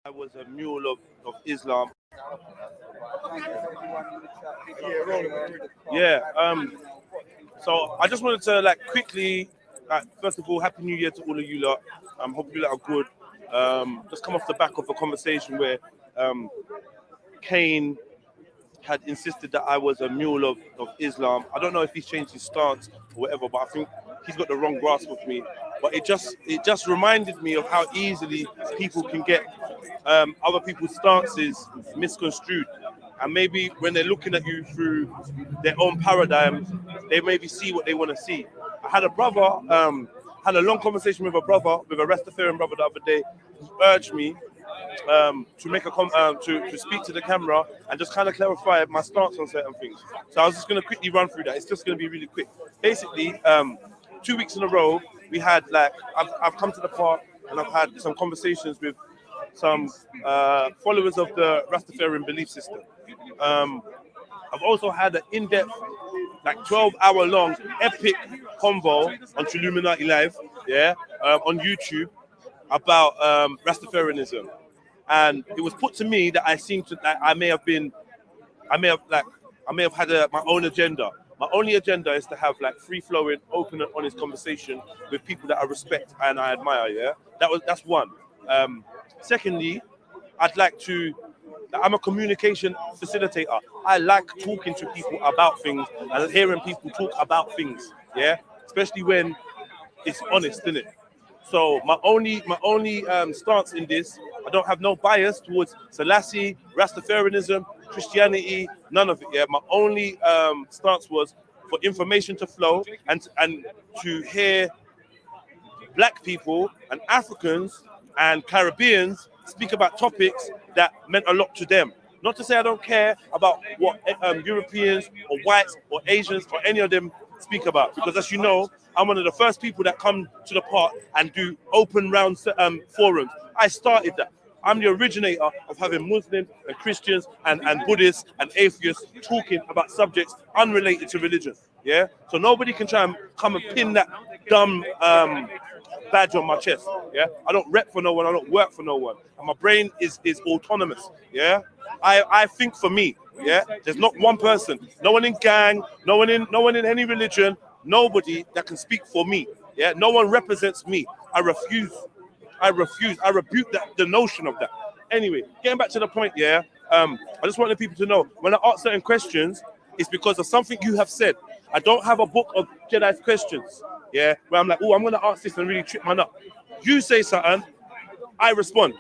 I was a mule of Islam. Yeah. So I just wanted to quickly, first of all, Happy New Year to all of you lot. Hope you lot are good. Just come off the back of a conversation where Kane had insisted that I was a mule of Islam. I don't know if he's changed his stance or whatever, but I think he's got the wrong grasp of me. But it just reminded me of how easily people can get other people's stances misconstrued. And maybe when they're looking at you through their own paradigms, they maybe see what they want to see. I had a brother, had a long conversation with a Rastafarian brother the other day, who urged me to make to speak to the camera and just kind of clarify my stance on certain things. So I was just going to quickly run through that. It's just going to be really quick. Basically, 2 weeks in a row, we had I've come to the park and I've had some conversations with some followers of the Rastafarian belief system. I've also had an in-depth, 12-hour-long epic convo on TRILLSUPPORT Live, on YouTube about Rastafarianism, and it was put to me that I may have had my own agenda. My only agenda is to have free-flowing, open and honest conversation with people that I respect and I admire. Yeah, that's one. Secondly, I'm a communication facilitator. I like talking to people about things and hearing people talk about things. Yeah, especially when it's honest, isn't it? So my only stance in this, I don't have no bias towards Selassie, Rastafarianism, Christianity, none of it. Yeah, my only stance was for information to flow and to hear Black people and Africans and Caribbeans speak about topics that meant a lot to them. Not to say I don't care about what Europeans or whites or Asians or any of them speak about, because as you know, I'm one of the first people that come to the park and do open round forums. I started that. I'm the originator of having Muslims and Christians and Buddhists and atheists talking about subjects unrelated to religion. Yeah. So nobody can try and come and pin that dumb badge on my chest. Yeah. I don't rep for no one. I don't work for no one. And my brain is autonomous. Yeah. I think for me. Yeah. There's not one person. No one in gang. No one in any religion. Nobody that can speak for me. Yeah. No one represents me. I refuse. I rebuke the notion of that. Anyway, getting back to the point, yeah. I just wanted people to know when I ask certain questions, it's because of something you have said. I don't have a book of Jedi's questions, yeah, where I'm like, oh, I'm going to ask this and really trip man up. You say something, I respond.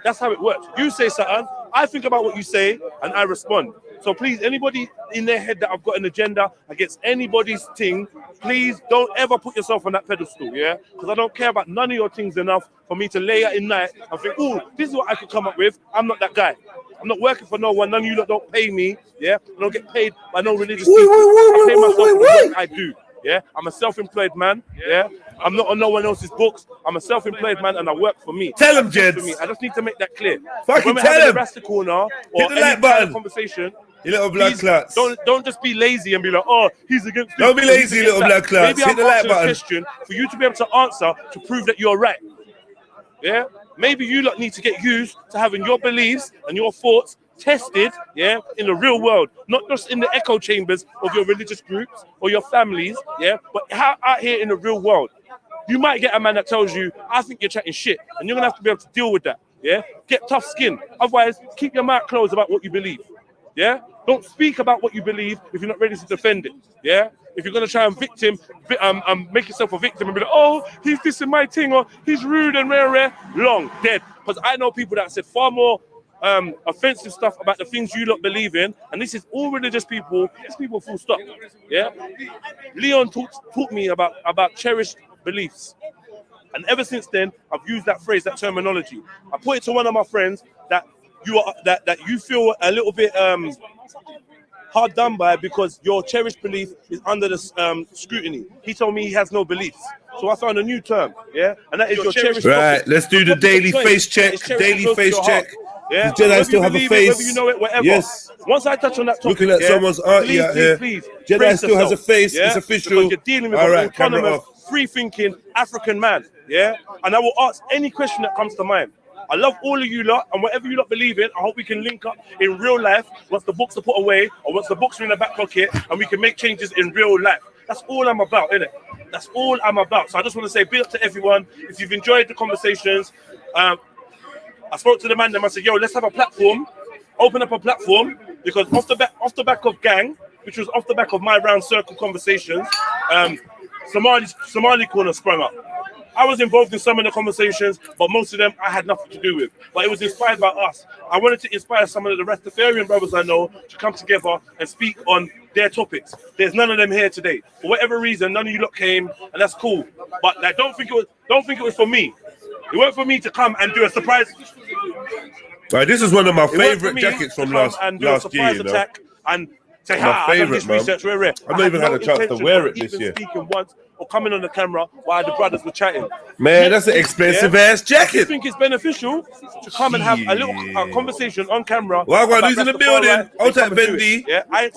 That's how it works. You say something, I think about what you say, and I respond. So please, anybody in their head that I've got an agenda against anybody's thing, please don't ever put yourself on that pedestal, yeah? Because I don't care about none of your things enough for me to lay out in night and think, oh, this is what I could come up with. I'm not that guy. I'm not working for no one. None of you lot don't pay me, yeah? I don't get paid by no religious people. I pay myself for the work I do, yeah? I'm a self-employed man, yeah? I'm not on no one else's books. I'm a self-employed man and I work for me. Tell him, Jeds. I just need to make that clear. Fucking when we're tell having him. a Rasta corner or Hit the any like kind button. of conversation, You little black clots. Don't just be lazy and be like, oh, he's against this. Don't be lazy, little black clots. Maybe Hit I'm the like asking a button. question for you to be able to answer to prove that you're right. Yeah? Maybe you lot need to get used to having your beliefs and your thoughts tested, yeah, in the real world, not just in the echo chambers of your religious groups or your families, yeah, but out here in the real world. You might get a man that tells you, I think you're chatting shit, and you're gonna have to be able to deal with that, yeah? Get tough skin. Otherwise, keep your mouth closed about what you believe, yeah? Don't speak about what you believe if you're not ready to defend it, yeah? If you're gonna try and make yourself a victim and be like, oh, he's dissing my thing, or he's rude and rare, long, dead. Because I know people that said far more offensive stuff about the things you lot believe in, and this is all religious people. These people full stop. Yeah. Leon taught me about cherished beliefs, and ever since then I've used that phrase, that terminology. I put it to one of my friends that you feel a little bit hard done by because your cherished belief is under the scrutiny. He told me he has no beliefs. So I found a new term, yeah, and that is your cherished. Right, let's do the daily face check. Daily face check. Yeah, Jedi still have a face. Whether you know it, whatever. Yes. Once I touch on that topic, looking at someone's auntie out here. Please, Jedi still has a face. Yeah? It's official. Because you're dealing with all an right, camera autonomous, off. free-thinking African man. Yeah, and I will ask any question that comes to mind. I love all of you lot, and whatever you lot believe in, I hope we can link up in real life once the books are put away or once the books are in the back pocket, and we can make changes in real life. That's all I'm about, innit? That's all I'm about. So I just want to say big up to everyone. If you've enjoyed the conversations, I spoke to the man, and I said, yo, let's have a platform, open up a platform, because off the back of Gang, which was off the back of my round circle conversations, Somali Corner sprung up. I was involved in some of the conversations, but most of them I had nothing to do with. But it was inspired by us. I wanted to inspire some of the Rastafarian brothers I know to come together and speak on their topics. There's none of them here today. For whatever reason, none of you lot came, and that's cool. But like, don't think it was for me. It weren't for me to come and do a surprise. Right, this is one of my favorite jackets from last year. Attack and say, my favorite, man. I've not even had a chance to wear it this year. Speaking once or coming on the camera while the brothers were chatting. Man, that's an expensive ass jacket. I think it's beneficial to come and have a little conversation on camera. Well, I'm losing the building. Out at Bendy,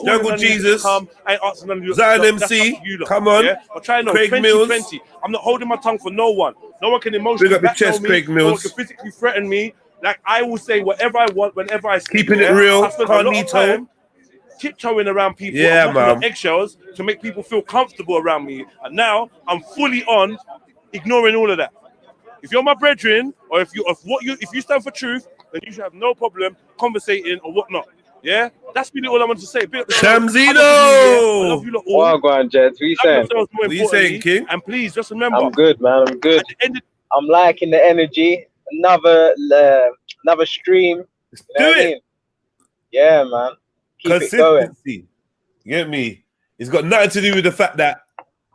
Jungle Jesus, Zion MC, come on, Craig Mills. I'm not holding my tongue for no one. No one can emotionally blackmail me. Craig Mills. No one can physically threaten me. Like, I will say whatever I want whenever I speak. Keeping it real, I spend a lot of time tiptoeing around people, on eggshells to make people feel comfortable around me. And now I'm fully on ignoring all of that. If you're my brethren, or if you stand for truth, then you should have no problem conversating or whatnot. Yeah, that's really all I want to say. Shamzino! I love you lot all. Oh, go on, Jed. What you saying? What are you saying, King? And please just remember, I'm good, man. I'm good. I'm liking the energy. Another stream. Let's do it. I mean? Yeah, man. Keep it going. You get me? It's got nothing to do with the fact that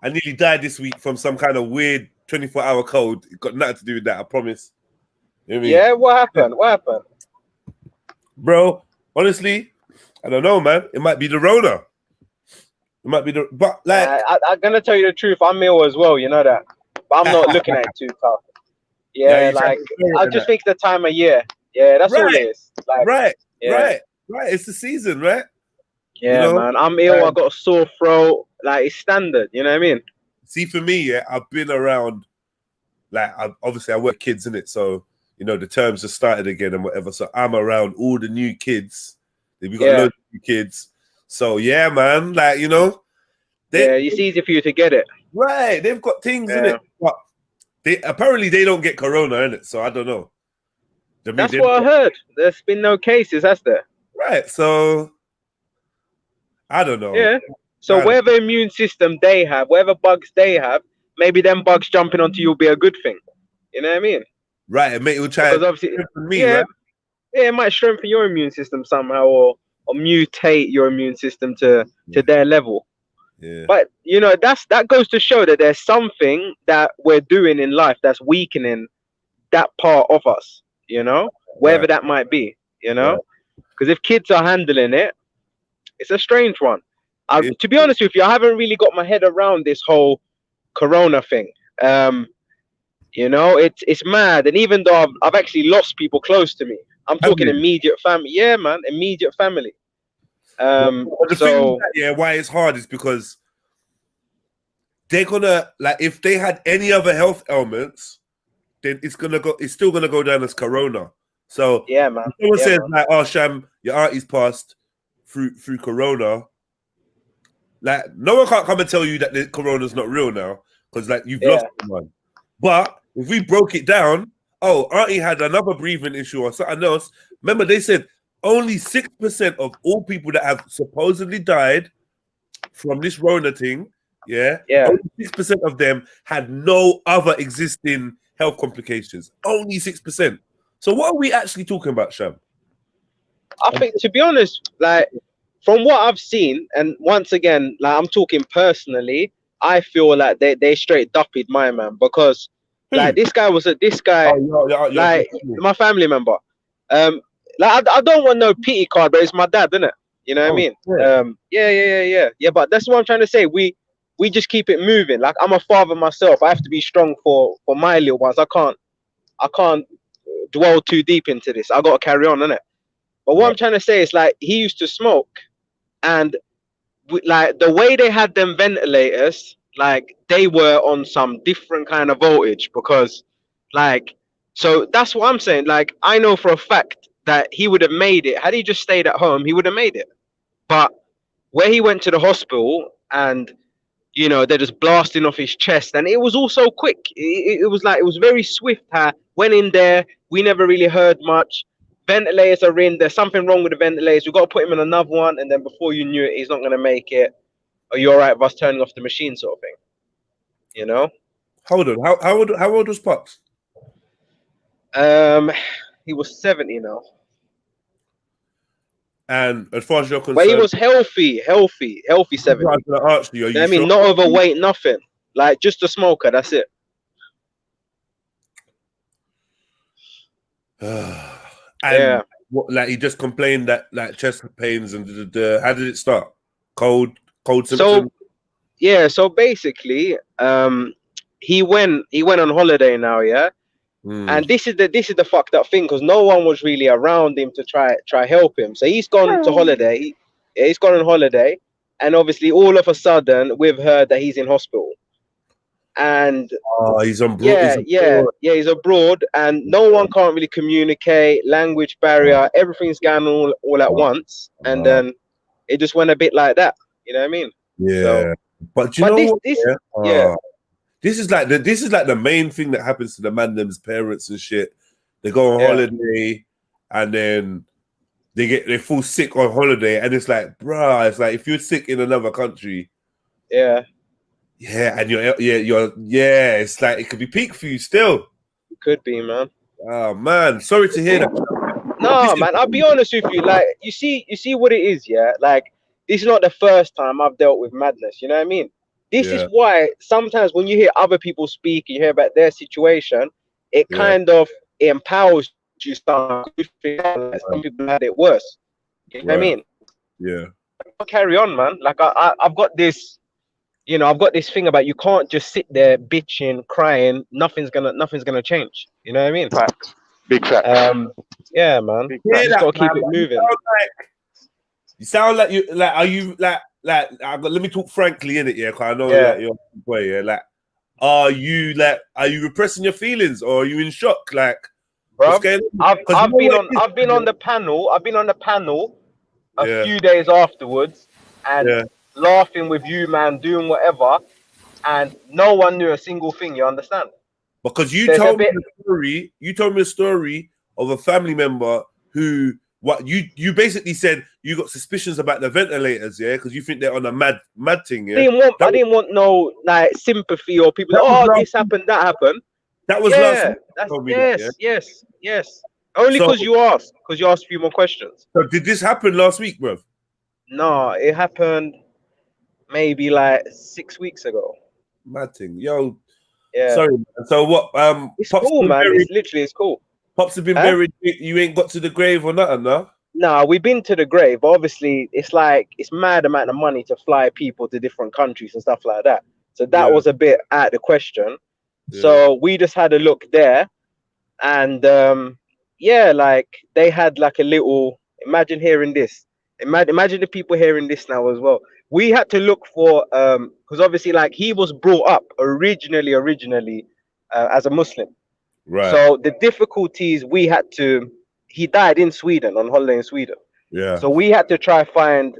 I nearly died this week from some kind of weird 24-hour cold. It got nothing to do with that, I promise. You know what I mean? Yeah, what happened? What happened? Bro, honestly, I don't know, man. It might be the Rona. It might be the... But, like... I'm going to tell you the truth. I'm ill as well, you know that. But I'm not looking at it too tough. Yeah, like, I just think the time of year. Yeah, that's all it is. Like, right. It's the season, right? Yeah, you know? Man. I'm ill. I got a sore throat. Like, it's standard. You know what I mean? See, for me, I've been around. Like, obviously, I work kids in it, so you know the terms have started again and whatever. So I'm around all the new kids. We got loads of new kids. So yeah, man. Like, you know, it's easy for you to get it. Right? They've got things in it, but apparently they don't get corona in it. So I don't know. That's what I heard. There's been no cases, has there? Right. So I don't know. Yeah. So whatever immune system they have, whatever bugs they have, maybe them bugs jumping onto you will be a good thing. You know what I mean? Right. And it will try to strengthen me, right? Yeah, it might strengthen your immune system somehow, or mutate your immune system to their level. Yeah. But you know, that goes to show that there's something that we're doing in life that's weakening that part of us. You know, wherever that might be. You know, because if kids are handling it, it's a strange one. To be honest with you, I haven't really got my head around this whole corona thing. You know, it's mad. And even though I've actually lost people close to me, I'm talking immediate family. Yeah, man, immediate family. The thing is why it's hard is because they're gonna, like, if they had any other health ailments, then it's still gonna go down as corona. So yeah, man. Someone says like, "Oh, Sham, your auntie's passed through corona." Like, no one can't come and tell you that the corona's not real now because, like, you've lost someone. But if we broke it down, auntie had another breathing issue or something else. Remember, they said only 6% of all people that have supposedly died from this Rona thing, only 6% of them had no other existing health complications. Only 6%. So what are we actually talking about, Sham? I think, to be honest, like, from what I've seen, and once again, like, I'm talking personally, I feel like they straight duppied my man, because like this guy, like my family member. Like, I don't want no pity card, but it's my dad, isn't it? You know what I mean? Yeah. But that's what I'm trying to say. We just keep it moving. Like, I'm a father myself. I have to be strong for my little ones. I can't dwell too deep into this. I got to carry on, innit? But what I'm trying to say is, like, he used to smoke, and like the way they had them ventilators, like, they were on some different kind of voltage, because like So that's what I'm saying. Like, I know for a fact that he would have made it. Had he just stayed at home, he would have made it. But where he went to the hospital and, you know, they're just blasting off his chest, and it was all so quick. It was like, it was very swift. Went in there, we never really heard much. Ventilators are in, there's something wrong with the ventilators. We've got to put him in another one, and then before you knew it, he's not going to make it. Are you all right with us turning off the machine, sort of thing? You know? Hold on. How old was Pops? He was 70 now. And as far as you're concerned, But he was healthy 70. I was going to ask you, are you I mean, sure? not overweight, nothing. Like, just a smoker, that's it. And what, like, he just complained that like chest pains and how did it start? Cold symptoms. So basically, he went on holiday now, yeah. And this is the fucked up thing, because no one was really around him to try help him. So he's gone to holiday. He's gone on holiday, and obviously all of a sudden we've heard that he's in hospital. And he's abroad. He's abroad, and no one can't really communicate. Language barrier, everything's going on all at once, and then it just went a bit like that. You know what I mean? Yeah. So, but you know what? This is like the main thing that happens to the man them's parents and shit. They go on holiday, and then they fall sick on holiday, and it's like, bruh, it's like if you're sick in another country, and it's like it could be peak for you still. It could be, man. Oh man, sorry to hear that. No, man, I'll be honest with you. Like, you see what it is, yeah. Like, this is not the first time I've dealt with madness. You know what I mean? This is why sometimes when you hear other people speak, you hear about their situation, it kind of empowers you. Some people had it worse. You know what I mean? Yeah. Carry on, man. Like I've got this, you know, I've got this thing about you can't just sit there bitching, crying. Nothing's gonna change. You know what I mean? Facts. Big facts. Yeah, man. You just gotta keep it moving. You sound like you like. Are you like? Let me talk frankly in it, yeah. Cause I know that you're way, yeah. Like, are you repressing your feelings, or are you in shock? Like, bro, I've been on the panel. I've been on the panel a few days afterwards, and laughing with you, man, doing whatever, and no one knew a single thing. You understand? Because you told me a story. You told me a story of a family member who. What you basically said, you got suspicions about the ventilators, yeah, because you think they're on a mad thing, yeah. I didn't want no like sympathy or people. This happened, that happened. That was last week. Yes. Only because you asked a few more questions. So did this happen last week, bro? No, it happened maybe like 6 weeks ago. Mad thing, yo. Yeah. Sorry, man. So what? It's cool, man. It's cool. Pops have been buried. You ain't got to the grave or nothing, no? No, we've been to the grave. But obviously, it's like it's mad amount of money to fly people to different countries and stuff like that. So that was a bit out of the question. Yeah. So we just had a look there, and like they had like a little. Imagine hearing this. Imagine the people hearing this now as well. We had to look for because obviously, like, he was brought up originally as a Muslim. Right. So the difficulties he died in Sweden, on holiday in Sweden. Yeah. So we had to try find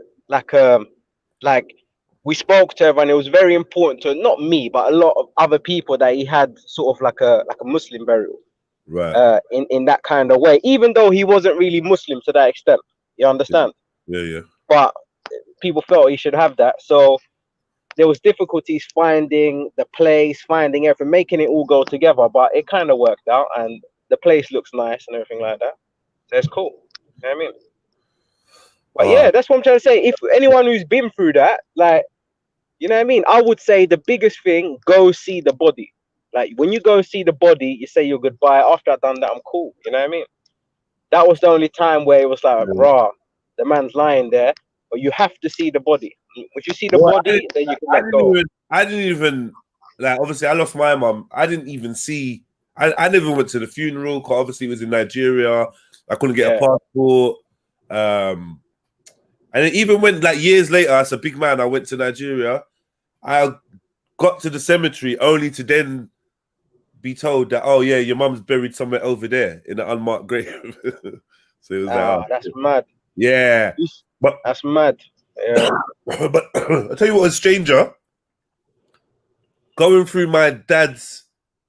we spoke to everyone. It was very important to not me, but a lot of other people that he had sort of like a Muslim burial. Right. In that kind of way, even though he wasn't really Muslim to that extent. You understand? Yeah. But people felt he should have that. So there was difficulties finding the place, finding everything, making it all go together, but it kind of worked out, and the place looks nice and everything like that. So it's cool. You know what I mean? But yeah, that's what I'm trying to say. If anyone who's been through that, like, you know what I mean? I would say the biggest thing, go see the body. Like, when you go see the body, you say your goodbye. After I've done that, I'm cool. You know what I mean? That was the only time where it was like, rah, the man's lying there, but you have to see the body. If you see the body, then you can let go. I didn't even, like, obviously I lost my mum. I didn't even see, I never went to the funeral, because obviously it was in Nigeria. I couldn't get a passport. And then even when, like, years later, as a big man, I went to Nigeria, I got to the cemetery only to then be told that, oh yeah, your mum's buried somewhere over there in an unmarked grave. So it was like, oh, that's mad. yeah, but That's mad. Yeah. but I'll tell you what was stranger. Going through my dad's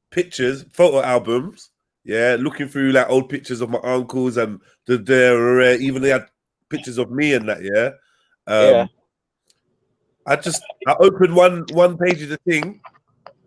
pictures, photo albums, yeah, looking through like old pictures of my uncles and even they had pictures of me and that, yeah. Yeah. I opened one page of the thing,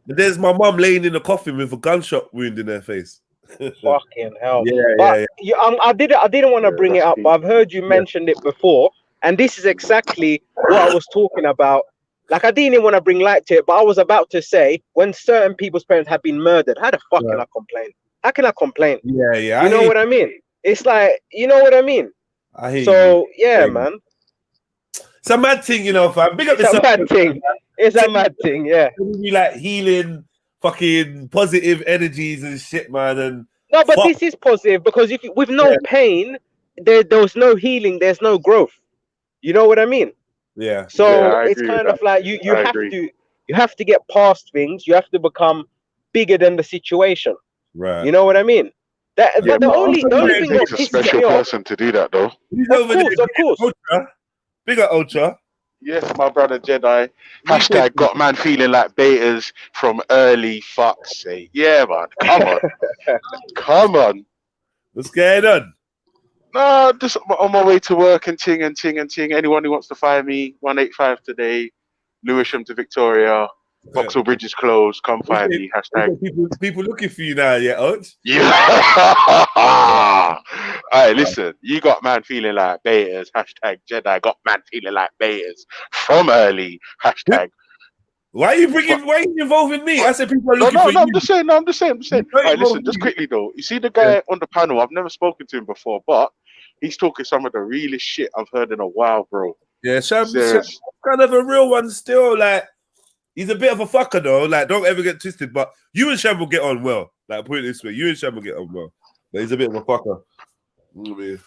and there's my mum laying in a coffin with a gunshot wound in her face. Fucking hell. Yeah, but yeah. I didn't want to bring it up, but I've heard you mentioned it before, and this is exactly what I was talking about. Like, I didn't even want to bring light to it, but I was about to say, when certain people's parents have been murdered, how the fuck can I complain? How can I complain? Yeah, yeah. You know what I mean? It's like, you know what I mean? I hear so, you. yeah, man. It's a mad thing, you know, fam. Big up It's a mad thing. It's a mad thing, yeah. You like healing, fucking positive energies and shit, man. And no, but this is positive because if with no pain, there was no healing, there's no growth. You know what I mean? Yeah. So it's kind of like you have to get past things. You have to become bigger than the situation. Right. You know what I mean? But the only thing that takes a special person to do that, though. Of course. Ultra. Bigger Ultra. Yes, my brother Jedi. Hashtag got man feeling like betas from early fuck's sake. Yeah, man. Come on. Come on. What's going on? No, just on my way to work and ting. Anyone who wants to fire me, 185 today. Lewisham to Victoria. Vauxhall Bridge is closed. Come find me. Hashtag. People looking for you now, yeah, Ulch? Yeah. Alright, listen. You got man feeling like betas. Hashtag Jedi got man feeling like betas from early. Hashtag. Why are you involving me? I said people are looking for you. I'm just saying. Alright, listen, just quickly though. You see the guy on the panel, I've never spoken to him before, but he's talking some of the realest shit I've heard in a while, bro. Yeah, Shams kind of a real one still. Like, he's a bit of a fucker though. Like, don't ever get twisted. But you and Sham will get on well. Like, put it this way, you and Sham will get on well. But he's a bit of a fucker.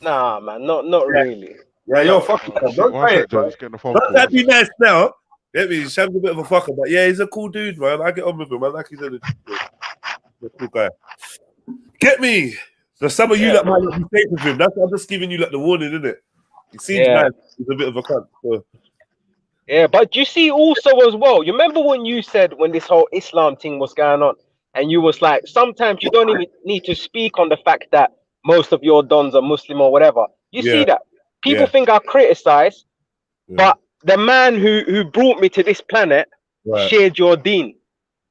Nah, man, not really. Yeah, you're a fucker. Don't say it, bro. Don't that be nice now. Get me? Sham's a bit of a fucker, but yeah, he's a cool dude, man. I get on with him. I like his energy. He's a cool guy. Get me? So some of you that might not be safe with him. I'm just giving you like the warning, isn't it? He seems nice. He's a bit of a cunt. So. Yeah, but you see also as well, you remember when you said when this whole Islam thing was going on, and you was like, sometimes you don't even need to speak on the fact that most of your dons are Muslim or whatever. You see that? People think I criticize, but the man who brought me to this planet shared your deen.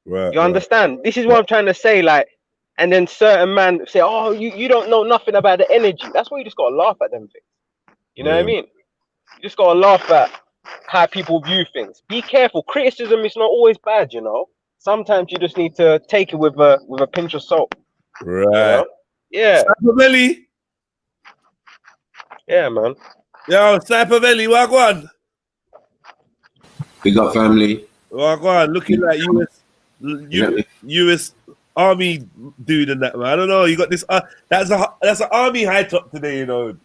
You understand? This is what I'm trying to say, like, and then certain man say, oh, you don't know nothing about the energy. That's why you just gotta laugh at them things. You know what I mean? You just gotta laugh at how people view things. Be careful. Criticism is not always bad, you know. Sometimes you just need to take it with a pinch of salt. Right. You know? Yeah. Sniper yeah, man. Yo, Sniper Belly, wagwan. Big up, family. Wagwan, looking like US Army dude and that, man. I don't know. You got this. That's an Army high top today, you know.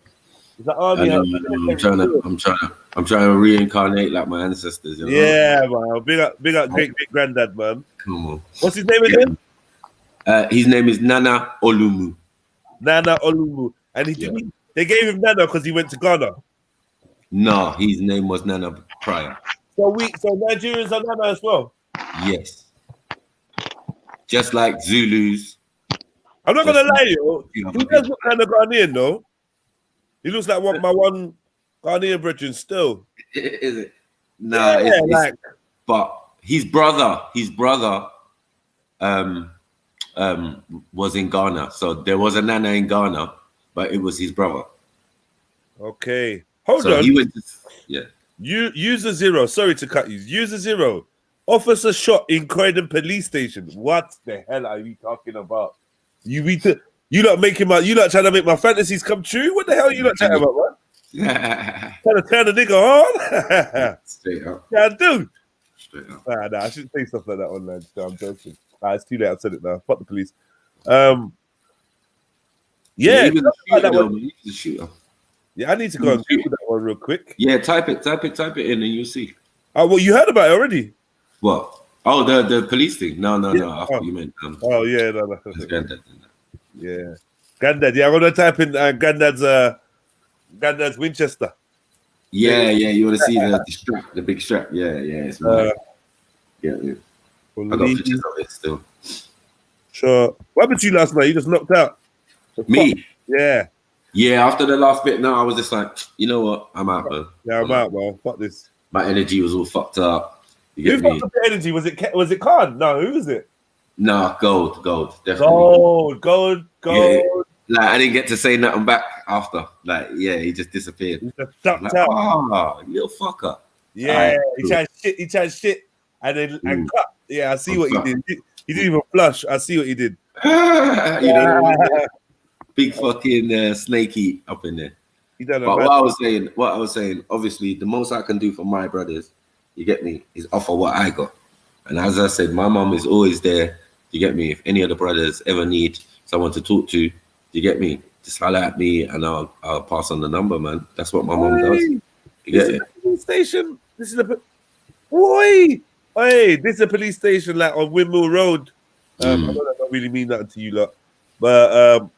It's an Army. I'm trying to reincarnate like my ancestors. You know? Yeah, man. Big up, great granddad, man. Come on. What's his name again? His name is Nana Olumu. Nana Olumu, and they gave him Nana because he went to Ghana. No, his name was Nana prior. So Nigerians are Nana as well. Yes. Just like Zulus. I'm not gonna lie, yo. He does look kind of Ghanaian, though. He looks like my one Ghanaian brethren still. Is it? No, but his brother was in Ghana. So there was a Nana in Ghana, but it was his brother. Okay. Hold on. He went to, User 0, sorry to cut you. User 0, officer shot in Croydon police station. What the hell are you talking about? You not trying to make my fantasies come true? What the hell are you not chatting about, man? Trying to turn the nigga on? Straight up. Yeah, dude. Straight up. Nah, I shouldn't say stuff like that online. So I'm joking. It's too late. I've said it now. Fuck the police. He was a shooter. Yeah, I need to go and Google that one real quick. Yeah, type it in and you'll see. Oh, well, you heard about it already? What? Oh, the police thing. No. I Yeah. thought you meant Oh yeah, no. his granddad. Yeah, Granddad. Yeah, I'm gonna type in Granddad's Winchester. Yeah. You want to see the strap, the big strap? Yeah. It's mine. Yeah. I got pictures of it still. Sure. What happened to you last night? You just knocked out. Me? Yeah. Yeah. After the last bit, no, I was just like, you know what? I'm out, man. Yeah, I'm out, man. Fuck this. My energy was all fucked up. You get Who me? fucked up the energy? Was it Khan? No, who was it? No, gold, definitely. Gold. Yeah. Like I didn't get to say nothing back after. Like, yeah, he just disappeared. He just ducked Like, out. little fucker. Yeah, Right, he tried shit and then and cut. Yeah, I see what he did. He didn't even flush. I see what he did. you know, big fucking snaky up in there. But what I was saying, obviously, the most I can do for my brothers, you get me, is offer what I got. And as I said, my mom is always there. You get me? If any of the brothers ever need someone to talk to, you get me? Just holler at me and I'll pass on the number, man. That's what my mom does. You get it? Police station. This is this is a police station like on Windmill Road. I don't really mean that to you lot, but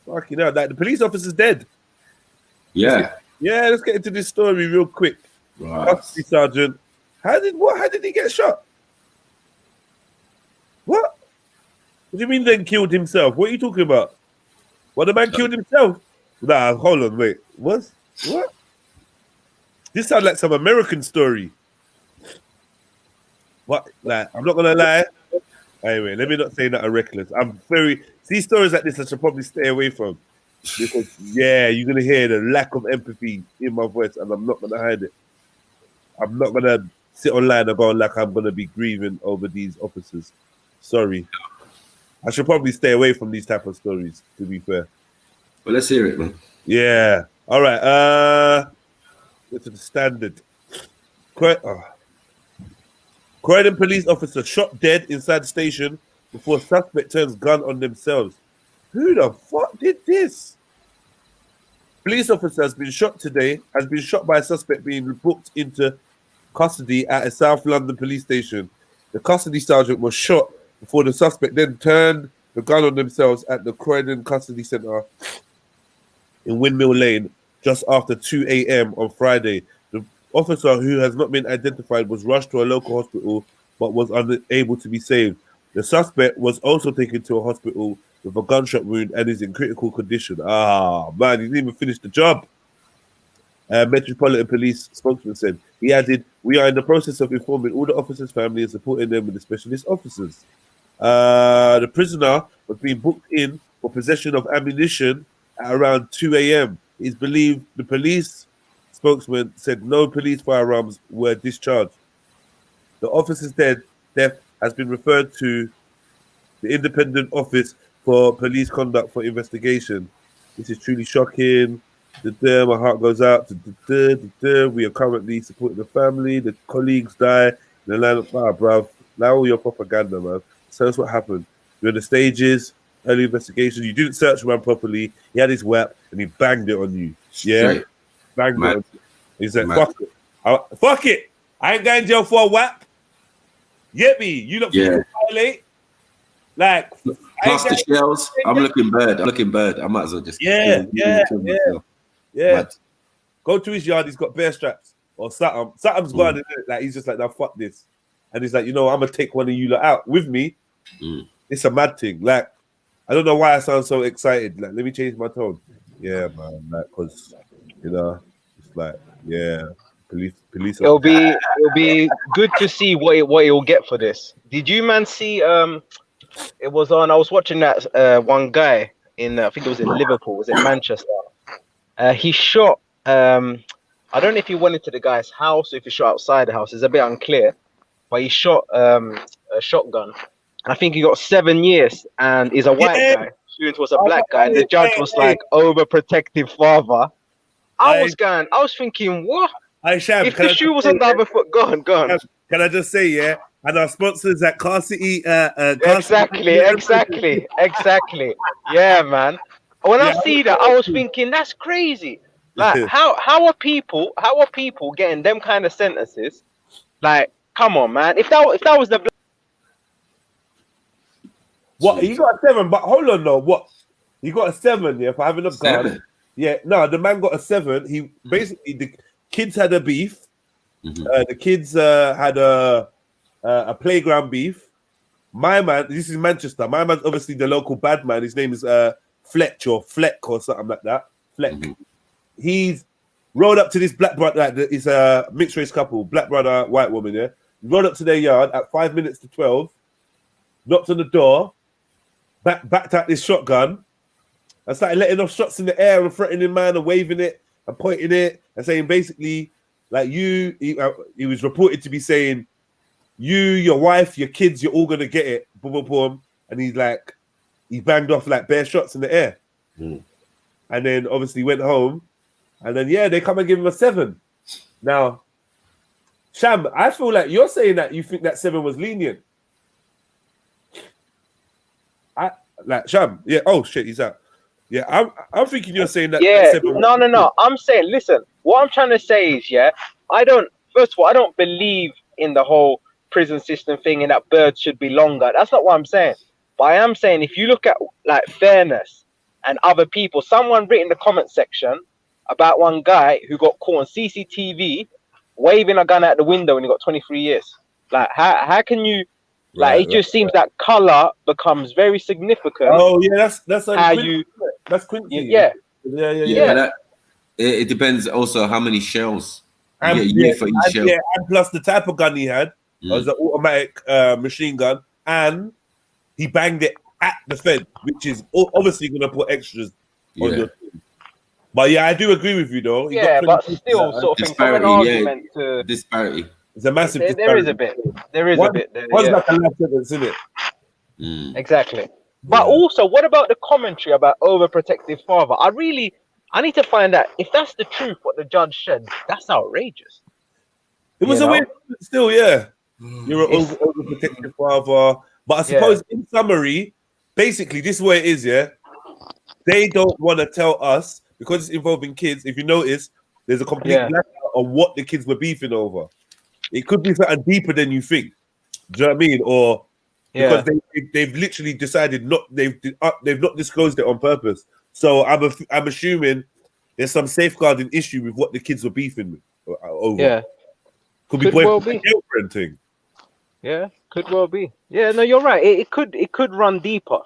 fucking hell, like the police officer's dead. Yeah. Let's get into this story real quick. Right. Custody sergeant. How did he get shot? What do you mean then killed himself? What are you talking about? What, the man killed himself? Nah, hold on, wait. What? This sounds like some American story. What? Like, I'm not gonna lie. Anyway, let me not say that I'm reckless. See stories like this I should probably stay away from. Because you're gonna hear the lack of empathy in my voice, and I'm not gonna hide it. I'm not gonna sit online and go like I'm gonna be grieving over these officers. Sorry. I should probably stay away from these type of stories, to be fair. Well, let's hear it, man. Yeah. All right. Get to the standard. Croydon police officer shot dead inside the station before suspect turns gun on themselves. Who the fuck did this? Police officer has been shot by a suspect being booked into custody at a South London police station. The custody sergeant was shot before the suspect then turned the gun on themselves at the Croydon Custody Centre in Windmill Lane just after 2 a.m. on Friday. The officer, who has not been identified, was rushed to a local hospital but was unable to be saved. The suspect was also taken to a hospital with a gunshot wound and is in critical condition. Ah, man, he didn't even finish the job. Metropolitan Police spokesman said. He added, "We are in the process of informing all the officers' family and supporting them with the specialist officers." The prisoner was being booked in for possession of ammunition at around 2 a.m. It's believed the police spokesman said no police firearms were discharged. The officer's death has been referred to the Independent Office for Police Conduct for investigation. This is truly shocking. My heart goes out. We are currently supporting the family. The colleagues die. The line of bruv. Now all your propaganda, man. So that's what happened. You're in the stages, early investigation. You didn't search the man properly. He had his whip and he banged it on you. Yeah, Straight. banged Mad. it on you. He said, Mad. "Fuck it, fuck it. I ain't going to jail for a whap. Get me? You not violate? Like, plus the shells. I'm looking bird. I might as well just Yeah. Mad. Go to his yard. He's got bear straps or something. Something's going on. Like he's just like, now fuck this. And he's like, I'm gonna take one of you lot out with me. It's a mad thing. Like, I don't know why I sound so excited. Like, let me change my tone. Yeah, man. Like, cause it's like, police. It'll be good to see what he'll get for this. Did you man see? It was on. I was watching that one guy in. I think it was in Liverpool. Was it Manchester? He shot. I don't know if he went into the guy's house or if he shot outside the house. It's a bit unclear. But he shot a shotgun. And I think he got 7 years. And he's a white guy. Shooting towards a black guy. And the judge was like, overprotective father. I was thinking, what? If the shoe was on the other foot, go on. Can I just say, yeah? And our sponsors at Car City. Exactly. Yeah, man. When I see that, I was thinking, that's crazy. Like, how are people getting them kind of sentences? Like, Come on, man. If that was the what he got a 7, but hold on though. What he got a 7, yeah, for having a gun. 7? Yeah, no, the man got a 7. He basically the kids had a beef. The kids had a playground beef. My man, this is Manchester. My man's obviously the local bad man. His name is Fletch or Fleck or something like that. Fleck. He's rolled up to this black brother. Like, it's a mixed race couple, black brother, white woman. Yeah, he rolled up to their yard at 5 minutes to 12. Knocked on the door. Backed out this shotgun. I started letting off shots in the air and threatening man and waving it and pointing it and saying basically, like he was reported to be saying, you, your wife, your kids, you're all gonna get it. Boom, boom, boom. And he banged off like bare shots in the air. And then obviously went home. And then they come and give him a 7. Now, Sham, I feel like you're saying that you think that 7 was lenient. Sham, yeah. Oh shit, he's out. Yeah, I'm thinking you're saying that. Yeah, no. I'm saying, listen. What I'm trying to say is, first of all, I don't believe in the whole prison system thing and that birds should be longer. That's not what I'm saying. But I am saying if you look at like fairness and other people, someone written in the comment section about one guy who got caught on CCTV waving a gun out the window and he got 23 years. Like, how can you? Like, it just seems that color becomes very significant. Oh yeah, that's how you. That's Quincy. Yeah. It depends also how many shells. And, for each shell. Yeah, and plus the type of gun he had was an automatic machine gun, and he banged it at the Fed, which is obviously going to put extras on your team. But I do agree with you though. But still, sort of from an argument to disparity. It's a massive disparity. There is a bit. There is a bit. One's like a life sentence, isn't it? Exactly. But also, what about the commentary about overprotective father? I need to find out if that's the truth. What the judge said, that's outrageous. It was a weird, still, You're an overprotective father, but I suppose in summary, basically, this is what it is. They don't want to tell us because it's involving kids. If you notice, there's a complete blackout on what the kids were beefing over. It could be something deeper than you think. Do you know what I mean? Or because they've literally decided they've not disclosed it on purpose. So I'm assuming there's some safeguarding issue with what the kids were beefing over. Yeah, could be girlfriend thing. Yeah, could well be. Yeah, no, you're right. It could run deeper,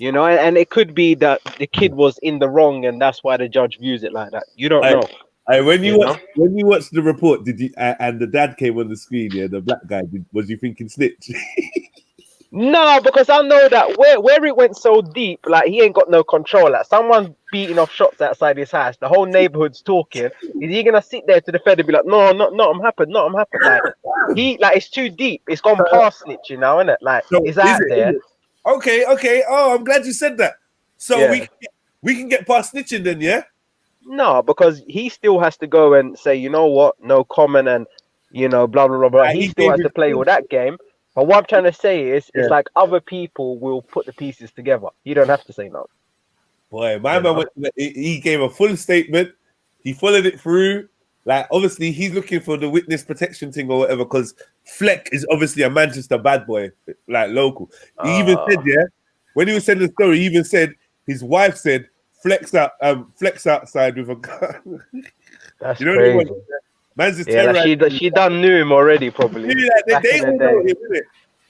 and it could be that the kid was in the wrong, and that's why the judge views it like that. You don't know. When you watched the report, did you? And the dad came on the screen. Yeah, the black guy. Was you thinking snitch? No, because I know that where it went so deep, like he ain't got no control. Like someone's beating off shots outside his house. The whole neighborhood's talking. Is he gonna sit there to the Fed and be like, no, I'm happened. Like it's too deep. It's gone past snitch, isn't it? Like it's out there. Okay. Oh, I'm glad you said that. So we can get past snitching then, yeah. No, because he still has to go and say, you know what, no comment and blah blah blah blah. He still has to play all that game. But what I'm trying to say is, it's like other people will put the pieces together. You don't have to say no. Boy, my man he gave a full statement. He followed it through. Like, obviously, he's looking for the witness protection thing or whatever, because Fleck is obviously a Manchester bad boy, like local. He even said, when he was saying the story, he even said his wife said, flex outside with a gun. That's crazy. Man's just she done knew him already, probably. They all know him, innit?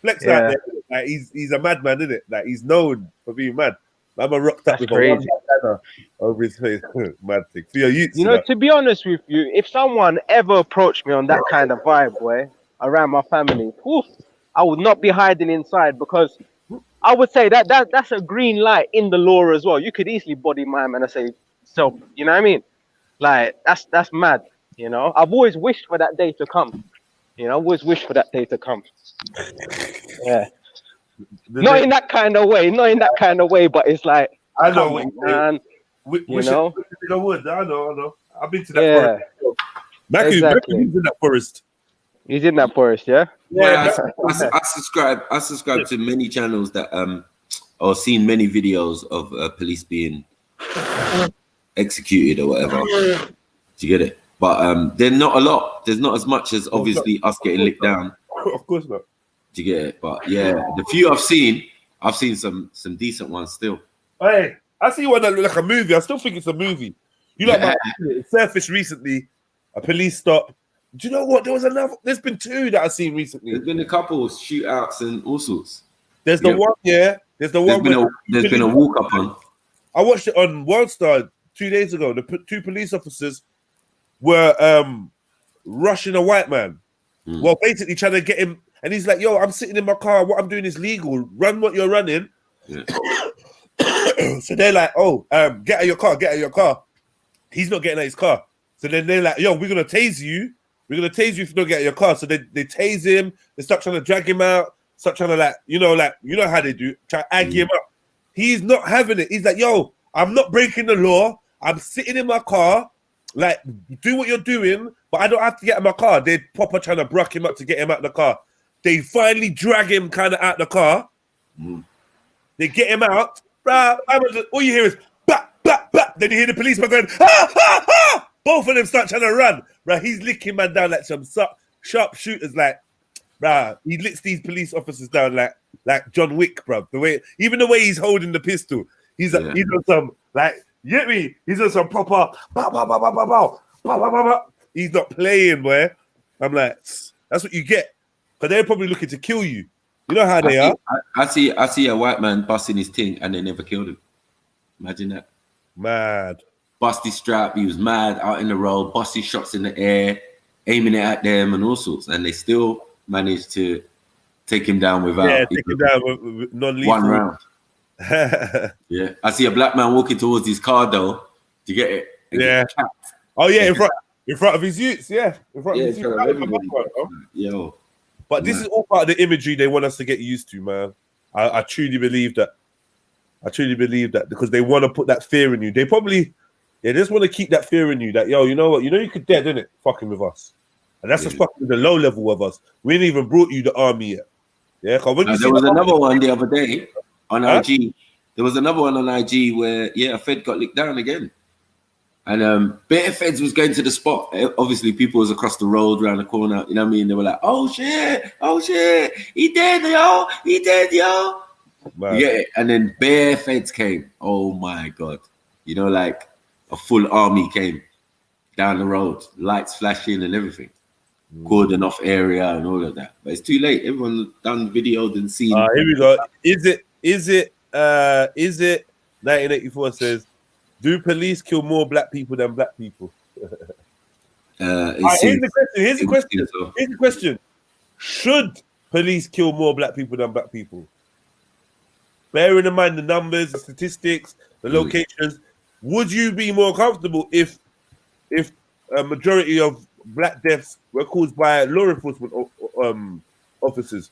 Flex out there, like he's a madman, isn't it? Like he's known for being mad. I'm a rocked up with crazy. a one over his face. Mad thing. To be honest with you, if someone ever approached me on that kind of vibe, boy, around my family, I would not be hiding inside, because I would say that's a green light in the law as well. You could easily body my man and say, so, you know what I mean? Like, that's mad. I've always wished for that day to come. Yeah. Not in that kind of way, but it's like, I know, man. I know. I've been to that forest. Exactly. He's in that forest. He's in that forest, yeah? Yeah, I subscribe to many channels that or seen many videos of police being executed or whatever. Do you get it? But there's not a lot. There's not as much as obviously us getting licked down. Of course not. Do you get it? But yeah, the few I've seen some decent ones still. Hey, I see one that look like a movie. I still think it's a movie. You know, it surfaced recently. A police stop. Do you know what? There was another. There's been two that I've seen recently. There's been a couple of shootouts and all sorts. There's the one, yeah. There's the one. There's been a walk up on. I watched it on Worldstar 2 days ago. The two police officers were rushing a white man. Well, basically trying to get him, and he's like, "Yo, I'm sitting in my car. What I'm doing is legal. Run what you're running." Yeah. So they're like, "Oh, get out of your car. Get out of your car." He's not getting out of his car. So then they're like, "Yo, we're gonna tase you. We're gonna tase you if you don't get out of your car." So they tase him. They start trying to drag him out. Start trying to you know how they do. Try to ag him up. He's not having it. He's like, "Yo, I'm not breaking the law. I'm sitting in my car. Like, do what you're doing, but I don't have to get in my car." They're proper trying to bruck him up to get him out of the car. They finally drag him kind of out the car. They get him out. All you hear is bah, bah, bah. Then you hear the policeman going, "Ah, ah, ah!" Both of them start trying to run. Right, he's licking man down like some sharp shooters. Like, he licks these police officers down like John Wick, bro. Even the way he's holding the pistol, he's on some you get me? He's on some proper bow, bow, bow, bow, bow, bow, bow, bow, bow, bow. He's not playing, boy. I'm like, that's what you get. Because they're probably looking to kill you. You know how they are. I see a white man busting his thing and they never killed him. Imagine that. Mad. Bust his strap. He was mad out in the road, busting shots in the air, aiming it at them and all sorts. And they still managed to take him down without take him down with non-lethal. One round. Yeah, I see a black man walking towards his car though. Do you get it? Yeah. Oh yeah, in front of his youths. Yeah, in front of his youths. Yo. But this is all part of the imagery they want us to get used to, man. I truly believe that. I truly believe that because they want to put that fear in you. They probably, they just want to keep that fear in you. That yo, you know what? You know you could dead, innit? Fucking with us, and that's just fucking the low level of us. We ain't even brought you the army yet. Yeah, when you there was another one the other day. On IG, there was another one on IG where a Fed got licked down again, and better Feds was going to the spot. Obviously, people was across the road, around the corner. You know what I mean? They were like, "Oh shit, he dead, yo." Man. Yeah, and then bare Feds came. Oh my god, you know, like a full army came down the road, lights flashing and everything, cordon off area and all of that. But it's too late. Everyone done videoed and seen. Here we go. Is it 1984 says, do police kill more black people than black people? Here's the question. Should police kill more black people than black people? Bearing in mind the numbers, the statistics, the locations, would you be more comfortable if a majority of black deaths were caused by law enforcement officers?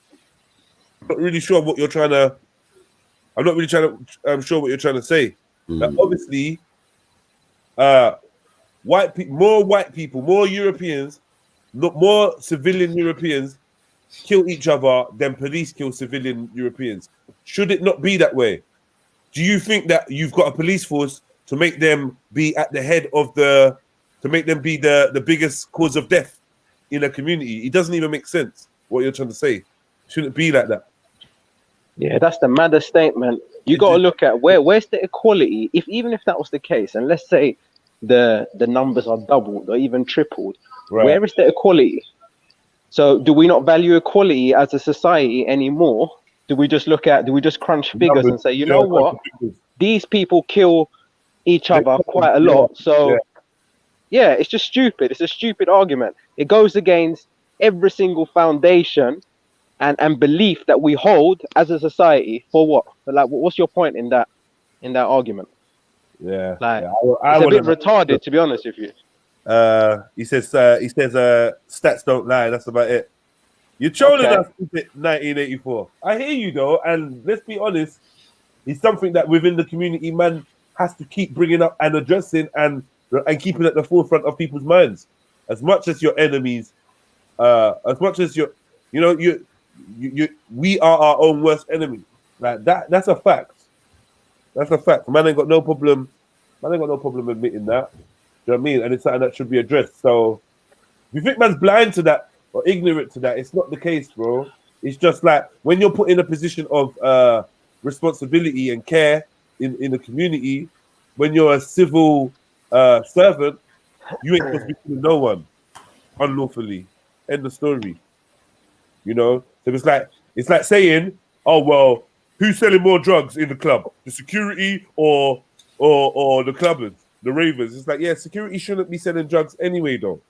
I'm not really sure what you're trying to. I'm not really trying to. I'm sure what you're trying to say. But obviously, more white people, more Europeans, more civilian Europeans kill each other than police kill civilian Europeans. Should it not be that way? Do you think that you've got a police force to make them be at the head of to make them be the biggest cause of death in a community? It doesn't even make sense what you're trying to say. Shouldn't it be like that? Yeah, that's the maddest statement. You got to look at where's the equality. Even if that was the case, and let's say the numbers are doubled or even tripled, where is the equality? So do we not value equality as a society anymore? Do we just crunch figures and say, you know what, these people kill each other quite a lot, so yeah, it's just stupid. It's a stupid argument. It goes against every single foundation and belief that we hold as a society. For what? Like, what's your point in that argument? Yeah, like it's a bit retarded, to be honest with you. He says stats don't lie. That's about it. You're trolling us, 1984. I hear you though, and let's be honest, it's something that within the community man has to keep bringing up and addressing and keeping at the forefront of people's minds. As much as your enemies, as much as we are our own worst enemy. Like that. That's a fact. That's a fact. Man ain't got no problem. Man ain't got no problem admitting that. Do you know what I mean? And it's something that should be addressed. So, if you think man's blind to that, or ignorant to that. It's not the case, bro. It's just like when you're put in a position of responsibility and care in the community, when you're a civil servant, you ain't supposed to be killing no one unlawfully. End of story. You know, so it's like saying, oh well, who's selling more drugs in the club, the security or the clubbers, the ravers? It's like, yeah, security shouldn't be selling drugs anyway, though.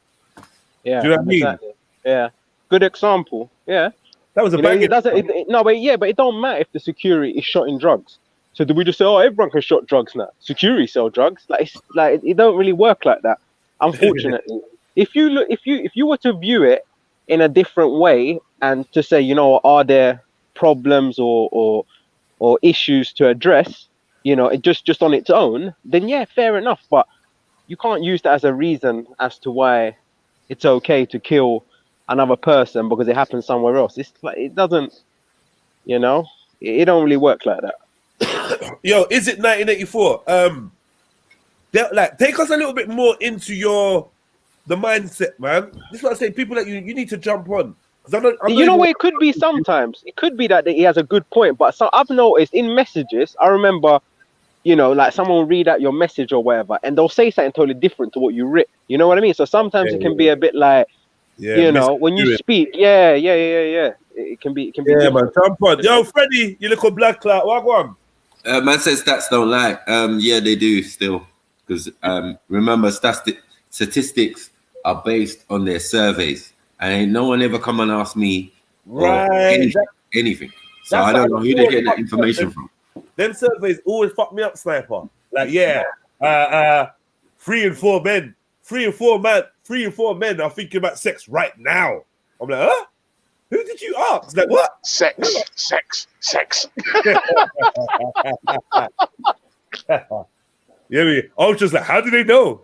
Yeah, do you know what I mean? Exactly. Yeah, good example. Yeah, That was a bang. No, but it don't matter if the security is shotting drugs. So do we just say, oh, everyone can shot drugs now? Security sell drugs? Like it don't really work like that. Unfortunately, if you were to view it in a different way and to say, you know, are there problems or issues to address, you know, it just on its own, then yeah, fair enough. But you can't use that as a reason as to why it's okay to kill another person because it happens somewhere else. It's like it doesn't, you know, it don't really work like that. Yo, is it 1984? Like, take us a little bit more into the mindset, man. This is what I say. People that you need to jump on. You know what it could be sometimes? It could be that he has a good point, but I've noticed in messages, I remember, you know, like someone will read out your message or whatever, and they'll say something totally different to what you writ. You know what I mean? So sometimes it can be a bit like, you know, when you speak, yeah. It can be. Yeah, man, jump on. Yo, Freddie, you little black clout. What one? Man says stats don't lie. Yeah, they do still. Because remember, statistics are based on their surveys. And ain't no one ever come and ask me anything. So I don't know who they get that information from. Them surveys always fuck me up, Sniper. Like, 3 and 4 men. 3 and 4 men are thinking about sex right now. I'm like, huh? Who did you ask? Like, what? Sex. Yeah, I was just like, how do they know?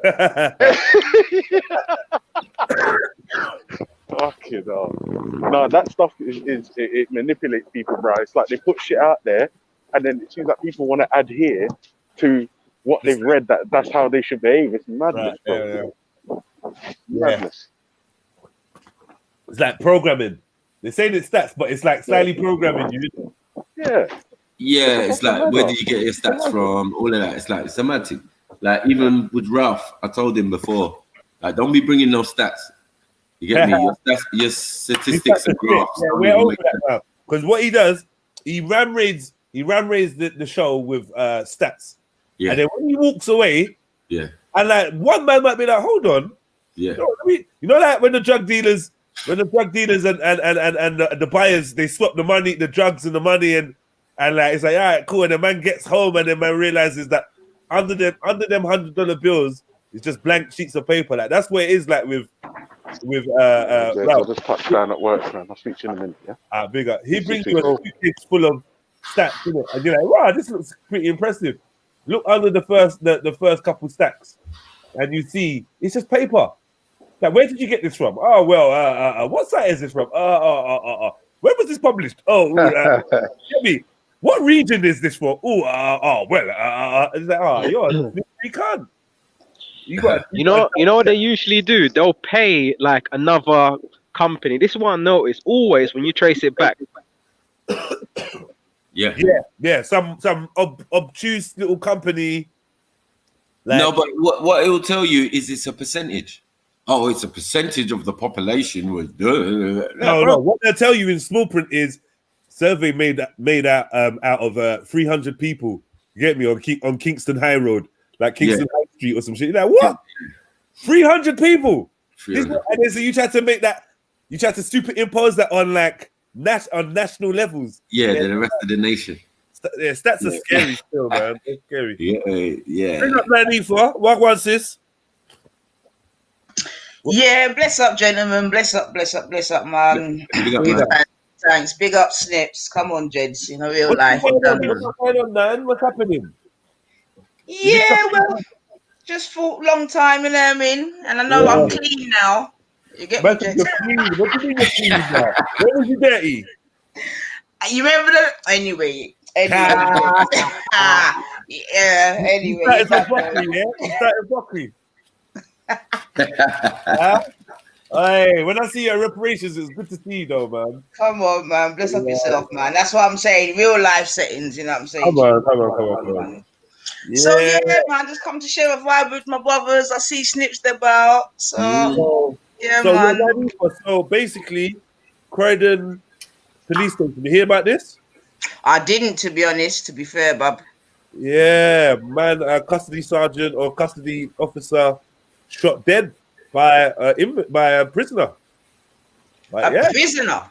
Fucking hell. No, that stuff it manipulates people, bro. It's like they put shit out there, and then it seems like people want to adhere to what they've read. That's how they should behave. It's madness, bro. Madness. It's like programming. They're saying it's stats, but it's like slightly programming you. Yeah. Yeah, it's like, where did you get your stats from? All of that. It's like semantic. Like, even with Ralph, I told him before, like, don't be bringing no stats. You get me? Your statistics and graphs. Yeah, we're over that now. Because what he does, he ram raids the show with stats. Yeah. And then when he walks away, and like one man might be like, hold on. Yeah. You know, like when the drug dealers and the buyers, they swap the money, the drugs and the money, and like it's like, all right, cool. And the man gets home and the man realizes that under them $100 bills, it's just blank sheets of paper. Like that's where it is like with I'll just touch down at work, man. I'll speak to you in a minute, yeah? Bigger. He brings you a suitcase full of stats, innit? And you're like, wow, this looks pretty impressive. Look under the first couple stacks, and you see it's just paper. Like, where did you get this from? Oh well, what site is this from? Where was this published? Tell me, what region is this for? It's like, you can't. You know what they usually do? They'll pay like another company. This is what I noticed always when you trace it back. Yeah. Some obtuse little company. Like, no, but what it will tell you is it's a percentage. Oh, it's a percentage of the population. No. What they'll tell you in small print is survey made out of 300 people. You get me, on Kingston High Road, like Kingston High Street or some shit. You're like, what? 300 people. 300. And so you try to make that. You try to superimpose that on like on national levels. Yeah, the rest of the nation. Stats are scary still, man. They're scary. Yeah. Bring up Lanifa. What was this? Yeah, bless up, gentlemen. Bless up, man. Thanks. Big up, Snips. Come on, Jeds. In a real life. What's happening? Yeah, well, just for a long time, you know what I mean? And I know I'm clean now. You get me, Jeds? What do you mean you're clean now? Where was you dirty? You remember that? Anyway. Yeah, anyway. You started broccoli, yeah? You started broccoli. Hey, when I see your reparations, it's good to see you, though, man. Come on, man. Bless up yourself, man. That's what I'm saying. Real life settings, you know what I'm saying? Come on. Yeah. So, yeah, man, just come to share a vibe with my brothers. I see Snips about. So, yeah, man. So, basically, Croydon Police Station. You hear about this? I didn't, to be honest, to be fair, bub. Yeah, man, a custody sergeant or custody officer shot dead by a prisoner. A prisoner?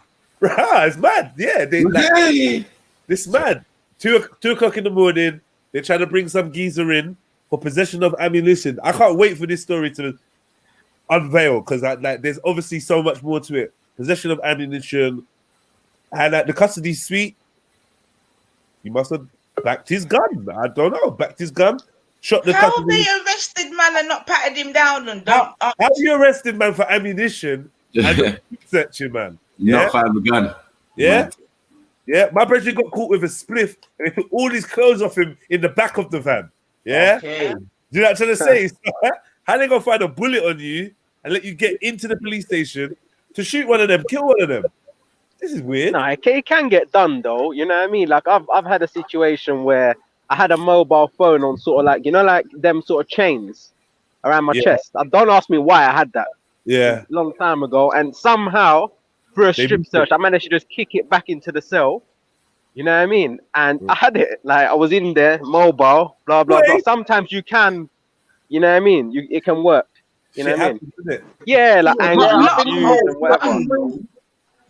It's mad. Yeah, this mad. 2 o'clock in the morning, they're trying to bring some geezer in for possession of ammunition. I can't wait for this story to unveil because there's obviously so much more to it. Possession of ammunition, and at the custody suite, he must have backed his gun. I don't know. Backed his gun. Shot the How have they arrested man and not patted him down and done? How you arrested man for ammunition and not searching man? Not find the gun. Yeah. Man. Yeah. My brother got caught with a spliff and they put all his clothes off him in the back of the van. Yeah. Okay. Do you know what I'm trying to say? How they gonna find a bullet on you and let you get into the police station to shoot one of them, kill one of them? This is weird. No, it can get done though. You know what I mean? Like I've had a situation where I had a mobile phone on sort of like, you know, like them sort of chains around my chest. Don't ask me why I had that. Yeah. A long time ago. And somehow through a strip search, I managed to just kick it back into the cell. You know what I mean? And I had it. Like I was in there, mobile, blah, blah, blah. Sometimes you can, you know what I mean? It can work. You know what I mean? Yeah, like anger and whatever.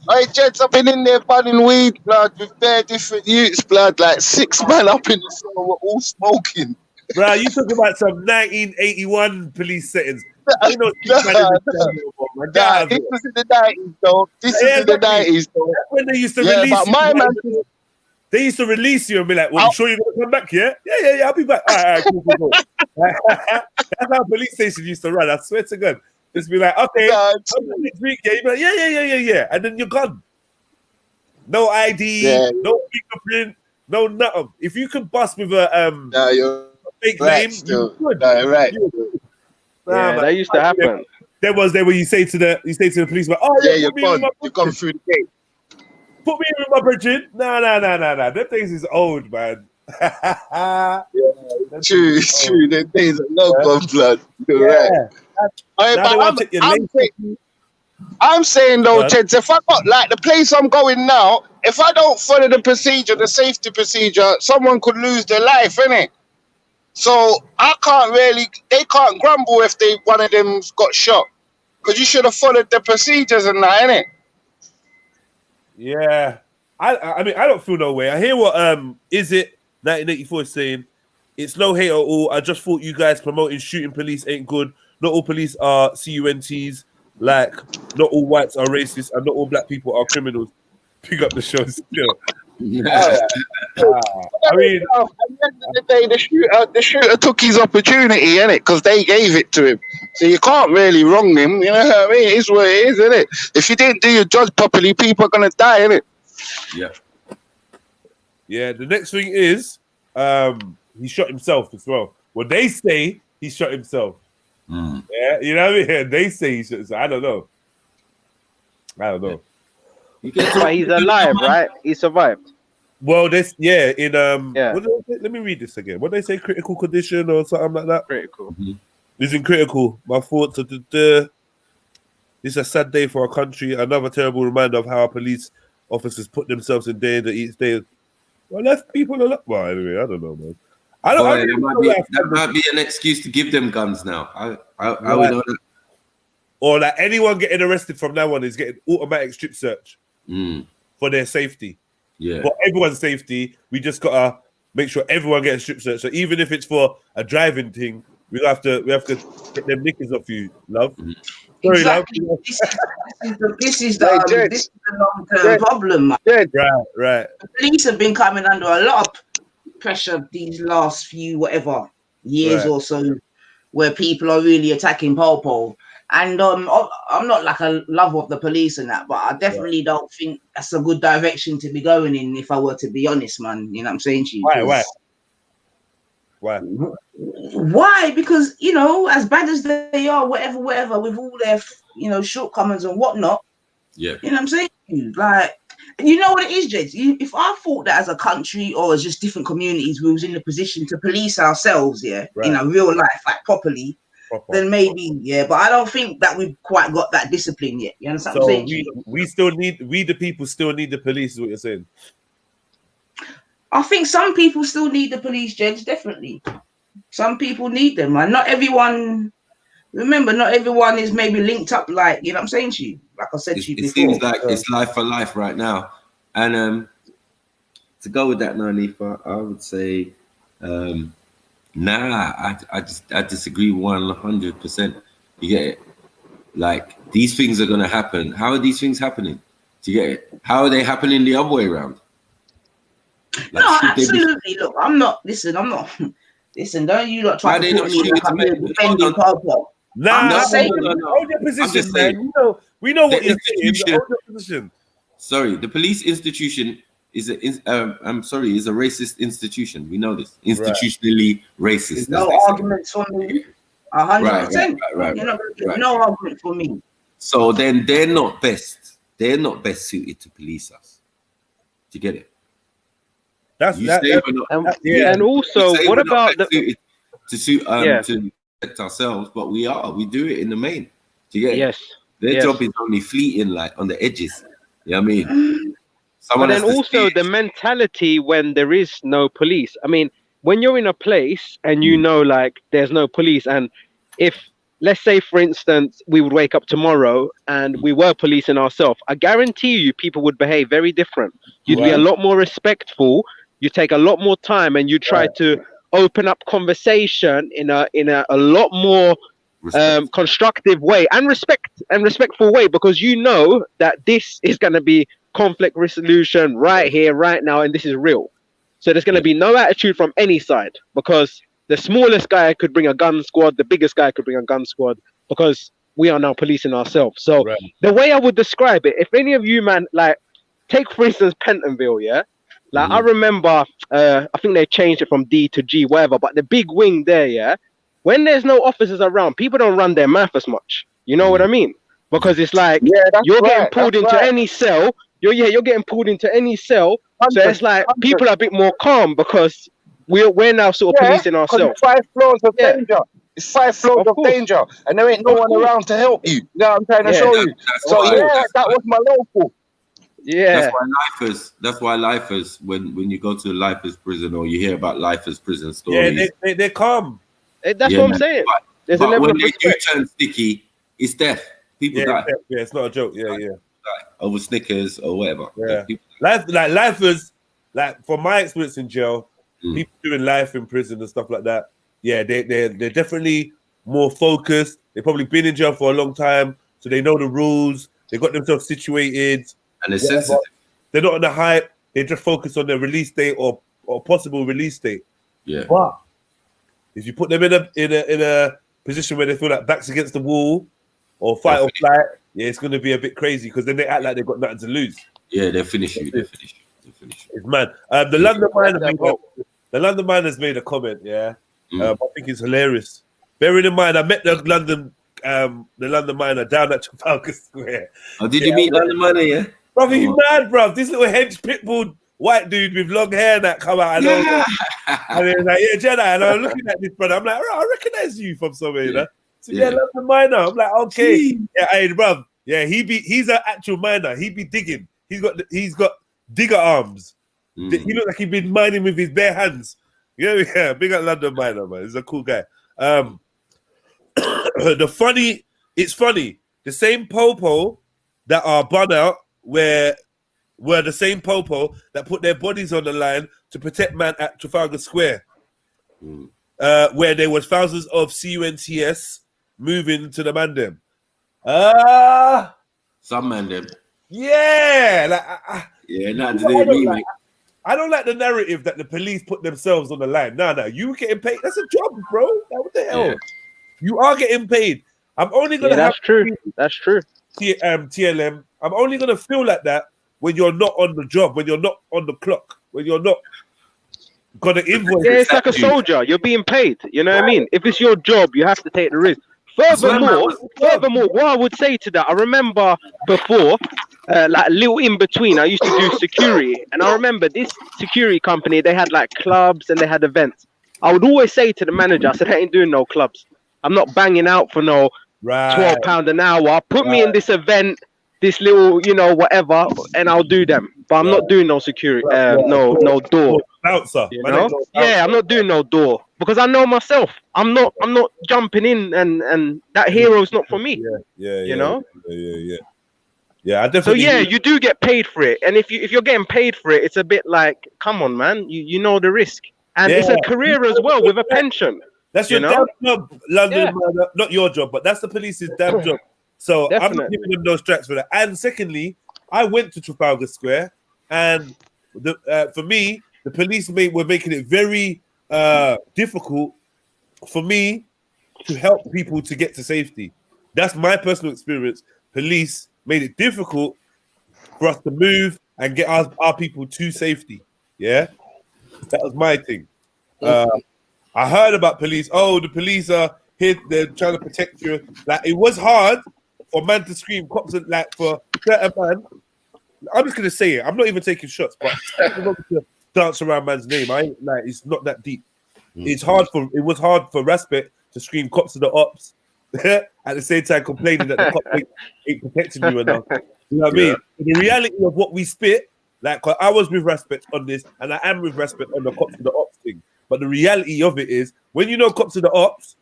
Hey, Jeds, I've been in there bunning weed, blood, with bare different youths, blood, like 6 men up in the cell, we're all smoking. Bro, you talking about some 1981 police settings. This was in the 90s, though. This is in the 90s, though. That's when they used to release but my man... They used to release you and be like, well, you sure you're going to come back, yeah? Yeah, I'll be back. All right, cool. That's how police station used to run, I swear to God. Just be like, okay, next week, yeah. You'd be like, yeah. And then you're gone. No ID, no fingerprint, no nothing. If you can bust with a fake name, you're good. Right. That used to happen. There was where you say to the policeman, oh yeah, you're gone. You come through the gate. Put me in with my bridging. No. Them things is old, man. True. Them days are long gone, blood. You're right. I'm saying though, Jeds, if I got like the place I'm going now, if I don't follow the procedure, the safety procedure, someone could lose their life, innit? So they can't grumble if one of them's got shot. Because you should have followed the procedures and that, innit? Yeah. I mean, I don't feel no way. I hear what is it 1984 is saying. It's no hate at all. I just thought you guys promoting shooting police ain't good. Not all police are CUNTs. Like, not all whites are racist, and not all black people are criminals. Pick up the show still. I mean, at the end of the day, the shooter took his opportunity, innit? Because they gave it to him. So you can't really wrong him. You know what I mean? It's what it is, innit? If you didn't do your job properly, people are gonna die, innit? Yeah. The next thing is, he shot himself as well. Well, they say he shot himself. Yeah, you know what I mean? They say he shot himself. I don't know. But he's alive, right? He survived. Well, let me read this again. What they say, critical condition or something like that? Critical. He's in critical. My thoughts are this is a sad day for our country. Another terrible reminder of how our police officers put themselves in danger each day. Well, left people alive. Well, anyway, I don't know, man. That might be an excuse to give them guns now. I would know that. Or like anyone getting arrested from now on is getting automatic strip search for their safety. Yeah. For everyone's safety, we just gotta make sure everyone gets strip search. So even if it's for a driving thing, we have to get them knickers off you, love. Sorry, exactly. love. This is the long-term problem, man. Right. The police have been coming under a lot of pressure these last few years or so, where people are really attacking Popo. And I'm not like a lover of the police and that, but I definitely don't think that's a good direction to be going in, if I were to be honest, man. You know what I'm saying to you? Why? Because, you know, as bad as they are, whatever, with all their shortcomings and whatnot. Yeah. You know what I'm saying? Like, you know what it is, Jed? If I thought that as a country or as just different communities, we was in the position to police ourselves, in a real life, like properly, then maybe, but I don't think that we've quite got that discipline yet. You understand what I'm saying? We the people still need the police, is what you're saying. I think some people still need the police, Jed, definitely. Some people need them, and not everyone. Remember, not everyone is maybe linked up like, you know what I'm saying to you? Like I said to you before. It seems like it's life for life right now. And to go with that, Nanifa, I would say, I disagree 100%. You get it? Like, these things are going to happen. How are these things happening? Do you get it? How are they happening the other way around? Like, no, absolutely. Look, I'm not, listen, don't you lot try to put me like I'm defending Papa. Nah, hold your position, man. We know what you're saying. Hold your position. Sorry, the police institution is a racist institution. We know this. Institutionally racist. No arguments for me. 100%. Right. You're not going to get no argument for me. So then they're not best. They're not best suited to police us. Do you get it? And also, what about to protect ourselves? But we do it in the main. Do you get it? Yes. Their job is only fleeting, like on the edges. You know what I mean? But then also the mentality when there is no police. I mean, when you're in a place and you know, like, there's no police, and if, let's say, for instance, we would wake up tomorrow and we were policing ourselves, I guarantee you people would behave very different. You'd be a lot more respectful. You take a lot more time, and you try to open up conversation in a lot more constructive way and respectful way, because you know that this is going to be conflict resolution right here, right now, and this is real. So there's going to be no attitude from any side, because the smallest guy could bring a gun squad, the biggest guy could bring a gun squad, because we are now policing ourselves. So the way I would describe it, if any of you, man, like, take for instance Pentonville, like I remember, I think they changed it from D to G, whatever, but the big wing there, when there's no officers around, people don't run their mouth as much. You know what I mean? Because it's like, you're getting pulled into any cell. You're getting pulled into any cell. So it's like people are a bit more calm because we're now sort of policing ourselves. 5 floors of danger. It's 5 floors of danger, and there ain't no one around to help you. You know what I'm trying to show you? So that was my local. Yeah. That's why lifers, when you go to the lifers prison or you hear about lifers prison stories. Yeah, they're calm. That's what I'm saying. But when they do turn sticky, it's death. People die. Yeah, it's not a joke. Yeah. Over Snickers or whatever. Yeah. Lifers, like from my experience in jail, people doing life in prison and stuff like that. Yeah, they're definitely more focused. They've probably been in jail for a long time, so they know the rules. They got themselves situated. And they're sensitive. They're not on the hype. They just focus on their release date or possible release date. Yeah. But if you put them in a position where they feel like backs against the wall or fight or flight, it's going to be a bit crazy because then they act like they've got nothing to lose. Yeah, they'll finish you. It's mad. The London Miners made a comment. Yeah, I think it's hilarious. Bearing in mind, I met the London Miner down at Trafalgar Square. Oh, did you meet London Miner? Yeah. Bro, he's mad, bro. This little hench pitbull white dude with long hair that come out. And he's like, Jedi. And I'm looking at this brother. I'm like, I recognize you from somewhere, you know? So London Miner. I'm like, okay. Yeah, hey, bro. Yeah, he's an actual miner. He be digging. He's got digger arms. He look like he's been mining with his bare hands. Yeah, big up London Miner, man. He's a cool guy. It's funny. The same popo that are bun out were the same popo that put their bodies on the line to protect man at Trafalgar Square, where there was thousands of CUNTS moving to the man them. Some man them. Yeah, I don't like the narrative that the police put themselves on the line. No, you getting paid. That's a job, bro. What the hell? Yeah. You are getting paid. I'm only gonna. That's true. TLM. I'm only gonna feel like that when you're not on the job, when you're not on the clock, when you're not gonna invoice. Yeah, it's like a soldier. You're being paid. You know what I mean? If it's your job, you have to take the risk. Furthermore, what I would say to that, I remember before, like a little in between, I used to do security, and I remember this security company, they had like clubs and they had events. I would always say to the manager, I said, I ain't doing no clubs. I'm not banging out for no £12 an hour. Put me in this event, this little, you know, whatever, and I'll do them. But I'm not doing no security, no door. Bouncer, you know? Yeah, I'm not doing no door because I know myself. I'm not jumping in, and that hero's not for me. You know. Yeah, I definitely. So yeah, you do get paid for it, and if you're getting paid for it, it's a bit like, come on, man, you know the risk, and it's a career as well with a pension. That's your damn job, London. Man, not your job, but that's the police's damn job. So I'm not giving them those tracks for that. And secondly, I went to Trafalgar Square, and for me, the police were making it very difficult for me to help people to get to safety. That's my personal experience. Police made it difficult for us to move and get our people to safety. Yeah, that was my thing. I heard about police. Oh, the police are here. They're trying to protect you. Like, it was hard for man to scream. Cops are like, for certain man. I'm just gonna say it. I'm not even taking shots, but I'm not gonna dance around man's name. I ain't like. It's not that deep. It was hard for Respect to scream cops to the ops at the same time complaining that the cops ain't protecting you enough. You know what I mean? The reality of what we spit, like, 'cause I was with Respect on this, and I am with Respect on the cops to the ops thing. But the reality of it is, when you know cops to the ops,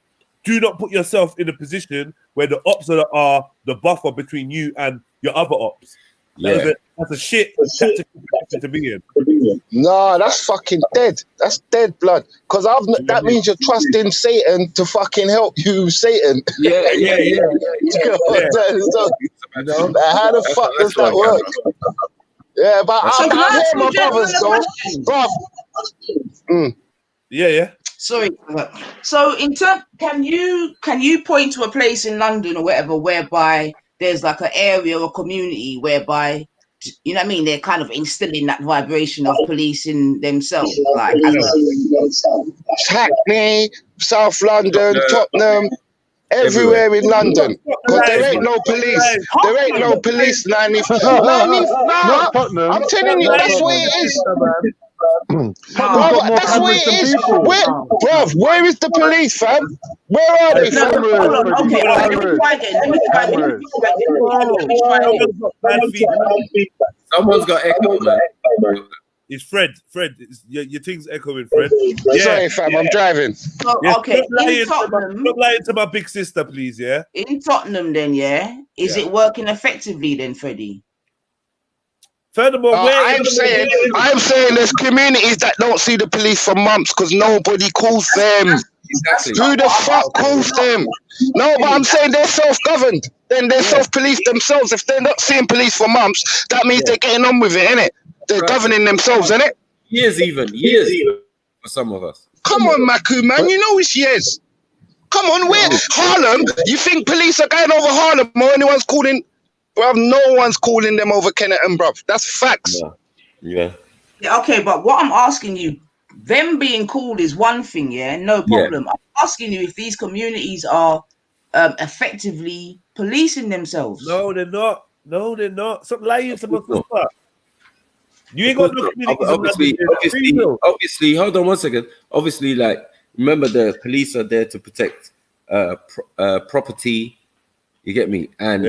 do not put yourself in a position where the ops are the buffer between you and your other ops. That's a shit tactical to be in. No, that's fucking dead. That's dead blood. Because that means you're trusting Satan to fucking help you, Satan. Yeah. How the fuck does that work? Yeah, but I hear my brothers though, bruv. Yeah. Sorry. So in terms, can you point to a place in London or whatever whereby there's like an area or community whereby, you know what I mean, they're kind of instilling that vibration of policing themselves, like Hackney, South London, Tottenham, everywhere in London. Because there ain't no police. There ain't no police 95. I'm telling you, that's what it is. That's what it is. Where is the police, fam? Where are they, fam? Okay, let me try again. Someone's got echo, man. It's Fred. Your thing's echoing, Fred. Sorry, fam. I'm driving. So, okay, Stop lying to my big sister, please. Yeah. In Tottenham, then, is it working effectively, then, Freddie? Furthermore, I'm saying there's communities that don't see the police for months because nobody calls them. Exactly. Who the fuck calls them? No, but I'm saying they're self-governed. Then they're self-police themselves. If they're not seeing police for months, that means they're getting on with it, innit? They're governing themselves, innit? Years for some of us. Come on, Maku, man. You know it's years. Come on, where Harlem? You think police are going over Harlem or anyone's calling? Bruv, no one's calling them over Kenneton, bruv. That's facts. Yeah. Okay, but what I'm asking you, them being called is one thing, no problem. I'm asking you if these communities are effectively policing themselves. No, they're not. Stop lying to my sister. You ain't got no communities. Obviously, hold on one second. Obviously, like, remember, the police are there to protect property. You get me? And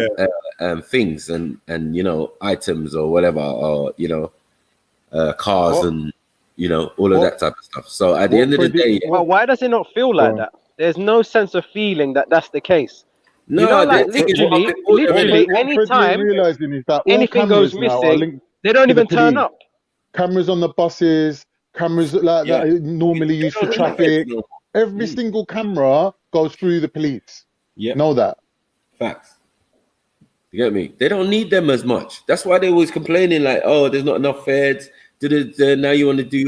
things and you know, items or whatever, or you know, cars and you know, all of that type of stuff. So at the end of the day, well, why does it not feel like that? There's no sense of feeling that that's the case. No, you know, like, literally, anytime anything goes missing, they don't even turn up. Cameras on the buses, cameras like that normally used for traffic. Every single camera goes through the police. Yeah, know that. Facts. You get me? They don't need them as much. That's why they're always complaining, like, oh, there's not enough feds. Now you want to do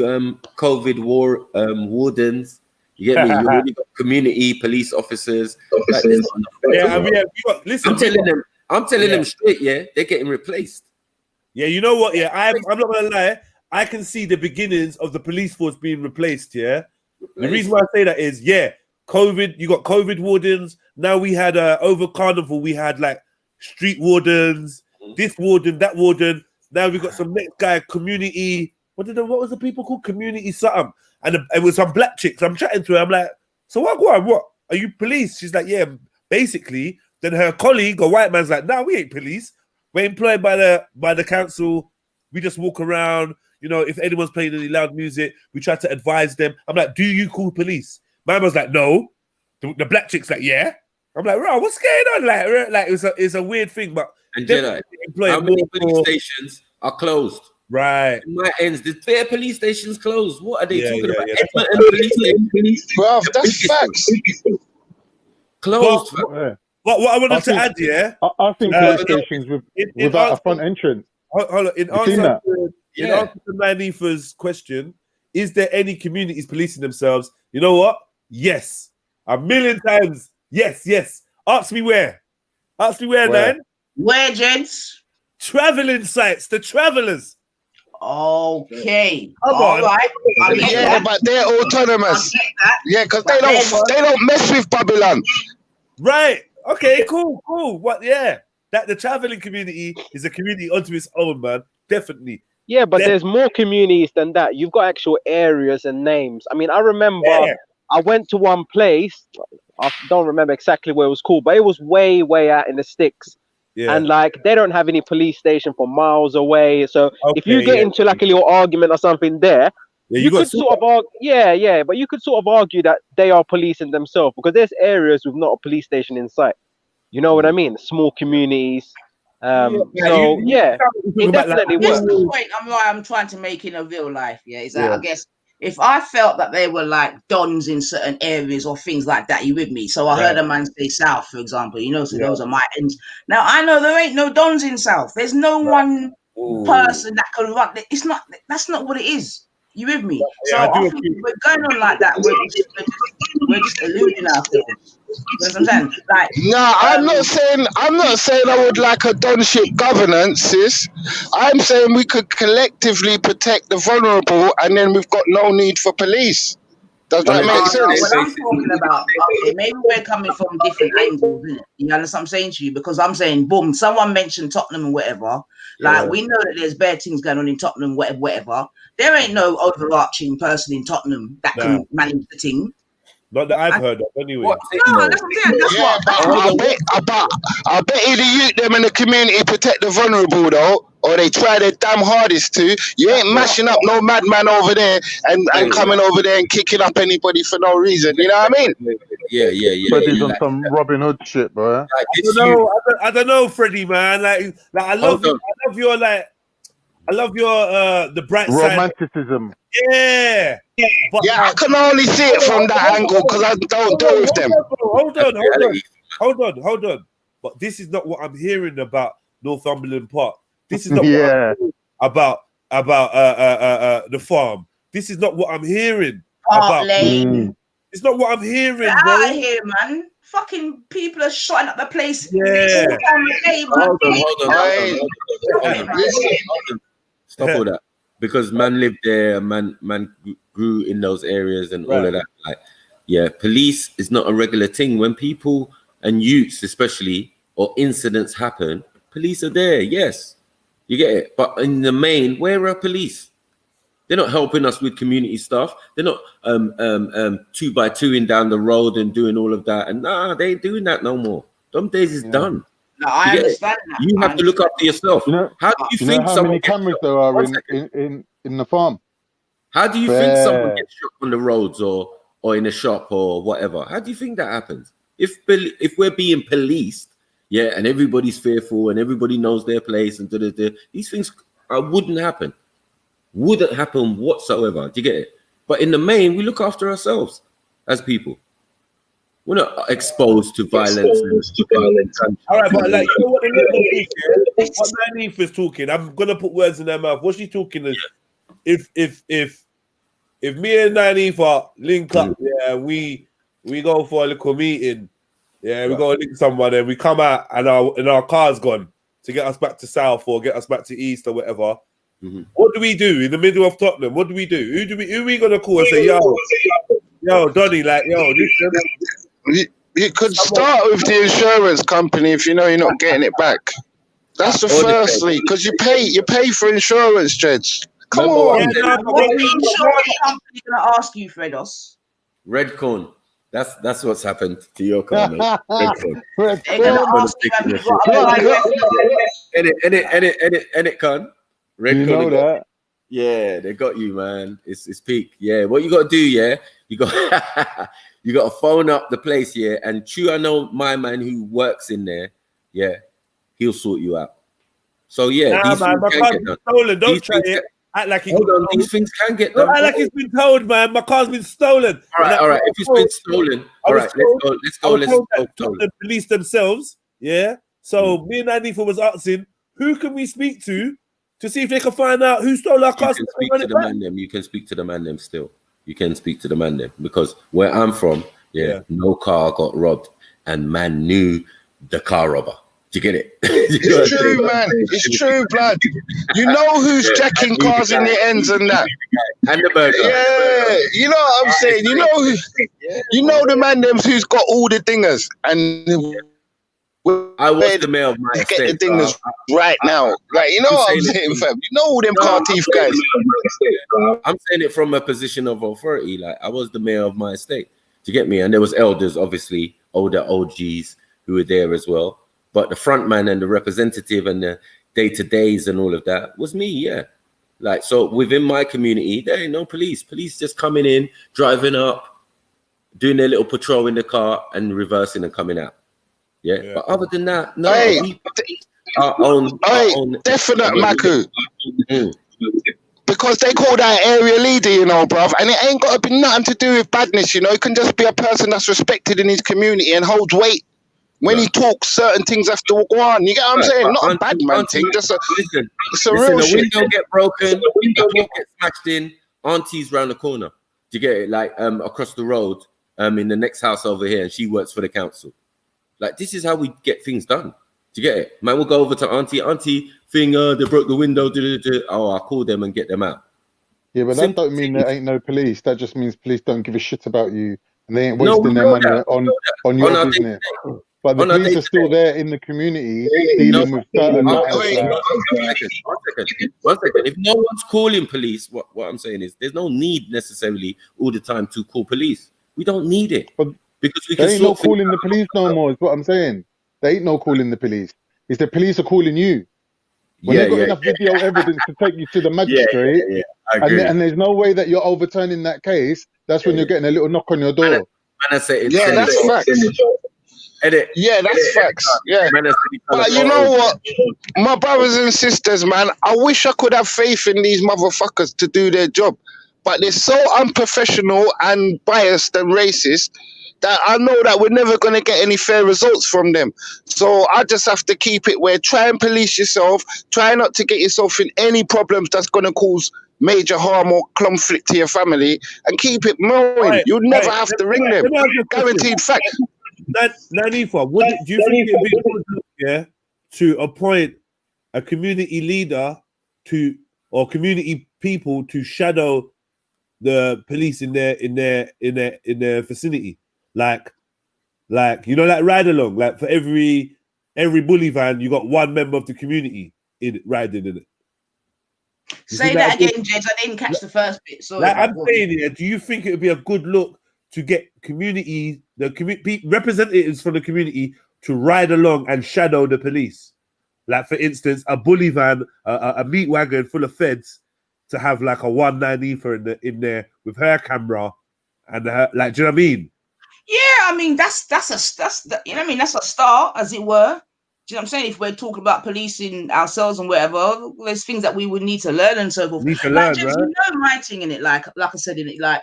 COVID wardens. You get me? You already got community police officers. Like, listen, I'm telling them straight, they're getting replaced. Yeah, you know what? I'm not gonna lie. I can see the beginnings of the police force being replaced. The reason why I say that is, COVID. You got COVID wardens. Now we had over Carnival. We had like street wardens. This warden, that warden. Now we got some next guy, community. What was the people called? Community something. And it was some black chicks. I'm chatting to her. I'm like, so what? Are you police? She's like, yeah, basically. Then her colleague, a white man's like, nah, we ain't police. We're employed by the council. We just walk around. You know, if anyone's playing any loud music, we try to advise them. I'm like, do you call police? My man's like, no. The black chick's like, yeah. I'm like, bro, what's going on? Like it's a weird thing, but and Jedi, how many police stations are closed? Right. In my ends, the fair police stations closed. What are they talking about? Yeah. Edmonton police station. Bro, that's facts. Closed. What I wanted to add, yeah? I think police stations without a front entrance. Hold on. In answer to Manifa's question, is there any communities policing themselves? You know what? Yes. A million times. Yes. Ask me where, man. Where, gents? Traveling sites, the travelers. Okay. Come on. Right. Yeah, but they're autonomous. Yeah, because they don't mess with Babylon. Right. Okay, cool. What? Yeah. That the traveling community is a community unto its own, man. Definitely. Yeah, but there's more communities than that. You've got actual areas and names. I mean, I remember I went to one place. I don't remember exactly where it was called, but it was way out in the sticks. Yeah. And like they don't have any police station for miles away. So if you get into like a little argument or something there, you could sort of argue, but you could sort of argue that they are policing themselves because there's areas with not a police station in sight. You know what I mean? Small communities. It definitely works. works. The point I'm trying to make in a real life, is that I guess if I felt that they were like dons in certain areas or things like that, you with me? So I heard a man say South, for example, so those are my ends. Now I know there ain't no dons in South. There's no one person that can run. That's not what it is. You with me? So I think we're going on like that. We're just eluding ourselves. You know what I'm saying? Like, I'm not saying I would like a donship governance, sis. I'm saying we could collectively protect the vulnerable, and then we've got no need for police. Does that make sense? What I'm talking about, maybe we're coming from different angles, isn't it? You know what I'm saying to you? Because I'm saying, boom, someone mentioned Tottenham and whatever. Like, we know that there's bad things going on in Tottenham, whatever. There ain't no overarching person in Tottenham that can manage the team. Not that I've heard of, anyway. That's I bet you the youth them in the community protect the vulnerable though, or they try their damn hardest to. You ain't mashing up no madman over there and coming over there and kicking up anybody for no reason. You know what I mean? Yeah. But he's on some Robin Hood shit, bro. I don't know, Freddie, man. Like I love your the bright romanticism. Side. Yeah. But I can only see it from that angle because I don't deal with them. Hold on. But this is not what I'm hearing about Northumberland Park. This is not what I'm hearing about the farm. This is not what I'm hearing about. It's not what I'm hearing, Get bro. out of here, man. Fucking people are shutting up the place. Yeah. Hold on. Stop all that. Because man lived there, man grew in those areas and all of that. Like, police is not a regular thing. When people and youths especially or incidents happen, police are there, yes. You get it. But in the main, where are police? They're not helping us with community stuff. They're not 2x2ing down the road and doing all of that. And they ain't doing that no more. Them days is done. No, I understand that. You have to look after yourself. How do you think how many cameras there are in the farm? How do you think someone gets shot on the roads or in a shop or whatever? How do you think that happens? If we're being policed, and everybody's fearful and everybody knows their place and these things wouldn't happen. Wouldn't happen whatsoever. Do you get it? But in the main, we look after ourselves as people. We're not exposed to violence. All right, but like, you know what the what Nanif is talking? I'm gonna put words in their mouth. What she's talking is, if me and Nanif are link up, we go for a little meeting, we go link someone, and we come out and our car's gone to get us back to South or get us back to East or whatever. What do we do in the middle of Tottenham? What do we do? Who we gonna call and say, yo, Donny, like, yo, You could start with the insurance company if you know you're not getting it back. That's the firstly, because you pay for insurance, Jeds. Come on. What the insurance company gonna ask you, Fredos? Redcorn. That's what's happened to your car, mate. Redcorn. They're gonna ask you have you got Edit con. You know that? Yeah, they got you, man. It's peak. Yeah, what you got to do? Yeah, you got you got to phone up the place. Yeah, and I know my man who works in there. Yeah, he'll sort you out. So yeah, these things can get done. Stolen. Don't try it. Act like these things can get done. Act like it's been told, man. My car's been stolen. All right. If it's been stolen, all right, let's go. The police themselves. Yeah. So me and Anifa was asking, who can we speak to see if they can find out who stole our car? You can speak to the man them. You can speak to the man them still. You can speak to the man them because where I'm from, no car got robbed and man knew the car robber. Do you get it? It's true, man. It's true, blood. You know who's jacking cars in the ends and that. And the burger. Yeah, you know what I'm saying. You know the man them who's got all the dingers and. I was the mayor of my estate. Get the dingers right now. Like, you know what I'm saying, fam? You know all them car thief guys. I'm saying it from a position of authority. Like, I was the mayor of my estate. Do you get me? And there was elders, obviously, older OGs who were there as well. But the front man and the representative and the day-to-days and all of that was me, yeah. Like, so within my community, there ain't no police. Police just coming in, driving up, doing their little patrol in the car and reversing and coming out. Yeah. But other than that, no. Our own definite Maku. Because they call that area leader, you know, bruv. And it ain't got to be nothing to do with badness, you know. It can just be a person that's respected in his community and holds weight. When he talks, certain things have to go on. You get what I'm saying? Not a bad man thing. Just it's a real the shit. window get broken, the door get smashed in, auntie's round the corner. Do you get it? Like across the road, in the next house over here, and she works for the council. Like, this is how we get things done. Do you get it? Man, we'll go over to auntie thing, they broke the window. Oh, I'll call them and get them out. Yeah, but that don't mean there ain't no police. That just means police don't give a shit about you and they ain't wasting their money on your business. But the police are still there in the community dealing with certain matters. One second. If no one's calling police, what I'm saying is there's no need necessarily all the time to call police. We don't need it. But because we can ain't no calling the police no more, is what I'm saying. They ain't no calling the police. It's the police are calling you. When they've got enough video evidence to take you to the magistrate, and there's no way that you're overturning that case, that's when you're getting a little knock on your door. That's facts. Yeah, that's facts. Yeah. But you know what? My brothers and sisters, man, I wish I could have faith in these motherfuckers to do their job. But they're so unprofessional and biased and racist that I know that we're never going to get any fair results from them. So I just have to keep it where try and police yourself, try not to get yourself in any problems that's going to cause major harm or conflict to your family, and keep it moving. You'll never have to ring them. Guaranteed fact. Nanifa, do you think it'd be good, to appoint a community leader or community people to shadow the police in their vicinity? Like you know, like ride along. Like for every bully van, you got one member of the community riding in it. Say that again, Jez. I didn't catch the first bit. So I'm saying here, do you think it would be a good look to get representatives from the community to ride along and shadow the police? Like for instance, a bully van, a meat wagon full of feds, to have like a 190 in there with her camera and her, like, do you know what I mean? Yeah, I mean that's you know what I mean, that's a start, as it were. Do you know what I'm saying? If we're talking about policing ourselves and whatever, there's things that we would need to learn and so forth. Need to learn, right? You know, my thing in it, like I said in it, like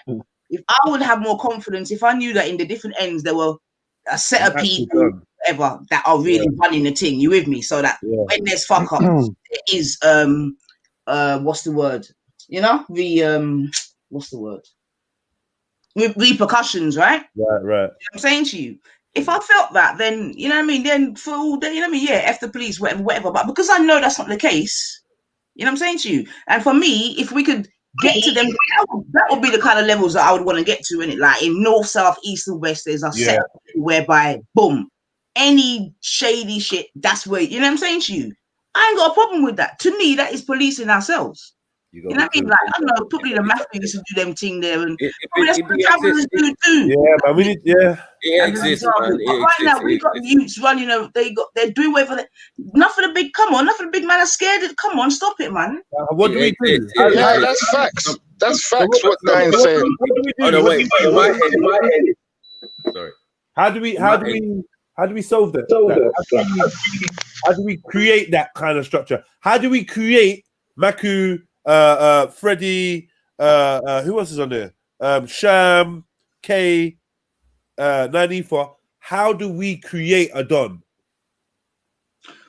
if I would have more confidence if I knew that in the different ends there were a set of people, whatever, that are really running the thing. You with me? So that when there's fuck up, it is what's the word? You know, what's the word? Repercussions, right? Right. You know what I'm saying to you, if I felt that, then you know what I mean. Then for all day, you know what I mean. Yeah, F the police, whatever. But because I know that's not the case, you know what I'm saying to you. And for me, if we could get to them. That would be the kind of levels that I would want to get to, innit? Like in north, south, east, and west, there's a set whereby, boom, any shady shit, that's where, you know what I'm saying to you? I ain't got a problem with that. To me, that is policing ourselves. You know what I mean? Like, I don't know, probably the mafia used to do them thing there, and that's what the travelers do too. Yeah, but we need, it exists, man. But right now, we've got youths running, they're doing whatever. Enough of the big, come on, enough of the big man are scared. Come on, stop it, man. What do we do? Yeah, that's facts. That's facts. What Diane's saying. Oh no, wait, my head. Sorry. How do we solve that? How do we create that kind of structure? How do we create Maku, Freddie, who else is on there? Sham, K, Nanifa. How do we create a Don?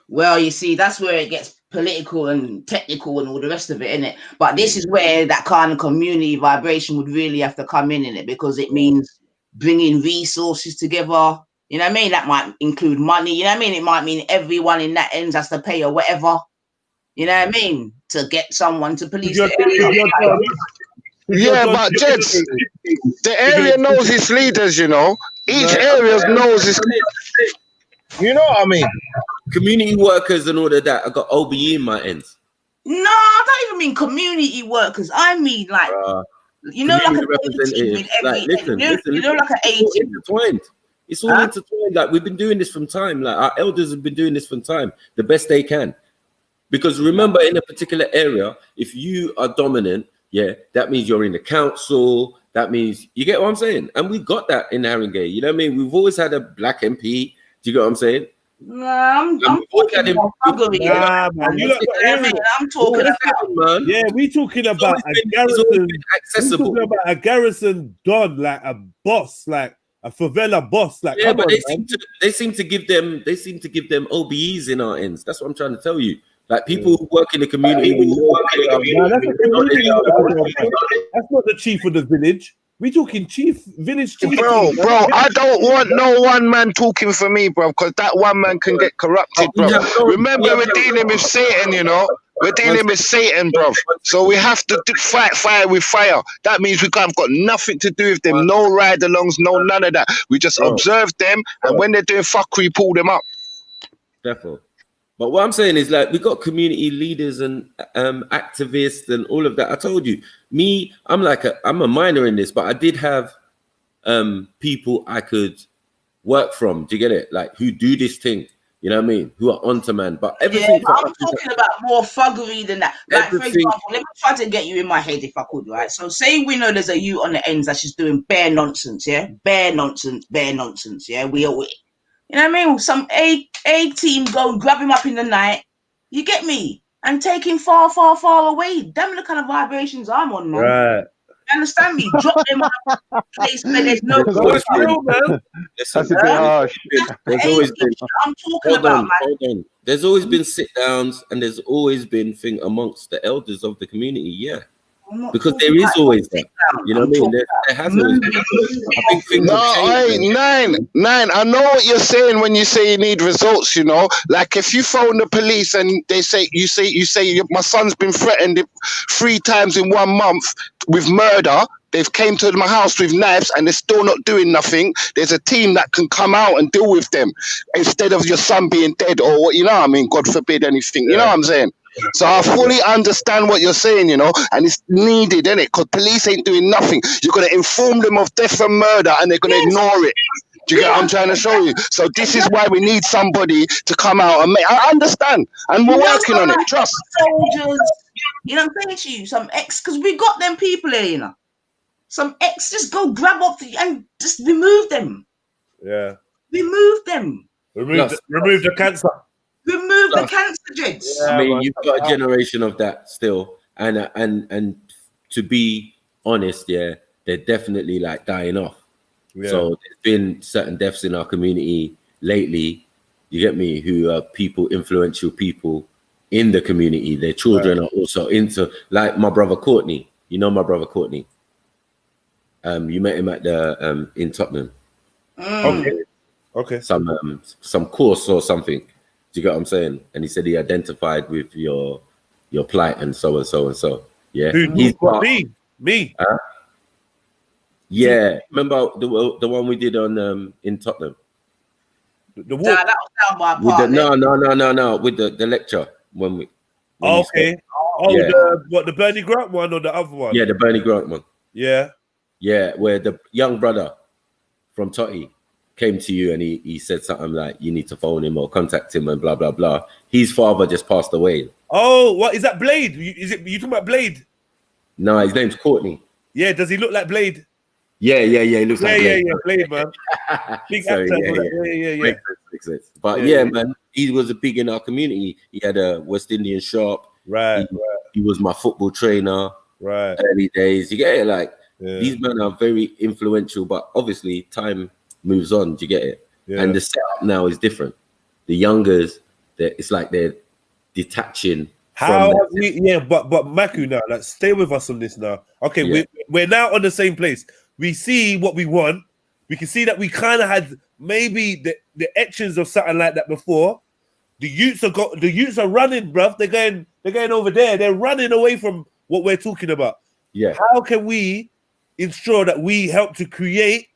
Well, you see, that's where it gets political and technical and all the rest of it, innit? But this is where that kind of community vibration would really have to come in it, because it means bringing resources together. You know what I mean? That might include money. You know what I mean? It might mean everyone in that end has to pay or whatever. You know what I mean? To get someone to police the area. Yeah, but Jeds, the area knows its leaders, you know. Each area knows its. You know what I mean? Community workers and all of that. I got OBE in my ends. No, I don't even mean community workers. I mean like, you know, like a representative. Like, listen, like an agent. Intertwined. It's all intertwined. Like, we've been doing this from time. Like, our elders have been doing this from time, the best they can. Because remember, in a particular area, if you are dominant, that means you're in the council. That means, you get what I'm saying? And we got that in Haringey. You know what I mean? We've always had a black MP. Do you get what I'm saying? I'm talking about Hungary. I'm talking about, man. Yeah, we talking about a garrison Don, like a boss, like a favela boss. Like, yeah, but they seem to give them OBEs in our ends. That's what I'm trying to tell you. Like, people who work in the community, that's not the chief of the village. We talking village chief. Bro, I don't want no one man talking for me, bro, because that one man can get corrupted, bro. Remember, we're dealing with Satan, you know. We're dealing with Satan, bro. So we have to fight fire with fire. That means we have got nothing to do with them. No ride-alongs, no none of that. We just observe them, and when they're doing fuckery, pull them up. Definitely. But what I'm saying is, like, we got community leaders and activists and all of that. I told you, I'm a minor in this, but I did have people I could work from. Do you get it? Like, who do this thing? You know what I mean? Who are onto man. But everything. Yeah, I'm talking about more thuggery than that. Like, for example, let me try to get you in my head if I could, right? So say we know there's a youth on the ends that's just doing bare nonsense, yeah? Bare nonsense, yeah? We are. You know what I mean? Some A team go and grab him up in the night. You get me? And take him far, far, far away. Them the kind of vibrations I'm on, man. Right. You understand me? Drop them on a place where there's no. That's real, man. That's a bit harsh. There's always been. I'm talking about, man. Hold on. There's always been sit downs, and there's always been thing amongst the elders of the community. Yeah. Because there is always that, you know what I mean? There has always been. I think things Nine. I know what you're saying when you say you need results. You know, like if you phone the police and they say you say my son's been threatened 3 times in 1 month with murder. They've came to my house with knives and they're still not doing nothing. There's a team that can come out and deal with them instead of your son being dead or what, you know what I mean? God forbid anything. You know what I'm saying? So I fully understand what you're saying, you know, and it's needed, isn't it? Because police ain't doing nothing. You're going to inform them of death and murder and they're going to ignore it. Do you get what I'm trying to show you? So this is why we need somebody to come out and make. I understand. And we're working on it. Trust. Soldiers, you know what I'm saying to you? Some because we got them people here, you know. Some just go grab up and just remove them. Yeah. Remove them. Remove the cancer. Remove the cancer, Jeds. I mean, you've got a generation of that still, and to be honest, yeah, they're definitely like dying off. Yeah. So there's been certain deaths in our community lately. You get me? Who are influential people in the community. Their children are also into, like my brother Courtney. You know my brother Courtney. You met him at the in Tottenham. Okay. Some course or something. Do you get what I'm saying? And he said he identified with your plight and so and so and so. Yeah, Who? he's What, me. Yeah, remember the one we did on in Tottenham? The walk. That was down by With part. no, with the lecture when you Okay. spoke. Oh, Yeah. the Bernie Grant one or the other one? Yeah, the Bernie Grant one. Yeah. Yeah, where the young brother from Totty came to you and he said something like you need to phone him or contact him and blah blah blah. His father just passed away. Oh, what is that? Blade? You talking about Blade? No, his name's Courtney. Yeah. Does he look like Blade? Yeah. He looks like Blade. Yeah, Blade, man. Big Sorry, actor. Yeah. Makes sense. But yeah, man, he was a big in our community. He had a West Indian shop. Right. He was my football trainer. Right. Early days. You get it? Like these men are very influential, but obviously time moves on. Do you get it? Yeah. And the setup now is different. The youngers, it's like they're detaching. How have we? Yeah, but Maku now, like, stay with us on this now. Okay, we're now on the same place. We see what we want. We can see that we kind of had maybe the etchings of something like that before. The youths are running, bruv. They're going over there. They're running away from what we're talking about. Yeah. How can we ensure that we help to create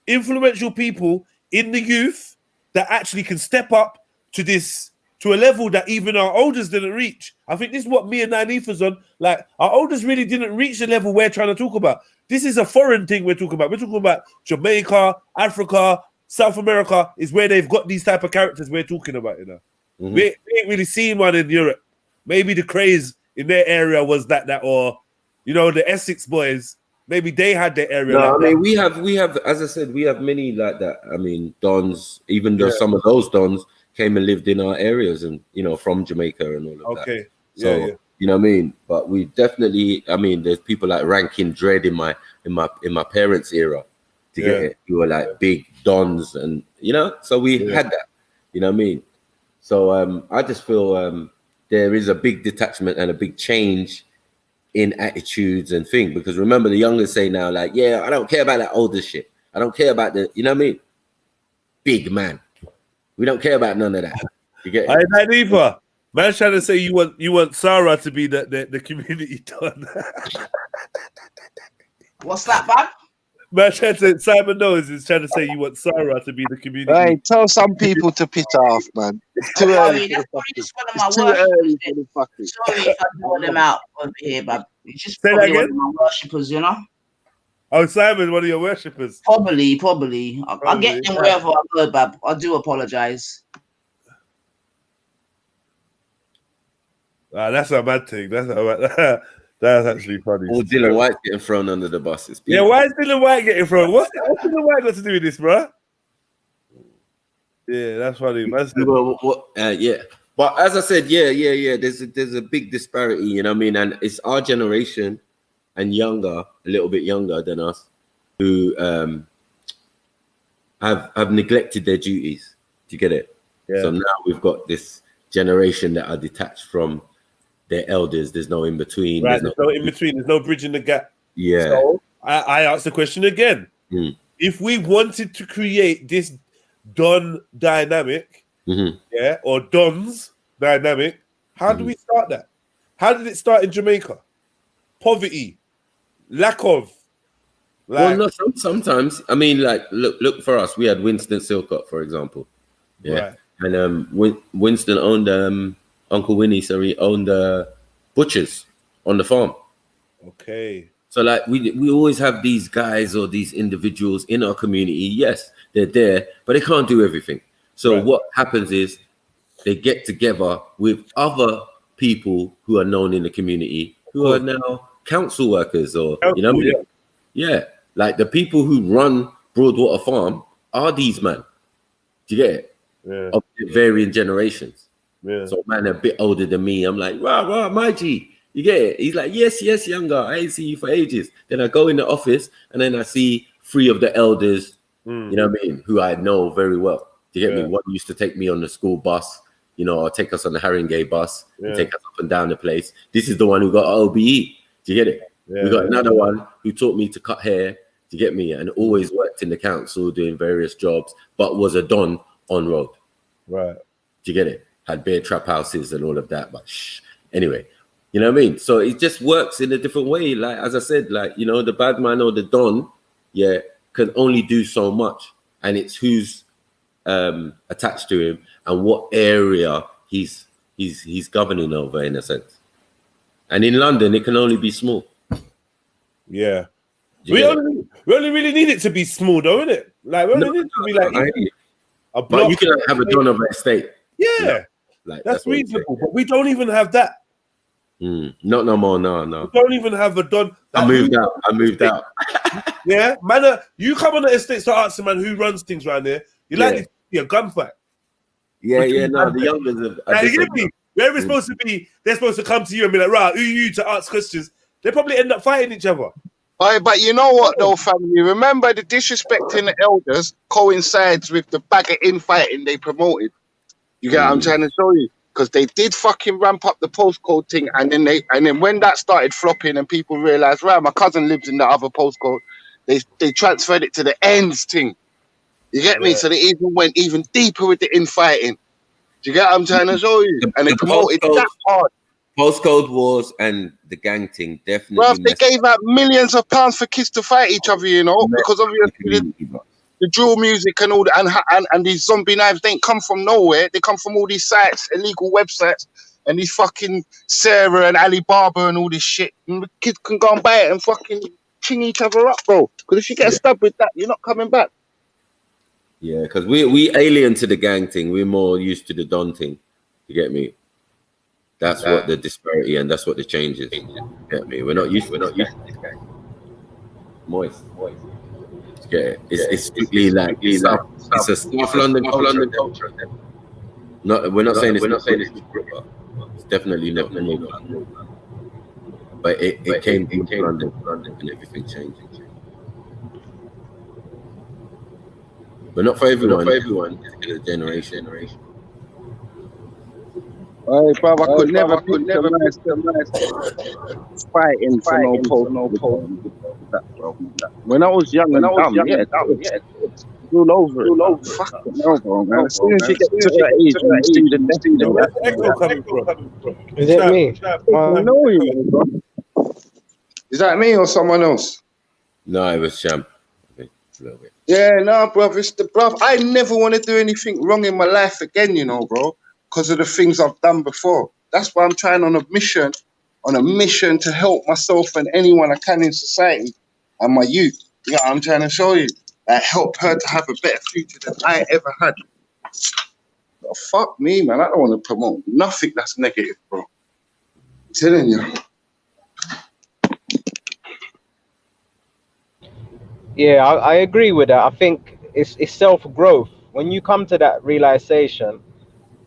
influential people in the youth that actually can step up to a level that even our elders didn't reach? I think this is what me and Naif was on. Like, our elders really didn't reach the level we're trying to talk about. This is a foreign thing we're talking about. We're talking about Jamaica, Africa, South America is where they've got these type of characters we're talking about, you know. Mm-hmm. We ain't really seen one in Europe. Maybe the craze in their area was that or, you know, the Essex boys, maybe they had their area. No, like we have, as I said, we have many like that. I mean, dons, even though some of those dons came and lived in our areas and, you know, from Jamaica and all of that. Okay. So, you know what I mean? But we definitely, I mean, there's people like Rankin Dread in my parents' era to get it, who were like big dons and, you know, so we had that, you know what I mean? So I just feel there is a big detachment and a big change in attitudes and things, because remember the youngers say now, like, I don't care about that older shit. I don't care about the, you know what I mean? Big man. We don't care about none of that. You get it? I either. Man's trying to say you want Sarah to be the community don. What's that, man? Man trying to say, Simon Knowles is trying to say you want Sarah to be the community. Hey, tell some people to piss off, man. It's too early. That's probably just one of my worshippers. Sorry if I draw them out over here, but it's just say probably that one of my worshippers, you know. Oh, Simon, one of your worshippers. Probably. I get them wherever I go, Bab. I do apologize. That's a bad thing. That's actually funny. Or Dylan White getting thrown under the bus. Why is Dylan White getting thrown? What's Dylan White got to do with this, bro? Yeah, that's funny. But as I said, there's a big disparity, you know what I mean? And it's our generation and younger, a little bit younger than us, who have neglected their duties. Do you get it? Yeah. So now we've got this generation that are detached from their elders. There's no in between. Right, there's no in between. There's no bridging the gap. Yeah. So I asked the question again. If we wanted to create this Don dynamic, or Don's dynamic, how do we start that? How did it start in Jamaica? Poverty, lack of. Well, no, sometimes. I mean, like, look for us. We had Winston Silcott, for example. Yeah. Right. And Winston owned Uncle Winnie, owned butchers on the farm. Okay. So like we always have these guys or these individuals in our community. Yes, they're there, but they can't do everything. So what happens is they get together with other people who are known in the community who are now council workers or you know, like the people who run Broadwater Farm are these men. Do you get it? Yeah. Of varying generations. Yeah. So man, a bit older than me. I'm like, wow, my G. You get it? He's like, yes, younger. I ain't seen you for ages. Then I go in the office and then I see 3 of the elders, you know what I mean, who I know very well. Do you get me? One used to take me on the school bus, you know, or take us on the Haringey bus and take us up and down the place. This is the one who got OBE. Do you get it? Yeah, we got another one who taught me to cut hair. Do you get me? And always worked in the council doing various jobs, but was a don on road. Right. Do you get it? Had bare trap houses and all of that. But anyway, You know what I mean? So it just works in a different way. Like, as I said, like, you know, the bad man or the don, yeah, can only do so much. And it's who's attached to him and what area he's governing over, in a sense. And in London, it can only be small. Yeah. We only really need it to be small, though, isn't it? Like, we only need it to be like a block. But you can have a don of an estate. Yeah. Yeah. Like, that's reasonable. But we don't even have that. Not no more. No. We don't even have a don. I moved out. Yeah, man. You come on the estate to ask the man who runs things around there. You're likely to see a gunfight. Yeah. No, the youngers are you get me? Where we're supposed to be, they're supposed to come to you and be like, right, who you to ask questions? They probably end up fighting each other. But you know what, though, family? Remember, the disrespecting the elders coincides with the bag of infighting they promoted. You get what I'm trying to show you? Because they did fucking ramp up the postcode thing, and then when that started flopping and people realized, right, my cousin lives in the other postcode, they transferred it to the ends thing. You get me? So they even went even deeper with the infighting. Do you get what I'm trying to show you? And they promoted that hard. Postcode wars and the gang thing definitely. Well, they gave out millions of pounds for kids to fight each other, you know, because obviously the drill music and all that, and these zombie knives, they ain't come from nowhere. They come from all these sites, illegal websites, and these fucking Sarah and Alibaba and all this shit. And the kids can go and buy it and fucking ching each other up, bro. Because if you get stabbed with that, you're not coming back. Yeah, because we alien to the gang thing. We're more used to the don thing. You get me? That's what the disparity and that's what the change is. You get me? We're not used to this gang. Moist. Yeah, it's strictly like it's a South London culture. We're not saying it's it's definitely not London. But it came from London and everything changed. But not for everyone. It's a generation. Hey, bro, I could never fighting for no post. When I was young and dumb, yeah, all over. Fucking hell, bro, man. As soon as you get to that age, you see the Echo coming from. Is it me? I know you, bro. Is that me or someone else? No, it was Champ. A little bit. Yeah, no, bro, it's the bro. I never want to do anything wrong in my life again, you know, bro, because of the things I've done before. That's why I'm trying on a mission to help myself and anyone I can in society and my youth. Yeah, I'm trying to show you. Help her to have a better future than I ever had. Oh, fuck me, man. I don't want to promote nothing that's negative, bro. I'm telling you. Yeah, I agree with that. I think it's self-growth. When you come to that realization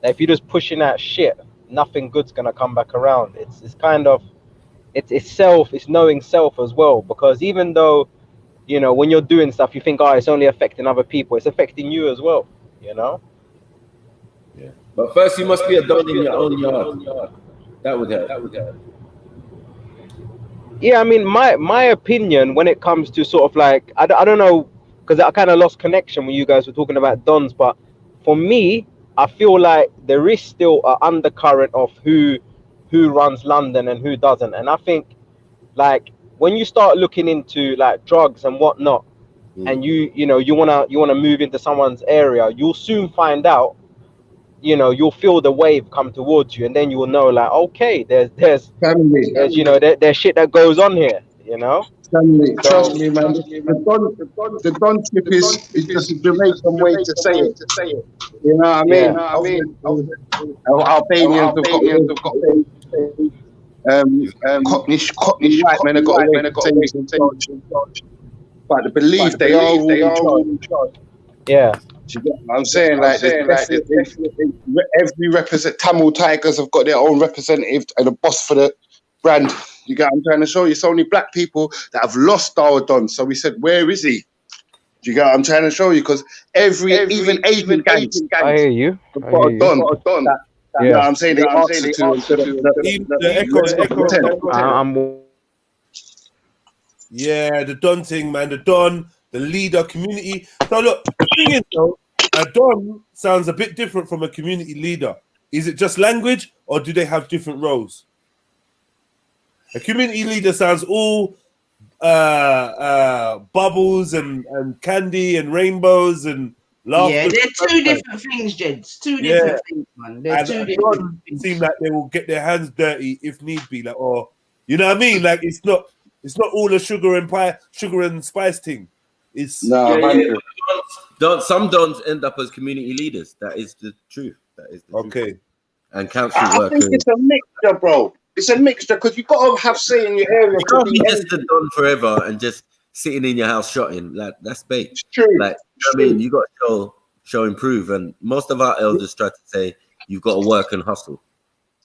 that if you're just pushing out shit, nothing good's gonna come back around. It's kind of it's knowing self as well. Because even though, you know, when you're doing stuff, you think, oh, it's only affecting other people. It's affecting you as well, you know? Yeah. But first you must be a don in your own yard. That would help. Yeah, I mean, my opinion when it comes to sort of like, I don't know, because I kind of lost connection when you guys were talking about dons, but for me, I feel like there is still an undercurrent of who runs London and who doesn't. And I think, like, when you start looking into like drugs and whatnot, and you wanna move into someone's area, you'll soon find out. You know, you'll feel the wave come towards you, and then you will know, like, okay, there's you know, there's shit that goes on here, you know. Trust me, man. The don tip is just a Jamaican way to say it. You know what I mean? Albanians have got Cockney white men have got a way to say it. But the belief they are all in charge. Yeah. You get what I'm saying? Like, every Tamil Tigers have got their own representative and a boss for the brand. You get what I'm trying to show you? It's only black people that have lost our don. So we said, where is he? Do you get what I'm trying to show you? Because even Asian gangs, I hear you. have got a don. You know what I'm saying? They answer to Yeah, the don thing, man. The don, the leader, community. So look, the thing is, though, a don sounds a bit different from a community leader. Is it just language, or do they have different roles? A community leader sounds all bubbles and candy and rainbows and laughter. Yeah, they're two different things, Jeds. Two different things, man. They're two different things. Seem like they will get their hands dirty if need be, like, or you know what I mean? Like it's not all a sugar and spice thing. It's some dons end up as community leaders. That is the truth. That is the truth. And council workers. I think it's a mixture, bro. It's a mixture because you got to have say in your area. You can't be just a don forever and just sitting in your house shotting. Like that's bait. It's true. Like I mean, you got to show improve. And most of our elders try to say you've got to work and hustle.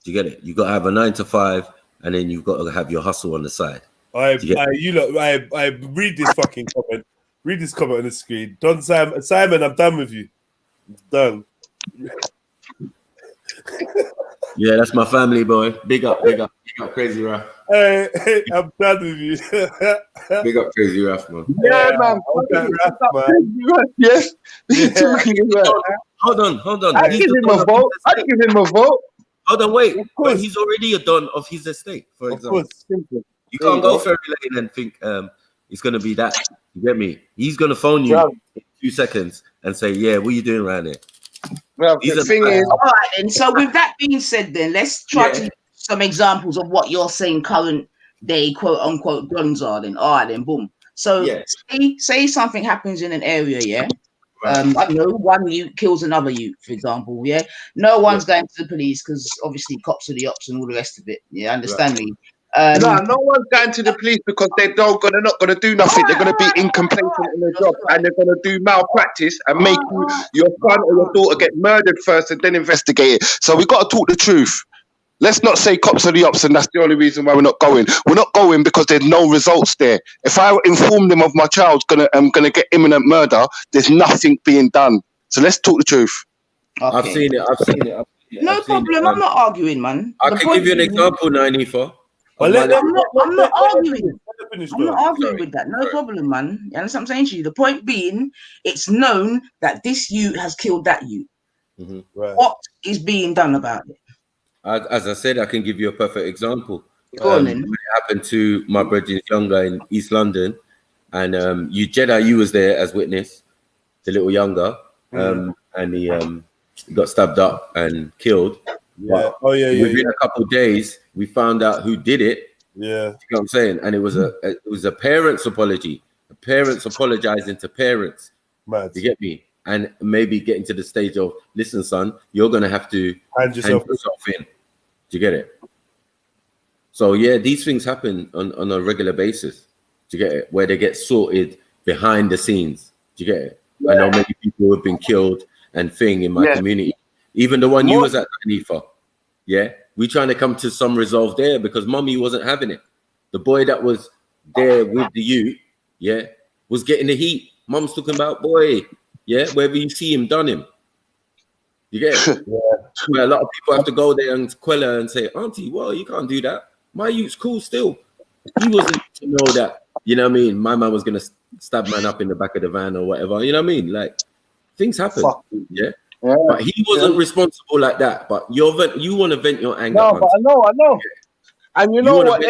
Do you get it? You got to have a 9 to 5, and then you've got to have your hustle on the side. I read this fucking comment. Read this comment on the screen. Don Simon, I'm done with you. It's done. Yeah, that's my family, boy. Big up, Crazy Raf. Hey, I'm done with you. Big up, Crazy Raf, man. Yeah, man. Yes. Hold on. I give him a vote. Hold on, wait. But he's already a don of his estate, for example. You can't go Ferry Lane and think it's going to be that. You get me? He's going to phone you in a few seconds and say, yeah, what are you doing around here? Well, the thing is... All right, then. So with that being said, then, let's try to use some examples of what you're saying current day, quote-unquote, guns are then. All right, then, boom. So say something happens in an area, yeah? I don't know, one youth kills another youth, for example, yeah? No one's going to the police because, obviously, cops are the ops and all the rest of it. Yeah, understand me? No one's going to the police because they're not going to do nothing. They're going to be incompetent in their job and they're going to do malpractice and make your son or your daughter get murdered first and then investigate it. So we got to talk the truth. Let's not say cops are the ops and that's the only reason why we're not going. We're not going because there's no results there. If I inform them of my child's gonna get imminent murder, there's nothing being done. So let's talk the truth. Okay. I've seen it. No problem. I'm not arguing, man. I can give you an example, Nanifa. I'm not arguing. I'm not arguing with that. No problem, man. You understand what I'm saying to you? The point being, it's known that this youth has killed that youth. Mm-hmm. Right. What is being done about it? As I said, I can give you a perfect example. Go on, then. It happened to my brother's younger in East London, and you was there as witness, the little younger, and he got stabbed up and killed. Yeah. Within a couple of days, we found out who did it. Yeah. You know what I'm saying? And it was a parent's apology. The parents apologizing to parents. Mad. You get me? And maybe getting to the stage of, listen, son, you're gonna have to hand yourself in. Do you get it? So yeah, these things happen on a regular basis. Do you get it? Where they get sorted behind the scenes. Do you get it? Yeah. I know many people who have been killed and thing in my community. Even the one you was at, Hanifa. Yeah, we trying to come to some resolve there because mommy wasn't having it. The boy that was there with the youth, was getting the heat. Mom's talking about, boy, wherever you see him, done him. You get it? Where a lot of people have to go there and quell her and say, auntie, well, you can't do that. My youth's cool still. He wasn't to know that, you know what I mean? My man was going to stab man up in the back of the van or whatever. You know what I mean? Like, things happen. Yeah. But he wasn't responsible like that. But you want to vent your anger. No, but I know. And you know what?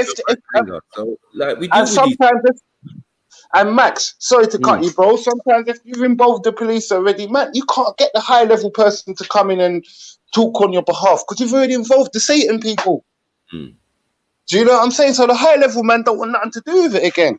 So, like, we do and sometimes, and Max, sorry to cut you, bro. Sometimes if you've involved the police already, man, you can't get the high level person to come in and talk on your behalf because you've already involved the Satan people. Do you know what I'm saying? So the high level man don't want nothing to do with it again.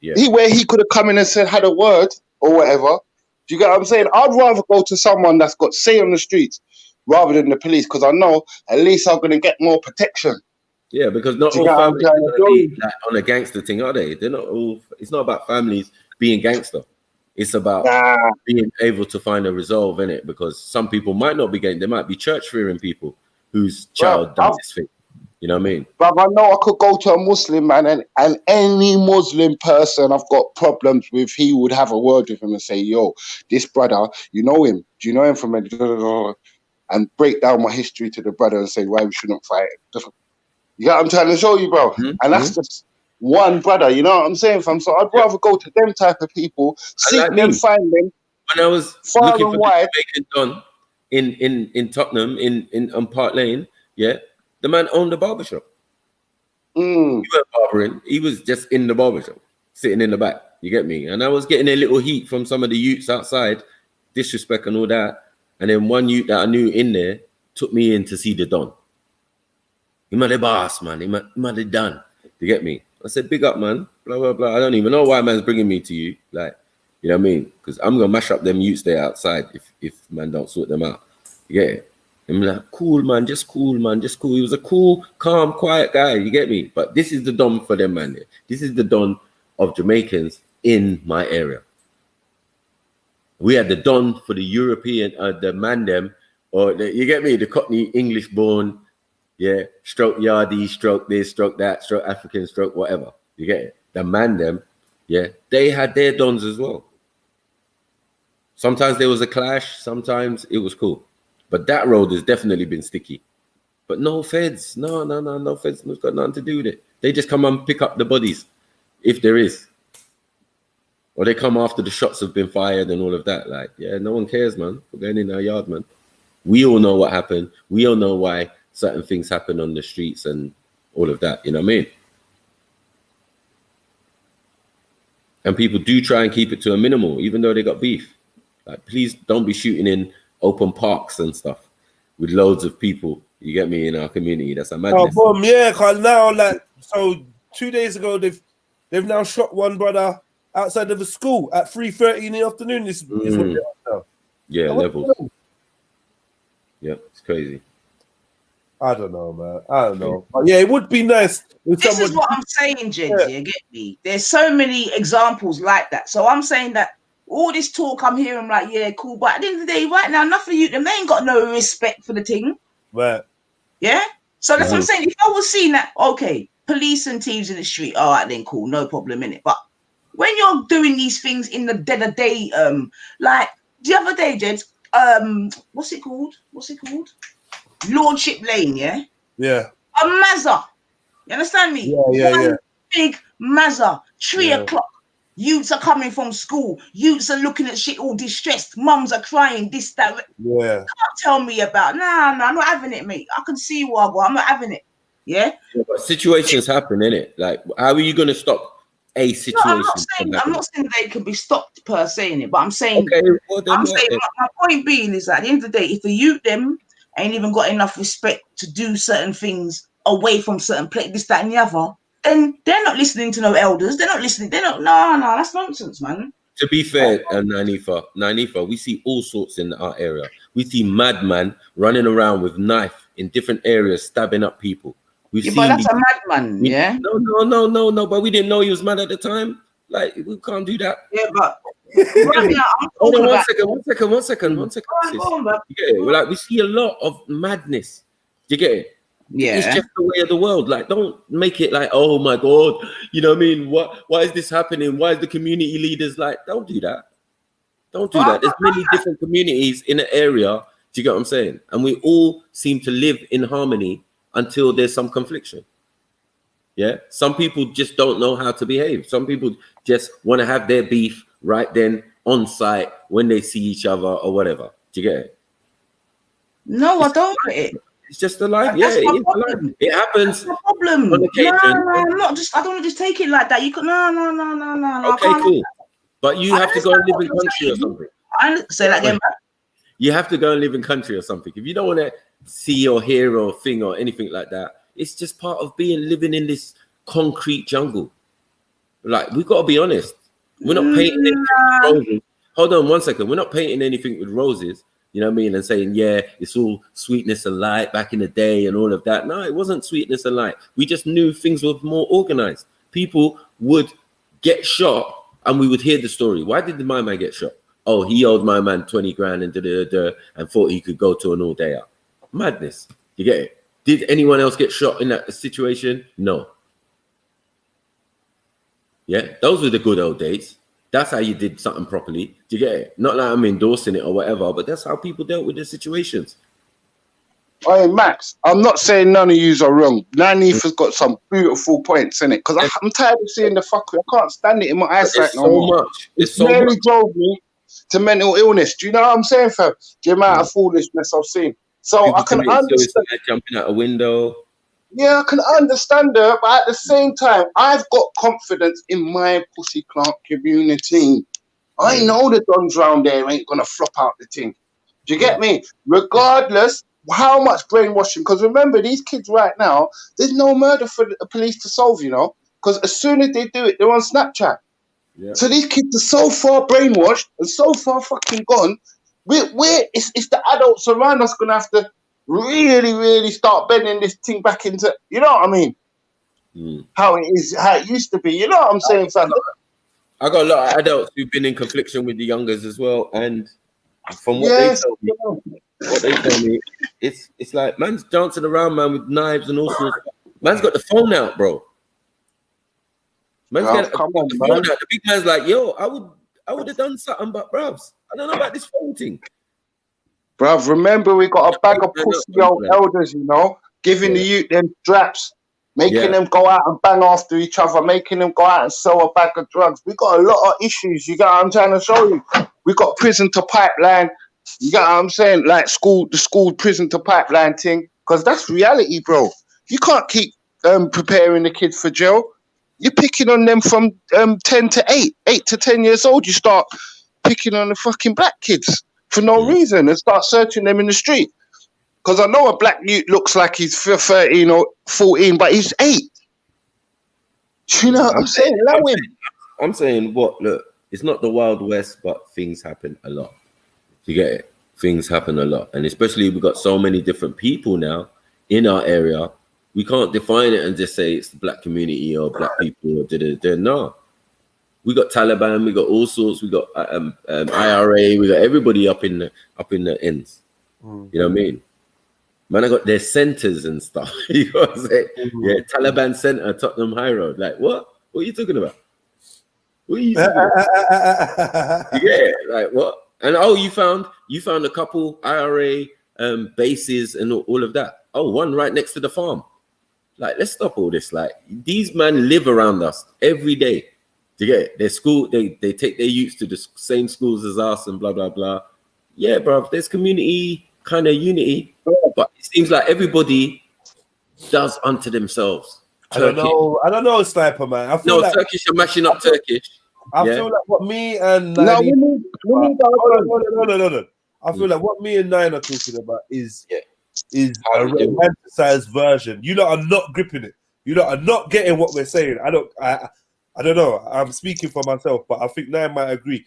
Yeah. He could have come in and had a word or whatever. Do you get what I'm saying? I'd rather go to someone that's got say on the streets rather than the police because I know at least I'm going to get more protection. Yeah, because not all families are like on a gangster thing, are they? They're not all. It's not about families being gangster. It's about being able to find a resolve in it because some people might not be gang. There might be church-fearing people whose child done this thing. You know what I mean? But I know I could go to a Muslim man and any Muslim person I've got problems with, he would have a word with him and say, yo, this brother, you know him? Do you know him from a... And break down my history to the brother and say why we shouldn't fight. You know what I'm trying to show you, bro? And that's just one brother, you know what I'm saying, fam? So I'd rather go to them type of people, seek them, find them. When I was looking for the Jamaican Don in Tottenham, in Park Lane, the man owned a barbershop. He weren't barbering. He was just in the barbershop, sitting in the back. You get me? And I was getting a little heat from some of the youths outside, disrespect and all that. And then one youth that I knew in there took me in to see the Don. He might have boss, man. He might have done. You get me? I said, big up, man. Blah, blah, blah. I don't even know why man's bringing me to you. Like, you know what I mean? Because I'm going to mash up them youths there outside if man don't sort them out. You get it? I'm like, cool, man. Just cool, man. Just cool. He was a cool, calm, quiet guy. You get me? But this is the Don for them, man. This is the Don of Jamaicans in my area. We had the Don for the European, the man them, or you get me? The Cockney English born, yeah, stroke yardie, stroke this, stroke that, stroke African, stroke whatever. You get it? The man them, yeah, they had their Dons as well. Sometimes there was a clash, sometimes it was cool. But that road has definitely been sticky. But no feds, no feds, it's got nothing to do with it. They just come and pick up the bodies, if there is. Or they come after the shots have been fired and all of that. Like, yeah, no one cares, man. We're going in our yard, man. We all know what happened. We all know why certain things happen on the streets and all of that. You know what I mean? And people do try and keep it to a minimal, even though they got beef. Like, please don't be shooting in open parks and stuff with loads of people. You get me? In our community. That's a madness. Oh, boom, yeah, because now, like, so 2 days ago, they've now shot one brother outside of a school at 3:30 in the afternoon. This is what they're up now. Yeah, levels. Yeah, it's crazy. I don't know, man. I don't know. But yeah, it would be nice if this is what I'm saying, Jens. You get me? There's so many examples like that. So I'm saying that all this talk I'm hearing, like, yeah, cool. But at the end of the day, right now, enough of you, them, they ain't got no respect for the thing. Right. Yeah? So that's what I'm saying. If I was seeing that, okay, police and thieves in the street, all right, then cool, no problem in it. But when you're doing these things in the dead of day, like the other day, Jens, what's it called? Lordship Lane, yeah? Yeah. A Mazza. You understand me? Yeah. Big Mazza, 3 o'clock. Youths are coming from school. Youths are looking at shit all distressed. Mums are crying, this, that. Yeah. Can't tell me about, nah, I'm not having it, mate. I can see why, but I'm not having it. Yeah? But situations happen, innit? Like, how are you going to stop a situation? No, I'm not saying they can be stopped per se in it, but I'm saying, my point being is that at the end of the day, if the youth them ain't even got enough respect to do certain things away from certain place, this, that, and the other, then they're not listening to no elders. They're not listening. No, that's nonsense, man. To be fair, Nanifa, we see all sorts in our area. We see madman running around with knife in different areas, stabbing up people. But that's a madman, yeah? No, but we didn't know he was mad at the time. Like, we can't do that. Yeah, but right now, hold on one second. Yeah, like, we see a lot of madness. Do you get it? Yeah, it's just the way of the world. Like, don't make it like, oh my God, you know what I mean? Why is this happening? Why is the community leaders like? Don't do that. Don't do that. There's many different communities in an area. Do you get what I'm saying? And we all seem to live in harmony until there's some confliction. Yeah. Some people just don't know how to behave. Some people just want to have their beef right then on site when they see each other or whatever. Do you get it? No, I don't get it. It's just a life. Yeah, it happens. No problem. No, I'm not just. I don't want to just take it like that. You could no. Okay, cool. But you have to go and live in country or something. I say that again. You have to go and live in country or something. If you don't want to see or hear or thing or anything like that, it's just part of living in this concrete jungle. Like, we got to be honest. We're not painting anything with roses. Hold on 1 second. We're not painting anything with roses. You know what I mean? And saying, yeah, it's all sweetness and light back in the day and all of that. No, it wasn't sweetness and light. We just knew things were more organized. People would get shot and we would hear the story. Why did my man get shot? Oh, he owed my man 20 grand and thought he could go to an all-day out. Madness. You get it? Did anyone else get shot in that situation? No. Yeah, those were the good old days. That's how you did something properly. Do you get it? Not like I'm endorsing it or whatever, but that's how people dealt with their situations. Hey, Max, I'm not saying none of yous are wrong. Nanith has got some beautiful points in it because I'm tired of seeing the fuckery. I can't stand it in my eyesight no more. It's nearly drove me to mental illness. Do you know what I'm saying, fam? The amount of foolishness I've seen. So I can understand jumping out a window. Yeah, I can understand her, but at the same time, I've got confidence in my pussy clout community. I know the dons round there ain't gonna flop out the thing. Do you get me? Regardless how much brainwashing, because remember, these kids right now, there's no murder for the police to solve, you know, because as soon as they do it, they're on Snapchat. Yeah. So these kids are so far brainwashed and so far fucking gone. It's the adults around us gonna have to really, really start bending this thing back into, you know what I mean? How it used to be. You know what I'm saying, fam? I got a lot of adults who've been in confliction with the youngers as well, and from what they tell me, it's like man's dancing around, man, with knives and all sorts. Man's got the phone out, bro. Man's got the phone out. The big man's like, yo, I would have done something, but bruvs, I don't know about this phone thing. Bruv, remember we got a bag of pussy old elders, you know, giving the youth them straps, making them go out and bang after each other, making them go out and sell a bag of drugs. We got a lot of issues, you get what I'm trying to show you. We got prison to pipeline, you get what I'm saying, like the school prison to pipeline thing, because that's reality, bro. You can't keep preparing the kids for jail. You're picking on them from 10 to 8 to 10 years old. You start picking on the fucking black kids for no reason and start searching them in the street. Because I know a black youth looks like he's 13 or 14, but he's 8. You know what I'm saying? I'm saying what? Look, it's not the Wild West, but things happen a lot. You get it? Things happen a lot. And especially we've got so many different people now in our area. We can't define it and just say it's the black community or black people or no. We got Taliban, we got all sorts, we got IRA, we got everybody up in the ends. You know what I mean? Man, I got their centers and stuff. You know what I'm saying? Yeah, Taliban Center, Tottenham High Road. Like, what? What are you talking about? What are you talking about? Yeah, like what? And you found a couple IRA bases and all of that. Oh, one right next to the farm. Like, let's stop all this. Like, these men live around us every day. Do you get it? Their school, they take their youths to the same schools as us and blah, blah, blah. Yeah, bro, there's community kind of unity, but it seems like everybody does unto themselves. I don't know, Sniper, man. I feel like Turkish are mashing up Turkish. I feel like what me and no. I feel like what me and Nine are talking about is a romanticized version. You lot are not gripping it. You lot are not getting what we're saying. I don't know. I'm speaking for myself, but I think Nine might agree.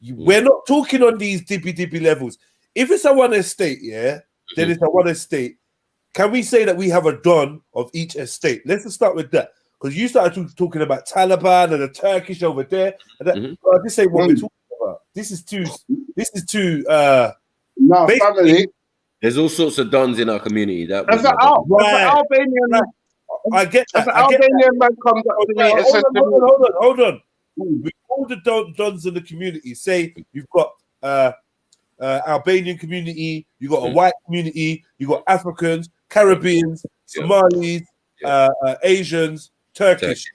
We're not talking on these dippy levels. If it's a one estate, then it's a one estate. Can we say that we have a don of each estate? Let's just start with that. Because you started talking about Taliban and the Turkish over there. And that, this ain't what we're talking about. This is too no, family. There's all sorts of dons in our community. I get that. Albanian man comes up to me and says, hold on. With all the dons in the community, say you've got Albanian community, you got a white community, you got Africans, Caribbeans, Somalis, Asians, Turkish,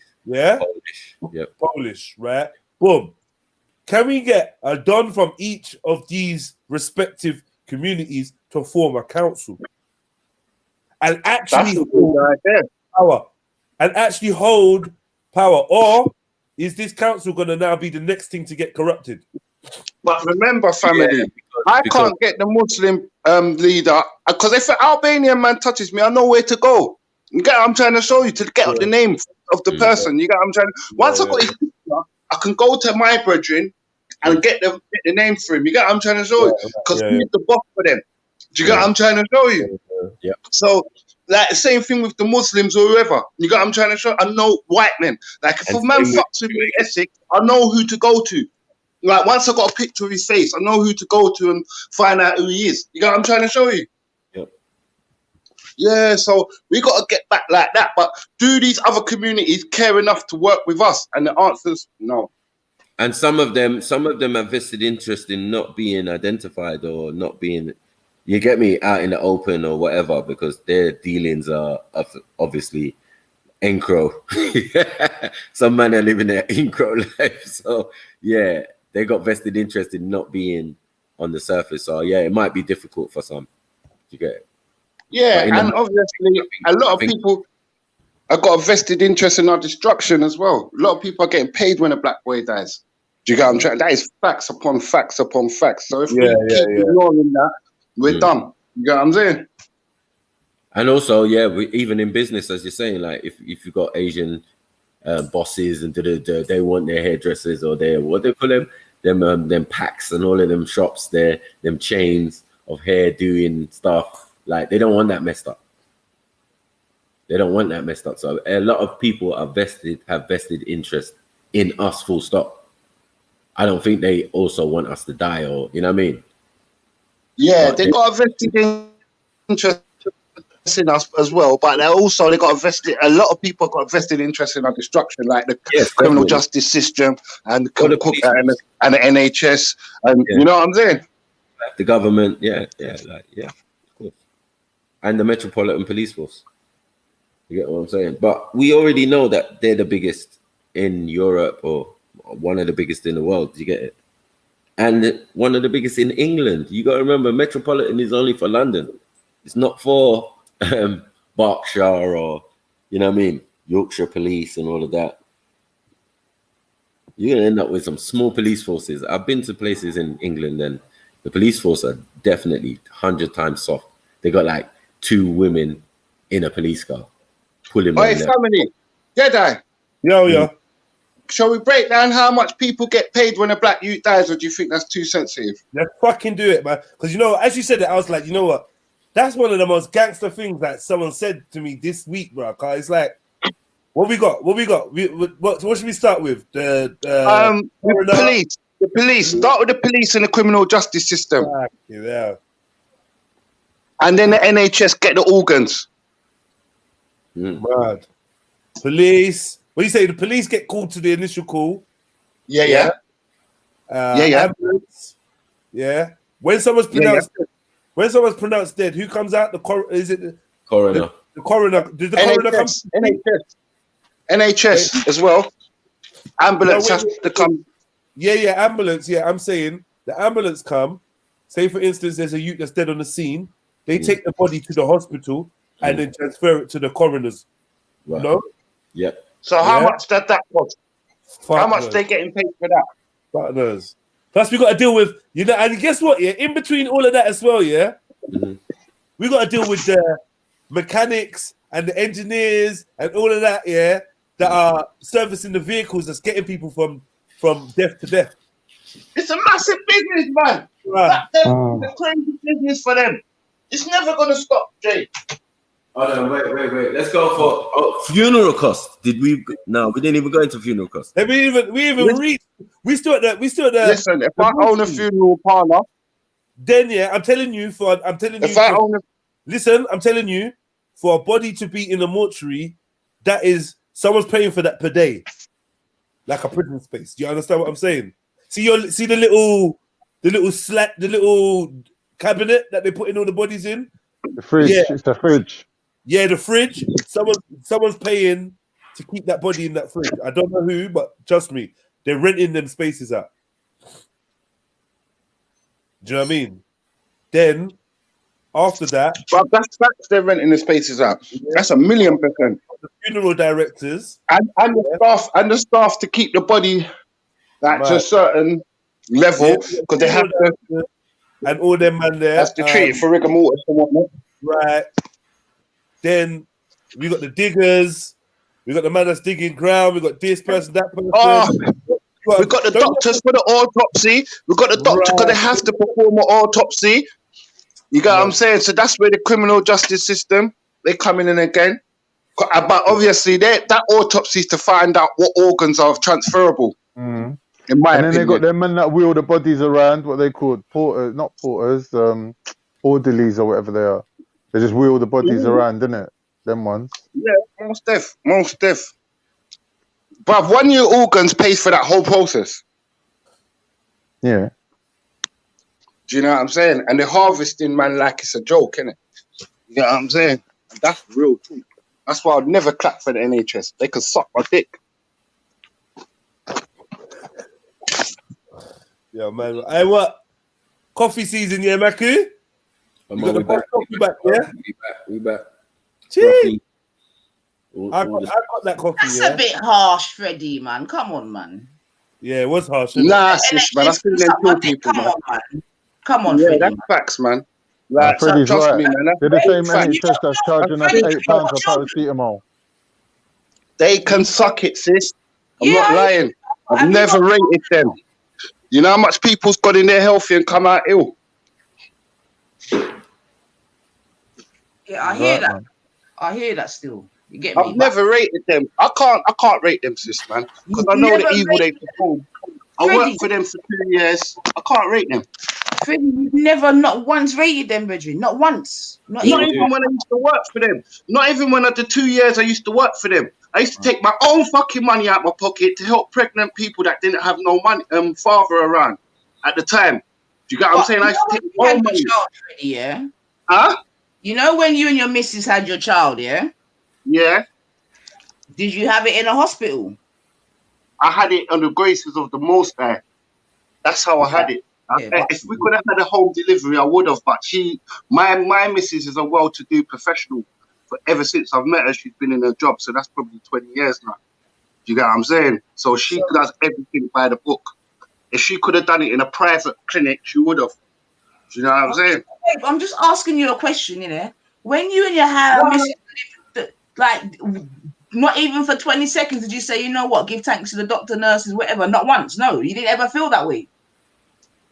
Polish, right? Boom. Can we get a don from each of these respective communities to form a council and actually hold power? Or is this council going to now be the next thing to get corrupted? But remember, family, I can't get the Muslim leader, because if an Albanian man touches me, I know where to go. You get what I'm trying to show you, to get up the name of the person. You get what I'm trying to... Once I got his picture, I can go to my brethren and get the name for him. You get what I'm trying to show you? Because he's the boss for them. Do you get what I'm trying to show you? Yeah. So, like, the same thing with the Muslims or whoever. You got what I'm trying to show? I know white men. Like, if a man fucks with me in Essex, I know who to go to. Like, once I got a picture of his face, I know who to go to and find out who he is. You got what I'm trying to show you? Yep. Yeah, so we got to get back like that. But do these other communities care enough to work with us? And the answer's no. And some of them have vested interest in not being identified or not being, you get me, out in the open or whatever, because their dealings are obviously encro. Some men are living their encro life. So yeah, they got vested interest in not being on the surface. So yeah, it might be difficult for some. You get it? Yeah, and obviously a lot of people have got a vested interest in our destruction as well. A lot of people are getting paid when a black boy dies. Do you get what I'm trying? That is facts upon facts upon facts. So if we keep ignoring that, we're done. You get what I'm saying? And also, yeah, even in business, as you're saying, like if you've got Asian bosses and they want their hairdressers or their, what they call them packs and all of them shops there, them chains of hair doing stuff, like they don't want that messed up. They don't want that messed up. So a lot of people have vested interest in us, full stop. I don't think they also want us to die, or you know what I mean? Yeah, they got a vested interest in us as well, but they got a vested. A lot of people got a vested interest in our destruction, like the criminal justice system and the NHS, and you know what I'm saying? The government, of course, and the Metropolitan Police Force. You get what I'm saying? But we already know that they're the biggest in Europe, or one of the biggest in the world. You get it? And one of the biggest in England. You got to remember, Metropolitan is only for London. It's not for Berkshire or, you know what I mean, Yorkshire Police and all of that. You're going to end up with some small police forces. I've been to places in England and the police force are definitely 100 times soft. They got like 2 women in a police car pulling Hey, family, Jedi. Yo. Shall we break down how much people get paid when a black youth dies, or do you think that's too sensitive? Let's fucking do it, man. Because, you know, as you said that, I was like, you know what? That's one of the most gangster things that someone said to me this week, bro. Cause it's like, what we got? What should we start with? The police. The police. Start with the police and the criminal justice system. Yeah. And then the NHS get the organs. Mad. Police. What do you say? The police get called to the initial call. Yeah. Ambulance. Yeah. When someone's pronounced dead, who comes out? Coroner. The coroner. Did the coroner come? NHS as well. Ambulance has to come. Yeah, ambulance. Yeah, I'm saying the ambulance come. Say, for instance, there's a youth that's dead on the scene. They take the body to the hospital and then transfer it to the coroners. Right. No? Yeah. So how much does that cost? How much they getting paid for that? Partners. Plus, we got to deal with, you know, and guess what? Yeah, in between all of that as well, yeah, we got to deal with the mechanics and the engineers and all of that, yeah, that are servicing the vehicles that's getting people from death to death. It's a massive business, man. Right. That's a crazy business for them. It's never gonna stop, Jay. Hold on, wait. Let's go for funeral costs. Did we? No, we didn't even go into funeral costs. We still at the. Listen, if I own a funeral parlor, then yeah, I'm telling you, I'm telling you, for a body to be in a mortuary, that is someone's paying for that per day, like a prison space. Do you understand what I'm saying? See the little cabinet that they put in all the bodies in. The fridge. Yeah. It's the fridge. Yeah, the fridge. Someone's paying to keep that body in that fridge. I don't know who, but trust me, they're renting them spaces out. Do you know what I mean? Then after that, but that's they're renting the spaces out. Yeah. That's 1,000,000%. The funeral directors and the staff to keep the body to a certain level because they have to. And all them man there has to treat it for rigor mortis and whatnot. Right. Then we got the diggers. We got the man that's digging ground. We got this person, that person. We got the doctors for the autopsy. We got the doctor because they have to perform an autopsy. You get what I'm saying? So that's where the criminal justice system they come in again. But obviously, that autopsy is to find out what organs are transferable. Mm. In my opinion. Then they got them men that wheel the bodies around. What they called not porters, orderlies or whatever they are. They just wheel the bodies around, didn't it? Them ones. Yeah, most def. But 1 year organs pays for that whole process. Yeah. Do you know what I'm saying? And the harvesting, man, like it's a joke, innit? You know what I'm saying? And that's real too. That's why I'd never clap for the NHS. They could suck my dick. Yeah, man. Hey, what? Coffee season, yeah, Maku? We back. Yeah? We back. Gee. I got that coffee. That's a bit harsh, Freddie, man. Come on, man. Yeah, it was harsh. Nah, sis, man. I think they kill people, man. Come on, yeah, Freddie. that's facts, man. Like, Freddie's trust right. me, man. They're the same NHS that's charging us £8 for paracetamol. They can suck it, sis. I'm not lying. I've Have you never not- rated them. You know how much people's got in there healthy and come out ill? Yeah, I hear that. I hear that still. You get me? I've never rated them. I can't rate them, sis, man. Because I know the evil they perform. I worked for them for 2 years. I can't rate them. Freddie, you've never not once rated them, Bridget. Not once. Not even even when I used to work for them. Not even when I did 2 years I used to work for them. I used to take my own fucking money out my pocket to help pregnant people that didn't have no money, father around at the time. Do you get what I'm saying? I used to take my own money. Freddie, yeah? Huh? You know when you and your missus had your child, yeah? Yeah. Did you have it in a hospital? I had it on the graces of the Most High. That's how I had it. If we could have had a home delivery, I would have. But my missus is a well-to-do professional. But ever since I've met her, she's been in her job. So that's probably 20 years now. Do you get what I'm saying? So she does everything by the book. If she could have done it in a private clinic, she would have. Do you know what I'm saying? I'm just asking you a question, you know. When you and your missus, like, not even for 20 seconds did you say, you know what, give thanks to the doctor, nurses, whatever? Not once. No, you didn't ever feel that way.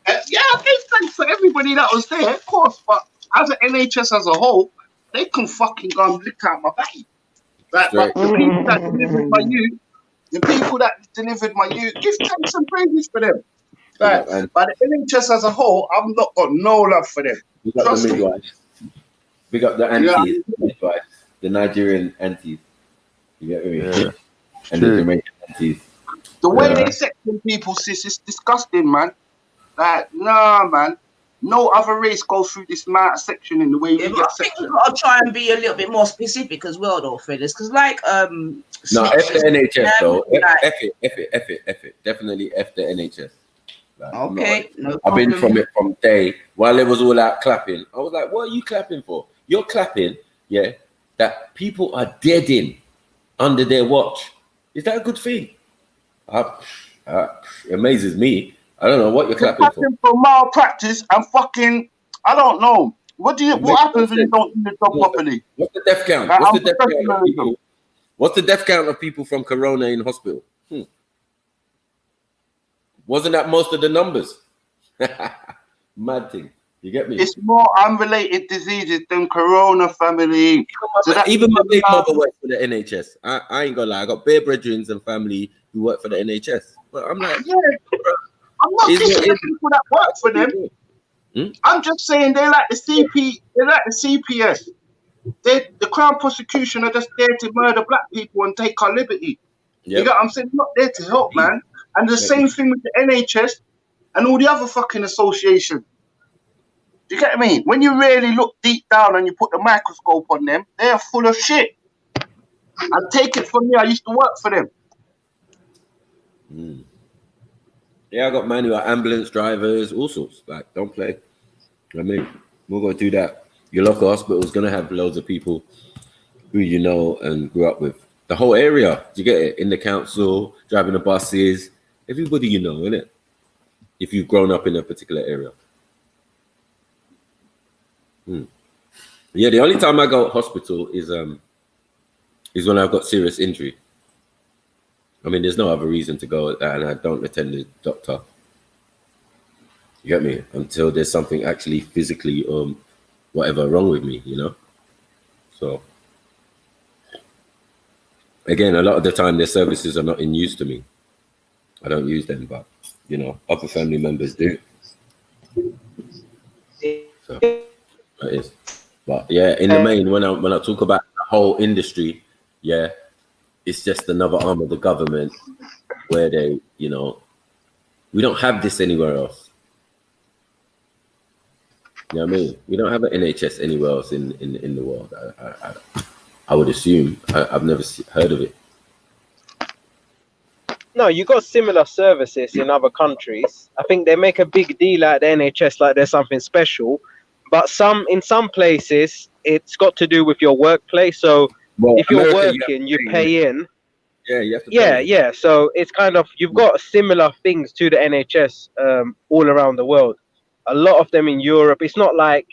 Yeah, I gave thanks for everybody that was there, of course. But as an NHS as a whole, they can fucking go and lick out my back. Like, but the people that delivered my youth, give thanks and praises for them. Like, but the NHS as a whole, I've not got no love for them. We got the midwives. We got the aunties, midwives, the Nigerian aunties. You get me? Yeah. And the Jamaican aunties. The way they section people, sis, is disgusting, man. Like, nah, man. No other race goes through this amount of section in the way we get I think we've got to try and be a little bit more specific as well, though, Fredders. Because, like, no, F the NHS, though. F it. Definitely F the NHS. Like, okay. I've been from it from day while it was all out clapping. I was like, what are you clapping for? You're clapping, yeah, that people are dead in under their watch. Is that a good thing? It amazes me. I don't know what you're clapping for. Malpractice and fucking, I don't know. What happens when you don't do the job properly? What's the death count? What's the death count of people from Corona in hospital? Wasn't that most of the numbers? Mad thing. You get me? It's more unrelated diseases than Corona, family. Even my big mother works for the NHS. I ain't gonna lie. I got bare brethren and family who work for the NHS. But I'm like, I'm not dissing the people that work for them. I'm just saying they're like the CPS. The Crown prosecution are just there to murder black people and take our liberty. Yep. You know what I'm saying? They're not there to help, man. And the same thing with the NHS and all the other fucking associations. Do you get what I mean? When you really look deep down and you put the microscope on them, they're full of shit. And take it from me, I used to work for them. Yeah, I got manual ambulance drivers, all sorts. Like, don't play. I mean, we're going to do that. Your local hospital is going to have loads of people who you know and grew up with. The whole area, you get it? In the council, driving the buses, everybody you know, innit? If you've grown up in a particular area. Yeah, the only time I go to hospital is when I've got serious injury. I mean, there's no other reason to go and I don't attend the doctor. You get me? Until there's something actually physically whatever wrong with me, you know? So again, a lot of the time their services are not in use to me. I don't use them, but you know, other family members do. So that is. But yeah, in the main, when I talk about the whole industry, yeah, it's just another arm of the government where they, you know, we don't have this anywhere else. You know what I mean? We don't have an NHS anywhere else in the world. I would assume. I've never heard of it. No, you got similar services in other countries. I think they make a big deal out of the NHS like there's something special. But in some places, it's got to do with your workplace. So Well, if you're America, working, you pay in. Yeah, you have to. Yeah. So it's kind of, you've got similar things to the NHS all around the world. A lot of them in Europe. It's not like,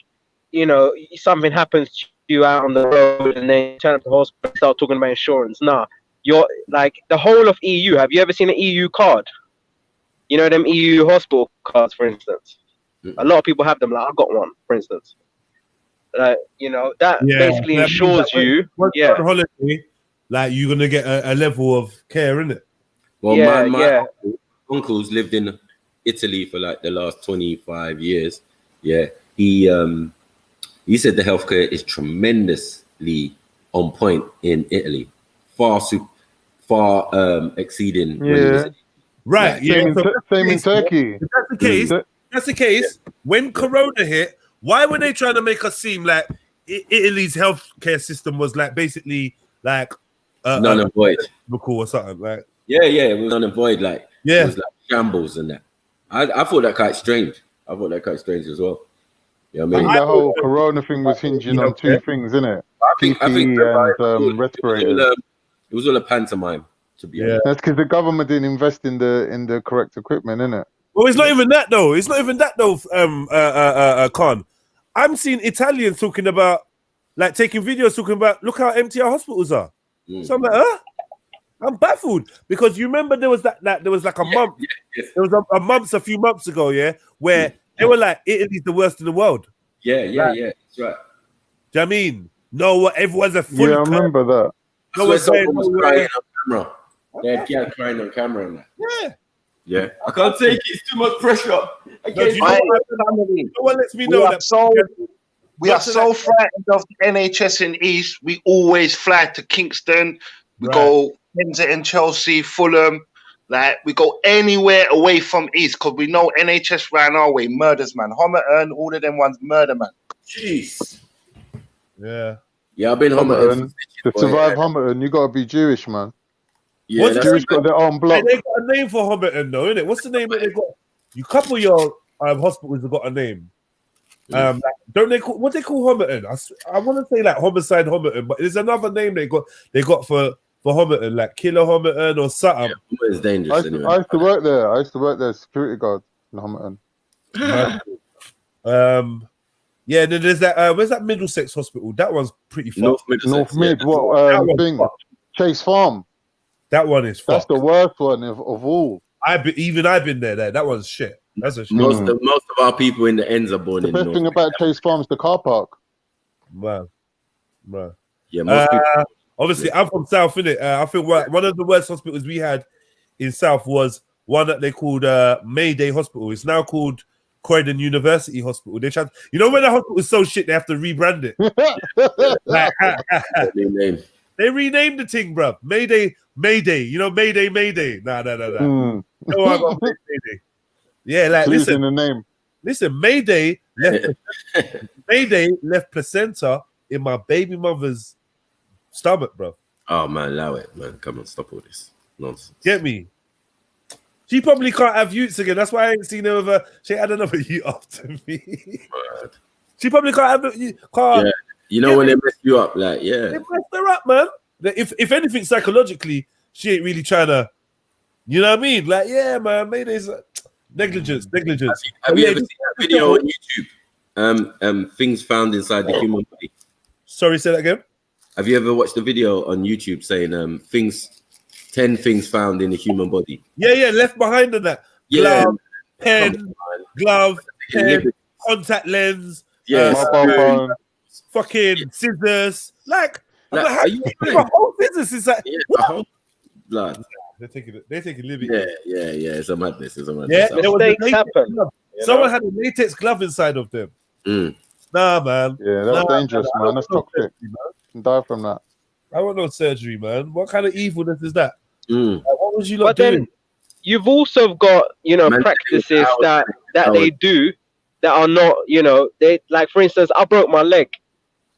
you know, something happens to you out on the road and then you turn up to the hospital and start talking about insurance. Nah, you're like the whole of EU. Have you ever seen an EU card? You know them EU hospital cards, for instance. A lot of people have them. Like, I've got one, for instance. You know, that basically ensures you. Once you're on holiday, like you're gonna get a level of care, innit? Well, my uncle's lived in Italy for like the last 25 years. Yeah, he said the healthcare is tremendously on point in Italy, far exceeding. Yeah. Right. Same in Turkey. If that's the case. When Corona hit, why were they trying to make us seem like Italy's healthcare system was like basically like none and void or something like? Yeah, it was none and void. Like it was like shambles and that. I thought that quite strange. I thought that quite strange as well. You know what I mean? The whole Corona thing was hinging on two things, isn't it? PPE and respirators. It was all a pantomime, to be honest. That's because the government didn't invest in the correct equipment, isn't it? Well, it's not even that though. It's not even that though, Con. I'm seeing Italians talking about, like, taking videos talking about, look how empty our hospitals are. So I'm like, huh? I'm baffled because you remember there was that there was like a month. There was a few months ago, where they were like, Italy's the worst in the world. Yeah, that's right. Do you know what I mean? No, everyone's a full. Yeah, I remember that. No one's crying on camera. They had crying on camera and that. Yeah. I can't take it. It's too much pressure. No one lets me know that. We are so frightened of the NHS in East. We always fly to Kingston. We go Kensington, Chelsea, Fulham. Like, we go anywhere away from East because we know NHS ran our way. Murders, man. Homerton, all of them ones, murder, man. Jeez. Yeah. Yeah, I've been Homerton. To survive Homerton, you got to be Jewish, man. Yeah, Jewish got their own block. They got a name for Homerton, though, innit? What's the name that they got? You couple of your hospitals have got a name. Don't they call, what they call Homerton? I want to say like Homicide Homerton, but there's another name they got for Homerton, like Killer Homerton or something. Yeah, it's dangerous. I used to work there. I used to work there, security guard in Homerton. Yeah, then there's that. Where's that Middlesex Hospital? That one's pretty far. North Mid. What thing? Chase Farm. That one is fucked. That's the worst one of all. I've been there. That one's shit. That's a shit. Most of our people in the ends are born in. The best thing about Chase Farm is the car park. Man. Yeah, most people. Obviously, I'm from South, innit? I think one of the worst hospitals we had in South was one that they called Mayday Hospital. It's now called Croydon University Hospital. They tried, you know, when the hospital is so shit, they have to rebrand it. They renamed the thing, bruv. Mayday. You know, Mayday. Nah. No, I got Mayday. Yeah, like listen. The name. Listen, Mayday left placenta in my baby mother's stomach, bro. Oh man, allow it, man. Come on, stop all this nonsense. Get me? She probably can't have youths again. That's why I ain't seen her with her. She had another youth after me. She probably can't have you. Yeah. You know when they mess you up, like they messed her up, man. If anything, psychologically, she ain't really trying to. You know what I mean? Like, yeah, man. Mayday's negligence. Have you ever seen that video on YouTube? Things found inside the human body. Sorry, say that again. Have you ever watched the video on YouTube saying 10 things found in the human body? Yeah, left behind in that. Glove, pen, contact lens, fucking scissors. Like are you whole business is like blood. They're taking liberty. Yeah. It's a madness. Yeah, mistakes happen. Someone had a latex glove inside of them. Nah, man. Yeah, that's dangerous, man. That's toxic. You can die from that. I want no surgery, man. What kind of evilness is that? Like, what was you but doing? Then you've also got, practices that they do that are not, they, like, for instance, I broke my leg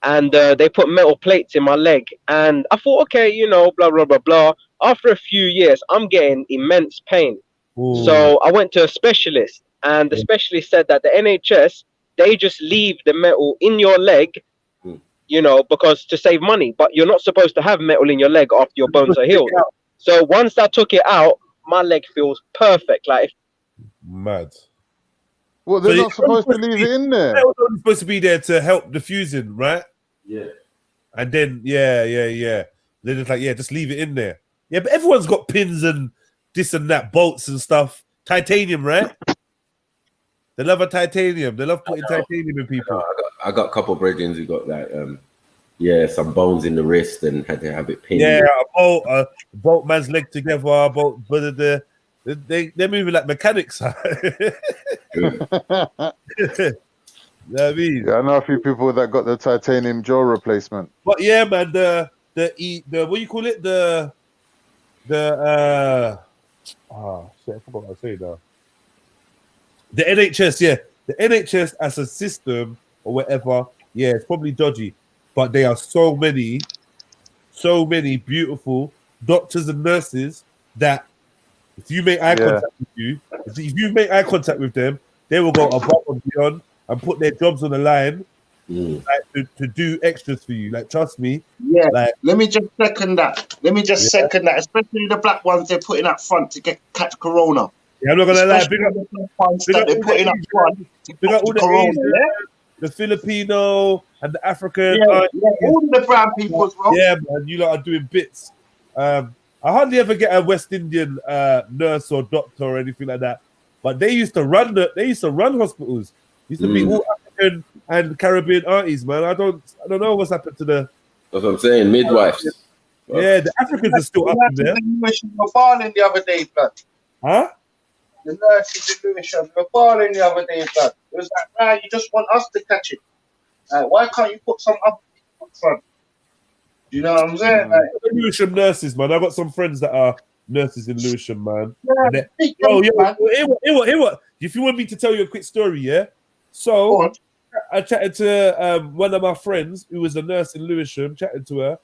and they put metal plates in my leg and I thought, okay, blah, blah, blah, blah. After a few years, I'm getting immense pain. Ooh. So I went to a specialist and the specialist said that the NHS, they just leave the metal in your leg you know, because to save money. But you're not supposed to have metal in your leg after your bones are healed. So once I took it out, my leg feels perfect. Like, mad. Well, they're not supposed to leave it in there. It was only supposed to be there to help the fusing, right? Yeah. And then, yeah. They're just like, yeah, just leave it in there. Yeah, but everyone's got pins and this and that, bolts and stuff. Titanium, right? They love a titanium. They love putting titanium in people. I got a couple of brethren who got like, some bones in the wrist and had to have it pinned. Yeah, a bolt man's leg together, but they're moving like mechanics. You know what I mean? Yeah, I know a few people that got the titanium jaw replacement. But yeah, man, the what do you call it? Shit, I forgot what I was saying now. The NHS, yeah. The NHS as a system or whatever, yeah, it's probably dodgy. But there are so many beautiful doctors and nurses that if you make eye contact with them, they will go above and beyond and put their jobs on the line like, to do extras for you. Like, trust me. Yeah. Like, let me just second that. Second that, especially the black ones they're putting up front to catch corona. Yeah, I'm not gonna lie. Big up they're putting up front. Big up all the Asian, the Filipino and the African. All the brown people as well. Yeah, man, you lot are doing bits. I hardly ever get a West Indian nurse or doctor or anything like that. But they used to run hospitals. Used to be all African and Caribbean aunties, man. I don't know what's happened to the. That's what I'm saying, midwives. Yeah, the Africans are still up in there. Were balling the other day, blood. Huh? The nurses in Lewisham were balling the other day, blood. It was like, you just want us to catch it. Why can't you put some up front? You know what I'm saying? Lewisham nurses, man. I got some friends that are nurses in Lewisham, man. Yeah, Hear what? If you want me to tell you a quick story, yeah. So I chatted to one of my friends who was a nurse in Lewisham, chatted to her,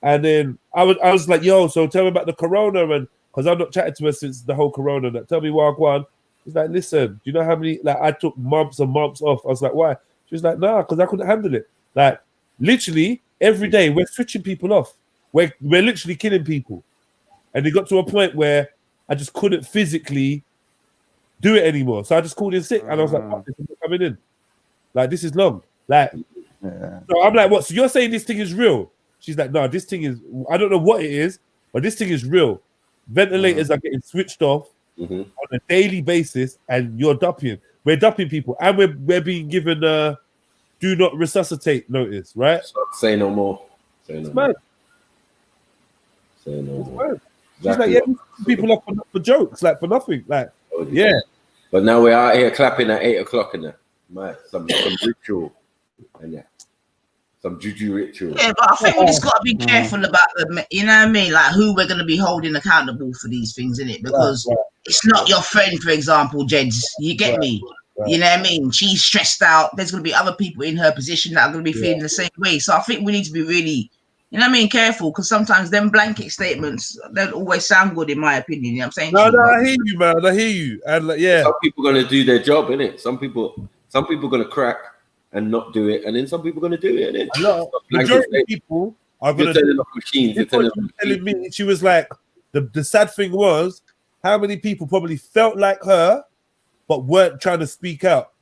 and then I was like, "Yo, so tell me about the corona," and because I've not chatted to her since the whole corona. That tell me what I want. He's like, "Listen, do you know how many? Like, I took months and months off." I was like, "Why?" She was like, "Nah, because I couldn't handle it." Like, literally every day we're switching people off. We're literally killing people, and it got to a point where I just couldn't physically do it anymore. So I just called in sick, and I was like, "Fuck this, I'm not coming in. Like, this is long." Like, so I'm like, "What? So you're saying this thing is real?" She's like, "No, this thing is. I don't know what it is, but this thing is real. Ventilators are getting switched off on a daily basis, and you're dupping. We're dupping people, and we're being given do not resuscitate notice, right? So say no more. Say no more. Say no more. She's like, yeah, people up for jokes, like for nothing, like yeah. But now we're out here clapping at 8 o'clock in there. Man, some ritual and some juju ritual. Yeah, but I think we just got to be careful about the, you know what I mean, like who we're going to be holding accountable for these things, innit? Because it's not your friend, for example, Jeds. You get me? You know what I mean? She's stressed out. There's going to be other people in her position that are going to be feeling the same way. So I think we need to be really, you know what I mean, careful, because sometimes them blanket statements don't always sound good, in my opinion. You know what I'm saying? No, I hear you, man. I hear you. And like, yeah, some people are going to do their job, innit? Some people are going to crack and not do it, and then some people are going to do it, innit? Majority of people are going to turn off machines. You're telling me, she was like, the sad thing was how many people probably felt like her, but weren't trying to speak out,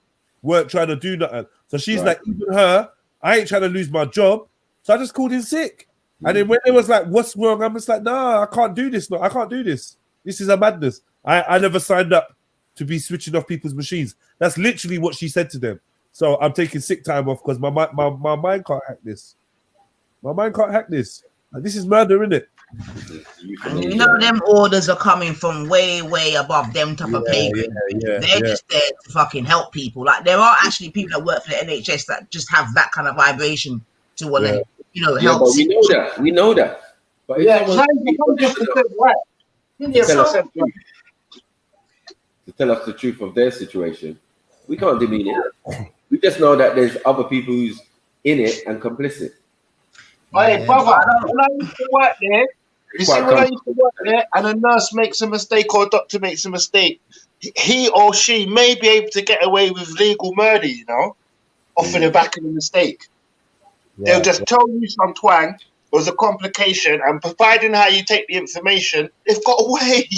weren't trying to do nothing. So she's like, even her, I ain't trying to lose my job. So I just called in sick. And then when it was like, what's wrong? I'm just like, nah, I can't do this. No, I can't do this. This is a madness. I never signed up to be switching off people's machines. That's literally what she said to them. So I'm taking sick time off because my mind can't hack this. My mind can't hack this. Like, this is murder, isn't it? You know, them orders are coming from way, way above them type of pay grade. They're just there to fucking help people. Like, there are actually people that work for the NHS that just have that kind of vibration to want to, you know, help. But we know that. But to tell us the truth of their situation, we can't demean it. We just know that there's other people who's in it and complicit. Hey, brother, when I used to work there, and a nurse makes a mistake or a doctor makes a mistake, he or she may be able to get away with legal murder, you know, off of the back of the mistake. They'll just tell you some twang. It was a complication, and providing how you take the information, they've got away.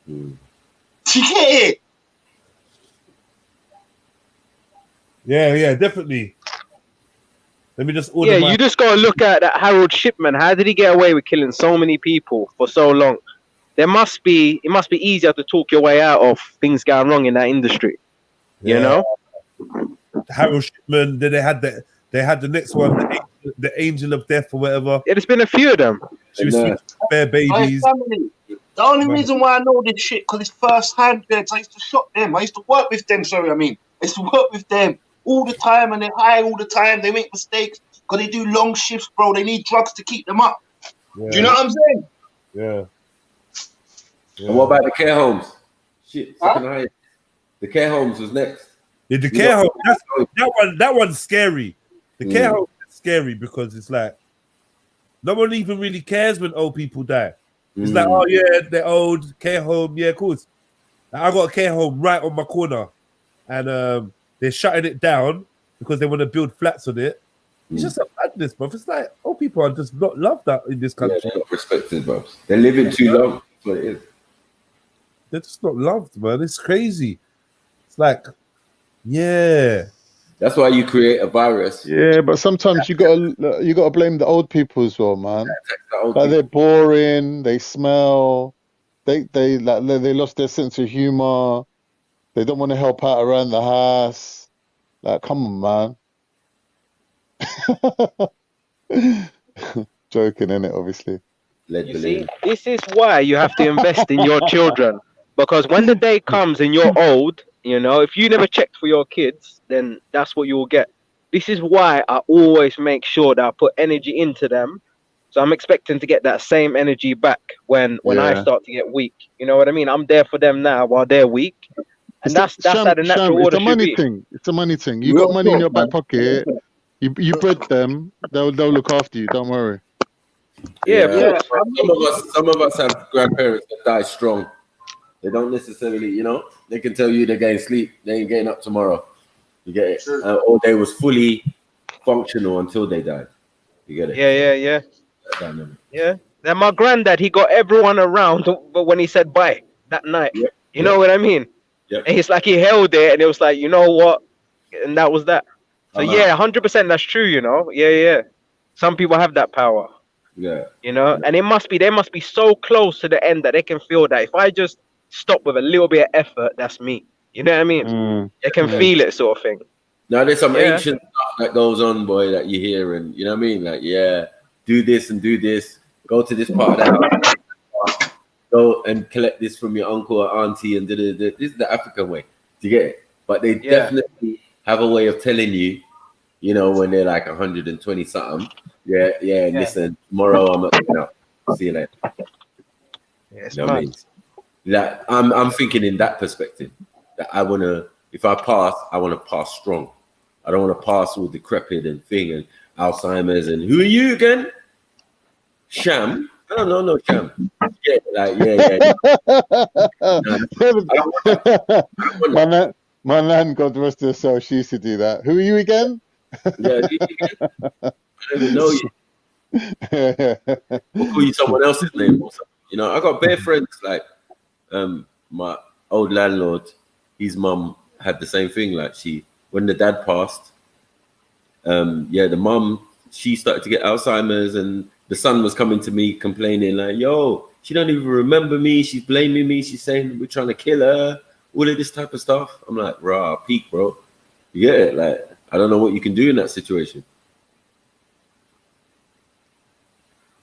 Do you get it? Yeah, definitely. Let me just order. Yeah, you just gotta look at that Harold Shipman. How did he get away with killing so many people for so long? It must be easier to talk your way out of things going wrong in that industry. You know? Harold Shipman, then they had the next one, the Angel of Death or whatever. Yeah, there's been a few of them. She was bare babies. The only reason why I know this shit because it's first hand. I used to shop them. I used to work with them. I used to work with them all the time, and they're high all the time. They make mistakes because they do long shifts, bro. They need drugs to keep them up. Yeah. Do you know what I'm saying? Yeah. And what about the care homes? Shit, the care homes was next. Yeah, the care home. That one's scary. The care home is scary because it's like no one even really cares when old people die. It's like, oh yeah, they're old, care home, yeah, of course. I got a care home right on my corner, and they're shutting it down because they want to build flats on it. It's just a madness, bro. It's like old people are just not loved that in this country. Yeah, they're not respected, bro. They're living too long. That's what it is. They're just not loved, man. It's crazy. It's like, yeah. That's why you create a virus. Yeah, but sometimes you gotta blame the old people as well, man. Like they're boring, they smell, they lost their sense of humor, they don't want to help out around the house. Like, come on, man. Joking, innit, obviously. You see, this is why you have to invest in your children. Because when the day comes and you're old, you know, if you never checked for your kids, then that's what you'll get. This is why I always make sure that I put energy into them. So I'm expecting to get that same energy back when I start to get weak. You know what I mean? I'm there for them now while they're weak. And that's how the natural order should be. It's a money thing. You got money in your back pocket. You bred them. They'll look after you. Don't worry. Yeah. Some of us have grandparents that die strong. They don't necessarily, you know, they can tell you they're getting sleep, they ain't getting up tomorrow. You get it? Or they was fully functional until they died. You get it? Yeah. Then my granddad, he got everyone around, but when he said bye that night, you know what I mean? And it's like he held it, and it was like, you know what? And that was that. So 100% that's true, you know? Yeah. Some people have that power. Yeah. You know, and they must be so close to the end that they can feel that if I just stop with a little bit of effort, that's me. You know what I mean? They can feel it, sort of thing. Now there's some ancient stuff that goes on, boy, that you hear, and you know what I mean? Like, do this and do this, go to this part of the house, go and collect this from your uncle or auntie, and this is the African way. Do you get it? But they definitely have a way of telling you, you know, when they're like 120 something. Listen, tomorrow I'm not coming out. See you later. You know what I mean? That I'm thinking in that perspective that I want to, if I pass, I want to pass strong. I don't want to pass all decrepit and thing and Alzheimer's and who are you again? Sham? I don't know, no Sham. My nan, God rest her soul, she used to do that. Who are you again? I don't even know you. We'll call you someone else's name or something. You know, I got bare friends like my old landlord, his mum had the same thing. Like when the dad passed, the mum, she started to get Alzheimer's, and the son was coming to me complaining like, yo, she don't even remember me. She's blaming me. She's saying we're trying to kill her. All of this type of stuff. I'm like, rah, peak, bro. You get it? Like, I don't know what you can do in that situation.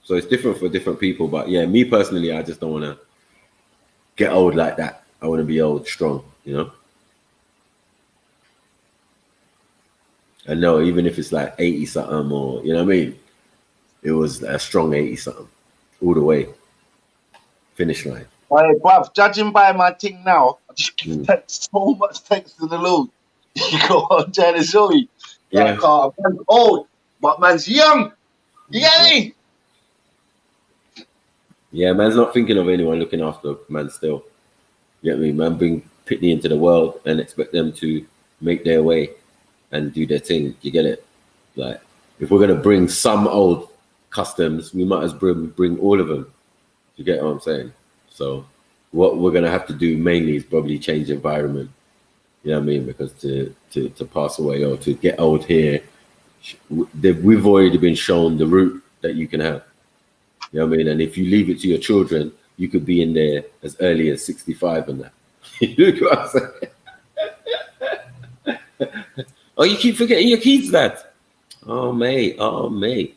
So it's different for different people. But yeah, me personally, I just don't want to get old like that. I want to be old strong, you know? I know, even if it's like 80 something or, you know what I mean? It was a strong 80 something all the way. Finish line. Hey, bruv, judging by my thing now, I just give so much thanks to the Lord. You got what I'm trying to show you. Like, man's old, but man's young. You get me? Yeah, man's not thinking of anyone looking after man still. You get me? Man bring Pitney into the world and expect them to make their way and do their thing. You get it? Like, if we're gonna bring some old customs, we might as bring all of them. You get what I'm saying? So what we're gonna have to do mainly is probably change the environment. You know what I mean? Because to pass away or to get old here, we've already been shown the route that you can have. You know what I mean? And if you leave it to your children, you could be in there as early as 65 and that. You know what I'm saying? Oh, you keep forgetting your kids, lad. Oh, mate. Oh, mate.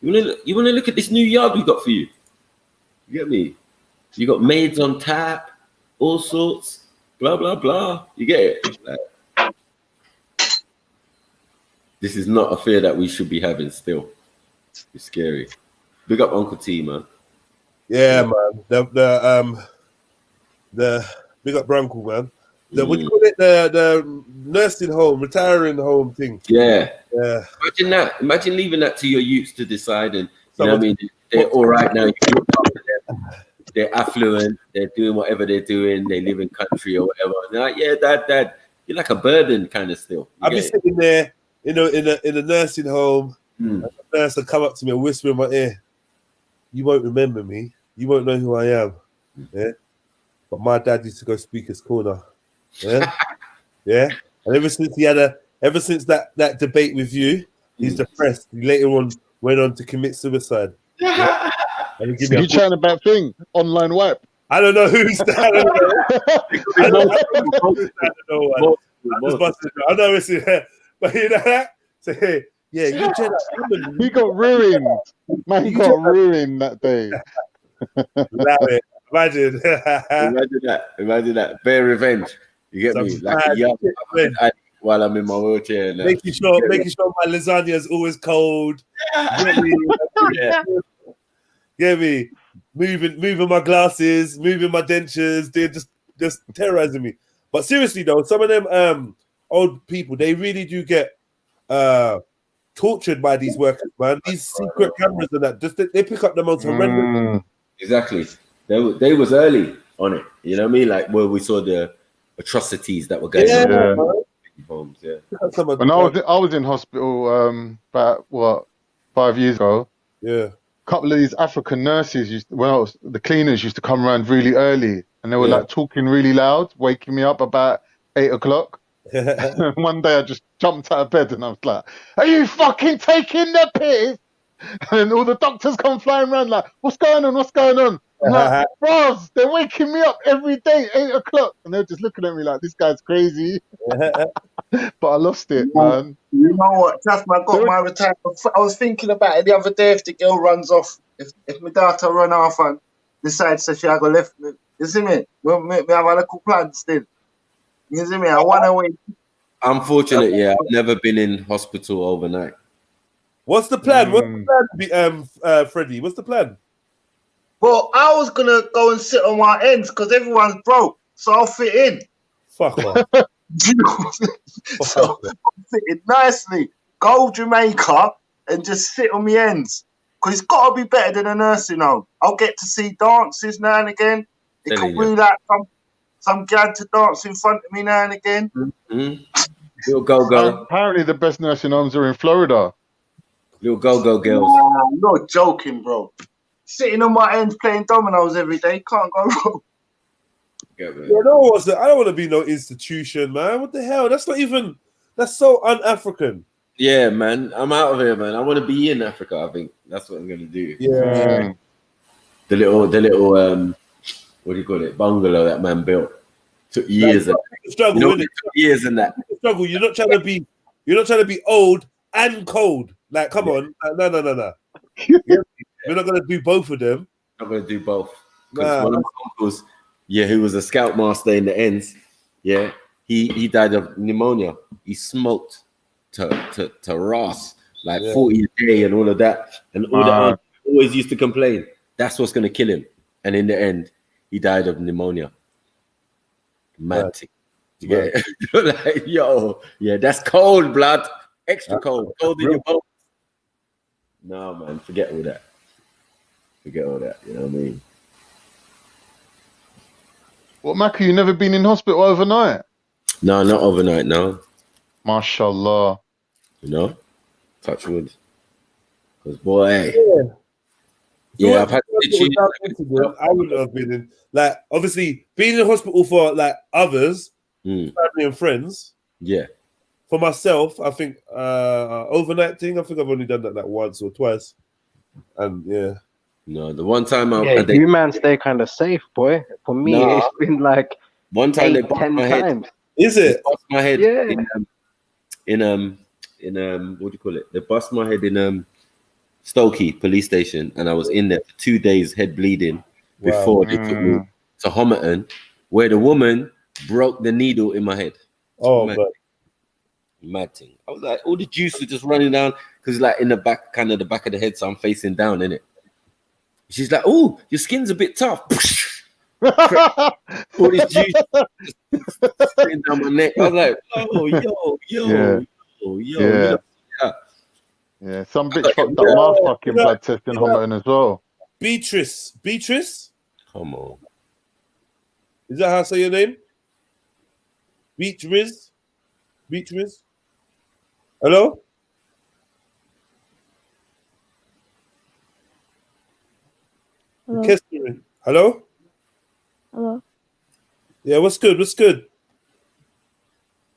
You wanna look at this new yard we got for you? You get me? You got maids on tap, all sorts, blah, blah, blah. You get it? Like, this is not a fear that we should be having still. It's scary. Big up Uncle T, man. Yeah, man. The big up Brunkle, man. What do you call it? The nursing home, retiring home thing. Yeah. Yeah. Imagine that. Imagine leaving that to your youths to decide. And you know what I mean? They're all right now. You look after them. They're affluent. They're doing whatever they're doing. They live in country or whatever. And they're like, yeah, dad. You're like a burden kind of still. I'll be sitting there, in a nursing home. And the nurse will come up to me and whisper in my ear, "You won't remember me. You won't know who I am." Yeah. But my dad used to go Speaker's Corner. Yeah. Yeah. And ever since that debate with you, he's depressed. He later on went on to commit suicide. Yeah. And you chatting about thing? Online wipe? I don't know who's that. I don't know it's in there. But you know that? So hey, yeah, you he got ruined. Man, he got ruined that day. Imagine that. Bear revenge. You get me? Like a young while I'm in my wheelchair. Now. Making sure my lasagna is always cold. Get me? Moving my glasses, moving my dentures. They're just terrorizing me. But seriously though, some of them old people, they really do get tortured by these workers, man. These secret cameras and that, they pick up the most horrendous. Exactly. They was early on it. You know what I mean? Like where we saw the atrocities that were going on. Homes, yeah. When I was in hospital about 5 years ago. Yeah. A couple of these African nurses the cleaners used to come around really early, and they were like talking really loud, waking me up about 8 o'clock. One day I just jumped out of bed and I was like, "Are you fucking taking the piss?" And all the doctors come flying around like, "What's going on? What's going on?" I'm like, "Bros, they're waking me up every day, 8 o'clock." And they're just looking at me like, "This guy's crazy." But I lost it, man. You know what? Trust me, I got my retirement. I was thinking about it the other day. If the girl runs off, if my daughter run off and decides that she go left me, you see me? We have a little plan still. You see me? I want to wait. I'm fortunate, yeah. I've never been in hospital overnight. What's the plan? What's the plan, Freddie? What's the plan? Well, I was gonna go and sit on my ends because everyone's broke, so I'll fit in. Fuck off. So I'm fitting nicely. Go Jamaica and just sit on my ends. Because it's got to be better than a nursing home. I'll get to see dances now and again. It can bring out some gad to dance in front of me now and again. Little go-go. Apparently the best nursing homes are in Florida. Little go-go girls. I'm not joking, bro. Sitting on my ends playing dominoes every day. Can't go wrong. I don't want to be no institution, man. What the hell? That's so un-African. Yeah, man. I'm out of here, man. I want to be in Africa. I think that's what I'm gonna do. Yeah. The little what do you call it? Bungalow that man built. Took years. Struggle, took years in that. Struggle. You're not trying to be old and cold. Like, come on. No. We're not gonna do both of them. I'm gonna do both. Because one of my uncles, who was a scoutmaster in the ends, he died of pneumonia. He smoked to Ross, like 40 a day and all of that. And all that always used to complain. That's what's gonna kill him. And in the end, he died of pneumonia. Mad thing. Yeah. Like, that's cold blood. Extra cold. Cold in your bones. No, man, forget all that. You know what I mean? What, Mackie, you never been in hospital overnight? No, not overnight, no. Mashallah. You know? Touch wood. Because boy, yeah, I've had issues. I wouldn't have been in. Like, obviously, being in the hospital for like others, family and friends. Yeah. For myself, I think overnight thing. I think I've only done that like once or twice, and yeah. No, the one time you man stay kind of safe, boy. For me, it's been like one time 8, 10 times. Is it? They bust my head Yeah. in what do you call it? They bust my head in Stokey police station, and I was in there for 2 days, head bleeding, before they took me to Homerton, where the woman broke the needle in my head. Oh, mad thing. I was like, all the juice was just running down because like in the back, kind of the back of the head, so I'm facing down in it. She's like, "Oh, your skin's a bit tough." All this juice just down my neck. I was like, "Oh, yo." Yeah, some bitch fucked up my fucking blood test in Homerton as well. Beatrice. Come on. Is that how I say your name? Beatrice. Hello? Hello? Hello? Yeah, what's good?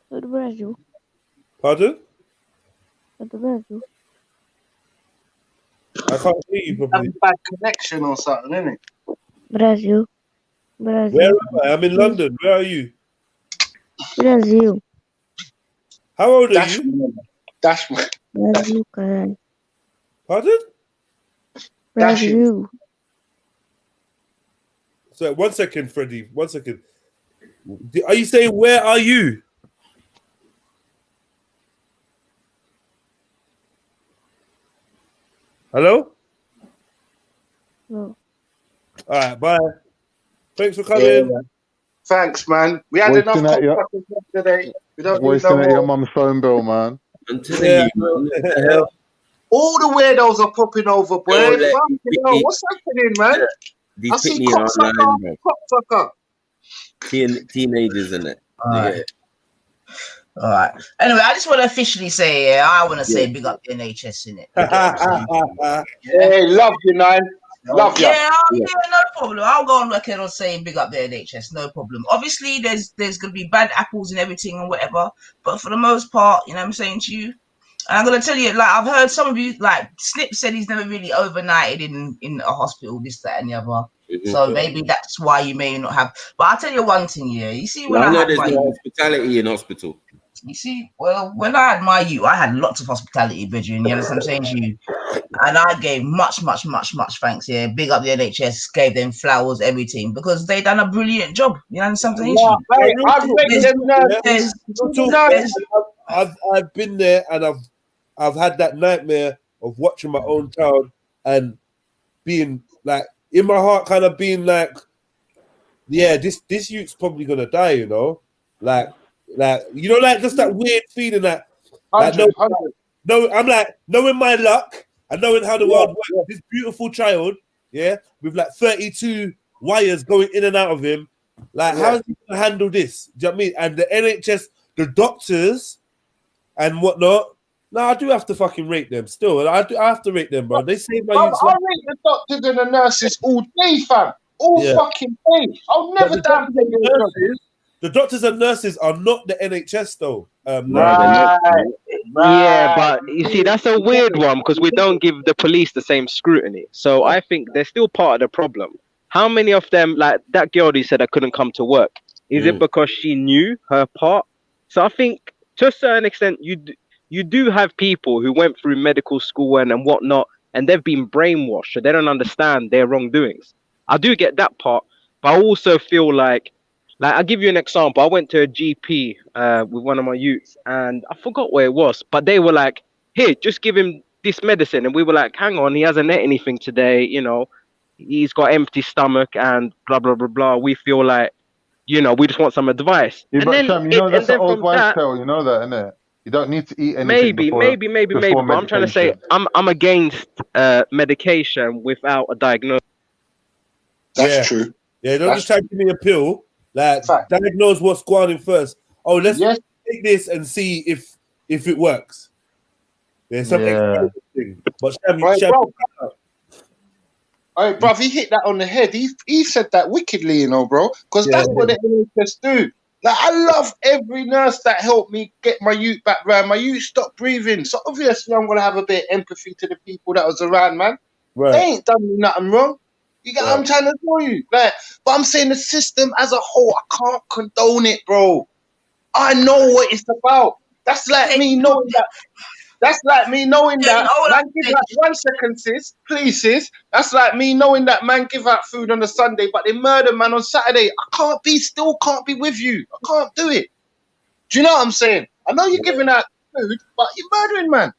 Good, Brazil. Pardon? Good, Brazil. I can't hear you properly. Have a bad connection or something, isn't it? Brazil. Where am I? I'm in London. Where are you? Brazil. How old are you? Brazil, caralho. Pardon? Brazil. So 1 second, Freddie. 1 second. Are you saying where are you? Hello? No. All right, bye. Thanks for coming. Yeah. Thanks, man. We had enough talk today. We don't need no at your more. mum's phone bill, man. Yeah. All the weirdos are popping over, boy. What's happening, man? I see cocksucker. Teenagers in it. All right. Anyway, I just want to officially say, I want to say big up the NHS in it. Hey, love you, man. Love you. Yeah, no problem. I'll go on record on saying big up the NHS, no problem. Obviously, there's going to be bad apples and everything and whatever, but for the most part, you know what I'm saying to you? And I'm going to tell you, like, I've heard some of you, like, Snip said he's never really overnighted in a hospital, this, that, and the other. So maybe that's why you may not have. But I'll tell you one thing, you see, when I know there's no hospitality in hospital. You see, well, when I had my youth, I had lots of hospitality, brethren. You understand what I'm saying to you? And I gave much thanks. Yeah, big up the NHS, gave them flowers, everything, because they done a brilliant job. You understand what I'm saying? I've been there, and I've had that nightmare of watching my own child and being like in my heart, kind of being like, yeah, this youth's probably gonna die, you know, like you know, like just that weird feeling that, no, I'm like knowing my luck and knowing how the world works. This beautiful child, with like 32 wires going in and out of him, like how is he gonna handle this? Do you know what I mean? And the NHS, the doctors and whatnot. No, I do have to fucking rate them still. I have to rate them, bro. They saved my youth. I rate the doctors and the nurses all day, fam. All fucking day. I'll never damn play the doctors and nurses are not the NHS, though. Yeah, but you see, that's a weird one because we don't give the police the same scrutiny. So I think they're still part of the problem. How many of them, like that girl who said I couldn't come to work, is it because she knew her part? So I think to a certain extent, you do have people who went through medical school and whatnot, and they've been brainwashed, so they don't understand their wrongdoings. I do get that part, but I also feel like I'll give you an example. I went to a GP with one of my youths, and I forgot where it was, but they were like, "Here, just give him this medicine," and we were like, "Hang on, he hasn't ate anything today. You know, he's got empty stomach and blah blah blah blah." We feel like, you know, we just want some advice. Yeah, and but then, Sham, you know that's an old wives' tale. You know that, innit? You don't need to eat anything. Maybe. But I'm trying to say I'm against medication without a diagnosis. That's true. Yeah, don't just try to give me a pill. Like, diagnose what's going on first. Oh, let's take this and see if it works. There's some Yeah. thing. But Sham, Right, bro. All right, bruv, he hit that on the head. He said that wickedly, you know, bro, because that's what the NHS do. Like, I love every nurse that helped me get my youth back round. My youth stopped breathing. So obviously I'm going to have a bit of empathy to the people that was around, man. Right. They ain't done me nothing wrong. You get what I'm trying to tell you? Like, but I'm saying the system as a whole, I can't condone it, bro. I know what it's about. That's like me knowing that. That's like me knowing that man give out 1 second, sis. Please, sis. That's like me knowing that man give out food on a Sunday, but they murder man on Saturday. I can't be with you. I can't do it. Do you know what I'm saying? I know you're giving out food, but you're murdering man.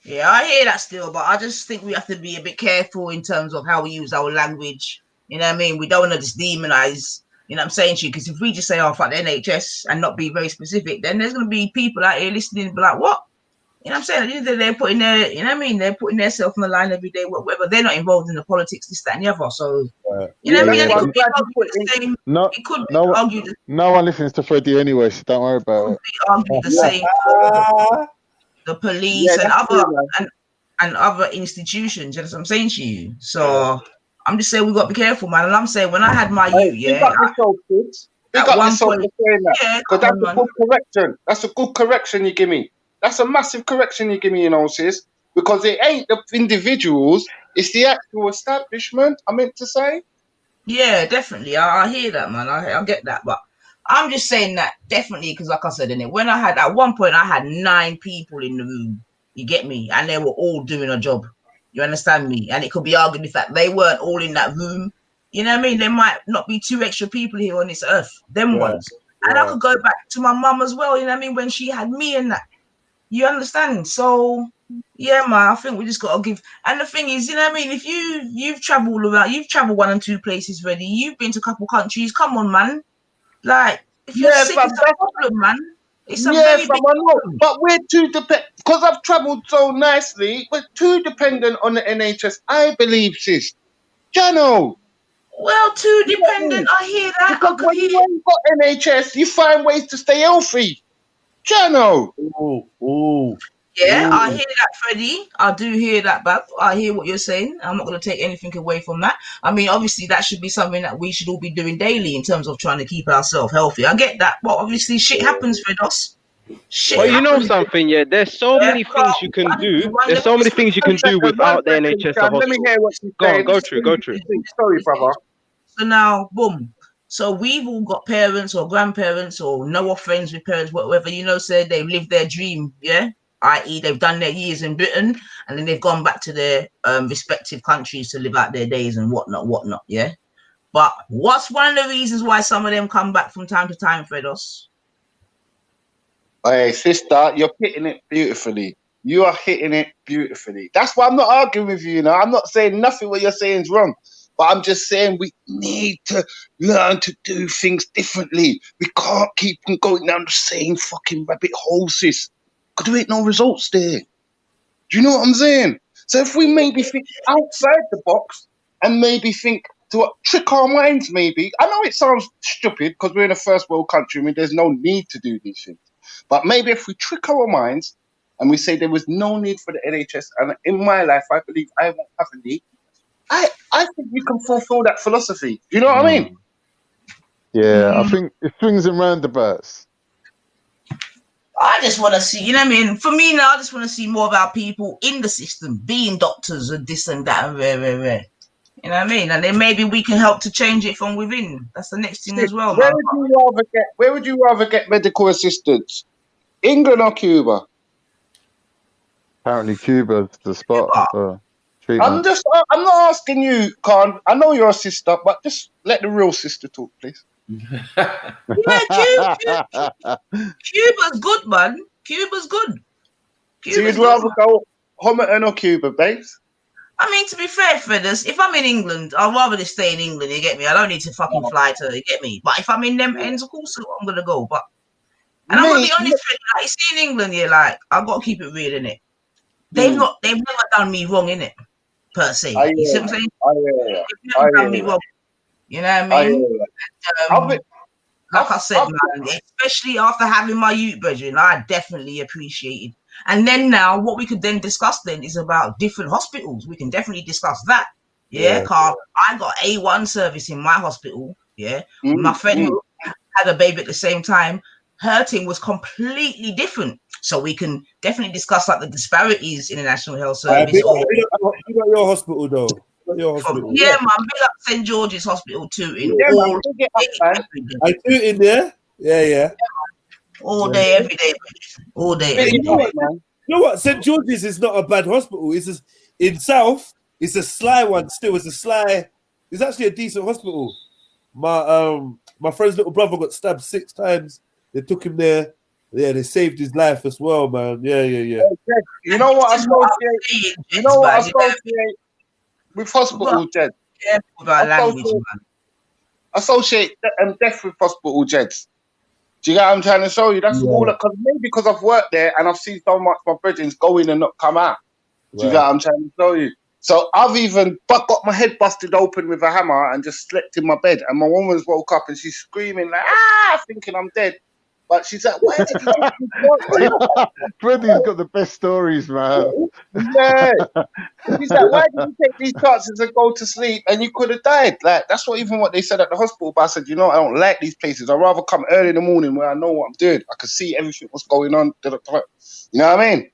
Yeah, I hear that still, but I just think we have to be a bit careful in terms of how we use our language. You know what I mean? We don't want to just demonize, you know what I'm saying to you? Because if we just say, oh, fuck the NHS and not be very specific, then there's going to be people out here listening and be like, what? You know what I'm saying? At the end of the day, they're putting their, you know what I mean? They're putting themselves on the line every day, whatever. They're not involved in the politics, this, that, and the other. So, you know what I mean? And it could be argued the same. No, it could be no, argued. no one listens to Freddie anyway, so don't worry about it. Be argued the same for the police and other institutions. You know what I'm saying to you? So I'm just saying we got to be careful, man. And I'm saying when I had my youth, Big up yourself, kids. Big up yourself for saying that. Because that's a good correction. That's a good correction you give me. That's a massive correction you give me, you know, sis. Because it ain't the individuals, it's the actual establishment, I meant to say. Yeah, definitely. I hear that, man. I get that. But I'm just saying that definitely because, like I said, in it, when I had, at one point, I had 9 people in the room. You get me? And they were all doing a job. You understand me? And it could be argued if that they weren't all in that room. You know what I mean? There might not be 2 extra people here on this earth. Them ones. And I could go back to my mum as well. You know what I mean? When she had me and that. You understand? So, yeah, man, I think we just got to give. And the thing is, you know what I mean? If you've traveled around, you've traveled 1 and 2 places already. You've been to a couple countries. Come on, man. Like, if you're sick, it's a problem, man. It's a very big problem. But we're too dependent, because I've travelled so nicely, we're too dependent on the NHS, I believe, sis. Jano. Well, too dependent, I hear that. Because when you ain't got NHS, you find ways to stay healthy. Jano. Yeah, I hear that, Freddie. I do hear that, Bab. I hear what you're saying. I'm not going to take anything away from that. I mean, obviously, that should be something that we should all be doing daily in terms of trying to keep ourselves healthy. I get that, but obviously, shit happens, Fredos. Well, you know something, yeah. There's so many things you can do. There's so many things you can do without the NHS. Let me hear what you're saying. Go through. Sorry, brother. So now, boom. So we've all got parents or grandparents or know of friends with parents, whatever, you know, said they've lived their dream, yeah? I.e. they've done their years in Britain and then they've gone back to their respective countries to live out their days and whatnot, yeah? But what's one of the reasons why some of them come back from time to time, Fredos? Hey, sister, you're hitting it beautifully. You are hitting it beautifully. That's why I'm not arguing with you, you know. I'm not saying nothing what you're saying is wrong. But I'm just saying we need to learn to do things differently. We can't keep on going down the same fucking rabbit hole, sis. Because there ain't no results there. Do you know what I'm saying? So if we maybe think outside the box and maybe think to trick our minds, maybe. I know it sounds stupid because we're in a first world country. I mean, there's no need to do these things. But maybe if we trick our minds and we say there was no need for the NHS, and in my life, I believe I won't have a need, I think we can fulfill that philosophy. Do you know what I mean? Yeah, I think it swings and roundabouts. I just want to see, you know what I mean? For me now, I just want to see more about people in the system, being doctors and this and that and rare. You know what I mean? And then maybe we can help to change it from within. That's the next thing as well, man. Where would you rather get medical assistance? England or Cuba? Apparently Cuba's the spot for treatment. I'm not asking you, Khan. I know you're a sister, but just let the real sister talk, please. Yeah, Cuba's good, man. Cuba's good. So you'd rather go Homerton or Cuba, babes? I mean, to be fair, Feathers, if I'm in England, I'd rather just stay in England, you get me? I don't need to fucking fly to, you get me? But if I'm in them ends, of course I'm going to go. But, and I'm going to be honest, like, you see in England, yeah, like, I've got to keep it real, innit? They've never done me wrong, innit? Per se. You see what I'm saying? They've never done me wrong. You know what I mean? Like I said, man, especially after having my youth brethren, I definitely appreciated. And then now, what we could then discuss then is about different hospitals. We can definitely discuss that. Yeah, Carl. I got A1 service in my hospital. Yeah, my friend who had a baby at the same time, her thing was completely different. So we can definitely discuss like the disparities in the National Health Service. You got your hospital though. Your hospital. Yeah, man, big up St. George's Hospital too. I do in there. Yeah. All day, every day, all day. Every day. You know what? St. George's is not a bad hospital. It's just, in South. It's a sly one. Still, it's a sly. It's actually a decent hospital. My friend's little brother got stabbed 6 times. They took him there. Yeah, they saved his life as well, man. Yeah. You know what I associate? You know what I associate with hospital, Jed? Yeah, about language, man. Associate death with hospital, Jeds. Do you get what I'm trying to show you? That's all because I've worked there and I've seen so much my brethren go in and not come out. Do you get what I'm trying to show you? So I've even got my head busted open with a hammer and just slept in my bed. And my woman's woke up and she's screaming like, thinking I'm dead. But she's like, why did you take these chances? Freddie's got the best stories, man. Yeah. She's like, why did you take these chances and go to sleep and you could have died? Like, that's what they said at the hospital. But I said, I don't like these places. I'd rather come early in the morning where I know what I'm doing. I can see everything, what's going on. You know what I mean?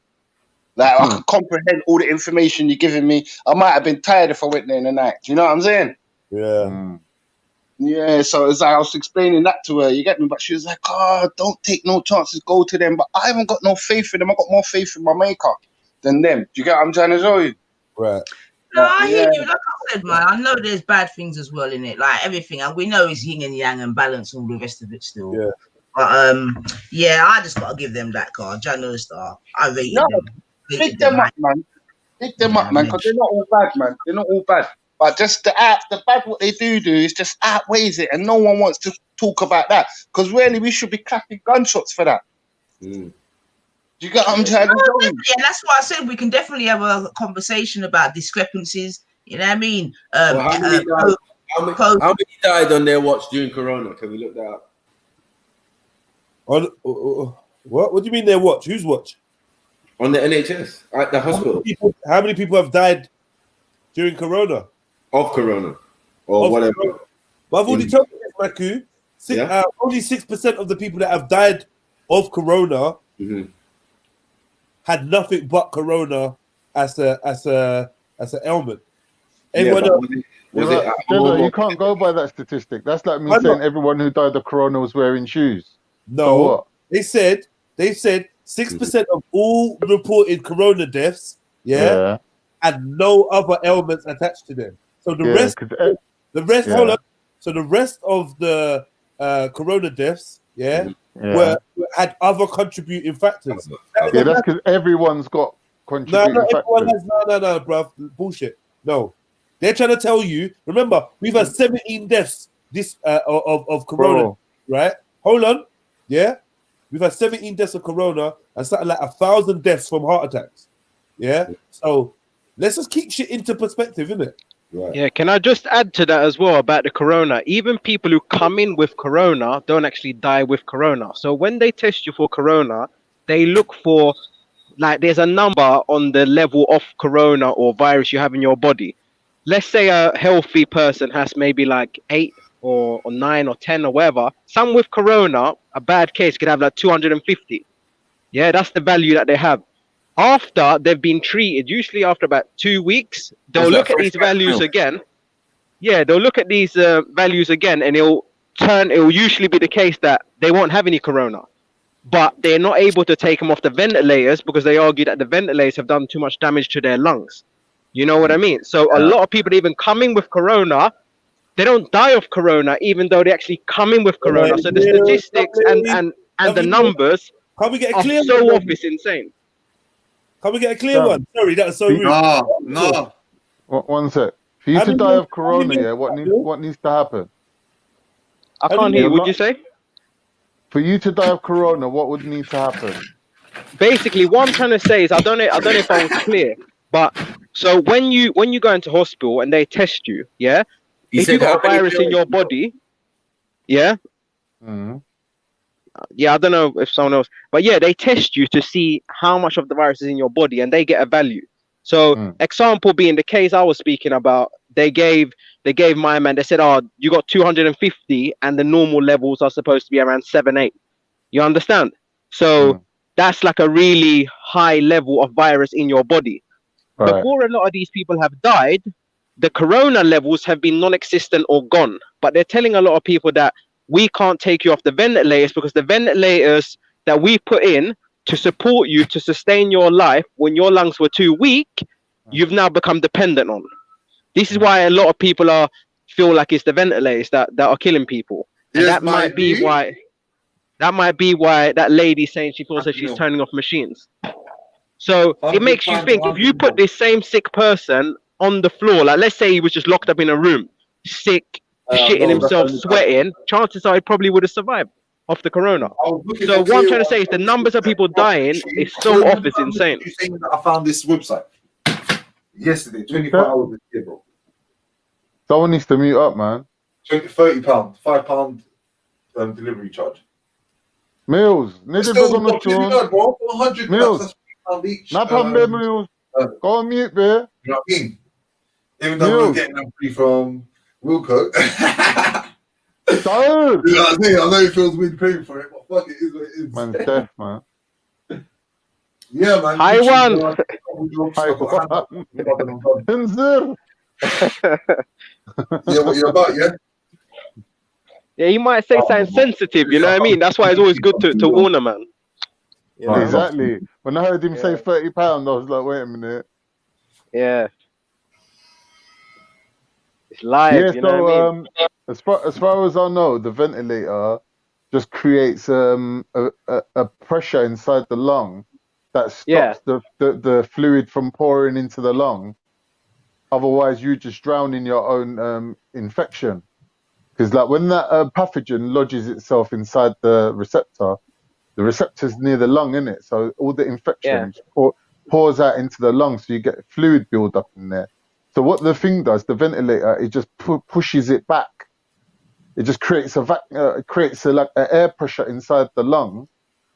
Like, I can comprehend all the information you're giving me. I might have been tired if I went there in the night. Do you know what I'm saying? Yeah. Yeah, so it's like I was explaining that to her, you get me? But she was like, don't take no chances, go to them. But I haven't got no faith in them. I got more faith in my maker than them. Do you get what I'm trying to show you? Right. No, I hear you. Like I said, man, I know there's bad things as well in it. Like everything. And we know it's yin and yang and balance and all the rest of it still. Yeah. But I just gotta give them that card. January Star. I rated them. Pick them up, man. Pick them up, man, because they're not all bad, man. They're not all bad. But just the bad what they do is just outweighs it, and no one wants to talk about that. Because really, we should be clapping gunshots for that. Do you get what I'm trying to tell you? Yeah, that's why I said we can definitely have a conversation about discrepancies. You know what I mean? How many died on their watch during Corona? Can we look that up? What? What do you mean their watch? Whose watch? On the NHS at the hospital. How many people have died during Corona? Of Corona or whatever. Corona. But I've already told you this, Maku. Only 6% of the people that have died of Corona had nothing but Corona as an ailment. Everyone else, you can't go by that statistic. That's like me saying everyone who died of Corona was wearing shoes. No, so what? They said 6% of all reported Corona deaths, had no other ailments attached to them. So the rest, hold on. So the rest of the Corona deaths, had other contributing factors. That's because everyone's got contributing factors. No, bruv, bullshit. No, they're trying to tell you. Remember, we've had 17 deaths of Corona, right? Hold on, we've had 17 deaths of Corona and something like 1,000 deaths from heart attacks. So let's just keep shit into perspective, innit? Right. Yeah, can I just add to that as well about the Corona? Even people who come in with Corona don't actually die with Corona. So when they test you for Corona, they look for, like, there's a number on the level of Corona or virus you have in your body. Let's say a healthy person has maybe like 8 or 9 or 10 or whatever. Some with Corona, a bad case could have like 250. Yeah, that's the value that they have. After they've been treated, usually after about 2 weeks, they'll look at these values again. Yeah, they'll look at these values again, and it'll usually be the case that they won't have any Corona. But they're not able to take them off the ventilators because they argue that the ventilators have done too much damage to their lungs. You know what I mean? So a lot of people even come in with Corona, they don't die of Corona, even though they actually come in with Corona. So the statistics and the numbers are so off, it's insane. Can we get a clear one? Sorry, that was so rude. No. One sec. For you to die of Corona, what needs to happen? I can't hear. What'd you say? For you to die of Corona, what would need to happen? Basically, what I'm trying to say is, I don't know if I was clear, but so when you go into hospital and they test you, if you got a virus in your body, Mm. Yeah, I don't know if someone else, but yeah, they test you to see how much of the virus is in your body, and they get a value. So, example being the case I was speaking about, they gave my man. They said, "Oh, you got 250, and the normal levels are supposed to be around 7, 8." You understand? So that's like a really high level of virus in your body. Right. Before a lot of these people have died, the corona levels have been non-existent or gone. But they're telling a lot of people that we can't take you off the ventilators because the ventilators that we put in to support you to sustain your life when your lungs were too weak, you've now become dependent on. This is why a lot of people feel like it's the ventilators that are killing people. And that might be why that lady's saying she feels that she's turning off machines. So it makes you think, if you put this same sick person on the floor, like let's say he was just locked up in a room, sick, shitting himself, sweating, chances are he probably would have survived off the corona. So what I'm trying to say is the numbers of people dying is so off, it's insane. I found this website yesterday, 24 hours ago, bro. Someone needs to mute up, man. £30, £5 delivery charge. Mills, Still, bro, 100 Mills. That's £3 each. Not from there, Mills. Go on mute, bear. You know what I mean? Even though we were getting them free from Wilco. Don't. You know what I'm saying? I know it feels weird paying for it, but fuck it, is what it is. Man's deaf, man. Yeah, man. Hi, one. Yeah, what you're about, yeah? Yeah, he might say something sensitive, you know what I mean? That's why it's always good to warn a man. You know? Exactly. When I heard him say £30, I was like, wait a minute. Yeah. It's live, Yeah, you know what I mean? as far as I know, the ventilator just creates a pressure inside the lung that stops the fluid from pouring into the lung. Otherwise, you just drown in your own infection. Because like when that pathogen lodges itself inside the receptor's near the lung, innit? So all the infection pours out into the lung, so you get fluid build up in there. So what the thing does, the ventilator, it just pushes it back. It just creates like an air pressure inside the lung,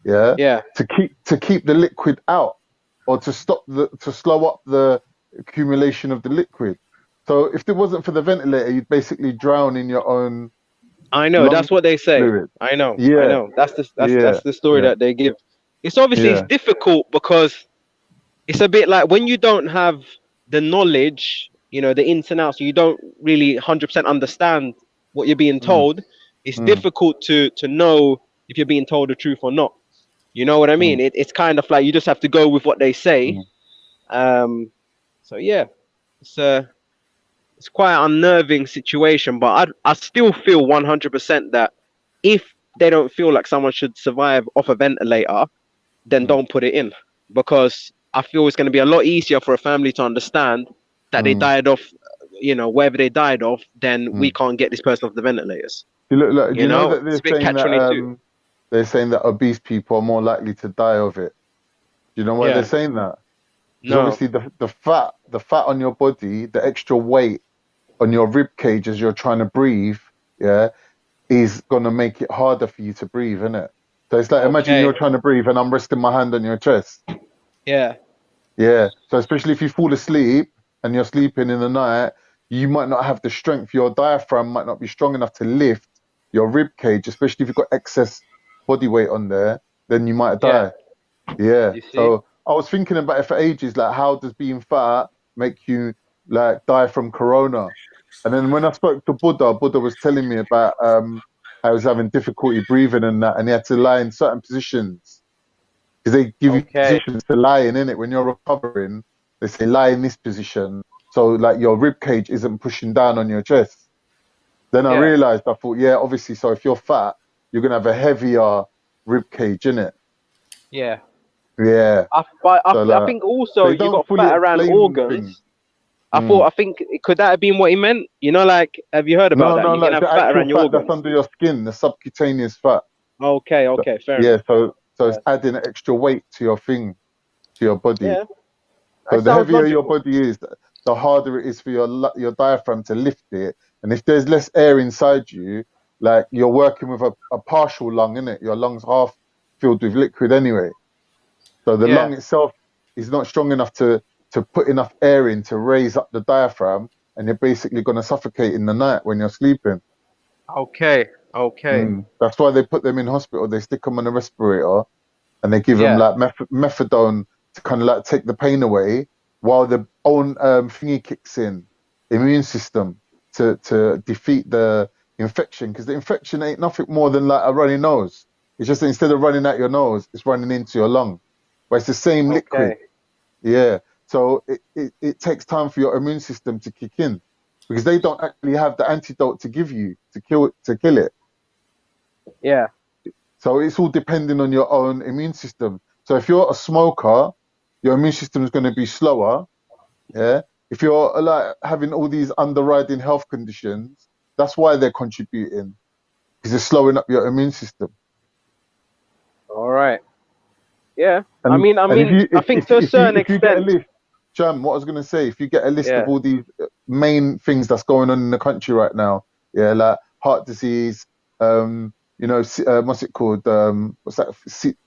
to keep the liquid out, or to slow up the accumulation of the liquid. So if it wasn't for the ventilator, you'd basically drown in your own. I know, that's what they say. Fluid. I know. Yeah. I know. That's the story that they give. It's obviously it's difficult because it's a bit like when you don't have the knowledge, you know, the ins and outs, you don't really 100% understand what you're being told. It's difficult to know if you're being told the truth or not. You know what I mean? It's kind of like you just have to go with what they say. So yeah, it's quite an unnerving situation, but I still feel 100% that if they don't feel like someone should survive off a ventilator, then don't put it in, because I feel it's going to be a lot easier for a family to understand that they died off, you know, wherever they died off, then we can't get this person off the ventilators. You know that it's a bit catch-22. They're saying that obese people are more likely to die of it. Do you know why they're saying that? Because obviously the fat on your body, the extra weight on your rib cage as you're trying to breathe, is gonna make it harder for you to breathe, isn't it? So it's like imagine you're trying to breathe and I'm resting my hand on your chest. Yeah. So especially if you fall asleep and you're sleeping in the night, you might not have the strength. Your diaphragm might not be strong enough to lift your rib cage, especially if you've got excess body weight on there. Then you might die. So I was thinking about it for ages, like how does being fat make you like die from corona? And then when I spoke to Buddha was telling me about I was having difficulty breathing and that, and he had to lie in certain positions because they give you positions to lie in it. When you're recovering, they say lie in this position, so like your rib cage isn't pushing down on your chest. Then I realized, I thought, obviously, so if you're fat, you're gonna have a heavier rib cage, innit? Yeah. I think also you got fat around organs. I think could that have been what he meant? You know, like, have you heard about that? You can have fat around your organs. That's under your skin, the subcutaneous fat. Okay, fair enough. So it's adding extra weight to your thing, to your body. Yeah. So the heavier your body is, the harder it is for your diaphragm to lift it. And if there's less air inside you, like you're working with a partial lung, innit? Your lung's half filled with liquid anyway. So the lung itself is not strong enough to put enough air in to raise up the diaphragm, and you're basically going to suffocate in the night when you're sleeping. Okay. That's why they put them in hospital. They stick them on a respirator, and they give them like methadone to kind of like take the pain away, while the own thingy kicks in, immune system to defeat the infection. Because the infection ain't nothing more than like a runny nose. It's just that instead of running out your nose, it's running into your lung. But it's the same liquid. Yeah. So it takes time for your immune system to kick in, because they don't actually have the antidote to give you to kill it. Yeah. So it's all depending on your own immune system. So if you're a smoker, your immune system is going to be slower. Yeah. If you're like having all these underriding health conditions, that's why they're contributing, because it's slowing up your immune system. All right. Yeah. And, I mean, I think to a certain extent. If you get a list, Jam, what I was going to say, if you get a list of all these main things that's going on in the country right now, like heart disease, you know, what's it called? What's that?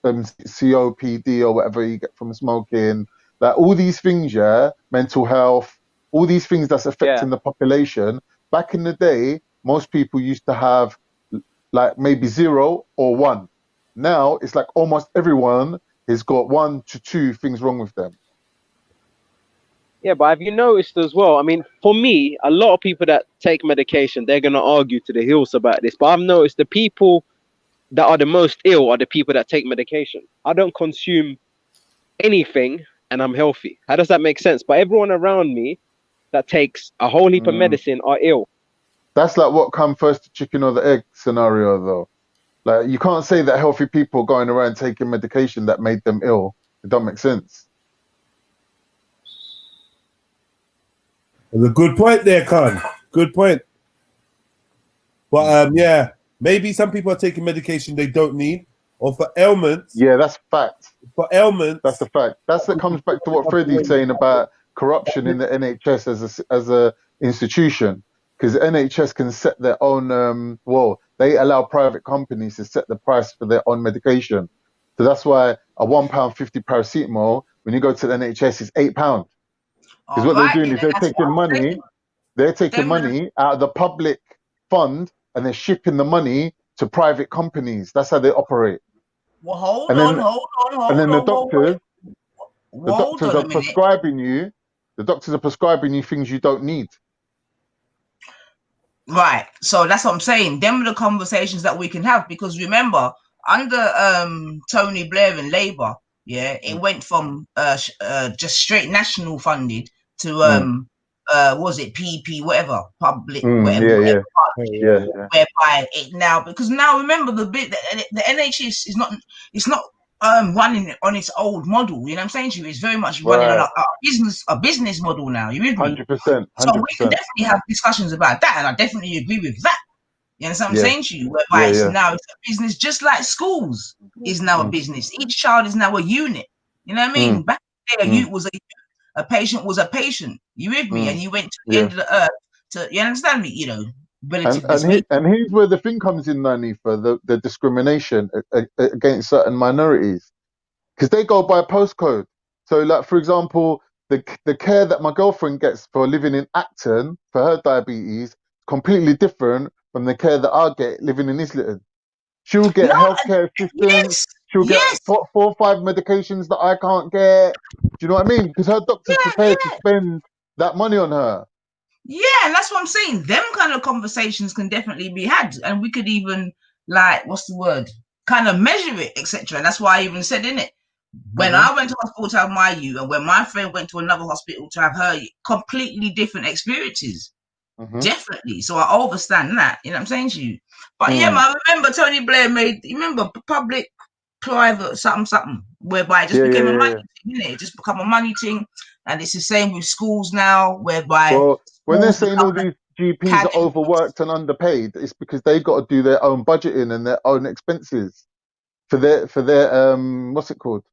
COPD or whatever you get from smoking. Like all these things, mental health, all these things that's affecting the population. Back in the day, most people used to have like maybe 0 or 1. Now it's like almost everyone has got 1 to 2 things wrong with them. Yeah, but have you noticed as well? I mean, for me, a lot of people that take medication, they're going to argue to the hills about this. But I've noticed the people that are the most ill are the people that take medication. I don't consume anything and I'm healthy. How does that make sense? But everyone around me that takes a whole heap of medicine are ill. That's like what come first, the chicken or the egg scenario, though. Like you can't say that healthy people going around taking medication that made them ill. It don't make sense. There's a good point there, Khan. Good point. But yeah, maybe some people are taking medication they don't need, or for ailments. Yeah, that's fact. For ailments, that's a fact. That comes back to what Freddie's saying about corruption in the NHS as a institution, because NHS can set their own. They allow private companies to set the price for their own medication. So that's why a £1.50 paracetamol, when you go to the NHS, is £8. Because what they're doing is they're taking money. They're taking money out of the public fund and they're shipping the money to private companies. That's how they operate. Well, hold and on. then the doctors are prescribing you. The doctors are prescribing you things you don't need. Right. So that's what I'm saying. Them are the conversations that we can have, because remember, under Tony Blair and Labour, it went from just straight national funded to was it PP whatever public whatever whereby it now, because now remember the NHS is not, it's not running on its old model, you know what I'm saying to you? It's very much running on a business model now. You with me? 100%. So we can definitely have discussions about that, and I definitely agree with that. You understand what I'm saying to you? Whereby now it's a business, just like schools is now a business. Each child is now a unit. You know what I mean? Back then, a youth was a patient was a patient. You with me? And you went to the end of the earth to, you understand me? You know, and here's where the thing comes in, Nani, for the discrimination against certain minorities, because they go by postcode. So, like for example, the care that my girlfriend gets for living in Acton for her diabetes, completely different from the care that I get living in Islington. She'll get healthcare assistance. She'll get 4 or 5 medications that I can't get. Do you know what I mean? Because her doctor's prepared to spend that money on her. Yeah, and that's what I'm saying. Them kind of conversations can definitely be had, and we could even, like, what's the word? Kind of measure it, etc. And that's why I even said in it, when I went to hospital to have my and when my friend went to another hospital to have her, completely different experiences. Definitely. So I understand that. You know what I'm saying to you? But yeah, man, I remember Tony Blair remember public, private, something, whereby it just became a money thing, innit? It just become a money thing. And it's the same with schools now, whereby... Well, when they're saying all these GPs are overworked and underpaid, it's because they've got to do their own budgeting and their own expenses for their what's it called?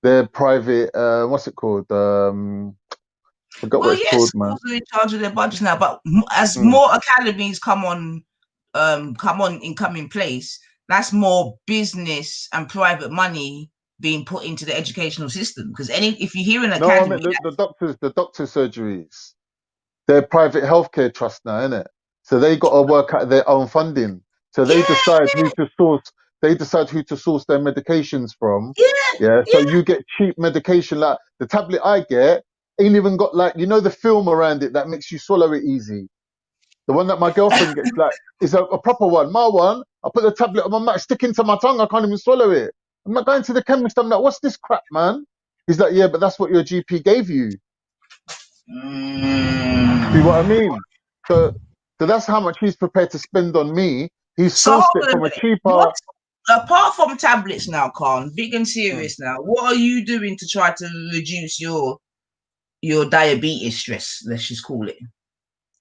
Their private, what's it called? Forgot what it's called, man. Schools are in charge of their budgets now, but as more academies come on come in place, that's more business and private money being put into the educational system. Because if you hear an No, I academy, mean the doctor surgeries, they're private healthcare trust now, isn't it? So they got to work out their own funding. So they decide who to source. They decide who to source their medications from. So you get cheap medication. Like the tablet I get ain't even got, like, you know, the film around it that makes you swallow it easy. The one that my girlfriend gets, like, is a proper one. My one, I put the tablet on my mouth, stick into my tongue, I can't even swallow it. I'm not going to the chemist. I'm like, what's this crap, man? He's like, yeah, but that's what your GP gave you. See what I mean? So that's how much he's prepared to spend on me. He's sourced it from a cheaper. Apart from tablets now, Khan, big and serious now, what are you doing to try to reduce your diabetes stress? Let's just call it.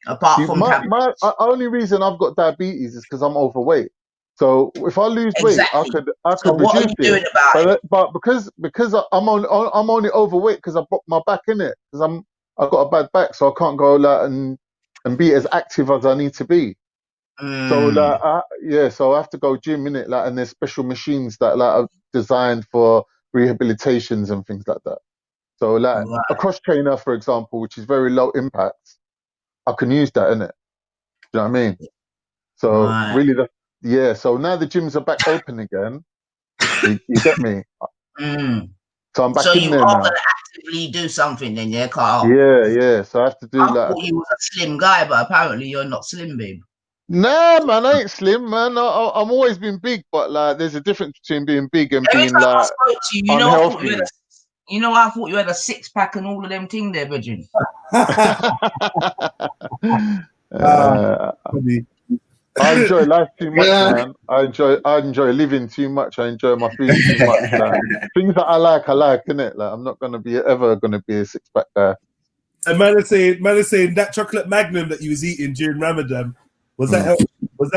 Apart from tablets. My only reason I've got diabetes is because I'm overweight. So if I lose weight, I could so what reduce are you doing about it? But because I'm only overweight because I broke my back, in it, because I've got a bad back, so I can't go and be as active as I need to be. So so I have to go gym, in it, like, and there's special machines that, like, are designed for rehabilitations and things like that. So, like, a cross trainer, for example, which is very low impact, I can use that, innit? Do you know what I mean? So really, so now the gyms are back open again. You get me? So I'm back in there now. So you are gonna actively do something then, yeah, Carl? Yeah. So I have to do I thought you was a slim guy, but apparently you're not slim, babe. Nah, man, I ain't slim, man. I'm always been big, but, like, there's a difference between being big and being, like, unhealthy. I thought you had a six-pack and all of them thing there, Virgin. I enjoy life too much, man. I enjoy living too much. I enjoy my food too much. Like, things that I like, innit? Like, I'm not ever gonna be a six-pack guy. And man is saying that chocolate Magnum that you was eating during Ramadan, was that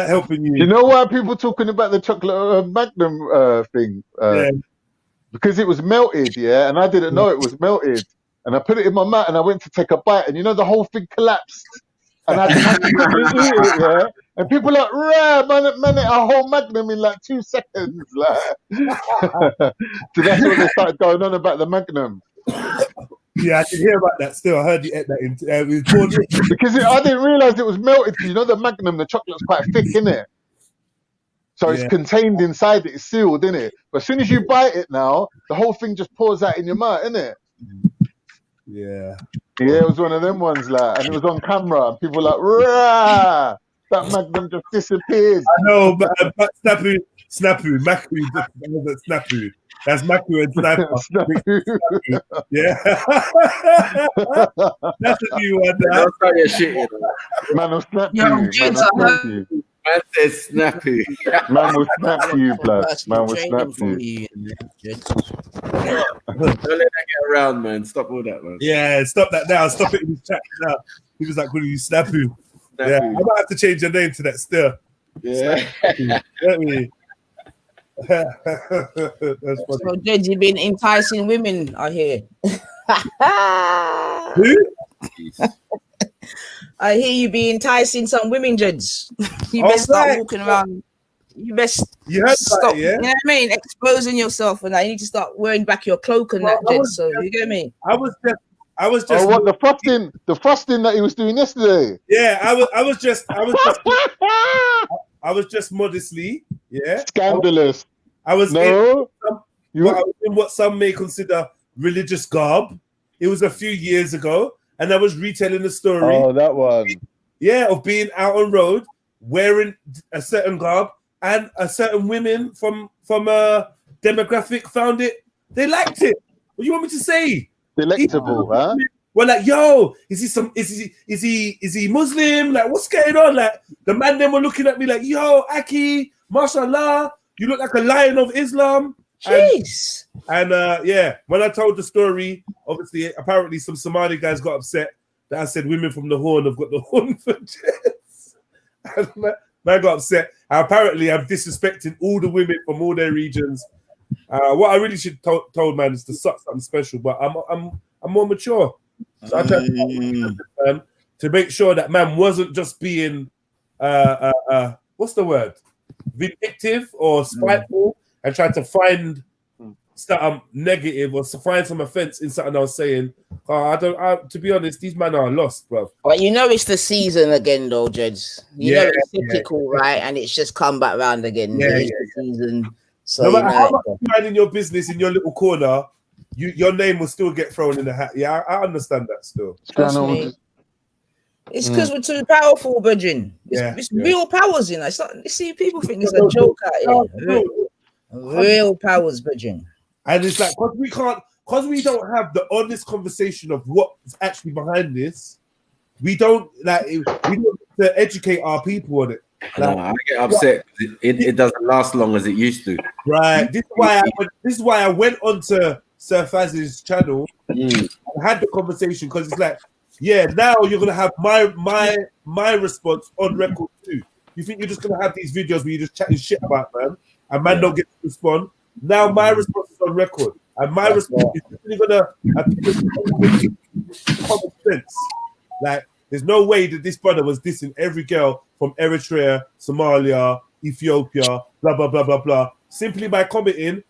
helping you? You know why people talking about the chocolate Magnum thing? Because it was melted, and I didn't know it was melted. And I put it in my mouth and I went to take a bite, and, you know, the whole thing collapsed. And I had to quickly eat it, And people are like, rah, man, a whole Magnum in like 2 seconds. Like. So that's when they started going on about the Magnum. Yeah, I can hear about that still. I heard you ate that because I didn't realize it was melted. You know, the Magnum, the chocolate's quite thick, innit? So it's contained inside it, it's sealed, innit? But as soon as you bite it now, the whole thing just pours out in your mouth, innit? Yeah. Yeah, it was one of them ones, like, and it was on camera, and people were like, rah! That Magnum just disappeared. I know, but Snapu, Snapu. That's Maku and Sniper. Yeah. That's a new one. Don't try your shit. Man will snap you. Man will snap you. Man says snappy. Man will snap you, blood. Man will snap you. Don't let that get around, man. Stop all that, man. Yeah, stop that now. Stop it in his chat now. He was like, "Will you Snapu?" Yeah, I might have to change your name to that still. Yeah. Let me. That's funny. So, Jed, you've been enticing women, I hear. Who? I hear you be enticing some women, Jeds. You best start walking around. You best stop. That, yeah? You know what I mean? Exposing yourself, and you need to start wearing back your cloak and that, Jed. So you get me? I was just. Oh, what the frosting that he was doing yesterday? Yeah, I was just modestly, Scandalous. I was in what some may consider religious garb. It was a few years ago, and I was retelling the story. Oh, that one. Yeah, of being out on road, wearing a certain garb, and a certain women from a demographic found it. They liked it. What do you want me to say? Delectable, huh? Well, like, yo, is he Muslim? Like, what's going on? Like, the man them were looking at me like, yo, Aki, mashallah, you look like a lion of Islam. Jeez. And when I told the story, obviously, apparently some Somali guys got upset that I said women from the Horn have got the horn for jets. And man got upset. And apparently, I'm disrespecting all the women from all their regions. What I really should told man is to suck something special, but I'm more mature. So I tried to make sure that man wasn't just being what's the word? Vindictive or spiteful and trying to find something negative or to find some offense in something I was saying. To be honest, these men are lost, bro. But you know it's the season again, though, Jeds. You know it's cyclical, right? And it's just come back round again. It's the season. So no matter how much you mind in your business in your little corner, your name will still get thrown in the hat. Yeah, I understand that still. It's because we're too powerful, brethren. It's real powers, you know. It's not. You see, people think it's a joke out here. Real powers, brethren. And it's like because we don't have the honest conversation of what's actually behind this. We don't to educate our people on it. Like, I get upset. It doesn't last long as it used to. Right. This is why I went onto Sir Faz's channel and had the conversation, because it's like, now you're gonna have my response on record too. You think you're just gonna have these videos where you're just chatting shit about man don't get to respond. Now my response is on record, and my response is really gonna have common sense. Like, there's no way that this brother was dissing every girl from Eritrea, Somalia, Ethiopia, blah blah blah blah blah, simply by commenting.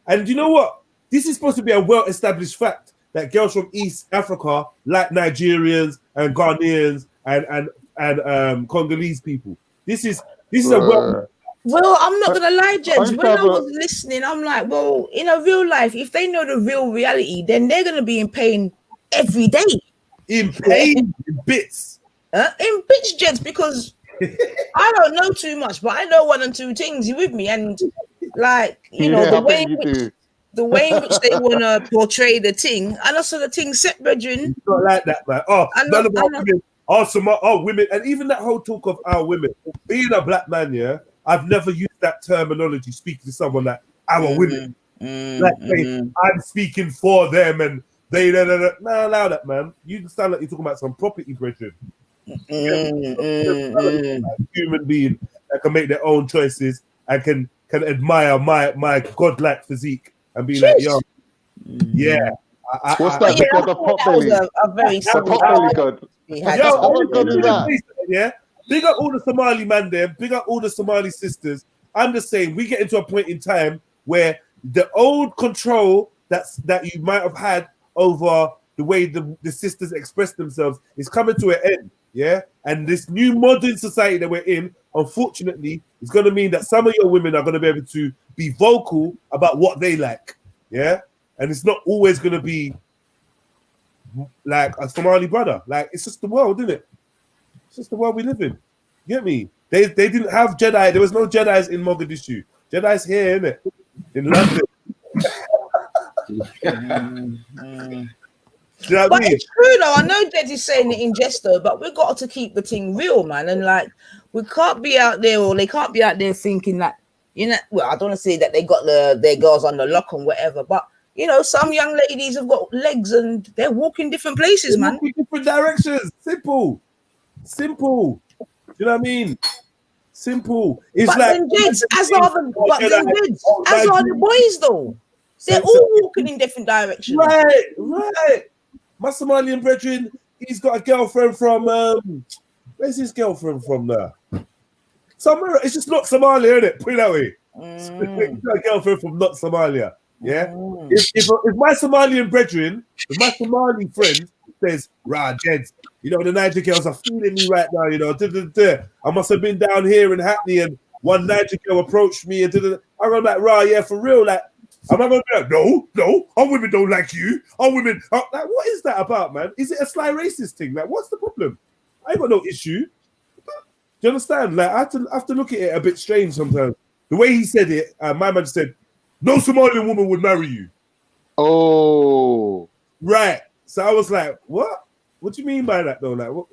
And you know what? This is supposed to be a well-established fact that girls from East Africa like Nigerians and Ghanaians and Congolese people. This is a Well, I'm not gonna lie, Jens. When I was listening, I'm like, well, in a real life, if they know the real reality, then they're gonna be in pain every day. In pain, in bits. In bits, Jens, because I don't know too much, but I know one and two things. You with me? And like, you know, the way in which they want to portray the thing, and also the thing set, brethren. It's not like that, man. None of our women, women, and even that whole talk of our women. Being a black man, I've never used that terminology speaking to someone like our women. I'm speaking for them and they no, allow that, man. You sound like you're talking about some property, brethren. Human being that can make their own choices and can admire my godlike physique and be like, yo, what's that? The god of potbelly. A very potbelly god. Big up all the Somali man there. Big up all the Somali sisters. I'm just saying, we get into a point in time where the old control that you might have had over the way the sisters express themselves is coming to an end. And this new modern society that we're in, unfortunately, is going to mean that some of your women are going to be able to be vocal about what they like. And it's not always going to be like a Somali brother. Like, it's just the world, isn't it? It's just the world we live in. You get me? They didn't have Jedi. There was no Jedis in Mogadishu. Jedi's here, innit? In London. You know but it's true though. I know Jed is saying it in jest though, but we've got to keep the thing real, man. And like, we can't be out there, or they can't be out there thinking that, you know, well, I don't want to say that they got their girls on the lock and whatever, but you know, some young ladies have got legs and they're walking different places, man. Different directions. Simple. You know what I mean? Simple. It's but like then Jeds, as are the boys though. They're all walking in different directions. Right. My Somalian brethren, he's got a girlfriend from where's his girlfriend from now? Somewhere, it's just not Somalia, isn't it? Put it that way. He's got a girlfriend from not Somalia. If my Somalian brethren, if my Somali friend says, Jeds, you know, the Niger girls are feeling me right now, you know. I must have been down here in Hackney and one Niger girl approached me and I'm like, for real, like, am I going to be like, no, our women don't like you. Our women, like, what is that about, man? Is it a sly racist thing? Like, what's the problem? I ain't got no issue. Do you understand? Like, I have to look at it a bit strange sometimes. The way he said it, my man said, no Somalian woman would marry you. Oh. Right. So I was like, what? What do you mean by that, though? Like, what?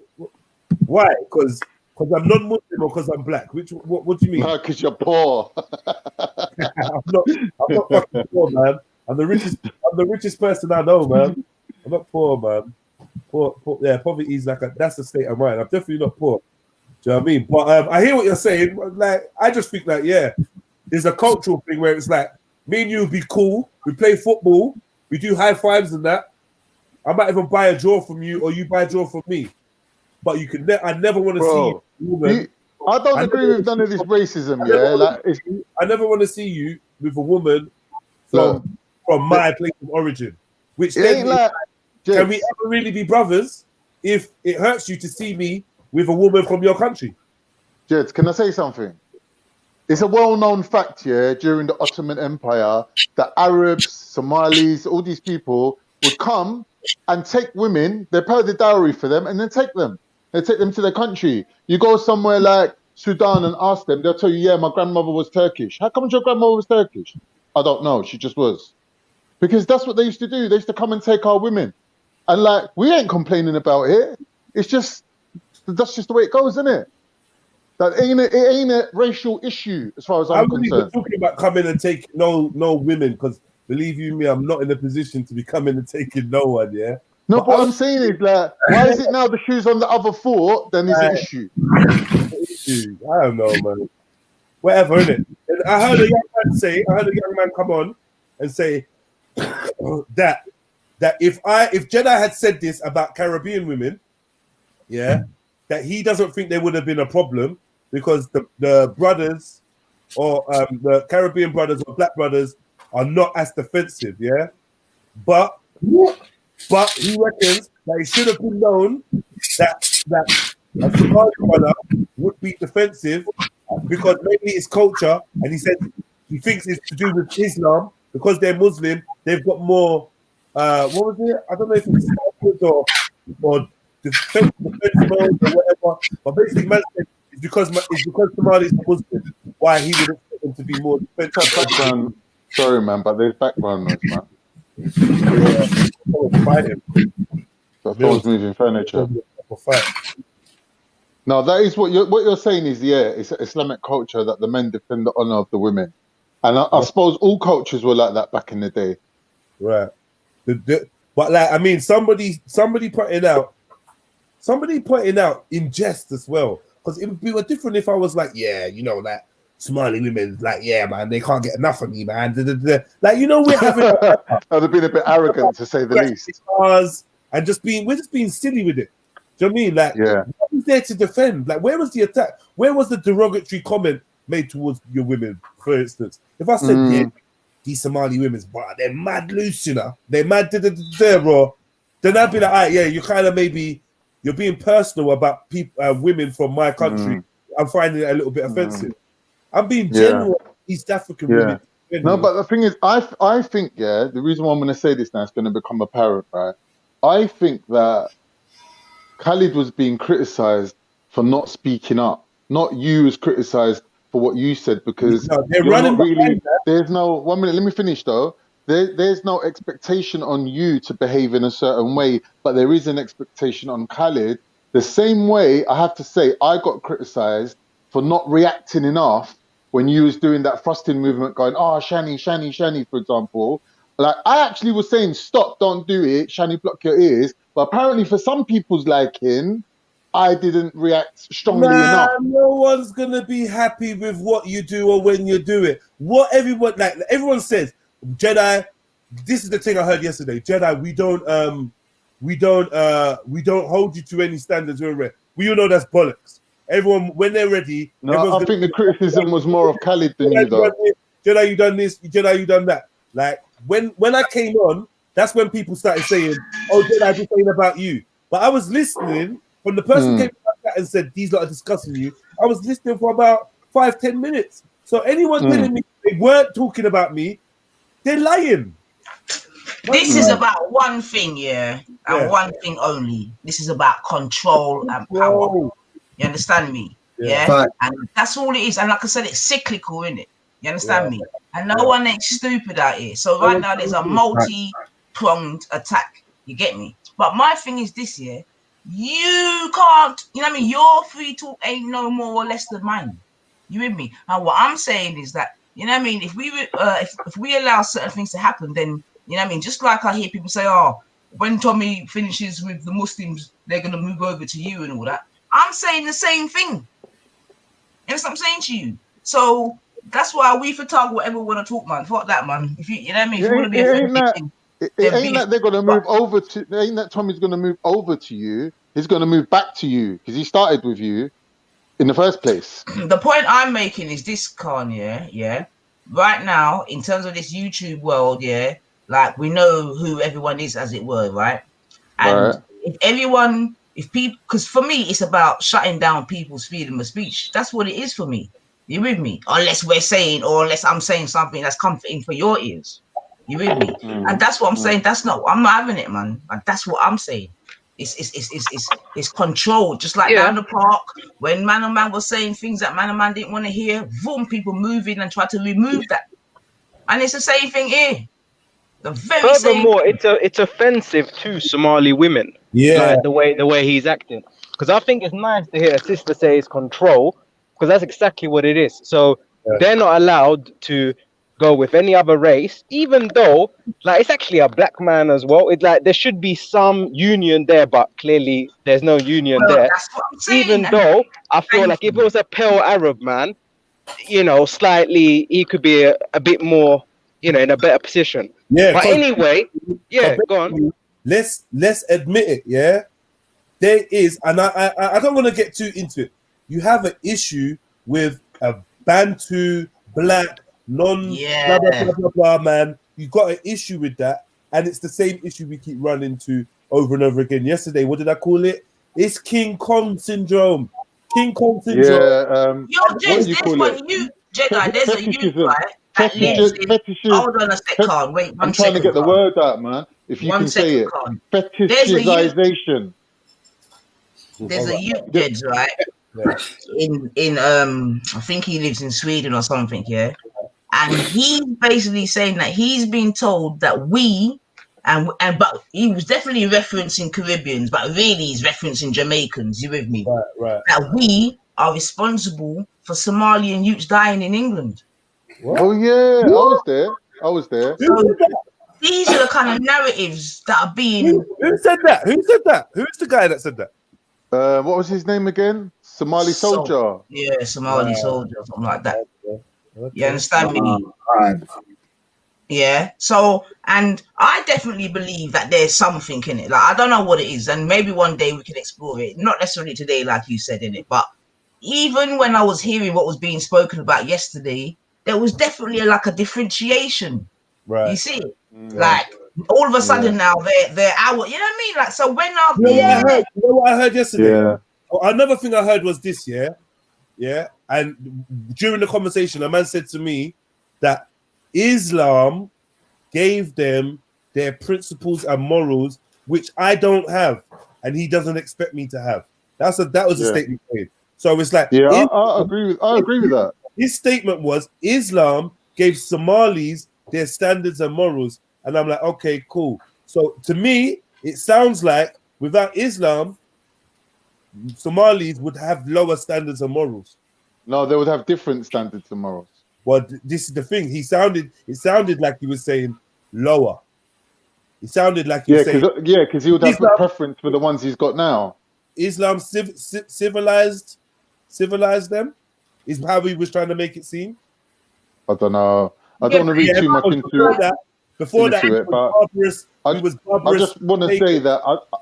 Why? Because I'm non-Muslim or because I'm black? What do you mean? No, because you're poor. I'm not fucking poor, man. I'm the richest person I know, man. I'm not poor, man. Poor, poverty is that's the state of mind. I'm definitely not poor. Do you know what I mean? But I hear what you're saying. Like, I just think that, there's a cultural thing where it's like, me and you would be cool. We play football. We do high fives and that. I might even buy a draw from you, or you buy a draw from me. But you can. I never want to see a woman I don't agree with none of this racism. Yeah, like I never want to see you with a woman from my place of origin. Which it then ain't like. can we ever really be brothers if it hurts you to see me with a woman from your country? Jed, can I say something? It's a well-known fact, yeah, during the Ottoman Empire, that Arabs, Somalis, all these people would come and take women, they pay the dowry for them, and then take them. They take them to their country. You go somewhere like Sudan and ask them, they'll tell you, yeah, my grandmother was Turkish. How come your grandmother was Turkish? I don't know, she just was. Because that's what they used to do. They used to come and take our women. And like, we ain't complaining about it. It's just, that's just the way it goes, isn't it? That it ain't a racial issue as far as I'm concerned. Talking about coming and taking no women, because believe you me, I'm not in a position to be coming and taking no one, yeah? No, but what I'm saying is like, why is it now the shoe's on the other foot, then it's an issue? I don't know, man. Whatever, innit? And I heard a young man come on and say that if Jedi had said this about Caribbean women, yeah, that he doesn't think there would have been a problem because the brothers or the Caribbean brothers or black brothers are not as defensive, yeah. But he reckons that it should have been known that a Somali brother would be defensive because maybe it's culture, and he said he thinks it's to do with Islam because they're Muslim. They've got more. What was it? I don't know if it's or defense mode or whatever. But basically, man said it's because Somalis are Muslim. Why he would expect them to be more defensive. Background. Sorry, man, but there's background noise, man. That phone's moving furniture. No, that is what you're saying is, yeah, it's Islamic culture that the men defend the honor of the women. And I suppose all cultures were like that back in the day. Right. But like, I mean, somebody pointing out in jest as well. Because it would be different if I was like, yeah, you know, like Somali women, like, yeah, man, they can't get enough of me, man. Like, you know, we're having that would have been a bit arrogant to say the least. And we're just being silly with it. Do you know what I mean? Like, yeah. What was there to defend? Like, where was the attack? Where was the derogatory comment made towards your women, for instance? If I said, yeah, these Somali women, they're mad loose, you know, they're mad, bro, then I'd be like, all right, yeah, you kind of you're being personal about people, women from my country. I'm finding it a little bit offensive. I'm being general, East African women. No, but the thing is, I think, yeah, the reason why I'm going to say this now is going to become apparent, right? I think that Khalid was being criticized for not speaking up. Not you was criticized for what you said, because there's no 1 minute, let me finish though. There's no expectation on you to behave in a certain way, but there is an expectation on Khalid. The same way, I have to say, I got criticized for not reacting enough when you was doing that thrusting movement, going, oh, Shani, for example. Like, I actually was saying, stop, don't do it, Shani, block your ears. But apparently for some people's liking, I didn't react strongly enough. No one's going to be happy with what you do or when you do it. What everyone says, Jedi, this is the thing I heard yesterday, Jedi, we don't hold you to any standards. We all know that's bollocks. Everyone, when they're ready. No, I think the criticism was more of Khalid than you, though. Jedi, you done this. Jedi, you done that. Like, when I came on, that's when people started saying, oh, Jedi, be saying about you. But I was listening when the person came back and said, these lot are discussing you. I was listening for about 5-10 minutes. So anyone telling me they weren't talking about me, they're lying. This is about one thing, and one thing only. This is about control and power. You understand me? Yeah. And that's all it is. And like I said, it's cyclical, isn't it? You understand me? And no one ain't stupid out here. So right now there's a multi-pronged attack. You get me? But my thing is this, you can't, you know what I mean? Your free talk ain't no more or less than mine. You with me? And what I'm saying is that, you know what I mean? If we allow certain things to happen, then, you know what I mean? Just like I hear people say, oh, when Tommy finishes with the Muslims, they're going to move over to you and all that. I'm saying the same thing. You know what I'm saying to you? So that's why we for talk whatever we want to talk, man. Fuck that, man. If you know what I mean? If you want to be it ain't that they're gonna move over to. It ain't that Tommy's gonna move over to you. He's gonna move back to you because he started with you. in the first place. The point I'm making is this, Khan, yeah. Right now, in terms of this YouTube world, yeah, like we know who everyone is, as it were, right? And if people, because for me, it's about shutting down people's freedom of speech. That's what it is for me. You with me? Unless we're saying, or unless I'm saying something that's comforting for your ears. You with me? And that's what I'm saying. I'm not having it, man. And that's what I'm saying. It's controlled. Just like down the park, when Man and Man was saying things that Man and Man didn't want to hear, boom, people move in and try to remove that. And it's the same thing here. Furthermore, it's offensive to Somali women. Yeah, like the way he's acting. Because I think it's nice to hear a sister say it's control, because that's exactly what it is. So they're not allowed to go with any other race, even though like it's actually a black man as well. It's like there should be some union there, but clearly there's no union there. That's what I'm saying. Even though I feel like if it was a pale Arab man, you know, slightly he could be a bit more, you know, in a better position. Yeah. But anyway, go on. Let's admit it. Yeah, there is, and I don't want to get too into it. You have an issue with a Bantu black blah blah blah blah blah man. You got an issue with that, and it's the same issue we keep running to over and over again. Yesterday, what did I call it? It's King Kong syndrome. King Kong syndrome. Yo, James, Jedi, there's a youth, right? Hold on a second. Wait, I'm trying to get the word out, man. If you can say it. Fetishization. There's a youth, Jeds, right? In I think he lives in Sweden or something, yeah. And he's basically saying that he's been told that we but he was definitely referencing Caribbeans, but really he's referencing Jamaicans. You with me? Right. That we are responsible for Somalian youths dying in England. What? Oh yeah, I was there. So these are the kind of narratives that are being. Who said that? Who's the guy that said that? What was his name again? Somali soldier. Yeah, Somali soldier, something like that. Okay. You understand me? Yeah. So, and I definitely believe that there's something in it. Like I don't know what it is, and maybe one day we can explore it. Not necessarily today, like you said in it, but even when I was hearing what was being spoken about yesterday, there was definitely like a differentiation. Right. You see, like all of a sudden now they're our. You know what I mean? Like so when I've you know what I heard yesterday? Yeah. Another thing I heard was this. Yeah. And during the conversation, a man said to me that Islam gave them their principles and morals, which I don't have, and he doesn't expect me to have. That was a statement made. So it's like, I agree with that. His statement was Islam gave Somalis their standards and morals, and I'm like, okay, cool. So to me, it sounds like without Islam, Somalis would have lower standards and morals. No, they would have different standards and morals. Well, this is the thing. It sounded like he was saying lower. It sounded like he was saying because he would have a preference for the ones he's got now. Islam civilized them is how he was trying to make it seem. I don't know. I don't want to read too much into it. Before that, it was barbarous. I just want to say that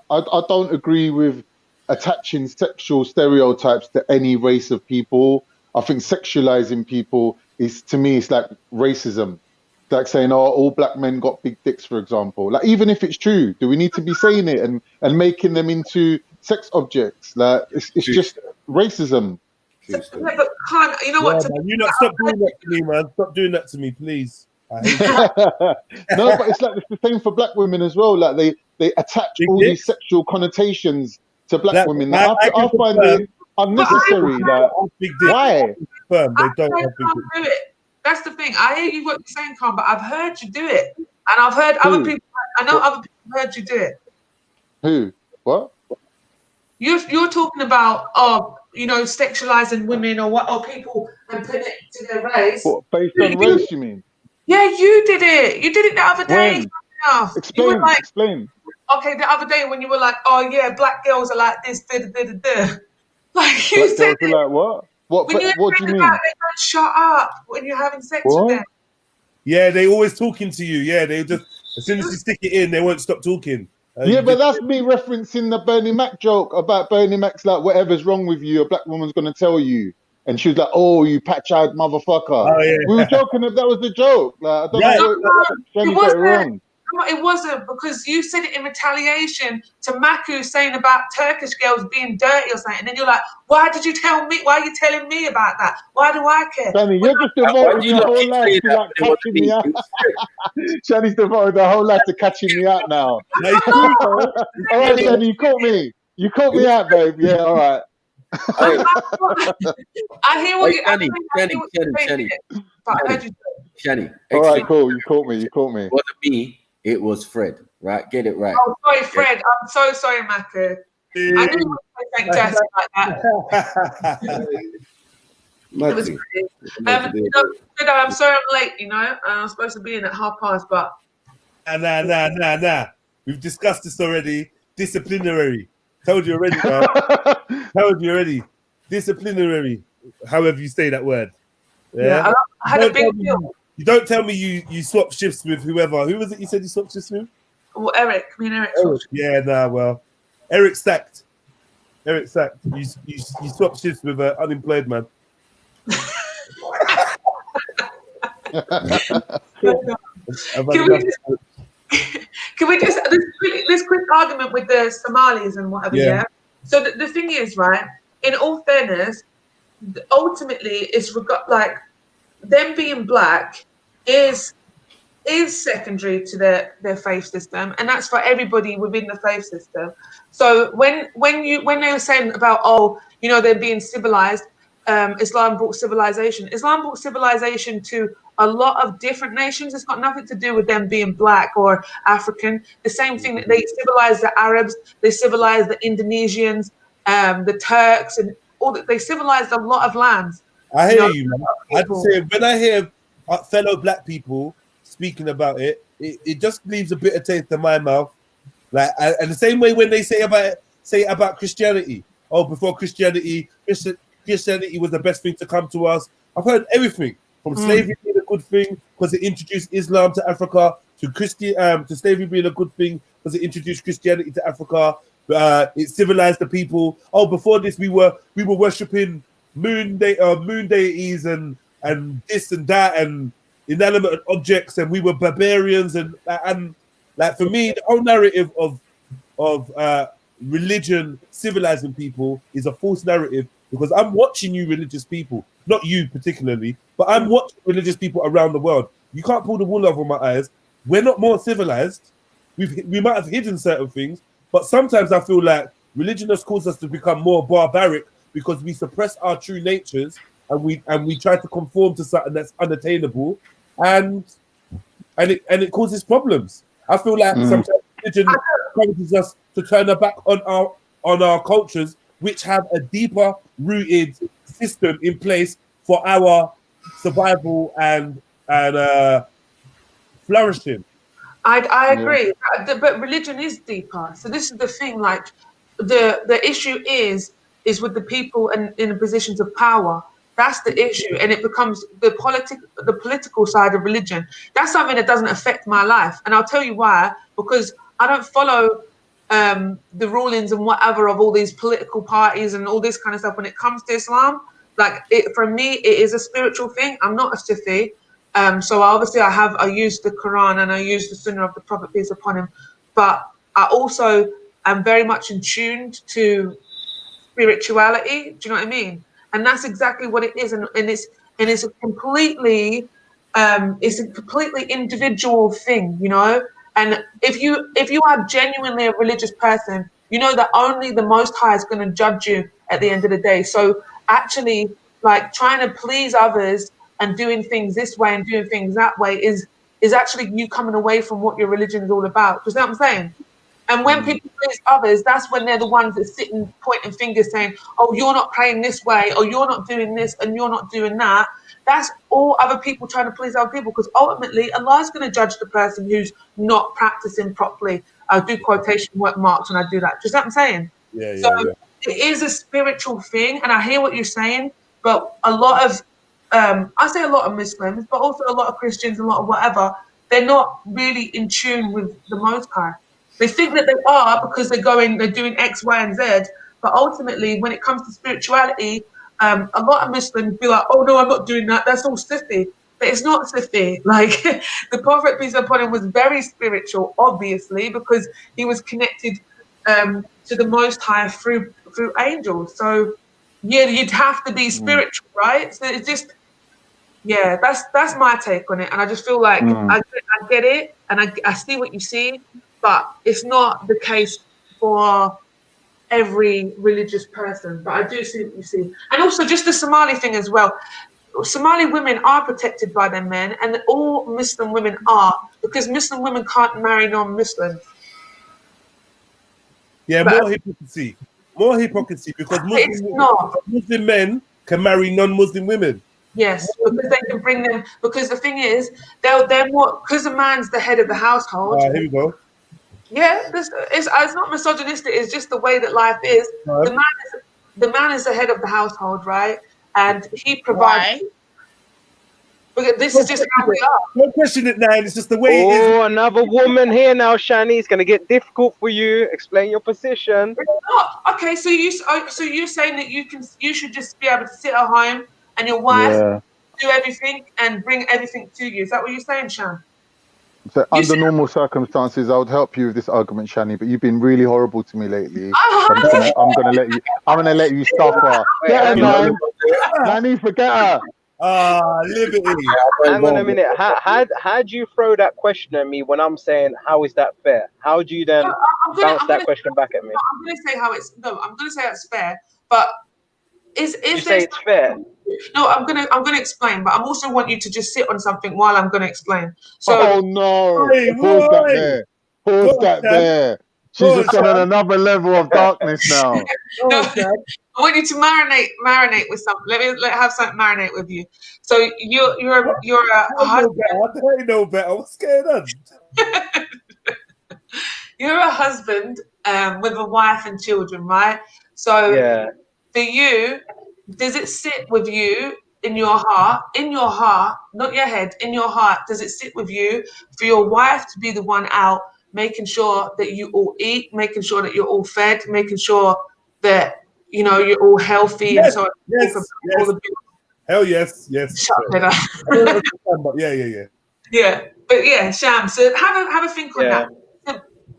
I don't agree with attaching sexual stereotypes to any race of people. I think sexualizing people is, to me, it's like racism. It's like saying, "Oh, all black men got big dicks," for example. Like, even if it's true, do we need to be saying it and making them into sex objects? Like, it's just racism. Yeah, but can't, you know what? Man, stop doing that to me, man. Stop doing that to me, please. I hate No, but it's like it's the same for black women as well. Like they attach all these sexual connotations to black women. Like, I find it unnecessary. Like, why? They don't have do it. That's the thing. I hear you what you're saying, Khan, but I've heard you do it, and I've heard other people. I know other people have heard you do it. Who? What? You're talking about sexualizing women or people and putting it to their race. What, based on race, you mean? Yeah, you did it. You did it the other day. Explain. Okay, the other day when you were like, "Oh yeah, black girls are like this, da da da da da." Like you black said, girls are like what? What do you mean? They don't shut up when you're having sex with them. Yeah, they always talking to you. Yeah, they just as soon as you stick it in, they won't stop talking. Yeah, but that's me referencing the Bernie Mac joke about Bernie Mac's like, whatever's wrong with you, a black woman's going to tell you. And she was like, oh, you patch-eyed motherfucker. Oh, yeah. We were joking that was the joke. Like, I don't know what Shani got it wrong. No, it wasn't, because you said it in retaliation to Maku saying about Turkish girls being dirty or something. And then you're like, why did you tell me? Why are you telling me about that? Why do I care? Shani, you're just devoting your whole life to like catching me out. Shani's devoted her whole life to catching me out now. All right, Shani, you caught me. You caught me out, babe. Yeah, all right. I hear what you're saying. But I heard you say. Shani. All right, cool. You caught me. You caught me. It wasn't me. It was Fred. Right? Get it right. Oh, sorry, Fred. I'm so sorry, Maku. I didn't want to thank Jess like that. It was great. I'm sorry I'm late, you know. I'm supposed to be in at past, but... Nah. We've discussed this already. Disciplinary. Told you already, man. Told you already. Disciplinary. However you say that word. Yeah. I had a big deal. You don't tell me you swap shifts with whoever. Who was it you said you swapped shifts with? Well, Eric. Me and Eric. Yeah, nah, well. Eric sacked. You swapped shifts with an unemployed man. Can we just this quick argument with the Somalis and whatever? Yeah. So the thing is, right? In all fairness, ultimately, it's like them being black is secondary to their faith system, and that's for everybody within the faith system. So when they were saying about they're being civilized, Islam brought civilization. Islam brought civilization to a lot of different nations. It's got nothing to do with them being black or African. The same thing that they civilized the Arabs, they civilized the Indonesians, the Turks, and all that. They civilized a lot of lands. I hear you, man. I'd say when I hear fellow black people speaking about it, it just leaves a bitter taste in my mouth. Like, and the same way when they say about Christianity. Oh, before Christianity was the best thing to come to us. I've heard everything from slavery being a good thing because it introduced Islam to Africa, to slavery being a good thing because it introduced Christianity to Africa. It civilized the people. Oh, before this we were worshiping moon deities and this and that and inanimate objects, and we were barbarians and like, for me, the whole narrative of religion civilizing people is a false narrative, because I'm watching you religious people, not you particularly, but I'm watching religious people around the world. You can't pull the wool over my eyes. We're not more civilized. We might have hidden certain things, but sometimes I feel like religion has caused us to become more barbaric because we suppress our true natures and we try to conform to something that's unattainable, and it causes problems. I feel like sometimes religion encourages us to turn our back on our cultures, which have a deeper rooted system in place for our survival and flourishing. I agree, but religion is deeper. So this is the thing. Like the issue is with the people in the positions of power. That's the issue, and it becomes the political side of religion. That's something that doesn't affect my life, and I'll tell you why. Because I don't follow the rulings and whatever of all these political parties and all this kind of stuff. When it comes to Islam, like for me, it is a spiritual thing. I'm not a Sufi, so obviously I use the Quran and I use the Sunnah of the Prophet, peace upon him, but I also am very much in tune to spirituality. Do you know what I mean? And that's exactly what it is, and it's a completely individual thing, you know. And if you are genuinely a religious person, you know that only the Most High is going to judge you at the end of the day. So actually, like, trying to please others and doing things this way and doing things that way is actually you coming away from what your religion is all about. Do you know what I'm saying? And when people please others, that's when they're the ones that sit and pointing fingers saying, oh, you're not praying this way, or you're not doing this, and you're not doing that. That's all other people trying to please other people, because ultimately Allah's going to judge the person who's not practicing properly. I do quotation marks when I do that. Do you know what I'm saying? Yeah. It is a spiritual thing, and I hear what you're saying, but a lot of, I say a lot of Muslims, but also a lot of Christians, a lot of whatever, they're not really in tune with the Most High. They think that they are because they're doing X, Y, and Z. But ultimately, when it comes to spirituality, a lot of Muslims be like, "Oh no, I'm not doing that. That's all siffy." But it's not siffy. Like the Prophet peace be upon him was very spiritual, obviously, because he was connected to the Most High through angels. So yeah, you'd have to be spiritual, right? So it's just, yeah, that's my take on it. And I just feel like I get it, and I see what you see, but it's not the case for every religious person. But I do see what you see. And also just the Somali thing as well. Somali women are protected by their men, and all Muslim women are, because Muslim women can't marry non-Muslims. Yeah, more hypocrisy. More hypocrisy, because Muslim men can marry non-Muslim women. Yes, because they can bring them. Because the thing is, they're more, because the man's the head of the household. Here we go. Yeah, it's not misogynistic. It's just the way that life is. The man is the head of the household, right? And he provides. Because this is just how we are. Don't question it now. It's just the way it is. Oh, another woman here now, Shani. It's going to get difficult for you. Explain your position. Okay, so you're saying that you should just be able to sit at home and your wife do everything and bring everything to you. Is that what you're saying, Shan? So under normal circumstances, I would help you with this argument, Shani, but you've been really horrible to me lately. So I'm gonna let you suffer. Get her, man. Shani, forget her. Liberty. Hang on a minute. How do you throw that question at me when I'm saying how is that fair? How do you then bounce that question back at me? I'm gonna say I'm gonna say that's fair, but is you say it's fair? No, I'm gonna explain, but I also want you to just sit on something while I'm gonna explain. So oh no, pause that there. Pause that there. She's just gone on another level of darkness now. No, I want you to marinate with something. Let have something marinate with you. So you're a husband. I know better. What's going on? You're a husband with a wife and children, right? So for you, does it sit with you in your heart, not your head, in your heart, does it sit with you for your wife to be the one out, making sure that you all eat, making sure that you're all fed, making sure that, you know, you're all healthy and so on? Hell yes. Shut it up. Yeah. But yeah, Sham, so have a think on that.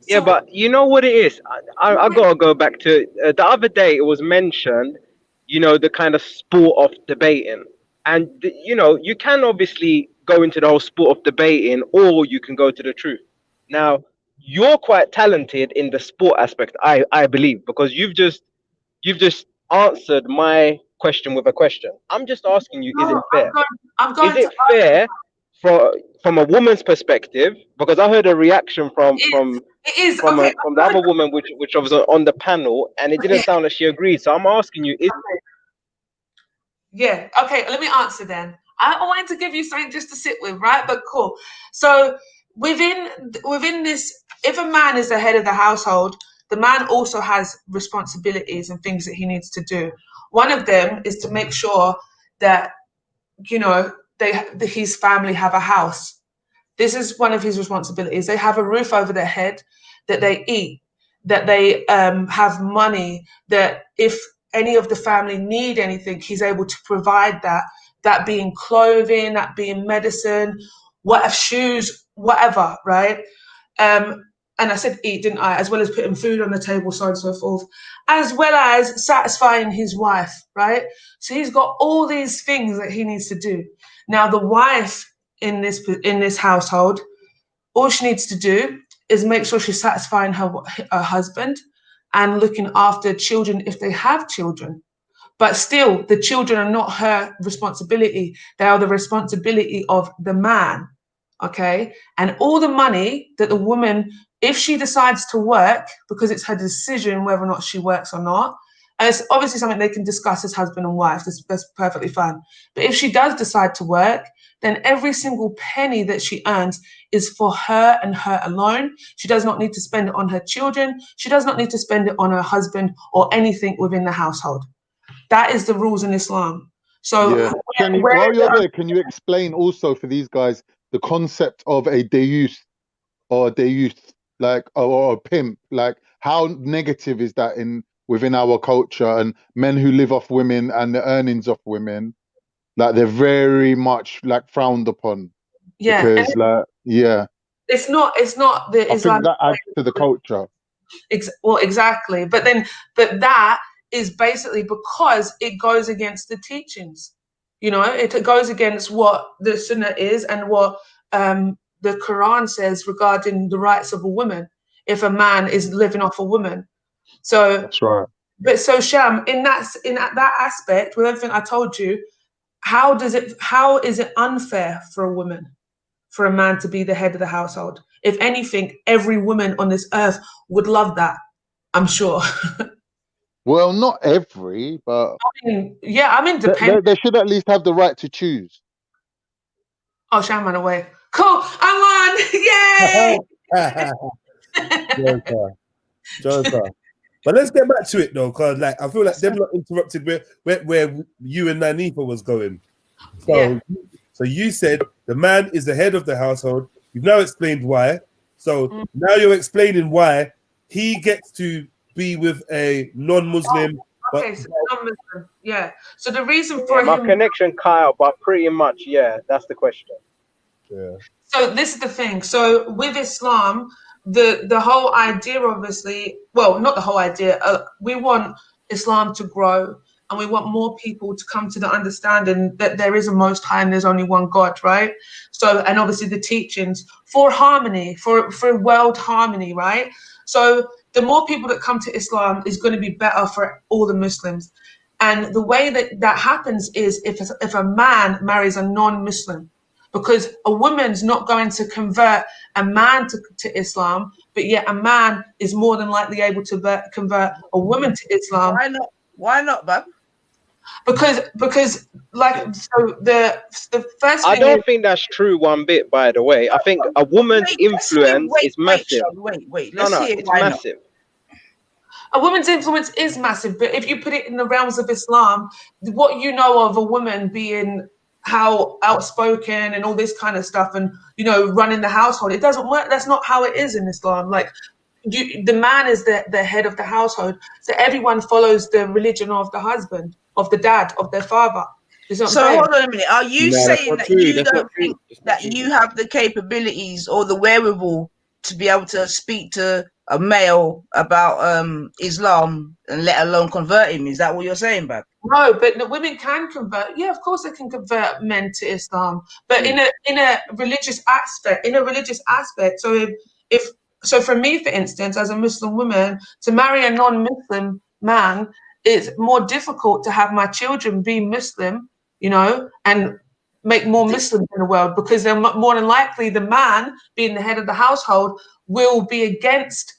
Yeah, but you know what it is? I gotta go back to the other day. It was mentioned, you know, the kind of sport of debating, and you know, you can obviously go into the whole sport of debating, or you can go to the truth. Now, you're quite talented in the sport aspect, I believe, because you've just answered my question with a question. I'm just asking you: is it fair? Is it fair from a woman's perspective? Because I heard a reaction from the other woman which was on the panel, and it didn't sound like she agreed. So I'm asking you: Yeah. Okay. Let me answer then. I wanted to give you something just to sit with, right? But cool. So within this, if a man is the head of the household, the man also has responsibilities and things that he needs to do. One of them is to make sure that, you know, his family have a house. This is one of his responsibilities. They have a roof over their head, that they eat, that they have money, that if any of the family need anything, he's able to provide that being clothing, that being medicine, shoes, whatever, right? And I said eat, didn't I? As well as putting food on the table, so on and so forth, as well as satisfying his wife, right? So he's got all these things that he needs to do. Now, the wife in this household, all she needs to do is make sure she's satisfying her husband and looking after children if they have children. But still, the children are not her responsibility. They are the responsibility of the man, okay? And all the money that the woman, if she decides to work, because it's her decision whether or not she works or not, and it's obviously something they can discuss as husband and wife, that's perfectly fine. But if she does decide to work, then every single penny that she earns is for her and her alone. She does not need to spend it on her children. She does not need to spend it on her husband or anything within the household. That is the rules in Islam. So while you're there, can you explain also for these guys the concept of a deus or a deus? like, or a pimp. Like, how negative is that within our culture? And men who live off women and the earnings of women, like, they're very much like frowned upon. Yeah, Because like, yeah, it's not the I think Islamic that adds to the culture. well, exactly. But that is basically because it goes against the teachings. You know, it goes against what the Sunnah is and what the Quran says regarding the rights of a woman if a man is living off a woman. So That's right. But so Sham, in that aspect, with everything I told you, how is it unfair for a woman, for a man to be the head of the household? If anything, every woman on this earth would love that, I'm sure. Well, not every, but I'm independent. they should at least have the right to choose. Oh, Sham ran away. Cool, I won! Yay! Joker. But let's get back to it though, because like I feel like them not interrupted where you and Nanifa was going. So you said the man is the head of the household. You've now explained why. So now you're explaining why he gets to be with a non-Muslim. Okay, so non-Muslim, yeah. So the reason for my connection cut out, but pretty much, yeah, that's the question. Yeah. So this is the thing. So with Islam, the whole idea, obviously, well, not the whole idea. We want Islam to grow, and we want more people to come to the understanding that there is a Most High and there's only one God, right? So, and obviously the teachings for harmony, for world harmony, right? So the more people that come to Islam is going to be better for all the Muslims. And the way that happens is if a man marries a non-Muslim, because a woman's not going to convert a man to Islam, but yet a man is more than likely able to convert a woman to Islam. Why not? Why not, Bab? Because like, so the first thing I don't think that's true one bit, by the way. I think a woman's influence is massive. Wait. No, it's massive. A woman's influence is massive, but if you put it in the realms of Islam, what you know of a woman being how outspoken and all this kind of stuff, and running the household, it doesn't work. That's not how it is in Islam. Like, the man is the head of the household, so everyone follows the religion of the husband, of the dad, of their father. So hold on a minute. Are you saying that you don't think that you have the capabilities or the wherewithal to be able to speak to a male about Islam and let alone convert him? Is that what you're saying, Bab? No, but the women can convert. Yeah, of course they can convert men to Islam, but in a religious aspect. So for me, for instance, as a Muslim woman, to marry a non-Muslim man, it's more difficult to have my children be Muslim, and make more Muslims in the world, because they're more than likely the man being the head of the household will be against,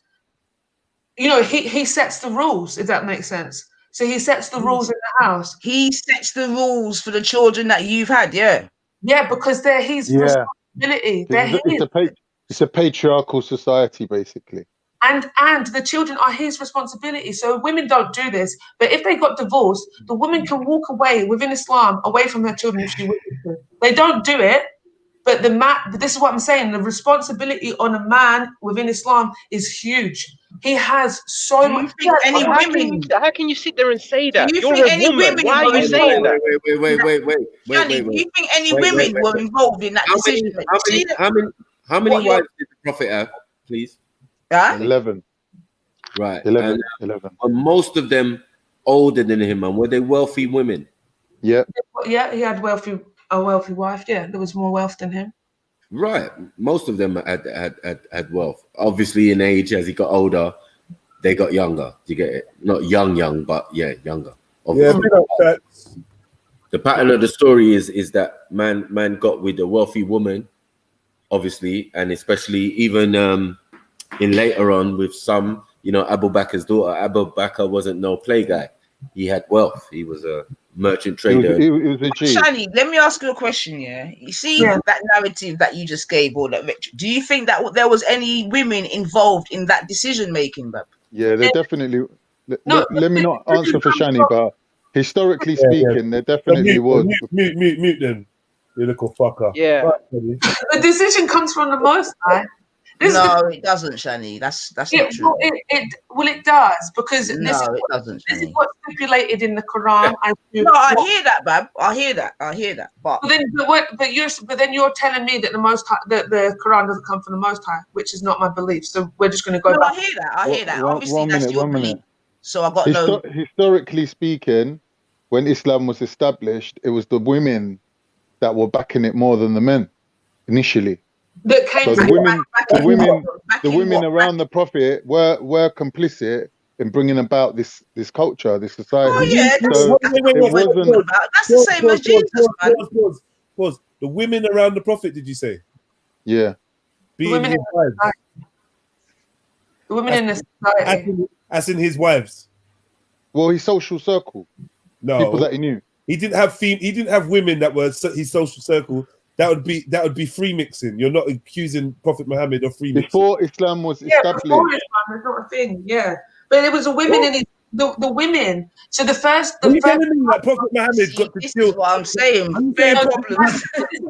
he sets the rules, if that makes sense. So he sets the rules in the house. He sets the rules for the children that you've had, yeah. Yeah, because they're his responsibility. It's a patriarchal society, basically. And the children are his responsibility. So women don't do this, but if they got divorced, the woman can walk away within Islam, away from her children if she wishes to. They don't do it, but this is what I'm saying. The responsibility on a man within Islam is huge. He has so much. How can you sit there and say that? You're a woman. Why are you saying that? Wait. Do you think any women were involved in that decision? How many wives did the Prophet have, please? 11. Right. 11. And most of them older than him, and were they wealthy women? Yeah. Yeah, he had a wealthy wife. Yeah, there was more wealth than him. Right. Most of them had wealth. Obviously, in age, as he got older, they got younger. Do you get it? Not young, but yeah, younger. Obviously. Yeah, the pattern of the story is that man got with a wealthy woman, obviously, and especially even in later on with some, Abu Bakr's daughter. Abu Bakr wasn't no play guy. He had wealth. He was a merchant trader. He was a G. Shani, let me ask you a question. Yeah, you see that narrative that you just gave, or that do you think that there was any women involved in that decision making, Bab? Yeah, there definitely. Let me not answer for Shani, but historically speaking, there definitely was. Mute them, you little fucker. Yeah. The decision comes from the Most High. No, it doesn't, Shani. That's not true. It does, because No, it doesn't, this is Shani. what's stipulated in the Quran. No, I hear that, Bab. I hear that. But then you're telling me that the Quran doesn't come from the Most High, which is not my belief. So we're just going to go back. I hear that. Obviously, one that's minute, your one belief. minute. So I got no. Historically speaking, when Islam was established, it was the women that were backing it more than the men initially. That came so the women around the Prophet were complicit in bringing about this culture, this society. Oh yeah, that's the same as Jesus, man. Pause. The women around the Prophet, did you say? Yeah. Being his wives. The women in the society. As in his wives. Well, his social circle. No. People that he knew. He didn't have women that were his social circle. That would be free mixing. You're not accusing Prophet Muhammad of free mixing. Before Islam was established. Before Islam, it's not a thing. Yeah, but it was the women in the women. So the first. Are you telling me that Prophet Muhammad got to steal? This is what I'm saying.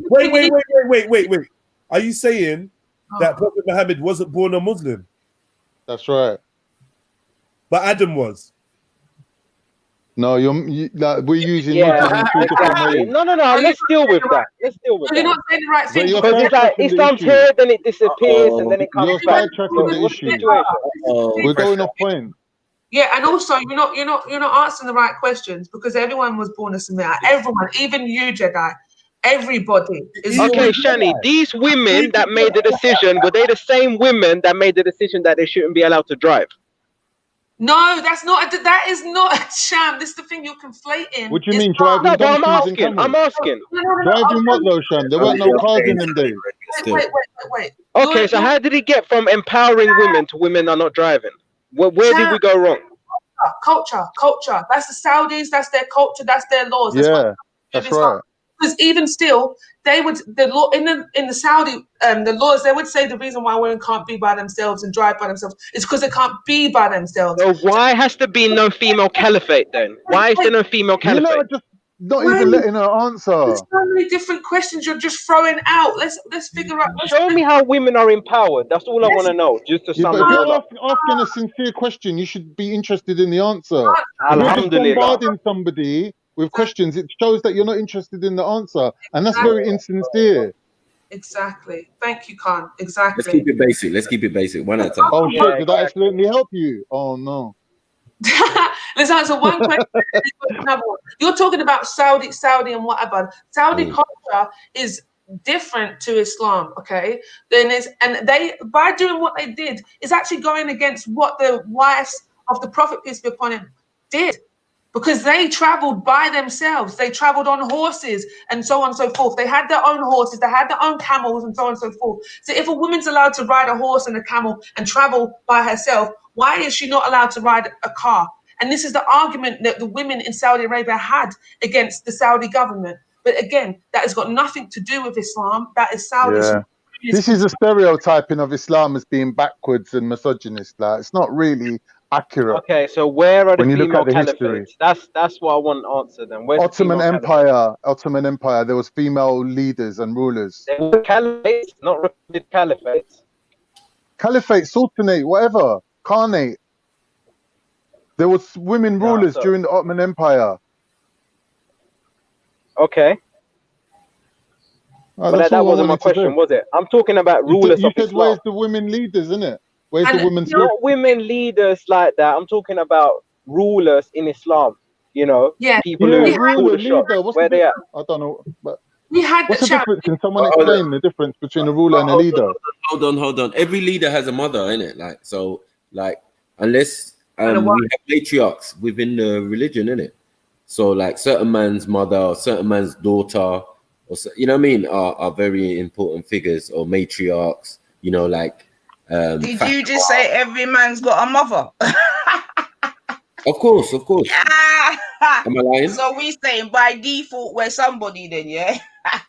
Wait. Are you saying that Prophet Muhammad wasn't born a Muslim? That's right. But Adam was. No, we're using in two different ways. No. Let's deal with that. You're not saying the right thing. Because it's like Islam's here, then it disappears, and then it comes back. Sidetracking the issue. We're going off point. Yeah, and also you're not answering the right questions, because everyone was born a Semite. Everyone, even you, Jedi. Everybody is. Okay, Shani, these women that made the decision, were they the same women that made the decision that they shouldn't be allowed to drive? No, that is not a sham. This is the thing you're conflating. What do you mean driving? No, but I'm asking. Driving what though, Sham? There weren't no cars in them days. Wait. Okay, so how did he get from empowering women to women are not driving? Where did we go wrong? Culture. That's the Saudis. That's their culture. That's their laws. That's right. Because even still, the law in the Saudi the laws, they would say the reason why women can't be by themselves and drive by themselves is because they can't be by themselves. So why has there been no female caliphate then? Why is there no female caliphate? You're just not even letting her answer. There's so many different questions you're just throwing out. Let's figure out. Show me how women are empowered. That's all I want to know. Just to sum it all up. If you're asking a sincere question, you should be interested in the answer. Alhamdulillah. If you're just bombarding somebody with questions, it shows that you're not interested in the answer, and that's very insincere. Exactly. Thank you, Khan. Exactly. Let's keep it basic. One at a time. Oh shit! Did I accidentally help you? Oh no. Let's answer one question. Another one. You're talking about Saudi, and whatever. Saudi culture is different to Islam. Okay. And they, by doing what they did, is actually going against what the wives of the Prophet, peace be upon him, did. Because they traveled by themselves. They traveled on horses and so on and so forth. They had their own horses. They had their own camels and so on and so forth. So if a woman's allowed to ride a horse and a camel and travel by herself, why is she not allowed to ride a car? And this is the argument that the women in Saudi Arabia had against the Saudi government. But again, that has got nothing to do with Islam. That is Saudi. Yeah. This is a stereotyping of Islam as being backwards and misogynist. Like, it's not really accurate. Okay, so where are the when you female look at the history? That's what I want to answer then. Where's Ottoman Empire, there was female leaders and rulers. There were caliphates, not repeated caliphates. Caliphate, sultanate, whatever, khanate. There was women rulers during the Ottoman Empire. Okay. But that wasn't my question, was it? I'm talking about rulers of Islam. Islam. Where's the women leaders, isn't it? Where's the women's not women leaders like that. I'm talking about rulers in Islam. You know, people who rule the shop. Where they at? I don't know. But what's the difference? Can someone explain the difference between a ruler and a leader? Hold on. Every leader has a mother, innit? Unless we have matriarchs within the religion, innit? So like certain man's mother or certain man's daughter, or you know what I mean, are very important figures or matriarchs. You know, like. Did you just say every man's got a mother? Of course. Am I lying? So we saying by default we're somebody then, yeah?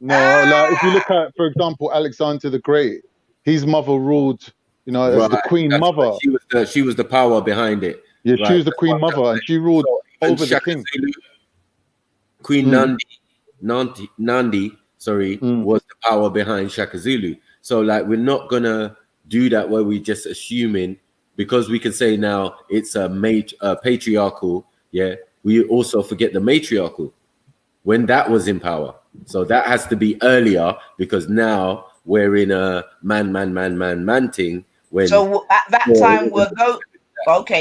No, like if you look at, for example, Alexander the Great, his mother ruled, you know, as the queen mother. She was the power behind it. Yeah, she was the queen mother, and she ruled over the king. Queen Nandi, was the power behind Shaka Zulu. So like we're not gonna do that where we just assuming, because we can say now it's a patriarchal, yeah, we also forget the matriarchal when that was in power. So that has to be earlier, because now we're in a man thing. When so at that time were those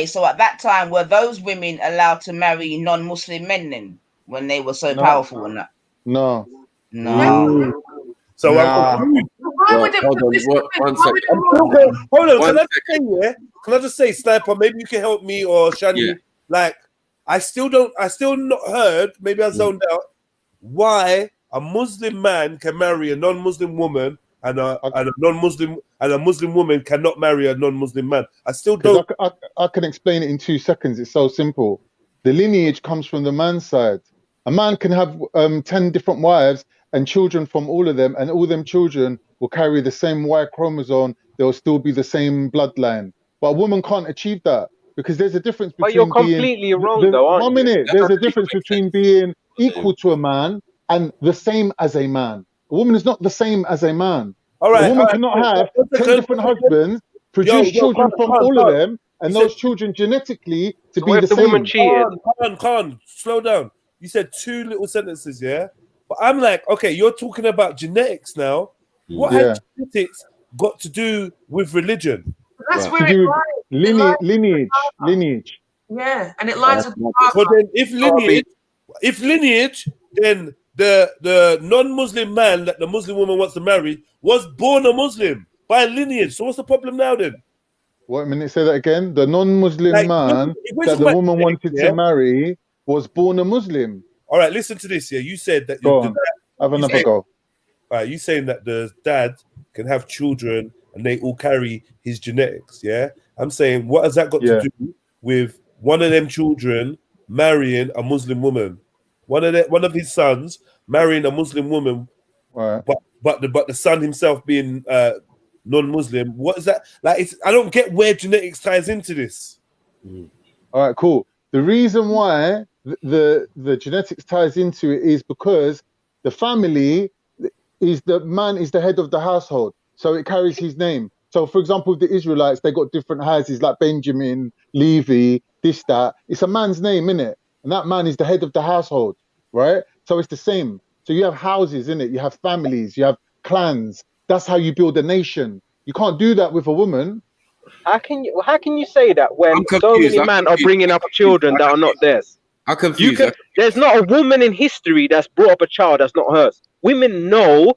so at that time were those women allowed to marry non-Muslim men then, when they were so powerful and that? No. So why would it? Hold on. Can I just say, Sniper? Maybe you can help me, or Shani. Yeah. Like, I still not heard. Maybe I zoned out. Why a Muslim man can marry a non-Muslim woman, and a Muslim woman cannot marry a non-Muslim man? I still don't. I can explain it in 2 seconds. It's so simple. The lineage comes from the man's side. A man can have 10 different wives and children from all of them, and all them children will carry the same Y chromosome. They'll still be the same bloodline. But a woman can't achieve that, because there's a difference between you're completely wrong, though, aren't you? 1 minute. There's a difference between being equal to a man and the same as a man. A woman is not the same as a man. All right, a woman cannot have 10 different husbands, produce children from all of them, and those children genetically to be the same. Woman cheated. Khan, slow down. You said 2 little sentences, yeah? But I'm like, okay, you're talking about genetics now. What has genetics got to do with religion? That's where it lies. Lineage. Yeah, and it lies with the But then if lineage, then the non-Muslim man that the Muslim woman wants to marry was born a Muslim by lineage. So what's the problem now then? What minute? Say that again. The non-Muslim man that the woman wanted to marry was born a Muslim. All right, listen to this. Yeah, you said that. Have another go. All right, you saying that the dad can have children and they all carry his genetics. Yeah, I'm saying, what has that got to do with one of them children marrying a Muslim woman? One of his sons marrying a Muslim woman, but the son himself being non-Muslim. What is that? Like, I don't get where genetics ties into this. All right, cool. The reason why the genetics ties into it is because the family is the man is the head of the household, so it carries his name. So, for example, the Israelites, they got different houses like Benjamin, Levi, this, that. It's a man's name, innit? And that man is the head of the household, right? So it's the same. So you have houses, innit? You have families, you have clans. That's how you build a nation. You can't do that with a woman. How can you say that when so many men are bringing up children that are not theirs? I'm confused. There's not a woman in history that's brought up a child that's not hers. Women know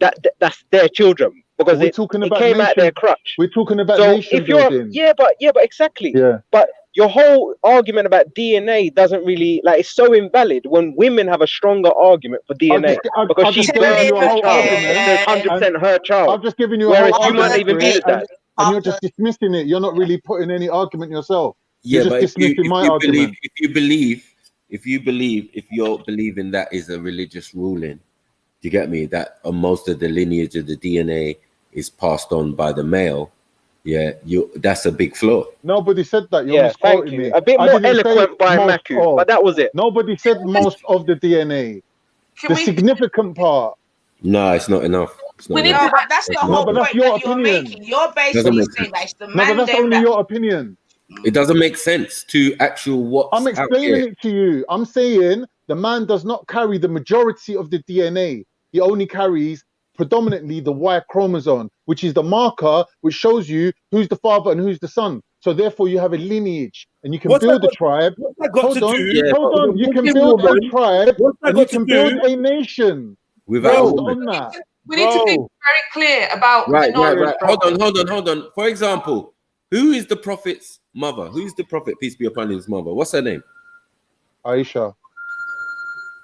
that that's their children because it came out their crutch. We're talking about nation building. But exactly. Yeah. But your whole argument about DNA doesn't really, like, it's so invalid when women have a stronger argument for DNA because she's birthed her child. It's 100% her child. I've just given you a whole argument. You might even be that. And you're just dismissing it. You're not really putting any argument yourself. You're just dismissing my argument. If you're believing that is a religious ruling, do you get me? That most of the lineage of the DNA is passed on by the male. Yeah, that's a big flaw. Nobody said that. You're misquoting me. A bit more eloquent by Maku, but that was it. Nobody said most of the DNA. The significant part. No, it's not enough. That's the whole point that you're making. You're basically saying that it's the man. But that's only your opinion. It doesn't make sense to actual what. I'm explaining it to you. I'm saying the man does not carry the majority of the DNA. He only carries predominantly the Y chromosome, which is the marker which shows you who's the father and who's the son. So therefore you have a lineage and you can build a tribe. Hold on. You can build a tribe and you can build a nation. Without that. We need to be very clear about right. Hold on. For example, who is the prophet's mother? Who's the prophet, peace be upon his mother? What's her name? Aisha.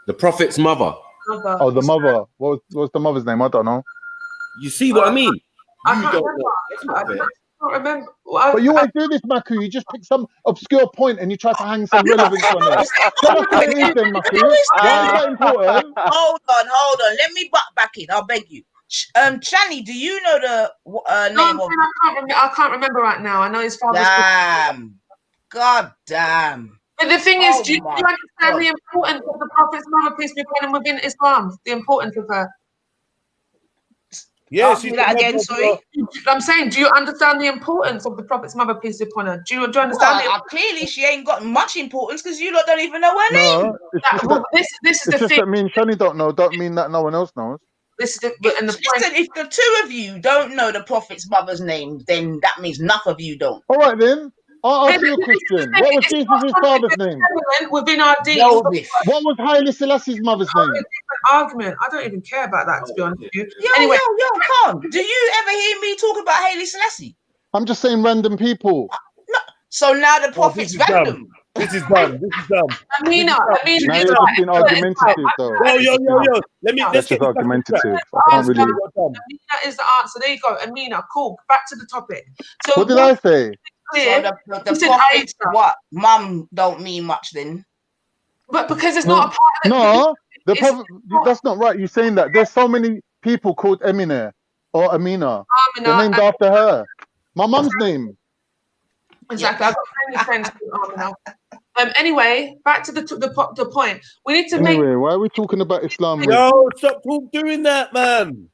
The prophet's mother. Oh, the mother. What's the mother's name? I don't know. You see what I mean? I can't remember. But you always do this, Maku. You just pick some obscure point and you try to hang some relevance on it. Tell us what it is then, Maku. Why is that important? Hold on. Let me butt back in. I'll beg you. Chani, do you know the name of? I can't remember right now. I know his father's. God damn. But the thing is, do you understand the importance of the Prophet's mother, peace be upon him, within Islam? The importance of her. Yeah, Ask me that again, sorry. I'm saying, do you understand the importance of the Prophet's mother, peace be upon her? Do you understand Well, clearly she ain't got much importance because you lot don't even know her name. No, it's just that, this is it's the just thing. that me and Shani don't know. Don't mean that no one else knows. This is the Listen, if the two of you don't know the Prophet's mother's name, then that means none of you don't. All right then. I'll ask you a question. What was Jesus' father's name? Within our deeds. What was Haile Selassie's mother's name? Argument. I don't even care about that, to be honest with you. Yo, come. Do you ever hear me talk about Haile Selassie? I'm just saying random people. No. So now the Prophet's random. This is dumb. Amina. Now you're just being argumentative, though. Yo. That's just argumentative. I can't really. Amina is the answer. There you go. Amina, cool. Back to the topic. So what did I say? So the Prophet's what? Mum don't mean much then. But because it's not a part of No, the Prophet, that's not right. You're saying that. There's so many people called Emine or Amina. They're named after her. My mum's name. Exactly. I've got many friends called Amina. Anyway, back to the point. We need to make. Anyway, why are we talking about Islam? Yo, stop doing that, man.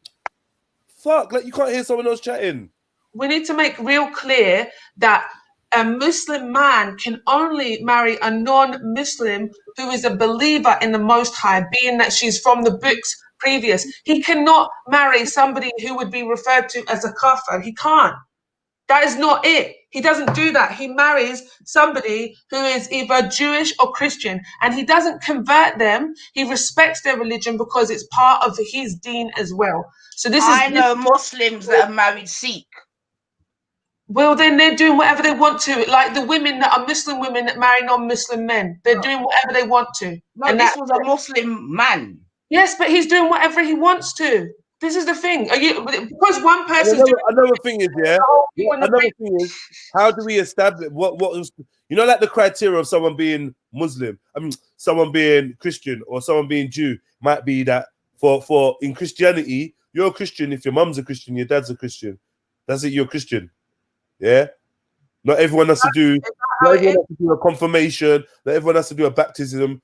Fuck, like you can't hear someone else chatting. We need to make real clear that a Muslim man can only marry a non-Muslim who is a believer in the Most High, being that she's from the books previous. He cannot marry somebody who would be referred to as a kafir. He can't. That is not it. He doesn't do that. He marries somebody who is either Jewish or Christian, and he doesn't convert them. He respects their religion because it's part of his deen as well. So I know Muslims that are married Sikh. Well, then they're doing whatever they want to. Like the women that are Muslim women that marry non-Muslim men. They're doing whatever they want to. No, and this was a Muslim man. Yes, but he's doing whatever he wants to. This is the thing. Because one person. Another thing is, another thing is, how do we establish what was, like the criteria of someone being Muslim? I mean, someone being Christian or someone being Jew might be that for in Christianity, you're a Christian if your mum's a Christian, your dad's a Christian. That's it, you're a Christian. Yeah. Not everyone has to do. Not everyone has to do a confirmation. Not everyone has to do a baptism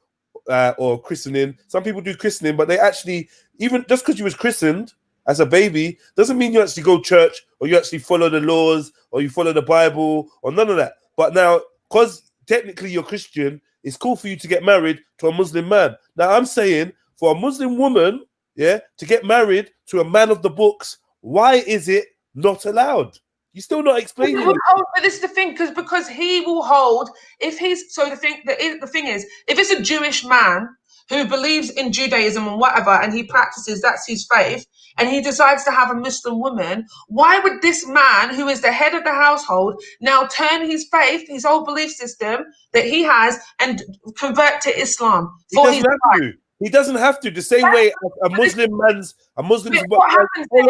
or christening. Some people do christening, but they actually, even just because you was christened as a baby, doesn't mean you actually go to church or you actually follow the laws or you follow the Bible or none of that. But now, because technically you're Christian, it's cool for you to get married to a Muslim man. Now, I'm saying for a Muslim woman, to get married to a man of the books, why is it not allowed? You're still not explaining it. But this is the thing, because he will hold, if he's, so the thing is, if it's a Jewish man who believes in Judaism and whatever, and he practices, that's his faith, and he decides to have a Muslim woman, why would this man, who is the head of the household, now turn his faith, his whole belief system that he has, and convert to Islam? He doesn't have to. The same way a Muslim man's, a Muslim's. What happens? Hold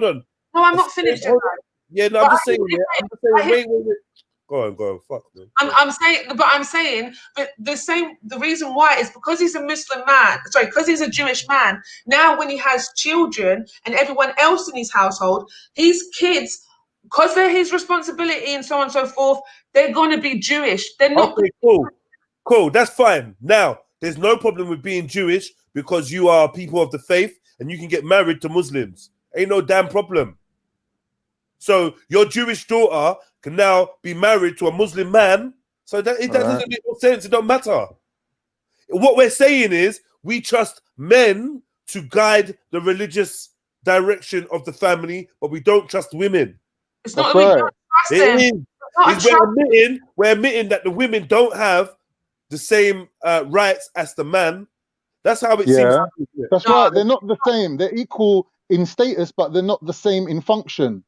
on. No, I'm not finished. Yeah, no, I'm just saying. Wait. Go on. Fuck, man. I'm saying, but the reason why is because he's a Muslim man. Sorry, because he's a Jewish man. Now, when he has children and everyone else in his household, his kids, because they're his responsibility and so on and so forth, they're going to be Jewish. They're not. Okay, cool. That's fine. Now, there's no problem with being Jewish because you are people of the faith and you can get married to Muslims. Ain't no damn problem. So your Jewish daughter can now be married to a Muslim man. So that doesn't make no sense. It don't matter. What we're saying is we trust men to guide the religious direction of the family, but we don't trust women. It's not that we don't trust them. We're admitting that the women don't have the same rights as the man. That's how it seems. That's right. They're not the same. They're equal in status, but they're not the same in function.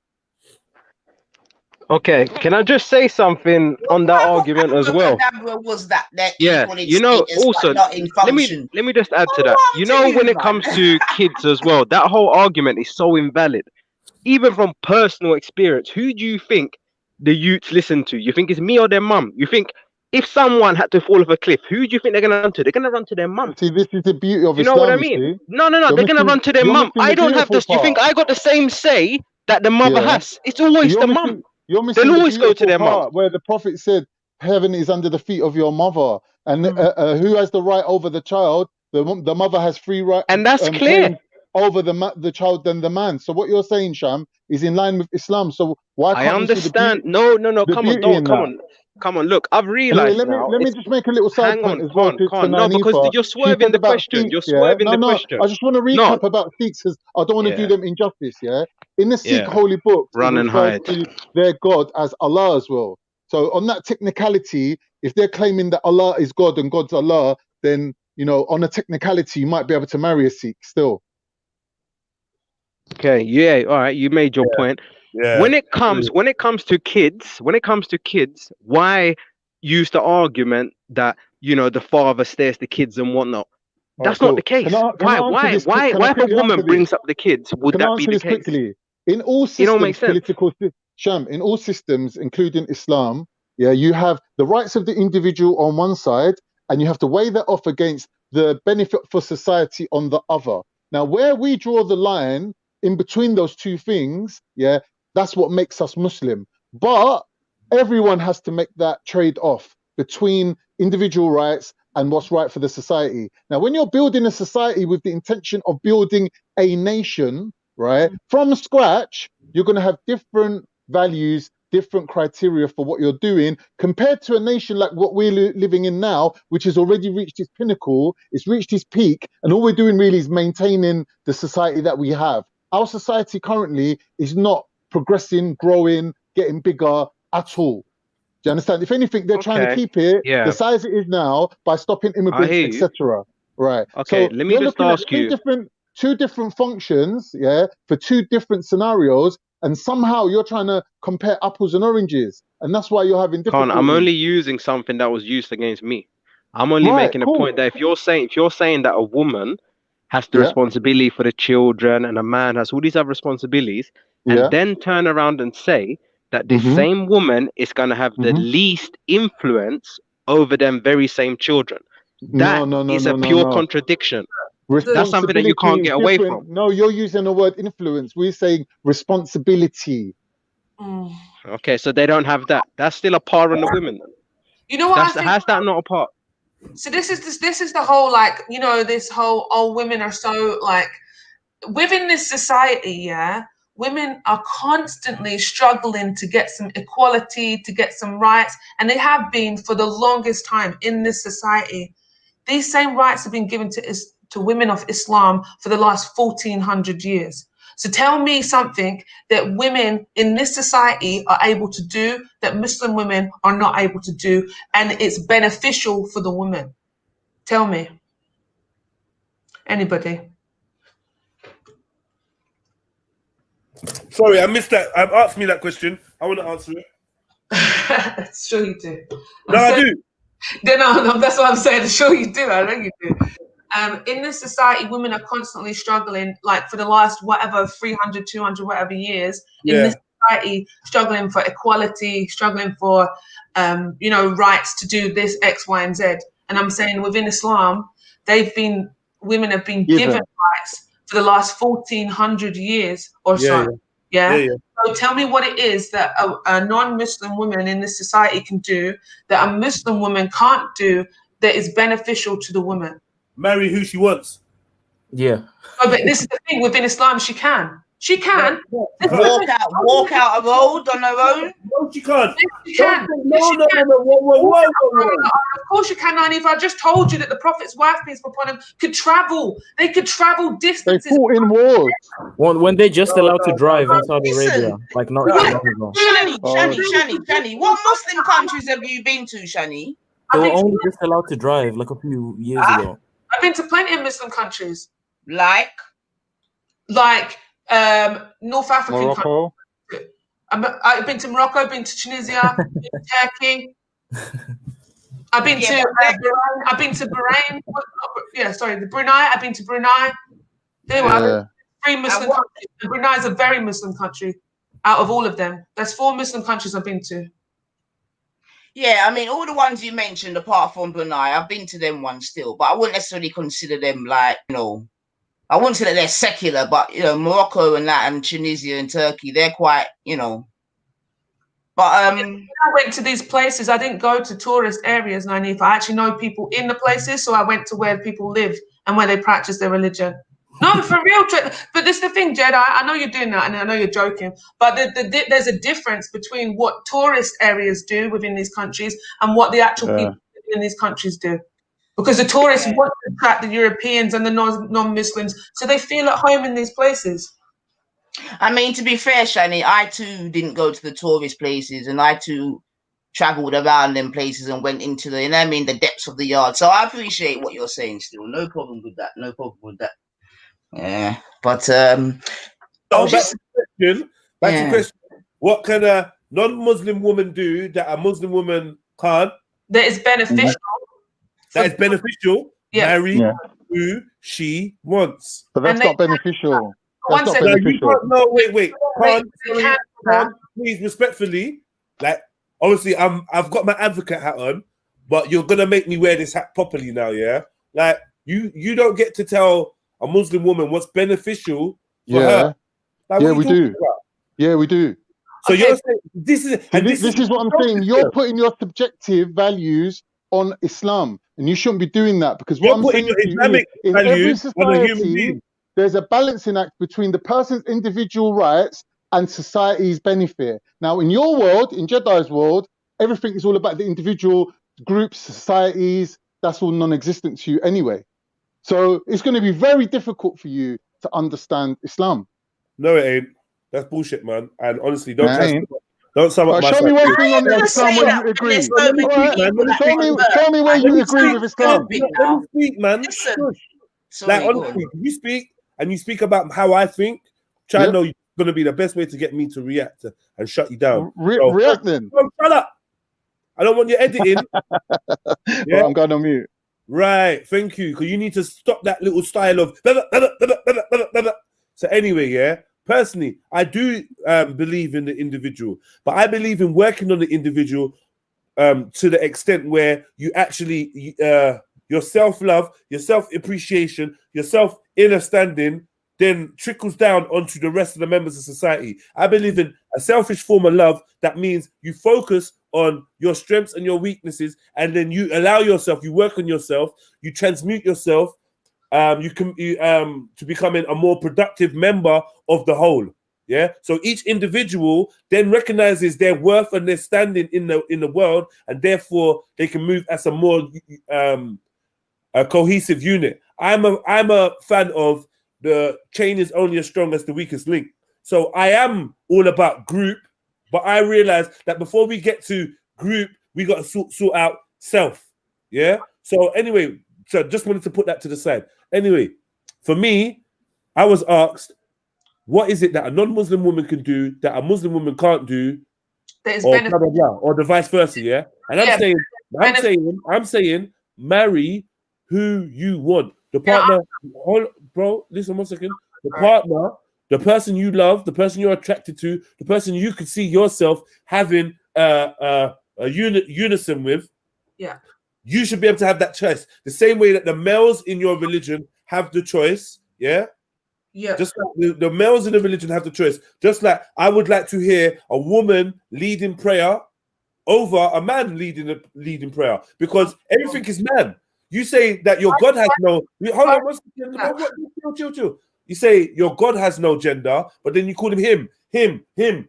Okay, can I just say something on that argument as well? Was that also, let me just add to that. When it comes to kids as well, that whole argument is so invalid. Even from personal experience, who do you think the youths listen to? You think it's me or their mum? You think if someone had to fall off a cliff, who do you think they're going to run to? They're going to run to their mum. See, this is the beauty of Islam. You know what I mean? No. They're going to run to their mum. I don't have this. You think I got the same say that the mother has? It's always the mum. They'll always go to their mum. Where the Prophet said, heaven is under the feet of your mother. And who has the right over the child? The mother has free right. And that's clear. over the child than the man. So what you're saying, Sham, is in line with Islam. So why I can't understand. we see the No. the Come on, beauty in that? come on. Look, I've Anyway, realized now. let me just make a little side Hang point on, as well to No, because Nanifa. you're She swerving said the about question. Sikhs, You're yeah. swerving the question. I just want to No. recap about Sikhs because I don't want to do Yeah. them injustice, yeah. In the Sikh Yeah. holy books, it Run and refers hide. to their God as Allah as well. So on that technicality, if they're claiming that Allah is God and God's Allah, then on a technicality, you might be able to marry a Sikh still. Okay. Yeah. All right. You made your point. Yeah. When it comes to kids, why use the argument that the father stares the kids and whatnot? That's not the case. Can I answer this? Why if a quickly woman answer this? brings up the kids, would Can I that be answer the this case? quickly? In all It don't make systems, sense. Sham, in all systems, including Islam, yeah, you have the rights of the individual on one side, and you have to weigh that off against the benefit for society on the other. Now, where we draw the line in between those two things, yeah, that's what makes us Muslim. But everyone has to make that trade-off between individual rights and what's right for the society. Now, when you're building a society with the intention of building a nation, right, from scratch, you're going to have different values, different criteria for what you're doing compared to a nation like what we're living in now, which has already reached its pinnacle, it's reached its peak, and all we're doing really is maintaining the society that we have. Our society currently is not progressing, growing, getting bigger at all. Do you understand? If anything, they're trying to keep it the size it is now by stopping immigrants, etc. Right. Okay, so let me you're just looking ask at you. two different functions, yeah, for two different scenarios, and somehow you're trying to compare apples and oranges, and that's why you're having difficulty. I'm only using something that was used against me. I'm only making a point that if you're saying that a woman has the responsibility for the children and a man has all these other responsibilities, and then turn around and say that this same woman is going to have the least influence over them very same children. That is a pure contradiction. That's something that you can't get away from. No, you're using the word influence. We're saying responsibility. Okay, so they don't have that. That's still a par on the women. You know what? How's that not a part? So this is the whole this whole women are so within this society, yeah. Women are constantly struggling to get some equality, to get some rights, and they have been for the longest time in this society. These same rights have been given to women of Islam for the last 1400 years. So tell me something that women in this society are able to do that Muslim women are not able to do, and it's beneficial for the woman. Tell me. Anybody? Sorry, I missed that. Asked me that question. I want to answer it. Sure you do. I do. No, that's what I'm saying. Sure you do. I know you do. In this society, women are constantly struggling, for the last 300, 200, whatever years, in this society, struggling for equality, struggling for, rights to do this, X, Y, and Z. And I'm saying within Islam, women have been given rights for the last 1400 years or so. Yeah. So tell me what it is that a non-Muslim woman in this society can do that a Muslim woman can't do that is beneficial to the woman. Marry who she wants. Yeah. Oh, but this is the thing, within Islam, she can. She can. Walk out a road on her own. No, she can't. Yes, she can. No. Whoa. Of course you can, Nani. I just told you that the Prophet's wife, peace be upon him, could travel. They could travel distances. They fought in wars. When they just allowed to drive in Saudi Arabia, like not long ago. Shani. What Muslim countries have you been to, Shani? They were only just allowed to drive like a few years ago. I've been to plenty of Muslim countries. Like North African Morocco. countries. I've been to Morocco, been to Tunisia, been to Turkey. I've been to Bahrain. I've been to Bahrain. Brunei. I've been to Brunei. There you are. 3 Muslim countries. Brunei is a very Muslim country. Out of all of them, there's 4 Muslim countries I've been to. Yeah, I mean, all the ones you mentioned, apart from Brunei, I've been to them ones still, but I wouldn't necessarily consider them I wouldn't say that they're secular, but Morocco and that, and Tunisia and Turkey, they're quite, But when I went to these places, I didn't go to tourist areas, Nainifa. I actually know people in the places, so I went to where people live and where they practice their religion. No, for real. But this is the thing, Jed. I know you're doing that, and I know you're joking. But there's a difference between what tourist areas do within these countries and what the actual people in these countries do. Because the tourists want to attract the Europeans and the non-Muslims, so they feel at home in these places. I mean, to be fair, Shani, I too didn't go to the tourist places, and I too traveled around them places and went into the, the depths of the yard. So I appreciate what you're saying still. No problem with that. No problem with that. Yeah, but back to the question. What can a non-Muslim woman do that a Muslim woman can't? That is beneficial. That is beneficial. Marry who she wants. But that's not beneficial. That's not beneficial. beneficial. Wait. Can't, please, respectfully, like, obviously, I've got my advocate hat on, but you're gonna make me wear this hat properly now, yeah? Like, you don't get to tell a Muslim woman what's beneficial for her. Like, we do. Yeah, we do. So you're saying this is what I'm saying. You're putting your subjective values on Islam, and you shouldn't be doing that, because what I'm saying to you is, in every society, there's a balancing act between the person's individual rights and society's benefit. Now, in your world, in Jedi's world, everything is all about the individual, groups, societies. That's all non-existent to you anyway. So it's going to be very difficult for you to understand Islam. No, it ain't. That's bullshit, man. And honestly, don't sum up my show me one thing on Islam where you agree. Show me where you agree with Islam. Let me speak, man. Like, honestly, you speak and you speak about how I think. Try to know you're going to be the best way to get me to react and shut you down. React then. Shut up. I don't want you editing. Well, I'm going on mute. Right, thank you. Because you need to stop that little style of. So anyway, personally, I do believe in the individual, but I believe in working on the individual to the extent where you actually your self-love, your self-appreciation, your self-understanding then trickles down onto the rest of the members of society. I believe in a selfish form of love that means you focus on your strengths and your weaknesses, and then you allow yourself, you work on yourself, you transmute yourself, to becoming a more productive member of the whole. Yeah. So each individual then recognizes their worth and their standing in the world, and therefore they can move as a more a cohesive unit. I'm a fan of the chain is only as strong as the weakest link. So I am all about group, but I realize that before we get to group, we got to sort out self. Yeah. So anyway, so just wanted to put that to the side. Anyway, for me, I was asked, what is it that a non-Muslim woman can do that a Muslim woman can't do, or blah, blah, blah, or the vice versa, yeah? And I'm saying, marry who you want. The partner, bro, listen 1 second. The partner, the person you love, the person you're attracted to, the person you could see yourself having a unison with. Yeah. You should be able to have that choice. The same way that the males in your religion have the choice, yeah? Yeah. Just like the males in the religion have the choice. Just like I would like to hear a woman leading prayer over a man leading prayer, because everything is man. You say that your God has no. Hold on, chill. You say your God has no gender, but then you call him. Same in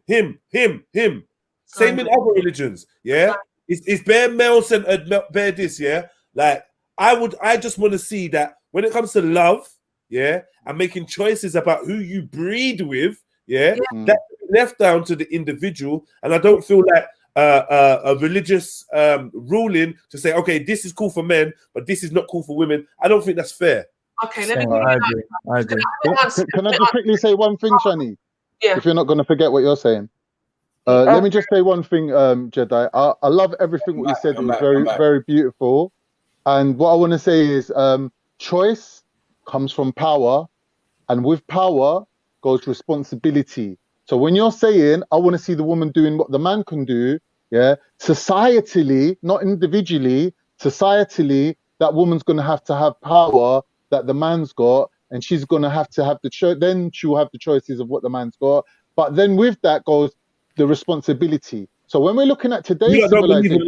other religions, yeah. It's bare male centered, bare this, yeah. Like I just want to see that when it comes to love, yeah, and making choices about who you breed with, yeah, that's left down to the individual. And I don't feel like a religious ruling to say, okay, this is cool for men, but this is not cool for women. I don't think that's fair. Okay, let me. I agree. Can I just quickly say one thing, Shani? Yeah. If you're not going to forget what you're saying. Let me just say one thing, Jedi. I love everything what you said. It was very, very beautiful. And what I want to say is choice comes from power, and with power goes responsibility. So when you're saying, I want to see the woman doing what the man can do, yeah, societally, not individually, societally, that woman's going to have power that the man's got, and she's going to have the choice. Then she will have the choices of what the man's got. But then with that goes the responsibility. So when we're looking at today's civilization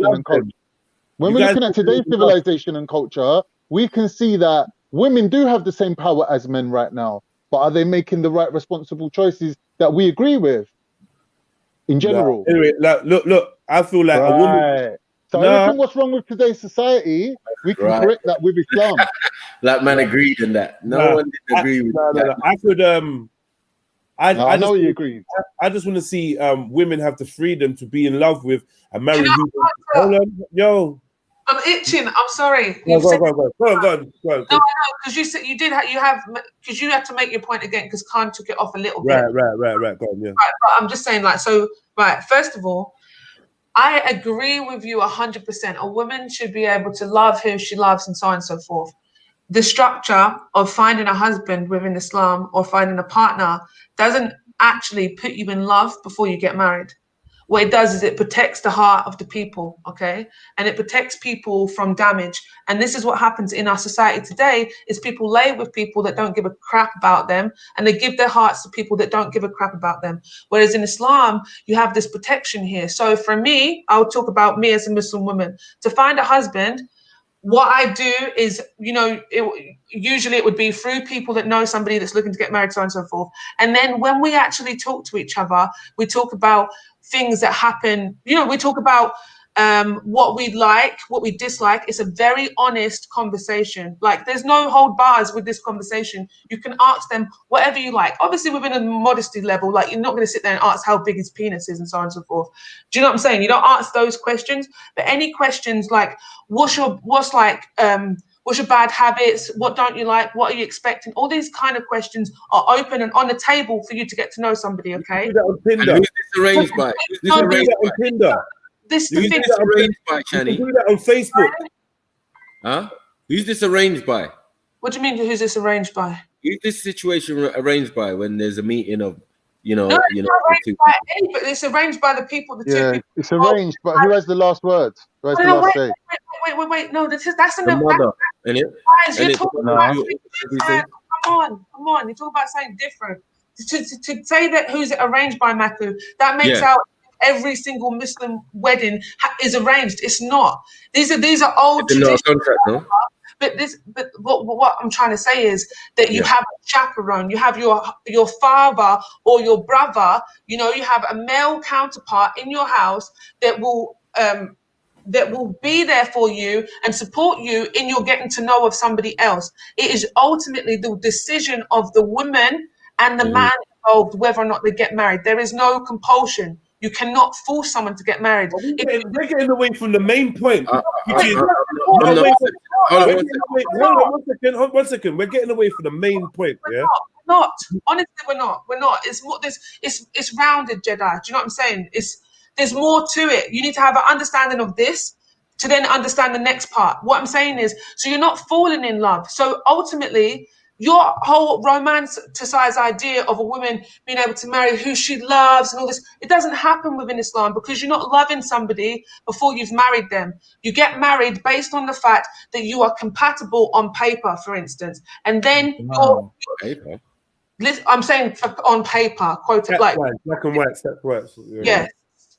and culture, we can see that women do have the same power as men right now, but are they making the right responsible choices that we agree with in general? No. Anyway, like, look, I feel like a woman. So everything what's wrong with today's society, we can correct that with Islam. That man agreed in that. No one didn't agree with that. No. I could I know you agree. I just want to see women have the freedom to be in love with and marry who. Hold on, yo. I'm itching. I'm sorry. Go on. No, because you said you had to make your point again because Khan took it off a little bit. Right. Go on, yeah. Right, but I'm just saying, like, so, right. First of all, I agree with you 100%. A woman should be able to love who she loves and so on and so forth. The structure of finding a husband within Islam or finding a partner doesn't actually put you in love before you get married. What it does is it protects the heart of the people, okay? And it protects people from damage. And this is what happens in our society today, is people lay with people that don't give a crap about them, and they give their hearts to people that don't give a crap about them. Whereas in Islam, you have this protection here. So for me, I'll talk about me as a Muslim woman. To find a husband, what I do is, you know, usually it would be through people that know somebody that's looking to get married, so on and so forth. And then when we actually talk to each other, we talk about things that happen, you know, we talk about what we like, what we dislike. It's a very honest conversation. Like, there's no hold bars with this conversation. You can ask them whatever you like, obviously within a modesty level. Like, you're not going to sit there and ask how big his penis is and so on and so forth. Do you know what I'm saying? You don't ask those questions, but any questions like what's your bad habits, what don't you like, what are you expecting, all these kind of questions are open and on the table for you to get to know somebody. Okay, and who's this arranged by? Who's this arranged by? Tinder? This is the thing. Arranged by, Chani? You can do that on Facebook. Huh? Who's this arranged by? What do you mean? Who's this arranged by? Who's this situation arranged by when there's a meeting of, No, it's arranged by the people. The two people. It's arranged, but who has the last word? Who has the last say? Wait. No, that's the mother, innit? Guys, you're talking about come on. You're talking about something different. To say that who's it arranged by, Maku, that makes out every single Muslim wedding is arranged. It's not. These are old traditions. Contract, no? But what I'm trying to say is that you have a chaperone, you have your father or your brother, you know, you have a male counterpart in your house that will be there for you and support you in your getting to know of somebody else. It is ultimately the decision of the woman and the man involved whether or not they get married. There is no compulsion. You cannot force someone to get married. We're getting away from the main point. One second. We're getting away from the main point. We're not. Honestly, we're not. It's more. It's rounded, Jedi. Do you know what I'm saying? There's more to it. You need to have an understanding of this to then understand the next part. What I'm saying is, so you're not falling in love. So ultimately, your whole romanticized idea of a woman being able to marry who she loves and all this, it doesn't happen within Islam because you're not loving somebody before you've married them. You get married based on the fact that you are compatible on paper, for instance. And then I'm saying on paper, quoted like black and white, step words. Yeah.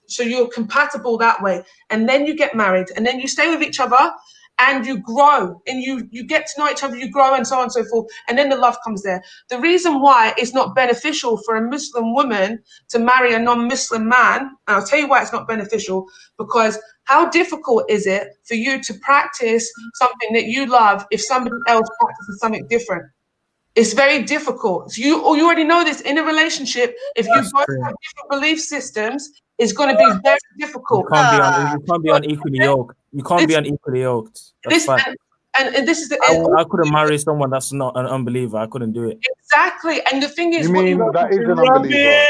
So you're compatible that way. And then you get married and then you stay with each other and you grow and you get to know each other, you grow and so on and so forth. And then the love comes there. The reason why it's not beneficial for a Muslim woman to marry a non-Muslim man, and I'll tell you why it's not beneficial, because how difficult is it for you to practice something that you love if somebody else practices something different? It's very difficult. So you already know this in a relationship. If you both have different belief systems, it's going to be very difficult. You can't be unequally yoked. You can't be unequally yoked. That's fine. And this is the. I couldn't marry someone that's not an unbeliever. I couldn't do it. Exactly. And the thing is, you mean that is an unbeliever?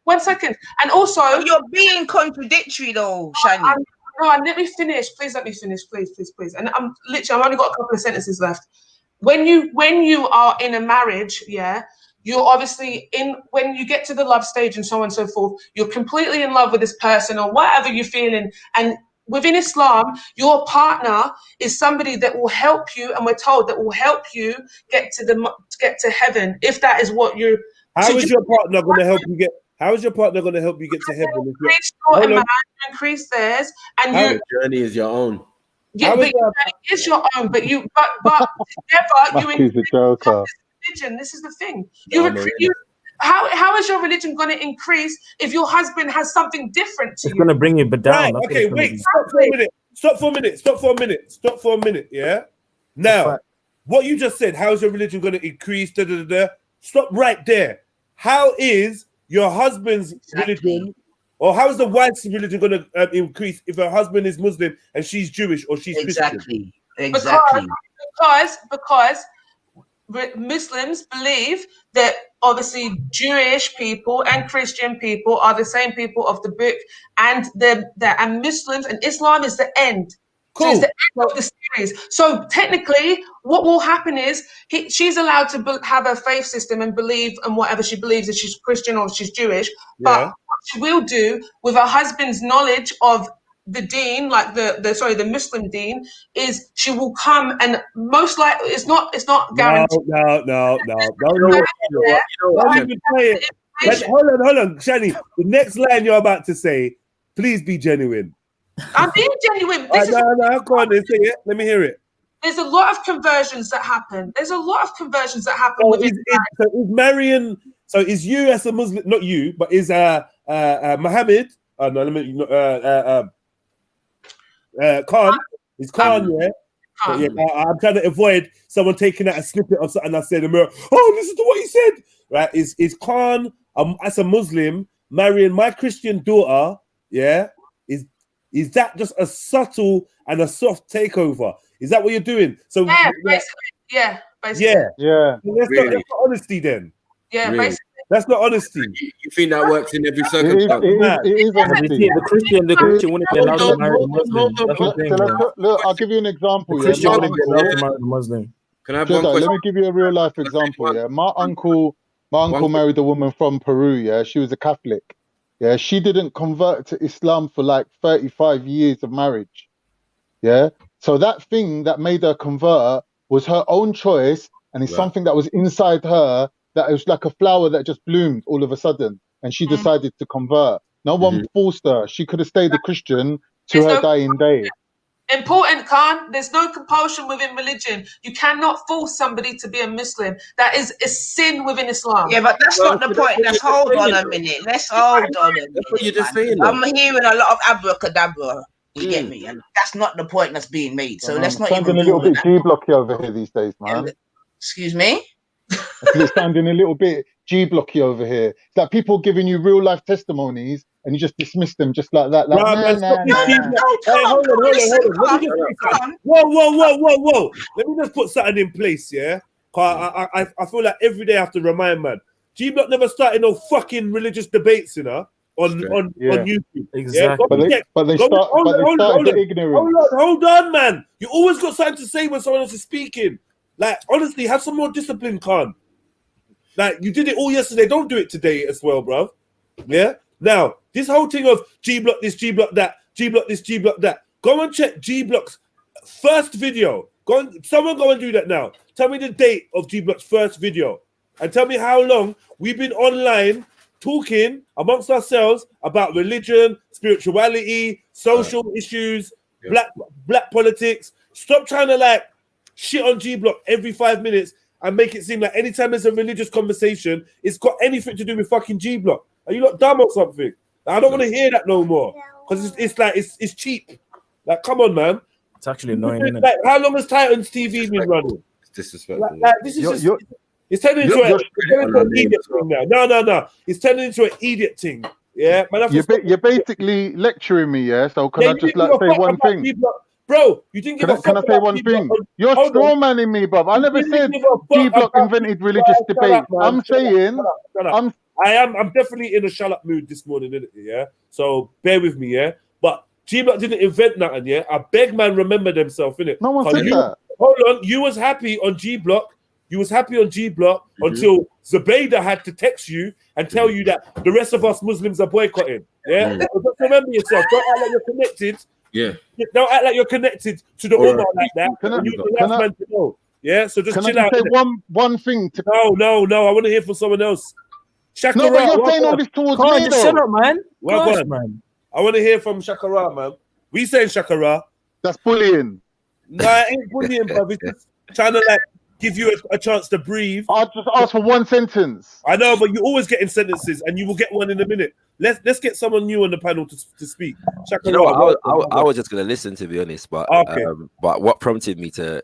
One second. And also, you're being contradictory, though, Shani. No, let me finish. Please let me finish. Please. And I've only got a couple of sentences left. When you are in a marriage, you're obviously when you get to the love stage and so on and so forth, you're completely in love with this person or whatever you're feeling. And within Islam, your partner is somebody that will help you, and we're told that will help you get to heaven, if that is what you're. How is your partner going to help you get? How is your partner going to help you get to heaven? Increase theirs, and your journey is your own. Yeah, but it is your own. But never you He's a joker. religion. This is the thing. How is your religion going to increase if your husband has something different to you? It's going to bring you down. Right, okay, wait. Stop for a minute. Yeah. Now, what you just said, how is your religion going to increase? Stop right there. How is your husband's religion, or how is the wife's religion going to increase if her husband is Muslim and she's Jewish or she's Christian? Exactly. Because Muslims believe that obviously Jewish people and Christian people are the same people of the book, and and Muslims and Islam is the end. Cool. So it's the end of the series. So technically, what will happen is she's allowed to have a faith system and believe in whatever she believes, if she's Christian or if she's Jewish. But what she will do with her husband's knowledge of the deen, like the Muslim deen, is she will come and most likely it's not guaranteed. No. Hold on, Shani. The next line you're about to say, please be genuine. I'm being genuine. No, go on and say it. Let me hear it. There's a lot of conversions that happen. Within so is Marian? So is you as a Muslim? Not you, but is Muhammad? Khan. Is Khan? Yeah. I'm trying to avoid someone taking out a snippet of something I said in the mirror. Oh, listen to what he said. Right? Is Khan as a Muslim marrying my Christian daughter? Yeah. Is that just a subtle and a soft takeover? Is that what you're doing? So basically. Yeah. That's not honesty then. Yeah, basically. That's not honesty. You think that works in every circumstance? It is honesty. The Christian wouldn't be allowed to marry a Muslim. Look, I'll give you an example. The Christian wouldn't be allowed to marry a Muslim. Can I have one question? Let me give you a real life example. Yeah, my uncle married a woman from Peru. Yeah, she was a Catholic. Yeah, she didn't convert to Islam for like 35 years of marriage. Yeah, so that thing that made her convert was her own choice, and it's something that was inside her, that it was like a flower that just bloomed all of a sudden, and she decided to convert. No one forced her. She could have stayed a Christian to her dying day. Important, Khan. There's no compulsion within religion. You cannot force somebody to be a Muslim. That is a sin within Islam. Yeah, but that's not the point. Let's hold on a minute. That's what you're just saying. I'm hearing a lot of abracadabra. You get me? And that's not the point that's being made. So let's not even a little bit G-blocky over here these days, man. Excuse me? It's sounding a little bit G-blocky over here. It's like people giving you real life testimonies and you just dismiss them just like that. Like, Whoa. Let me just put something in place, yeah? I feel like every day I have to remind man. G-Block never started no fucking religious debates, you know, on YouTube. Exactly. Yeah? But they started ignorant. Hold on, man. You always got something to say when someone else is speaking. Like, honestly, have some more discipline, Khan. Like, you did it all yesterday. Don't do it today as well, bro. Yeah? Now, this whole thing of G-Block this, G-Block that, G-Block this, G-Block that. Go and check G-Block's first video. Someone go and do that now. Tell me the date of G-Block's first video. And tell me how long we've been online talking amongst ourselves about religion, spirituality, social issues, black politics. Stop trying to, like, shit on G-Block every 5 minutes and make it seem like anytime there's a religious conversation, it's got anything to do with fucking G-Block. Are you not dumb or something? I don't want to hear that no more because it's cheap. Like, come on, man. It's actually annoying, isn't it? Like, how long has Titans TV been running? It's disrespectful. Like, this is it's turning into an idiot thing now. No. It's turning into an idiot thing. Yeah, man. You're basically lecturing me, yeah? So can I just like say one thing? Bro, you didn't give a fuck. Can I say one thing? You're strawmanning me, bruv. I never said G-Block invented religious debate. I'm saying I'm definitely in a shut up mood this morning, innit? Yeah. So bear with me, yeah. But G-Block didn't invent nothing, yeah. I beg man remember themselves, innit? No one said that. Hold on, you was happy on G-Block. Until Zubaydah had to text you and tell you that the rest of us Muslims are boycotting. Yeah. So just remember yourself. Don't act like you're connected. Yeah. Don't act like you're connected to the Ummah like that. You're the last man to know. Yeah. So just chill out. Can I say one thing? No. I want to hear from someone else. Shakara, no, but you're saying all this towards me, though. Shut up, man. Man. I want to hear from Shakara, man. We saying Shakara. That's bullying. Nah, it ain't bullying, bruv. It's just trying to like give you a chance to breathe. I'll just ask for one sentence. I know, but you're always getting sentences, and you will get one in a minute. Let's get someone new on the panel to speak. You know what? I was just gonna listen, to be honest, but okay. But what prompted me to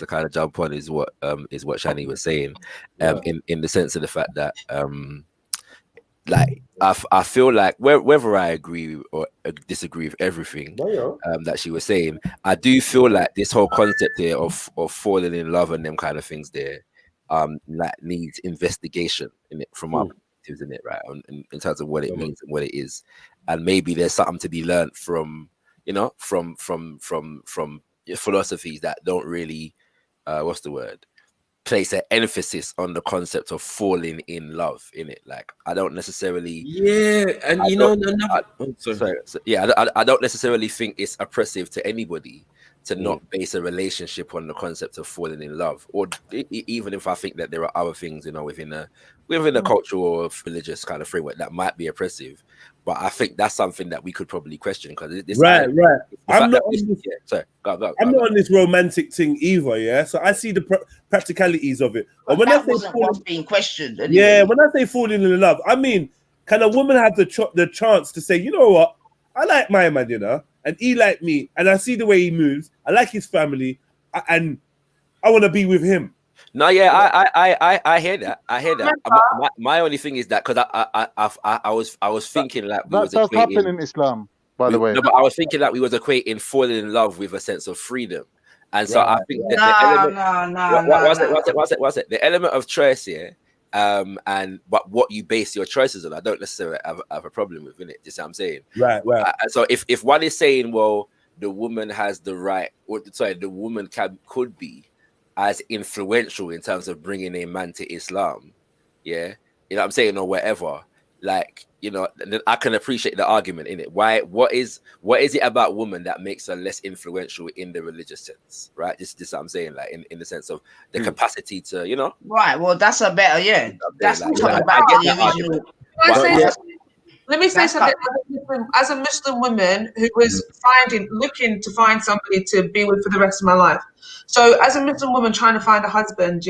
kind of jump on is what Shani was saying, in the sense of the fact that like I feel like whether I agree or disagree with everything that she was saying, I do feel like this whole concept here of falling in love and them kind of things there, like needs investigation in it from our perspectives in it, right? In terms of what it means and what it is, and maybe there's something to be learned from, you know, from philosophies that don't really, what's the word? Place an emphasis on the concept of falling in love in it. Like I don't necessarily I don't necessarily think it's oppressive to anybody to not base a relationship on the concept of falling in love, or even if I think that there are other things, you know, within a cultural or religious kind of framework that might be oppressive. But I think that's something that we could probably question, because this right. I'm not on this romantic thing either, yeah. So I see the practicalities of it. But when I say what's being questioned, anyway. Yeah, when I say falling in love, I mean, can a woman have the chance to say, you know what, I like my man, you know, and he like me, and I see the way he moves, I like his family, and I want to be with him. No, yeah, I hear that. I hear that. My only thing is that because I was thinking like that does happen in Islam, by the way. No, but I was thinking that we was equating falling in love with a sense of freedom, and so I think that the element of choice here, but what you base your choices on, I don't necessarily have a problem with, innit? You see what I'm saying? Right. So if one is saying, well, the woman has the right, the woman could be as influential in terms of bringing a man to Islam, yeah, you know what I'm saying, or whatever, like, you know, then I can appreciate the argument in it. Why? What is it about woman that makes her less influential in the religious sense, right? This what I'm saying, like in the sense of the capacity to, you know. Right. Well, that's a better, yeah. That's like, talking about the original. Let me say something. As a Muslim woman who was looking to find somebody to be with for the rest of my life. So as a Muslim woman trying to find a husband,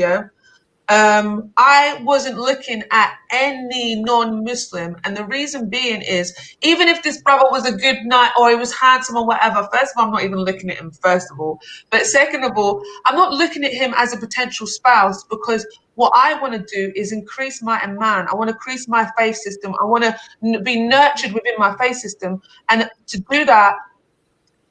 I wasn't looking at any non-Muslim, and the reason being is, even if this brother was a good night or he was handsome or whatever, first of all, I'm not even looking at him, first of all. But second of all, I'm not looking at him as a potential spouse, because what I want to do is increase my iman. I want to increase my faith system. I want to be nurtured within my faith system. And to do that,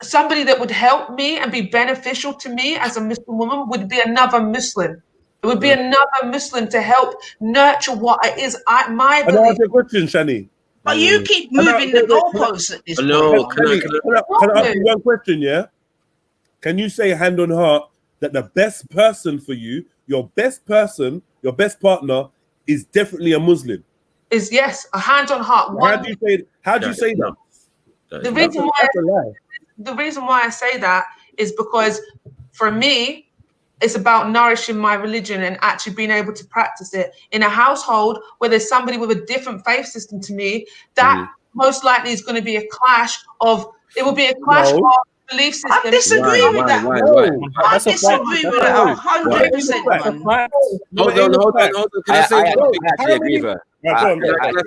somebody that would help me and be beneficial to me as a Muslim woman would be another Muslim. It would be another Muslim to help nurture what it is. My belief. I don't have a question, Shani. But you keep moving the goalposts at this point. Can I ask you one question, yeah? Can you say hand on heart that the best person for you, your best person, your best partner is definitely a Muslim? Is yes, a hand on heart. How do you say that? The reason why I say that is because for me, it's about nourishing my religion and actually being able to practice it in a household where there's somebody with a different faith system to me. That most likely is going to be a clash of belief system. I disagree with that. I disagree with that 100%. Hold on. Can I say one thing? I agree with her. Can I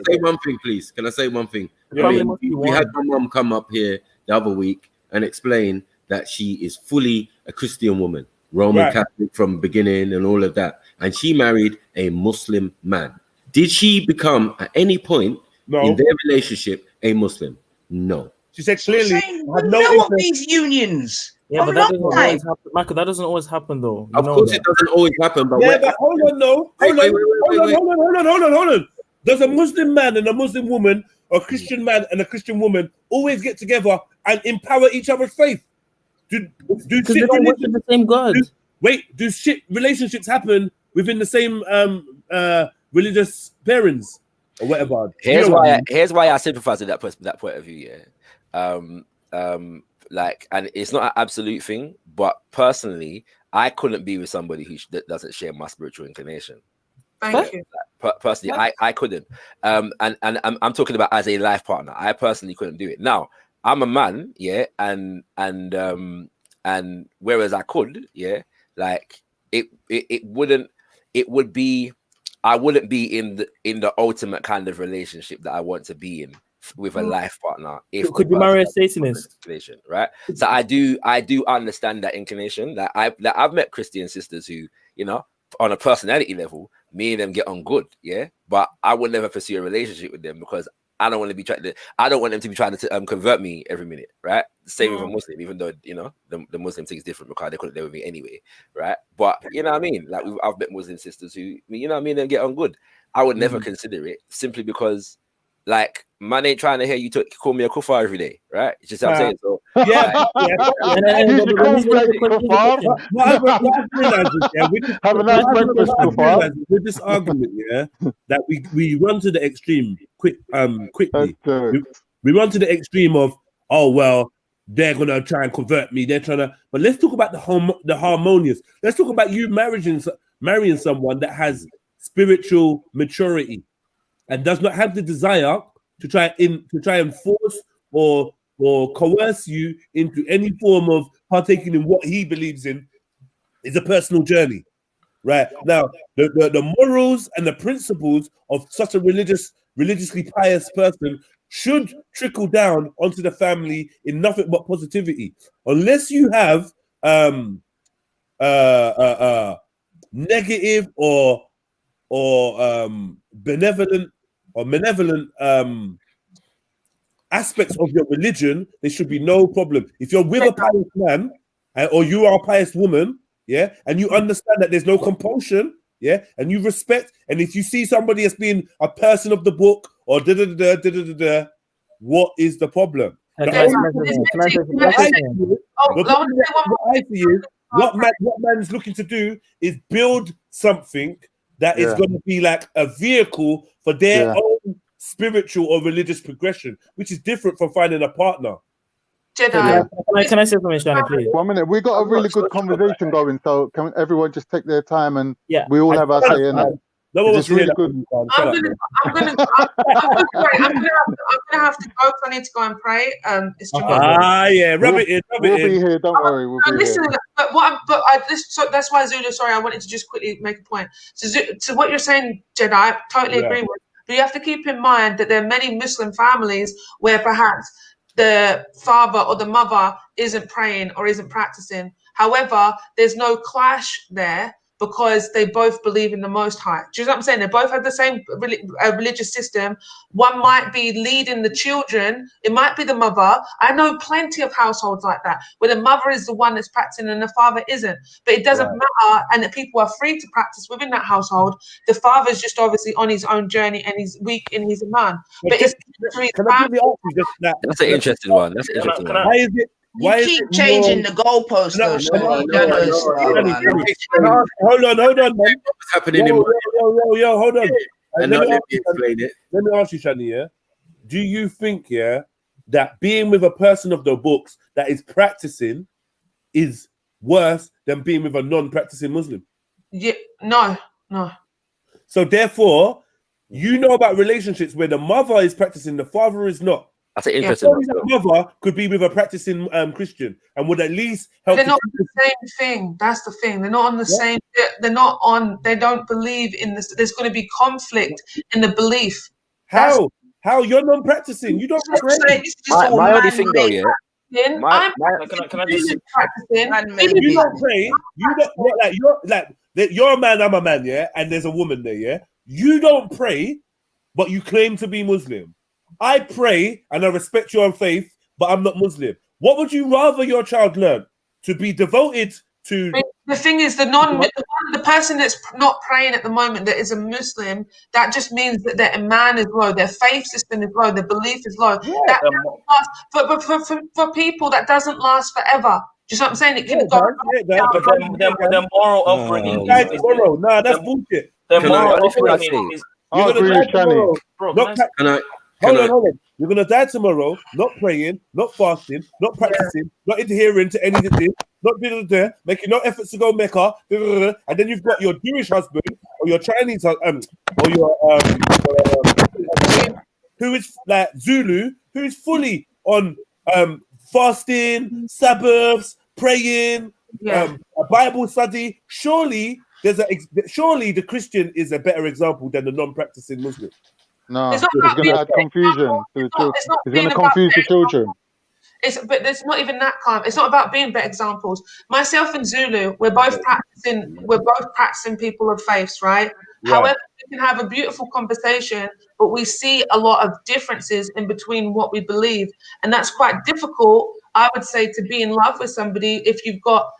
say one thing, please? Can I say one thing? We had my mom come up here the other week and explain that she is fully a Christian woman, Roman Catholic from beginning and all of that. And she married a Muslim man. Did she become at any point in their relationship a Muslim? No. She said clearly. We know of these unions. Yeah, but that doesn't always happen. Michael, that doesn't always happen though. Of course it doesn't always happen. But hold on. Does a Muslim man and a Muslim woman, or a Christian man and a Christian woman always get together and empower each other's faith? Do they don't worship the same God? Do relationships happen within the same religious parents or whatever? Here's why I sympathize with that point of view. Like, and it's not an absolute thing, but personally, I couldn't be with somebody that doesn't share my spiritual inclination. Thank you. Personally, I couldn't. And I'm talking about as a life partner. I personally couldn't do it. Now, I'm a man, yeah, and whereas I could, yeah, like it would be, I wouldn't be in the ultimate kind of relationship that I want to be in with a life partner. If could you marry a Satanist? Right? So I do understand that inclination. That I've met Christian sisters who, you know, on a personality level, me and them get on good, yeah. But I would never pursue a relationship with them because I don't want to be I don't want them to be trying to convert me every minute, right? Same with a Muslim, even though, you know, the Muslim thing is different because they couldn't live with me anyway, right? But you know what I mean? Like I've met Muslim sisters who, you know what I mean, and get on good. I would never consider it simply because, like, man ain't trying to hear you call me a kuffar every day, right? It's just what I'm saying. So yeah, have a nice breakfast, kuffar. With this argument, yeah, that we run to the extreme quickly. We run to the extreme of, oh well, they're gonna try and convert me. They're trying to, but let's talk about the harmonious. Let's talk about you marrying someone that has spiritual maturity and does not have the desire to try and force or coerce you into any form of partaking in what he believes in. Is a personal journey, right? Now, the morals and the principles of such a religiously pious person should trickle down onto the family in nothing but positivity. Unless you have negative or benevolent or malevolent aspects of your religion, there should be no problem. If you're with a pious man or you are a pious woman, yeah, and you understand that there's no compulsion, yeah, and you respect, and if you see somebody as being a person of the book or what is the problem? What man is looking to do is build something that is going to be like a vehicle for their own spiritual or religious progression, which is different from finding a partner. Jedi. Can I say something, Shani, please? 1 minute. We got a really good conversation going, so can everyone just take their time and we all have our say in it. It's really good. I'm gonna have to go because I need to go and pray. It's rub it in. We'll be here. Don't worry. We'll be listen, here. So that's why Zulu. Sorry, I wanted to just quickly make a point. So what you're saying, Jedi, I totally agree with. But you have to keep in mind that there are many Muslim families where perhaps the father or the mother isn't praying or isn't practicing. However, there's no clash there because they both believe in the Most High. Do you know what I'm saying? They both have the same religious system. One might be leading the children. It might be the mother. I know plenty of households like that, where the mother is the one that's practicing and the father isn't. But it doesn't matter, and that people are free to practice within that household. The father's just obviously on his own journey and he's weak and he's a man. But it's that's an interesting one. That's an interesting one. Why is it? You keep changing the goalposts, though. Hold on, man. What's happening yo, hold on. And let me explain it. Let me ask you, Shani, yeah? Do you think, that being with a person of the books that is practicing is worse than being with a non-practicing Muslim? Yeah, no. So therefore, you know about relationships where the mother is practicing, the father is not. That's an interesting one. The mother could be with a practicing Christian and would at least help. They're not on the same thing. That's the thing. They're not on the same. They're not on. They don't believe in this. There's going to be conflict in the belief. How you're non-practicing? You don't pray. My only thing though, yeah. Can I just practicing? You don't pray. You don't you're a man. I'm a man. Yeah, and there's a woman there. Yeah, you don't pray, but you claim to be Muslim. I pray and I respect your faith, but I'm not Muslim. What would you rather your child learn? To be devoted to? The thing is, the person that's not praying at the moment that is a Muslim, that just means that their iman is low, their faith system is low, their belief is low. Yeah. For people, that doesn't last forever. Do you know what I'm saying? It can go. Their moral upbringing. Nah, that's bullshit. Their moral upbringing is. Hold on. You're gonna die tomorrow, not praying, not fasting, not practicing, not adhering to anything, not making no efforts to go Mecca, and then you've got your Jewish husband or your Chinese husband, or your who is like Zulu, who is fully on fasting, Sabbaths, praying, a Bible study. Surely surely the Christian is a better example than the non-practicing Muslim. No, it's going to add confusion to the children. It's going to confuse the children. But there's not even that kind. It's not about being better examples. Myself and Zulu, we're both practicing people of faiths, right? However, we can have a beautiful conversation, but we see a lot of differences in between what we believe, and that's quite difficult, I would say, to be in love with somebody if you've got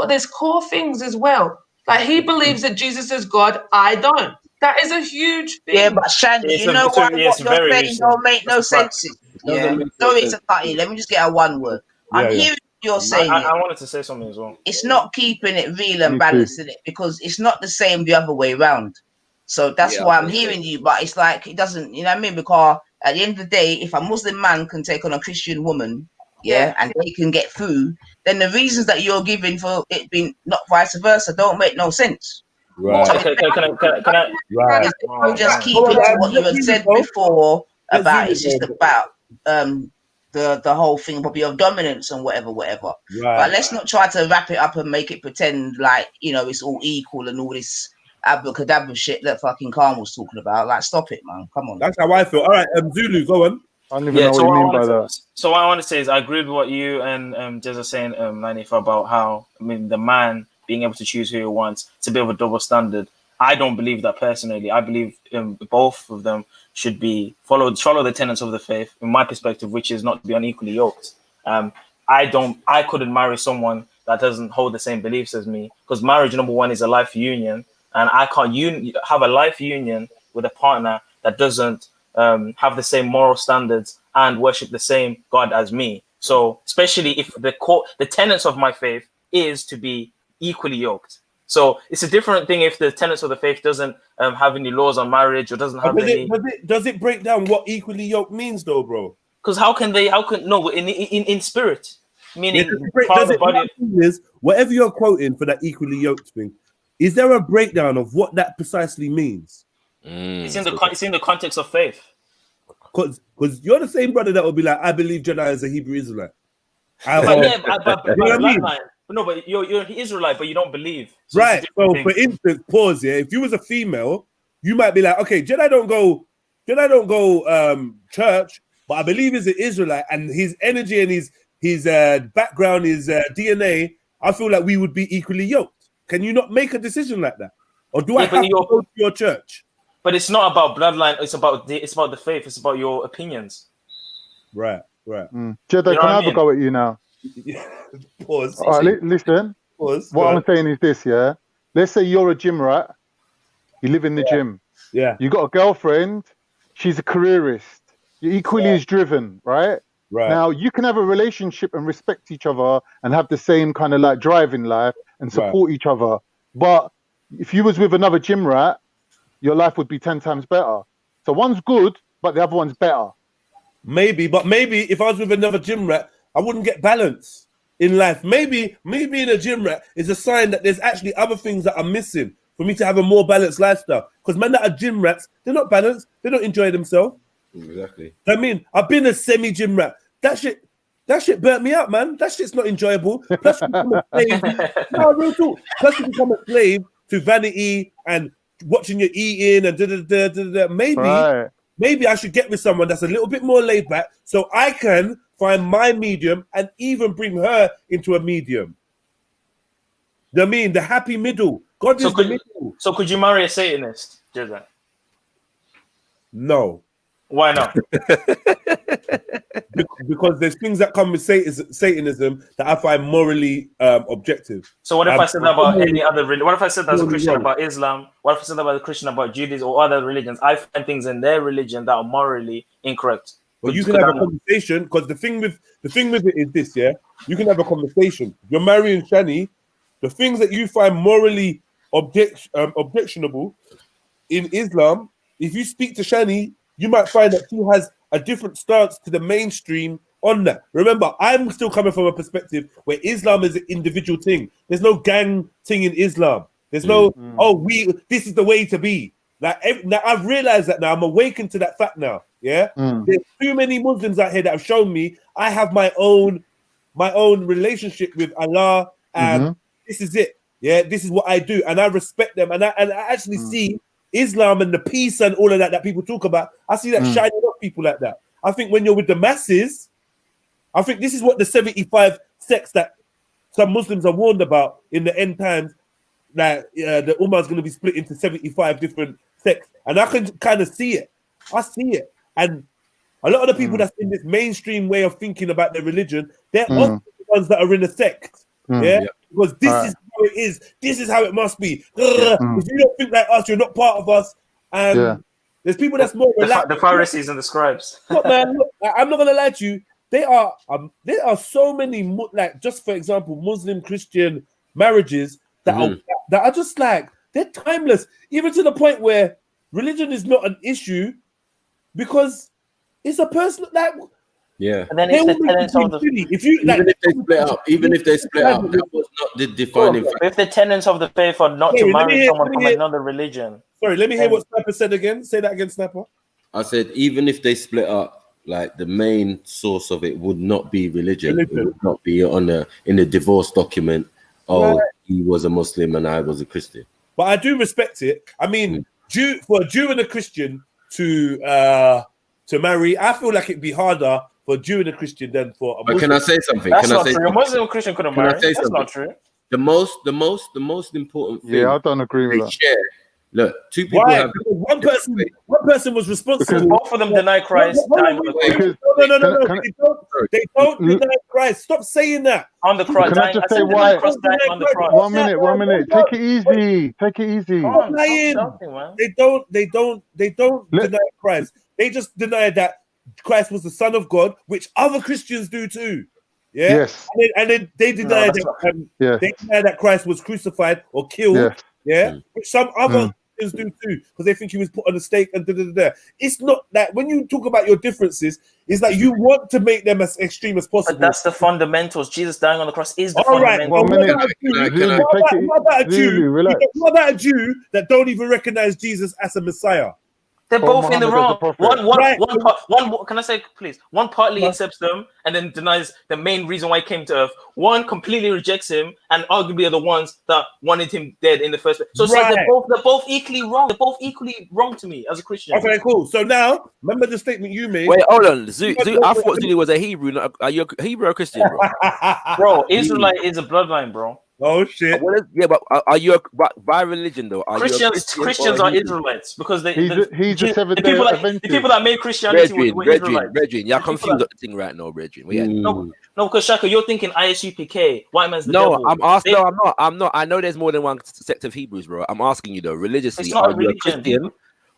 there's core things as well. Like he believes that Jesus is God, I don't. That is a huge thing. Yeah, but Shandy, you know what you're saying don't make no sense. Yeah, sorry to cut you. Let me just get a one word. I'm hearing you're saying I wanted to say something as well. It's not keeping it real and balanced in it, because it's not the same the other way around. So that's why I'm hearing you, but it's like it doesn't, you know what I mean? Because at the end of the day, if a Muslim man can take on a Christian woman, and they can get food, then the reasons that you're giving for it being not vice versa don't make no sense. Right. So Can I? Right. Just keep it to what you had said before about it's just about the whole thing probably of dominance and whatever. But let's not try to wrap it up and make it pretend like, you know, it's all equal and all this abracadabra shit that fucking Khan was talking about. Like, stop it, man. Come on. That's how I feel. All right, Zulu, go on. I don't even know what you mean by that. So what I want to say is I agree with what you and Jez are saying, Lanif, about how, I mean, the man being able to choose who he wants. It's a bit of a double standard. I don't believe that personally. I believe both of them should be follow the tenets of the faith, in my perspective, which is not to be unequally yoked. I couldn't marry someone that doesn't hold the same beliefs as me, because marriage, number one, is a life union, and I can't have a life union with a partner that doesn't have the same moral standards and worship the same God as me. So especially if the tenets of my faith is to be equally yoked. So it's a different thing if the tenets of the faith doesn't have any laws on marriage or doesn't have does it break down what equally yoked means though, bro? Because in spirit, meaning whatever you're quoting for that equally yoked thing, is there a breakdown of what that precisely means? It's in the context of faith. Because you're the same brother that will be like, I believe Jedediah is a Hebrew Israelite. No, but you're an Israelite, but you don't believe. So right. So for instance, pause here. If you was a female, you might be like, okay, Jedi don't go church, but I believe he's an Israelite, and his energy and his background, his DNA, I feel like we would be equally yoked. Can you not make a decision like that? Or do I have to go to your church? But it's not about bloodline, it's about the faith, it's about your opinions. Right. Jedi, can I have a go at you now? Pause. All right, listen. Pause. What I'm saying is this, yeah? Let's say you're a gym rat. You live in the gym. Yeah. You got a girlfriend. She's a careerist. You're equally as driven, right? Right. Now, you can have a relationship and respect each other and have the same kind of like drive in life and support each other. But if you was with another gym rat, your life would be 10 times better. So one's good, but the other one's better. Maybe if I was with another gym rat, I wouldn't get balance in life. Maybe me being a gym rat is a sign that there's actually other things that are missing for me to have a more balanced lifestyle. Because men that are gym rats, they're not balanced. They don't enjoy themselves. Exactly. I mean, I've been a semi-gym rat. That shit burnt me out, man. That shit's not enjoyable. Plus, you become a slave. No, real talk. Plus, you become a slave to vanity and watching your eating and Maybe I should get with someone that's a little bit more laid back so I can find my medium and even bring her into a medium. You know what I mean? The happy middle. God is the middle. So could you marry a Satanist, Jezza? No. Why not? Because there's things that come with Satanism that I find morally objective. So what if I said that about any other religion? What if I said that as a Christian about Islam? What if I said that about a Christian about Judaism or other religions? I find things in their religion that are morally incorrect. Well, you can have a conversation, because the thing with it is this, yeah. You can have a conversation. You're marrying Shani. The things that you find morally objectionable in Islam, if you speak to Shani, you might find that she has a different stance to the mainstream on that. Remember, I'm still coming from a perspective where Islam is an individual thing. There's no gang thing in Islam. There's no, this is the way to be. Like, now I've realized that now. I'm awakened to that fact now. Yeah, there's too many Muslims out here that have shown me I have my own relationship with Allah, and this is it. Yeah, this is what I do, and I respect them, and I actually see Islam and the peace and all of that people talk about. I see that shining up people like that. I think when you're with the masses, I think this is what the 75 sects that some Muslims are warned about in the end times, that the Ummah is going to be split into 75 different sects, and I can kind of see it. I see it, and a lot of the people that's in this mainstream way of thinking about their religion, they're often the ones that are in a sect, because this is how it is. This is how it must be. If you don't think like us, you're not part of us. And there's people that's more relaxed. The Pharisees and the scribes. Look, man, look, I'm not gonna lie to you. There are so many, like, just for example, Muslim Christian marriages that are just like, they're timeless, even to the point where religion is not an issue because it's a personal, like, and then if the tenets of the even if they split up, that was not the defining factor. If the tenets of the faith are not to marry someone from another religion. Sorry, let me hear what Snapper said again. Say that again, Snapper. I said, even if they split up, like, the main source of it would not be religion. It would not be in the divorce document. Oh, he was a Muslim and I was a Christian. But I do respect it. I mean, for a Jew and a Christian to marry, I feel like it'd be harder for a Jew and a Christian than for a Muslim. But can I say something? That's not true. A Muslim and Christian couldn't marry. That's not true. The most important thing. Yeah, I don't agree with that. Share. Look, two people have one person was responsible. Because both of them deny Christ. No. They don't deny Christ. Stop saying that. On the cross. Can I just say why? 1 minute. Take it easy. They don't deny Christ. They just deny that Christ was the Son of God, which other Christians do too. Yeah. Yes. And then they deny they deny that Christ was crucified or killed. Yeah. Which some other Christians do too, because they think he was put on a stake and da. It's not that when you talk about your differences, it's like you want to make them as extreme as possible. But that's the fundamentals. Jesus dying on the cross is the fundamentals. What about a Jew that don't even recognize Jesus as a Messiah? They're both in the wrong. One. Can I say, please? One partly accepts them and then denies the main reason why he came to earth. One completely rejects him and arguably are the ones that wanted him dead in the first place. So it's like they're both equally wrong. They're both equally wrong to me as a Christian. Okay, cool. So now, remember the statement you made. Wait, hold on. Zoo, I thought Zulu was a Hebrew. Are you a Hebrew or Christian, bro? Bro, Israelite is a bloodline, bro. Oh shit! But are you by religion though? Christians are Israelites because the people that made Christianity were Israelites. Brethren, you're confused with the thing right now, brethren. No, because Shaka, you're thinking ISUPK, white man's the devil. I'm asking. I'm not. I know there's more than one sect of Hebrews, bro. I'm asking you though, religiously, it's not are you a Christian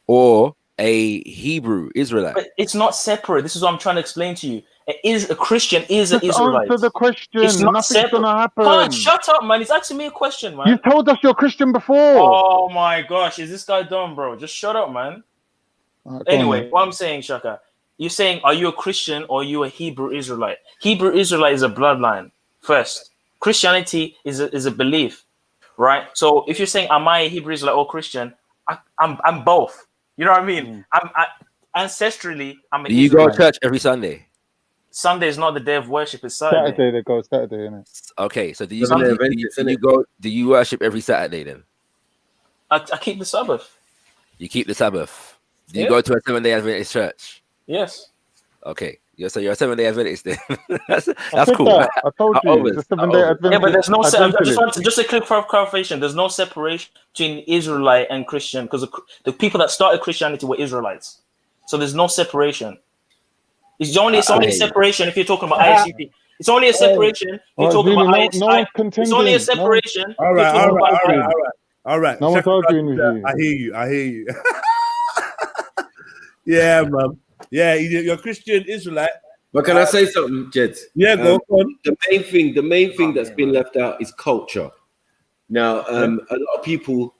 or a Hebrew Israelite? But it's not separate. This is what I'm trying to explain to you. A Christian is an Israelite. Answer the question. It's not Nothing's gonna happen. Man, shut up, man. He's asking me a question, man. You told us you're Christian before. Oh my gosh, is this guy dumb, bro? Just shut up, man. Anyway, what I'm saying, Shaka, you're saying, are you a Christian or are you a Hebrew Israelite? Hebrew Israelite is a bloodline. First, Christianity is a belief, right? So if you're saying, am I a Hebrew Israelite or Christian? I'm both. You know what I mean? Ancestrally, I'm an Israelite. You go to church every Sunday? Sunday is not the day of worship, it's Saturday. Saturday they go, Saturday, innit? Okay, so do you worship every Saturday then? I keep the Sabbath. You keep the Sabbath. Do you go to a 7-day Adventist church? Yes. Okay. So you're a 7-day Adventist then. that's cool. That. I told you, it's a 7-day Adventist. Yeah, but there's no just a quick clarification. There's no separation between Israelite and Christian because the people that started Christianity were Israelites. So there's no separation. It's only a separation if you're talking about ISUP. It's only a separation if you're talking about ISUP. It's only a separation. All right. No one's arguing with you. I hear you. Yeah, man. Yeah, you're a Christian Israelite. But can I say something, Jed? Yeah, go on. The main thing that's been left out is culture. Now, a lot of people,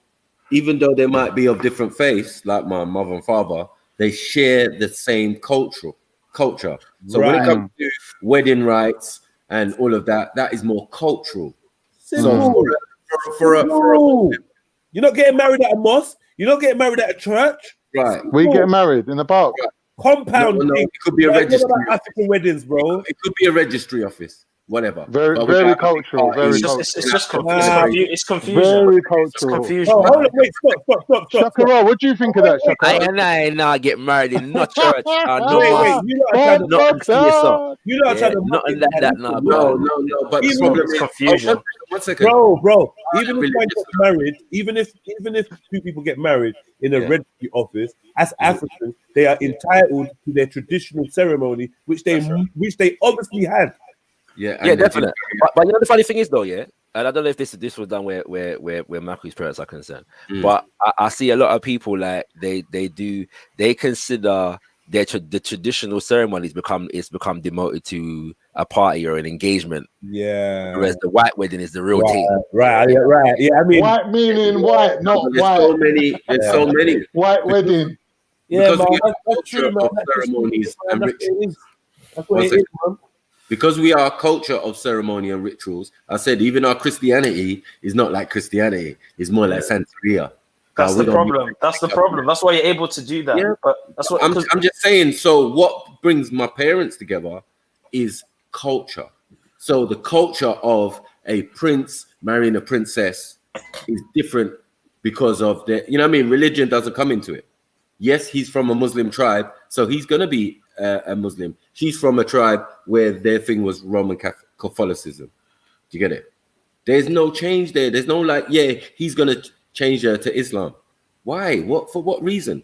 even though they might be of different faiths, like my mother and father, they share the same culture. So when it comes to wedding rites and all of that, that is more cultural. So you're not getting married at a mosque. You're not getting married at a church. Right. We get married in the park. compound. No, thing. it could be a Like, what registry. about African weddings, bro. It could be a registry office, whatever. Very, But we very have a big cultural. party. Very It's cultural. just it's confusion. Very It's cultural. confusion. Oh, hold on, wait, stop. Shakara, what do you think of that, I Shakara? and I now get married in no church. No Wait, mosque. you lot are trying to Nothing fiercer. you lot are trying to Nothing like that now. No. But the problem It's is confusion. one second. Bro. Even if man gets married, even if two people get married in a registry office, as Africans, they are entitled to their traditional ceremony, which they obviously had. Yeah, definitely. But you know the funny thing is though, yeah, and I don't know if this was done where Maku's parents are concerned, but I see a lot of people like they consider the traditional ceremonies become demoted to a party or an engagement. Yeah. Whereas the white wedding is the real thing. Right. Yeah, I mean, white meaning white, not there's white. so many. White wedding. Yeah, Because man, we have that's culture true, man. of ceremonies and rituals. That's what it is, man. Because we are a culture of ceremony and rituals, I said even our Christianity is not like Christianity. It's more like Santeria. That's the problem. That's the problem. That's why you're able to do that. Yeah, but that's what I'm just saying. So what brings my parents together is culture. So the culture of a prince marrying a princess is different because of the, you know what I mean? Religion doesn't come into it. Yes, he's from a Muslim tribe, so he's going to be a Muslim. She's from a tribe where their thing was Roman Catholicism. Do you get it? There's no change there. There's no like, yeah, he's going to change her to Islam. Why? What? For what reason?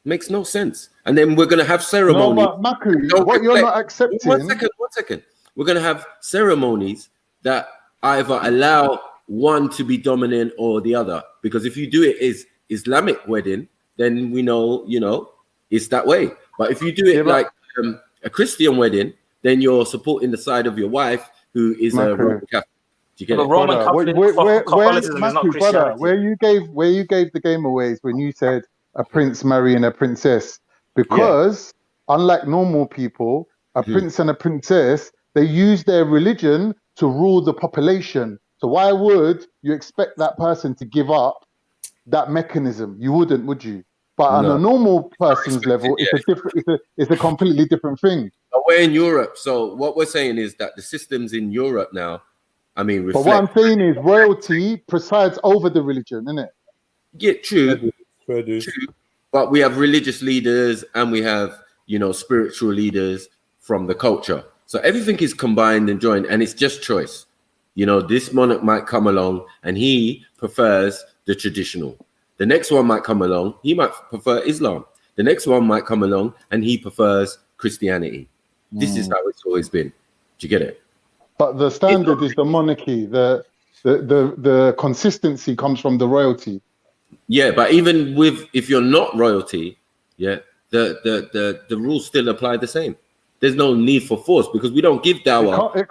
Makes no sense. And then we're going to have ceremonies. No, but Maku, what you're not accepting. One second. We're going to have ceremonies that either allow one to be dominant or the other. Because if you do it as Islamic wedding, then we know, it's that way. But if you do it like a Christian wedding, then you're supporting the side of your wife who is a Roman Catholic. Do you get it? Roman Catholicism is not Christianity. Where you gave the game away is when you said a prince marrying a princess, because unlike normal people, a prince and a princess, they use their religion to rule the population. So why would you expect that person to give up that mechanism? You wouldn't, would you? But on a normal person's level, it's a completely different thing. But we're in Europe, so what we're saying is that the systems in Europe now, reflect. But what I'm saying is royalty presides over the religion, isn't it? Yeah, true. But we have religious leaders and we have, spiritual leaders from the culture. So everything is combined and joined, and it's just choice. This monarch might come along and he prefers the traditional. The next one might come along, he might prefer Islam. The next one might come along and he prefers Christianity. This is how it's always been. Do you get it? But the standard is the monarchy. The consistency comes from the royalty. Yeah, but even if you're not royalty, the rules still apply the same. There's no need for force because we don't give dawah. It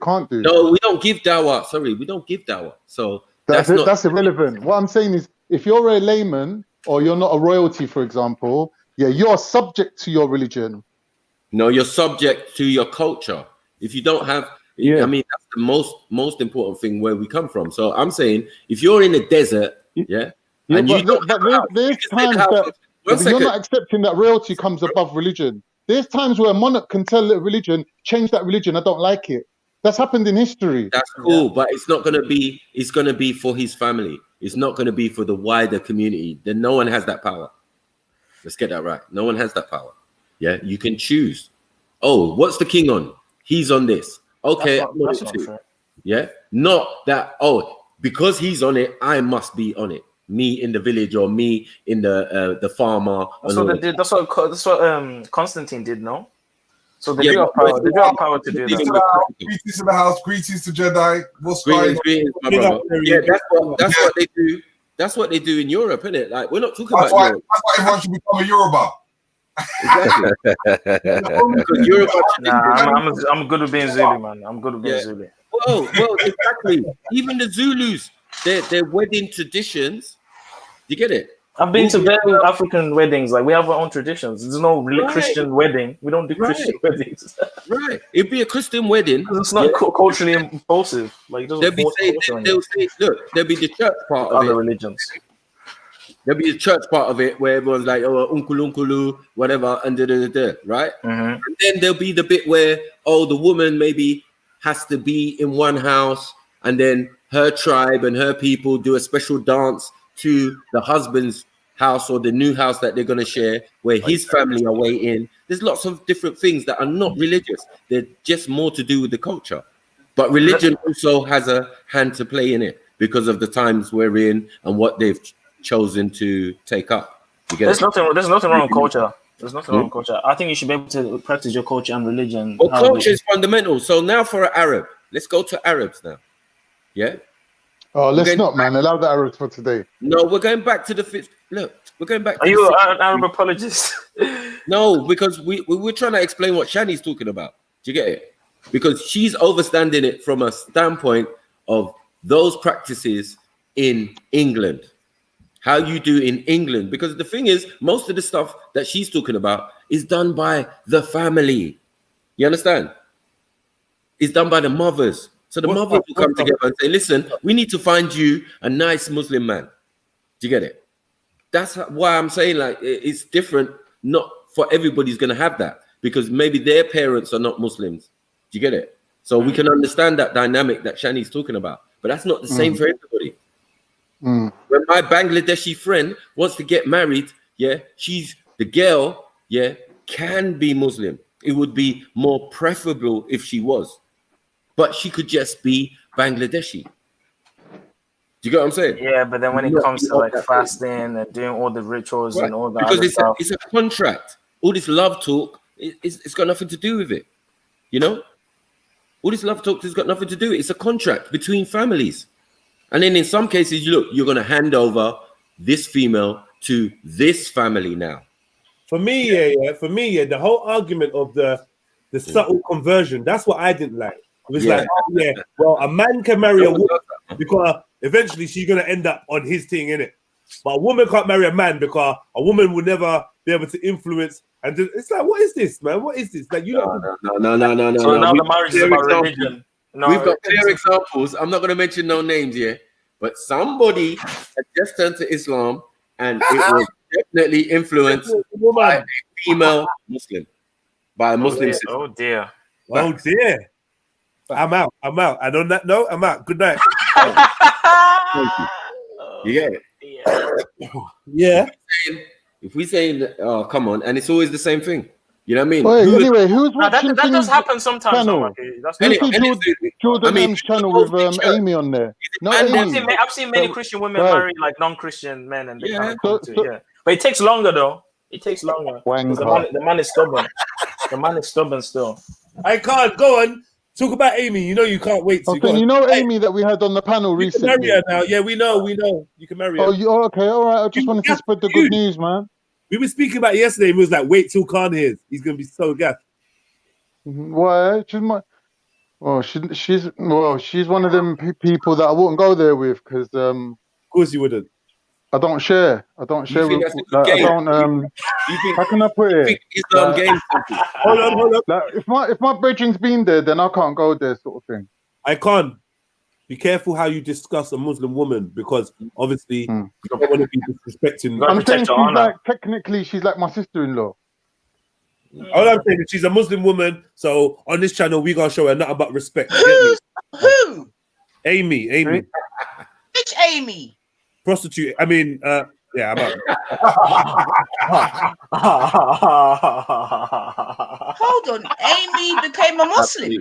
can't do. No, we don't give dawah. Sorry, we don't give dawah. So that's irrelevant. What I'm saying is, if you're a layman or you're not a royalty, for example, you're subject to your religion. No, you're subject to your culture. If you don't have, that's the most important thing where we come from. So I'm saying, if you're in a desert, and you don't there's times that you're not accepting that royalty comes above religion. There's times where a monarch can tell a religion, change that religion, I don't like it. That's happened in history. That's cool, but it's not going to be, it's going to be for his family. It's not going to be for the wider community. Then no one has that power. Let's get that right. No one has that power. Yeah, you can choose. Oh, what's the king on? He's on this. Okay, that's not fair. Yeah, not that, because he's on it, I must be on it. Me in the village or me in the farmer. That's what they did. That's what Constantine did, no? So they do have power. They do have power to do that. Greetings to the house. Greetings to Jedi. What's going on? My brother. Yeah, that's what they do. That's what they do in Europe, isn't it? Like, we're not talking about Europe. That's why everyone should become a Yoruba. Exactly. I'm good with being Zulu, man. I'm good with being Zulu. Well, exactly. Even the Zulus, their wedding traditions. You get it? I've been to very African weddings. Like, we have our own traditions. There's no Christian wedding. We don't do Christian weddings. Right. It'd be a Christian wedding. It's not culturally impulsive. Like, it doesn't they'll say, look, there'll be the church part of other it. religions. There'll be a church part of it where everyone's like, oh, unkulu, whatever, and right? And then there'll be the bit where, oh, the woman maybe has to be in one house, and then her tribe and her people do a special dance to the husband's house or the new house that they're going to share, where his family are waiting. There's lots of different things that are not religious. They're just more to do with the culture. But religion also has a hand to play in it because of the times we're in and what they've chosen to take up. There's nothing wrong with culture. There's nothing wrong with culture. I think you should be able to practice your culture and religion. Well, culture is fundamental. So now for an Arab, let's go to Arabs now. Yeah. Oh, let's not, man. Allow the Arabs for today. No, we're going back to the fifth. Look, we're going back. Are you an Arab apologist? No, because we're trying to explain what Shani's talking about. Do you get it? Because she's overstanding it from a standpoint of those practices in England. How you do in England, because the thing is, most of the stuff that she's talking about is done by the family. You understand? It's done by the mothers. So the mothers will come together and say, listen, we need to find you a nice Muslim man. Do you get it? That's why I'm saying, like, it's different. Not for everybody's going to have that, because maybe their parents are not Muslims. Do you get it? So we can understand that dynamic that Shani's talking about, but that's not the same for everybody. When my Bangladeshi friend wants to get married, she's the girl, can be Muslim. It would be more preferable if she was, but she could just be Bangladeshi. Do you get what I'm saying? Yeah, but then when it comes to like fasting and doing all the rituals and all that, because it's a contract. All this love talk, it's got nothing to do with it. You know, all this love talk has got nothing to do with it. It's a contract between families. And then in some cases, you're going to hand over this female to this family now. For me, the whole argument of the subtle conversion, that's what I didn't like. It was like, well, a man can marry a woman because eventually she's going to end up on his thing, innit? But a woman can't marry a man because a woman will never be able to influence. And it's like, what is this, man? What is this? Like, you No. So now the marriage is about religion. No, we've got clear examples. I'm not going to mention no names here, but somebody had just turned to Islam and it was definitely influenced by a female Muslim, by a Muslim sister. Oh dear. Oh dear. I'm out. And on that note, I'm out. Good night. Thank you. You get it? Yeah. If we saying that, oh, come on, and it's always the same thing. You know what I mean? Wait, anyway, who's watching that does happen sometimes. Channel? Jordan M's channel with Amy on there. No, I've seen many Christian women marry like non-Christian men, and they can't come to, But it takes longer though. It takes longer. The man is stubborn. The man is stubborn still. I can't go on. Talk about Amy. You know you can't wait to go. You know Amy that we had on the panel recently. You can marry her now. Yeah, we know. You can marry her. Oh, okay, all right. I just wanted to spread the good news, man. We were speaking about it yesterday. It was like, wait till Khan hears. He's gonna be so gassed. Why? She's one of them people that I wouldn't go there with because of course you wouldn't. I don't share. With, like, I don't. How can I put it? Islam game. Hold on. Like, if my brethren's been there, then I can't go there, sort of thing. I can't. Be careful how you discuss a Muslim woman because obviously you don't want to be disrespecting. I'm saying technically she's like my sister-in-law. All I'm saying is she's a Muslim woman, so on this channel we gonna show her nothing but respect. Who? Amy. Which Amy? Prostitute. I mean, yeah, I'm out. Hold on, Amy became a Muslim.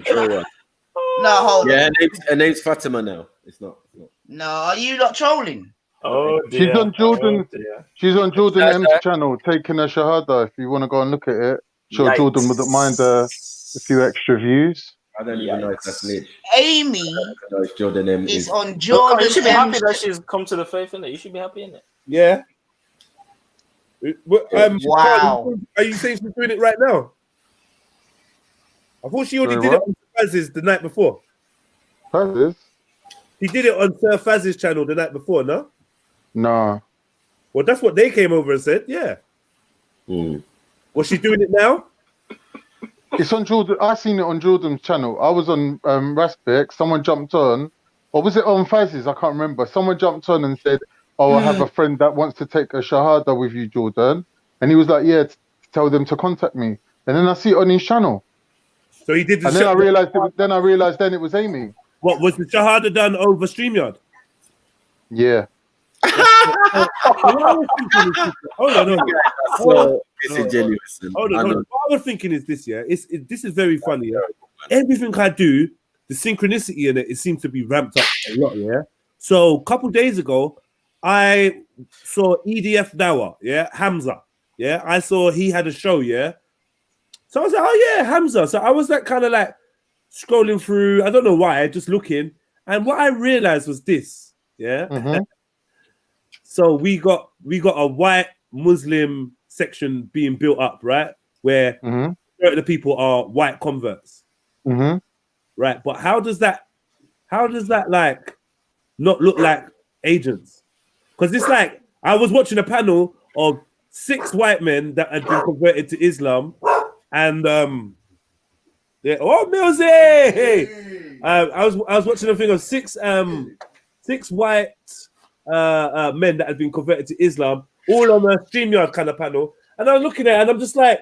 No, hold on. Yeah, her name's Fatima now. It's not. No, are you not trolling? Oh dear. She's on Jordan. She's on Jordan M's channel, taking a shahada. If you want to go and look at it, sure, Jordan wouldn't mind a few extra views. I don't even know if that's lit. Amy Jordan M is on Jordan. You should be happy that she's come to the faith, innit? You should be happy, innit? Yeah. Wow. Are you saying she's doing it right now? I thought she already did it on Faz's the night before. Faz's? He did it on Sir Faz's channel the night before, no? No. Well, that's what they came over and said, yeah. Was she doing it now? It's on Jordan. I seen it on Jordan's channel. I was on Raspberry. Someone jumped on, or was it on Faz's? I can't remember. Someone jumped on and said, oh, I have a friend that wants to take a shahada with you, Jordan. And he was like, yeah, tell them to contact me. And then I see it on his channel. So he did the and then I realized then it was Amy. What was the shahada done over StreamYard? Yeah. Hold on. So disingenuous. Hold on. What I was thinking is this, yeah. This is very funny. Yeah? Everything I do, the synchronicity in it seems to be ramped up a lot, yeah. So a couple days ago, I saw EDF Dawa, yeah, Hamza, yeah. I saw he had a show, yeah. So I was like, oh yeah, Hamza. So I was like kind of like scrolling through, I don't know why, just looking, and what I realized was this, yeah. So we got a white Muslim section being built up, right? Where the people are white converts, right? But how does that like not look like agents? Because it's like I was watching a panel of 6 white men that had been converted to Islam, and yeah, oh music! I was watching a thing of 6 white men that had been converted to Islam, all on a StreamYard kind of panel, and I was looking at it and I'm just like,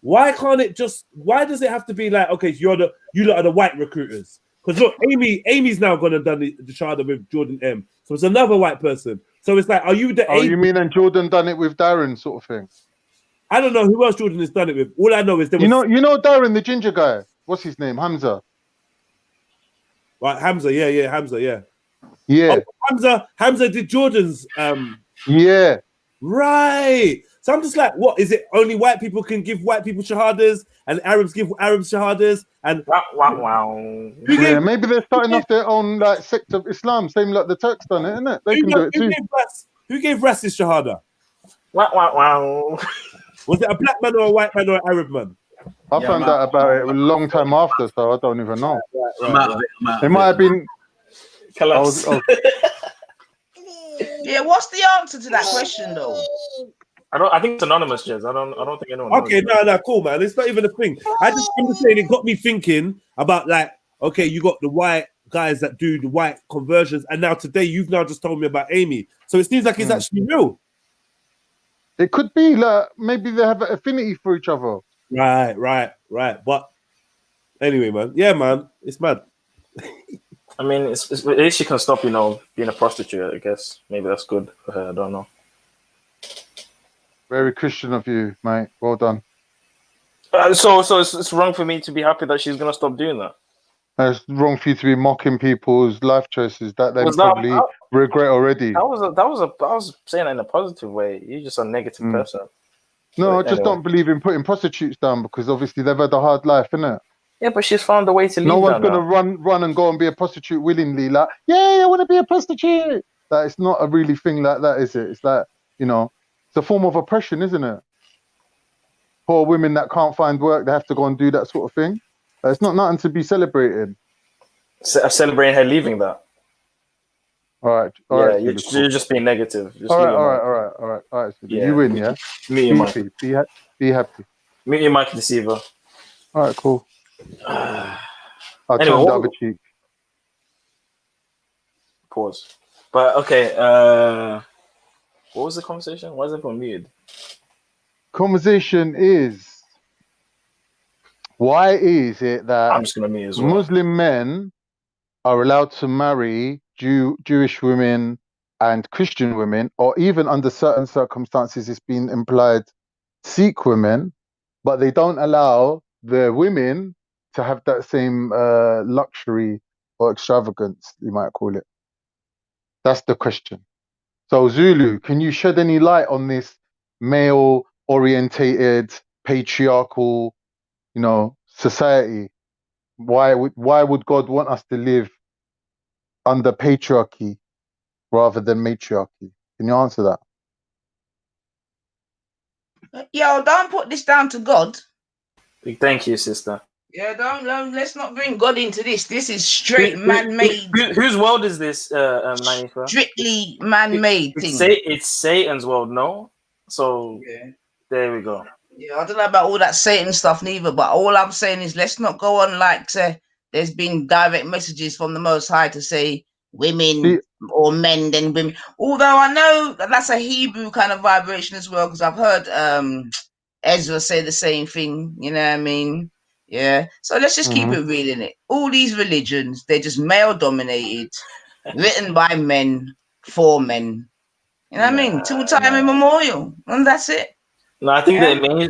why does it have to be like, okay, you lot are the white recruiters? Because look, Amy's now gonna done the shahada with Jordan M, so it's another white person. So it's like, are you the? Oh, you mean and Jordan done it with Darren, sort of thing? I don't know who else Jordan has done it with. All I know is you know Darren, the ginger guy. What's his name? Hamza. Right, Hamza. Yeah, Hamza. Yeah. Yeah. Oh, Hamza did Jordan's. Yeah. Right. So I'm just like, what is it? Only white people can give white people shahadas, and Arabs give Arabs shahadas, and wow. Yeah, maybe they're starting off their own like sect of Islam, same like the Turks done it, isn't it? They can do it too. Who gave Ras his shahada? Wow. Was it a black man or a white man or an Arab man? I found out about it a long time after, so I don't even know. Right. It might have been. Yeah, what's the answer to that question though? I think it's anonymous, Jez. I don't think anyone. Okay, no, cool, man. It's not even a thing. I'm just saying it got me thinking about like, okay, you got the white guys that do the white conversions, and now today you've now just told me about Amy. So it seems like it's actually real. It could be like maybe they have an affinity for each other. Right. But anyway, man, yeah, man, it's mad. I mean, at least she can stop, being a prostitute. I guess maybe that's good for her. I don't know. Very Christian of you, mate. Well done. So it's wrong for me to be happy that she's gonna stop doing that. It's wrong for you to be mocking people's life choices that they probably regret already. I was saying it in a positive way. You're just a negative person. No, I just don't believe in putting prostitutes down because obviously they've had a hard life, innit? Yeah, but she's found a way to leave. No one's gonna run and go and be a prostitute willingly. Like, yeah, I want to be a prostitute. Like, it's not a really thing like that, is it? It's like, it's a form of oppression, isn't it? Poor women that can't find work, they have to go and do that sort of thing. It's not nothing to be celebrated. Celebrating her leaving that. All right. You're just being negative. All right. So you win, yeah? Meet your Mike. Be happy. Meet your Mike Deceiver. All right, cool. I'll turn the other cheek. Pause. But okay, what was the conversation? Why is everyone muted? Conversation is, why is it that I'm just gonna mute as well. Muslim men are allowed to marry Jewish women and Christian women, or even under certain circumstances it's been implied Sikh women, but they don't allow the women to have that same luxury or extravagance, you might call it? That's the question. So Zulu, can you shed any light on this male-orientated, patriarchal, society? Why would God want us to live under patriarchy rather than matriarchy? Can you answer that? Yo, don't put this down to God. Big thank you, sister. Yeah, let's not bring God into this. This is straight man-made. Whose world is this, Manifa? Strictly man-made thing. It's Satan's world, no? So there we go. Yeah, I don't know about all that Satan stuff neither, but all I'm saying is let's not go on like say there's been direct messages from the Most High to say women or men than women. Although I know that that's a Hebrew kind of vibration as well, because I've heard Ezra say the same thing. You know what I mean? Yeah. So let's just keep it real in it. All these religions, they're just male dominated, written by men for men. You know what I mean? Till time immemorial, and that's it. No, I think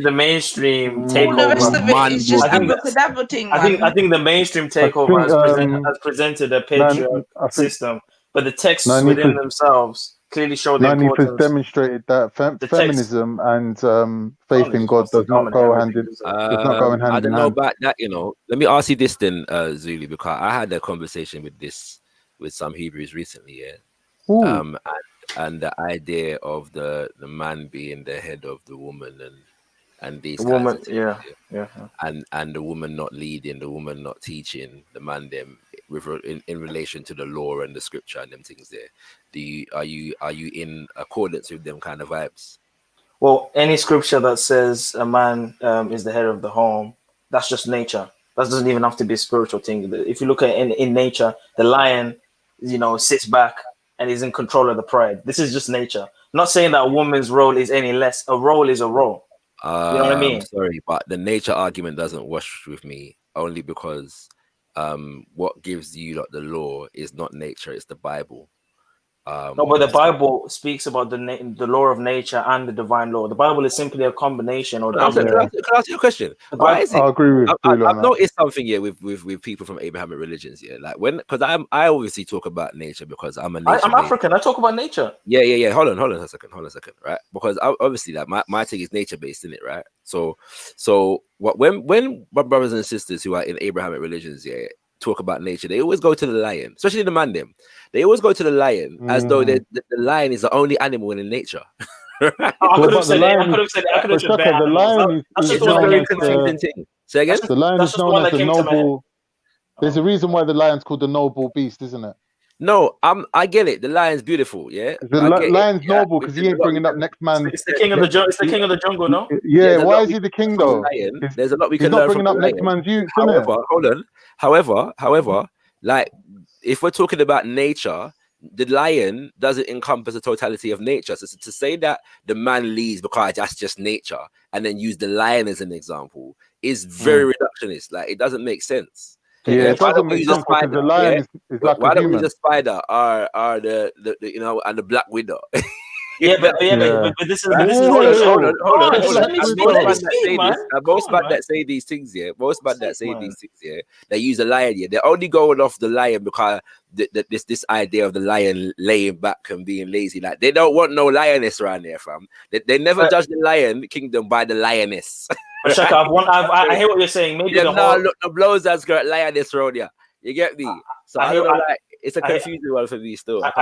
the mainstream takeover. All the rest of it is just abracadabra thing, man. I think the mainstream takeover has presented a patriarch system, but the texts within themselves clearly show the importance. Has demonstrated that feminism and faith in God does not go hand in hand. I don't know about that. Let me ask you this then, Zuli, because I had a conversation with some Hebrews recently. And the idea of the man being the head of the woman and these kinds of things, and the woman not leading, the woman not teaching, the man them in relation to the law and the scripture and them things there. Are you in accordance with them kind of vibes? Well, any scripture that says a man is the head of the home, that's just nature. That doesn't even have to be a spiritual thing. If you look at in nature, the lion, sits back and is in control of the pride. This is just nature. I'm not saying that a woman's role is any less. A role is a role. You know what I mean? Sorry, but the nature argument doesn't wash with me, only because what gives you the law is not nature, it's the Bible. No, but the Bible speaks about the law of nature and the divine law. The Bible is simply a combination. Can I ask you a question? I agree with I've noticed something here with people from Abrahamic religions. Because I obviously talk about nature because I'm I'm African. I talk about nature. Yeah. Hold on a second, right? Because obviously my thing is nature based, isn't it, right? So when my brothers and sisters who are in Abrahamic religions, talk about nature, they always go to the lion, especially the man them. They always go to the lion as though the lion is the only animal in nature. I could have said the lion is known as Say again? The lion is known as the noble. There's a reason why the lion's called the noble beast, isn't it? No, I get it. The lion's beautiful, yeah. The lion's noble because he ain't bringing up next man. It's the king of the jungle. It's the king of the jungle, no? Yeah. Why is he the king though? There's a lot we can learn from the lion. Next man's youth, However, like if we're talking about nature, the lion doesn't encompass the totality of nature. So to say that the man leads because that's just nature, and then use the lion as an example is very reductionist. Like it doesn't make sense. Yeah, it doesn't make sense because the lion is like why a don't we human. use the spider or the and the black widow? But this is hold on. Let me speak, man. Most man that say these things, they use the lion. They're only going off the lion because this idea of the lion laying back and being lazy. Like they don't want no lioness around there, fam. They never judge the lion kingdom by the lioness. Shaka, I hear what you're saying. Maybe look, the blows that's got lioness around here. You get me? So I don't know, it's a confusing one for me still. Shaka,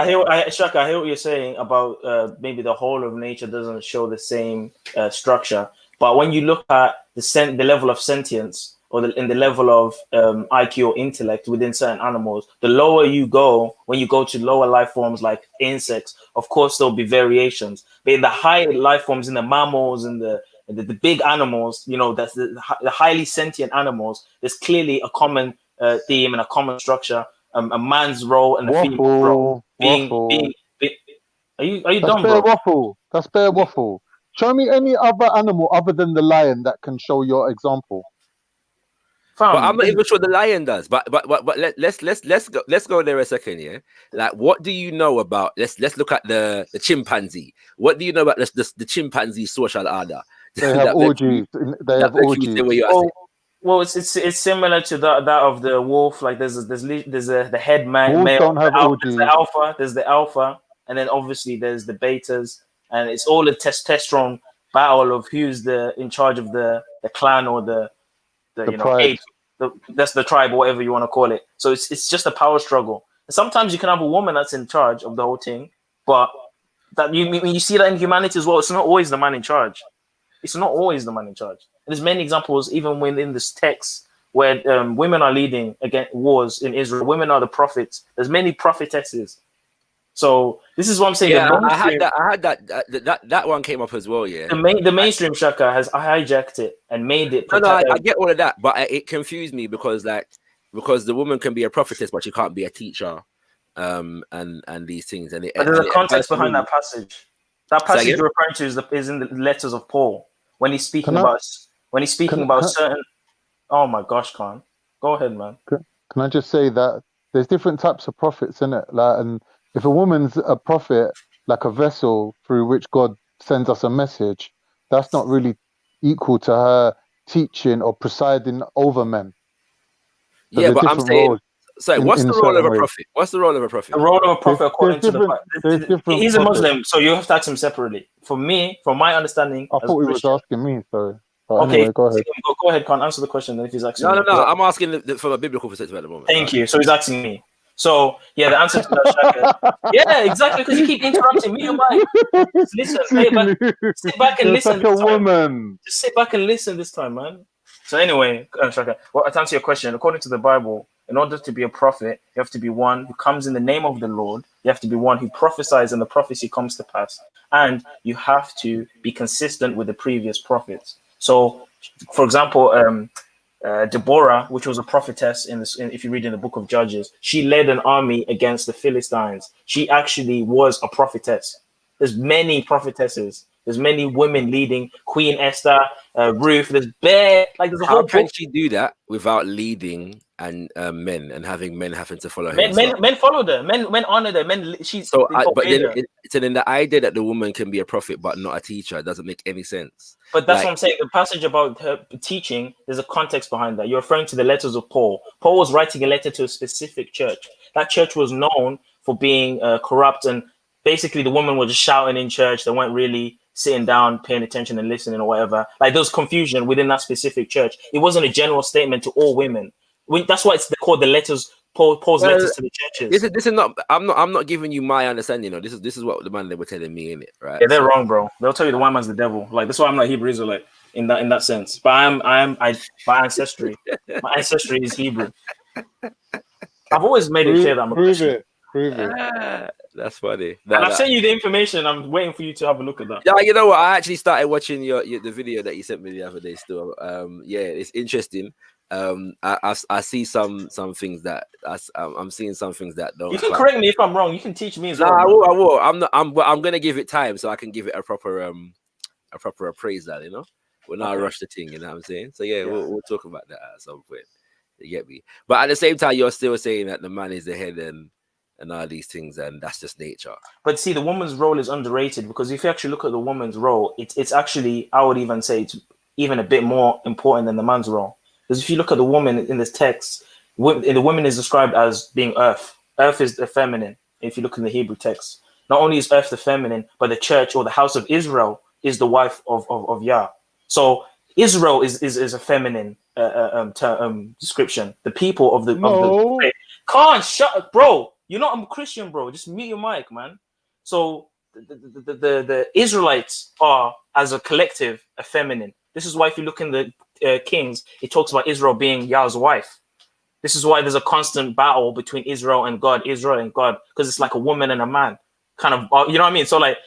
I hear what you're saying about maybe the whole of nature doesn't show the same structure. But when you look at the level of sentience or the level of IQ or intellect within certain animals, the lower you go, when you go to lower life forms like insects, of course there'll be variations. But in the high life forms, in the mammals and the big animals, that's the highly sentient animals, there's clearly a common theme and a common structure. A man's role and a female's role. Are you dumb, bro? That's bare waffle. Show me any other animal other than the lion that can show your example. But I'm not even sure the lion does. But let's go there a second, yeah. Like, what do you know about? Let's look at the chimpanzee. What do you know about the chimpanzee social order? They have orgies. They have orgies. Well, it's similar to that of the wolf. Like there's the head man. Wolves male. don't have orgies. There's the alpha, and then obviously there's the betas, and it's all a testosterone battle of who's in charge of the clan or the tribe. That's the tribe or whatever you want to call it. So it's just a power struggle. And sometimes you can have a woman that's in charge of the whole thing, but when you see that in humanity as well, it's not always the man in charge. It's not always the man in charge. And there's many examples, even within this text, where women are leading against wars in Israel. Women are the prophets. There's many prophetesses. So this is what I'm saying. Yeah, I had that one came up as well. Yeah, the mainstream Shaka has hijacked it and made it. No, I get all of that, but it confused me because the woman can be a prophetess, but she can't be a teacher and these things. And but there's a context behind that passage. That passage you're referring to is in the letters of Paul when he's speaking about certain. Oh my gosh, Khan, go ahead, man. Can I just say that there's different types of prophets in it, like, and if a woman's a prophet, like a vessel through which God sends us a message, that's not really equal to her teaching or presiding over men. So yeah, but I'm saying, sorry, what's the role of a prophet? What's the role of a prophet? The role of a prophet, according to the he's a Muslim, so you have to ask him separately. For me, from my understanding, I thought he was asking me. Sorry. But okay, anyway, go ahead. Go ahead, Khan. Answer the question if he's asking. No, I'm asking from a biblical perspective at the moment. Thank you. So he's asking me. So yeah, the answer to that, Shaka. Yeah, exactly. Because you keep interrupting me. You're like, listen, sit back and listen. Such a woman. Just sit back and listen this time, man. So anyway, Shaka, well, to answer your question, according to the Bible, in order to be a prophet, you have to be one who comes in the name of the Lord. You have to be one who prophesies and the prophecy comes to pass. And you have to be consistent with the previous prophets. So, for example, Deborah, which was a prophetess if you read in the book of Judges, she led an army against the Philistines. She actually was a prophetess. There's many prophetesses. There's many women leading. Queen Esther, Ruth. There's there's a whole book. How can she do that without leading and men and having men having to follow her? Men followed her. Men honored her. Then the idea that the woman can be a prophet but not a teacher doesn't make any sense. But that's what I'm saying. The passage about her teaching, there's a context behind that. You're referring to the letters of Paul. Paul was writing a letter to a specific church. That church was known for being corrupt, and basically the women were just shouting in church. They weren't really sitting down, paying attention and listening or whatever. Like there was confusion within that specific church. It wasn't a general statement to all women. That's why it's called the letters. Paul's letters to the churches. This is not. I'm not giving you my understanding. This is what the man they were telling me in it, right? Yeah, they're wrong, bro. They'll tell you the white man's the devil. Like that's why I'm not Hebrew Israelite in that sense. But I by ancestry. My ancestry is Hebrew. I've always made it clear that I'm a Christian. Prove it. That's funny. And I've sent you the information. I'm waiting for you to have a look at that. Yeah, you know what? I actually started watching the video that you sent me the other day. Still, yeah, it's interesting. I see some things that I'm seeing some things that don't. You can correct me if I'm wrong. You can teach me as well. I will. I'm gonna give it time so I can give it a proper appraisal. You know, when I rush the thing. You know what I'm saying? So yeah. We'll talk about that at some point. You get me? But at the same time, you're still saying that the man is the head and all these things, and that's just nature. But see, the woman's role is underrated because if you actually look at the woman's role, it's actually, I would even say, it's even a bit more important than the man's role. Because if you look at the woman in this text, the woman is described as being earth. Earth is the feminine. If you look in the Hebrew text, not only is earth the feminine, but the church or the house of Israel is the wife of Yah. So Israel is a feminine description. The people of the can't shut up, bro. You're not a Christian, bro. Just mute your mic, man. So the Israelites are, as a collective, a feminine. This is why if you look in the Kings, it talks about Israel being Yah's wife. This is why there's a constant battle between Israel and God, because it's like a woman and a man, kind of. You know what I mean? So like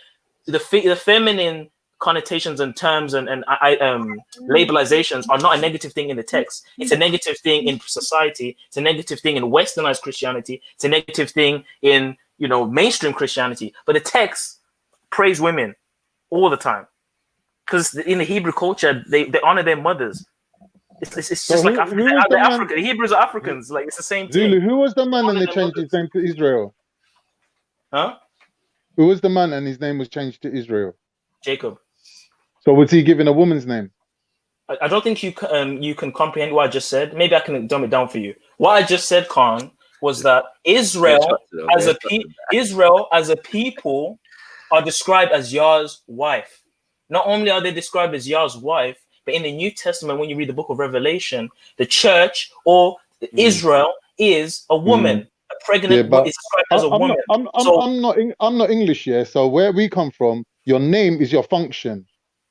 the feminine connotations and terms and labelizations are not a negative thing in the text. It's a negative thing in society. It's a negative thing in westernized Christianity. It's a negative thing in mainstream Christianity. But the text praise women all the time because in the Hebrew culture they honor their mothers. It's just like they're African. The Hebrews are Africans. Like it's the same thing. Zulu, who was the man and they changed his name to Israel? Huh? Who was the man and his name was changed to Israel? Jacob. So was he given a woman's name? I don't think you can comprehend what I just said. Maybe I can dumb it down for you. What I just said, Khan, was that Israel as a people are described as Yah's wife. Not only are they described as Yah's wife, but in the New Testament, when you read the book of Revelation, the church or Israel is a woman. A pregnant is described as a woman. I'm not English, yeah. So where we come from, your name is your function.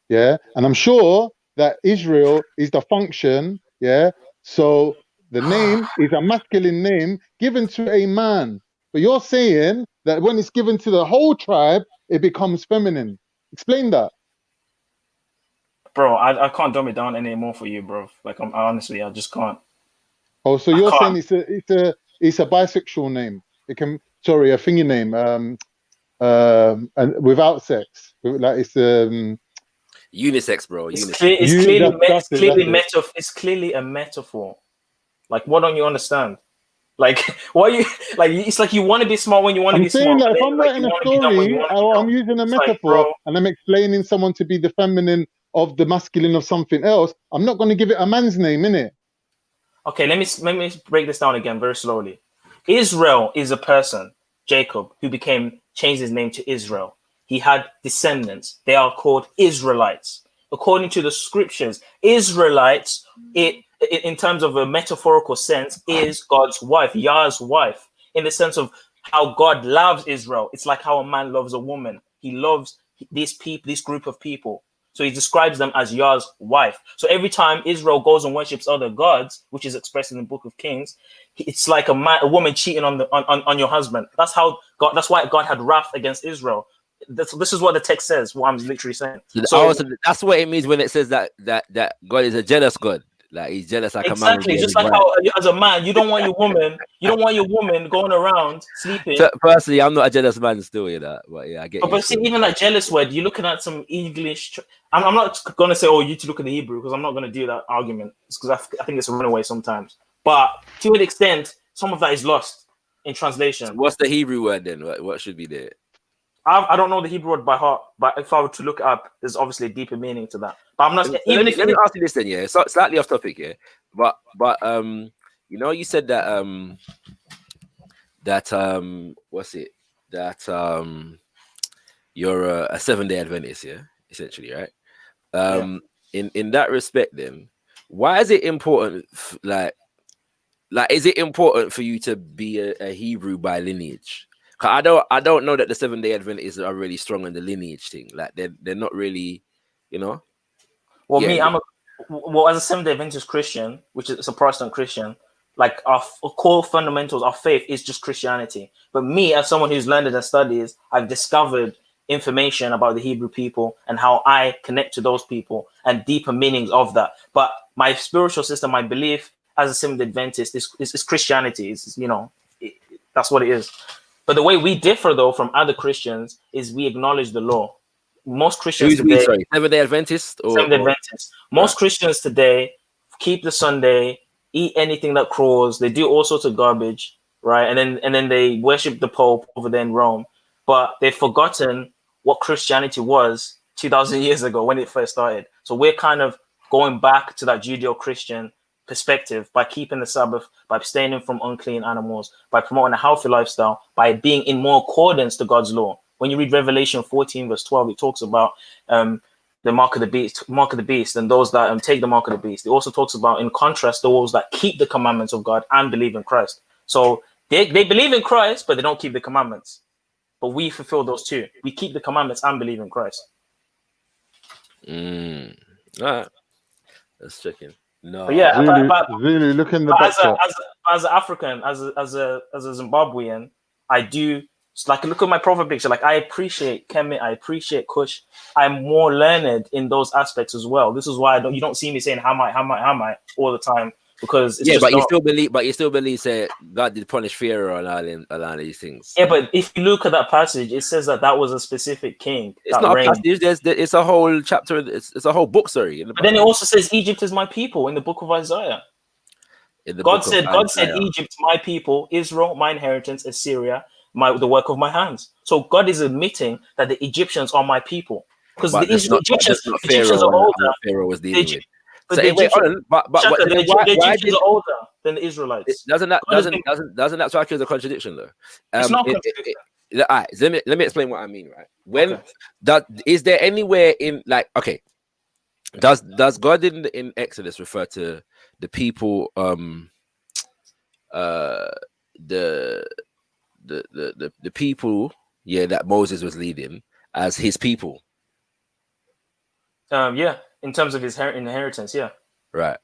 Yeah, and I'm sure that Israel is the function, yeah. So the name is a masculine name given to a man. But you're saying that when it's given to the whole tribe, it becomes feminine. Explain that. Bro, I can't dumb it down anymore for you, bro. Like I just can't. Oh, so you're saying it's a bisexual name. sorry, a thingy name, and without sex, like it's unisex, bro. Unisex. It's clearly a metaphor. Like, what don't you understand? Like, why you like? It's like you want to be smart when you want to be smart. I'm saying, like, if I'm writing a story, I'm using a metaphor, like, and I'm explaining someone to be the feminine of the masculine of something else. I'm not going to give it a man's name, innit? Okay, let me break this down again very slowly. Israel is a person, Jacob, who changed his name to Israel. He had descendants. They are called Israelites. According to the scriptures, Israelites, in terms of a metaphorical sense, is God's wife, Yah's wife, in the sense of how God loves Israel. It's like how a man loves a woman. He loves these people, this group of people. So he describes them as Yah's wife. So every time Israel goes and worships other gods, which is expressed in the Book of Kings, it's like a woman cheating on your husband. That's how God. That's why God had wrath against Israel. This is what the text says. What I'm literally saying. So that's what it means when it says that God is a jealous God. Like he's jealous, like exactly. A man. Just like how, as a man, you don't want your woman going around sleeping. So, personally, I'm not a jealous man still, you know. But yeah, I get. But see, even that jealous word, you're looking at some English. I'm not gonna say, oh, you to look at the Hebrew, because I'm not gonna do that argument, because I think it's a runaway sometimes. But to an extent, some of that is lost in translation. So what's the Hebrew word then? What should be there? I don't know the Hebrew word by heart, but if I were to look it up, there's obviously a deeper meaning to that. But I'm not. Let me ask you this then, yeah. So slightly off topic, yeah. But you know, you said that what's it? That you're a 7-day Adventist, yeah, essentially, right? In that respect, then, why is it important? Like, is it important for you to be a Hebrew by lineage? I don't know that the 7-day Adventists are really strong in the lineage thing. Like they're not really, you know. Well, yeah. As a 7-day Adventist Christian, which is a Protestant Christian, like our core fundamentals, our faith is just Christianity. But me, as someone who's learned and studies, I've discovered information about the Hebrew people and how I connect to those people and deeper meanings of that. But my spiritual system, my belief as a 7-day Adventist is Christianity. It's, you know, that's what it is. But the way we differ, though, from other Christians is we acknowledge the law. Most Christians today, 7-day Adventist or 7-day Adventists. Most Christians today keep the Sunday, eat anything that crawls. They do all sorts of garbage, right? And then they worship the Pope over there in Rome. But they've forgotten what Christianity was 2,000 years ago when it first started. So we're kind of going back to that Judeo-Christian perspective by keeping the Sabbath, by abstaining from unclean animals, by promoting a healthy lifestyle, by being in more accordance to God's law. When you read Revelation 14 verse 12, it talks about the mark of the beast, and those that take the mark of the beast. It also talks about, in contrast, those that keep the commandments of God and believe in Christ. So they believe in Christ, but they don't keep the commandments. But we fulfill those two. We keep the commandments and believe in Christ. All right, let's check in. No, but yeah, really look in the as an African, as a Zimbabwean, I do, like, look at my profile picture. Like, I appreciate Kemet, I appreciate Kush. I'm more learned in those aspects as well. This is why you don't see me saying how might all the time, because it's but you still believe that God did punish Pharaoh and all of these things. Yeah, but if you look at that passage, it says that was a specific king. It's not reigned. A passage. It's a whole chapter. It's a whole book. Sorry. But then it also says Egypt is my people in the book of Isaiah. God said Egypt, my people, Israel, my inheritance, Assyria, the work of my hands. So God is admitting that the Egyptians are my people, because the Egyptians are older. Pharaoh was dealing with. But the Egyptians are older than the Israelites. Doesn't that strike you as a contradiction, though? It's not contradiction. All right, let me explain what I mean. Right, is there anywhere in, like, okay, does God in Exodus refer to the people, the people, that Moses was leading as his people? Yeah. In terms of his inheritance, yeah. Right.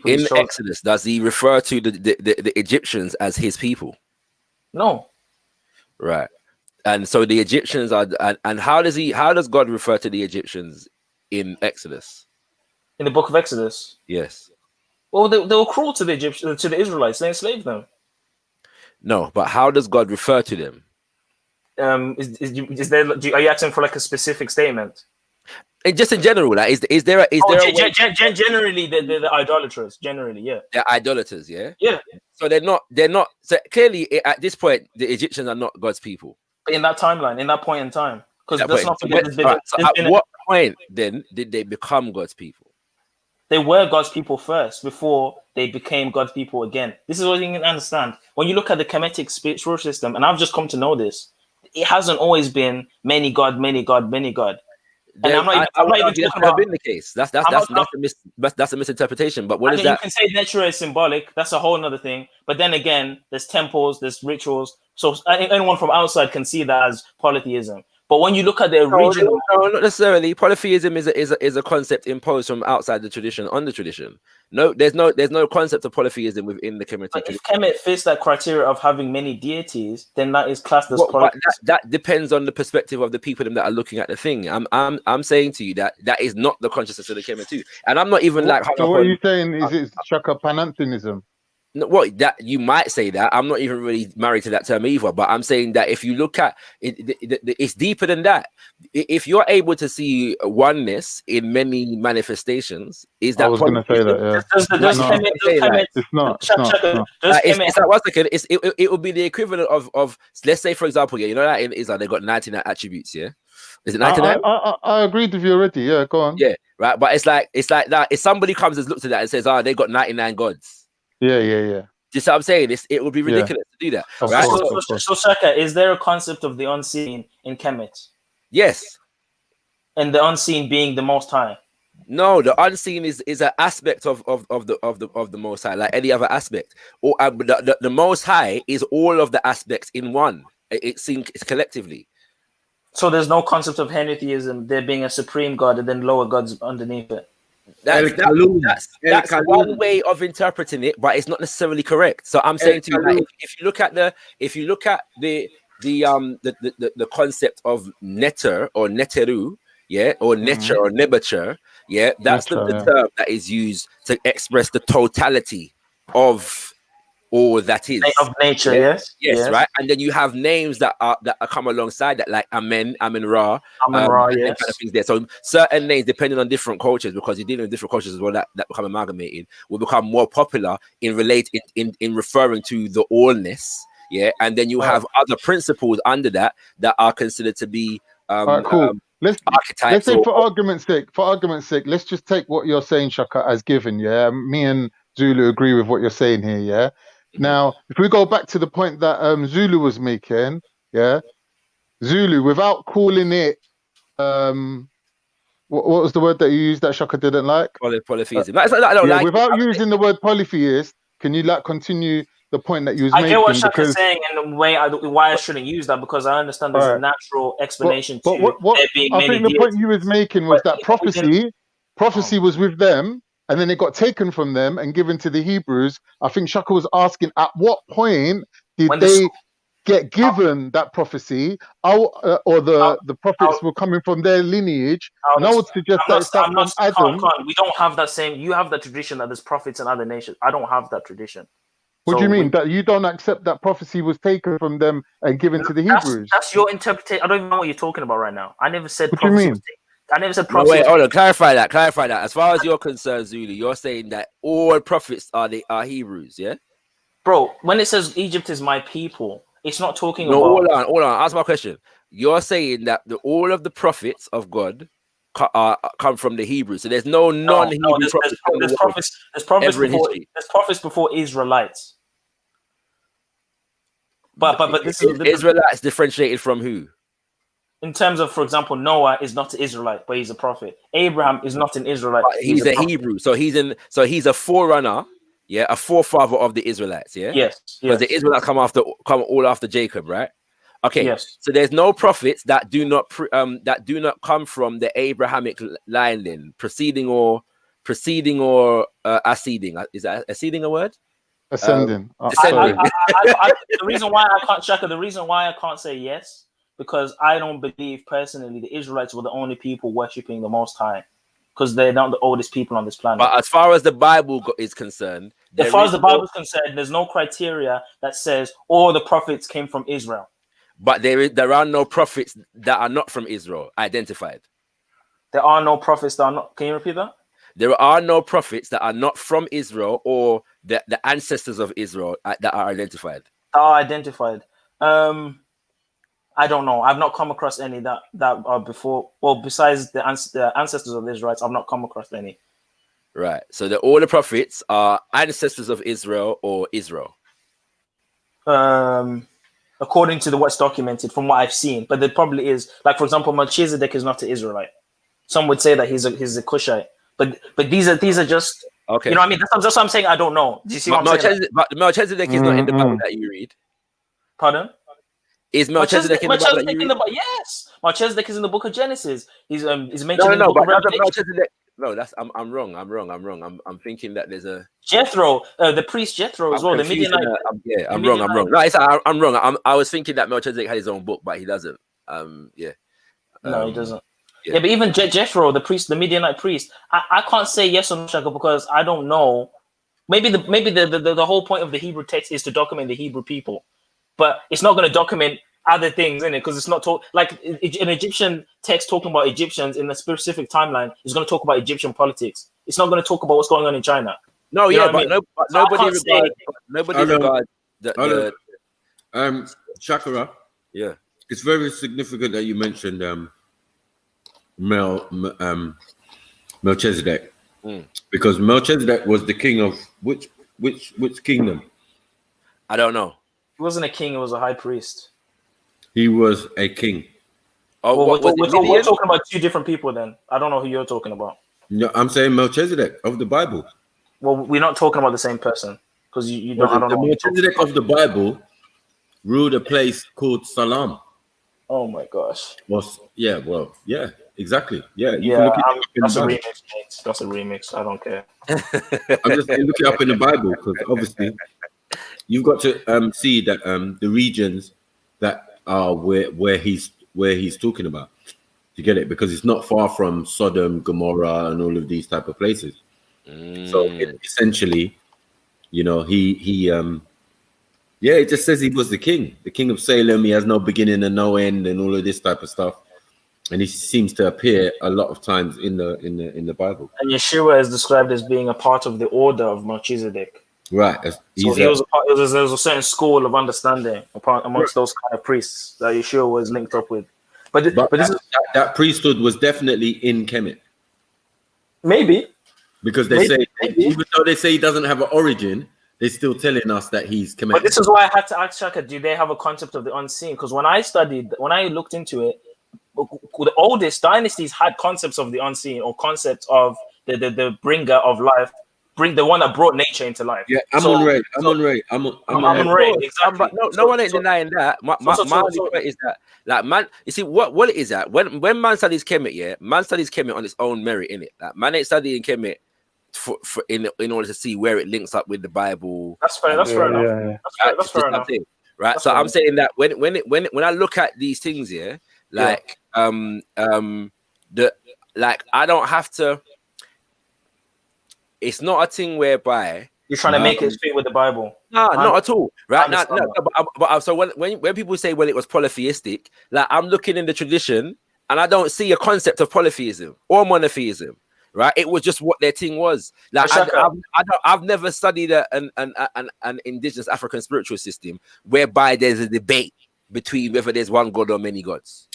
In Exodus, does he refer to the Egyptians as his people? No. Right. And so the Egyptians are, and how does God refer to the Egyptians in Exodus? In the book of Exodus? Yes. Well, they were cruel to the Egyptians, to the Israelites. They enslaved them. No, but how does God refer to them? Is there? Are you asking for like a specific statement? Just in general, like, is there a way... Generally they're idolaters. Generally, yeah, they're idolaters. Yeah, yeah. So they're not. So clearly, at this point, the Egyptians are not God's people. In that timeline, in that point in time, because let's not forget. What point then did they become God's people? They were God's people first before they became God's people again. This is what you can understand. When you look at the Kemetic spiritual system, and I've just come to know this, it hasn't always been many God, many God, many God. And I'm not even talking about been the case. That's a misinterpretation. But what is that? You can say nature is symbolic. That's a whole other thing. But then again, there's temples, there's rituals. So anyone from outside can see that as polytheism. But when you look at the original, no, not necessarily. Polytheism is a concept imposed from outside the tradition on the tradition. No, there's no concept of polytheism within the Kemetic tradition. If Kemet fits that criteria of having many deities, then that is classed as polytheism. That depends on the perspective of the people that are looking at the thing. I'm saying to you that is not the consciousness of the Kemet too. And I'm not even like. So what are you saying is it's Shaka pantheism? No, what that you might say that. I'm not even really married to that term either, but I'm saying that if you look at it, it's deeper than that. If you're able to see oneness in many manifestations, is that? I was going to say that. Yeah. It's not. One second. It would be the equivalent of let's say, for example, you know that in Islam they got 99 attributes. Yeah, is it 99? I agreed with you already. Yeah, go on. Yeah, right. But it's like that. If somebody comes and looks at that and says, "Oh, they got 99 gods." Yeah. Do you see what I'm saying? It would be ridiculous to do that. Right? So Shaka, is there a concept of the unseen in Kemet? Yes. And the unseen being the Most High? No, the unseen is an aspect of the Most High, like any other aspect. Or the Most High is all of the aspects in one. It's collectively. So there's no concept of henotheism, there being a supreme God and then lower gods underneath it. That's one way of interpreting it, but it's not necessarily correct. So I'm saying to you, like, if you look at the concept of neter or neteru, yeah, or necher or nebacher, yeah, that's the term that is used to express the totality of all that is of nature. Yes, right. And then you have names that come alongside that, like Amen Ra, yes, kind of things there. So certain names, depending on different cultures, because you're dealing with different cultures as well, that become amalgamated, will become more popular in referring to the allness. Yeah, and then you have other principles under that are considered to be cool. Let's say for argument's sake, let's just take what you're saying, Shaka, as given. Yeah, me and Zulu agree with what you're saying here. Yeah. Now, if we go back to the point that Zulu was making, yeah, Zulu, without calling it, what was the word that you used that Shaka didn't like? Polytheism. Without using the word polytheist, can you continue the point that you was making? I get what Shaka's saying, and the way why I shouldn't use that, because I understand there's a natural explanation to there being many the point you was making was that prophecy was with them. And then it got taken from them and given to the Hebrews. I think Shaka was asking, at what point did they get given that prophecy, or the prophets were coming from their lineage? And I would suggest that it's from Adam. We don't have that same. You have that tradition that there's prophets in other nations. I don't have that tradition. What do you mean? That you don't accept that prophecy was taken from them and given to the Hebrews? That's your interpretation. I don't even know what you're talking about right now. I never said prophecy. What do you mean? I never said prophecy. Wait, hold on. Clarify that. As far as you're concerned, Zulu, you're saying that all prophets are Hebrews, yeah? Bro, when it says Egypt is my people, it's not talking about. Hold on. Ask my question. You're saying that all of the prophets of God come from the Hebrews, so there's no non-Hebrew prophets. There's prophets before Israelites. But this is Israelites differentiated from who? In terms of, for example, Noah is not an Israelite, but he's a prophet. Abraham is not an Israelite. He's a Hebrew, so he's a forerunner, yeah, a forefather of the Israelites, yeah. Yes. Because the Israelites come all after Jacob, right? Okay. Yes. So there's no prophets that do not come from the Abrahamic line, then preceding or ascending. Is that ascending a word? Ascending. The reason why I can't say yes, because I don't believe personally the Israelites were the only people worshipping the Most High. because they're not the oldest people on this planet. But as far as the Bible is concerned, as far as the Bible is concerned, there's no criteria that says all the prophets came from Israel. But there are no prophets that are not from Israel identified. There are no prophets that are not. Can you repeat that? There are no prophets that are not from Israel or the ancestors of Israel that are identified. I don't know. I've not come across any that are before. Well, besides the ancestors of the Israelites, I've not come across any. Right. So all the prophets are ancestors of Israel or Israel. According to what's documented from what I've seen, but there probably is. Like, for example, Melchizedek is not an Israelite. Some would say that he's a Cushite. But these are just okay. You know what I mean? That's what I'm saying. I don't know. Do you see what I'm saying? But Melchizedek is not in the Bible that you read. Pardon? Is Melchizedek in the Bible that you read? Yes, Melchizedek is in the Book of Genesis. He's mentioned in the Book of Revelation. Melchizedek. No, I'm wrong. I'm thinking that there's a Jethro, the priest Jethro as well. The Midianite. I'm wrong. No, I'm wrong. I was thinking that Melchizedek had his own book, but he doesn't. No, he doesn't. Yeah, but even Jethro, the priest, the Midianite priest, I can't say yes or no, Shaka, because I don't know. Maybe the whole point of the Hebrew text is to document the Hebrew people, but it's not going to document other things in it because it's not like an Egyptian text talking about Egyptians in a specific timeline is going to talk about Egyptian politics. It's not going to talk about what's going on in China. No, yeah, but nobody regards the Shakara. Yeah, it's very significant that you mentioned Melchizedek, because Melchizedek was the king of which kingdom? I don't know. He wasn't a king; he was a high priest. He was a king. Oh, we're talking about two different people. Then I don't know who you're talking about. No, I'm saying Melchizedek of the Bible. Well, we're not talking about the same person because you don't. I don't know. Melchizedek of the Bible ruled a place called Salam. Oh my gosh. Yeah, exactly. Yeah, that's a remix, mate. That's a remix. I don't care. I'm just saying, look it up in the Bible because obviously you've got to see that the regions that are where he's talking about. You get it? Because it's not far from Sodom, Gomorrah, and all of these type of places. So essentially, you know, it just says he was the king of Salem. He has no beginning and no end, and all of this type of stuff. And he seems to appear a lot of times in the Bible. And Yeshua is described as being a part of the order of Melchizedek. Right. So there was a certain school of understanding amongst those kind of priests that Yeshua was linked up with. But that priesthood was definitely in Kemet. Maybe. Because even though they say he doesn't have an origin, they're still telling us that he's Kemet. But this is why I had to ask Shaka, do they have a concept of the unseen? Because when I looked into it, the oldest dynasties had concepts of the unseen or concepts of the bringer of life, the one that brought nature into life. Yeah, Amun-Re. Exactly. No one ain't denying that. My only point is that, like, man, you see what it is that when man studies Kemet, man studies Kemet on its own merit, innit? Like, man ain't studying Kemet in order to see where it links up with the Bible. That's fair. That's fair enough. That's fair enough. Right. So I'm saying that when I look at these things here, like I don't have to. It's not a thing whereby you're trying to make it fit with the Bible. No, not at all. Right. But so when people say, well, it was polytheistic, like, I'm looking in the tradition and I don't see a concept of polytheism or monotheism. Right, it was just what their thing was. Like, I've never studied an indigenous African spiritual system whereby there's a debate between whether there's one God or many gods.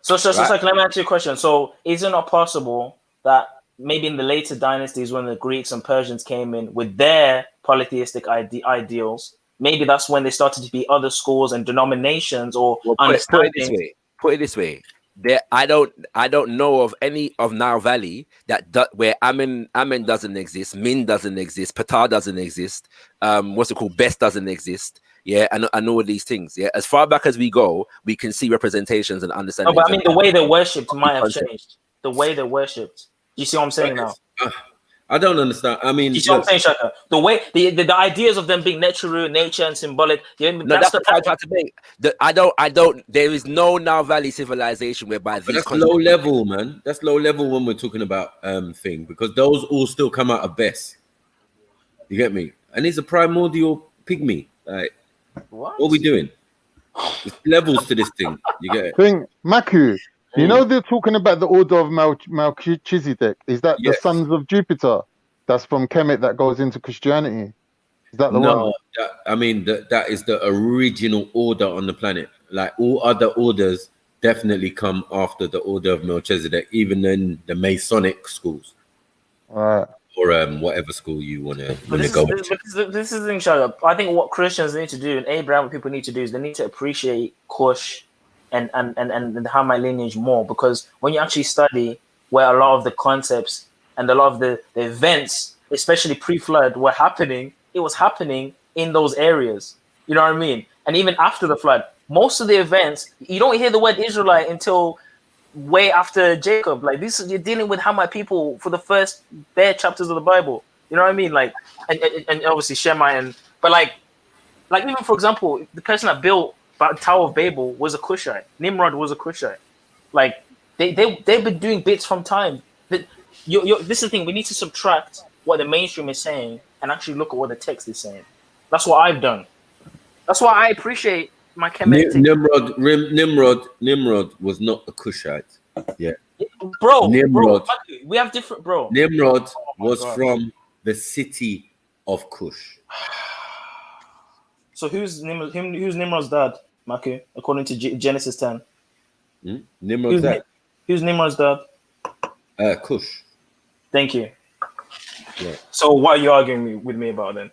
So let me ask you a question. So, is it not possible that maybe in the later dynasties, when the Greeks and Persians came in with their polytheistic ideals, maybe that's when they started to be other schools and denominations or understanding? Put it this way. I don't know of any of Nile Valley where Amen doesn't exist, Min doesn't exist, Ptah doesn't exist, Best doesn't exist, and all these things. As far back as we go, we can see representations and understanding. No, but I mean the way they worshipped might have changed. The way they worshipped. You see what I'm saying now? I don't understand. I mean, you see what I'm saying, Shaka? The way the ideas of them being natural, nature, and symbolic. No, that's the point I tried to make. I don't. There is no now Valley civilization whereby these. That's low level, man. That's low level when we're talking about thing, because those all still come out of Bess. You get me? And he's a primordial pygmy. Like, what are we doing? There's levels to this thing. You get it? Maku. You know they're talking about the order of Melchizedek. Is that the sons of Jupiter? That's from Kemet that goes into Christianity. Is that the one? I mean that is the original order on the planet. Like all other orders definitely come after the order of Melchizedek, even in the Masonic schools. Right. Or whatever school you want to go to. This is the thing, Shaka. I think what Christians need to do, and Abrahamic people need to do, is they need to appreciate Cush and the Hamite lineage more, because when you actually study where a lot of the concepts and a lot of the events, especially pre-flood, were happening, it was happening in those areas. You know what I mean? And even after the flood, most of the events, you don't hear the word Israelite until way after Jacob. Like this, you're dealing with Hamite people for the first bare chapters of the Bible. You know what I mean? Like, and obviously Shemite, but like even for example, the person that built the Tower of Babel was a Cushite. Nimrod was a Cushite. Like they've been doing bits from time. This is the thing. We need to subtract what the mainstream is saying and actually look at what the text is saying. That's what I've done. That's why I appreciate my Kemetic. Nimrod was not a Cushite. Yeah, bro. Nimrod. Bro, we have different, bro. Nimrod was from the city of Cush. So who's Nimrod's dad, Maku, according to Genesis 10? Nimrod's dad. Who's Nimrod's dad? Cush. Thank you. Yeah. So what are you arguing with me about then?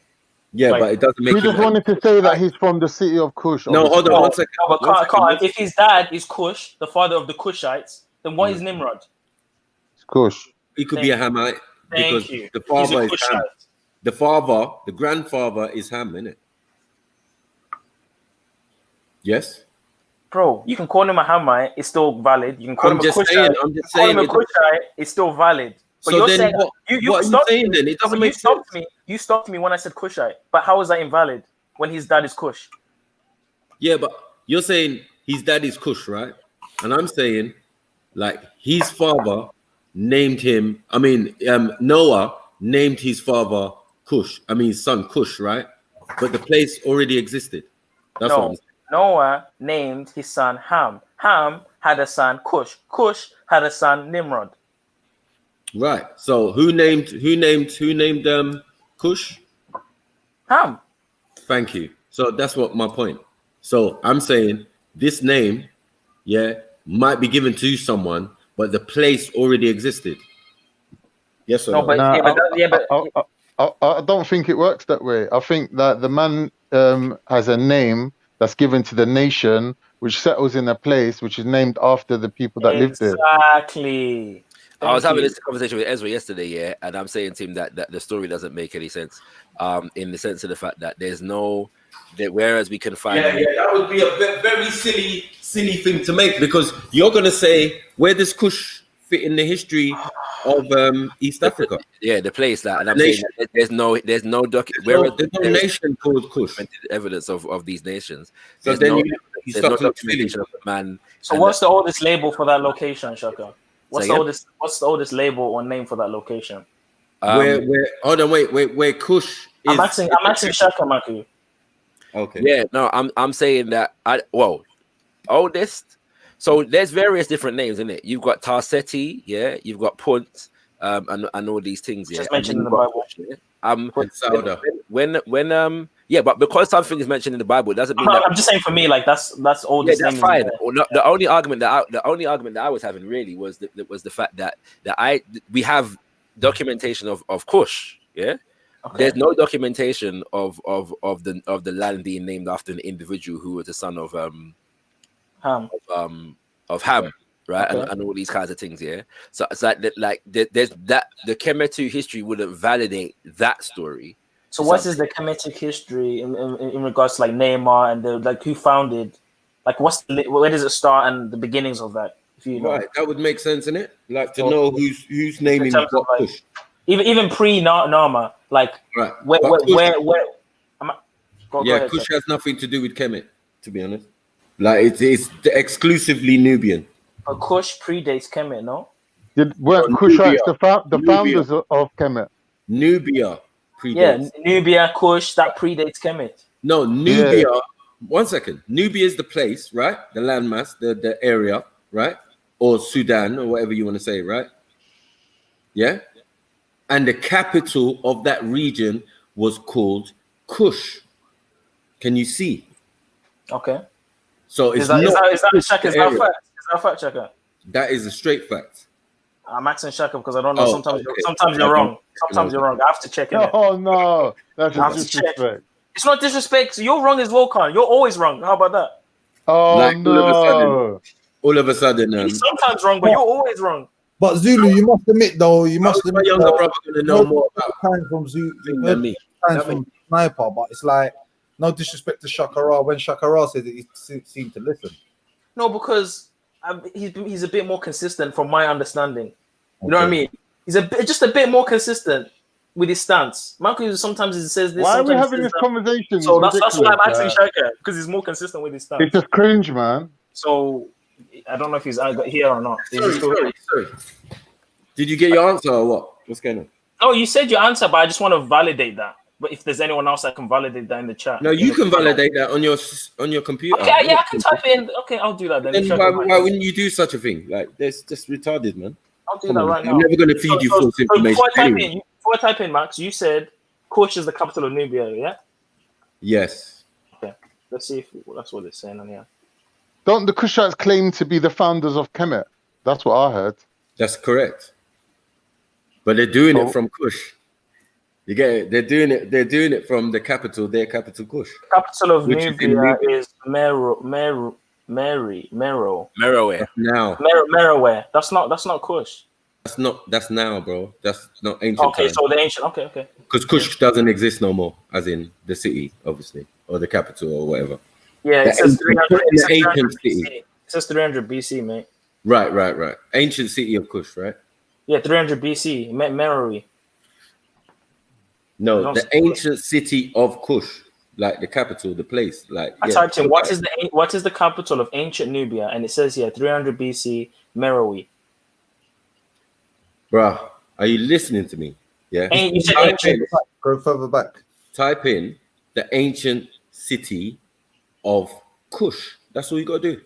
Yeah, but it doesn't make. We just wanted to say that he's from the city of Cush. No, hold on one second. No, but if his dad is Cush, the father of the Cushites, then what is Nimrod? It's Cush. He could be a Hamite because the father is Ham. The grandfather is Ham, isn't it? Yes. Bro, you can call him a Hamite, it's still valid. You can call him a Cushite. I'm just saying. Call him a Cushite, it's still valid. But so you're then saying, what are you saying then? It doesn't make sense. You stopped me when I said Cushite. But how is that invalid when his dad is Cush? Yeah, but you're saying his dad is Cush, right? And I'm saying, like, his father named him. I mean, Noah named his father Cush. I mean, his son Cush, right? But the place already existed. That's what I'm saying. Noah named his son Ham. Ham had a son Cush. Cush had a son Nimrod. Right. So who named Cush? Ham. Thank you. So that's what my point. So I'm saying this name, might be given to someone, but the place already existed. Yes or no? I don't think it works that way. I think that the man has a name that's given to the nation, which settles in a place which is named after the people that live there. Exactly. I was having this conversation with Ezra yesterday, and I'm saying to him that the story doesn't make any sense, in the sense of the fact that whereas we can find that would be a very silly thing to make, because you're gonna say, where does Cush fit in the history of East Africa? Yeah, the place that, and I'm saying there's no nation called Cush. Evidence of these nations. So there's then no, you there's start no to look documentation of the man. So what's the oldest label for that location, Shaka? What's the oldest label or name for that location? Where Cush is. I'm asking Shaka, Maku. Okay. Yeah, no, I'm saying that oldest. So there's various different names in it. You've got Tarseti, you've got Punt, and all these things. Just mentioned in the Bible. But because something is mentioned in the Bible, it doesn't mean I'm just saying for me, like that's oldest. Yeah, that's fine. The only argument that I was having really was the fact that we have documentation of Cush. Yeah. Okay. There's no documentation of the land being named after an individual who was the son of Ham. Of Ham, right? Okay. And all these kinds of things, yeah. So it's there's that the Kemetu history wouldn't validate that story. So what is the Kemetic history in regards to like Neymar and who founded? Like where does it start and the beginnings of that? If you know. Right, that would make sense, innit? Like to know who's naming what Cush. Even pre-Nama, like right. where go ahead, Kush sir. has nothing to do with Kemet, to be honest. Like it's exclusively Nubian. But Kush predates Kemet, no? Weren't Kushites the founders of Kemet? Nubia predates. Yeah, Nubia, Kush, that predates Kemet. No, Nubia. Yeah. 1 second. Nubia is the place, right? The landmass, the area, right? Or Sudan, or whatever you want to say, right? Yeah. And the capital of that region was called Kush. Can you see? Okay. So it's is that fact? Is that fact, Shaka? That is a straight fact. I'm asking Shaka because I don't know. Sometimes you're wrong. Sometimes you're wrong. I have to check it. Oh no, that's disrespect. It's not disrespect. You're wrong as well, Khan. You're always wrong. How about that? Oh like, no! All of a sudden, he's sometimes wrong, but you're always wrong. But Zulu, you must admit though, my younger brother gonna know more about time from Zulu than me. Time from Sniper, but it's like no disrespect to Shakara. When Shakara said it, he seemed to listen. No, because he's a bit more consistent from my understanding. You know what I mean? He's just a bit more consistent with his stance. Marcus sometimes he says this. Why are we having this conversation? So that's why I'm asking Shaka, because he's more consistent with his stance. It's just cringe, man. So I don't know if he's here or not. Sorry. Did you get your answer or what? What's going on? No, you said your answer, but I just want to validate that. But if there's anyone else that can validate that in the chat. No, you can validate that on your computer. Okay, yeah, I can type in. Okay, I'll do that then. Why wouldn't you do such a thing? Like, that's just retarded, man. I'll do that right now. I'm never going to feed you false information. Before I type in, Max, you said Kush is the capital of Nubia, yeah? Yes. Okay, let's see if that's what it's saying on here. Don't the Kushites claim to be the founders of Kemet? That's what I heard. That's correct. But they're doing it from Kush. You get it? They're doing it from the capital, their capital Kush. The capital of Nubia is Meroe. Now. Meroe. That's not Kush. That's now, bro. That's not ancient. Okay, time. so the ancient. Okay. Because Kush doesn't exist no more, as in the city, obviously, or the capital or whatever. Yeah, it says 300. Ancient city. It says 300 BC, mate. Right. Ancient city of Kush, right? Yeah, 300 BC. Meroe. No, the ancient city of Kush, like the capital, the place. Like I typed in what is the capital of ancient Nubia, and it says here 300 BC, Meroe. Bruh, are you listening to me? Yeah. You said ancient. Go further back. Type in the ancient city of Kush. That's all you gotta do.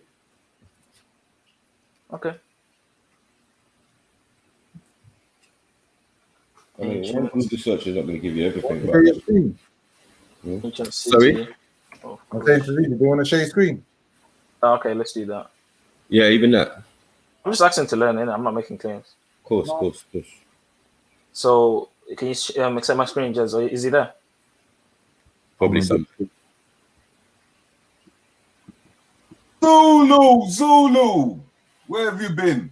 Okay. I mean, one Google search is not going to give you everything. Sorry? I'm saying to you, do you want to share your screen? Okay, let's do that. Yeah, even that. I'm just asking to learn, innit? I'm not making claims. Of course. So, can you accept my screen, Jez? Or is he there? Probably some. Zulu! Where have you been?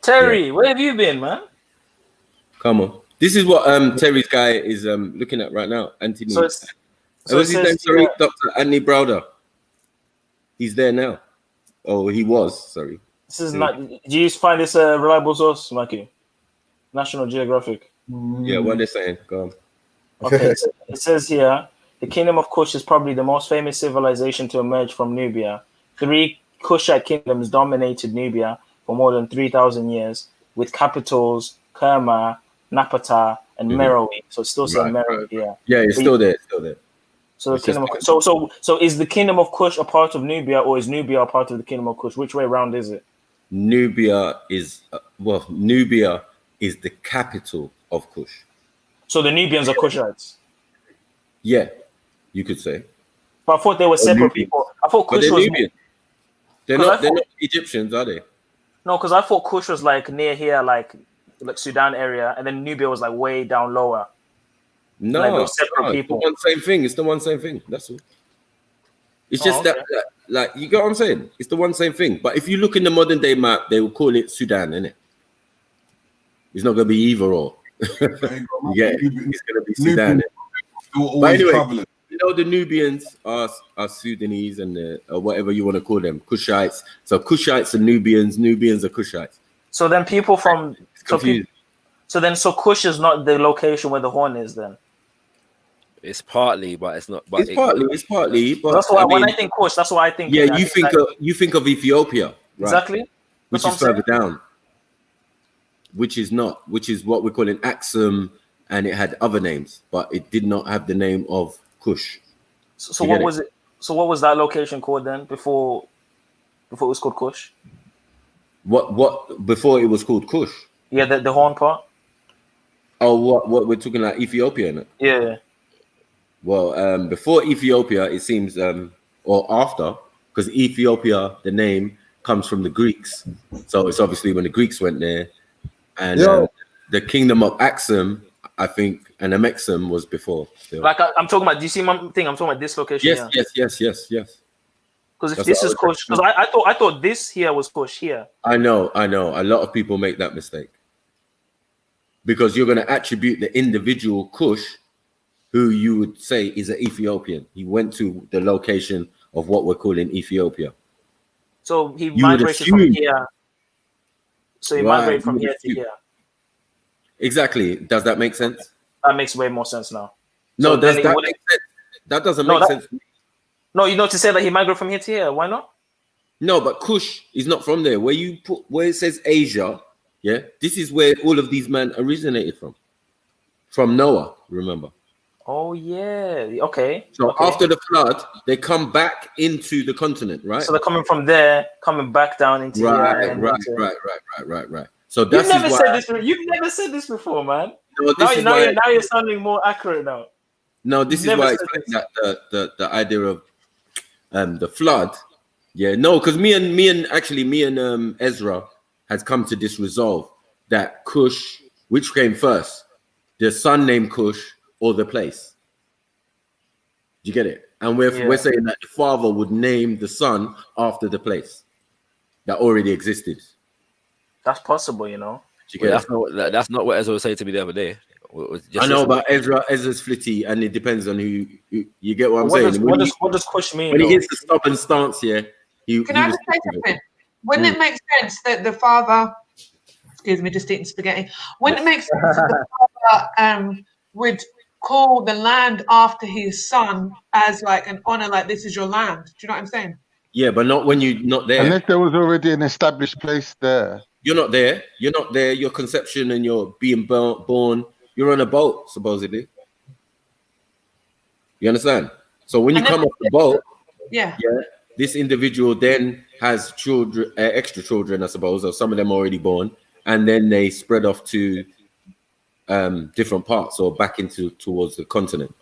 Terry, where have you been, man? Come on. This is what Terry's guy is looking at right now. Anthony. What's his name? Sorry, Dr. Anthony Browder. He's there now. Oh, he was. Sorry. This is not. Do you find this a reliable source, Mikey? National Geographic. Yeah, what they're saying. Go on. Okay, it says here the Kingdom of Kush is probably the most famous civilization to emerge from Nubia. 3 Kushite kingdoms dominated Nubia for more than 3,000 years, with capitals Kerma, Napata, and Meroe. So it's still saying Meroe here. Yeah, it's still there. So the kingdom of, so is the Kingdom of Kush a part of Nubia, or is Nubia a part of the Kingdom of Kush? Which way around is it? Nubia is the capital of Kush. So the Nubians are Kushites. Yeah, you could say. But I thought they were separate people. I thought Kush was Nubian. They're not Egyptians, are they? No, because I thought Kush was like near here, like Sudan area, and then Nubia was like way down lower. No, like those separate people. It's the one same thing. That's all. It's just that, like, you get what I'm saying? It's the one same thing. But if you look in the modern day map, they will call it Sudan, innit? It's not going to be either or. It's going to be Sudan. But anyway, you know, the Nubians are Sudanese and whatever you want to call them, Kushites. So Kushites are Nubians, Nubians are Kushites. So then people from so So Kush is not the location where the horn is then. It's partly, but it's not. But It's partly. But that's why when I think Kush, that's why I think. Yeah, you think of Ethiopia, right? Exactly. Which is further down. Which is not. Which is what we're calling Axum, and it had other names, but it did not have the name of Kush. So what was it? So what was that location called then? Before it was called Kush. What before it was called Kush? Yeah, the horn part. Oh, what we're talking like Ethiopia, innit? Yeah. Well, before Ethiopia, it seems, or after, because Ethiopia, the name comes from the Greeks. So it's obviously when the Greeks went there, and the kingdom of Axum, I think, and Amexum was before. Still. Like I'm talking about. Do you see my thing? I'm talking about this location. Yes. Because if this is Kush, because I thought this here was Kush here. I know. A lot of people make that mistake because you're going to attribute the individual Kush, who you would say is an Ethiopian. He went to the location of what we're calling Ethiopia. So he migrated from here. So he migrated from here to here. Exactly. Does that make sense? That makes way more sense now. No, so does that make sense? That doesn't make sense. No, you know, to say that he migrated from here to here. Why not? No, but Kush is not from there. Where it says Asia, yeah, this is where all of these men originated from. From Noah, remember? Oh yeah. Okay. So after the flood, they come back into the continent, right? So they're coming from there, coming back down into here. Right. So that's You've never said this before, man. No, now you're sounding more accurate now. No, this is why I explained that the idea of the flood. Yeah, no, because me and Ezra has come to this resolve that Kush, which came first, the son named Kush or the place. Do you get it? And we're saying that the father would name the son after the place that already existed. That's possible, you know. That's not what Ezra was saying to me the other day. I know about Ezra's flitty, and it depends on who you get what I'm saying. What does Kush mean? When he hits the stubborn stance here, Can I just say something? Wouldn't it make sense that the father, excuse me, just eating spaghetti. Wouldn't it make sense that the father would call the land after his son as like an honor, like this is your land? Do you know what I'm saying? Yeah, but not when you're not there. Unless there was already an established place there. You're not there. Your conception and you're being born. You're on a boat, supposedly. You understand? So when you come off the boat, this individual then has children, extra children, I suppose, or some of them already born, and then they spread off to different parts or back towards the continent.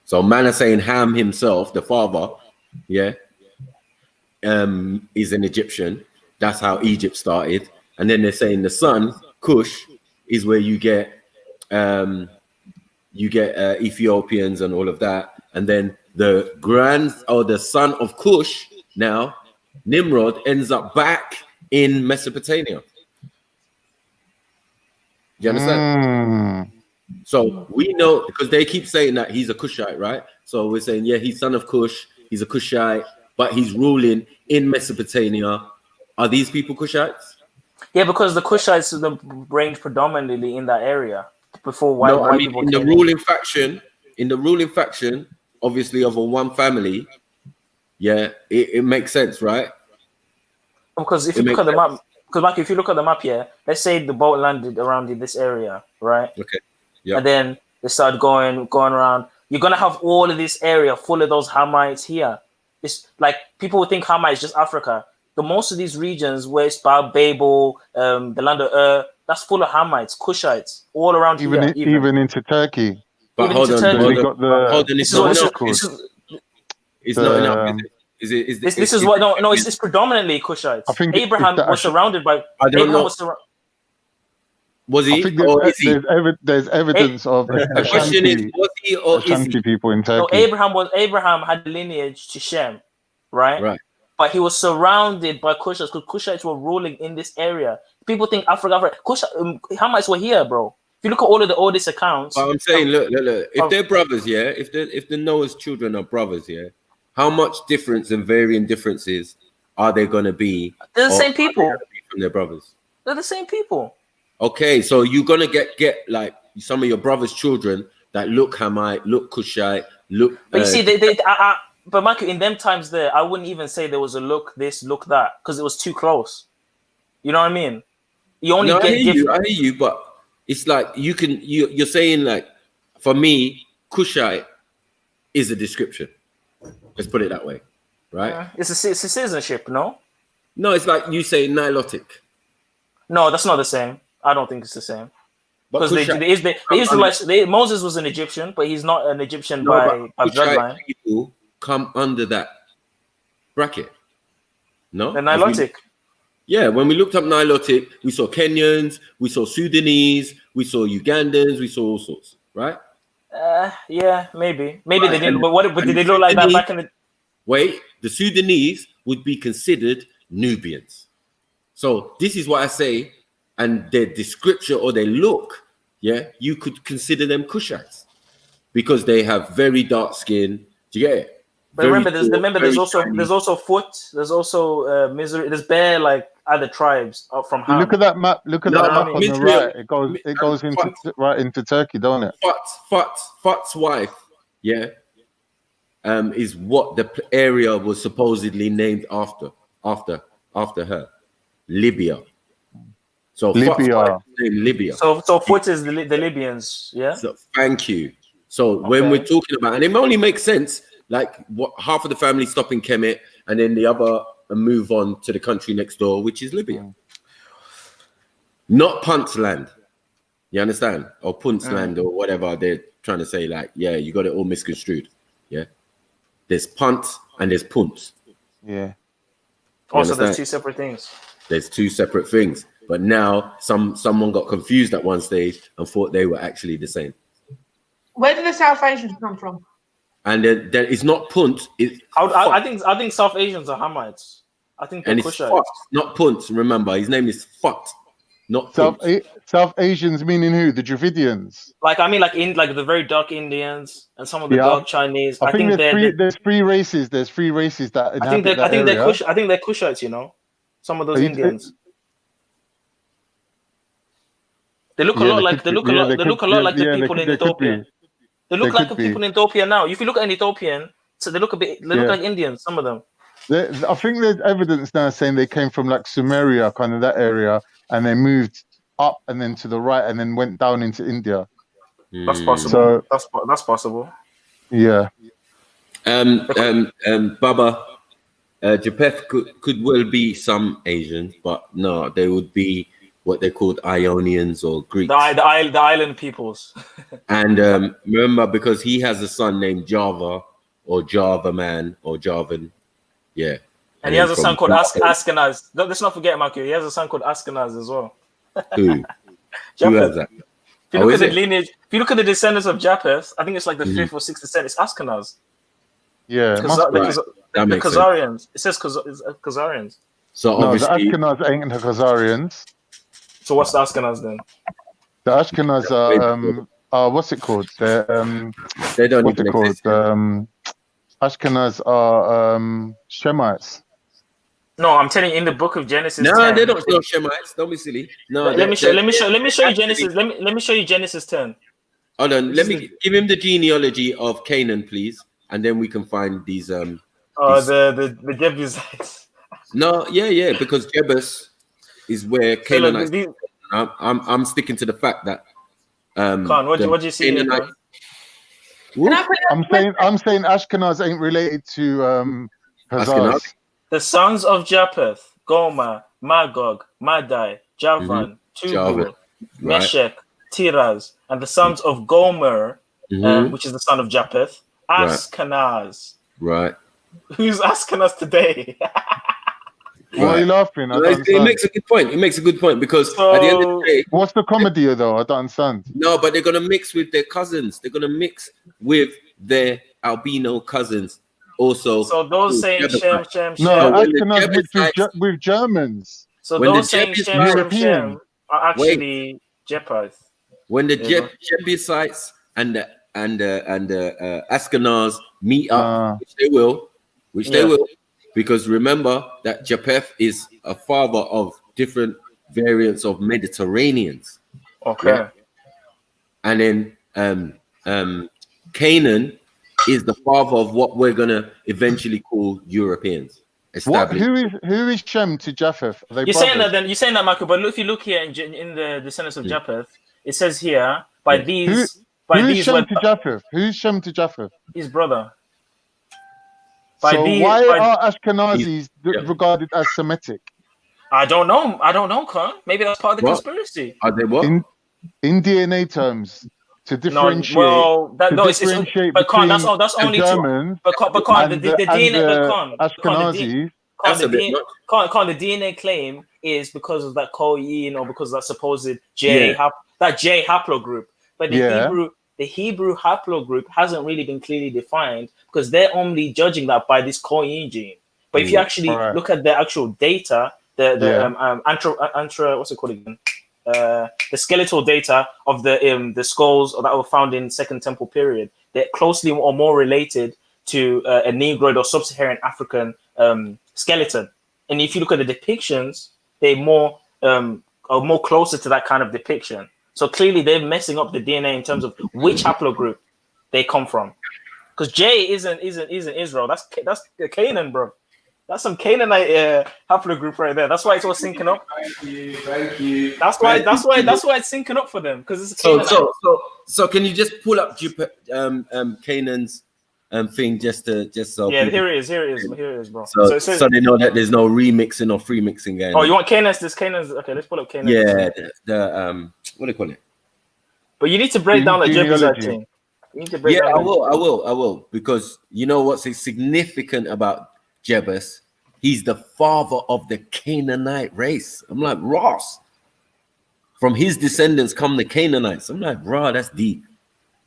So Manasseh and Ham himself, the father, is an Egyptian. That's how Egypt started, and then they're saying the son, Cush, is where you get Ethiopians and all of that, and then the son of Cush, now Nimrod, ends up back in Mesopotamia. Do you understand? So we know, because they keep saying that he's a Cushite, right? So we're saying, he's son of Cush, he's a Cushite, but he's ruling in Mesopotamia. Are these people Cushites? Yeah, because the Cushites range predominantly in that area before white people in the ruling faction, obviously of a one family, it makes sense, right? Because if you look at the map, if you look at the map here, let's say the boat landed around in this area, right? Okay. Yeah. And then they start going around. You're gonna have all of this area full of those Hamites here. It's like people would think Hamite is just Africa. Most of these regions where it's Babel, the land of Ur, that's full of Hamites, Cushites, all around here. Even into Turkey. But hold on. It's not enough. This is what it's predominantly Cushites. I think Abraham was surrounded by. I don't know. Was he? I think or is he? There's evidence of the question is, was he or is he? People in Turkey. No, Abraham had lineage to Shem, right? Right. But he was surrounded by Cushites because Cushites were ruling in this area. People think Africa. Hamites were here, bro. If you look at all of the oldest accounts. But I'm saying, look. If they're brothers, if the Noah's children are brothers, how much difference and varying differences are they going to be? They're the same people. From their brothers. They're the same people. Okay, so you're gonna get like some of your brother's children that look Hamite, look Cushite, look. But you see, but Michael, in them times there, I wouldn't even say there was a look this, look that, because it was too close. You know what I mean? You only get different. I hear you, but it's like you're saying like, for me, Cushite is a description. Let's put it that way, right? It's a citizenship, no? No, it's like you say Nilotic. No, that's not the same. I don't think it's the same. Because the Israelites, Moses was an Egyptian, but he's not an Egyptian by bloodline. People come under that bracket. No? The Nilotic. Yeah, when we looked up Nilotic, we saw Kenyans, we saw Sudanese, we saw Ugandans, we saw all sorts, right? Yeah, maybe they didn't. But did they look like that back in the? Wait, the Sudanese would be considered Nubians. So this is what I say, and their description or their look, yeah, you could consider them Cushites because they have very dark skin. Do you get it? But there's also foot. There's also misery. There's bare like other tribes from Ham. Look at that map. Look at that map on the right. It goes into right into Turkey, don't it? Fut's wife, yeah, is what the area was supposedly named after her, Libya. So Libya. Libya. So Fut is the Libyans, yeah. So thank you. So when we're talking about, and it only makes sense, like what half of the family stop in Kemet, and then the other move on to the country next door, which is Libya. Not Punt's land. You understand? Or Punt's land or whatever they're trying to say. Like, yeah, you got it all misconstrued. Yeah. There's Punt and there's Punt. Yeah. Also, there's two separate things. There's two separate things. But now someone got confused at one stage and thought they were actually the same. Where did the South Asians come from? And there is not Punt. I think South Asians are Hamites. I think they're Cushites. Not Punt. Remember, his name is Fut, not South Asians meaning who? The Dravidians. Like the very dark Indians and some of the dark Chinese. I think there's three races. There's three races that inhabit I think they're Cushites. You know, some of those Indians. They look a lot like the people in Ethiopia. They look like the people in Ethiopia now. If you look at an Ethiopian, so they look like Indians. Some of them. I think there's evidence now saying they came from like Sumeria, kind of that area, and they moved up and then to the right and then went down into India. That's possible. So, that's possible. Yeah. Baba, Japheth could well be some Asians, but no, they would be what they called Ionians or Greeks. The island peoples. And remember, because he has a son named Java or Java man or Javan. Yeah. And he has a son called Ashkenaz. Let's not forget, Marco. He has a son called Ashkenaz as well. Who? Who has that? If you look at the lineage, if you look at the descendants of Japheth, I think it's like the 5th or 6th descent. It's Ashkenaz. Yeah. The Khazarians. It says Khazarians. So obviously, the Ashkenaz ain't the Khazarians. So what's the Ashkenaz then? The Ashkenaz are what's it called? They don't what's it called? Ashkenaz are Shemites. No, I'm telling you, in the book of Genesis. No, 10, they don't know Shemites. Don't be silly. No, let me show you Genesis. Let me show you Genesis 10. Hold on. Let me give him the genealogy of Canaan, please, and then we can find these. The Jebusites. No, yeah, because Jebus is where Canaanites. I'm sticking to the fact that. Khan, what do you see? I'm saying Ashkenaz ain't related to Khazars. The sons of Japheth: Gomer, Magog, Madai, Javan, Tubal, Meshech, Tiraz, and the sons of Gomer, which is the son of Japheth, Ashkenaz. Right. Who's Ashkenaz today? Why are you laughing? It makes a good point. It makes a good point because at the end of the day, what's the comedy though? I don't understand. No, but they're gonna mix with their cousins. They're gonna mix with their albino cousins. Also, so those saying Shem. No, Ashkenaz mixed with Germans. So those saying Shem are actually Japheth. When the Jebusites and the Ashkenaz meet up, which they will. Because remember that Japheth is a father of different variants of Mediterraneans. Okay. Yeah? And then Canaan is the father of what we're gonna eventually call Europeans. Who is Shem to Japheth? Are they You're saying brothers? that then? You're saying that, Michael. But if you look here in the descendants of Japheth, it says here by these who is Shem to Japheth? Who's Shem to Japheth? His brother. Why are Ashkenazis regarded as Semitic? I don't know, Khan. Maybe that's part of the conspiracy. Are they what? In DNA terms, to differentiate. But Khan, that's only Germans. But Khan, the DNA, Ashkenazis. The DNA claim is because of that Koyin or because of that supposed J haplogroup. But the Hebrew haplogroup hasn't really been clearly defined because they're only judging that by this Koyin gene. But if you actually look at the actual data, what's it called again? The skeletal data of the skulls that were found in Second Temple period, they're closely or more related to a Negroid or Sub-Saharan African skeleton. And if you look at the depictions, they are more closer to that kind of depiction. So clearly they're messing up the DNA in terms of which haplogroup they come from. Because J isn't Israel. That's Canaan, bro. That's some Canaanite haplogroup right there. That's why it's all syncing up. Thank you. That's why it's syncing up for them because it's Canaanite. So can you just pull up Canaan's thing just so here it is, bro. So they know that there's no remixing or free mixing going. Oh, you want Canaan's? Okay, let's pull up Canaan. Yeah, the what do you call it? But you need to break down the Jebusite thing. I will, because you know what's significant about Jebus? He's the father of the Canaanite race. I'm like, Ross. From his descendants come the Canaanites. I'm like, bro, that's deep.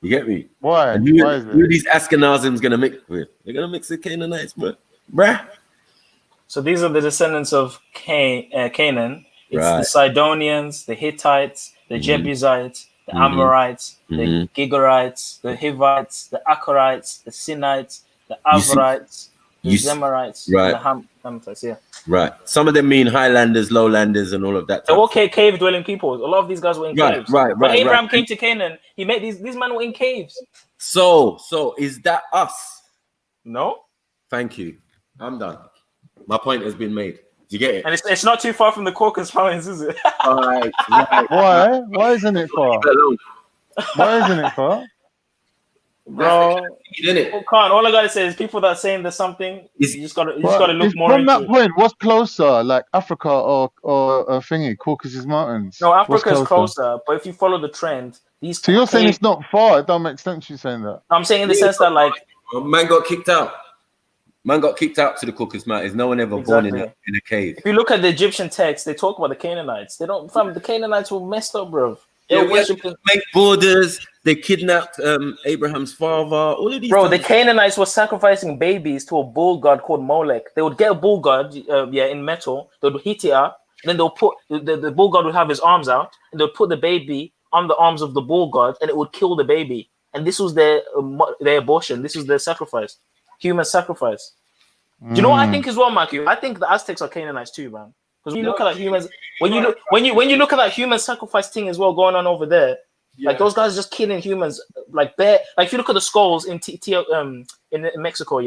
You get me? Why? And who these Ashkenazim gonna mix with? They're gonna mix the Canaanites, bruh. So these are the descendants of Canaan. It's the Sidonians, the Hittites, the Jebusites, the Amorites, the Gigorites, the Hivites, the Akorites, the Sinites, the Avarites, the Zemarites, and the Hamites. Yeah. Right. Some of them mean highlanders, lowlanders, and all of that. They're all cave-dwelling people. A lot of these guys were in caves. Right. When Abraham came to Canaan, he made these men were in caves. So is that us? No. Thank you. I'm done. My point has been made. You get it? And it's not too far from the Caucasus Mountains, is it? Right. Why? Why isn't it far? Why isn't it far? Bro, all I gotta say is people that are saying there's something, you just gotta look more from into that point. What's closer, like Africa or thingy, Caucasus Mountains? No, Africa is closer, but if you follow the trend, these. So you're saying it's not far? It don't make sense. You saying that? I'm saying in the sense that like man got kicked out. Man got kicked out to the Caucasus Mountains. No one ever born in a cave. If you look at the Egyptian text, they talk about the Canaanites. They don't. The Canaanites were messed up, bro. They make borders. They kidnapped Abraham's father. All of these. Bro, the Canaanites were sacrificing babies to a bull god called Molech. They would get a bull god, in metal. They would heat it up, and then they'll put the bull god would have his arms out, and they'll put the baby on the arms of the bull god, and it would kill the baby. And this was their abortion. This was their sacrifice, human sacrifice. Do you know what I think as well, Matthew? I think the Aztecs are Canaanites too, man. Because when you look at that humans, when you look at that human sacrifice thing as well going on over there, like those guys are just killing humans like bear. Like if you look at the skulls in Mexico,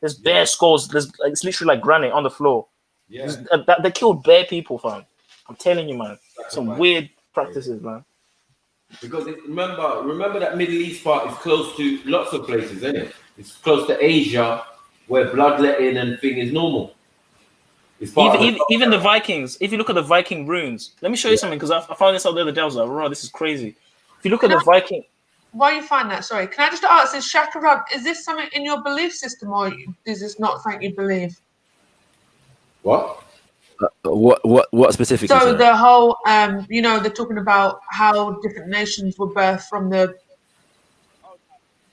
there's bear skulls. It's literally like granite on the floor. Yeah, they killed bear people, fam. I'm telling you, man. Some weird practices, man. Because remember that Middle East part is close to lots of places, isn't it? It's close to Asia, where bloodletting and thing is normal. Even the Vikings, if you look at the Viking runes, let me show you something because I found this out the other day. I was like, "Wow, this is crazy." If you look at the Viking, while you find that, sorry, can I just ask: is Shakarab, is this something in your belief system, or is this not something you believe? What? What specifically? So the whole, they're talking about how different nations were birthed from the.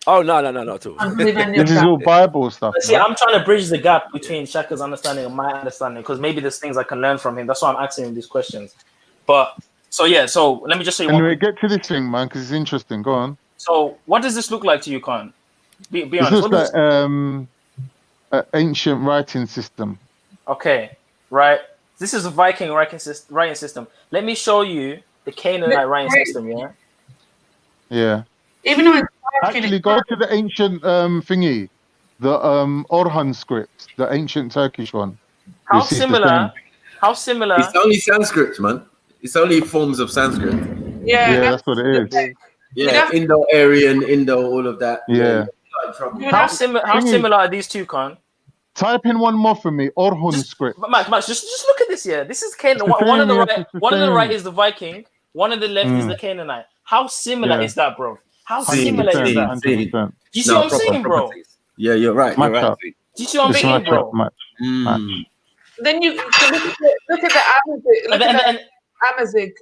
Oh no, not at all. This is all Bible stuff. See, I'm trying to bridge the gap between Shaka's understanding and my understanding because maybe there's things I can learn from him. That's why I'm asking him these questions. But so let me just show you. Anyway, get to this thing, man, because it's interesting. Go on. So, what does this look like to you, Khan? Be this honest. looks like ancient writing system. Okay, right. This is a Viking writing system. Let me show you the Canaanite writing system. Yeah. Yeah. Even though it's Actually, go to the ancient thingy, the Orhan script, the ancient Turkish one. How It's the similar? same. How similar? It's only Sanskrit, man. It's only forms of Sanskrit. Yeah, that's what it is. Yeah, Indo-Aryan, Indo, all of that. Yeah. How similar are these two, Con? Type in one more for me. Orhun script. Max, just look at this here. This is Canaan. It's the One on the same, right, yes, it's the one on the same. right is the Viking. One on the left is the Canaanite. How similar is that, bro? How similar is that? 100%. Do you see what I'm saying, bro? Yeah, you're right. Match You're right. up. Do you see what I'm It's saying, match bro? up, match. Then you look at the Amazigh. Look at the Amazigh.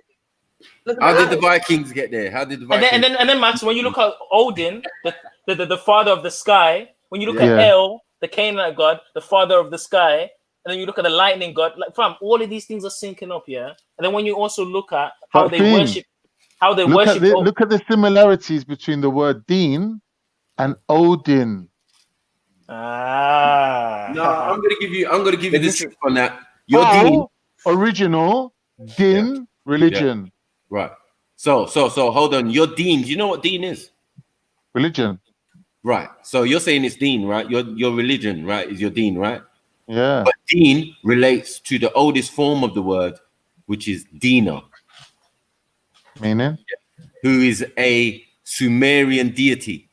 How did the Vikings get there? How did the Vikings? And then Max, when you look at Odin, the father of the sky, when you look Yeah. at El, the Canaanite god, the father of the sky, and then you look at the lightning god, like fam, all of these things are syncing up, yeah. And then when you also look at how But they Fiend, worship, look at the similarities between the word Dean and Odin. Ah. No, I'm gonna give you the truth on that. Your Dean, original, Din, religion. Yeah. Right. So hold on. Your Dean, do you know what Dean is? Religion. Right. So you're saying it's Dean, right? Your religion, right, is your Dean, right? Yeah. But Dean relates to the oldest form of the word, which is Dina. Meaning? Who is a Sumerian deity.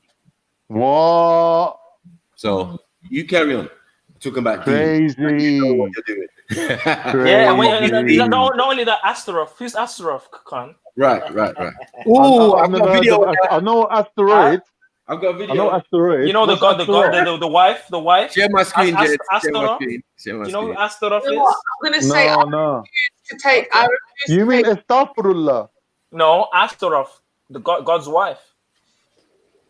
What? So you carry on. Talking about crazy. Dean. You know what you're doing. Yeah, not only that, Astaroth. Who's Astaroth, Khan? Right. Oh, I know asteroid. I've got a video. I know asteroid. You know the god, the wife. Share my screen, Jed. Astaroth. Do you know who Astaroth is? I'm gonna say no. To take. I refuse You to mean take. Astaghfirullah? No, Astaroth, the God's wife.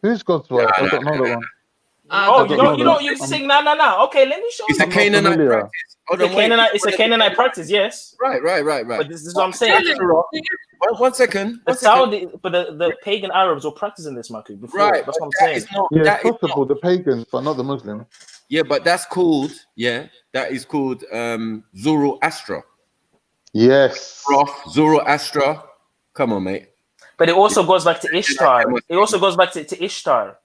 Who's God's wife? I don't know that one. You sing nah. Okay, let me show you. It's a Canaanite practice. It's a Canaanite practice, yes. Right. But this is what I'm saying. One second. The pagan Arabs were practicing this, Maku, before. Right. That's what I'm saying. Yeah, it's possible. The pagans, but not the Muslims. Yeah, but that's called, that is called Zoroaster. Yes. Zoroaster. Come on, mate. But it also goes back to Ishtar. It also goes back to Ishtar.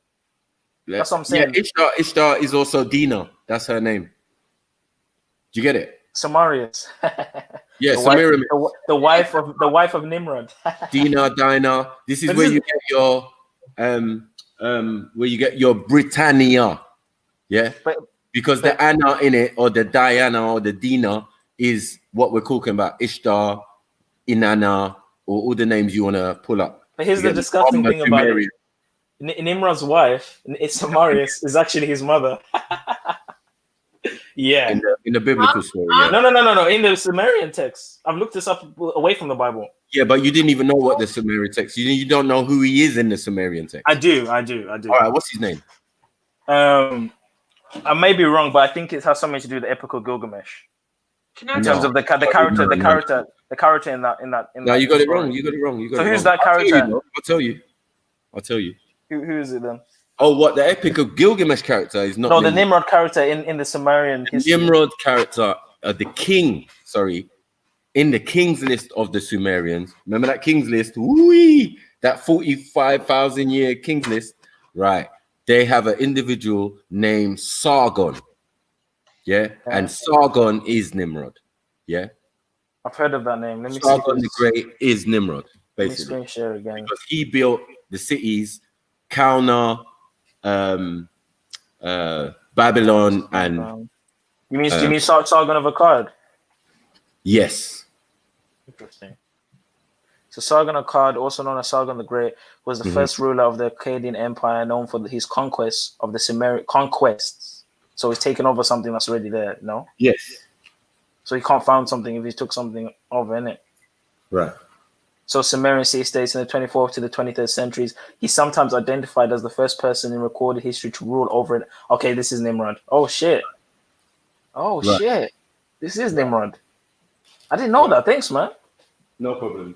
That's what I'm saying. Yeah, Ishtar is also Dina. That's her name. Do you get it? Samarius. Yeah, Samarius. The wife of Nimrod. Dinah. This is where you get your Britannia. Yeah. Because the Anna in it, or the Diana, or the Dina is what we're talking about. Ishtar, Inanna, or all the names you want to pull up. But here's the disgusting thing about it. Nimrod's wife, it's Samarius, is actually his mother. Yeah. In the biblical story. Yeah. No. In the Sumerian text. I've looked this up away from the Bible. Yeah, but you didn't even know what the Sumerian text. You don't know who he is in the Sumerian text. I do. All right, what's his name? I may be wrong, but I think it has something to do with the epic of Gilgamesh. In terms of the character in that. No, you got it wrong. So who's that character? I'll tell you. Who is it then? Oh, what, the epic of Gilgamesh character is not? No, the Nimrod character in the Sumerian history. Nimrod character, the king. Sorry, in the king's list of the Sumerians. Remember that king's list? Whee! That 45,000 year king's list. Right. They have an individual named Sargon. Yeah, and Sargon is Nimrod. Yeah, I've heard of that name. Let me Sargon the Great is Nimrod, basically. Let me screen share again. Because he built the cities Kalna, Babylon, and you mean Sargon of Akkad? Yes. Interesting. So Sargon of Akkad, also known as Sargon the Great, was the first ruler of the Akkadian Empire, known for his conquests of the Sumerian conquests. So he's taken over something that's already there, no? Yes. So he can't found something if he took something over, innit? Right. So Sumerian city-states in the 24th to the 23rd centuries, he's sometimes identified as the first person in recorded history to rule over it. Okay, this is Nimrod. Oh, shit. Shit. This is Nimrod. I didn't know that. Thanks, man. No problem.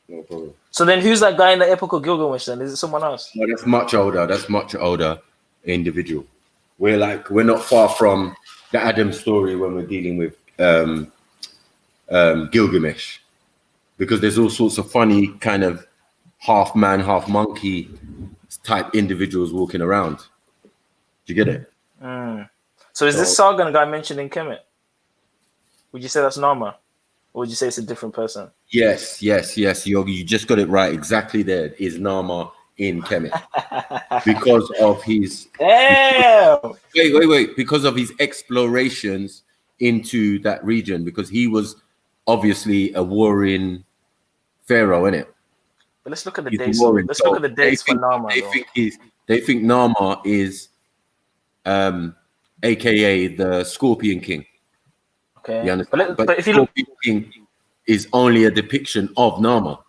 No problem. So then who's that guy in the Epic of Gilgamesh then? Is it someone else? No, that's much older individual. We're not far from the Adam story when we're dealing with Gilgamesh, because there's all sorts of funny kind of half man, half monkey type individuals walking around. Do you get it? So is this Sargon guy mentioned in Kemet? Would you say that's Nama? Or would you say it's a different person? Yes. You just got it right. Exactly there is Nama in Kemet. Because of his... Wait. Because of his explorations into that region. Because he was obviously a warring pharaoh, innit? But let's look at the dates. Let's look at the dates for Nama. They think Nama is... aka the Scorpion King. Okay. You understand? But if you look, Scorpion King is only a depiction of Nama.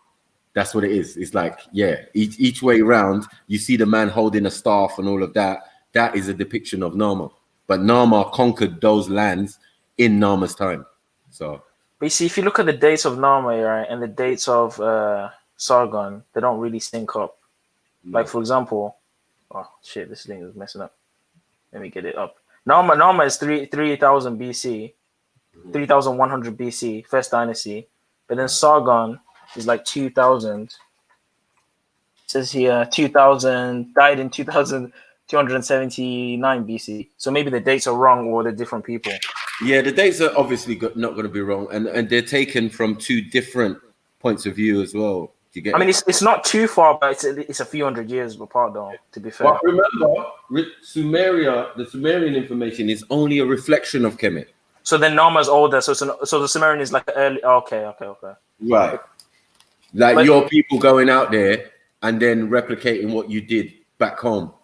That's what it is. It's like, yeah, each way round, you see the man holding a staff and all of that. That is a depiction of Nama. But Nama conquered those lands in Nama's time. So, but you see, if you look at the dates of Nama, right, and the dates of Sargon, they don't really sync up. Like, for example, oh shit, this thing is messing up. Let me get it up. Nama is 3000 BC, 3100 BC, first dynasty. But then Sargon is like 2000. It says here 2000, died in 2279 BC. So maybe the dates are wrong or they're different people. Yeah, the dates are obviously not going to be wrong, and they're taken from two different points of view as well. You get? I mean, it's not too far, but it's a few hundred years apart, though. To be fair. But remember, the Sumerian information is only a reflection of Kemet. So then Nama's older. So the Sumerian is like early. Okay. Right. Like your people going out there and then replicating what you did back home.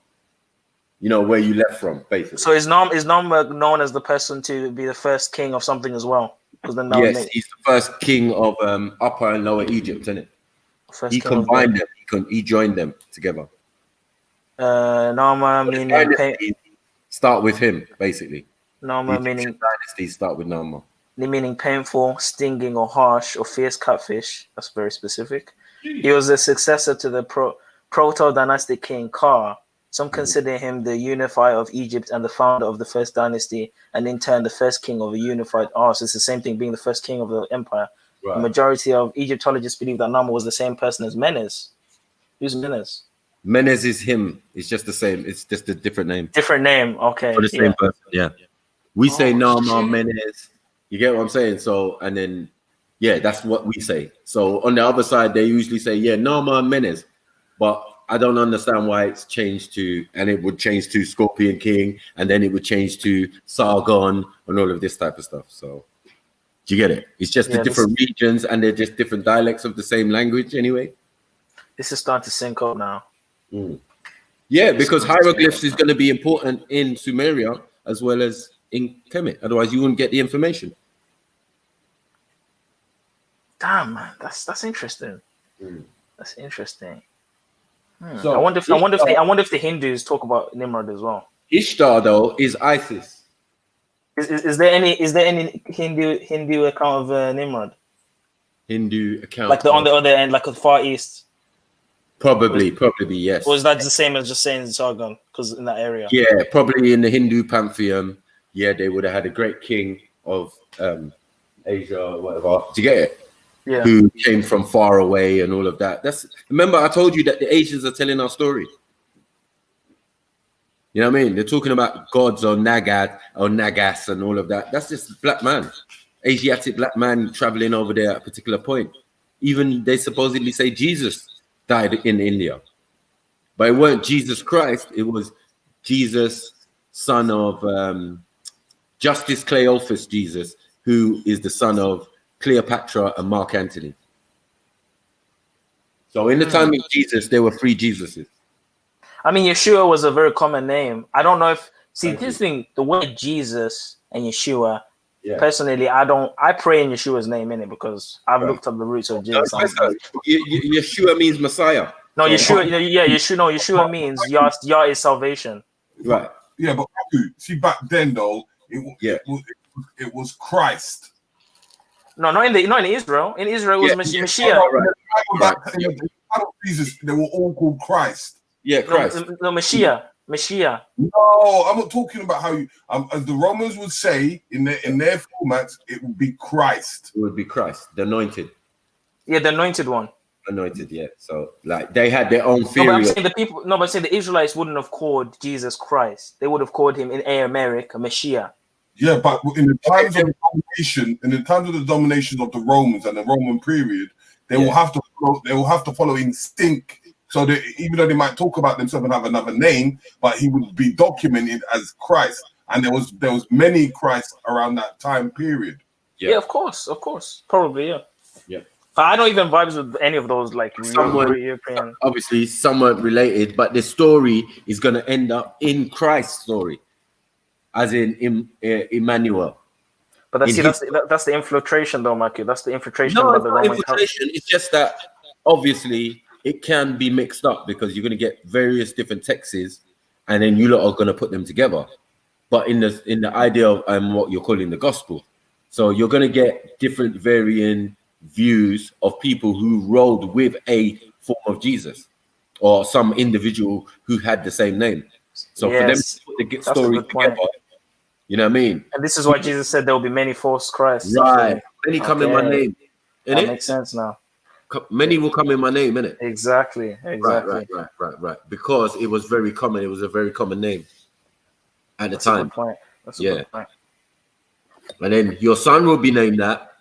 You know, where you left from, basically. So is Nama known as the person to be the first king of something as well? Then yes, he's the first king of Upper and Lower Egypt, isn't it? He combined them. He joined them together. Nama meaning start with him, basically. Nama meaning dynasties start with Nama. Meaning painful, stinging, or harsh, or fierce catfish. That's very specific. He was the successor to the proto-dynastic king Ka. Some consider him the unifier of Egypt and the founder of the first dynasty, and in turn the first king of a unified. So it's the same thing, being the first king of the empire. Right. The majority of Egyptologists believe that Nama was the same person as Menes. Who's Menes? Menes is him. It's just the same. It's just a different name. Different name. Okay. For the same person. Yeah. We say Nama, Menes. You get what I'm saying? So, and then, yeah, that's what we say. So on the other side, they usually say, yeah, Nama, Menes. But I don't understand why it's changed to, and it would change to Scorpion King, and then it would change to Sargon and all of this type of stuff. So, do you get it? It's just the different regions, and they're just different dialects of the same language anyway. This is starting to sync up now. Yeah, because hieroglyphs is going to be important in Sumeria as well as in Kemet. Otherwise, you wouldn't get the information. Damn, man, that's interesting. That's interesting. So I wonder if the Hindus talk about Nimrod as well. Ishtar though is Isis. Is there any Hindu account of Nimrod? Hindu account, like on the other end, like the Far East. Probably yes. Or is that the same as just saying Sargon? Because in that area. Yeah, probably in the Hindu pantheon. Yeah, they would have had a great king of Asia or whatever. Do you get it? Yeah. Who came from far away and all of that. Remember I told you that the Asians are telling our story. You know what I mean? They're talking about gods or Nagat or Nagas and all of that. That's just black man, Asiatic black man traveling over there at a particular point. Even they supposedly say Jesus died in India, but it weren't Jesus Christ. It was Jesus, son of Justice Cleophas Jesus, who is the son of Cleopatra and Mark Antony. So in the time of Jesus, there were 3 Jesuses. I mean, Yeshua was a very common name. I don't know if the word Jesus and Yeshua. Yeah. Personally, I pray in Yeshua's name in it because I've looked up the roots of Jesus. Yeshua means Messiah. No, Yeshua. Yeah, Yeshua. No, Yeshua means Yah is salvation. Right. Yeah, but see, back then though, it was Christ. No, not in Israel. In Israel, it was Mashiach. Jesus, they were all called Christ. Yeah, Christ. No, Mashiach. Mashiach. No, I'm not talking about how you. As the Romans would say in their formats, it would be Christ. It would be Christ, the anointed. Yeah, the anointed one. Anointed, yeah. So like they had their own No, theory. but I'm saying the people. No, but I'm saying the Israelites wouldn't have called Jesus Christ. They would have called him in Aramaic Mashiach. Yeah, but in the times of the domination of the Romans and the Roman period, they will have to follow. They will have to follow instinct. So that even though they might talk about themselves and have another name, but he would be documented as Christ, and there was many Christs around that time period. Yeah, of course, probably, yeah. Yeah. But I don't even vibes with any of those like European. Obviously, somewhat related, but the story is going to end up in Christ's story, as in Emmanuel. But that's the infiltration, though, Maki. That's the infiltration. No, by it's the not Roman infiltration. It's just that obviously it can be mixed up because you're going to get various different texts, and then you lot are going to put them together. But in the idea of what you're calling the gospel, so you're going to get different varying views of people who rolled with a form of Jesus or some individual who had the same name. So for them to put the story together, you know what I mean? And this is why Jesus said there will be many false Christs. Right. Many come in my name. That makes sense now. Many will come in my name, innit? Exactly. Right. Because it was very common. It was a very common name at the time. That's a good point. And then your son will be named that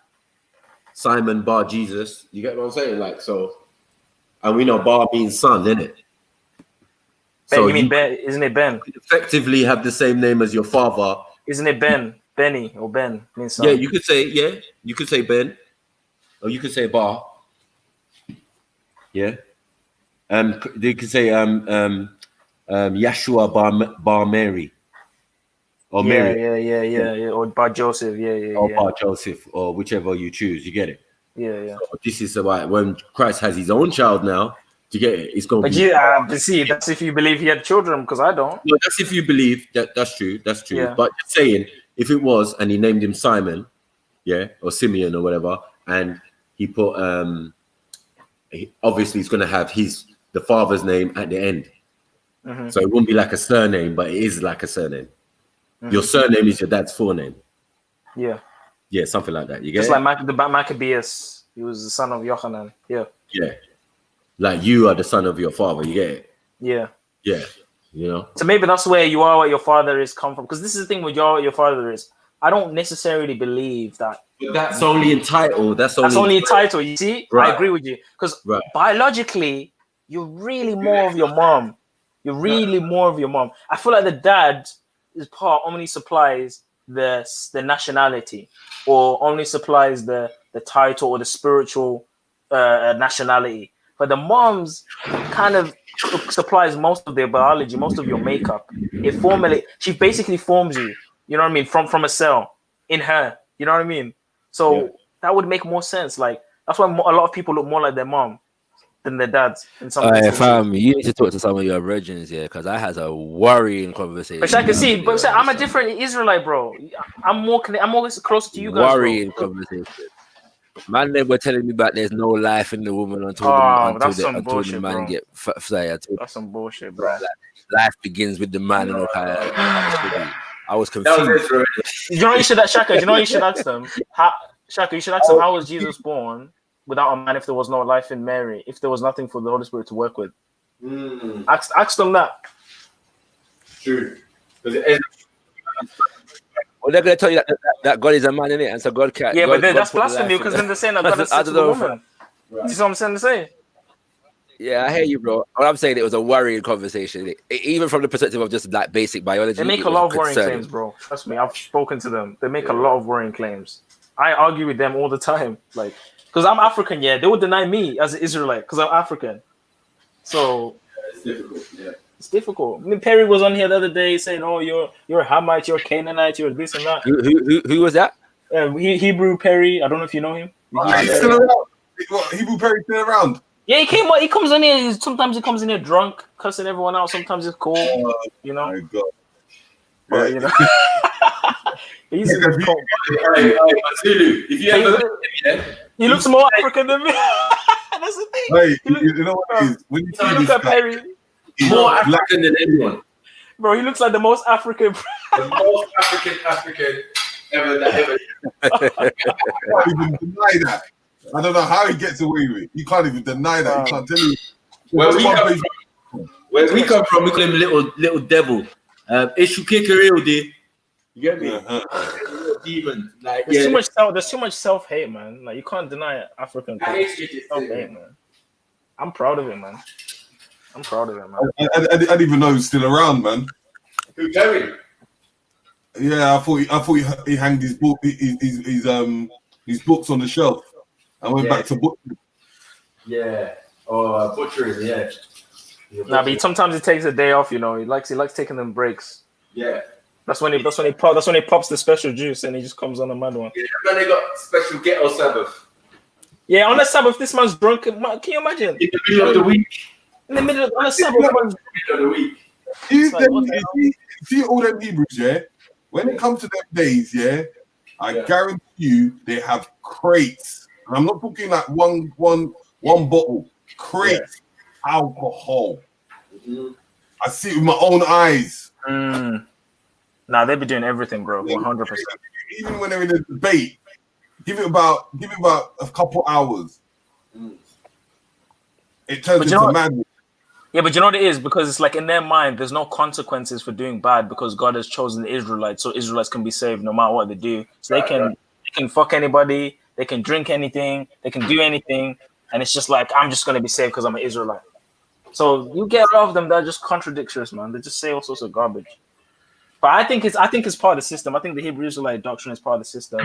Simon Bar Jesus. You get what I'm saying? Like so, and we know Bar means son, innit? Ben, so you mean Ben? Isn't it Ben? Effectively have the same name as your father. Isn't it Ben? Benny or Ben means son. Yeah, you could say Ben, or you could say Bar. Yeah. They could say Yeshua Bar Mary. Or Mary. Yeah. Or Bar Joseph. Or Bar Joseph, or whichever you choose. You get it? Yeah. So this is why when Christ has his own child now, to get it, it's going to be. But see, that's if you believe he had children, because I don't. No, that's if you believe that's true. That's true. Yeah. But just saying, if it was, and he named him Simon, or Simeon or whatever, and he put obviously he's going to have the father's name at the end. Mm-hmm. So it wouldn't be like a surname, but it is like a surname. Mm-hmm. Your surname is your dad's forename. Yeah. Yeah, something like that. You get just it? like the Maccabeus. He was the son of Yochanan. Yeah. Yeah. Like you are the son of your father. You get it? Yeah. Yeah. You know? So maybe that's where you are what your father is come from. Because this is the thing with your father is. I don't necessarily believe that. But that's only in title. That's only in title. You see? Right. I agree with you. Because biologically, you're really more of your mom. You're really more of your mom. I feel like the dad is only supplies the nationality, or only supplies the title or the spiritual nationality. But the mom's kind of supplies most of their biology, most of your makeup. She basically forms you. You know what I mean? From a cell in her. You know what I mean? So that would make more sense. Like that's why a lot of people look more like their mom than their dads. In some fam, you need to talk to some of your virgins, because I had a worrying conversation. But I can see, but I'm a different Israelite, bro. I'm more closer to you guys. Worrying conversation. Man, they were telling me about there's no life in the woman until the man get fired. That's some bullshit, bro. Like, life begins with the man and all kind of. I was confused. You know what you should ask Shaka? You know what you should ask them? Shaka, you should ask them, how was Jesus born without a man if there was no life in Mary? If there was nothing for the Holy Spirit to work with? Ask them that. True. Well, they're going to tell you that God is a man, innit? And so God can't. Yeah, but that's blasphemy, because then they're saying that God is a woman. You see what I'm saying to say? Yeah, I hear you, bro. What I'm saying, it was a worrying conversation. Even from the perspective of just like basic biology. They make a lot of worrying claims, bro. Trust me, I've spoken to them. They make a lot of worrying claims. I argue with them all the time. Like, because I'm African, they would deny me as an Israelite because I'm African. So it's difficult, it's difficult. I mean, Perry was on here the other day saying, "Oh, you're a Hamite, you're a Canaanite, you're this and that." Who was that? Hebrew Perry. I don't know if you know him. He's still around. Hebrew Perry still around. Yeah, he comes in here. Sometimes he comes in here drunk, cussing everyone out. Sometimes it's cool, you know. My God. But, you know, he's cool. If you ever, he looks more African than me. That's the thing. Hey, you know what it is? When you see look at Perry, he's more African than anyone. Bro, he looks like the most African. The most African ever. I can't even deny that. I don't know how he gets away with it. You can't even deny that. You can't tell you. Where we come from, we call him little devil. Ishu Kikariodi. You get me? Demon. Like, there's too much self-hate, man. Like, you can't deny it. African self-hate, man. I'm proud of it, man. I'm proud of it, man. I didn't even know he was still around, man. Who, Terry? Yeah, I thought he hanged his book, his books on the shelf. I went back to book. Yeah, or butchering. Yeah. Nah, but sometimes he takes a day off. You know, he likes taking them breaks. Yeah. That's when he pops the special juice and he just comes on a mad one. Yeah, then they got special ghetto Sabbath. Yeah, on the Sabbath, this man's drunk. Can you imagine? In the middle of the week. In the middle of the Sabbath. See all them Hebrews, yeah? When it comes to them days, yeah, I guarantee you they have crates. And I'm not talking like one bottle. Crates, alcohol. Mm-hmm. I see it with my own eyes. Nah, they be doing everything, bro. 100%. Even when they're in a debate, give it about a couple hours. It turns into madness. Yeah, but you know what it is? Because it's like in their mind, there's no consequences for doing bad because God has chosen the Israelites, so Israelites can be saved no matter what they do. So they can fuck anybody, they can drink anything, they can do anything, and it's just like, I'm just gonna be saved because I'm an Israelite. So you get a lot of them that are just contradictions, man. They just say all sorts of garbage. But I think it's part of the system. I think the Hebrew Israelite doctrine is part of the system.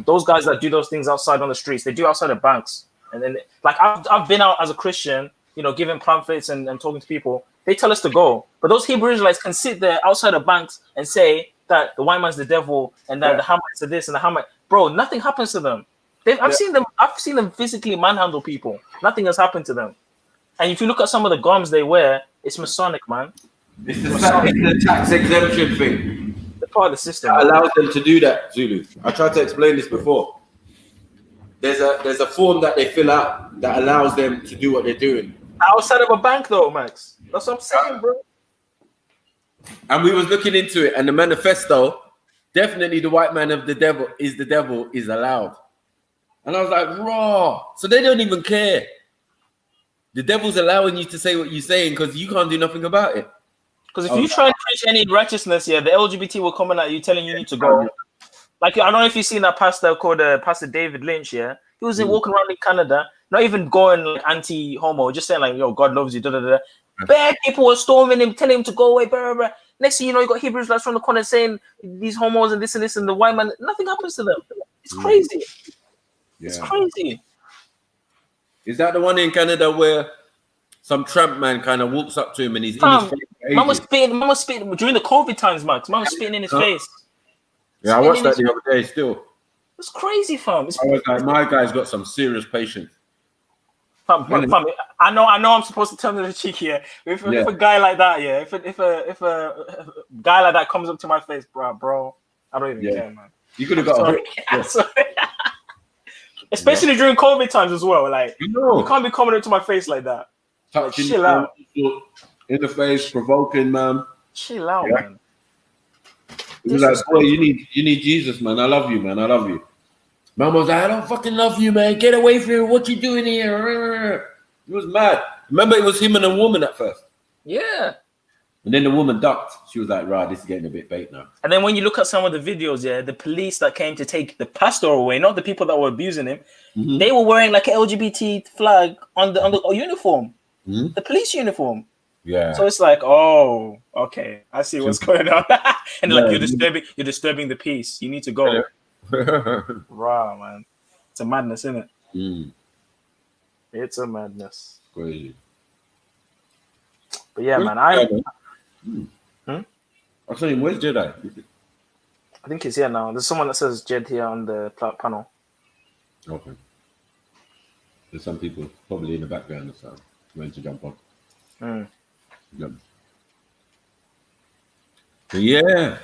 Those guys that do those things outside on the streets, they do outside of banks. And then, like, I've been out as a Christian, you know, giving pamphlets and talking to people. They tell us to go. But those Hebrew Israelites can sit there outside of banks and say that the white man's the devil and that the Hamites are this and the Hamite. Bro, nothing happens to them. I've seen them physically manhandle people. Nothing has happened to them. And if you look at some of the garments they wear, it's Masonic, man. It's the tax exemption thing. They're part of the system. That allows them to do that, Zulu. I tried to explain this before. There's a form that they fill out that allows them to do what they're doing. Outside of a bank, though, Max. That's what I'm saying, bro. And we was looking into it, and the manifesto, definitely the white man of the devil is allowed. And I was like, raw. So they don't even care. The devil's allowing you to say what you're saying because you can't do nothing about it. Because if you try and preach any righteousness, the LGBT will come at you telling you need to go. Like, I don't know if you've seen that pastor called Pastor David Lynch, He was walking around in Canada, not even going like anti-homo, just saying like, yo, God loves you, da-da-da. Bad people were storming him, telling him to go away, blah, blah, blah. Next thing you know, you got Hebrews like from the corner saying these homos and this, and the white man, nothing happens to them. It's crazy. It's crazy. Is that the one in Canada where some tramp man kind of walks up to him and he's in his face? Man was spitting during the COVID times, Max. Man was spitting in his face. Yeah, I watched that the other day still. It's crazy, fam. I was like, my guy's got some serious patience. Fam, I know I'm supposed to turn to the cheek here. If a guy like that, if a guy like that comes up to my face, bro, I don't even care, man. You could have got I'm sorry. Especially during COVID times as well. Like, you can't be coming up to my face like that. Like, chill out. In the face, provoking, man. Chill out, man. It was like, boy, you need Jesus, man. I love you, man. I love you. Man was like, I don't fucking love you, man. Get away from me. What you doing here? It was mad. Remember, it was him and a woman at first. Yeah. And then the woman ducked. She was like, right, this is getting a bit bait now. And then when you look at some of the videos, the police that came to take the pastor away, not the people that were abusing him, they were wearing like an LGBT flag on the uniform, the police uniform. Yeah. So it's like, oh, okay, I see what's going on. And like, you're disturbing the peace. You need to go. Wow, man. It's a madness, isn't it? It's a madness. Crazy. But yeah, man, I'm saying, where's Jedi? I think he's here now. There's someone that says Jed here on the panel. Okay. There's some people probably in the background that's going to jump on. Yep. Yeah.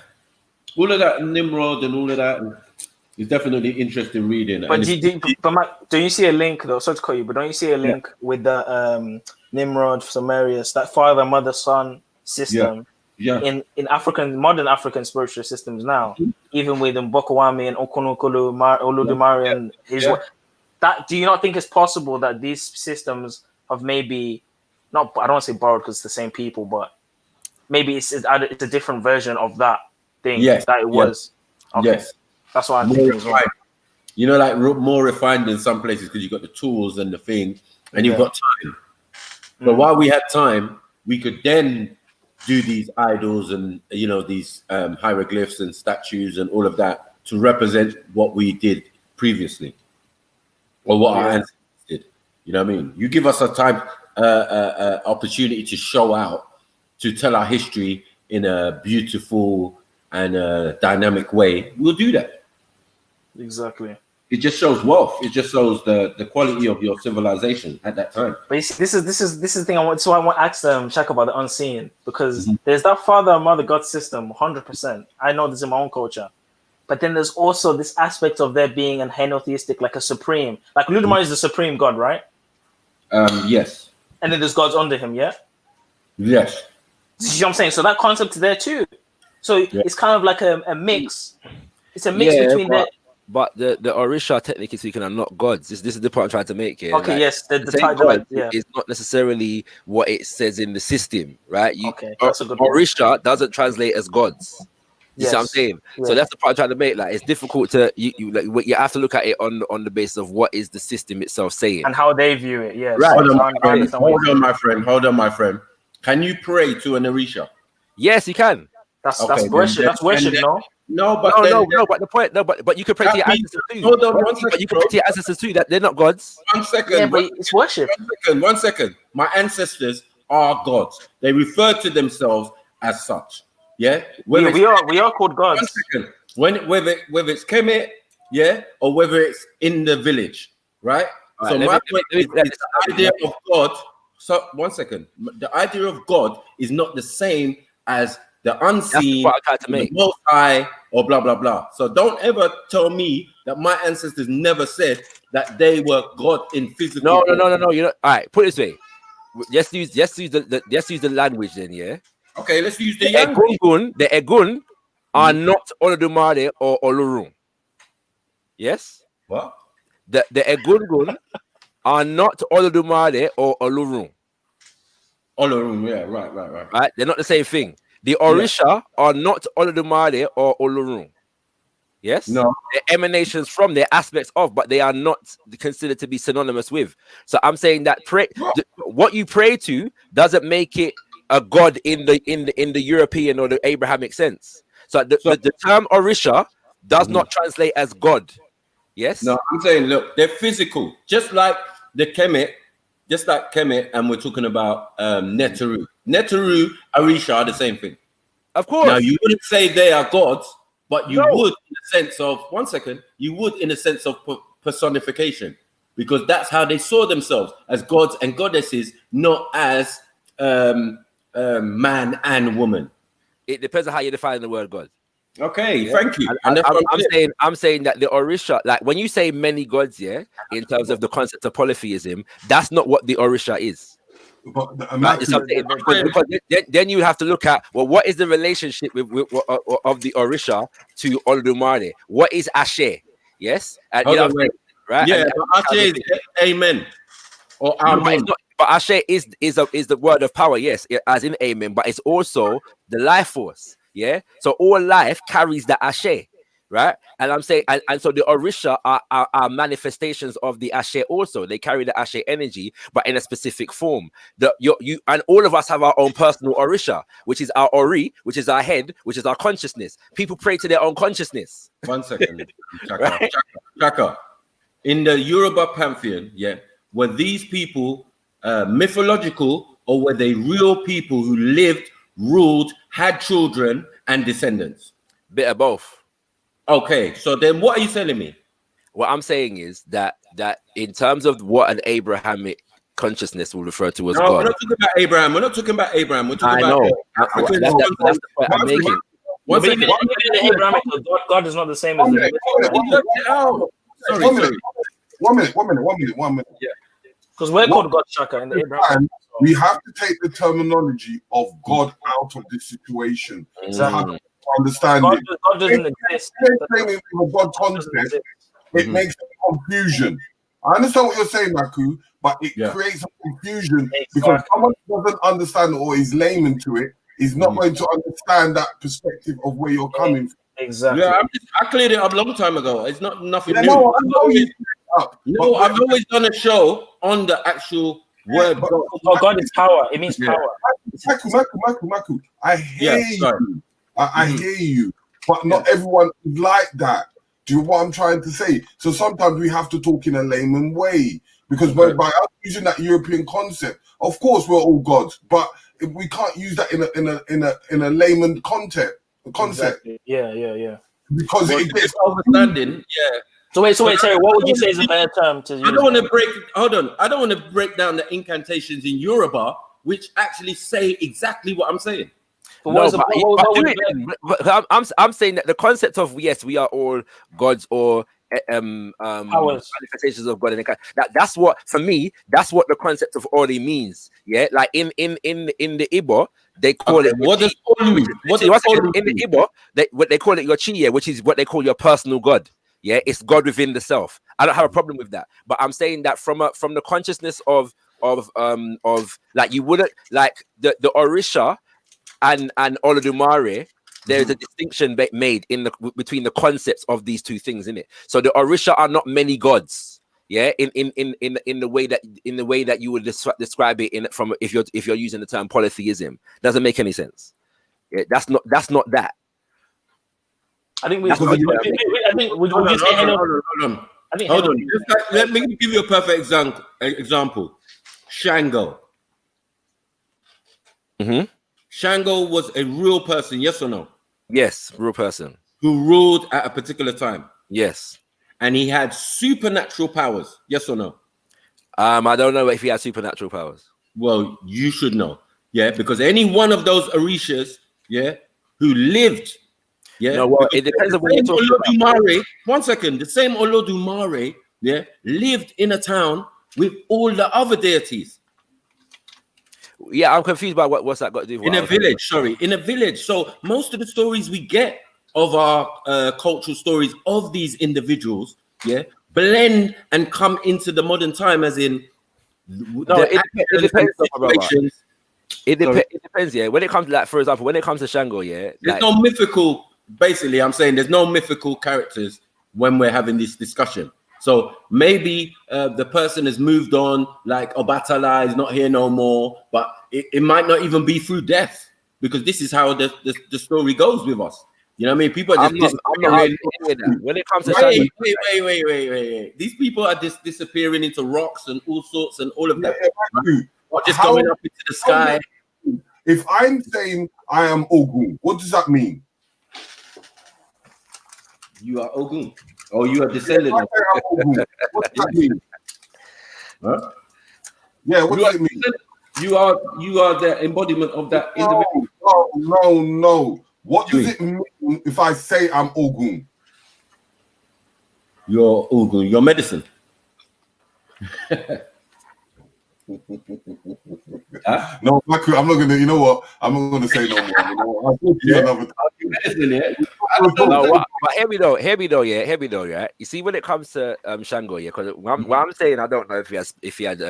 All of that Nimrod and all of that is definitely interesting reading. But do you see a link though? Sorry to call you, but don't you see a link with the Nimrod, Samaria, that father, mother, son system? in modern African spiritual systems now, even with Mbokawami and Okunukulu, Oludumare and his that, do you not think it's possible that these systems have maybe not, I don't want to say borrowed because it's the same people, but maybe it's a different version of that thing that it was. Okay. Yes, that's what I'm thinking as well. You know, like more refined in some places because you've got the tools and the thing, and you've got time. But while we had time, we could then do these idols and, you know, these hieroglyphs and statues and all of that to represent what we did previously or what our ancestors did. You know what I mean? You give us a time, opportunity to show out, to tell our history in a beautiful and dynamic way, we'll do that. Exactly. It just shows wealth. It just shows the quality of your civilization at that time. But this is the thing I want. So I want to ask Shaq about the unseen, because there's that father and mother God system, 100%. I know this in my own culture, but then there's also this aspect of there being an henotheistic, like a supreme, like Ludumare is the supreme God, right? Yes. And then there's gods under him, yeah. Yes. You see what I'm saying? So that concept is there too. So it's kind of like a mix. It's a mix between the. But the Orisha, technically speaking, are not gods. This is the point I'm trying to make here. Okay, like, yes, the God is not necessarily what it says in the system, right? That's a good point. Orisha doesn't translate as gods. You see what I'm saying? Yeah. So that's the point I'm trying to make. Like, it's difficult to you have to look at it on the basis of what is the system itself saying and how they view it. Yeah. Right. Hold on, my friend. Can you pray to an Orisha? Yes, you can. That's worship. That's worship, no? No, but but the point, but you can pray to your ancestors too. Hold on, one second. But you can pray to your ancestors too. That they're not gods. 1 second. Yeah, but it's worship. 1 second. My ancestors are gods. They refer to themselves as such. Yeah. We are called gods. 1 second. Whether it's Kemet, or whether it's in the village, right? So my point is the idea of God. So 1 second. The idea of God is not the same as the unseen, the most high, or blah blah blah. So don't ever tell me that my ancestors never said that they were God in physical. No. You know, all right. Put it this way. Let's use the language then. Yeah. Okay. Let's use the Egungun. The Egun are not Olodumare or Olorun. Yes. What? The Egungun are not Olodumare or Olorun. Olorun, yeah, right. Right. They're not the same thing. The Orisha are not Olodumare or Olorun. Yes? No. They're emanations from, they're aspects of, but they are not considered to be synonymous with. So I'm saying that what you pray to doesn't make it a god in the European or the Abrahamic sense. So the term Orisha does not translate as God. Yes? No, I'm saying, look, they're physical. Just like the Kemet, and we're talking about Neteru. Neteru, Orisha are the same thing. Of course. Now, you wouldn't say they are gods, but you would in the sense of, 1 second, you would in the sense of personification, because that's how they saw themselves, as gods and goddesses, not as man and woman. It depends on how you define the word God. Okay, thank you. I'm saying that the Orisha, like when you say many gods, in terms of the concept of polytheism, that's not what the Orisha is. But then you have to look at, well, what is the relationship of the Orisha to Olodumare? What is Ashe? Yes, and, right? Yeah, Ashe is amen or amen. But Ashe is the word of power, yes, as in amen. But it's also the life force. Yeah, so all life carries the Ashe, right? And I'm saying, and so the Orisha are manifestations of the Ashe also. They carry the Ashe energy, but in a specific form. You and all of us have our own personal Orisha, which is our Ori, which is our head, which is our consciousness. People pray to their own consciousness. 1 second, Chaka. In the Yoruba pantheon, were these people mythological, or were they real people who lived, ruled, had children and descendants? Bit of both. Okay, so then what are you telling me? What I'm saying is that in terms of what an Abrahamic consciousness will refer to as God. We're not talking about Abraham. We're talking about Abraham. We're talking about African. That's the point I'm making. God is not the same as Sorry. 1 minute. Yeah. Because we're called God Shaka in the Abraham. We have to take the terminology of God out of this situation. Exactly. To understand God, it. God doesn't exist. If a God concept, it makes confusion. I understand what you're saying, Maku, but it creates a confusion because someone who doesn't understand or is layman to it is not going to understand that perspective of where you're coming from. Exactly. Yeah, I cleared it up a long time ago. It's not nothing new. No, I know you up. No, I've always done a show on the actual word God. Oh, God is power. It means power. Maku. I hear you. I hear you. But not everyone is like that. Do you know what I'm trying to say? So sometimes we have to talk in a layman way because by us using that European concept, of course we're all gods, but we can't use that in a layman concept. Exactly. Yeah. Because it gets understanding. Yeah. So wait, Terry, what would you say is a better term to use? I don't want to break. Hold on. I don't want to break down the incantations in Yoruba, which actually say exactly what I'm saying. I'm saying that the concept of yes, we are all gods or manifestations of God, and that's what for me. That's what the concept of Ori means. Yeah, like in the Igbo, they call it. What does Ori mean? In the Igbo, they call it your chi, which is what they call your personal God. Yeah, it's God within the self. I don't have a problem with that, but I'm saying that from the consciousness of like you wouldn't like the Orisha and Olodumare, there's a distinction made between the concepts of these two things in it. So the Orisha are not many gods, yeah, in the way that you would describe it from if you're using the term polytheism. Doesn't make any sense. Yeah, that's not that. I think would you say hold on. Let me give you a perfect example. Shango. Shango was a real person, yes or no? Yes, real person. Who ruled at a particular time. Yes. And he had supernatural powers, yes or no? I don't know if he had supernatural powers. Well, you should know. Yeah, because any one of those Orishas, yeah, who lived, yeah. No, well, it depends on what you're talking about. One second, the same Olodumare, yeah, lived in a town with all the other deities. Yeah, I'm confused by what's that got to do with in a village. So most of the stories we get of our cultural stories of these individuals, yeah, blend and come into the modern time, as in it depends. It depends, yeah. When it comes to, like, for example, when it comes to Shango, yeah, there's no mythical. Basically, I'm saying there's no mythical characters when we're having this discussion. So maybe the person has moved on, like Obatala is not here no more, but it might not even be through death, because this is how the story goes with us. You know what I mean? People are just disappearing. When it comes to wait. These people are just disappearing into rocks and all sorts and all of that. Or just going up into the sky. If I'm saying I am Ogun, what does that mean? You are Ogun. Oh, you are descended. What does that mean? Huh? Yeah, what does it mean? You are the embodiment of that individual. No. What does it mean if I say I'm Ogun? You're Ogun. You're medicine. No, Maku, I'm not gonna. You know what? I'm not gonna say no more. I'll talk to you another time. But hear me though. Yeah. You see, when it comes to Shango, yeah, because what I'm saying, I don't know if he had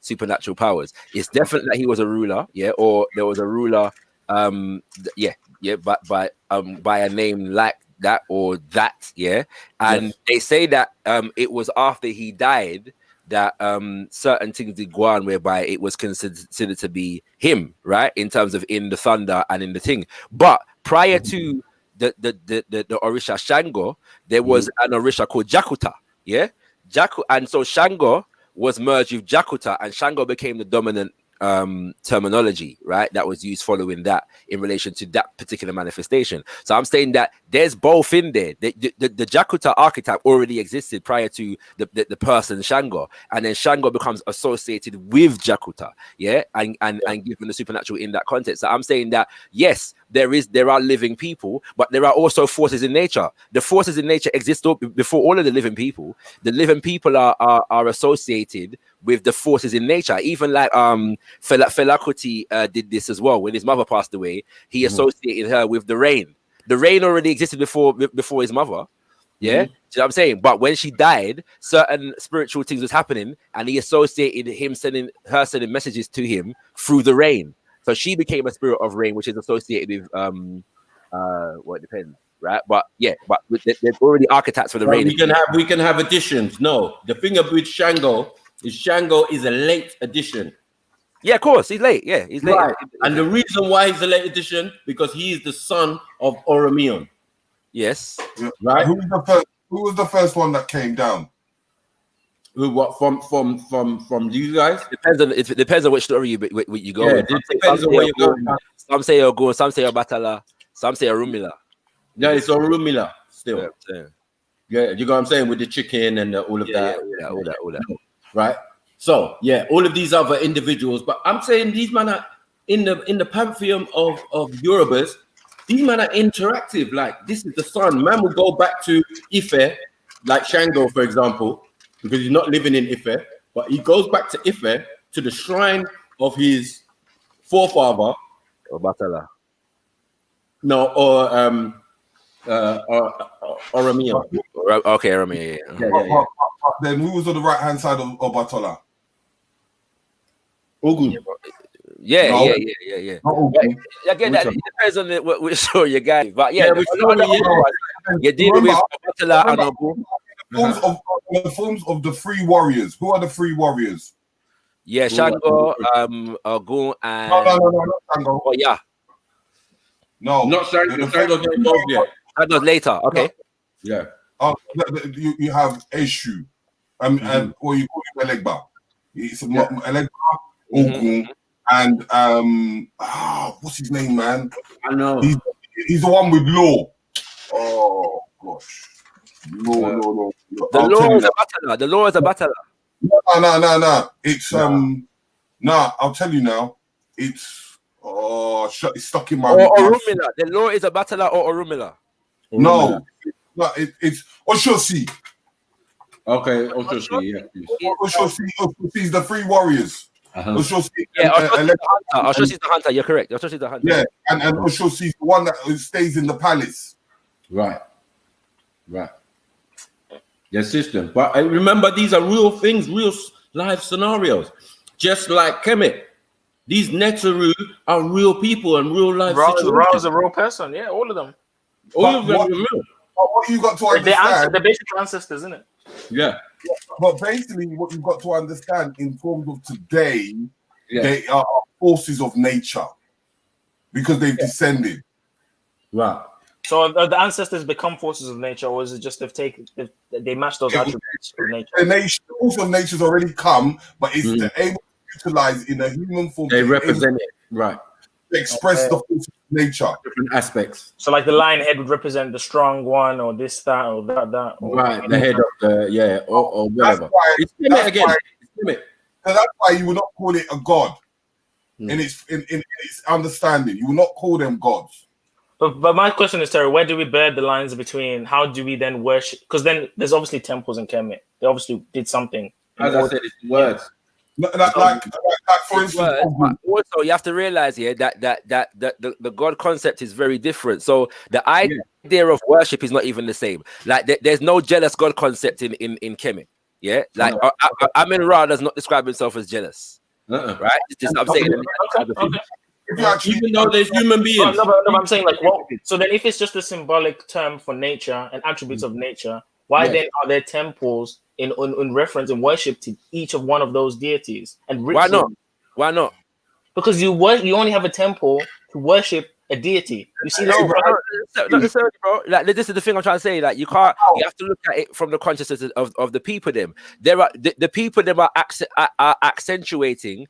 supernatural powers. It's definitely that he was a ruler, yeah, or there was a ruler, but by a name like that or that, yeah. And they say that it was after he died that certain things did go on, whereby it was considered to be him, right? In terms of in the thunder and in the thing. But prior to the Orisha Shango, there was an Orisha called Jakuta, yeah? And so Shango was merged with Jakuta, and Shango became the dominant terminology, right? That was used following that in relation to that particular manifestation. So I'm saying that there's both in there. The Jakuta archetype already existed prior to the person Shango, and then Shango becomes associated with Jakuta, yeah, and given the supernatural in that context. So I'm saying that yes, there are living people, but there are also forces in nature. The forces in nature exist before all of the living people. The living people are associated with the forces in nature. Even like Fela Kuti did this as well. When his mother passed away, he associated her with the rain. The rain already existed before his mother. Yeah, do you know what I'm saying? But when she died, certain spiritual things was happening, and he associated sending messages to him through the rain. So she became a spirit of rain, which is associated with well, it depends, right? But yeah, but there's already archetypes for the rain. We can have additions. No, the thing with Shango is a late addition. Yeah, of course, he's late. Yeah, he's late. Right. And the reason why he's a late addition because he is the son of Oromion. Yes. Right. Who was the first one that came down? Who? What? From you guys? It depends on which story you go. Yeah, it depends on where you go. Some say Ogun, some say Obatala, some say Orunmila. Yeah, it's Orunmila still. Yeah, you know what I'm saying, with the chicken and all of that. Yeah, all that. Right. So yeah, all of these other individuals, but I'm saying these men are in the pantheon of Yorubas. These men are interactive. Like, this is the sun. Man will go back to Ife, like Shango, for example, because he's not living in Ife, but he goes back to Ife, to the shrine of his forefather. Obatala. No, or Oromia. Okay, Oromia. Yeah. Then who was on the right hand side of Obatola? Ogun. Yeah. Again, that Which depends on which story you got. But yeah, you're dealing with Obatala and Ogun. The forms of the three warriors. Who are the three warriors? Yeah, Shango, Ogun, and no, not Shango. Oh yeah. No, not Shango. Shango's not involved yet. Shango's later. Okay. Yeah. You have Eshu, and or you call him Elegba. It's Elegba, Ogun, and what's his name, man? I know. He's the one with law. Oh gosh. No. The law is a battle. No. It's I'll tell you now. It's it's stuck in my. Or Orunmila. The law is a battle or Orunmila. No, it's Oshosi. Okay, Oshosi. Yeah. Oshosi is the three warriors. Oshosi. Yeah, Oshosi's the hunter. You're correct. Oshosi's the hunter. Yeah, and Oshosi is the one that stays in the palace. Right. Your system. But I remember these are real things, real life scenarios. Just like Kemet. These Netaru are real people and real life situations. Ra is a real person. Yeah, all of them. All of them are real. What you got to understand? The basic ancestors, isn't it? Yeah. But basically, what you've got to understand in terms of today, they are forces of nature because they've descended. Right. So the ancestors become forces of nature, or is it just they match those attributes of nature? The force of nature's already come, but it's able to utilize in a human form. They represent it, right? Express the force of nature, different aspects. So, like the lion head would represent the strong one, or this, that, or that. Or right, the head of the or whatever. So that's why you will not call it a god. In its understanding, you will not call them gods. But my question is, Terry, where do we blur the lines between? How do we then worship? Because then there's obviously temples in Kemet. They obviously did something. As I said, it's words. Like for instance, also you have to realize here that the God concept is very different. So the idea of worship is not even the same. Like there's no jealous God concept in Kemet. Yeah, like Amin Ra does not describe himself as jealous. Right? It's just I'm saying. Even though there's human beings. No, I'm saying like, well, so then if it's just a symbolic term for nature and attributes of nature, why then are there temples in reference and worship to each of one of those deities? And Why not? Because you only have a temple to worship a deity. You see, not necessarily, bro. Like this is the thing I'm trying to say. Like you have to look at it from the consciousness of the people. There are the people. Them are accentuating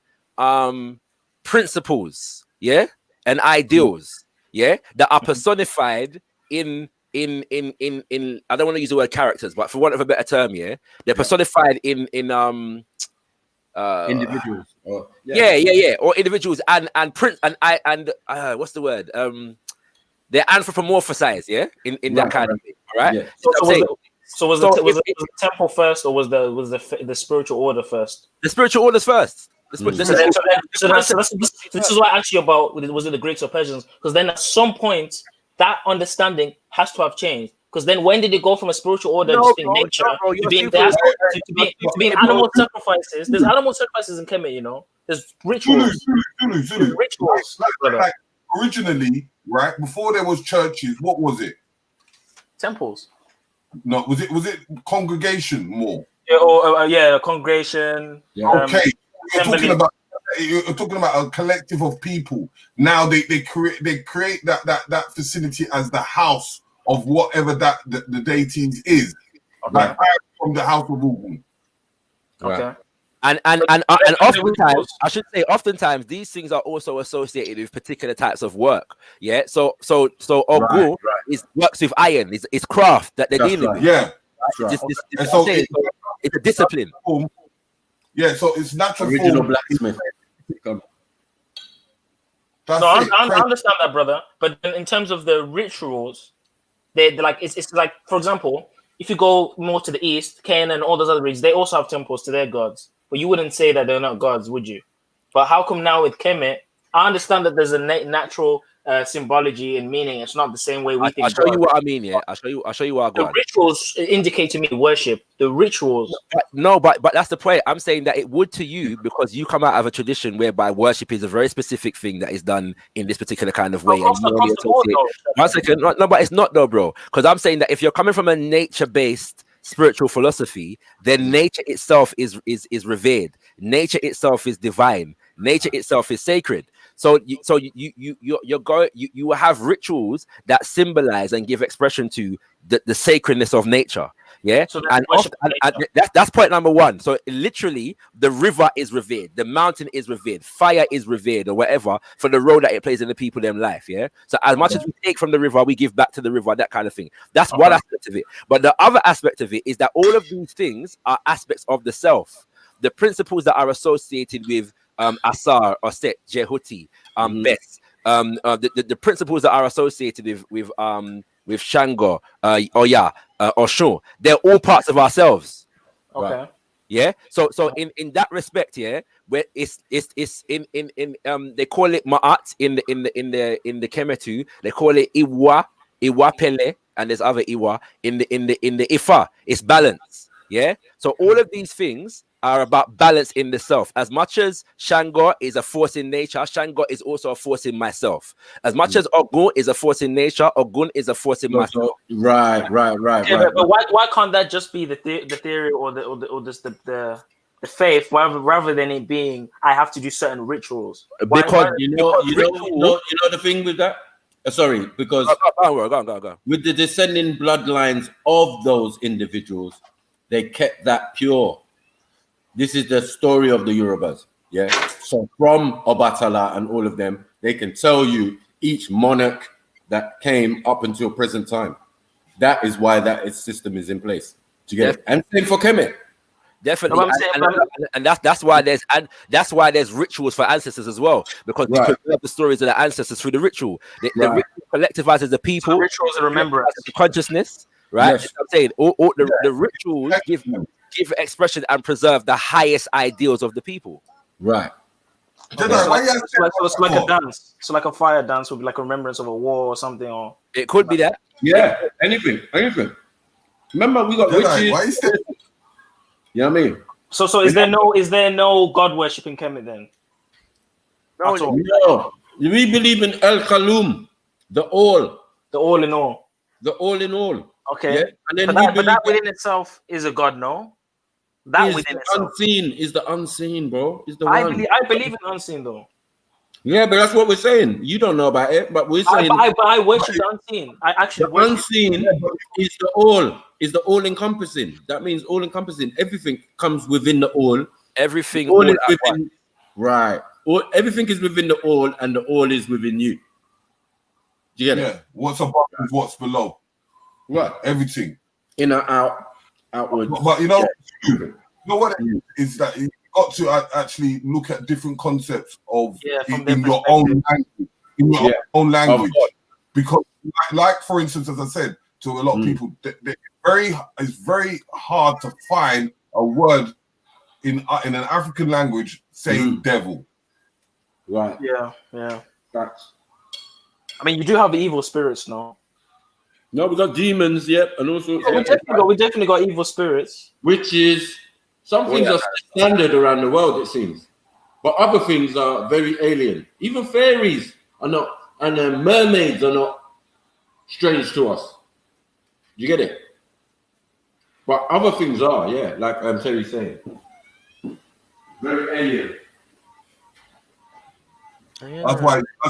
principles, and ideals, that are personified in I don't want to use the word characters, but for want of a better term, they're personified in individuals. Or individuals and what's the word? They're anthropomorphized, in that kind of thing. All right. So was the temple first, or was the spiritual order first? The spiritual orders first. This is why I asked you about was it the Greeks or Persians? Because then at some point that understanding has to have changed. Because then when did it go from a spiritual order just being nature to being animal sacrifices? There's animal sacrifices in Kemet, you know. There's rituals. Zulu. Rituals. Like originally, right before there was churches, what was it? Temples. No, was it congregation more? Yeah, congregation. Yeah. Okay, you're talking about a collective of people. Now they create that facility as the house of whatever that the deities is. Okay. Like from the house of Ugu. Okay. And oftentimes, I should say, oftentimes these things are also associated with particular types of work. Yeah. So Ogun works with iron. It's craft that they're dealing with. Yeah. It's a discipline. Yeah. So it's natural. Original blacksmith. I understand that, brother. But in terms of the rituals, they're like it's like, for example, if you go more to the east, Canaan and all those other regions, they also have temples to their gods. But you wouldn't say that they're not gods, would you? But how come now with Kemet, I understand that there's a natural symbology and meaning. It's not the same way we think. I'll show you what I mean. Yeah, I'll show you what I got. The rituals indicate to me worship. The rituals. But that's the point. I'm saying that it would to you because you come out of a tradition whereby worship is a very specific thing that is done in this particular kind of way. One second, no, but it's not though, bro. Because I'm saying that if you're coming from a nature-based spiritual philosophy, then nature itself is revered. Nature itself is divine. Nature itself is sacred. So you have rituals that symbolize and give expression to the sacredness of nature. Yeah, so that's point number one. So literally, the river is revered, the mountain is revered, fire is revered, or whatever for the role that it plays in the people in life. Yeah. So as much as we take from the river, we give back to the river. That kind of thing. That's one aspect of it. But the other aspect of it is that all of these things are aspects of the self. The principles that are associated with Asar, Oset, Jehuti, Beth, the principles that are associated with Shango, Oya, Oshun, they're all parts of ourselves. Okay. Right? Yeah. So in that respect, yeah, where it's in they call it Ma'at in the Kemetu, they call it Iwa Pele, and there's other Iwa in the Ifa. It's balance. Yeah. So all of these things are about balance in the self. As much as Shango is a force in nature, Shango is also a force in myself. As much as Ogun is a force in nature, Ogun is a force in myself. Right. But why can't that just be the theory or the faith, rather than it being I have to do certain rituals? Because you know the thing with that. Sorry, because go. With the descending bloodlines of those individuals, they kept that pure. This is the story of the Yorubas, yeah? So from Obatala and all of them, they can tell you each monarch that came up until present time. That is why that system is in place. Do you get it? And same for Kemet. Definitely, and that's why there's rituals for ancestors as well, because we preserve the stories of the ancestors through the ritual. The ritual collectivizes the people. So rituals and remembrance, the consciousness, right? Yes. I'm saying all the rituals give expression and preserve the highest ideals of the people. Right. Okay. So it's like a dance. So like a fire dance would be like a remembrance of a war or something, or it could be that. Yeah, anything. Remember, we got witches. You know what I mean? So is there no God worship in Kemet then? No. We believe in El Khalum, the all in all. The all in all. Okay. Yeah? And then but that within itself is a God, no? That within itself. Unseen is the unseen, bro. Is the I one. I believe in unseen though. Yeah, but that's what we're saying. You don't know about it, but we're saying I worship the unseen. I actually the unseen is the all encompassing. That means all encompassing. Everything comes within the all. Everything all is within. Right. Everything is within the all, and the all is within you. Do you get it? What's above is what's below. Right. Everything. Inner, outward. But you know what it is that you got to actually look at different concepts of in your own language. Because, like for instance, as I said, to a lot of people. It's very hard to find a word in an African language saying devil. Right. Yeah, yeah. Facts. I mean, you do have the evil spirits now. No, we got demons, yep, and also we definitely got evil spirits. Which is some things are standard around the world, it seems, but other things are very alien. Even fairies are not, and mermaids are not strange to us. You get it? But other things are, yeah, like Terry's saying, very alien. Yeah. That's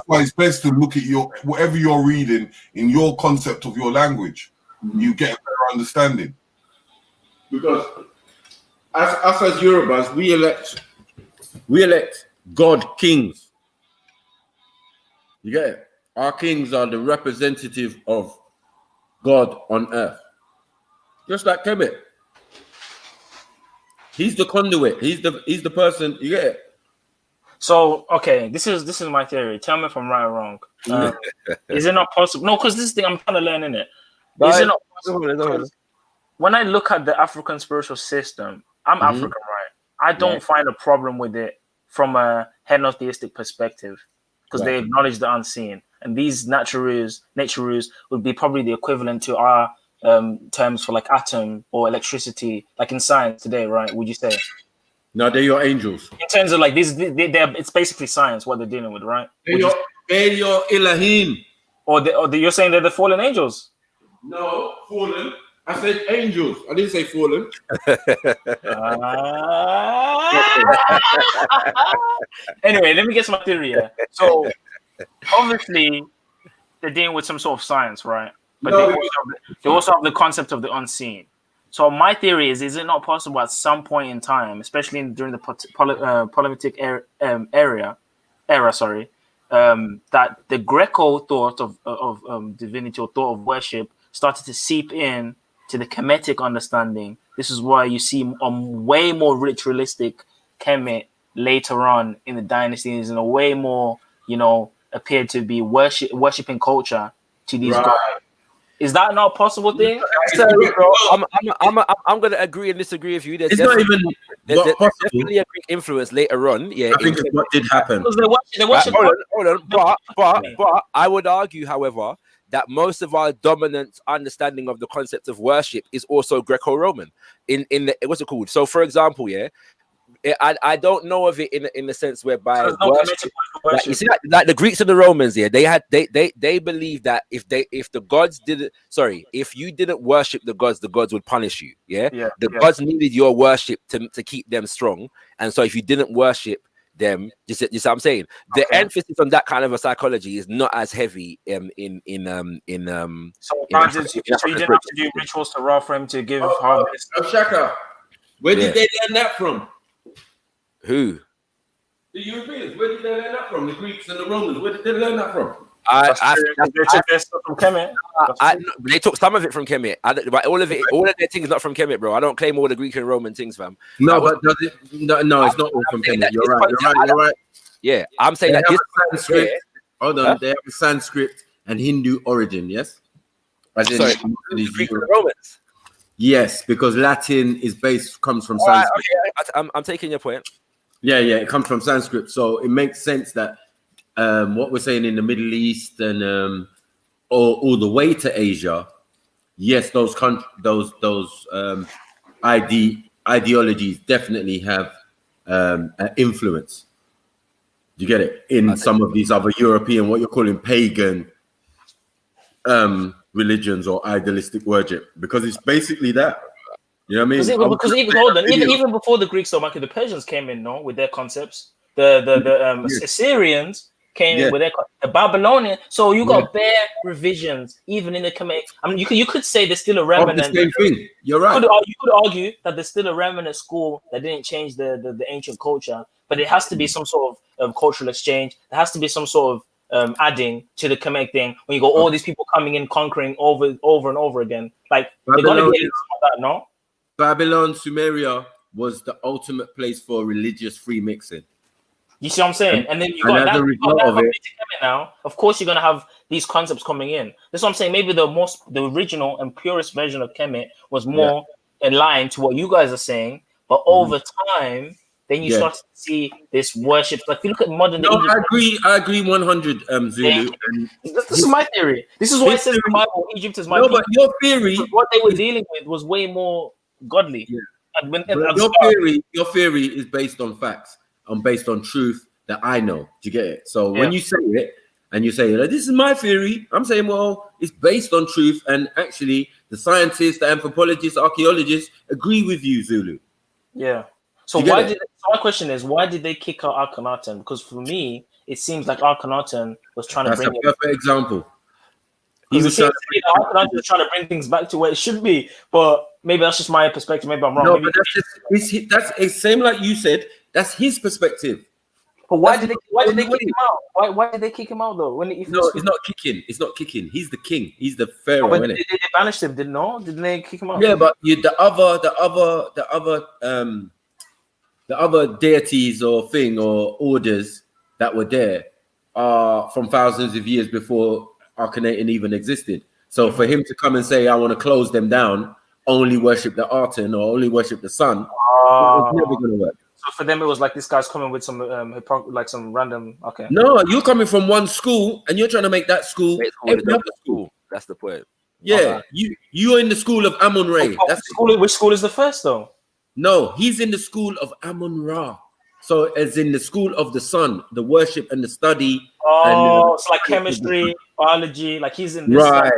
why it's best to look at whatever you're reading in your concept of your language. You get a better understanding. Because as Yorubas, we elect God kings. You get it? Our kings are the representative of God on earth. Just like Kemet. He's the conduit. He's the person. You get it? So okay, this is my theory. Tell me if I'm right or wrong. Is it not possible? No, because this thing I'm trying to learn in it. Is it not possible? When I look at the African spiritual system, I'm African, right? I don't find a problem with it from a henotheistic perspective because they acknowledge the unseen, and these nature rules would be probably the equivalent to our terms for like atom or electricity, like in science today, right? Would you say? No, they're your angels. In terms of like these, it's basically science what they're dealing with, right? They're your Elohim. Or you're saying they're the fallen angels? No, fallen. I said angels. I didn't say fallen. Anyway, let me get my theory here. So obviously they're dealing with some sort of science, right? But they also have the concept of the unseen. So my theory is it not possible at some point in time, especially during the Ptolemaic era, that the Greco thought of divinity or thought of worship started to seep in to the Kemetic understanding. This is why you see a way more ritualistic Kemet later on in the dynasties, and a way more, appeared to be worshiping culture to these gods. Is that not a possible thing? I'm going to agree and disagree with you. There's it's not even definitely a Greek influence later on. Yeah, I think it's what did happen. Hold on. But I would argue, however, that most of our dominant understanding of the concept of worship is also Greco-Roman. In the what's it called? So, for example, I don't know of it in the sense whereby worship, like, you see, like the Greeks and the Romans, they believe that if you didn't worship the gods would punish you. The gods needed your worship to keep them strong, and so if you didn't worship them, you see what I'm saying? The emphasis on that kind of a psychology is not as heavy so you didn't have to do rituals to Ra for him to give harvest. Shaka, where did they learn that from? Who? The Europeans. Where did they learn that from? The Greeks and the Romans. Where did they learn that from? They took some of it from Kemet. But all of their things not from Kemet, bro. I don't claim all the Greek and Roman things, fam. No, but does it? No, it's not all from Kemet. You're right. Yeah, I'm saying that this Sanskrit. Hold on, they have a Sanskrit and Hindu origin. Yes. Sorry, Greek and Romans. Yes, because Latin comes from Sanskrit. Okay, I'm taking your point. Yeah, it comes from Sanskrit, so it makes sense that what we're saying in the Middle East and all the way to Asia, yes, those ideologies definitely have an influence. You get it in some of these other European, what you're calling pagan religions or idealistic worship, because it's basically that. You know what I mean? Because even before the Greeks, though, Michael, the Persians came in, with their concepts. The Assyrians came in with the Babylonian. So you got bare revisions, even in the Kemet. I mean, you could say there's still a remnant. Of the same thing. You're right. You could argue that there's still a remnant school that didn't change the ancient culture, but it has to be some sort of cultural exchange. There has to be some sort of adding to the Kemet thing when you got all these people coming in, conquering over and over again. Like they got to get into that, no? Babylon, Sumeria was the ultimate place for religious free mixing. You see what I'm saying? And then you got that, now. Of course, you're gonna have these concepts coming in. That's what I'm saying. Maybe the original and purest version of Kemet was more in line to what you guys are saying, but over time, then you start to see this worship. Like if you look at modern. No, I agree 100. Zulu. This is my theory. This is why it says in the Bible, Egypt is my people. But your theory, what they were dealing with was way more godly. Your theory is based on facts and based on truth that I know. Do you get it? So when you say it and you say, this is my theory, I'm saying, well, it's based on truth. And actually, the scientists, the anthropologists, archaeologists agree with you, Zulu. Yeah. So my question is, why did they kick out Akhenaten? Because for me, it seems like Akhenaten was trying to bring. That's a perfect example. He was trying to bring things back to where it should be, but maybe that's just my perspective. Maybe I'm wrong. No, but that's the same like you said. That's his perspective. But why did they kick him out? Why did they kick him out though? It's not kicking. It's not kicking. He's the king. He's the pharaoh. But they banished him, didn't they kick him out? Yeah, but the other deities or thing or orders that were there are from thousands of years before Akhenaten even existed. So for him to come and say, I want to close them down, only worship the Aten or only worship the sun, it's never going to work. So for them, it was like this guy's coming with some like some random. Okay. No, you're coming from one school and you're trying to make that school every other school. That's the point. Yeah, you're in the school of Amun-Ra. Which school is the first though? No, he's in the school of Amun-Ra. So as in the school of the sun, the worship and the study. Oh, it's like chemistry, biology. Like he's in this. Right.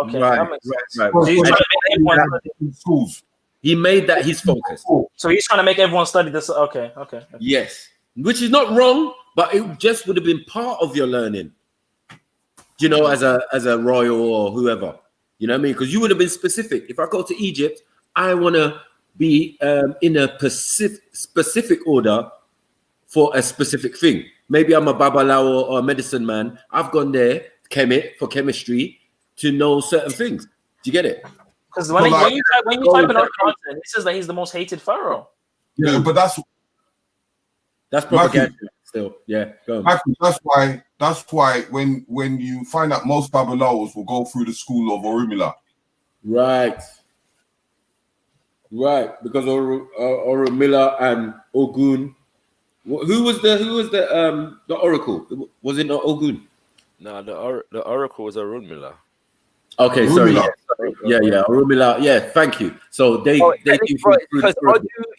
Okay. Right. That makes sense. Right. So he's trying to make everyone schools. He made that his focus. So he's trying to make everyone study this. Okay. Yes, which is not wrong, but it just would have been part of your learning. You know, as a royal or whoever. You know what I mean? Because you would have been specific. If I go to Egypt, I want to be in a specific order for a specific thing. Maybe I'm a babalawo or a medicine man. I've gone there, for chemistry, to know certain things. Do you get it? Because when you type in Akhenaten, it says that he's the most hated pharaoh. Yeah, but that's propaganda still. Yeah, go on. That's why when you find out most Babalawos will go through the school of Orunmila. Right, because Orunmila and Ogun. Who was the oracle? Was it not Ogun? No, the oracle was Orunmila. Okay, sorry. Yeah, Orunmila. Yeah, thank you. So they because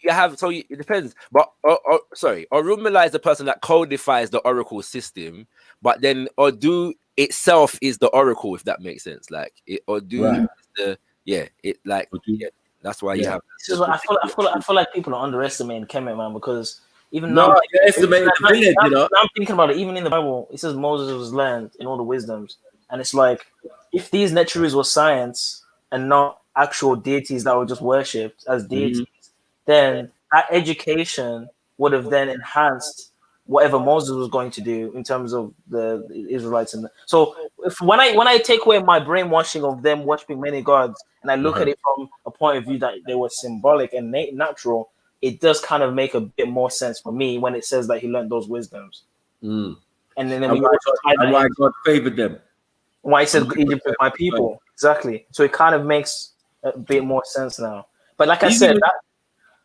you have it depends. But sorry, Orunmila is the person that codifies the oracle system, but then Odu itself is the oracle, if that makes sense. Like Odu is that's why you have. This is what I feel like people are underestimating Kemet, man, because even now, estimating the village, you know. I'm thinking about it. Even in the Bible, it says Moses was learned in all the wisdoms, and it's like if these Neteris were science and not actual deities that were just worshipped as deities, then that education would have then enhanced whatever Moses was going to do in terms of the Israelites. So when I take away my brainwashing of them worshiping many gods and I look at it from a point of view that they were symbolic and natural, it does kind of make a bit more sense for me when it says that he learned those wisdoms. And then why God favored them. Why he said Egypt is my people. Exactly. So it kind of makes a bit more sense now. But like I said,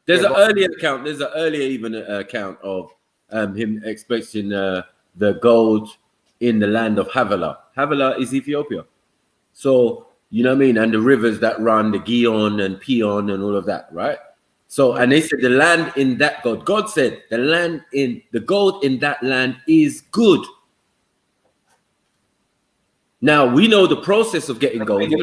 there's an earlier account. There's an earlier account of him expecting the gold in the land of Havilah. Havilah is Ethiopia. So, you know what I mean? And the rivers that run, the Gihon and Pion and all of that, right? So, and they said the land in that God said the gold in that land is good. Now we know the process of getting gold. The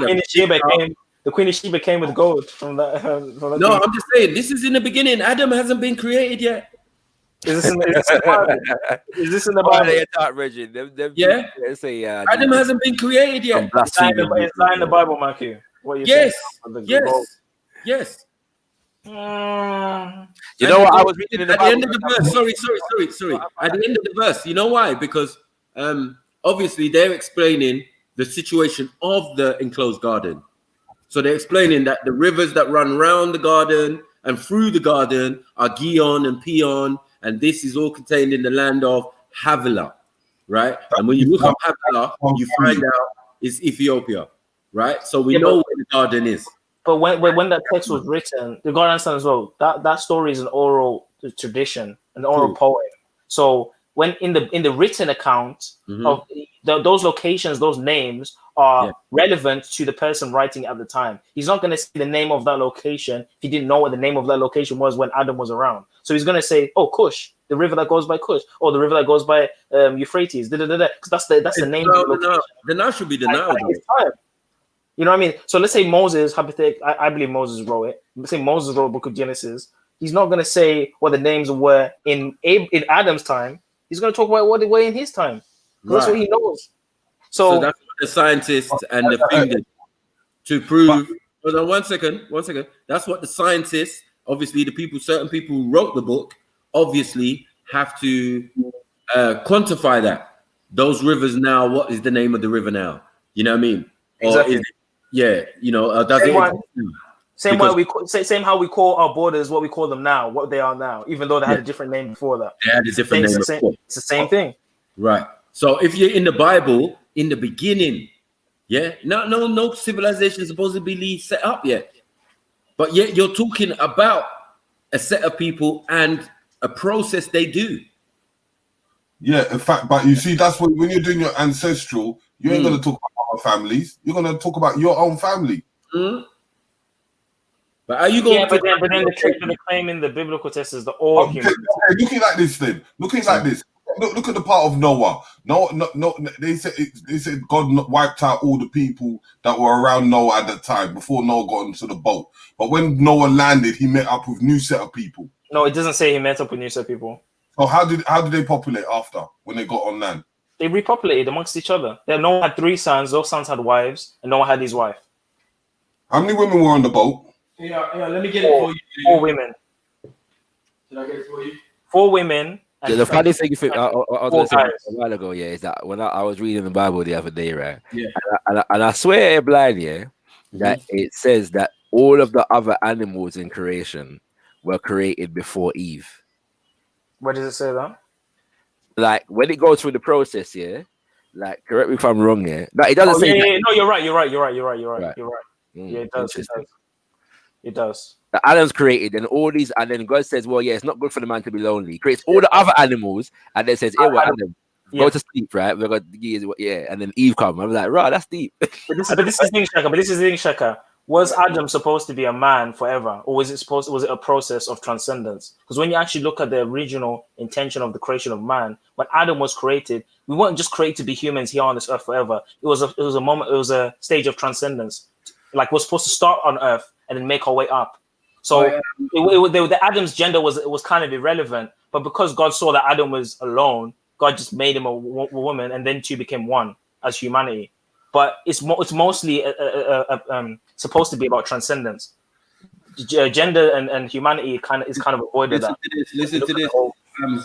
Queen of Sheba came with gold from that. No, I'm just saying this is in the beginning. Adam hasn't been created yet. Is this in the Bible? Is this in the Bible? Yeah. Adam hasn't been created yet. It's not in the Bible, Matthew. What you yes. You know what I was reading in the Bible? At the end of the verse. Sorry. At the end of the verse, you know why? Because obviously they're explaining the situation of the enclosed garden. So they're explaining that the rivers that run around the garden and through the garden are Gihon and Pion and this is all contained in the land of Havilah, right? And when you look up Havilah, you find out it's Ethiopia, right? So we know where the garden is. But when that text was written, you got to understand as well that story is an oral tradition, an oral poem. So when in the written account of those locations, those names are relevant to the person writing at the time. He's not going to say the name of that location if he didn't know what the name of that location was when Adam was around. So he's going to say, "Oh, Cush, the river that goes by Cush, or the river that goes by Euphrates." Because that's the name. Then that should be denied. You know what I mean? So let's say Moses, I believe Moses wrote it. Let's say Moses wrote the book of Genesis. He's not going to say what the names were in Adam's time. He's going to talk about what they were in his time. That's what he knows. So that's what the scientists and the fingers to prove. Hold on, one second. That's what the scientists, obviously the people, certain people who wrote the book, obviously have to quantify that. Those rivers now, what is the name of the river now? You know what I mean? Exactly. Or you know, does same how we call our borders what we call them now, what they are now, even though they had a different name before that. They had a different name before. It's the same thing. Right. So if you're in the Bible, in the beginning, no civilization is supposed to be set up yet. But yet you're talking about a set of people and a process they do. Yeah, in fact, but you see, that's when you're doing your ancestral, you ain't going to talk about other families. You're going to talk about your own family. But are you going? Yeah, but then the claim in the biblical text is the all human. Okay, looking like this, then looking like this. Look at the part of Noah. No, they said God wiped out all the people that were around Noah at the time before Noah got into the boat. But when Noah landed, he met up with new set of people. No, it doesn't say he met up with new set of people. So how did they populate after when they got on land? They repopulated amongst each other. Noah had 3 sons. Those sons had wives, and Noah had his wife. How many women were on the boat? Yeah. Let me get it for you. 4 women. Did I get it for you? 4 women. The funny thing I was going to say a while ago, is that when I was reading the Bible the other day, right? Yeah. And I swear blind, that it says that all of the other animals in creation were created before Eve. Where does it say that? Like when it goes through the process, like correct me if I'm wrong, No, it doesn't say. Yeah. No, you're right. You're right. Yeah, it does. It does. The Adam's created, and all these, and then God says, "Well, it's not good for the man to be lonely." He creates all the other animals, and then says, "Hey, Adam, go to sleep, right? We're going to and then Eve comes. I was like, "Right, that's deep." But this is the thing, Shaka. Was Adam supposed to be a man forever, or was it a process of transcendence? Because when you actually look at the original intention of the creation of man, when Adam was created, we weren't just created to be humans here on this earth forever. It was a moment. It was a stage of transcendence. Like we're supposed to start on earth and then make our way up. So the Adam's gender was kind of irrelevant, but because God saw that Adam was alone, God just made him a woman, and then 2 became 1 as humanity. But it's mostly supposed to be about transcendence. Gender and humanity is kind of avoided. Listen to this.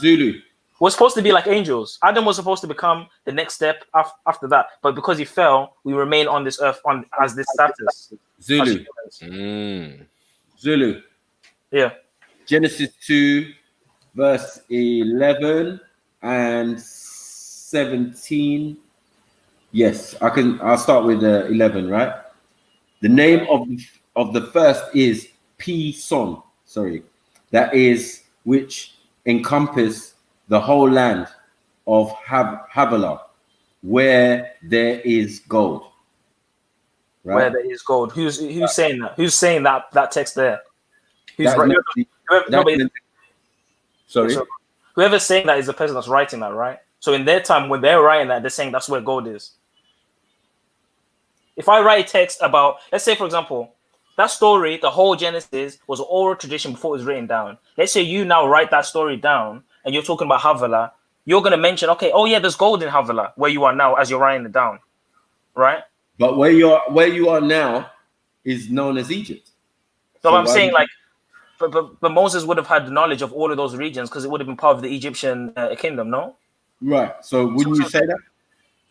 Zulu. We're supposed to be like angels. Adam was supposed to become the next step after that, but because he fell, we remain on this earth as this status. Zulu. Zulu. Yeah. Genesis 2, verse 11 and 17. Yes, I'll start with 11, right? The name of the first is P-son. Sorry. That is which encompass the whole land of Havilah, where there is gold. Right? Where there is gold. Who's saying that? Who's saying that text there? Sorry. So whoever's saying that is the person that's writing that, right? So in their time, when they're writing that, they're saying that's where gold is. If I write a text about, let's say, for example, that story, the whole Genesis was an oral tradition before it was written down. Let's say you now write that story down and you're talking about Havilah. You're going to mention, okay, oh yeah, there's gold in Havilah, where you are now as you're writing it down, right? But where you are now is known as Egypt. So I'm saying, like, but Moses would have had the knowledge of all of those regions because it would have been part of the Egyptian kingdom, no? Right. So wouldn't you say that?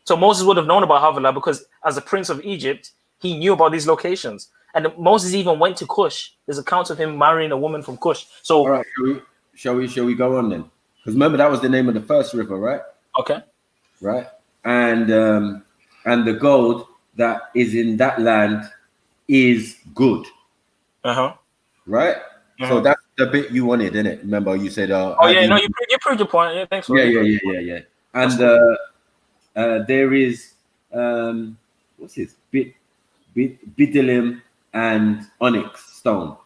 So Moses would have known about Havilah because as a prince of Egypt, he knew about these locations. And Moses even went to Cush. There's accounts of him marrying a woman from Cush. So all right, shall we go on then? Because remember, that was the name of the first river, right? Okay. Right. And the gold that is in that land is good. Right. So that's the bit you wanted, isn't it? Remember, you said, oh yeah, no, you proved your point. Yeah, thanks for it. Yeah. And there is what's this? Bdellium and onyx stone.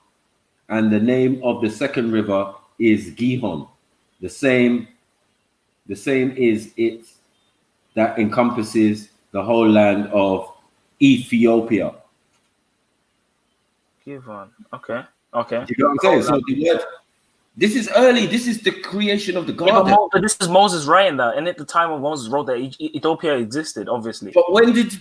And the name of the second river is Gihon. The same is it that encompasses the whole land of Ethiopia. Gihon. Okay. Okay. You know what I'm saying? So the word, this is early. This is the creation of the garden. Yeah, but this is Moses writing that, and at the time of Moses wrote that, Ethiopia existed, obviously. But when did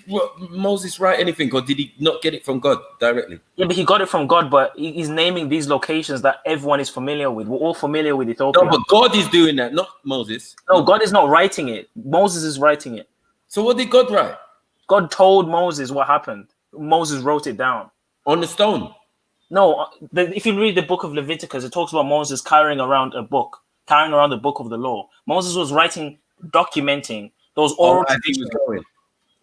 Moses write anything, or did he not get it from God directly? Yeah, but he got it from God. But he's naming these locations that everyone is familiar with. We're all familiar with Ethiopia. No, but God is doing that, not Moses. No, God is not writing it. Moses is writing it. So what did God write? God told Moses what happened. Moses wrote it down on the stone. No, if you read the book of Leviticus, it talks about Moses carrying around the book of the law. Moses was writing, documenting those oral traditions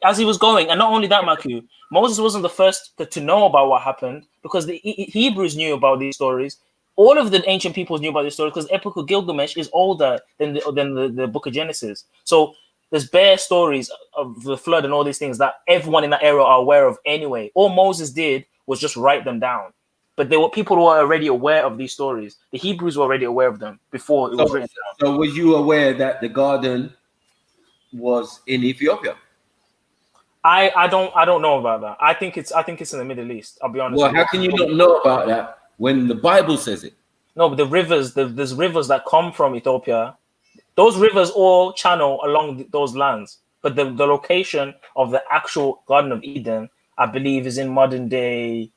as he was going. And not only that, Maku, Moses wasn't the first to know about what happened, because the Hebrews knew about these stories. All of the ancient peoples knew about these stories, because the Epic of Gilgamesh is older than the book of Genesis. So there's bare stories of the flood and all these things that everyone in that era are aware of anyway. All Moses did was just write them down. But there were people who were already aware of these stories. The Hebrews were already aware of them before it was written down. So were you aware that the garden was in Ethiopia? I don't know about that. I think it's in the Middle East. I'll be honest. Well, how can you not know about that when the Bible says it? No, but the rivers, there's rivers that come from Ethiopia. Those rivers all channel along those lands. But the location of the actual Garden of Eden, I believe, is in modern day.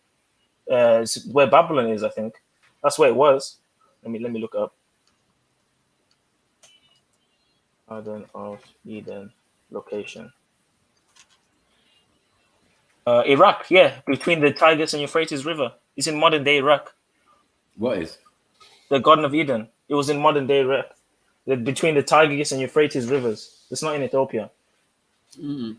Where Babylon is, I think that's where it was. Let me look up. Garden of Eden location. Iraq, yeah, between the Tigris and Euphrates River. It's in modern day Iraq. What is the Garden of Eden? It was in modern day Iraq, between the Tigris and Euphrates rivers. It's not in Ethiopia. Mm-hmm.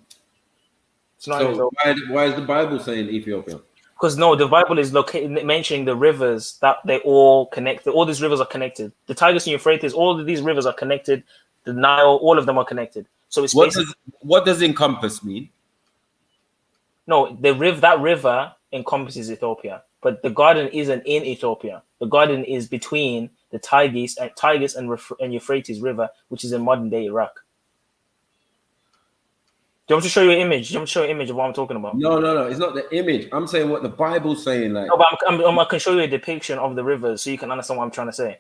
It's not. So why is the Bible saying Ethiopia? Because no, the Bible is mentioning the rivers that they all connected. All these rivers are connected. The Tigris and Euphrates, all of these rivers are connected. The Nile, all of them are connected. So it's what does encompass mean? No, that river encompasses Ethiopia, but the garden isn't in Ethiopia. The garden is between the Tigris and Euphrates River, which is in modern day Iraq. Do you want me to show you an image? Do you want me to show you an image of what I'm talking about? No. It's not the image. I'm saying what the Bible's saying. Like, no, but I can show you a depiction of the rivers so you can understand what I'm trying to say.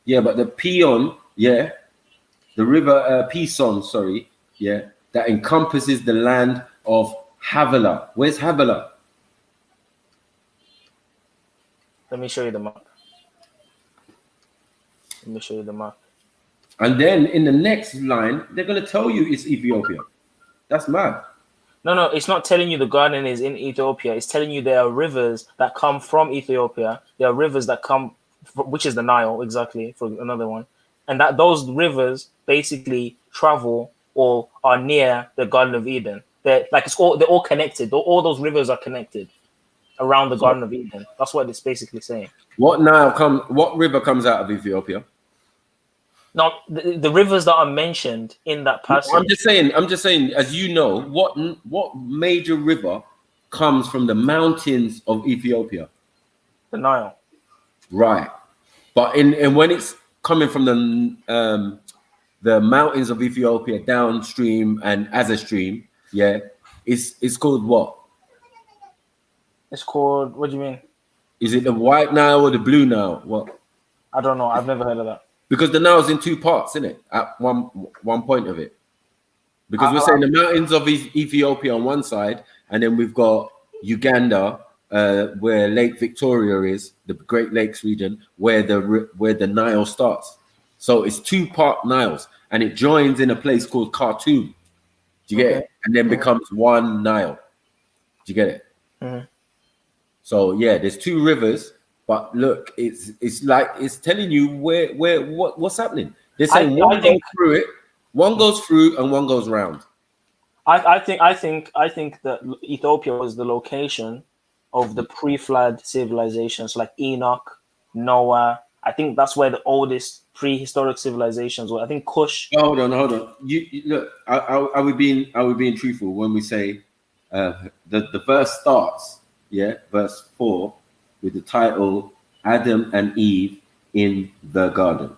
Yeah, but the Pion, yeah, the river Pison, sorry, yeah, that encompasses the land of Havilah. Where's Havilah? Let me show you the map. And then in the next line, they're going to tell you it's Ethiopia. That's mad. No, it's not telling you the garden is in Ethiopia. It's telling you there are rivers that come from Ethiopia. There are rivers that come, which is the Nile, exactly, for another one. And that those rivers basically travel or are near the Garden of Eden. They're all connected. All those rivers are connected around the Garden of Eden. That's what it's basically saying. What river comes out of Ethiopia? No, the rivers that are mentioned in that passage. I'm just saying, as you know, what major river comes from the mountains of Ethiopia? The Nile. Right. But and when it's coming from the mountains of Ethiopia downstream and as a stream, yeah, it's called what? It's called, what do you mean? Is it the White Nile or the Blue Nile? What? I don't know. I've never heard of that. Because the Nile's in two parts, isn't it? At one point of it. Because we're saying the mountains of Ethiopia on one side, and then we've got Uganda, where Lake Victoria is, the Great Lakes region, where the Nile starts. So it's two-part Niles, and it joins in a place called Khartoum. Do you get it? And then becomes one Nile. Do you get it? Mm-hmm. So yeah, there's two rivers, But look, it's like it's telling you what's happening. They're saying one goes through it, one goes through, and one goes round. I think that Ethiopia was the location of the pre-flood civilizations like Enoch, Noah. I think that's where the oldest prehistoric civilizations were. I think Kush. Hold on. You look. Are we being truthful when we say the verse starts, verse 4, with the title Adam and Eve in the garden,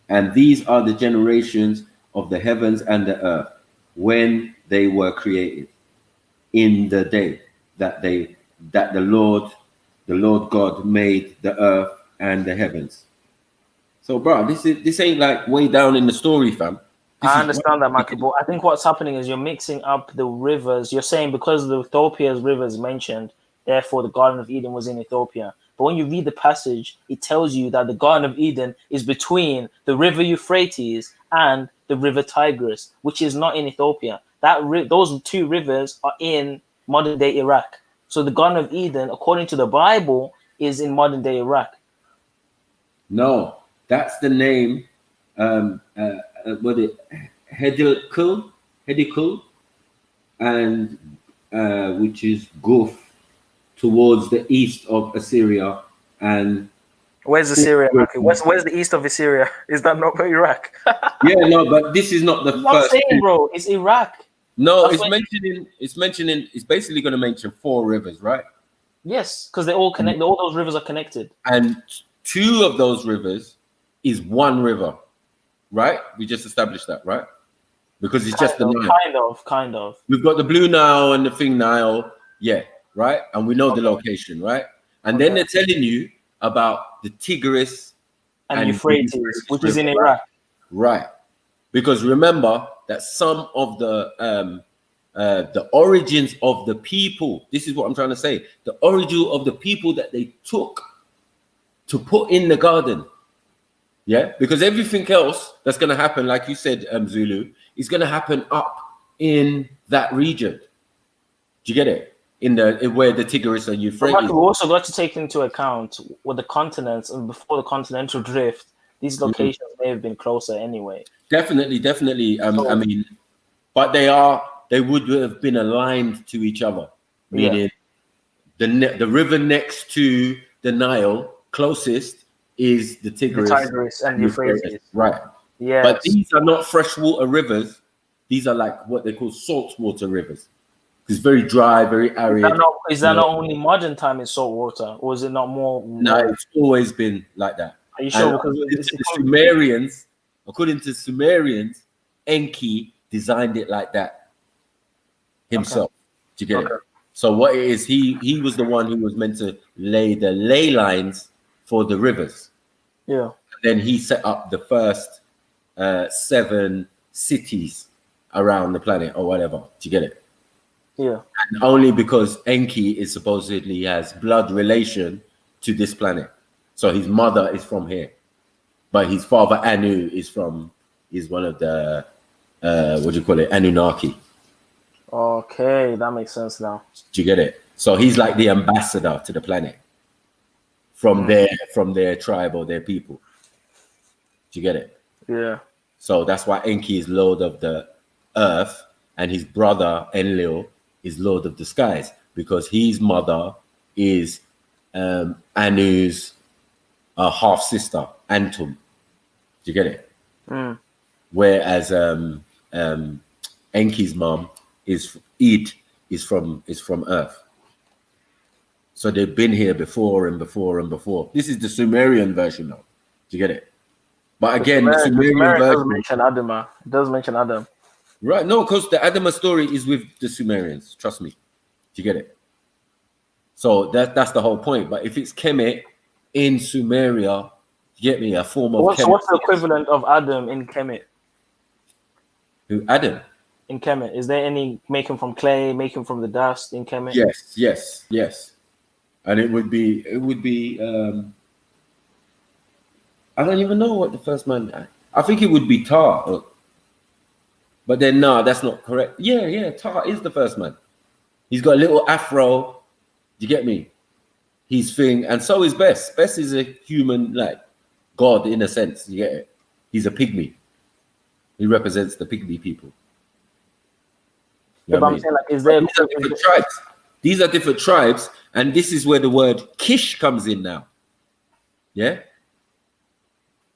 and these are the generations of the heavens and the earth when they were created, in the day that the Lord God made the earth and the heavens. So, bro, this ain't like way down in the story, fam. I understand that, Michael, but I think what's happening is you're mixing up the rivers. You're saying because the Ethiopia's rivers mentioned, therefore the Garden of Eden was in Ethiopia. But when you read the passage, it tells you that the Garden of Eden is between the river Euphrates and the river Tigris, which is not in Ethiopia. Those two rivers are in modern day Iraq. So the Garden of Eden, according to the Bible, is in modern day Iraq. No, that's the name. Hedikul, and which is Gulf, towards the east of Assyria. And where's Assyria? Okay. Where's the east of Assyria? Is that not Iraq? Yeah, no, but this is not the first. I'm saying, bro, it's Iraq. No, it's mentioning. It's basically going to mention 4 rivers, right? Yes, because they all connect. All those rivers are connected. And 2 of those rivers is one river, right? We just established that, right? Because it's just the Nile. Kind of. We've got the Blue Nile and the Thing Nile, right? And we know the location, right? And then they're telling you about the Tigris and Euphrates, which is in Iraq. Right. Because remember that some of the origins of the people, this is what I'm trying to say, the origin of the people that they took to put in the garden, because everything else that's going to happen, like you said, Zulu, is going to happen up in that region. Do you get it? Where the Tigris and Euphrates. We also got to take into account with the continents and before the continental drift, these locations may have been closer anyway. Definitely. I mean, but they would have been aligned to each other, meaning the river next to the Nile closest is the Tigris and Euphrates. Right. Yeah. But these are not freshwater rivers. These are like what they call saltwater rivers. It's very dry, very arid. Is that not only modern time in salt water, or is it not more? No, it's always been like that. Are you sure? Because according to Sumerians, Enki designed it like that himself. Do you get it? So what it is, he was the one who was meant to lay the ley lines for the rivers. Yeah. Then he set up the first 7 cities around the planet or whatever. Do you get it? Yeah. And only because Enki is supposedly has blood relation to this planet. So his mother is from here. But his father Anu is one of the Anunnaki. Okay, that makes sense now. Do you get it? So he's like the ambassador to the planet from their tribe or their people. Do you get it? Yeah. So that's why Enki is Lord of the Earth, and his brother Enlil is Lord of the Skies, because his mother is Anu's half sister, Antum. Do you get it? Whereas Enki's mom is Id is from Earth. So they've been here before and before and before. This is the Sumerian version now. Do you get it? But again, the Sumerian version does mention Adam. It does mention Adam. Right, no, because the Adama story is with the Sumerians. Trust me. Do you get it? So that's the whole point. But if it's Kemet in Sumeria, you get me, a form of What's the equivalent of Adam in Kemet? Who, Adam? In Kemet. Is there any making from clay, making from the dust in Kemet? Yes. And it would be I don't even know what the first man, I think it would be Tar. But then, no, that's not correct. Yeah, Tar is the first man. He's got a little afro. Do you get me? his thing, and so is Bess. Bess is a human, like God in a sense. You get it? He's a pygmy. He represents the pygmy people. Yeah, but I'm saying, like, is there? These are different tribes. These are different tribes, and this is where the word Kish comes in now. Yeah.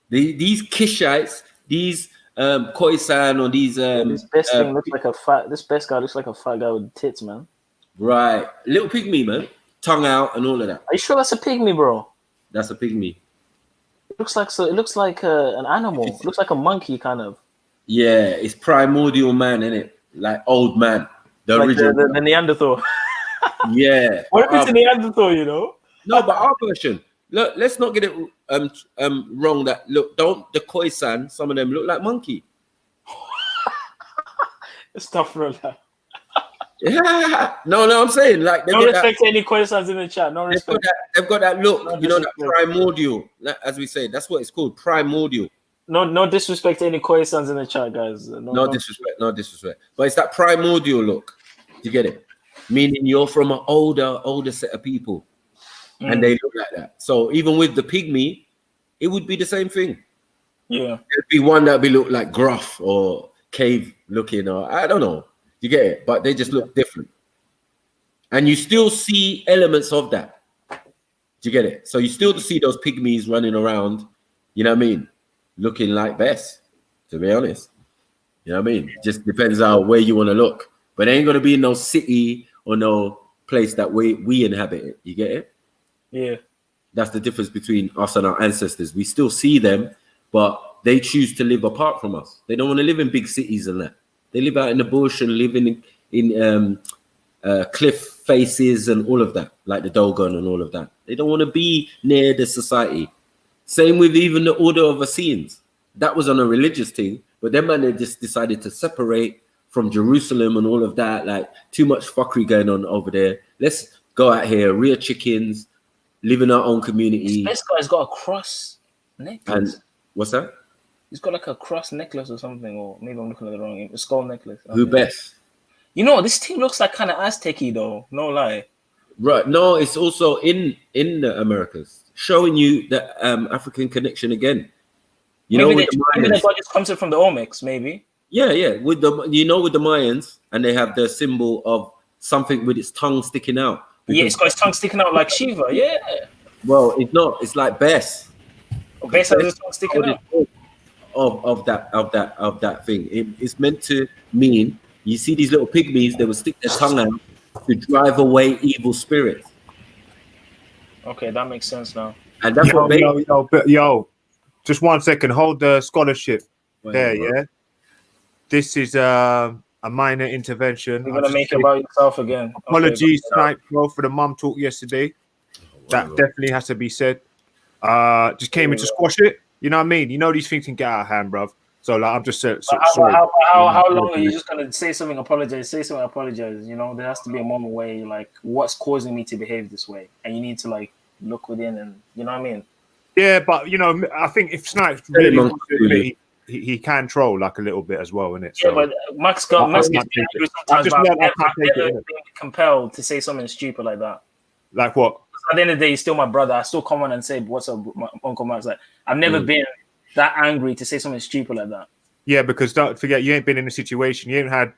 These Kishites, these Khoisan, or these this best thing looks like a fat. This best guy looks like a fat guy with tits, man. Right, little pygmy, man, tongue out and all of that. Are you sure that's a pygmy, bro? That's a pygmy. It looks like so. It looks like an animal. It looks like a monkey, kind of. Yeah, it's primordial man, isn't it? Like old man, the like original. the Neanderthal. Yeah. What if it's a Neanderthal? You know? No, but our version. Look, let's not get it wrong. That look, don't the Khoisan, some of them look like monkey. It's tough, bro. Yeah. No, I'm saying like no respect to any Khoisans in the chat. No respect. They've got that look, no, you know, that primordial, as we say. That's what it's called, primordial. No disrespect to any Khoisans in the chat, guys. No disrespect. But it's that primordial look. You get it? Meaning you're from an older set of people, and they look like that. So even with the pygmy, it would be the same thing. Yeah, there'd be one that'd be look like gruff or cave looking, or I don't know. You get it? But they just look different, and you still see elements of that. Do you get it? So you still see those pygmies running around. You know what I mean? Looking like Bess, to be honest. You know what I mean? Just depends on where you want to look. But it ain't gonna be in no city or no place that we inhabit it. You get it? Yeah. That's the difference between us and our ancestors. We still see them, but they choose to live apart from us. They don't want to live in big cities and that. They live out in the bush and live in cliff faces and all of that, like the Dogon and all of that. They don't want to be near the society. Same with even the Order of Essenes. That was on a religious thing, but then man, they just decided to separate from Jerusalem and all of that. Like too much fuckery going on over there. Let's go out here, rear chickens, live in our own community. This guy's got a cross necklace. And what's that? He's got like a cross necklace or something, or maybe I'm looking at the wrong. A skull necklace. Who best? You know, this thing looks like kind of Aztec-y though. No lie. Right. No, it's also in the Americas, showing you the African connection again. You maybe know, with maybe the God just comes from the Olmecs, maybe. Yeah. With the with the Mayans, and they have the symbol of something with its tongue sticking out. Yeah, it's got its tongue sticking out like Shiva. Yeah. Well, it's not. It's like Bess. Bess has its tongue sticking out. Of that thing. It's meant to mean, you see these little pygmies, they will stick their tongue out to drive away evil spirits. Okay, that makes sense now. And that's what yo, just 1 second, hold the scholarship there, yeah. This is a minor intervention. You're gonna make it about yourself again. Apologies, Snipe, bro, for the mum talk yesterday. That definitely has to be said. Just came in to squash it. You know what I mean? You know these things can get out of hand, bro. So like, I'm just sorry. How long are you just gonna say something, apologize? You know, there has to be a moment where you're like, what's causing me to behave this way? And you need to like look within, and you know what I mean? Yeah, but you know, I think if Snipes really wants to admit it, he can troll like a little bit as well, innit? So, yeah, but Max gets angry sometimes, but I've never been compelled to say something stupid like that. Like what? At the end of the day, he's still my brother. I still come on and say, "What's up, my Uncle Max?" Like, I've never been that angry to say something stupid like that. Yeah, because don't forget, you ain't been in a situation. You ain't had,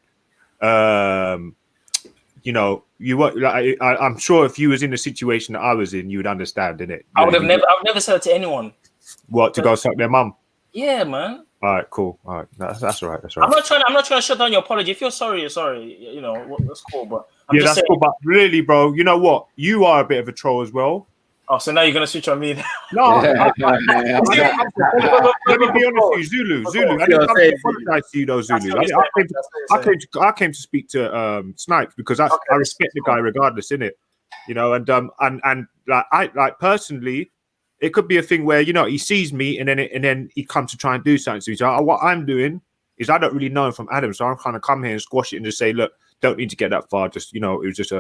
you know, you were. Like, I'm sure if you was in the situation that I was in, you would understand, innit? I would have never. I've never said it to anyone. What, to go suck their mum? Yeah, man. All right, cool. All right, that's all right. That's all right. I'm not trying to shut down your apology. If you're sorry, you're sorry. You know, that's cool. But I'm yeah, that's cool. But really, bro, you know what? You are a bit of a troll as well. Oh, so now you're gonna switch on me? No. Let me be honest with you, Zulu. I didn't come to apologize to you, though, Zulu. I came to speak to Snipes because I respect the guy regardless, innit? You know, and like personally, it could be a thing where, you know, he sees me and then he comes to try and do something to me. So what I'm doing is I don't really know him from Adam, so I'm kind of come here and squash it and just say, look, don't need to get that far. Just, you know, it was just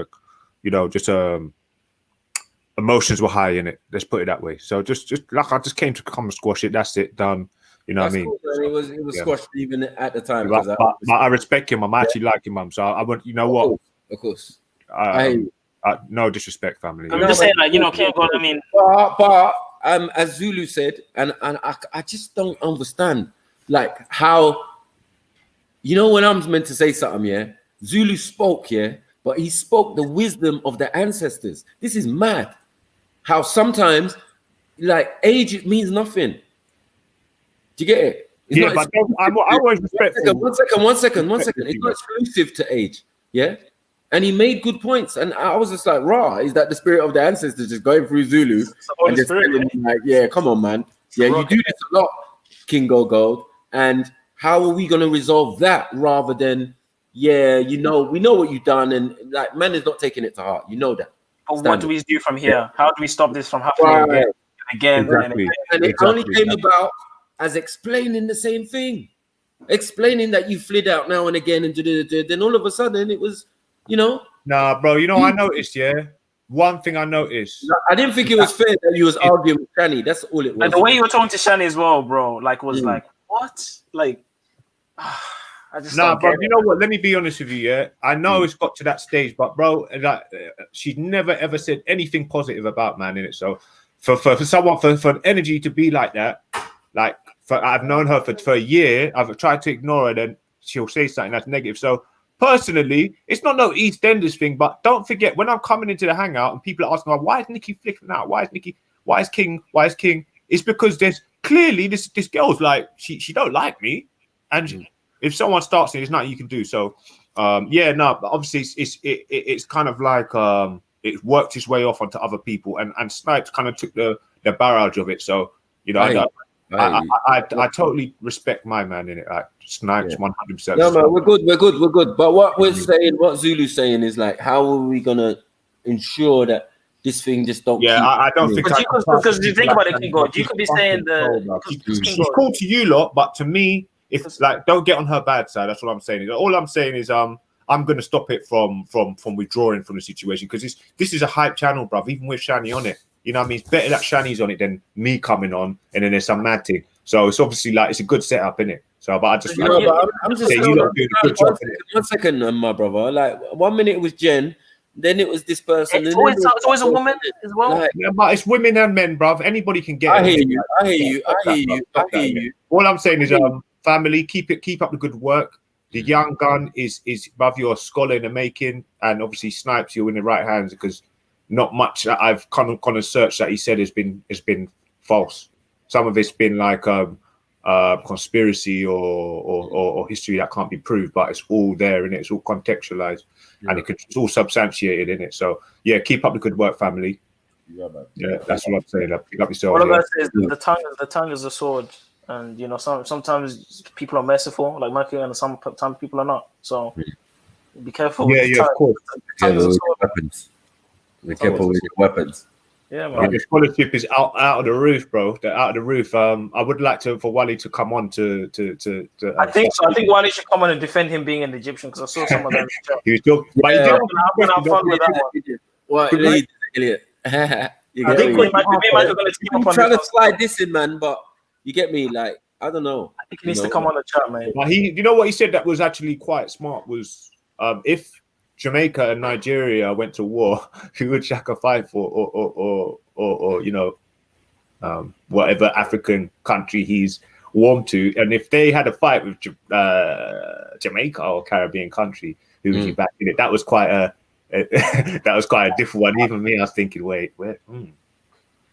emotions were high in it. Let's put it that way. So just like I just came to come and squash it. That's it. Done. You know what I mean? Cool, it was squashed even at the time. But I respect him. I'm actually liking him. So I want, you know what? Of course. No disrespect, family. I'm just saying, like, you know, King God, I mean, but as Zulu said, and I just don't understand, like, how, you know, when I'm meant to say something, yeah, Zulu spoke, yeah, but he spoke the wisdom of the ancestors. This is mad. How sometimes, like, age means nothing. Do you get it? It's yeah, but I'm always respectful. One second. It's not exclusive to age, yeah? And he made good points. And I was just like, rah, is that the spirit of the ancestors just going through Zulu? And just telling me, like, yeah, come on, man. Yeah, you do this a lot, King Gold. And how are we going to resolve that rather than, yeah, you know, we know what you've done. And, like, man is not taking it to heart. You know that. But what do we do from here? How do we stop this from happening again? Exactly. And it only came about as explaining the same thing, explaining that you flid out now and again, and then all of a sudden it was, you know. Nah, bro. You know, I noticed. Yeah, one thing I noticed. I didn't think it was fair that you was arguing with Shani. That's all it was. And the way you were talking to Shani as well, bro, like, was like, what? Like, I just nah, bro. You know what? Let me be honest with you. Yeah, I know it's got to that stage, but bro, like, she's never ever said anything positive about man in it. So, for someone for energy to be like that, like, I've known her for a year. I've tried to ignore her, then she'll say something that's negative. So personally, it's not no EastEnders thing, but don't forget, when I'm coming into the hangout and people are asking, why is Nikki flipping out? Why is King? It's because there's clearly this girl's like, she don't like me. And if someone starts it, there's nothing you can do. So yeah, no, but obviously it's kind of like it worked its way off onto other people, and Snipes kind of took the barrage of it. So, you know, I totally respect my man in it, like Snipes, 100%. No, man, we're good. But what we're saying, what Zulu's saying is, like, how are we gonna ensure that this thing just don't? Yeah, I don't think because you think about it, King God, you could be saying she's cool to you lot, but to me, if, like, don't get on her bad side. That's what I'm saying. All I'm saying is I'm gonna stop it from withdrawing from the situation, because this is a hype channel, bruv. Even with Shani on it. You know what I mean? It's better that Shani's on it than me coming on, and then there's some mad thing. So it's obviously, like, it's a good setup, innit? So, but I just, I'm just saying, you lot doing a good job. One second, my brother. Like, 1 minute it was Jen, then it was this person. It's always a woman as well. Like, yeah, but it's women and men, bruv. Anybody can get it. I hear you. All I'm saying is, family, keep up the good work. The young gun is bruv, you're a scholar in the making, and obviously Snipes, you're in the right hands, because not much that I've kind of searched that he said has been false. Some of it's been like conspiracy or history that can't be proved, but it's all there, and it's all contextualized, and it's all substantiated in it. So yeah, keep up the good work, family. Yeah, that's what I'm saying. Pick up yourself. What I'm saying is the tongue is a sword, and you know, sometimes people are merciful, like Michael, and sometimes people are not. So be careful. Yeah, of course. Weapons. Be careful with your weapons. Yeah, man. The scholarship is out of the roof, bro. They're out of the roof. I would like for Wally to come on to. I think so. I think Wally should come on and defend him being an Egyptian, because I saw some of them. He was talking, but I'm gonna have fun with that one. What, Elliot? I think me and Michael are gonna team up on trying to slide this in, man. But you get me, like, I don't know. I think he needs to come on the chat, man. But you know what he said that was actually quite smart was, if Jamaica and Nigeria went to war, who would Shaka fight for, or you know, whatever African country he's warm to, and if they had a fight with Jamaica or Caribbean country, who would he back in it? That was quite a different one. Even me, I was thinking, wait, where?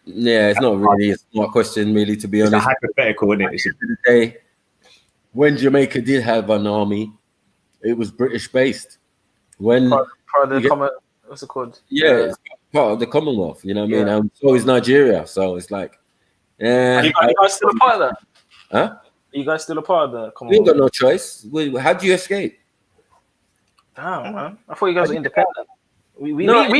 Yeah, it's not really a smart question, really, to be honest. It's a hypothetical, isn't it? At the end of the day, when Jamaica did have an army, it was British based. When part of the what's it called? Yeah, it's part of the Commonwealth. You know what I mean? And so is Nigeria. So it's like, are you guys still a part of that? Huh? Are you guys still a part of the We Commonwealth? ain't got no choice. How do you escape? Damn, man! I thought you guys were independent. We let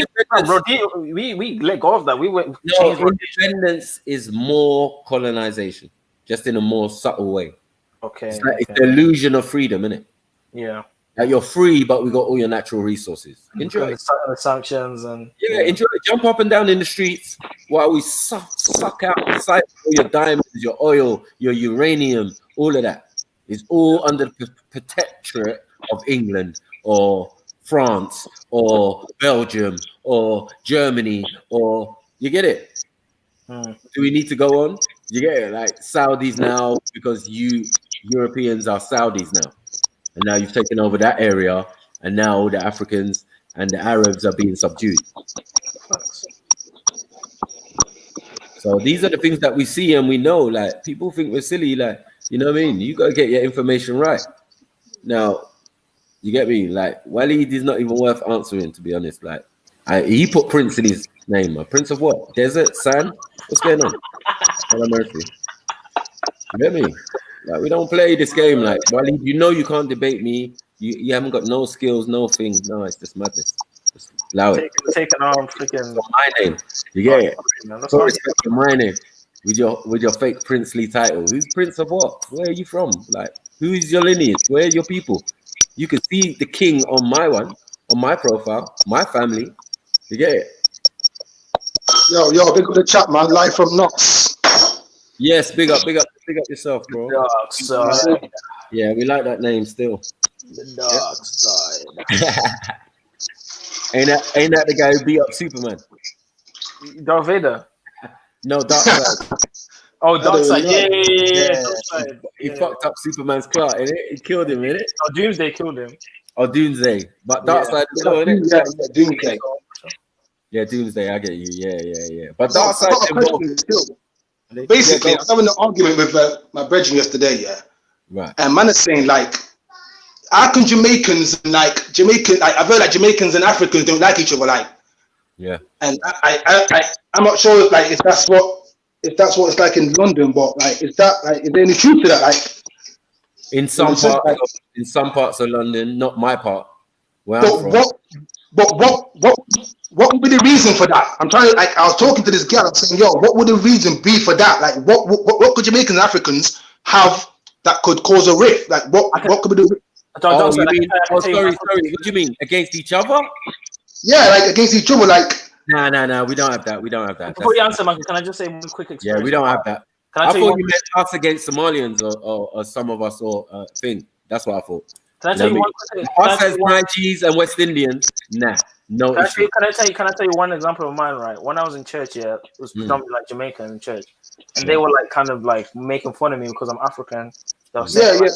go of that. We went. No, independence is more colonization, just in a more subtle way. Okay, it's like it's the illusion of freedom, isn't it? Yeah. Like, you're free, but we got all your natural resources. Enjoy the sanctions and enjoy it. Jump up and down in the streets while we suck out the sight all your diamonds, your oil, your uranium, all of that is all under the protectorate of England or France or Belgium or Germany, or you get it? Do we need to go on? You get it? Like Saudis now, because you Europeans are Saudis now, and now you've taken over that area, and now the Africans and the Arabs are being subdued. So these are the things that we see and we know. Like, people think we're silly. Like, you know what I mean? You got to get your information right. Now, you get me? Like, Waleed is not even worth answering, to be honest. Like, he put Prince in his name. A Prince of what? Desert? Sand? What's going on? God have mercy. You get me? Like, we don't play this game. Like, Waleed, you know you can't debate me. You haven't got no skills, no thing. No, it's just madness. Just allow it. Taking on freaking my name. You get it? Put respect to my name with your fake princely title. Who's Prince of what? Where are you from? Like, who is your lineage? Where are your people? You can see the king on my profile, my family. You get it? Yo, big up the chat, man. Live from Knox. Yes, big up yourself, bro. The dark side. Yeah, we like that name still. The dark side. Ain't that the guy who beat up Superman? Darth Vader. No, Dark Side. Oh, Dark Side. Yeah. He fucked up Superman's car, innit? He killed him, innit? Oh, Doomsday killed him. Oh, Doomsday. But Dark Side is still, innit? Yeah, Doomsday. Yeah, Doomsday, I get you. Yeah. But Dark Side basically, I was having an argument with my brethren yesterday, yeah. Right. And man is saying, like, how can Jamaicans and I've heard like Jamaicans and Africans don't like each other, like. Yeah. And I'm not sure if that's what it's like in London, but like, is there any truth to that? Like, in some parts of London, not my part. Where but I'm from. what would be the reason for that? I'm trying to, like, I was talking to this girl, I'm saying, yo, what would the reason be for that? Like, what could Jamaicans and Africans have that could cause a rift? Like, what could be the rift? Sorry. What do you mean? Against each other? Yeah, like against each other, like. Nah. We don't have that. Before you answer, Michael, can I just say one quick experience? Yeah, we don't have that. I thought you meant us against Somalians or some of us or thing. That's what I thought. Can I tell you one quick? Us as Nigerians and West Indians, nah, no issue. Can I tell you one example of mine? Right, when I was in church, it was predominantly like Jamaican in church, and they were like kind of like making fun of me because I'm African. They were saying,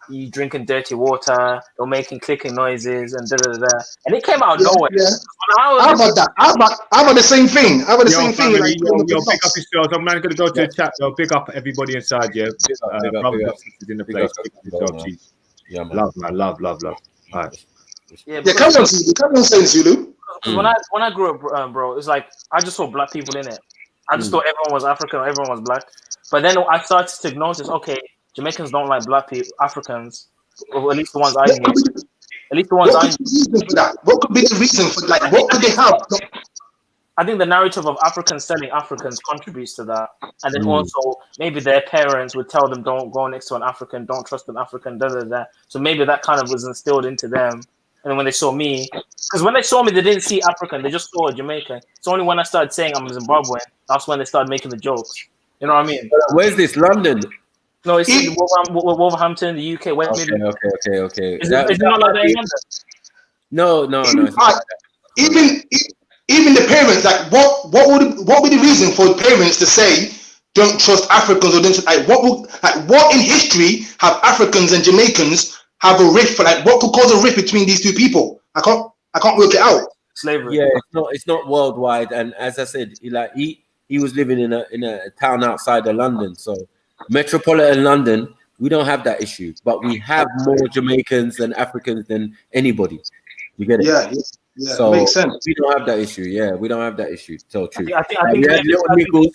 you drinking dirty water, you're making clicking noises, and and it came out of nowhere. Yeah. How about that? How about the same thing? How about the same thing? Like, yo, pick up yourselves. I'm not going to go to the chat. Yo, pick up everybody inside. Yeah, brothers and sisters in the place. Pick up yourself, cheese. Yeah, man. Love, man. Love. All right. Yeah, come on, saying Zulu. When I grew up, bro, it's like I just saw black people in it. I just thought everyone was African, everyone was black. But then I started to notice, okay, Jamaicans don't like black people, Africans, or at least the ones I knew. At least the ones I knew. What could be the reason for like? What could they have? I think the narrative of Africans selling Africans contributes to that, and then also maybe their parents would tell them, "Don't go next to an African, don't trust an African." So maybe that kind of was instilled into them. And then when they saw me, because when they saw me, they didn't see African; they just saw a Jamaican. It's only when I started saying I'm Zimbabwean, that's when they started making the jokes. You know what I mean? Where's this? London? No, it's in Wolverhampton, the UK. West Midlands. Okay. Is it not like that in London? No. Even the parents, like, what would the reason for parents to say don't trust Africans or don't what in history have Africans and Jamaicans have a rift for? Like, what could cause a rift between these two people? I can't work it out. Slavery. Yeah, it's not worldwide. And as I said, he was living in a town outside of London, so metropolitan London, we don't have that issue, but we have more Jamaicans and Africans than anybody. You get it? Yeah, so makes sense. We don't have that issue. Yeah, we don't have that issue. Tell truth. I think we had little niggles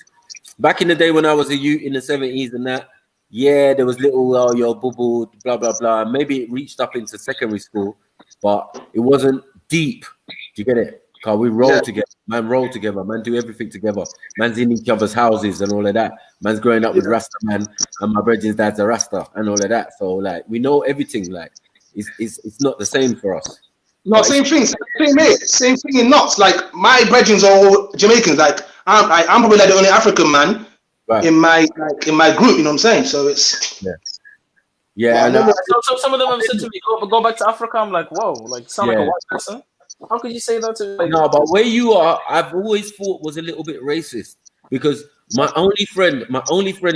back in the day when I was a youth in the 70s and that. Yeah, there was little yo boo boo blah blah blah. Maybe it reached up into secondary school, but it wasn't deep. Do you get it? Cause we roll together, man. Roll together, man. Do everything together. Man's in each other's houses and all of that. Man's growing up with Rasta man, and my brethren's dad's a Rasta and all of that. So like we know everything. Like it's not the same for us. No, same thing, mate. Same thing in Knox. Like my brethren are all Jamaicans. Like I'm probably like the only African man in my group. You know what I'm saying? So it's yeah. So some of them have said to me, "Go back to Africa." I'm like, whoa, like sound like a white person. How could you say that to? Like, no, but where you are, I've always thought was a little bit racist because my only friend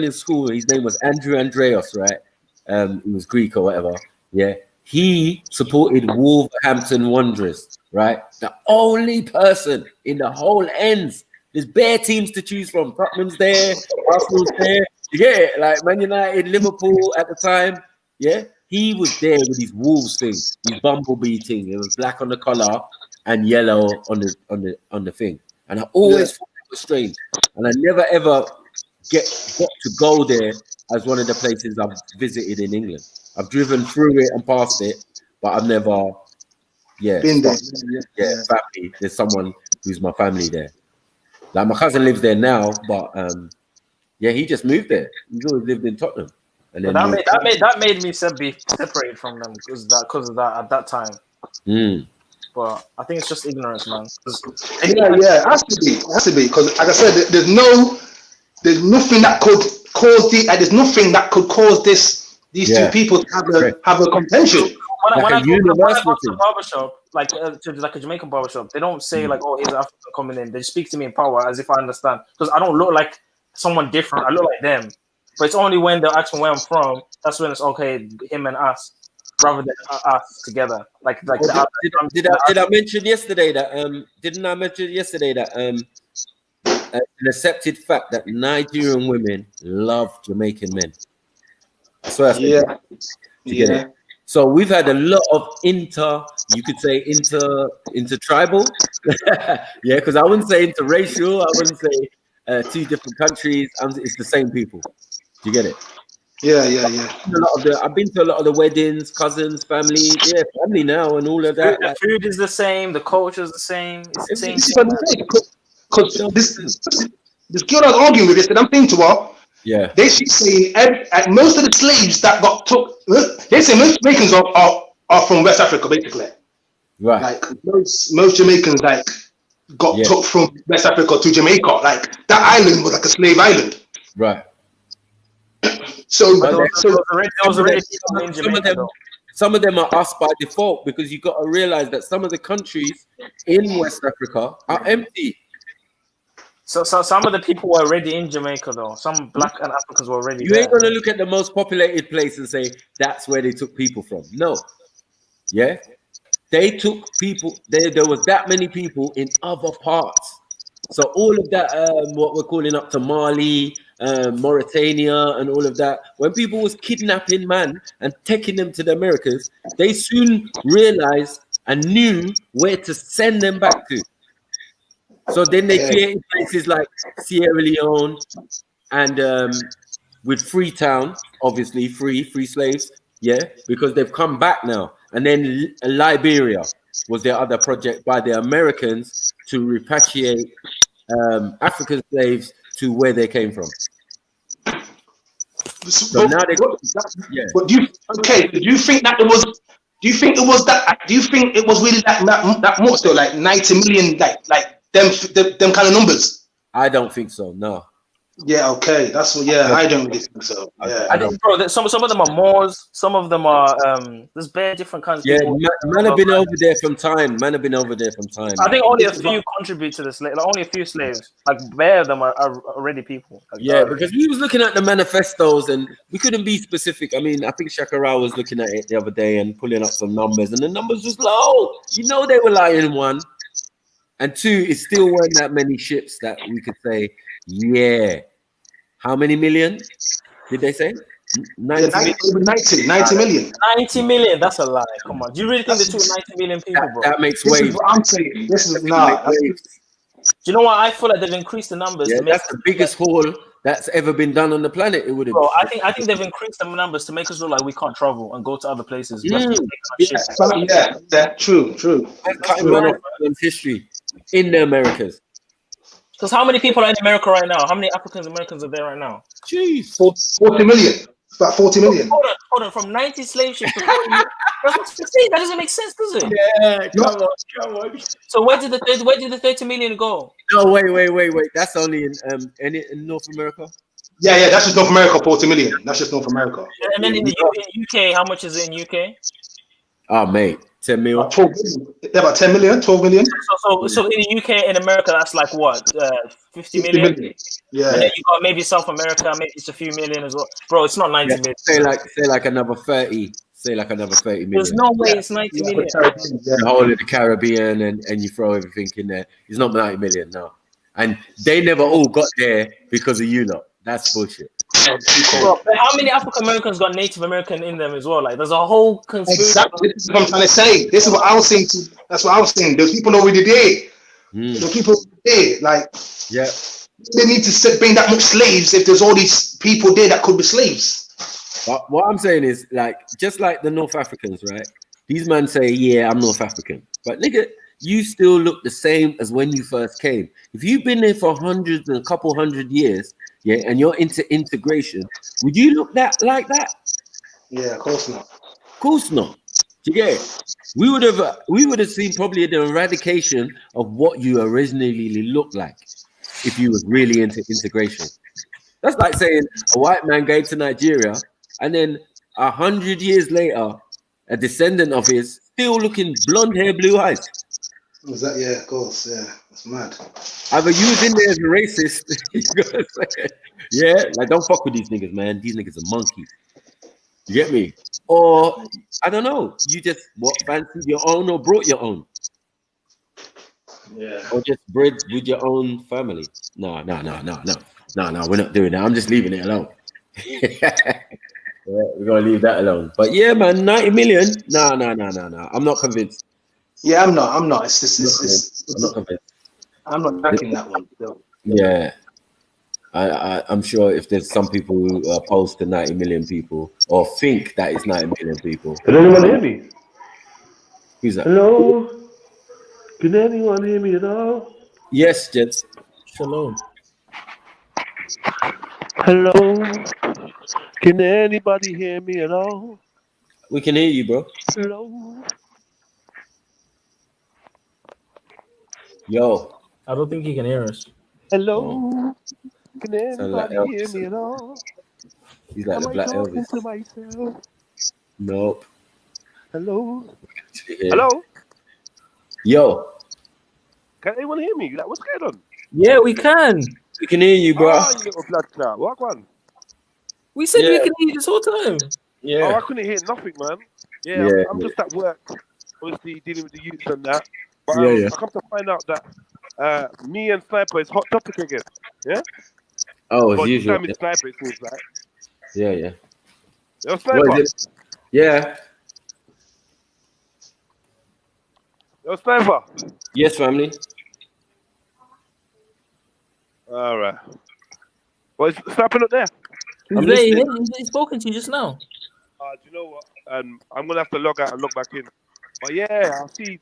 in school, his name was Andrew Andreas, right? He was Greek or whatever. Yeah, he supported Wolverhampton Wanderers, right? The only person in the whole ends. There's bare teams to choose from. Tottenham's there, Arsenal's there. You get it? Like Man United, Liverpool at the time. Yeah, he was there with his Wolves thing, his bumblebee thing. It was black on the collar and yellow on the thing. And I always thought it was strange. And I never ever got to go there as one of the places I've visited in England. I've driven through it and past it, but I've never, been there. Yeah, family. There's someone who's my family there. Like my cousin lives there now, but yeah, he just moved there. He's always lived in Tottenham. And then that made me be separated from them because of that at that time. But I think it's just ignorance, man. Yeah, it has to be because, like I said, there's nothing that could cause there's nothing that could cause these two people to have a contention. When I go to the barbershop, like a Jamaican barbershop, they don't say like, "Oh, here's an African coming in." They speak to me in power as if I understand, because I don't look like someone different. I look like them. But it's only when they're asking where I'm from, that's when it's okay, him and us, rather than us together. Did I mention yesterday that didn't I mention yesterday that an accepted fact that Nigerian women love Jamaican men? I swear. Yeah. So we've had a lot of intertribal, yeah, because I wouldn't say interracial, I wouldn't say two different countries. It's the same people. Do you get it? Yeah. I've been to a lot of the weddings, cousins, family, family now, and all of that. The food is the same, the culture is the same. It's the same thing. Because this girl I was arguing with yesterday, I'm thinking to her. Yeah. She's saying most of the slaves that got took. They say most Jamaicans are from West Africa, basically. Right. Like most Jamaicans got took from West Africa to Jamaica. Like that island was like a slave island. Right. So some of them are us by default, because you got to realize that some of the countries in West Africa are empty. So some of the people were already in Jamaica, though. Some black and Africans were already You ain't going to look at the most populated place and say that's where they took people from. No. Yeah? They took people, there was that many people in other parts. So all of that, what we're calling up to Mali, Mauritania, and all of that, when people was kidnapping man and taking them to the Americas, they soon realized and knew where to send them back to. So then they created places like Sierra Leone and with Freetown, obviously free slaves, because they've come back now. And then Liberia was their other project by the Americans to repatriate African slaves to where they came from. So now they, But do you think that it was? Do you think it was that? Do you think it was really that much though? Like 90 million, like them kind of numbers? I don't think so. No. Yeah. Okay. That's what. Yeah. I don't really think so. Yeah. I think, bro. Some of them are Moors. Some of them are. There's bare different kinds. Yeah. Man have been over there from time. I think only a few contribute to this. Like only a few slaves. Like bare of them are already people. Like, because we was looking at the manifestos and we couldn't be specific. I mean, I think Shakara was looking at it the other day and pulling up some numbers, and the numbers was low. You know they were lying, one. And two, it still weren't that many ships that we could say, how many million did they say? 90 million. 90 million, that's a lie. Come on. Do you really think they took 90 million people, bro? That makes waves. This is what I'm saying. This is Do you know what? I feel like they've increased the numbers. Yeah, that's the biggest haul that's ever been done on the planet. It would have. Bro, I think they've increased the numbers to make us look like we can't travel and go to other places. True. History in the Americas. Because how many people are in America right now? How many African Americans are there right now? Jeez. 40 million. It's about 40 million. Hold on. From 90 slave ships to 40 million. That doesn't make sense, does it? Yeah, come on. So where did the 30 million go? No, wait. That's only in North America. Yeah, that's just North America, 40 million. That's just North America. And then in the UK, how much is it in UK? Oh, mate, 10 mil. About 12 million. Yeah, about 10 million, 12 million. So in the UK, in America, that's like what, 50 50 million? million. Yeah. And then you got maybe South America, maybe it's a few million as well. Bro, it's not 90 million. Say like another 30. Say like another 30 million. There's no way it's 90 million. The whole of the Caribbean and you throw everything in there. It's not 90 million, no. And they never all got there because of you lot. That's bullshit. Bro, but how many African Americans got Native American in them as well? Like, there's a whole conspiracy. Exactly. This is what I'm trying to say. This is what I was saying. That's what I was saying. There's people already there. There's people there. Like, yeah, they need to bring that much slaves if there's all these people there that could be slaves. But what I'm saying is, like, just like the North Africans, right? These men say, yeah, I'm North African. But nigga, you still look the same as when you first came. If you've been there for hundreds and a couple hundred years, yeah, and you're into integration, would you look like that? Yeah, of course not. Of course not. Do you get it? We would have seen probably the eradication of what you originally looked like if you was really into integration. That's like saying a white man came to Nigeria and then 100 years later, a descendant of his still looking blonde hair, blue eyes. Was that? Yeah, of course. Yeah, that's mad. Either you was in there as a racist, yeah, like don't fuck with these niggas, man. These niggas are monkeys. You get me? Or I don't know. You just fancied your own or brought your own. Yeah. Or just bred with your own family. No. We're not doing that. I'm just leaving it alone. Yeah, we're gonna leave that alone. But yeah, man, 90 million. No. I'm not convinced. Yeah, I'm not. It's I'm not convinced. I'm not backing that one. Though. Yeah. I'm sure if there's some people who are opposed to 90 million people or think that it's 90 million people. Can anyone hear me? Who's that? Hello? Can anyone hear me at all? Yes, Jets. Shalom. Hello? Can anybody hear me at all? We can hear you, bro. Hello? Yo. I don't think he can hear us. Hello? Can like anybody hear me at all? He's like the Black Elvis. To myself? Nope. Hello? Yeah. Hello? Yo. Can anyone hear me? Like, what's going on? Yeah, we can. We can hear you, bro. Oh, you little blood now. What one? We said we can hear you this whole time. Yeah. Oh, I couldn't hear nothing, man. Yeah, I'm just at work, obviously dealing with the youth and that. But I come to find out that me and Sniper is hot topic again. Yeah? Oh, as but usual. Time is Sniper, it seems like. Yeah. Yo, Sniper. Yeah. Yo, Sniper. Yes, family. All right. Well, is Sniper not there? He's spoken to you just now. Do you know what? I'm gonna have to log out and log back in. But yeah, I see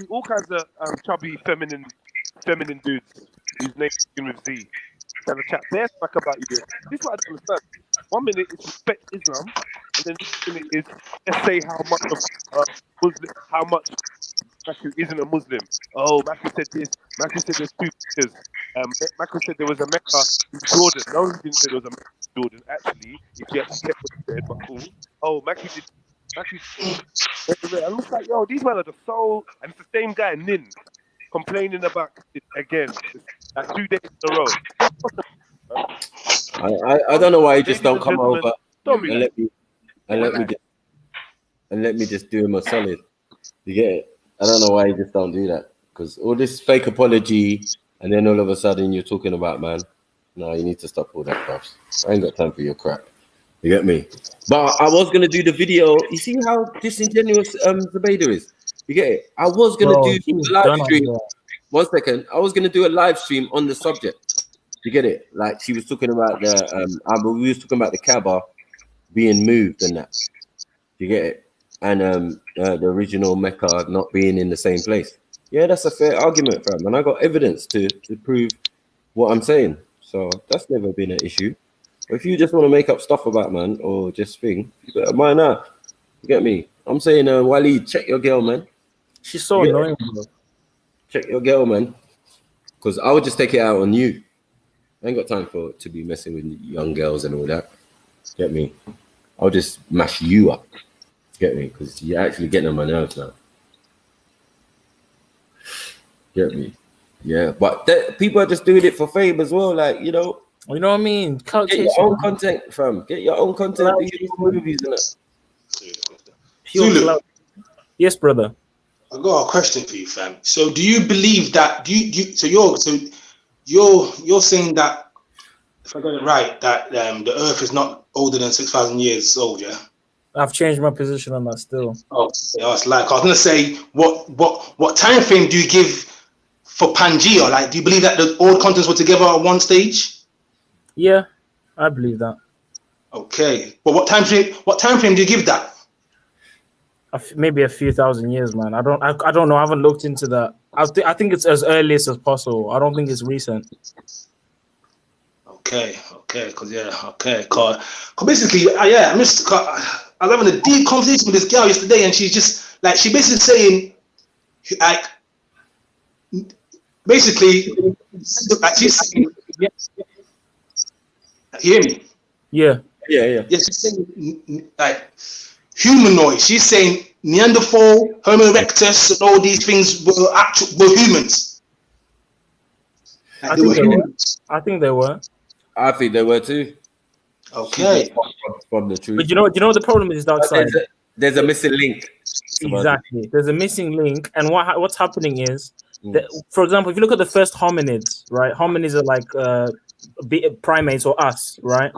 all kinds of chubby, feminine dudes whose names begin with Z. Kind of chat their smack about you. This is what I don't understand. 1 minute is respect Islam, and then this minute is let's say how much Matthew isn't a Muslim. Oh, Matthew said this. Matthew said there's two pictures. Matthew said there was a Mecca in Jordan. No, he didn't say there was a Mecca in Jordan. Actually, if you actually kept what he said, but cool. Oh, Matthew did. I look like, yo, these men are just so, and it's the same guy, Nin, complaining about it again, like 2 days in a row. I don't know why you just don't come over and let me just do him a solid. You get it? I don't know why you just don't do that, because all this fake apology and then all of a sudden you're talking about, man, no, you need to stop all that crap. I ain't got time for your crap. You get me? But I was gonna do the video. You see how disingenuous Zubaydah is? You get it? I was gonna do a live stream. 1 second. I was gonna do a live stream on the subject. You get it? Like she was talking about we was talking about the Kaaba being moved and that. You get it? And the original Mecca not being in the same place. Yeah, that's a fair argument, fam. And I got evidence to prove what I'm saying. So that's never been an issue. If you just want to make up stuff about man or just thing, you better mind out. You get me? I'm saying, Waleed, check your girl, man. She's so annoying, bro. Check your girl, man. Because I would just take it out on you. I ain't got time to be messing with young girls and all that. Get me? I'll just mash you up. Get me? Because you're actually getting on my nerves now. Get me? Yeah, but people are just doing it for fame as well. Like, you know what I mean? Get your own content, fam. Get your own content. Do your movies and that. Zulu. Yes, brother. I got a question for you, fam. So, do you believe that? You're saying that, if I got it right, that the Earth is not older than 6,000 years old, yeah? I've changed my position on that still. Oh, I was gonna say, what time frame do you give for Pangea? Like, do you believe that all the continents were together at one stage? Yeah, I believe that. Okay, but what time frame do you give that? Maybe a few thousand years, man. I don't know. I haven't looked into that. I think it's as earliest as possible. I don't think it's recent. Okay, because basically, I was having a deep conversation with this girl yesterday, and she's just like, she basically saying, like, basically, like, she's saying, you hear me? Yeah. Yeah, she's saying, like, humanoid. She's saying Neanderthal, Homo erectus, and all these things were humans. Like, I think they were. I think they were too. Okay. From the truth. But you know what the problem is, Dark Side? There's a missing link. Exactly. There's a missing link, and what's happening is that, for example, if you look at the first hominids, right? Hominids are like primates or us, right?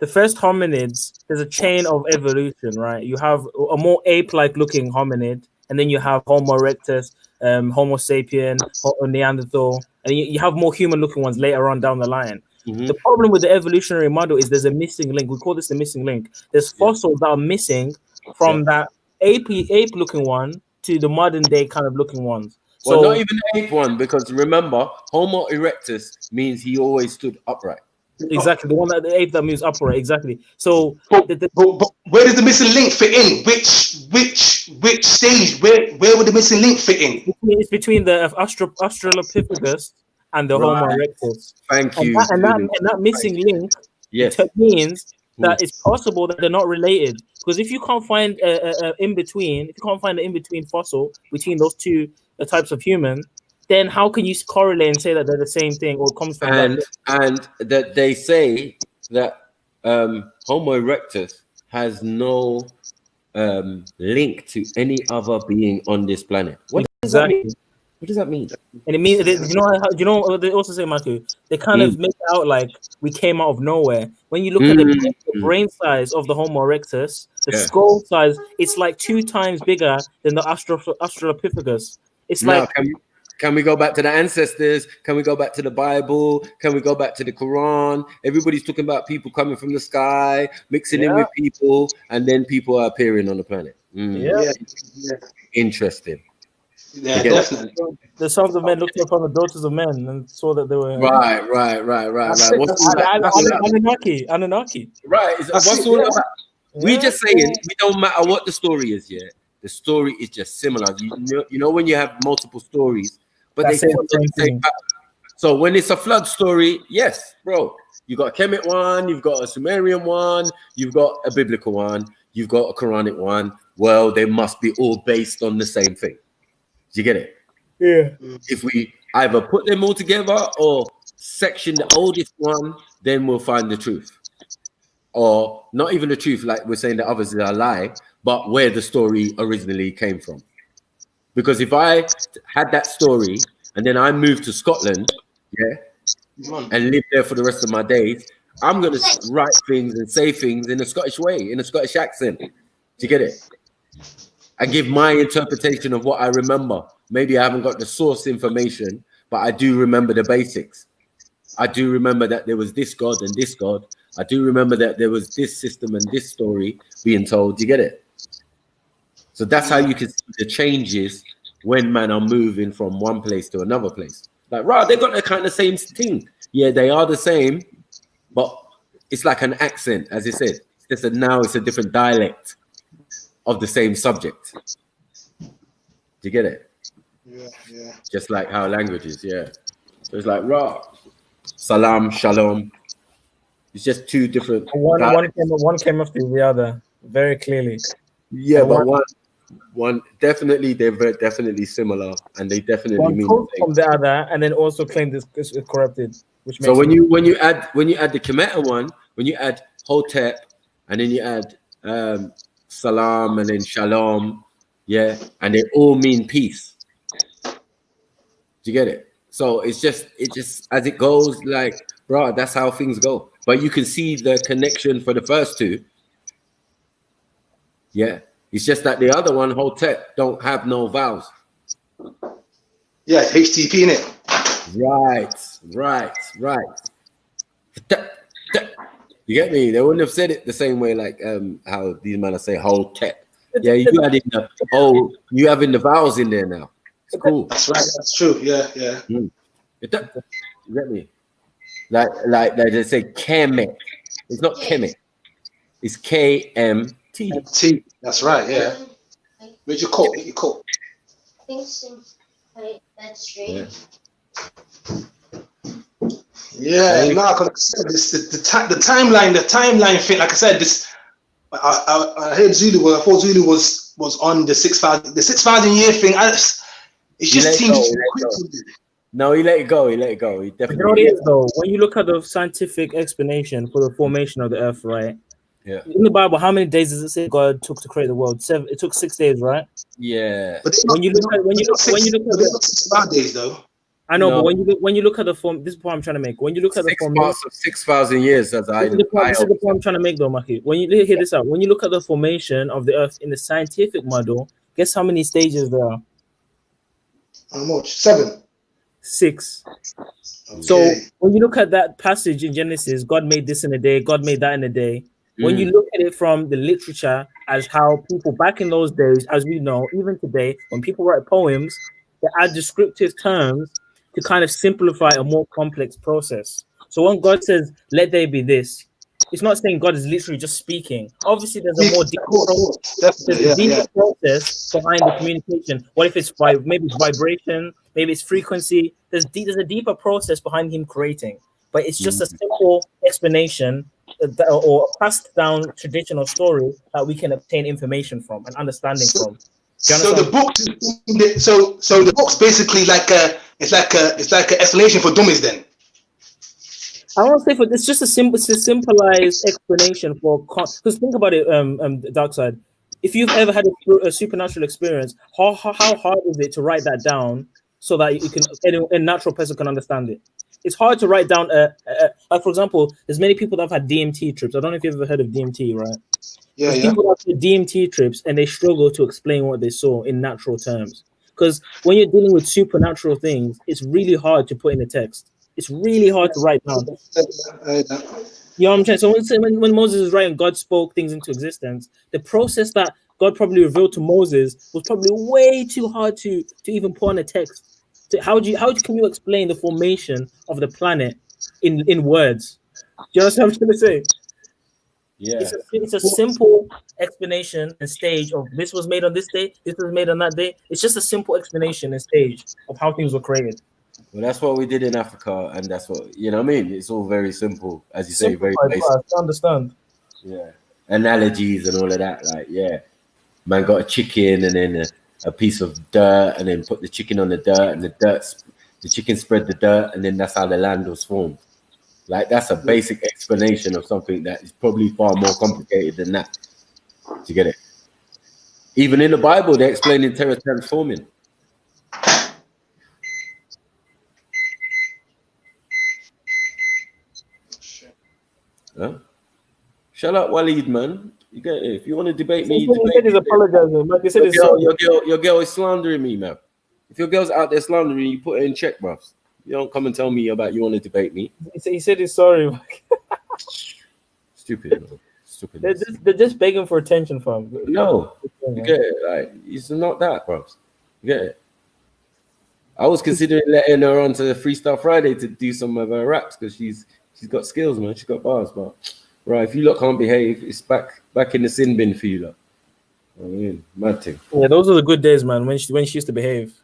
The first hominids, there's a chain of evolution, right? You have a more ape-like looking hominid, and then you have Homo erectus, Homo sapien, Neanderthal, and you have more human-looking ones later on down the line. The problem with the evolutionary model is there's a missing link. We call this the missing link. There's fossils that are missing from that ape-looking one to the modern-day kind of looking ones. Well, not even the ape one, because remember, Homo erectus means he always stood upright. Exactly, the ape that moves upright. Exactly. So, but where does the missing link fit in? Which stage? Where would the missing link fit in? It's between the Australopithecus and the Homo erectus. Thank you. And that missing link means that it's possible that they're not related. Because if you can't find an in-between fossil between those two types of human, then how can you correlate and say that they're the same thing or comes from and that they say that Homo erectus has no link to any other being on this planet. What does that mean? What does that mean? And it means, you know what they also say, Marco? They kind of make it out like we came out of nowhere. When you look at the brain size of the Homo erectus, the skull size, it's like 2 times bigger than the Australopithecus. It's now, can we go back to the ancestors? Can we go back to the Bible? Can we go back to the Quran? Everybody's talking about people coming from the sky, mixing in with people, and then people are appearing on the planet. Interesting. Yeah, definitely. The sons of men looked upon the daughters of men and saw that they were right. Anunnaki. Right. What's all about? We just saying we don't matter what the story is. Yeah, the story is just similar. You know when you have multiple stories, but they follow the same pattern. So when it's a flood story, yes, bro, you got a Kemet one, you've got a Sumerian one, you've got a biblical one, you've got a Quranic one. Well, they must be all based on the same thing. Do you get it? Yeah. If we either put them all together or section the oldest one, then we'll find the truth. Or not even the truth, like we're saying the others are a lie, but where the story originally came from. Because if I had that story and then I moved to Scotland, and live there for the rest of my days, I'm going to write things and say things in a Scottish way, in a Scottish accent. Do you get it? I give my interpretation of what I remember. Maybe I haven't got the source information, but I do remember the basics. I do remember that there was this God and this God. I do remember that there was this system and this story being told. Do you get it? So that's how you can see the changes when men are moving from one place to another place. Like, right, they got the kind of same thing. Yeah, they are the same, but it's like an accent, as you said. It's just now it's a different dialect of the same subject. Do you get it? Yeah. Just like how languages, So it's like Ra, Salam, Shalom. It's just 2 different. One came after the other, very clearly. Yeah, And but one definitely they're definitely similar, and they definitely one mean quote the same. from the other, and then also claim this is corrupted, which makes So when sense. you add the Kemeter one, when you add Hotep, and then you add Salam, and then Shalom, yeah, and they all mean peace. Do you get it? So it's just as it goes, like, bro, that's how things go. But you can see the connection for the first two. Yeah, it's just that the other one, Hotep, don't have no vowels. Yeah, it's HTTP in it. Right. You get me? They wouldn't have said it the same way, like how these men say Hotep. Yeah, you add in you having the vowels in there now. It's cool. That's right. That's true. Yeah. You get me? Like they say Kemet. It's not Kemet. It's KMT. T. That's right. Yeah. Where's your coat? Get your coat. Yeah. No, because the timeline thing. Like I said, this. I heard Zulu. I thought Zulu was on the 6,000 year thing. It just seems too quick. No, he let it go. He definitely. You know what it is though? When you look at the scientific explanation for the formation of the earth, right? Yeah. In the Bible, how many days does it say God took to create the world? 7. It took 6 days, right? Yeah. But when you look at the 6 days though. I know, but when you look at the form, this is the point I'm trying to make. When you look at the formation of 6,000 years, as this is the point I'm trying to make, though, Maki. When you hear this out, when you look at the formation of the earth in the scientific model, guess how many stages there are? How much? 7. 6. Okay. So when you look at that passage in Genesis, God made this in a day, God made that in a day. When you look at it from the literature as how people back in those days, as we know, even today, when people write poems, they add descriptive terms to kind of simplify a more complex process. So when God says, let there be this, it's not saying God is literally just speaking. Obviously, there's a more deeper process behind the communication. What if it's maybe it's vibration, maybe it's frequency. There's a deeper process behind him creating, but it's just a simple explanation or passed down traditional story that we can obtain information from and understanding from. So the book, so the book's basically like it's like an explanation for dummies then. I won't say for it's just a simplified explanation for because think about it, Dark Side. If you've ever had a supernatural experience, how hard is it to write that down so that you can a natural person can understand it? It's hard to write down like for example, there's many people that have had DMT trips. I don't know if you've ever heard of DMT, right? Yeah, there's people that have DMT trips and they struggle to explain what they saw in natural terms. Because when you're dealing with supernatural things, it's really hard to put in a text. It's really hard to write down. You know what I'm saying? So when Moses is writing, God spoke things into existence. The process that God probably revealed to Moses was probably way too hard to even put on a text. So how can you explain the formation of the planet in words? Do you understand what I'm trying to say? Yeah. It's a simple explanation and stage of this was made on this day, this was made on that day. It's just a simple explanation and stage of how things were created. Well, that's what we did in Africa, and that's what you know what I mean. It's all very simple, as you say, very basic. I understand. Yeah, analogies and all of that. Like, yeah, man got a chicken and then a piece of dirt, and then put the chicken on the dirt, and the chicken spread the dirt, and then that's how the land was formed. Like, that's a basic explanation of something that is probably far more complicated than that. Do you get it? Even in the Bible, they're explaining terra transforming. Huh? Shut up, Waleed, man. You get it. If you want to debate me, he said he's apologizing. Like, he said your girl is slandering me, man. If your girl's out there slandering you, put her in check, bro. You don't come and tell me about you want to debate me. He said he's sorry. Stupid, man. Stupid. They're just begging for attention from him. No, you get it. Like, it's not that, bro. You get it. I was considering letting her on to Freestyle Friday to do some of her raps because she's got skills, man. She's got bars, but right, if you lot can't behave, it's back in the sin bin for you, lot. I mean, mad thing. Yeah, those are the good days, man. When she used to behave.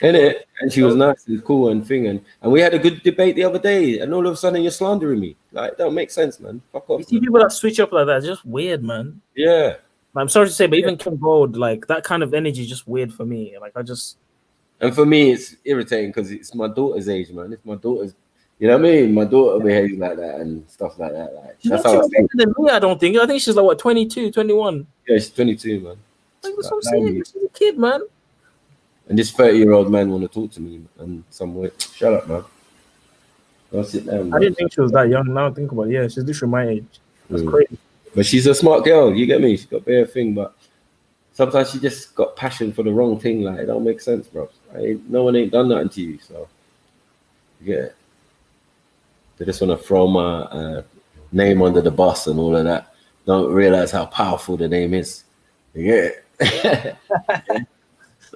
Innit? And she was nice and cool and thing, and we had a good debate the other day, and all of a sudden you're slandering me. Like, that don't make sense, man. Fuck off. You see people that switch up like that, it's just weird, man. Yeah. I'm sorry to say, but even Kim Gold, like that kind of energy is just weird for me. Like and for me, it's irritating because it's my daughter's age, man. It's my daughter's, you know what I mean? My daughter behaves like that and stuff like that. Like that's how I think. Than me, I don't think. I think she's like what 22, 21. Yeah, she's 22, man. Like that's what I'm saying. She's a kid, man. And this 30-year-old man want to talk to me and some way. Shut up, man. Don't sit down. Man. I didn't think she was that young. Now I think about it. Yeah, she's literally my age. That's crazy. But she's a smart girl. You get me? She's got bare thing, but sometimes she just got passion for the wrong thing. Like it don't make sense, bro. No one ain't done nothing to you, so yeah. They just want to throw my name under the bus and all of that. Don't realize how powerful the name is. Yeah.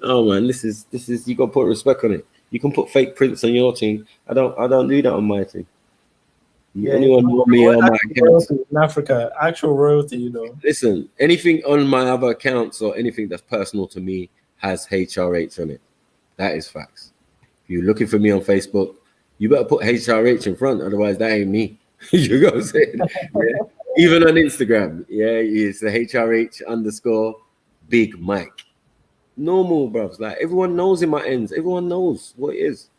Oh man, this is you gotta put respect on it. You can put fake prints on your thing. I don't do that on my thing. Yeah, anyone want me on my accounts in Africa, actual royalty, you know. Listen, anything on my other accounts or anything that's personal to me has HRH on it. That is facts. If you're looking for me on Facebook, you better put HRH in front, otherwise that ain't me. You know what I'm saying? Yeah. Even on Instagram, yeah, it's the HRH_Big Mike. Normal, bruv. Like everyone knows in my ends. Everyone knows what it is.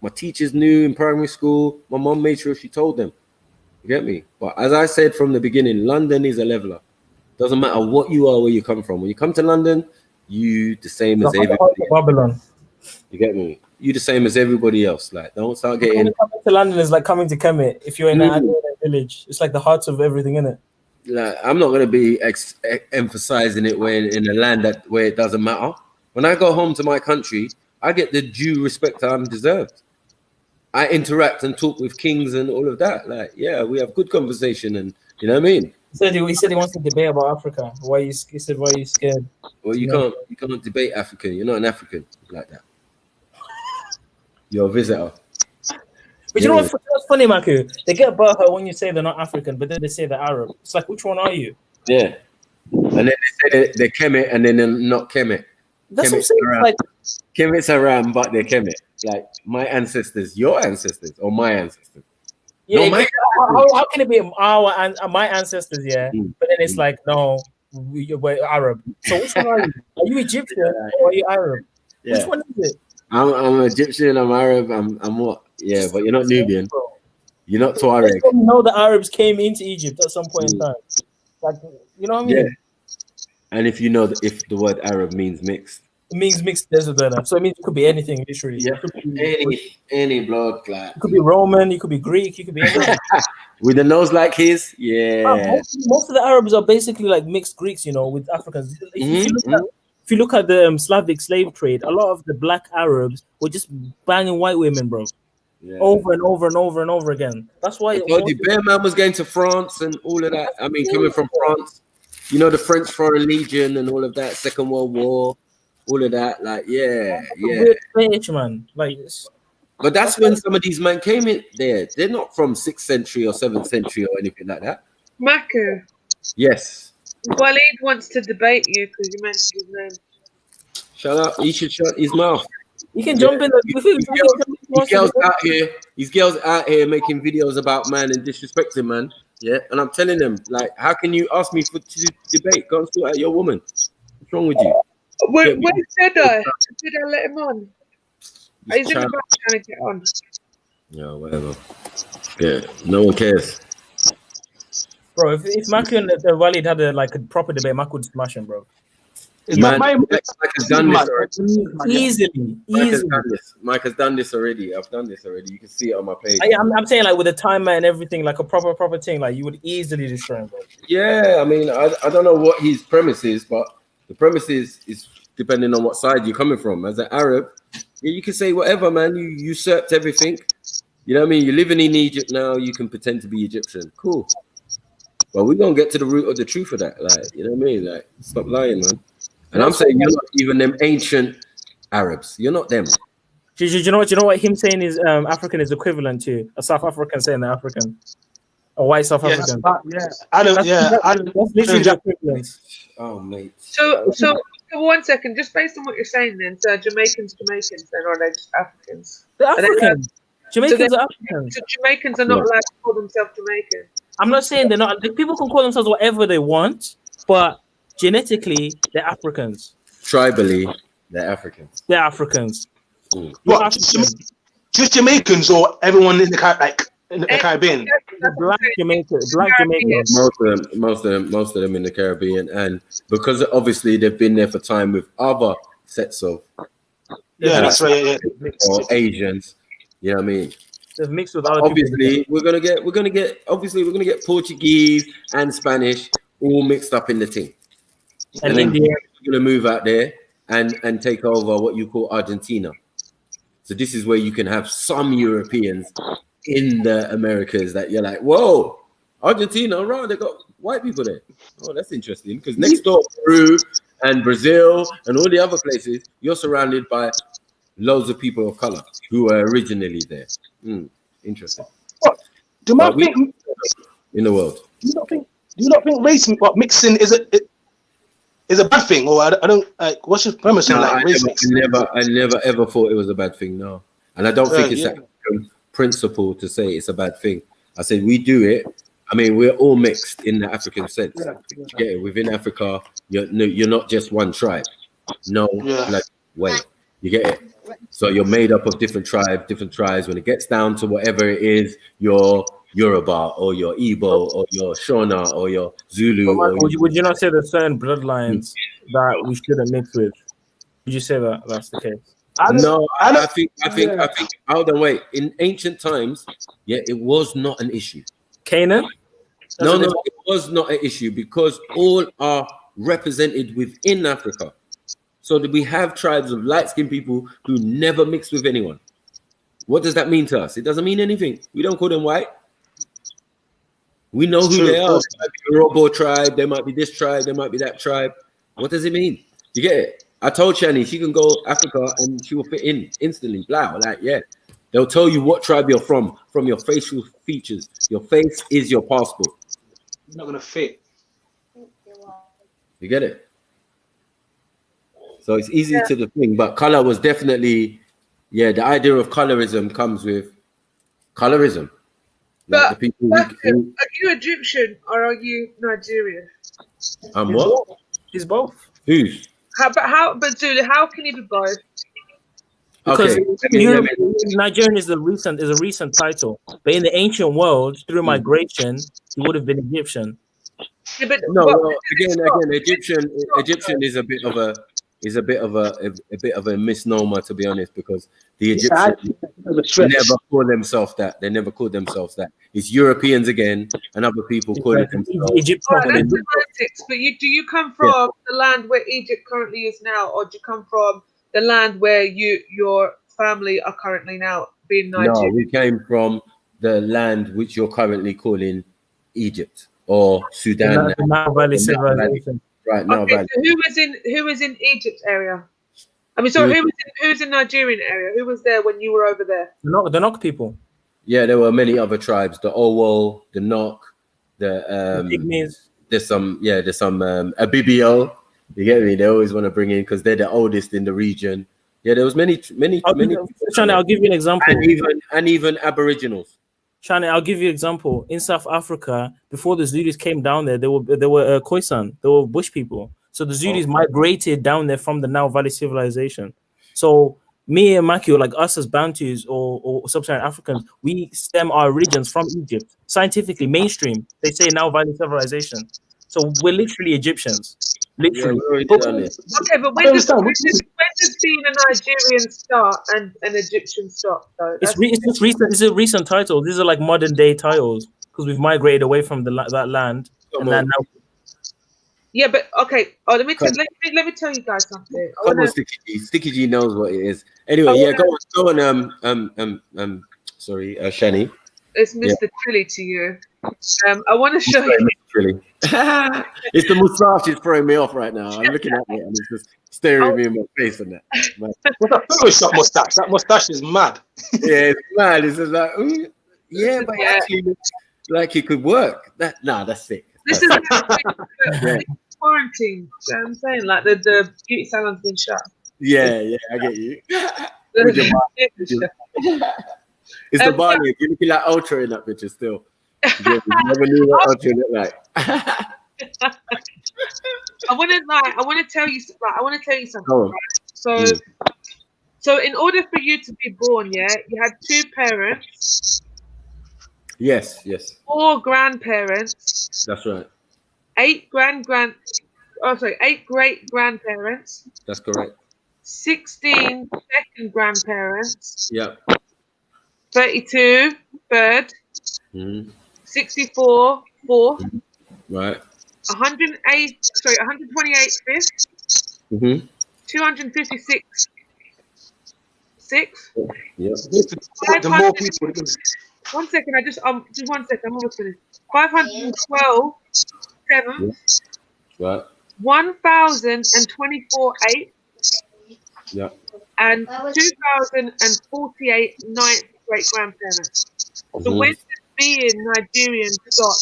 My teachers knew in primary school. My mom made sure she told them. You get me? But as I said from the beginning, London is a leveler. Doesn't matter what you are, where you come from. When you come to London, you the same as everybody. Babylon. You get me? You the same as everybody else. Like, don't start getting. Coming to London is like coming to Kemet. If you're in a village, it's like the heart of everything, isn't it? Like, I'm not gonna be emphasizing it when in a land where it doesn't matter. When I go home to my country, I get the due respect I'm deserved. I interact and talk with kings and all of that. Like, yeah, we have good conversation, and you know what I mean. He said he wants to debate about Africa. He said why are you scared? Well, you can't debate Africa. You're not an African like that. You're a visitor. But you know what's funny, Maku? They get burger when you say they're not African, but then they say they're Arab. It's like, which one are you? Yeah. And then they say they're Kemet, and then they're not Kemet. That's what I'm saying. Like, Kemet's around, but they're Kemet. Like my ancestors, your ancestors, or my ancestors. Yeah, no, how can it be my ancestors? Yeah, but then it's like no, we're Arab. So which one are you? Are you Egyptian or are you Arab? Yeah. Which one is it? I'm Egyptian. I'm Arab. I'm what? Yeah, but you're not Nubian. You're not Tuareg. You know the Arabs came into Egypt at some point in time. Like, you know what I mean? Yeah. And if you know if the word Arab means mixed. It means mixed desert, so it means it could be anything, literally. Yeah, any blood clot. It could be Roman, it could be Greek, it could be anything. With a nose like his, yeah. Most of the Arabs are basically like mixed Greeks, you know, with Africans. If you look at the Slavic slave trade, a lot of the black Arabs were just banging white women, bro. Yeah. Over and over and over and over again. That's why the Bear Man was going to France and all of that. I mean, coming from France, you know, the French Foreign Legion and all of that, Second World War. All of that, like, weird page, man. Like, but that's when some of these men came in there. They're not from 6th century or 7th century or anything like that. Maku. Yes. Waleed wants to debate you because you mentioned his name. Shut up. He should shut his mouth. You can jump in. These girls out here making videos about man and disrespecting man. Yeah, and I'm telling them, like, how can you ask me to debate? Go and sort out your woman. What's wrong with you? Where's Jedi? Did I let him on? He's in the back trying to get on. Yeah, whatever. Yeah, no one cares. Bro, if Maku and Waleed had a proper debate, Maku would smash him, bro. Mike has done this already. Easily. Mike has done this already. I've done this already. You can see it on my page. I'm saying, like, with a timer and everything, like a proper thing, like you would easily destroy him, bro. Yeah, I mean, I don't know what his premise is, but the premise is depending on what side you're coming from. As an Arab, you can say whatever, man. You usurped everything. You know what I mean? You're living in Egypt now. You can pretend to be Egyptian. Cool. But we're going to get to the root of the truth of that. Like, you know what I mean? Like, stop lying, man. And I'm saying you're not even them ancient Arabs. You're not them. Do you know what him saying is African is equivalent to a South African saying they're African? A white South African. Adam, that's literally the equivalent. Oh, mate. So 1 second, just based on what you're saying then, so Jamaicans then, or are they just Africans? They're African. Jamaicans are Africans. So Jamaicans are not allowed to call themselves Jamaican. I'm not saying they're not. People can call themselves whatever they want, but genetically, they're Africans. Tribally, they're Africans. They're Africans. What? Just Jamaicans or everyone in the Caribbean? Black Jamaicans. Most of them in the Caribbean, and because obviously they've been there for time with other sets of that's right. Or Asians, you know what I mean. They've mixed with other obviously we're gonna get Portuguese and Spanish all mixed up in the team, and then we're gonna move out there and take over what you call Argentina. So this is where you can have some Europeans in the Americas that you're like, whoa, Argentina, right? They got white people there. Oh, that's interesting, because next door, Peru and Brazil and all the other places, you're surrounded by loads of people of color who were originally there. Interesting. Do you think in the world? Do you not think race mixing is a bad thing, or I don't like? What's your premise on like race mixing? I never ever thought it was a bad thing. No, and I don't think it's a principle to say it's a bad thing. I said we do it. I mean, we're all mixed in the African sense. Yeah, within Africa, you're not just one tribe. No, like way. You get it. So you're made up of different tribes. When it gets down to whatever it is, you're Yoruba or your Igbo or your Shona or your Zulu. Would you not say there's certain bloodlines that we shouldn't mix with? Would you say that that's the case? No, I think. Hold on, wait. In ancient times, it was not an issue. Canaan? No, it was not an issue because all are represented within Africa. So that we have tribes of light-skinned people who never mix with anyone. What does that mean to us? It doesn't mean anything. We don't call them white. We know who they are. There might be a Robo tribe, there might be this tribe, there might be that tribe. What does it mean? You get it? I told Shani she can go Africa and she will fit in instantly. Blah, like, they'll tell you what tribe you're from your facial features. Your face is your passport. It's not gonna fit. You get it? So it's easy to the thing, but color was definitely, the idea of colorism comes with colorism. Like but are you Egyptian or are you Nigerian? I'm what? He's both. Who's? But Zulu, how can you be both? Because Nigerian is a recent title, but in the ancient world, through migration, he would have been Egyptian. Yeah, but again, Egyptian is a bit of a misnomer, to be honest, because the Egyptians never call themselves that. They never called themselves that. It's Europeans again, and other people call it themselves. That's semantics. But do you come from the land where Egypt currently is now, or do you come from the land where your family are currently now being Nigerian? No, we came from the land which you're currently calling Egypt or Sudan. The Nile Valley civilization. Right now, so who was in Egypt area? I mean, sorry, who was in Nigerian area? Who was there when you were over there? The Nok people. Yeah, there were many other tribes. The Owo, the Nok, the Pygmies. There's some Abibio. You get me? They always want to bring in because they're the oldest in the region. Yeah, there was many. Shani, I'll give you an example. And even Aboriginals. Shani, I'll give you an example. In South Africa, before the Zulus came down there, there were Khoisan, there were bush people. So the Zulus migrated down there from the Nile Valley civilization. So me and Maki, like us as Bantus or Sub-Saharan Africans, we stem our origins from Egypt. Scientifically, mainstream, they say Nile Valley civilization. So we're literally Egyptians. Literally. Okay, but when does being a Nigerian start and an Egyptian start? Though? It's recent. It's a recent title. These are like modern day titles because we've migrated away from that land. And then now. Yeah, but okay. Oh, let me tell you guys something. Come on, Sticky G knows what it is. Anyway, go on. Sorry, Shani. It's Mr. Trilly to you. I want to show you. Really. It's the moustache is throwing me off right now. I'm looking at it and it's just staring me in my face and that. What's a Photoshop mustache? That mustache is mad. Yeah, it's mad. It's just like, but it actually looks like it could work. That's sick. This is quarantine. You know what I'm saying? Like the beauty salon's been shut. Yeah, I get you. It's the body. You're looking like Ultra in that picture still. You never knew what Ultra looked like. I want to tell you something. Go on. Right? So in order for you to be born, yeah, you had 2 parents. Yes. 4 grandparents. That's right. 8 great grandparents. That's correct. 16 second grandparents. Yep. 32 third. 64 fourth. Right. 128 fifth. 256 sixth. Yep. The more people. 1 second. Just 1 second. I'm almost finished. 512 seventh. Right. 1,024 eighth. Yeah. And 2,048 ninth great grandparents. So when does being Nigerian stop?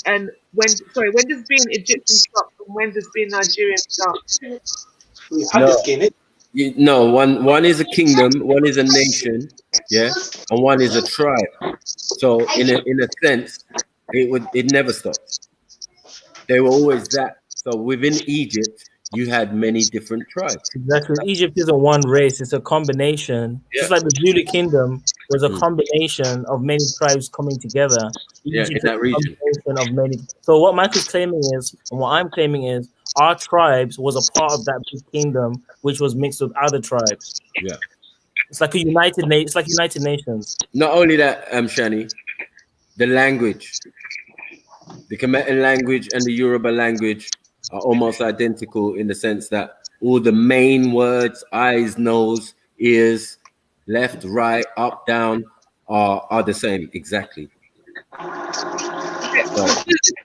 And when does being Egyptian stop? And when does being Nigerian start? No, one is a kingdom, one is a nation, yeah, and one is a tribe. So in a sense, it never stopped. They were always that. So within Egypt, you had many different tribes. Exactly. Egypt isn't one race; it's a combination. Just like the Zulu kingdom was a combination of many tribes coming together. Yeah, Egypt in that region. Of many. So what Michael's claiming is, and what I'm claiming is, our tribes was a part of that big kingdom, which was mixed with other tribes. Yeah, it's like United Nations. Not only that, Shani, the language, the Kemetan language and the Yoruba language are almost identical in the sense that all the main words, eyes, nose, ears, left, right, up, down, are the same exactly. So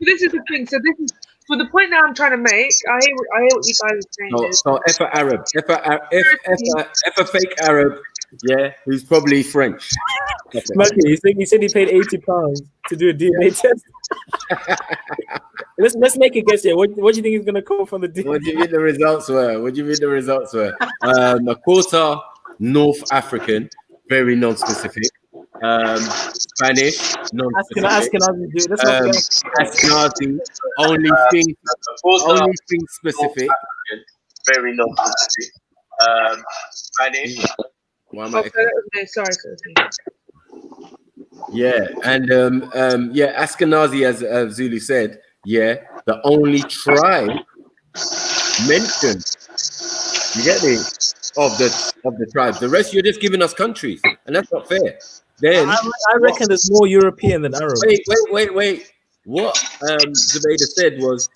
this is the thing. So this is for the point that I'm trying to make. I hear what you guys are saying. So if a fake Arab, yeah, who's probably French. Lucky, he said he paid £80 to do a DNA test. Let's make a guess here. What do you think is going to come from the DNA? What do you mean the results were? A quarter North African, very non-specific. Spanish, non-specific. Ashkenazi, only thing specific. Very non-specific. Spanish. Sorry. Yeah, and Ashkenazi, as Zulu said, the only tribe mentioned. You get me? Of the tribes. The rest, you're just giving us countries, and that's not fair. Then I reckon there's more European than Arab. Wait. What Zubaydah said was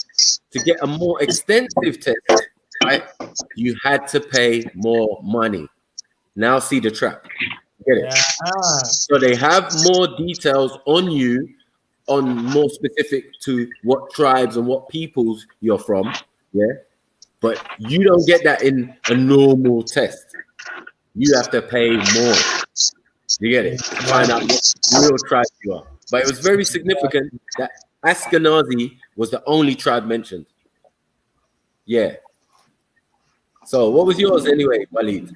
to get a more extensive test, right? You had to pay more money. Now see the trap. Get it? So they have more details on you, on more specific to what tribes and what peoples you're from. Yeah. But you don't get that in a normal test. You have to pay more. You get it? To find out what real tribe you are. But it was very significant that Ashkenazi was the only tribe mentioned. Yeah. So what was yours anyway, Walid?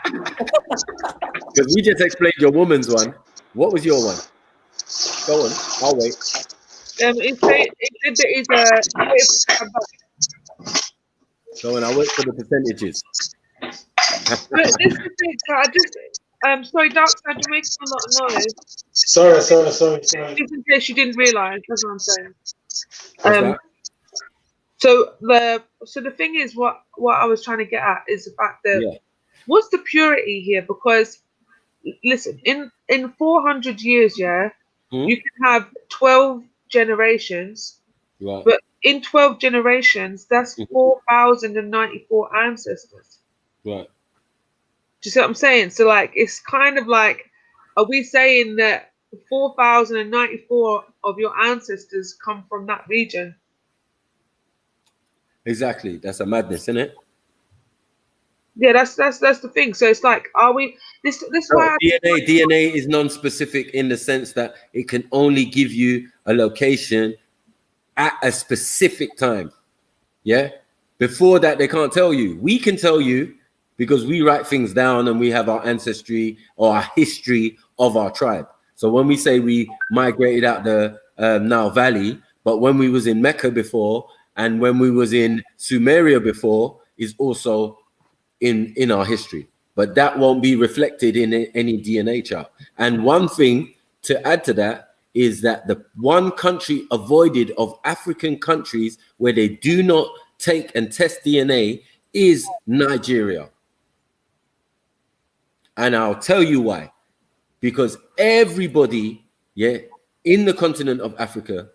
Because we just explained your woman's one. What was your one? Go on, I'll wait. Go on, I'll wait for the percentages. But this is the thing, sorry, Dark Side, you're making a lot of noise. Sorry. Just in case you didn't realise, that's what I'm saying. So the thing is, what I was trying to get at is the fact that what's the purity here? Because listen, in 400 years, you can have 12 generations, but in 12 generations, that's 4,094 ancestors. Right. Do you see what I'm saying? So like, it's kind of like, are we saying that 4,094 of your ancestors come from that region? Exactly. That's a madness, isn't it? Yeah, that's the thing. So it's like, are we this why DNA is non-specific in the sense that it can only give you a location at a specific time. Yeah. Before that, they can't tell you. We can tell you because we write things down and we have our ancestry or our history of our tribe. So when we say we migrated out the Nile Valley, but when we was in Mecca before and when we was in Sumeria before is also in our history, but that won't be reflected in any DNA chart. And one thing to add to that is that the one country avoided of African countries where they do not take and test DNA is Nigeria. And I'll tell you why. Because everybody, in the continent of Africa,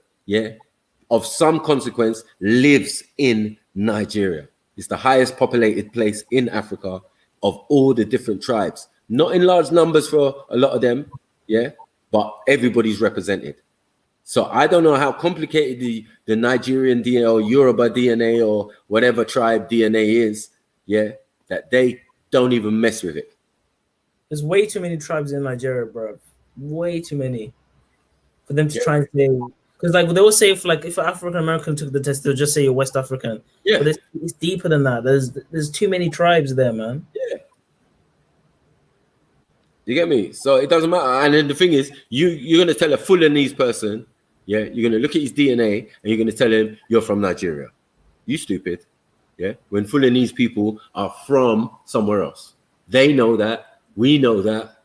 of some consequence, lives in Nigeria. It's the highest populated place in Africa of all the different tribes. Not in large numbers for a lot of them, but everybody's represented. So I don't know how complicated the Nigerian DNA or Yoruba DNA or whatever tribe DNA is, that they don't even mess with it. There's way too many tribes in Nigeria, bro. Way too many for them to try and say. Because like they will say, if an African American took the test, they'll just say you're West African. Yeah, but it's deeper than that. There's too many tribes there, man. Yeah. You get me? So it doesn't matter. And then the thing is, you're gonna tell a Fulanese person, you're gonna look at his DNA and you're gonna tell him you're from Nigeria. You stupid. When Fulanese people are from somewhere else. They know that. We know that.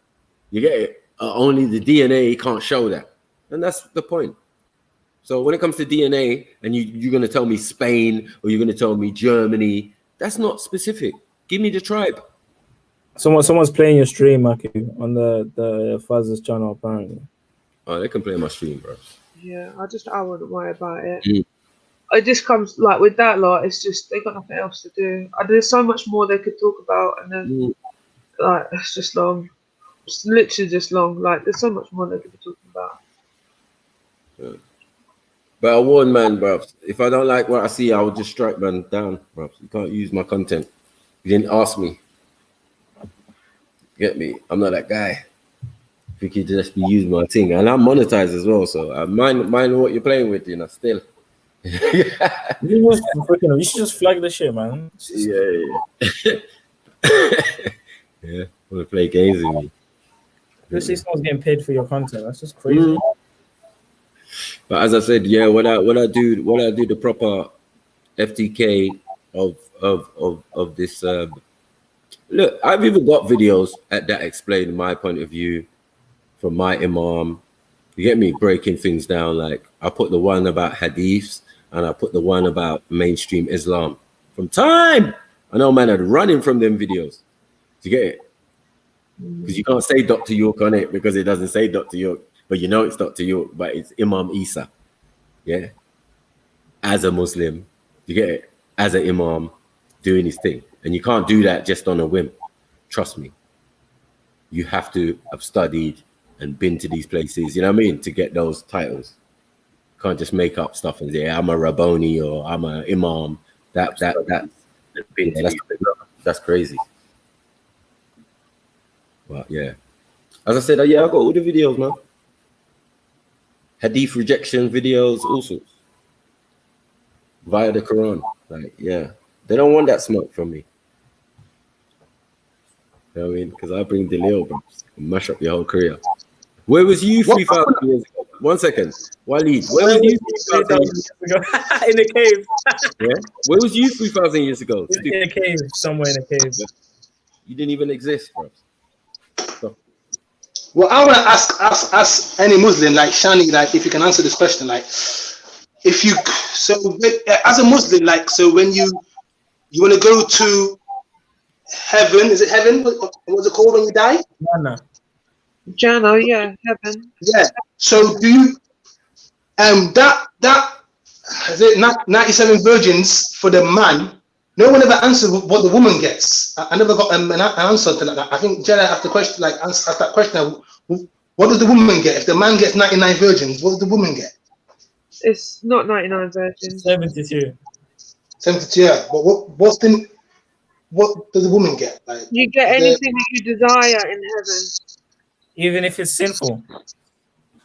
You get it? Only the DNA can't show that. And that's the point. So when it comes to DNA and you're going to tell me Spain or you're going to tell me Germany, that's not specific. Give me the tribe. Someone's playing your stream, Maki, on the Faz's channel, apparently. Oh, they can play my stream, bro. Yeah, I wouldn't worry about it. It just comes, like, with that lot, it's just, they got nothing else to do. There's so much more they could talk about, and then... Like, it's just long. It's literally just long. Like, there's so much more they could be talking about. Yeah. But I warn man, bro. If I don't like what I see, I will just strike man down, bro. You can't use my content. You didn't ask me. Get me? I'm not that guy. If you could just be using my thing. And I'm monetized as well, so I mind what you're playing with, still. You should just flag the shit, man. Yeah, want to play games with me. Especially someone's getting paid for your content. That's just crazy. But as I said, when I do the proper FTK of this. Look, I've even got videos that explain my point of view from my imam. You get me? Breaking things down. Like I put the one about hadiths and I put the one about mainstream Islam. From time, I know man are running from them videos. Do you get it? Because you can't say Dr. York on it because it doesn't say Dr. York, but you know it's Dr. York, but it's Imam Isa. As a Muslim, you get it? As an Imam doing his thing. And you can't do that just on a whim. Trust me. You have to have studied and been to these places, you know what I mean, to get those titles. You can't just make up stuff and say, I'm a Rabboni or I'm an Imam. That's crazy. But yeah, as I said, I got all the videos, man. Hadith rejection videos, all sorts. Via the Quran. Like, they don't want that smoke from me. You know what I mean? Because I bring Delil, bro, and mash up your whole career. Where was you 3,000 years ago? 1 second. Waleed, where was you 3,000 years ago? In a cave. Where was you 3,000 years ago? In a cave, somewhere in a cave. You didn't even exist, bro. Well, I want to ask any Muslim, like Shani, like if you can answer this question, like if you as a Muslim, like so when you want to go to heaven, is it heaven? What's it called when you die? Jannah, yeah, heaven. Yeah. So do you that is it 97 virgins for the man? No one ever answered what the woman gets. I never got an answer to that. I think Jenna asked the question, asked that question. What does the woman get? If the man gets 99 virgins, what does the woman get? It's not 99 virgins. 72. 72, yeah. But what does the woman get? Like, you get anything that you desire in heaven. Even if it's sinful.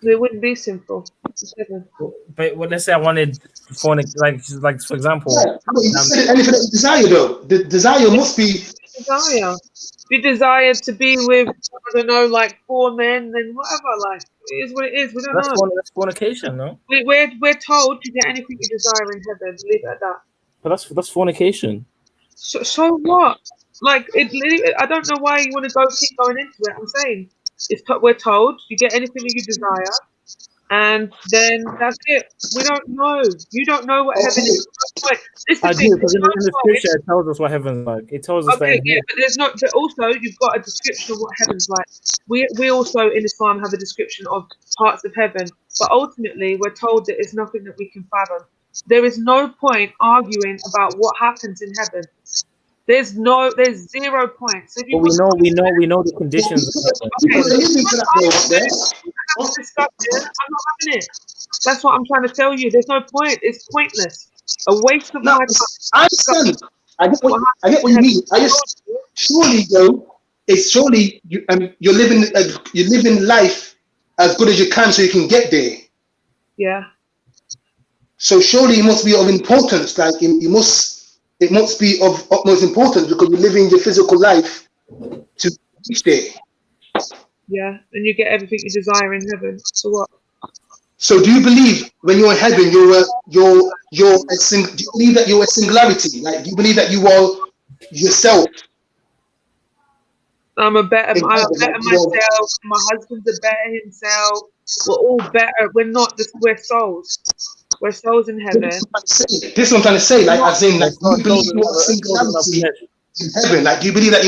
It wouldn't be sinful. It's heaven. But let's say I wanted for like for example. Yeah, you said anything that you desire though. The desire must be desire. If you desire to be with, I don't know, like 4 men, then whatever. Like, it is what it is. We don't know. That's fornication, no? We're told to get anything you desire in heaven. Leave it at that. But that's fornication. So what? Like, I don't know why you want to keep going into it. I'm saying we're told you get anything that you desire, and then that's it. We don't know. You don't know what heaven is. I do, because in the scripture it tells us what heaven's like. It tells us Okay, that. yeah, but there's not. But also, you've got a description of what heaven's like. We also in Islam have a description of parts of heaven, but ultimately we're told that it's nothing that we can fathom. There is no point arguing about what happens in heaven. There's 0 points. If you But we know the conditions. Okay, I'm not having it. That's what I'm trying to tell you. There's no point. It's pointless. A waste of my time. I understand. I get what you mean. Surely though, it's surely you're living life as good as you can so you can get there. Yeah. So surely it must be of importance. Like it must be of utmost importance because you're living your physical life to reach there. Yeah, and you get everything you desire in heaven. So what? So do you believe when you're in heaven, do you believe that you're a singularity? Like, do you believe that you are yourself? I'm better myself. My husband's a better himself. We're all better. We're not just. We're souls. We're souls in heaven. This is what I'm trying to say. Like, as in, like, do you believe you are a singularity in heaven? Like, do you believe that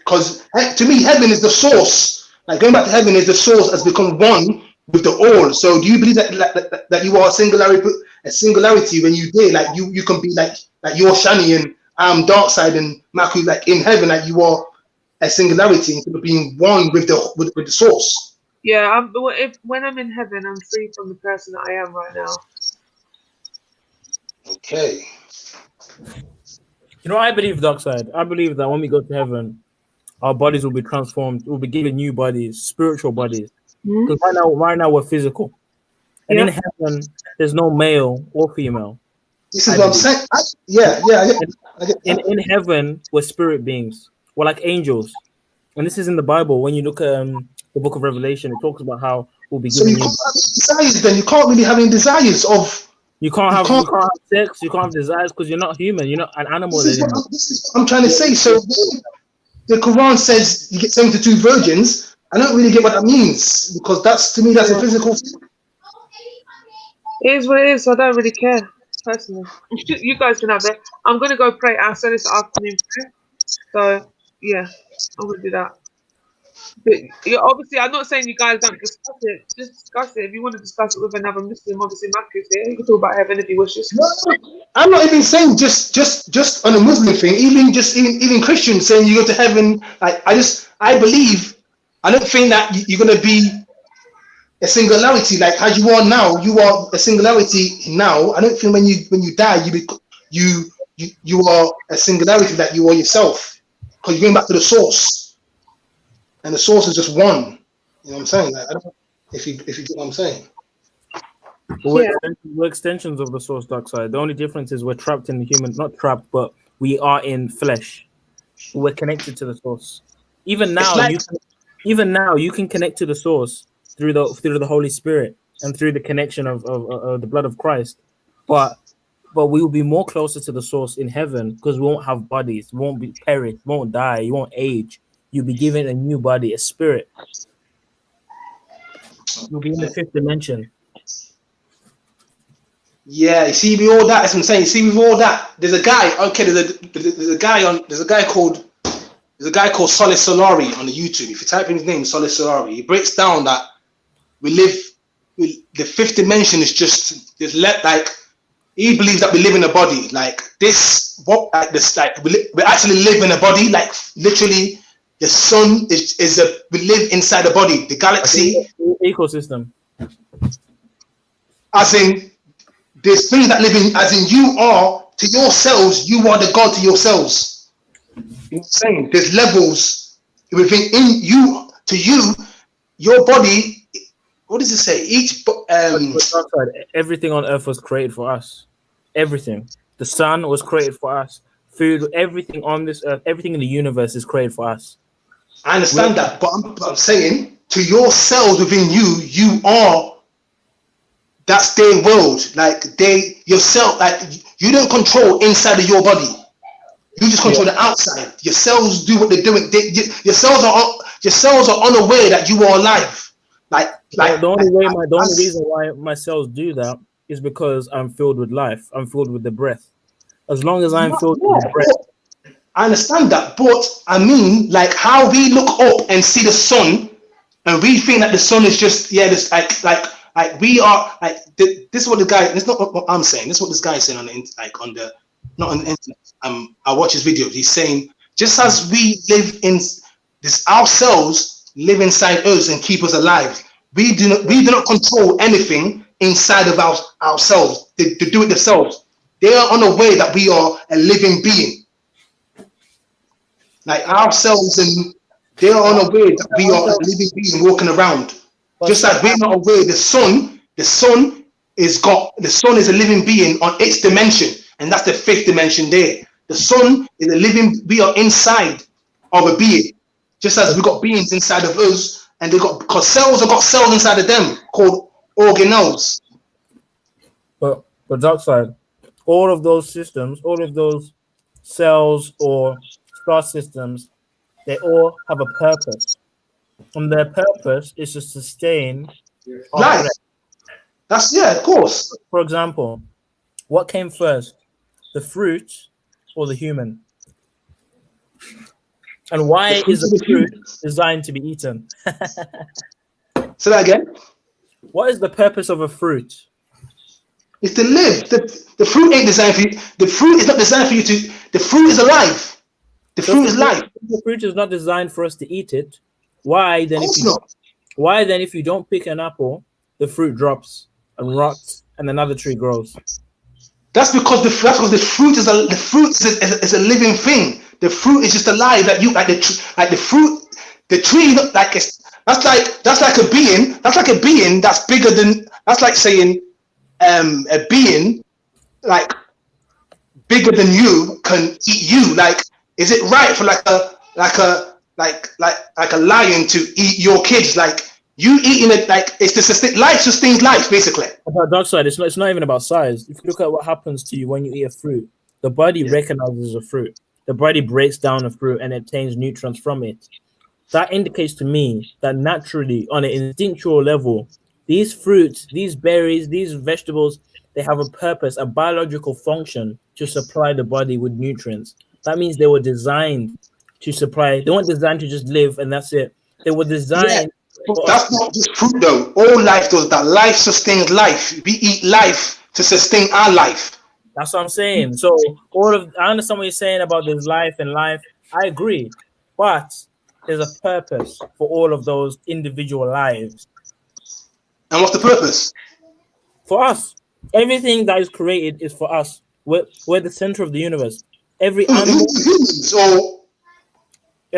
because to me, heaven is the source. Like, going back to heaven is the source has become one with the all. So, do you believe that you are a singularity when you dare? Like, you can be like you're Shani and I'm Darkside and Maku, like in heaven, like you are a singularity instead of being one with the source. Yeah, when I'm in heaven, I'm free from the person that I am right now. Okay. You know, I believe Darkside. I believe that when we go to heaven, our bodies will be transformed. We'll be given new bodies, spiritual bodies. Because right now we're physical, and in heaven there's no male or female. This is what I'm saying. In heaven, we're spirit beings. We're like angels, and this is in the Bible. When you look at the Book of Revelation, it talks about how we'll be given. So you can't have desires. Then you can't really have any desires of. You can't have sex. You can't have desires because you're not human. You're not an animal. This is what I'm trying to say. So the Quran says you get 72 virgins. I don't really get what that means because to me that's a physical thing. It is what it is. So I don't really care personally. You guys can have it. I'm gonna go pray our service afternoon prayer. So yeah, I'm gonna do that. But obviously, I'm not saying you guys don't discuss it. Just discuss it. If you want to discuss it with another Muslim, obviously Maku's here. You can talk about heaven if you wish. No, I'm not even saying just on a Muslim thing. Even Christians saying you go to heaven. I believe. I don't think that you're gonna be a singularity like as you are now. You are a singularity now. I don't think when you die you are a singularity that you are yourself because you're going back to the source. And the source is just one. You know what I'm saying? Like, I don't know if you get what I'm saying. We're extensions of the source, Darkside. The only difference is we're trapped in the human, not trapped, but we are in flesh. We're connected to the source. Even now, you can connect to the source through the Holy Spirit and through the connection of the blood of Christ. But we will be more closer to the source in heaven because we won't have bodies, we won't be perish, we won't die, you won't age. You'll be given a new body, a spirit. You'll be in the 5th dimension. Yeah, you see, with all that, that's what I'm saying. You see, with all that, there's a guy. Okay, there's a guy called Solid Solari on the YouTube. If you type in his name, Solid Solari, he breaks down that the 5th dimension is just he believes that we live in a body like this. We actually live in a body, like literally. The sun we live inside the body, the galaxy ecosystem. As in, there's things that live in, as in you are to yourselves, you are the God to yourselves. You know what I'm saying? There's levels within you, your body. What does it say? Everything on earth was created for us. Everything. The sun was created for us. food, everything on this earth, everything in the universe is created for us. I understand that, but I'm saying to your cells within you, you are, that's their world. Like yourself, like you don't control inside of your body. You just control the outside. Your cells do what they're doing. Your cells are unaware that you are alive. The only reason why my cells do that is because I'm filled with life. I'm filled with the breath. As long as I'm filled with the breath. I understand that, but I mean, like how we look up and see the sun, and we think that the sun is just this like we are like this is what the guy. This is not what I'm saying. This is what this guy is saying on the not on the internet. I watch his videos. He's saying just as we live in this, our cells live inside us and keep us alive. We do not control anything inside of ourselves. They do it themselves. They are unaware that we are a living being. Like ourselves, and they are unaware that we are a living being walking around. Just like we're not aware, the sun is a living being on its dimension, and that's the fifth dimension there. The sun is a living. We are inside of a being, just as we got beings inside of us, and because cells have got cells inside of them called organelles. But dark side, all of those systems, all of those cells or star systems, they all have a purpose, and their purpose is to sustain life. That's of course. For example, what came first, the fruit or the human? And why is the fruit designed to be eaten? Say that again. What is the purpose of a fruit? It's to live. The fruit ain't designed for you. The fruit is not designed for you to. The fruit is alive. The fruit is life. The fruit is not designed for us to eat it. Why then? If you don't pick an apple, the fruit drops and rots, and another tree grows. That's because the fruit is a living thing. The fruit is just alive. That you like the fruit. The tree that's like a being. That's like a being that's bigger than. That's like saying a being like bigger than you can eat you. Like, is it right for like a lion to eat your kids? Like you eating it, like it's the life sustains life basically. About dark side, it's not even about size. If you look at what happens to you when you eat a fruit, the body recognizes a fruit. The body breaks down a fruit and obtains nutrients from it. That indicates to me that naturally, on an instinctual level, these fruits, these berries, these vegetables, they have a purpose, a biological function to supply the body with nutrients. That means they were designed to supply. They weren't designed to just live and that's it. They were designed. That's not just fruit though. All life does that. Life sustains life. We eat life to sustain our life. That's what I'm saying. So I understand what you're saying about this life and life. I agree, but there's a purpose for all of those individual lives. And what's the purpose? For us. Everything that is created is for us. We're the center of the universe. Every animal,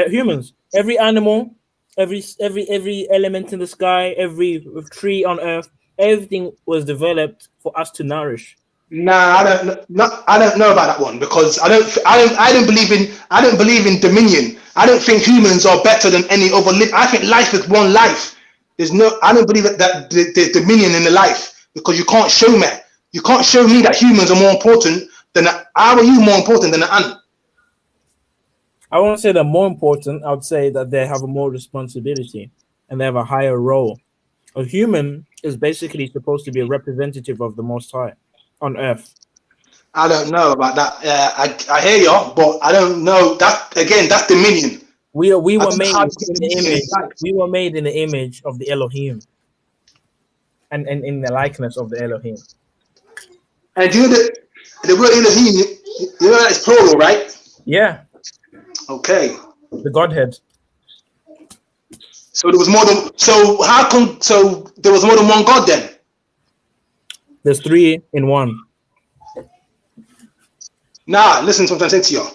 humans. Every animal, every element in the sky, every tree on earth, everything was developed for us to nourish. Nah, I don't know about that one because I don't believe in dominion. I don't think humans are better than any other. I think life is one life. I don't believe that there's dominion in the life because you can't show me. You can't show me that humans are more important than. How are you more important than an ant? I won't say they're more important. I would say that they have a more responsibility and they have a higher role. A human is basically supposed to be a representative of the Most High on earth. I don't know about that. I hear you, but I don't know that. Again, that's dominion. We were made in the image. We were made in the image of the Elohim, and in the likeness of the Elohim. And do you know the word Elohim? You know that it's plural, right? Yeah. Okay. The Godhead. So there was more than. So how come? So there was more than one God then? There's three in one. Nah, listen to what I'm saying to you.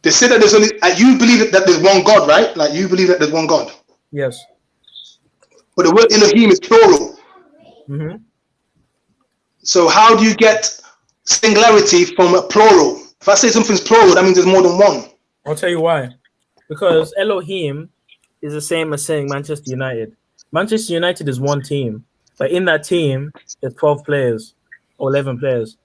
They say that there's only. You believe that there's one God, right? Like you believe that there's one God. Yes. But the word Elohim is plural. Mm-hmm. So how do you get singularity from a plural? If I say something's plural, that means there's more than one. I'll tell you why. Because Elohim is the same as saying Manchester United. Manchester United is one team, but in that team, there's 12 players or 11 players,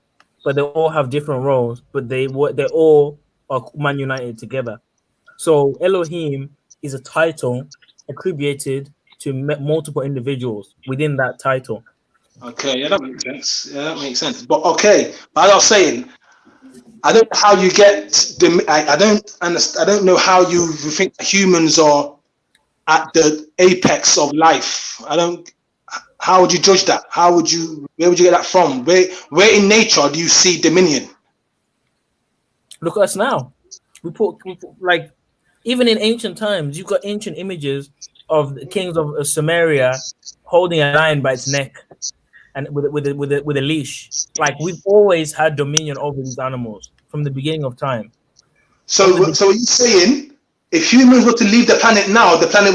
but they all have different roles, but they all are Man United together. So Elohim is a title attributed to multiple individuals within that title. Okay, yeah, that makes sense. Yeah, that makes sense. But okay, but as I was saying, I don't know how you get the. I don't understand. I don't know how you think humans are at the apex of life. I don't. How would you judge that? How would you? Where would you get that from? Where in nature do you see dominion? Look at us now. We put like, even in ancient times, you've got ancient images of the kings of Samaria holding a lion by its neck and with a leash. Like, we've always had dominion over these animals from the beginning of time. So are you saying if humans were to leave the planet now, the planet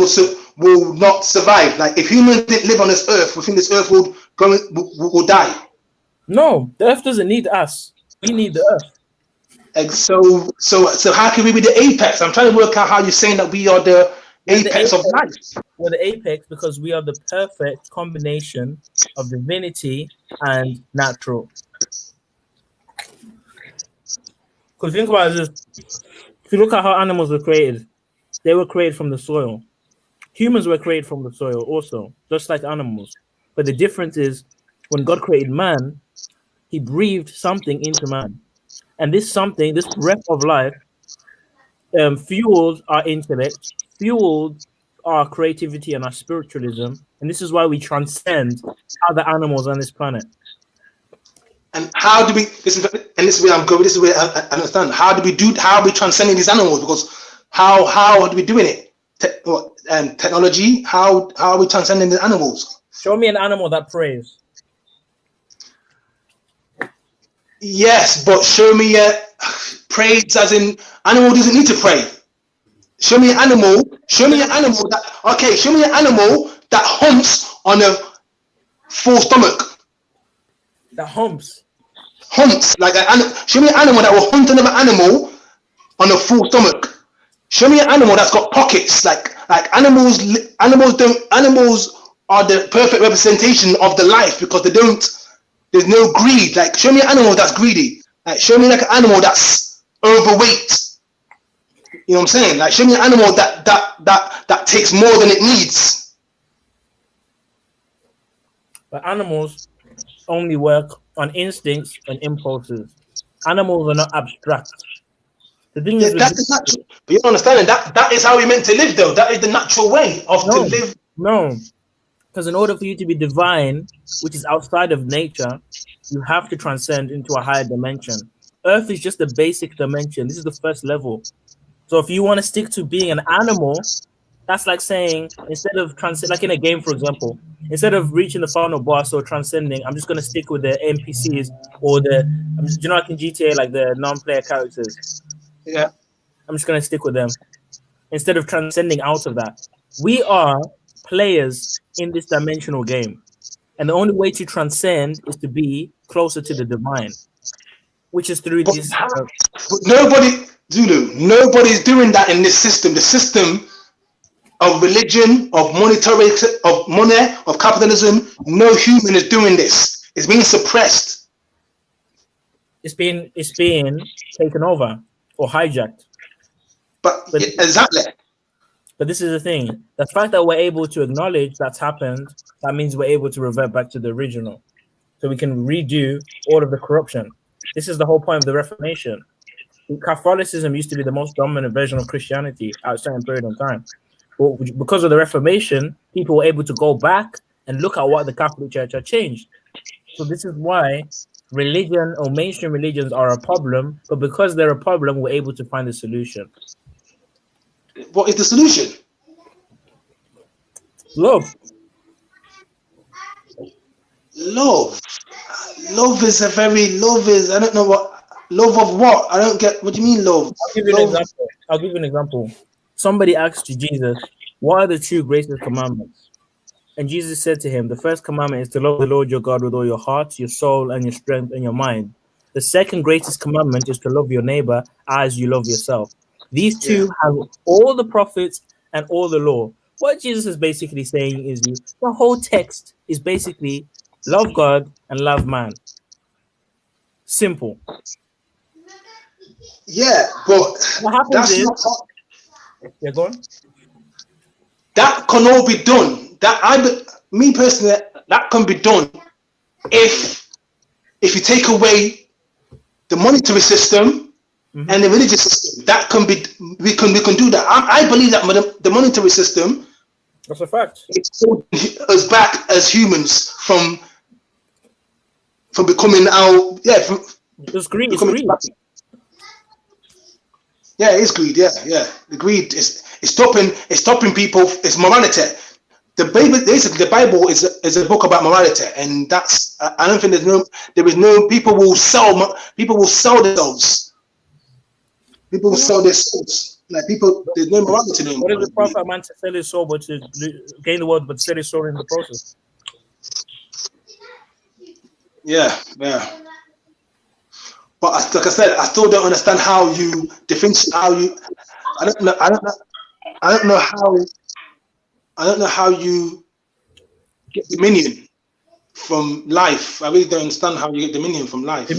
will not survive? Like, if humans didn't live on this earth, we think this earth will die? No, the earth doesn't need us. We need the earth. And so how can we be the apex? I'm trying to work out how you're saying that we are the apex of life. We're the apex because we are the perfect combination of divinity and natural. Because think about this. If you look at how animals were created, they were created from the soil. Humans were created from the soil also, just like animals. But the difference is, when God created man, he breathed something into man. And this something, this breath of life, fueled our intellect, fueled our creativity and our spiritualism. And this is why we transcend other animals on this planet. And how do we? This is where I'm going. This is where I understand. How are we transcending these animals? Because how are we doing it? Technology. How are we transcending the animals? Show me an animal that prays. Yes, but show me praise as in animal doesn't need to pray. Show me an animal. Show me an animal that humps on a full stomach. That humps. Like show me an animal that will hunt another animal on a full stomach. Show me an animal that's got pockets. Like animals are the perfect representation of the life because they don't. There's no greed. Like, show me an animal that's greedy. Like, show me like an animal that's overweight. You know what I'm saying? Like, show me an animal that takes more than it needs. But animals only work on instincts and impulses. Animals are not abstract. The thing is, that's natural. But you understand that is how we're meant to live, though. That is the natural way to live. No, because in order for you to be divine, which is outside of nature, you have to transcend into a higher dimension. Earth is just the basic dimension. This is the first level. So if you want to stick to being an animal, that's like saying, instead of like in a game, for example, instead of reaching the final boss or transcending, I'm just going to stick with the NPCs or like in GTA, like the non-player characters. Yeah. I'm just going to stick with them instead of transcending out of that. We are players in this dimensional game. And the only way to transcend is to be closer to the divine, which is through this. But nobody's doing that in this system. The system of religion, of monetary, of money, of capitalism, no human is doing this. It's being suppressed. It's being taken over or hijacked. But exactly. But this is the thing. The fact that we're able to acknowledge that's happened, that means we're able to revert back to the original. So we can redo all of the corruption. This is the whole point of the Reformation. Catholicism used to be the most dominant version of Christianity at a certain period of time. But because of the Reformation, people were able to go back and look at what the Catholic Church had changed. So this is why religion or mainstream religions are a problem, but because they're a problem, we're able to find a solution. What is the solution? Love. Love is I don't know what. Love of what? I don't get. What do you mean love? I'll give you an example. Somebody asked Jesus, what are the two greatest commandments? And Jesus said to him, the first commandment is to love the Lord your God with all your heart, your soul, and your strength, and your mind. The second greatest commandment is to love your neighbor as you love yourself. These two have all the prophets and all the law. What Jesus is basically saying is the whole text is basically love God and love man. Simple. Yeah, but what happens that's is, not. Yeah, go on. That can all be done. Me personally, that can be done if you take away the monetary system and the religious system. That can be. We can do that. I believe that the monetary system. That's a fact. It's us back as humans from becoming our It's greed. It's greed. Yeah, it's greed. Yeah. The greed is stopping people. It's morality. The Bible, basically, the Bible is a book about morality, and that's. I don't think there is no people will sell themselves. People will sell their souls. Like people, there's no morality anymore. What is the profit man to sell his soul, but to gain the world, but sell his soul in the process? Yeah. But like I said, I still don't understand how you differentiate. I don't know how you get dominion from life. I really don't understand how you get dominion from life.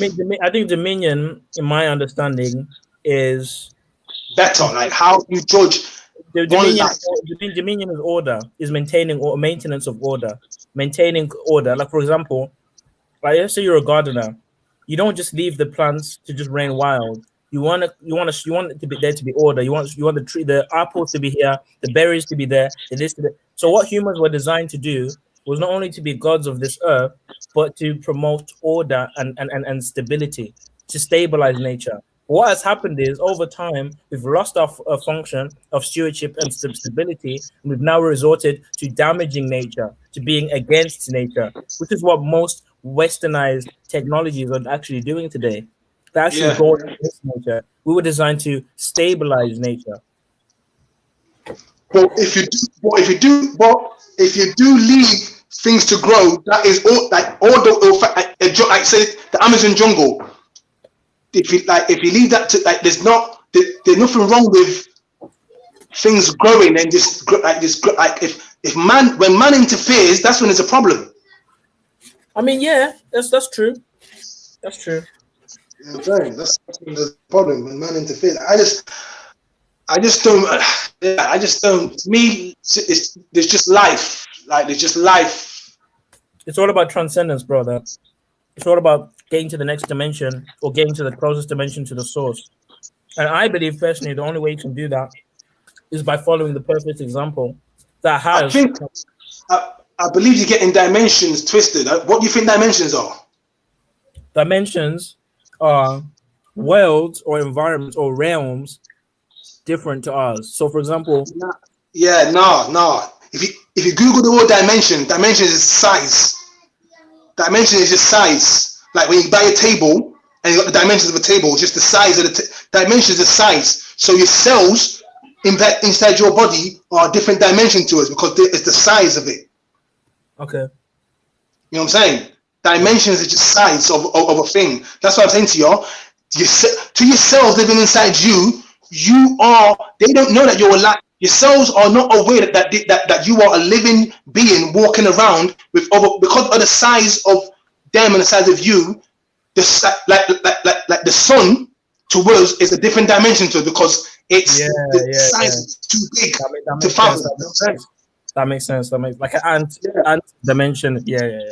I think dominion, in my understanding, is better. Like how you judge. Dominion is order. Is maintaining or maintenance of order. Maintaining order. Like for example, like let's say you're a gardener. You don't just leave the plants to just rain wild. You want it to be there to be order. You want the tree, the apples to be here, the berries to be there, So what humans were designed to do was not only to be gods of this earth, but to promote order and stability, to stabilize nature. What has happened is over time we've lost our function of stewardship and stability, and we've now resorted to damaging nature, to being against nature, which is what most westernized technologies are actually doing today. They're actually going against nature. We were designed to stabilize nature. But if you do leave things to grow, that is all like say the Amazon jungle. If you leave that to there's nothing wrong with things growing and when man interferes, that's when there's a problem. I mean, yeah, that's true. That's true. You know what I'm saying? That's the problem when man interferes. I just don't. To me, there's just life. Like there's just life. It's all about transcendence, brother. It's all about getting to the next dimension or getting to the closest dimension to the source. And I believe personally, the only way you can do that is by following the perfect example that has. I believe you're getting dimensions twisted. What do you think dimensions are? Dimensions are worlds or environments or realms different to ours. So, for example, no. If you Google the word dimension is size. Dimension is just size. Like when you buy a table and you got the dimensions of a table, it's just the size of the dimension is the size. So your cells inside your body are a different dimension to us because it's the size of it. Okay. You know what I'm saying? Dimensions is just size of a thing. That's what I'm saying to y'all. To your cells living inside you, they don't know that you're alive. Your cells are not aware that you are a living being walking around because of the size of them and the size of you. Like the sun to us is a different dimension to it because it's size is too big to fathom. That makes sense. That makes like an ant dimension. Yeah.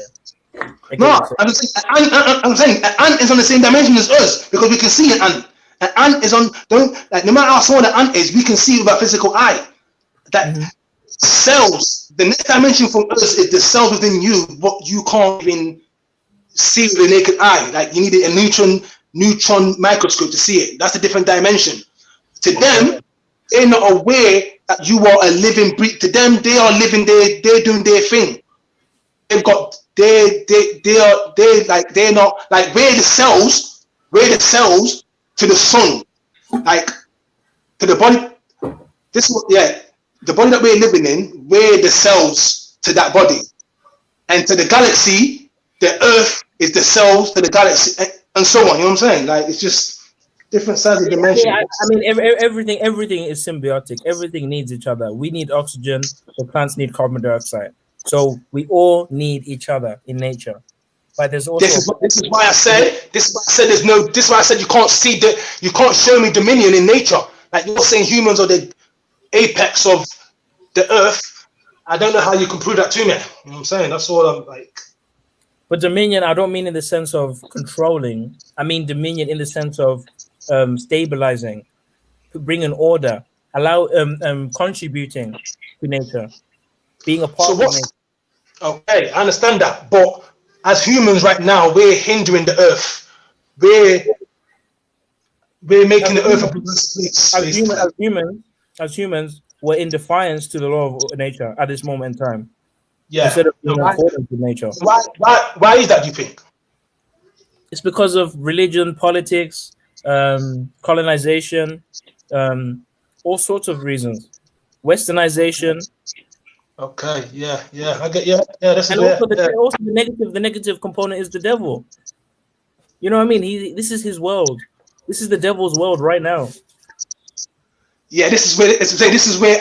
No, I'm saying an ant is on the same dimension as us because we can see an ant. An ant is on. No matter how small the ant is, we can see it with our physical eye. That cells. The next dimension for us is the cells within you. What you can't even see with the naked eye. Like you need a neutron microscope to see it. That's a different dimension. To them, they're not aware that you are a living breed. To them, they are living. They're doing their thing. They've got. They're not like we're the cells to the sun, like to the body. The body that we're living in, we're the cells to that body, and to the galaxy, the Earth is the cells to the galaxy and so on. You know what I'm saying? Like it's just different sides of dimension. I mean, everything is symbiotic. Everything needs each other. We need oxygen. The plants need carbon dioxide. So we all need each other in nature. But there's also this is why I said there's no. This is why I said you can't show me dominion in nature. Like you're saying humans are the apex of the earth. I don't know how you can prove that to me. You know what I'm saying? That's all I'm like. But dominion, I don't mean in the sense of controlling. I mean dominion in the sense of stabilizing, bringing order, contributing to nature, being a part of nature. Okay, I understand that. But as humans right now, we're hindering the earth. We're making the earth a place. As humans, we're in defiance to the law of nature at this moment in time. Yeah. Instead of being according to nature. Why is that, do you think? It's because of religion, politics, colonization, all sorts of reasons. Westernization. Okay, yeah, I get that's and also the negative component is the devil. You know what I mean? This is his world. This is the devil's world right now. Yeah, this is where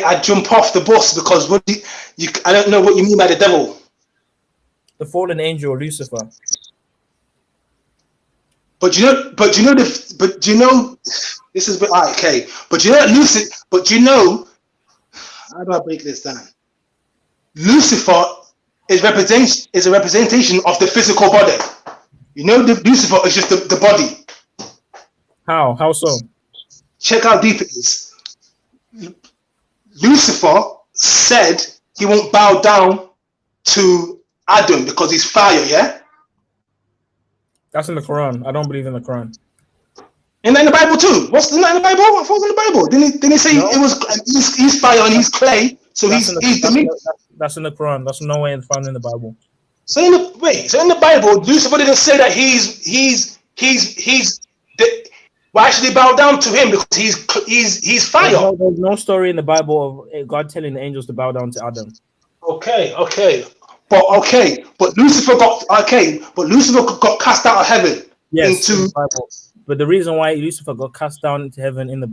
I jump off the bus because I don't know what you mean by the devil. The fallen angel Lucifer. But do you know this is okay. But you know Lucifer. But you know, how do I break this down? Lucifer is a representation of the physical body. You know, Lucifer is just the body. How so? Check how deep it is. Lucifer said he won't bow down to Adam because he's fire, yeah? That's in the Quran. I don't believe in the Quran. And in the Bible too. What's in the Bible? What falls in the Bible? Didn't he say it was he's fire and he's clay? So that's he's that's in the Quran. That's no way found in the Bible. So in the Bible, Lucifer didn't say that why should they bow down to him? Because he's fire. There's no story in the Bible of God telling the angels to bow down to Adam. Okay. But Lucifer got cast out of heaven. Yes, in the Bible. But the reason why Lucifer got cast down into heaven in the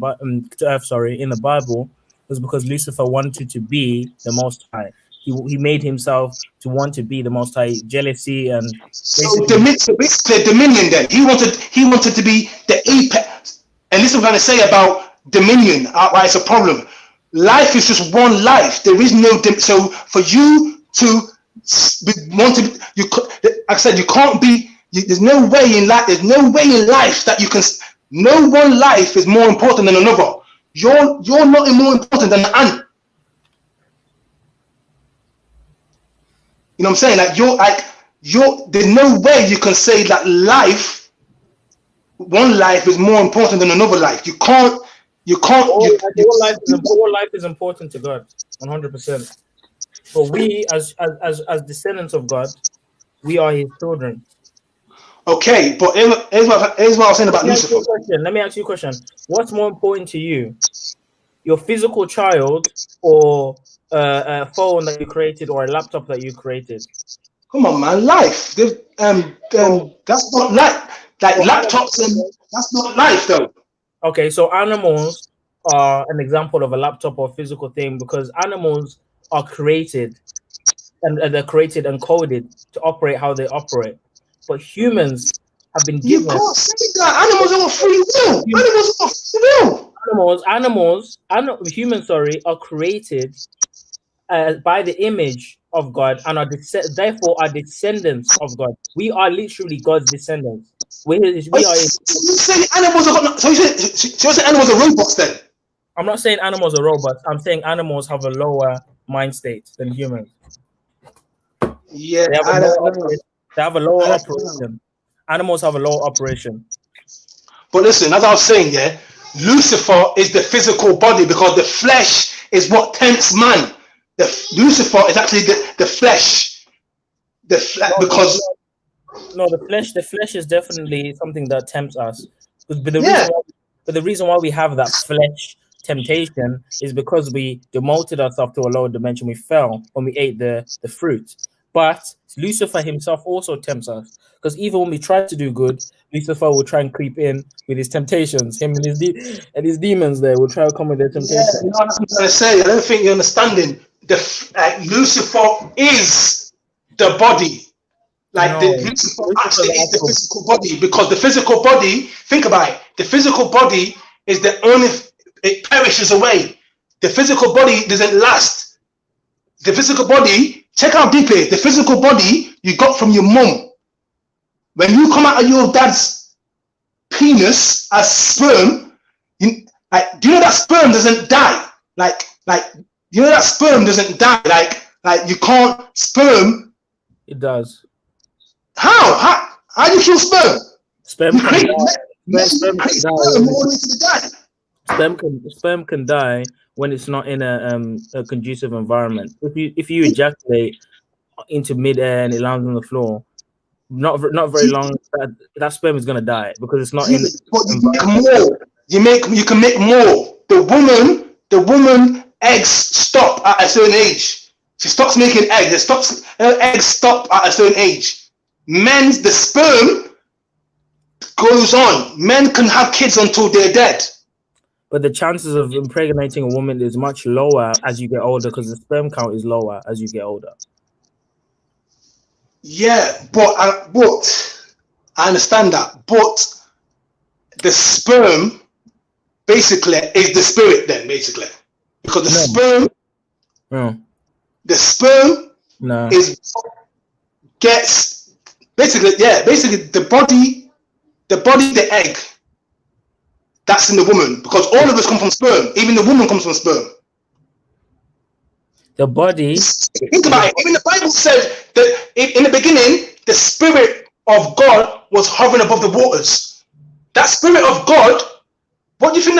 Bible was because Lucifer wanted to be the Most High. He made himself to want to be the Most High. Jealousy and basically dominion. Then he wanted to be the apex. And this is what I'm going to say about dominion. Why it's a problem. Life is just one life. There is no so for you to want to. Like I said, you can't be. There's no way in life. There's no way in life that you can. No one life is more important than another. You're not more important than an ant. You know what I'm saying? There's no way you can say that one life is more important than another life. You can't. All life is important to God, 100%. But we, as descendants of God, we are His children. Okay, but here's what I was saying about Lucifer. Let me ask you a question. What's more important to you? Your physical child or a phone that you created or a laptop that you created? Come on, man. Life. That's not life. Like laptops and that's not life, though. Okay, so animals are an example of a laptop or physical thing because animals are created and they're created and coded to operate how they operate. But humans have been given. You can't say that. Animals are free will. Humans are created by the image of God and therefore are descendants of God. We are literally God's descendants. You say animals are not. So you say animals are robots then? I'm not saying animals are robots. I'm saying animals have a lower mind state than humans. Yeah, they have a lower operation. Animals have a lower operation. But listen, as I was saying, yeah, Lucifer is the physical body because the flesh is what tempts man. Lucifer is actually the flesh. Because the flesh is definitely something that tempts us. But the reason why we have that flesh temptation is because we demoted ourselves to a lower dimension. We fell when we ate the fruit. But Lucifer himself also tempts us, because even when we try to do good, Lucifer will try and creep in with his temptations. Him and his demons there will try to come with their temptations. Yeah, you know what I'm trying to say. I don't think you're understanding. Lucifer is the body. Like Lucifer actually is the physical body, because the physical body, think about it, the physical body is the only, it perishes away. The physical body doesn't last. The physical body, check out deeply, the physical body you got from your mum. When you come out of your dad's penis as sperm, do you know that sperm doesn't die? You know that sperm doesn't die. Like you can't sperm. It does. How do you kill sperm? Sperm can die. Sperm can die when it's not in a conducive environment. If you ejaculate into midair and it lands on the floor, not very long, that sperm is gonna die because it's not in. But you make more. You can make more. The woman eggs stop at a certain age. She stops making eggs. Her eggs stop at a certain age. The sperm goes on. Men can have kids until they're dead. But the chances of impregnating a woman is much lower as you get older, because the sperm count is lower as you get older. Yeah, but I understand that. But the sperm basically is the spirit then, basically. Because the sperm gets basically the body, the egg that's in the woman, because all of us come from sperm. Even the woman comes from sperm. The body. Think about it. Even the Bible said that in the beginning, the Spirit of God was hovering above the waters. That Spirit of God, what do you think?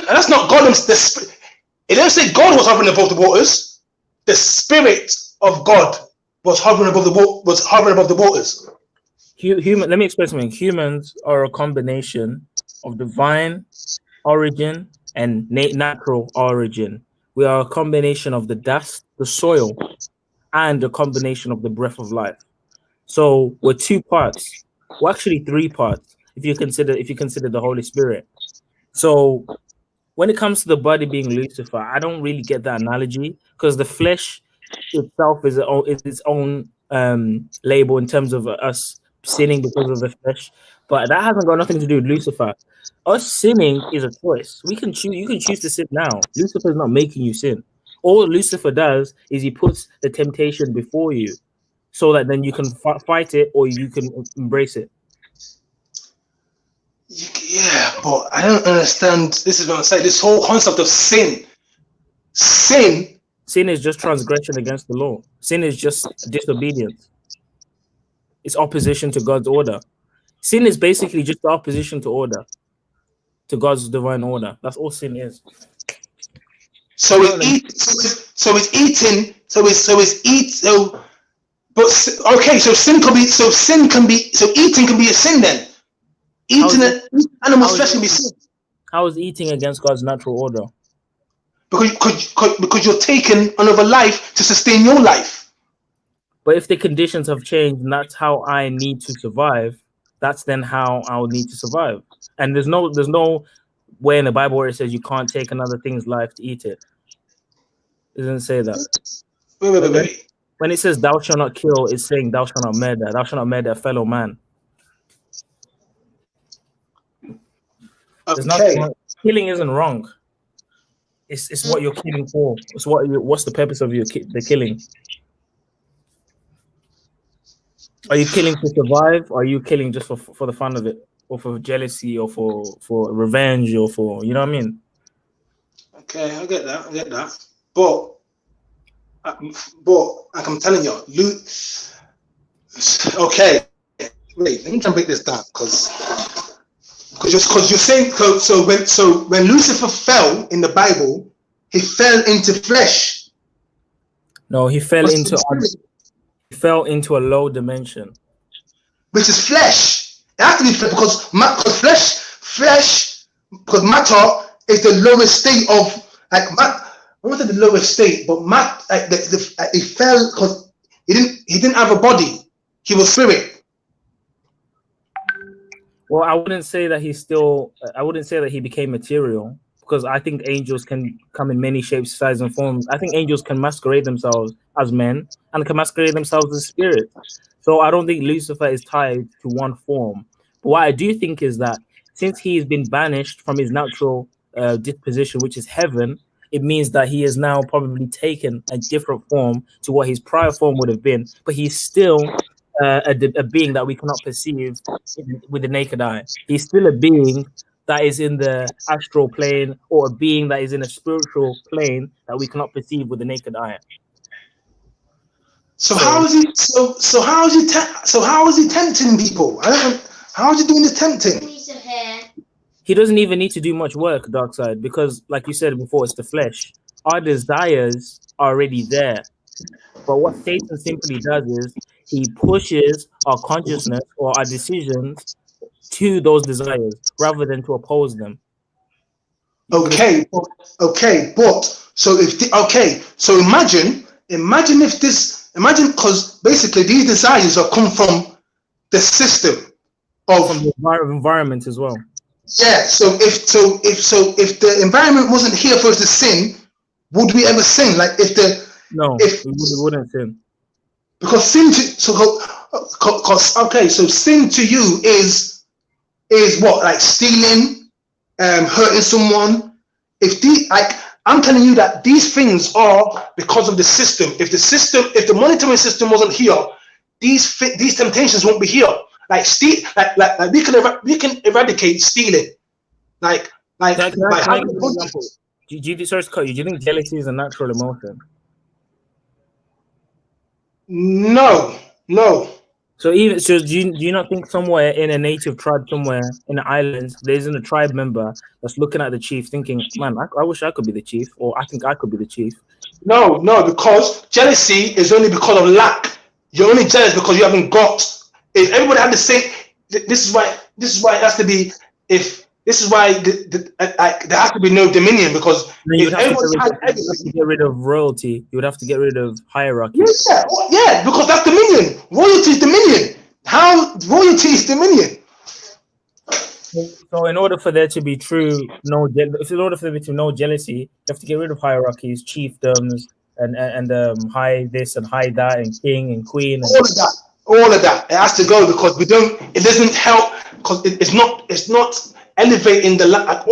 That's not God. It doesn't say God was hovering above the waters. The Spirit of God was hovering above the waters. Let me explain something. Humans are a combination of divine origin and natural origin. We are a combination of the dust, the soil, and a combination of the breath of life. So we're two parts. Well, actually three parts, if you consider the Holy Spirit. So when it comes to the body being Lucifer, I don't really get that analogy, because the flesh itself is its own label in terms of us sinning because of the flesh. But that hasn't got nothing to do with Lucifer. Us sinning is a choice. We can choose. You can choose to sin now. Lucifer is not making you sin. All Lucifer does is he puts the temptation before you, so that then you can fight it or you can embrace it. Yeah, but I don't understand. This is what I'm saying. This whole concept of sin. Sin is just transgression against the law. Sin is just disobedience. It's opposition to God's order. Sin is basically just the opposition to order, to God's divine order. That's all sin is. So it's eating. So eating can be a sin then. Eating an animal's flesh can be sin. How is eating against God's natural order? Because you're taking another life to sustain your life. But if the conditions have changed and that's how I need to survive, that's then how I'll need to survive. And there's no way in the Bible where it says you can't take another thing's life to eat it. It doesn't say that. Wait. When it says thou shalt not kill, it's saying thou shalt not murder. Thou shalt not murder a fellow man. Okay. Killing isn't wrong. It's what you're killing for. What's the purpose of the killing? Are you killing to survive? Or are you killing just for the fun of it, or for jealousy, or for revenge, or for, you know what I mean? Okay, I get that. But like I'm telling you, okay. Wait, let me try and break this down, because you're saying so when Lucifer fell in the Bible, he fell into flesh. No, he fell into a low dimension, which is flesh. It has to be flesh, because matter is the lowest state of I wasn't the lowest state, but he fell because he didn't. didn't have a body. He was spirit. Well, I wouldn't say that he's still. I wouldn't say that he became material, because I think angels can come in many shapes, sizes, and forms. I think angels can masquerade themselves as men and can masquerade themselves as spirits. So I don't think Lucifer is tied to one form. But what I do think is that since he's been banished from his natural disposition, which is heaven, it means that he has now probably taken a different form to what his prior form would have been. But he's still a being that we cannot perceive with the naked eye. He's still a being that is in the astral plane, or a being that is in a spiritual plane that we cannot perceive with the naked eye. So how is he? So how is he? So how is he tempting people? I don't. How is he doing this tempting? He doesn't even need to do much work, dark side, because, like you said before, it's the flesh. Our desires are already there. But what Satan simply does is he pushes our consciousness or our decisions to those desires rather than to oppose them. Okay, but so so imagine if this, because basically these desires are come from the system of from the environment as well. Yeah. So if the environment wasn't here for us to sin, would we ever sin? Like if we wouldn't sin. Because sin so sin to you is what, like stealing, hurting someone. I'm telling you that these things are because of the system. If the monitoring system wasn't here, these temptations won't be here. Like we can eradicate stealing. Do you think jealousy is a natural emotion? No. So do you not think somewhere in a native tribe, somewhere in the islands, there isn't a tribe member that's looking at the chief thinking, man, I wish I could be the chief, or I think I could be the chief? No, because jealousy is only because of lack. You're only jealous because you haven't got. If everybody had the same, this is why it has to be. This is why there has to be no dominion, because if everyone had everything, get rid of royalty, you would have to get rid of hierarchy. Yeah, because that's dominion. Royalty is dominion. How royalty is dominion? So in order for there to be in order for there to be no jealousy, you have to get rid of hierarchies, chiefdoms, and high this and high that, and king and queen. All of that. It has to go, because it doesn't help, because it's not elevating the life.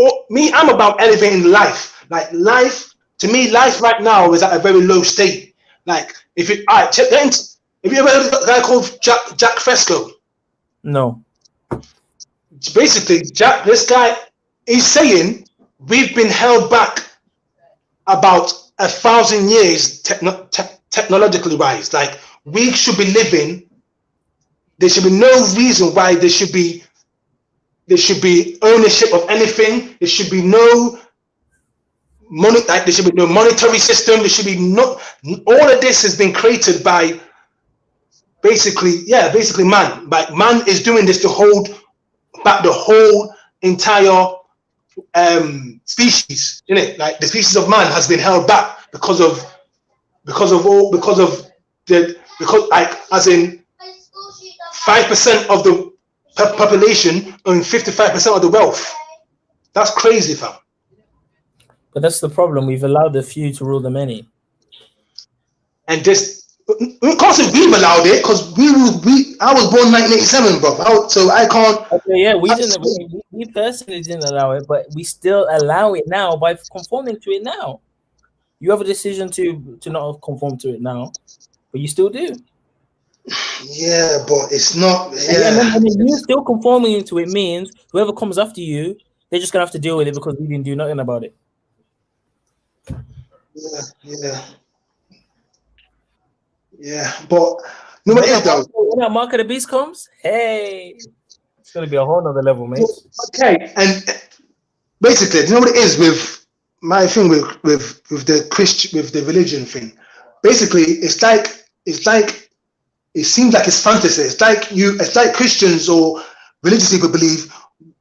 I'm about elevating life. Like life, to me, life right now is at a very low state. Like have you ever heard of a guy called Jack Fresco? No. Basically, this guy is saying we've been held back about 1,000 years technologically wise. Like we should be living. There should be no reason why there should be ownership of anything. There should be no money. Like there should be no monetary system. There should be no. All of this has been created by basically man. Like man is doing this to hold back the whole entire species. Innit? Like the species of man has been held back because as in 5% of the population own 55% of the wealth. That's crazy, fam. But that's the problem. We've allowed the few to rule the many. And this, we can't say we've allowed it, because I was born 1987, bro. So I can't. Okay, yeah, we personally didn't allow it, but we still allow it now by conforming to it now. You have a decision to not conform to it now, but you still do. Yeah, but it's not. Yeah. And then you still conforming to it means whoever comes after you, they're just gonna have to deal with it because we didn't do nothing about it. Yeah. But no, what is though? When that Mark of the Beast comes, hey, it's gonna be a whole nother level, mate. Okay, and basically, do you know what it is with my thing with the religion thing? Basically, it's like it seems like it's fantasy. It's like Christians or religious people believe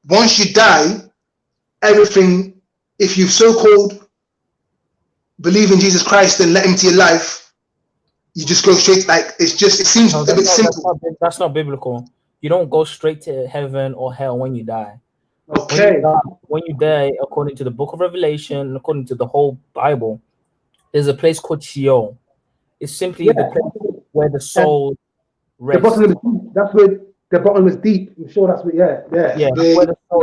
once you die, everything, if you so-called believe in Jesus Christ and let him to your life, you just go straight. Like it seems a bit simple. That's not biblical. You don't go straight to heaven or hell when you die. Okay. When you die, according to the book of Revelation, according to the whole Bible, there's a place called Sheol. It's simply the place where the soul rests. That's where the bottom is deep. I'm sure that's what. Yeah.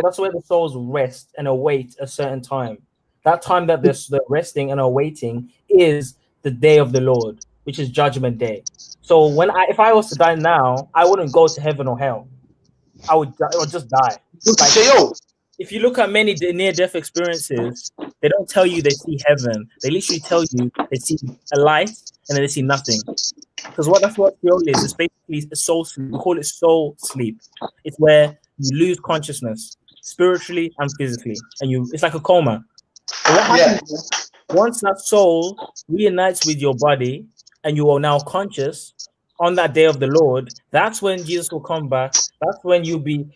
That's where the souls rest and await a certain time. That time that they're resting and awaiting is the day of the Lord, which is Judgment Day. So if I was to die now, I wouldn't go to heaven or hell. I would just die. Like, if you look at many near-death experiences, they don't tell you they see heaven. They literally tell you they see a light and then they see nothing. Because that's what Sheol is. It's basically a soul sleep. We call it soul sleep. It's where you lose consciousness spiritually and physically, and it's like a coma. So what happens is, once that soul reunites with your body and you are now conscious on that day of the Lord, that's when Jesus will come back. That's when you'll be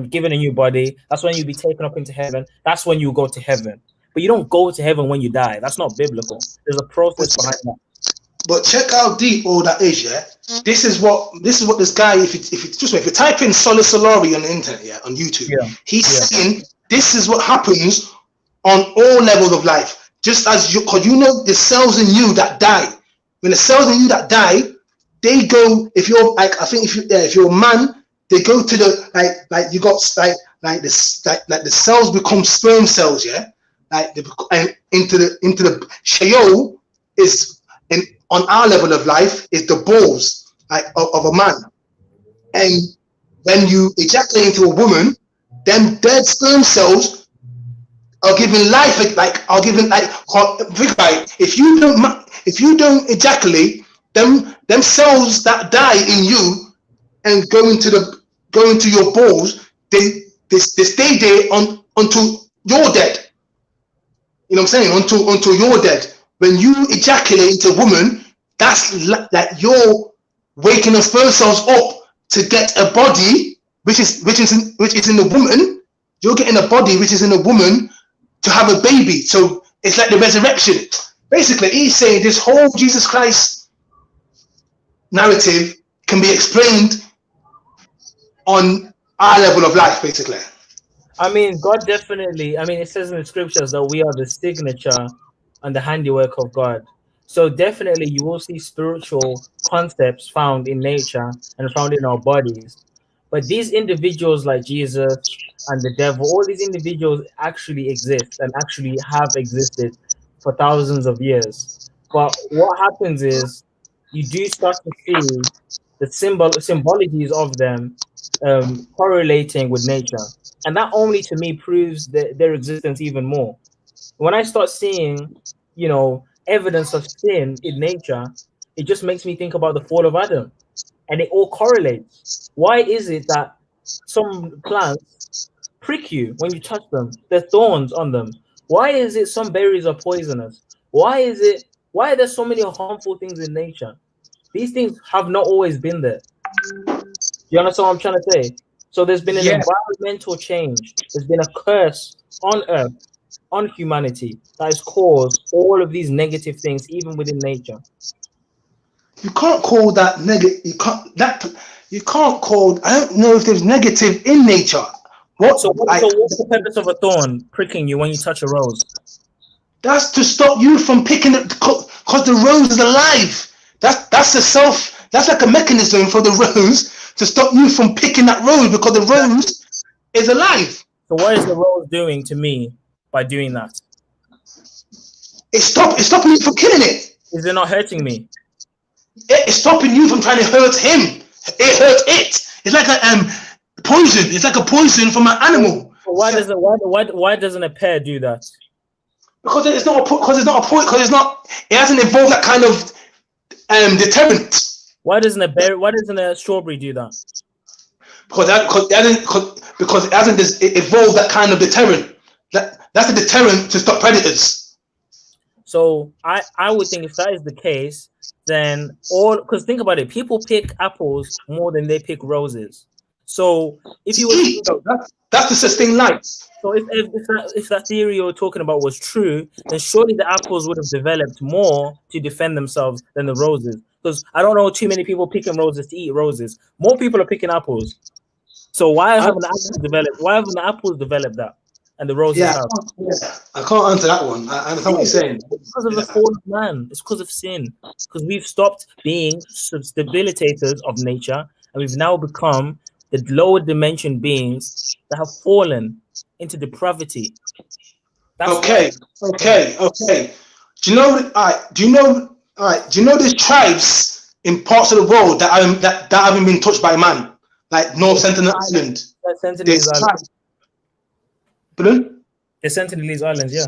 given a new body. That's when you'll be taken up into heaven. That's when you go to heaven. But you don't go to heaven when you die. That's not biblical. There's a process behind that. But check how deep all that is, yeah. This is what this guy. If you type in Sola Solari on the internet, on YouTube, he's saying this is what happens on all levels of life. Just as because the cells in you that die. When the cells in you that die, they go. If you're like, I think if you're a man, they go to the like you got like the cells become sperm cells, and into the Sheol is. On our level of life is the balls of a man, and when you ejaculate into a woman, them dead sperm cells are given life. Think about it. If you don't ejaculate, them cells that die in you and go into your balls, they stay there until you're dead. You know what I'm saying? Until you're dead. When you ejaculate into a woman, that's like you're waking the sperm cells up to get a body which is in a woman. You're getting a body which is in a woman to have a baby. So it's like the resurrection. Basically, he's saying this whole Jesus Christ narrative can be explained on our level of life, basically. I mean, God definitely. I mean, it says in the scriptures that we are the signature and the handiwork of God. So definitely you will see spiritual concepts found in nature and found in our bodies. But these individuals like Jesus and the devil, all these individuals actually exist and actually have existed for thousands of years. But what happens is you do start to see the symbologies of them correlating with nature. And that only to me proves their existence even more. When I start seeing, evidence of sin in nature, it just makes me think about the fall of Adam, and it all correlates. Why is it that some plants prick you when you touch them? There are thorns on them. Why is it some berries are poisonous? Why are there so many harmful things in nature? These things have not always been there. You understand what I'm trying to say? So there's been an environmental change. There's been a curse on earth, on humanity, that has caused all of these negative things, even within nature. You can't call that negative. You can't call. I don't know if there's negative in nature. What's the purpose of a thorn pricking you when you touch a rose? That's to stop you from picking it, because the rose is alive. That's like a mechanism for the rose to stop you from picking that rose, because the rose is alive. So what is the rose doing to me by doing that? It's stopping you from killing it. Is it not hurting me? It's stopping you from trying to hurt him. It hurts it. It's like a poison. It's like a poison from an animal. So why doesn't a pear do that? Because it's not a point. Because it hasn't evolved that kind of deterrent. Why doesn't a strawberry do that? Because it hasn't evolved that kind of deterrent. That's a deterrent to stop predators. So I would think if that is the case, then because think about it, people pick apples more than they pick roses. So if you were, that's to sustain life. So if that theory you're talking about was true, then surely the apples would have developed more to defend themselves than the roses. Because I don't know too many people picking roses to eat roses. More people are picking apples. So why haven't the apples developed? Why haven't the apples developed that? And the roses have. I can't answer that one. I understand what you're saying. It's because of the fall of man. It's because of sin. Because we've stopped being stabilitators of nature, and we've now become the lower dimension beings that have fallen into depravity. That's okay. Do you know? Do you know there's tribes in parts of the world that haven't been touched by man, like North Sentinel Island. Sentinelese Islands. Pardon? The Sentinelese Islands, yeah.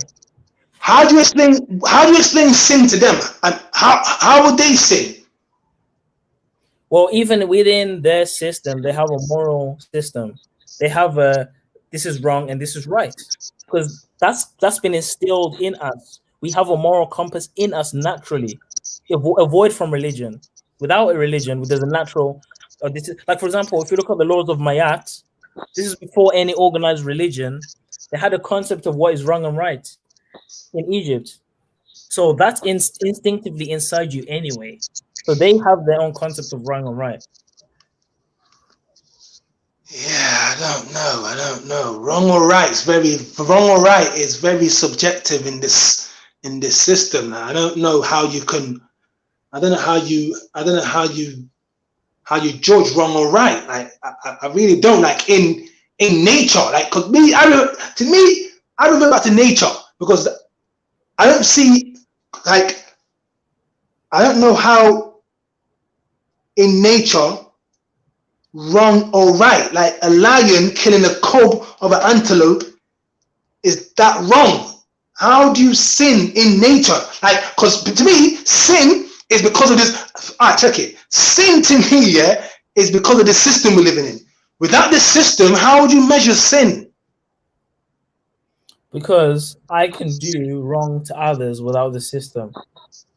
How do you explain sin to them, and how would they sin? Well, even within their system, they have a moral system. They have a this is wrong and this is right, because that's been instilled in us. We have a moral compass in us naturally, avoid from religion. Without a religion, there's a natural. This is like, for example, if you look at the laws of Mayat, this is before any organized religion. They had a concept of what is wrong and right in Egypt. So that's instinctively inside you anyway. So they have their own concept of wrong and right. Yeah, I don't know. Wrong or right is very subjective in this system. I don't know how you judge wrong or right. Like I really don't. Like in nature, like, cause I revert back to nature, because I don't see, like, I don't know how in nature wrong or right. Like a lion killing a cub of an antelope, is that wrong? How do you sin in nature? Like, because to me, sin is because of this. All right, check it. Sin to me, yeah, is because of the system we're living in. Without this system, how would you measure sin? Because I can do wrong to others without the system.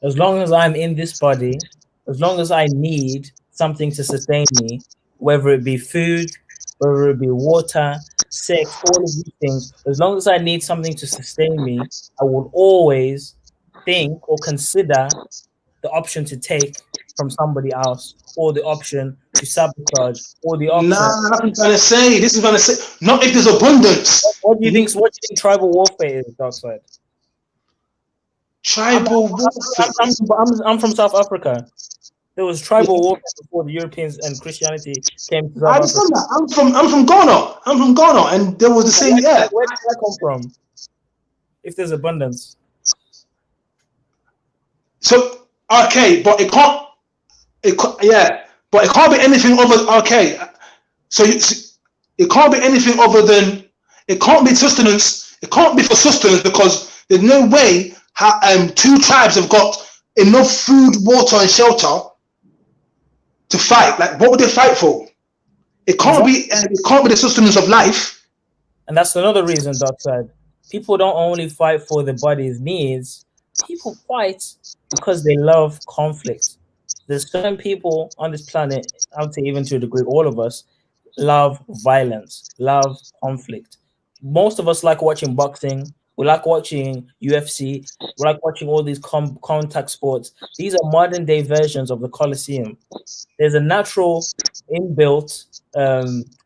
As long as I'm in this body, as long as I need something to sustain me, whether it be food, whether it be water, sex, all of these things, as long as I need something to sustain me, I will always think or consider the option to take from somebody else, or the option to sabotage, or the option. Nah, that's what I'm trying to say. This is what I'm trying to say. Not if there's abundance. What do you think? What do you think tribal warfare is, Dark Side? Tribal warfare. I'm from South Africa. There was tribal warfare before the Europeans and Christianity came to South Africa. I'm from Ghana. I'm from Ghana, and there was the same. Yeah. Where did that come from? If there's abundance. So okay, but it can't. But it can't be anything other. Okay, so it can't be anything other than, it can't be sustenance. It can't be for sustenance, because there's no way two tribes have got enough food, water, and shelter to fight. Like, what would they fight for? It can't be. It can't be the sustenance of life. And that's another reason, Dark Side. People don't only fight for the body's needs. People fight because they love conflict. There's certain people on this planet, I would say even to a degree, all of us, love violence, love conflict. Most of us like watching boxing. We like watching UFC. We like watching all these contact sports. These are modern day versions of the Colosseum. There's a natural inbuilt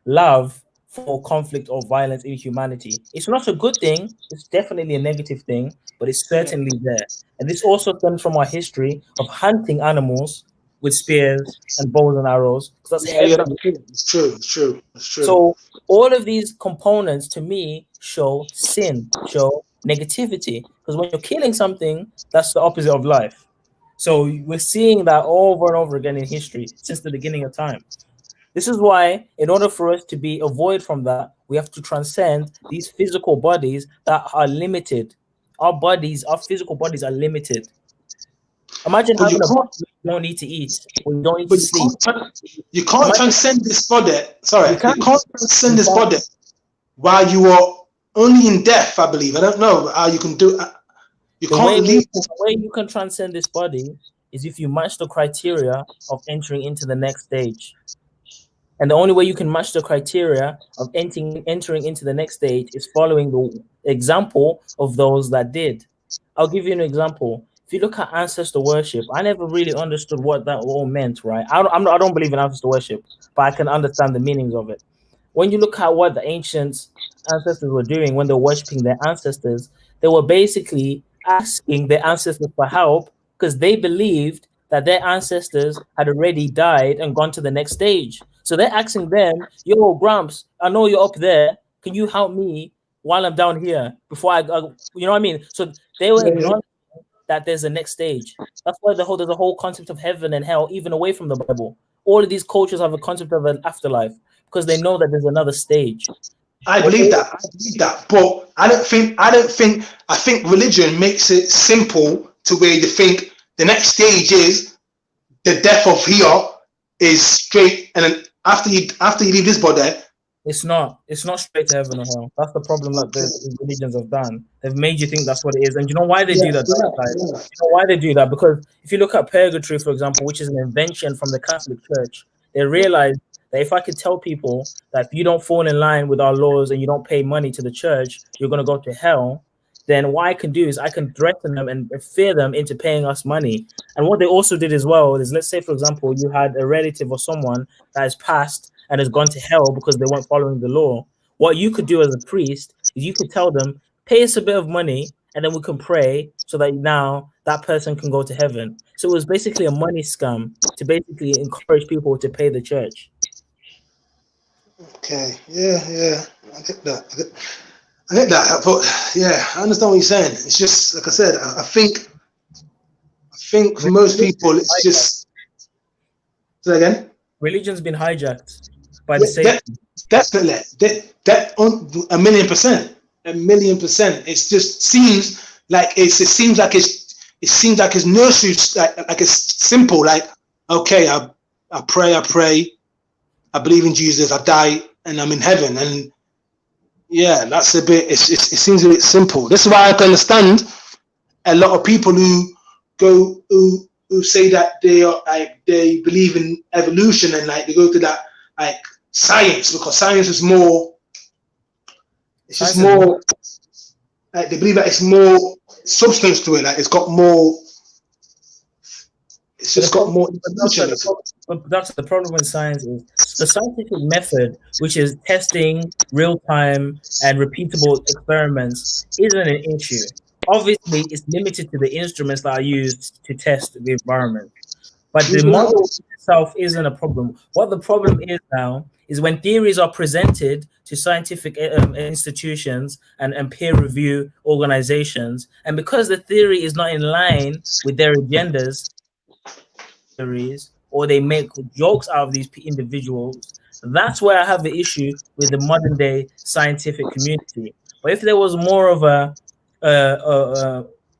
love for conflict or violence in humanity. It's not a good thing. It's definitely a negative thing, but it's certainly there. And this also stems from our history of hunting animals with spears and bows and arrows. That's It's true. So all of these components to me show sin, show negativity. Because when you're killing something, that's the opposite of life. So we're seeing that over and over again in history since the beginning of time. This is why, in order for us to be avoid from that, we have to transcend these physical bodies that are limited. Our bodies, our physical bodies are limited. Imagine having a body you don't need to eat, or you don't need to sleep. You can't transcend this body. Sorry, you can't transcend this body while you are only in death, I believe. I don't know how you can do it. The way you can transcend this body is if you match the criteria of entering into the next stage. And the only way you can match the criteria of entering into the next stage is following the example of those that did. I'll give you an example. If you look at ancestor worship, I never really understood what that all meant, right? I don't believe in ancestor worship, but I can understand the meanings of it. When you look at what the ancient ancestors were doing when they were worshiping their ancestors, they were basically asking their ancestors for help because they believed that their ancestors had already died and gone to the next stage. So they're asking them, yo, Gramps, I know you're up there. Can you help me while I'm down here before I you know what I mean? So they were acknowledging that there's a next stage. That's why there's a whole concept of heaven and hell, even away from the Bible. All of these cultures have a concept of an afterlife because they know that there's another stage. I believe that. But I think religion makes it simple to where you think the next stage is the death of here is straight, and then after you leave this body, it's not straight to heaven or hell. That's the problem that the religions have done. They've made you think that's what it is, and you know why they do that? You know why they do that? Because if you look at purgatory, for example, which is an invention from the Catholic Church, they realized that if I could tell people that if you don't fall in line with our laws and you don't pay money to the church, you're going to go to hell, then what I can do is I can threaten them and fear them into paying us money. And what they also did as well is, let's say, for example, you had a relative or someone that has passed and has gone to hell because they weren't following the law. What you could do as a priest is you could tell them, pay us a bit of money and then we can pray so that now that person can go to heaven. So it was basically a money scam to basically encourage people to pay the church. Okay, yeah, I get that. I get that, but yeah, I understand what you're saying. It's just like I said. I think for most people, it's just. Say again. Religion's been hijacked by the Satan. Definitely, that 1,000,000%, 1,000,000%. It just seems like it seems like it's nursery, like it's simple. Like, okay, I pray, I believe in Jesus, I die, and I'm in heaven. And yeah, that's a bit. It seems a bit simple. This is why I can understand a lot of people who say that they believe in evolution and like they go to that like science, because science is more. It's just more. Like they believe that it's more substance to it. Like it's got more. It's just got more. That's the problem with science is the scientific method, which is testing real time and repeatable experiments, isn't an issue. Obviously, it's limited to the instruments that are used to test the environment. But the model itself isn't a problem. What the problem is now is when theories are presented to scientific institutions and peer review organizations, and because the theory is not in line with their agendas, or they make jokes out of these individuals, that's where I have the issue with the modern day scientific community. But if there was more of a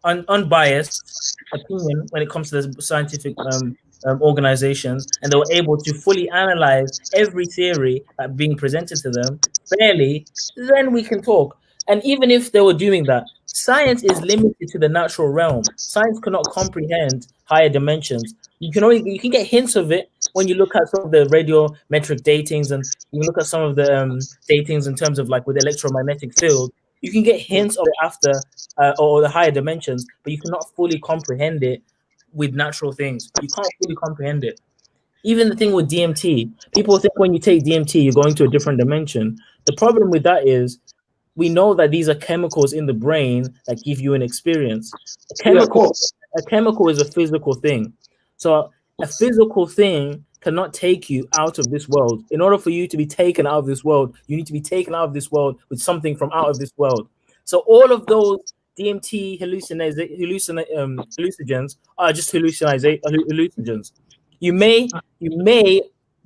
unbiased opinion when it comes to the scientific organizations, and they were able to fully analyze every theory that being presented to them fairly, then we can talk. And even if they were doing that, science is limited to the natural realm. Science cannot comprehend higher dimensions. You can get hints of it when you look at some of the radiometric datings, and you look at some of the datings in terms of like with electromagnetic field. You can get hints of it after or the higher dimensions, but you cannot fully comprehend it with natural things. You can't fully comprehend it. Even the thing with DMT, people think when you take DMT, you're going to a different dimension. The problem with that is we know that these are chemicals in the brain that give you an experience. A chemical is a physical thing. So a physical thing cannot take you out of this world. In order for you to be taken out of this world, you need to be taken out of this world with something from out of this world. So all of those DMT hallucinogens are just hallucinogens. You may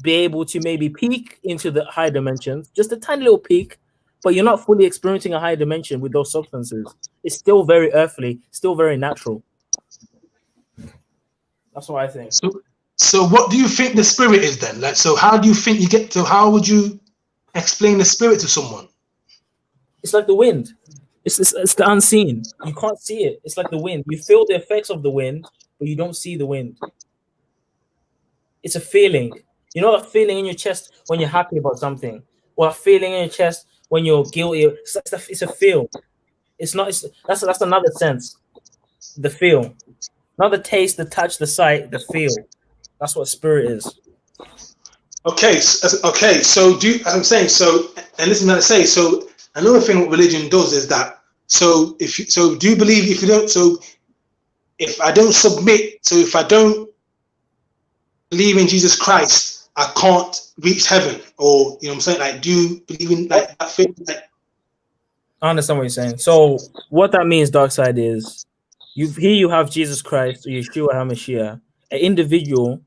be able to maybe peek into the high dimensions, just a tiny little peek, but you're not fully experiencing a higher dimension with those substances. It's still very earthly, still very natural. That's what I think. So what do you think the spirit is then? Like, so how do you think you get to? How would you explain the spirit to someone? It's like the wind. It's the unseen. You can't see it. It's like the wind. You feel the effects of the wind, but you don't see the wind. It's a feeling. You know that feeling in your chest when you're happy about something, or a feeling in your chest when you're guilty. It's a feel. It's not. That's another sense. The feel, not the taste, the touch, the sight, the feel. That's what spirit is. Okay, so I'm saying so, and listen to what I say. So another thing what religion does is that. So do you believe if you don't? So if I don't submit, so if I don't believe in Jesus Christ, I can't reach heaven, or you know what I'm saying? Like, do you believe in like that thing? Like, I understand what you're saying. So what that means, dark side, is you have Jesus Christ, or Yeshua HaMashiach, an individual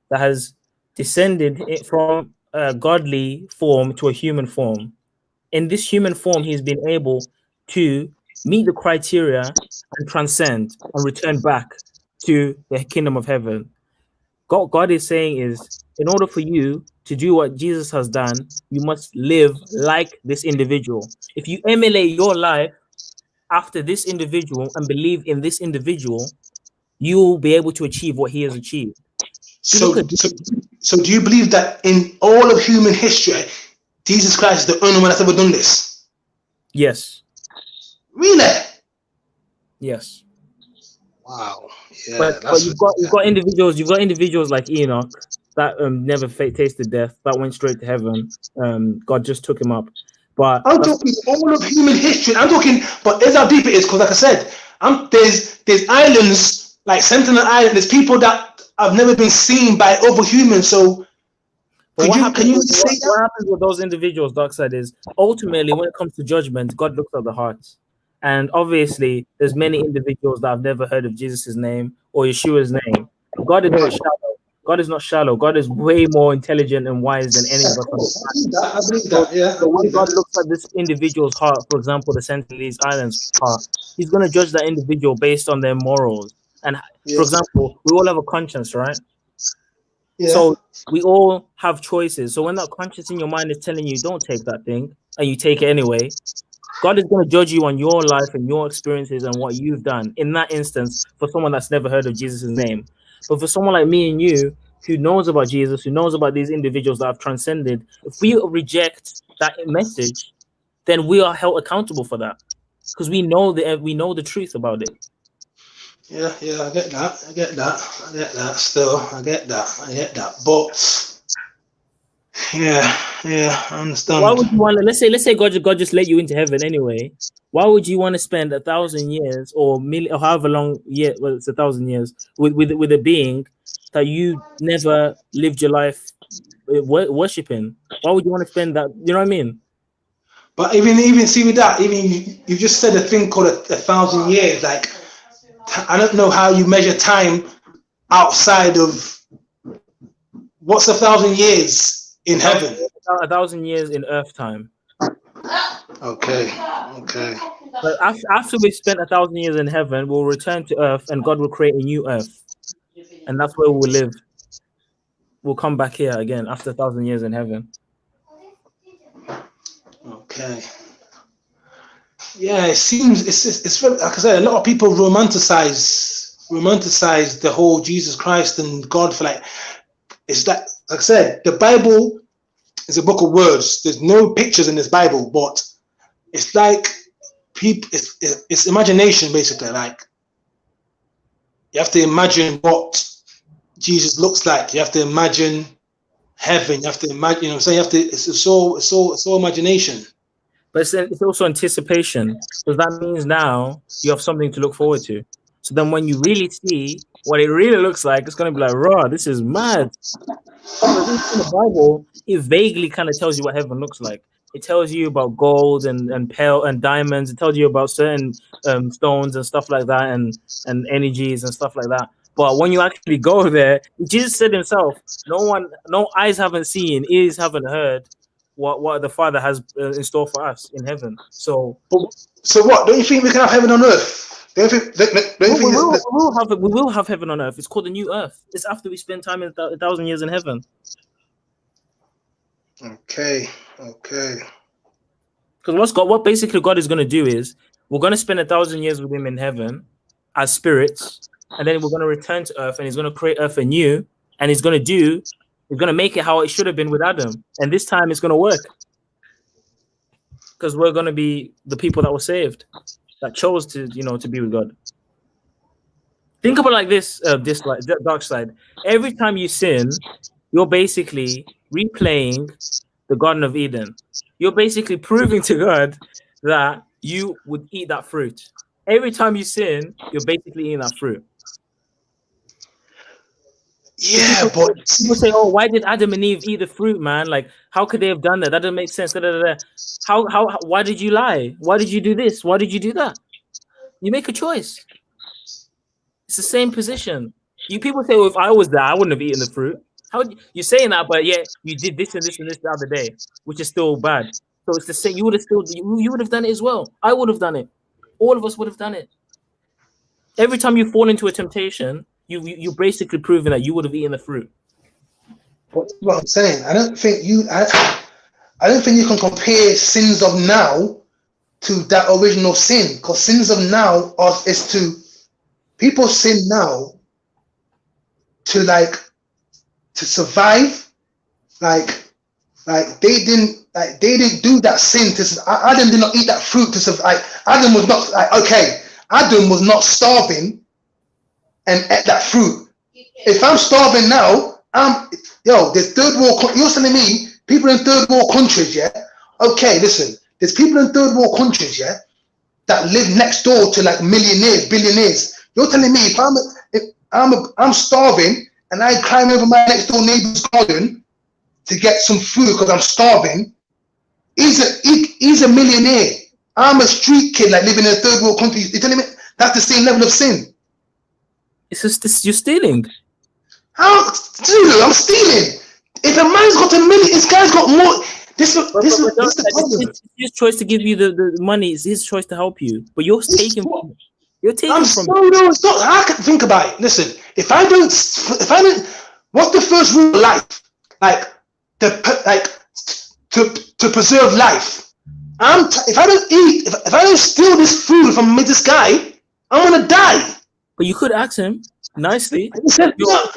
that has descended from a godly form to a human form. In this human form, he's been able to meet the criteria and transcend and return back to the kingdom of heaven. God is saying is, in order for you to do what Jesus has done, you must live like this individual. If you emulate your life after this individual and believe in this individual, you will be able to achieve what he has achieved. so do you believe that in all of human history, Jesus Christ is the only one that's ever done this? Yes. Really? Yes. Wow. Yeah. But you've got individuals like Enoch that never tasted death, that went straight to heaven. God just took him up. But I'm talking all of human history. I'm talking, but there's how deep it is, because like I said, there's islands like Sentinel Island. There's people that have never been seen by other humans. So what happens with those individuals, dark side, is ultimately when it comes to judgment, God looks at the heart. And obviously, there's many individuals that have never heard of Jesus' name or Yeshua's name. God is not shallow. God is not shallow. God is way more intelligent and wise than any of us. I believe that. Yeah. So when God looks at this individual's heart, for example, the Sentinelese Islands heart, he's going to judge that individual based on their morals. And for example, we all have a conscience, right? Yeah. So we all have choices. So when that conscience in your mind is telling you don't take that thing, and you take it anyway, God is going to judge you on your life and your experiences and what you've done. In that instance, for someone that's never heard of Jesus' name. But for someone like me and you, who knows about Jesus, who knows about these individuals that have transcended, if we reject that message, then we are held accountable for that, because we know the truth about it. Yeah, I get that. Still, I get that. But yeah, I understand. Why would you want to? Let's say God just let you into heaven anyway. Why would you want to spend 1,000 years or however long it's 1,000 years with a being that you never lived your life worshiping? Why would you want to spend that? You know what I mean? But even see with that, even you just said a thing called 1,000 years. Like, I don't know how you measure time outside of what's 1,000 years in heaven. 1,000 years in earth time. Okay. But after we've spent 1,000 years in heaven, we'll return to earth, and God will create a new earth, and that's where we'll live. We'll come back here again after 1,000 years in heaven. Okay. Yeah, it seems it's like I said, a lot of people romanticize the whole Jesus Christ and God for like it's like I said, the Bible is a book of words. There's no pictures in this Bible, but it's like people. It's imagination basically. Like you have to imagine what Jesus looks like. You have to imagine heaven. You have to imagine. You know what I'm saying? You have to. It's all imagination. But it's also anticipation, because that means now you have something to look forward to. So then when you really see what it really looks like, it's going to be like, raw, this is mad. But in the Bible, it vaguely kind of tells you what heaven looks like. It tells you about gold and pearl and diamonds. It tells you about certain stones and stuff like that, and energies and stuff like that. But when you actually go there, Jesus said himself, no eyes haven't seen, ears haven't heard what the Father has in store for us in heaven. So what? Don't you think we can have heaven on earth? We will have heaven on earth. It's called the new earth. It's after we spend time in 1,000 years in heaven. Okay. Because what basically God is going to do is we're going to spend 1,000 years with him in heaven as spirits, and then we're going to return to earth, and he's going to create earth anew, and he's going to do It's gonna make it how it should have been with Adam, and this time it's gonna work because we're gonna be the people that were saved, that chose to, you know, to be with God. Think about it like this, dark side. Every time you sin, you're basically replaying the Garden of Eden. You're basically proving to God that you would eat that fruit. Every time you sin, you're basically eating that fruit. Yeah, but people say, "Oh, why did Adam and Eve eat the fruit, man? Like, how could they have done that? That doesn't make sense." How? Why did you lie? Why did you do this? Why did you do that? You make a choice. It's the same position. You people say, "Well, if I was there, I wouldn't have eaten the fruit." How you're saying that? But yeah, you did this and this and this the other day, which is still bad. So it's the same. You would have still, you would have done it as well. I would have done it. All of us would have done it. Every time you fall into a temptation, you're basically proving that you would have eaten the fruit. What I'm saying, I don't think you can compare sins of now to that original sin, because sins of now is to people sin now to survive, like they didn't do that sin to. Adam did not eat that fruit to survive. Adam was not Adam was not starving and ate that fruit. If I'm starving now, there's third world. You're telling me people in third world countries, yeah? Okay, listen. There's people in third world countries, yeah, that live next door to like millionaires, billionaires. You're telling me if I'm starving and I climb over my next door neighbor's garden to get some food because I'm starving, he's a millionaire. I'm a street kid like living in a third world country. You're telling me that's the same level of sin? It's just you're stealing. How? Dude, I'm stealing. If a man's got $1 million, this guy's got more. This is the problem. It's his choice to give you the money. It's his choice to help you. But you're taking from. You're taking from. No, it's not. I can think about it. Listen, if I don't, what's the first rule of life? To preserve life. If I don't eat, if I don't steal this food from this guy, I'm gonna die. But you could ask him nicely. No,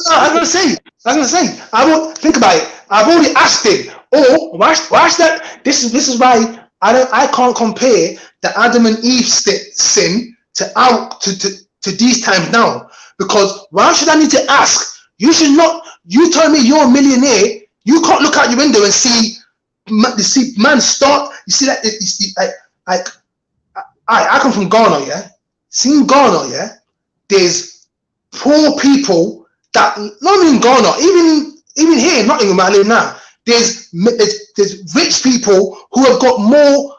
I'm gonna say. I won't think about it. I've already asked him. Oh, watch that. This is why I can't compare the Adam and Eve sin to these times now. Because why should I need to ask? You should not. You tell me you're a millionaire. You can't look out your window and see man start. You see that? You see, I come from Ghana, yeah. Seeing Ghana, yeah. There's poor people that not in Ghana, even here in Nottingham, where I live now. There's rich people who have got more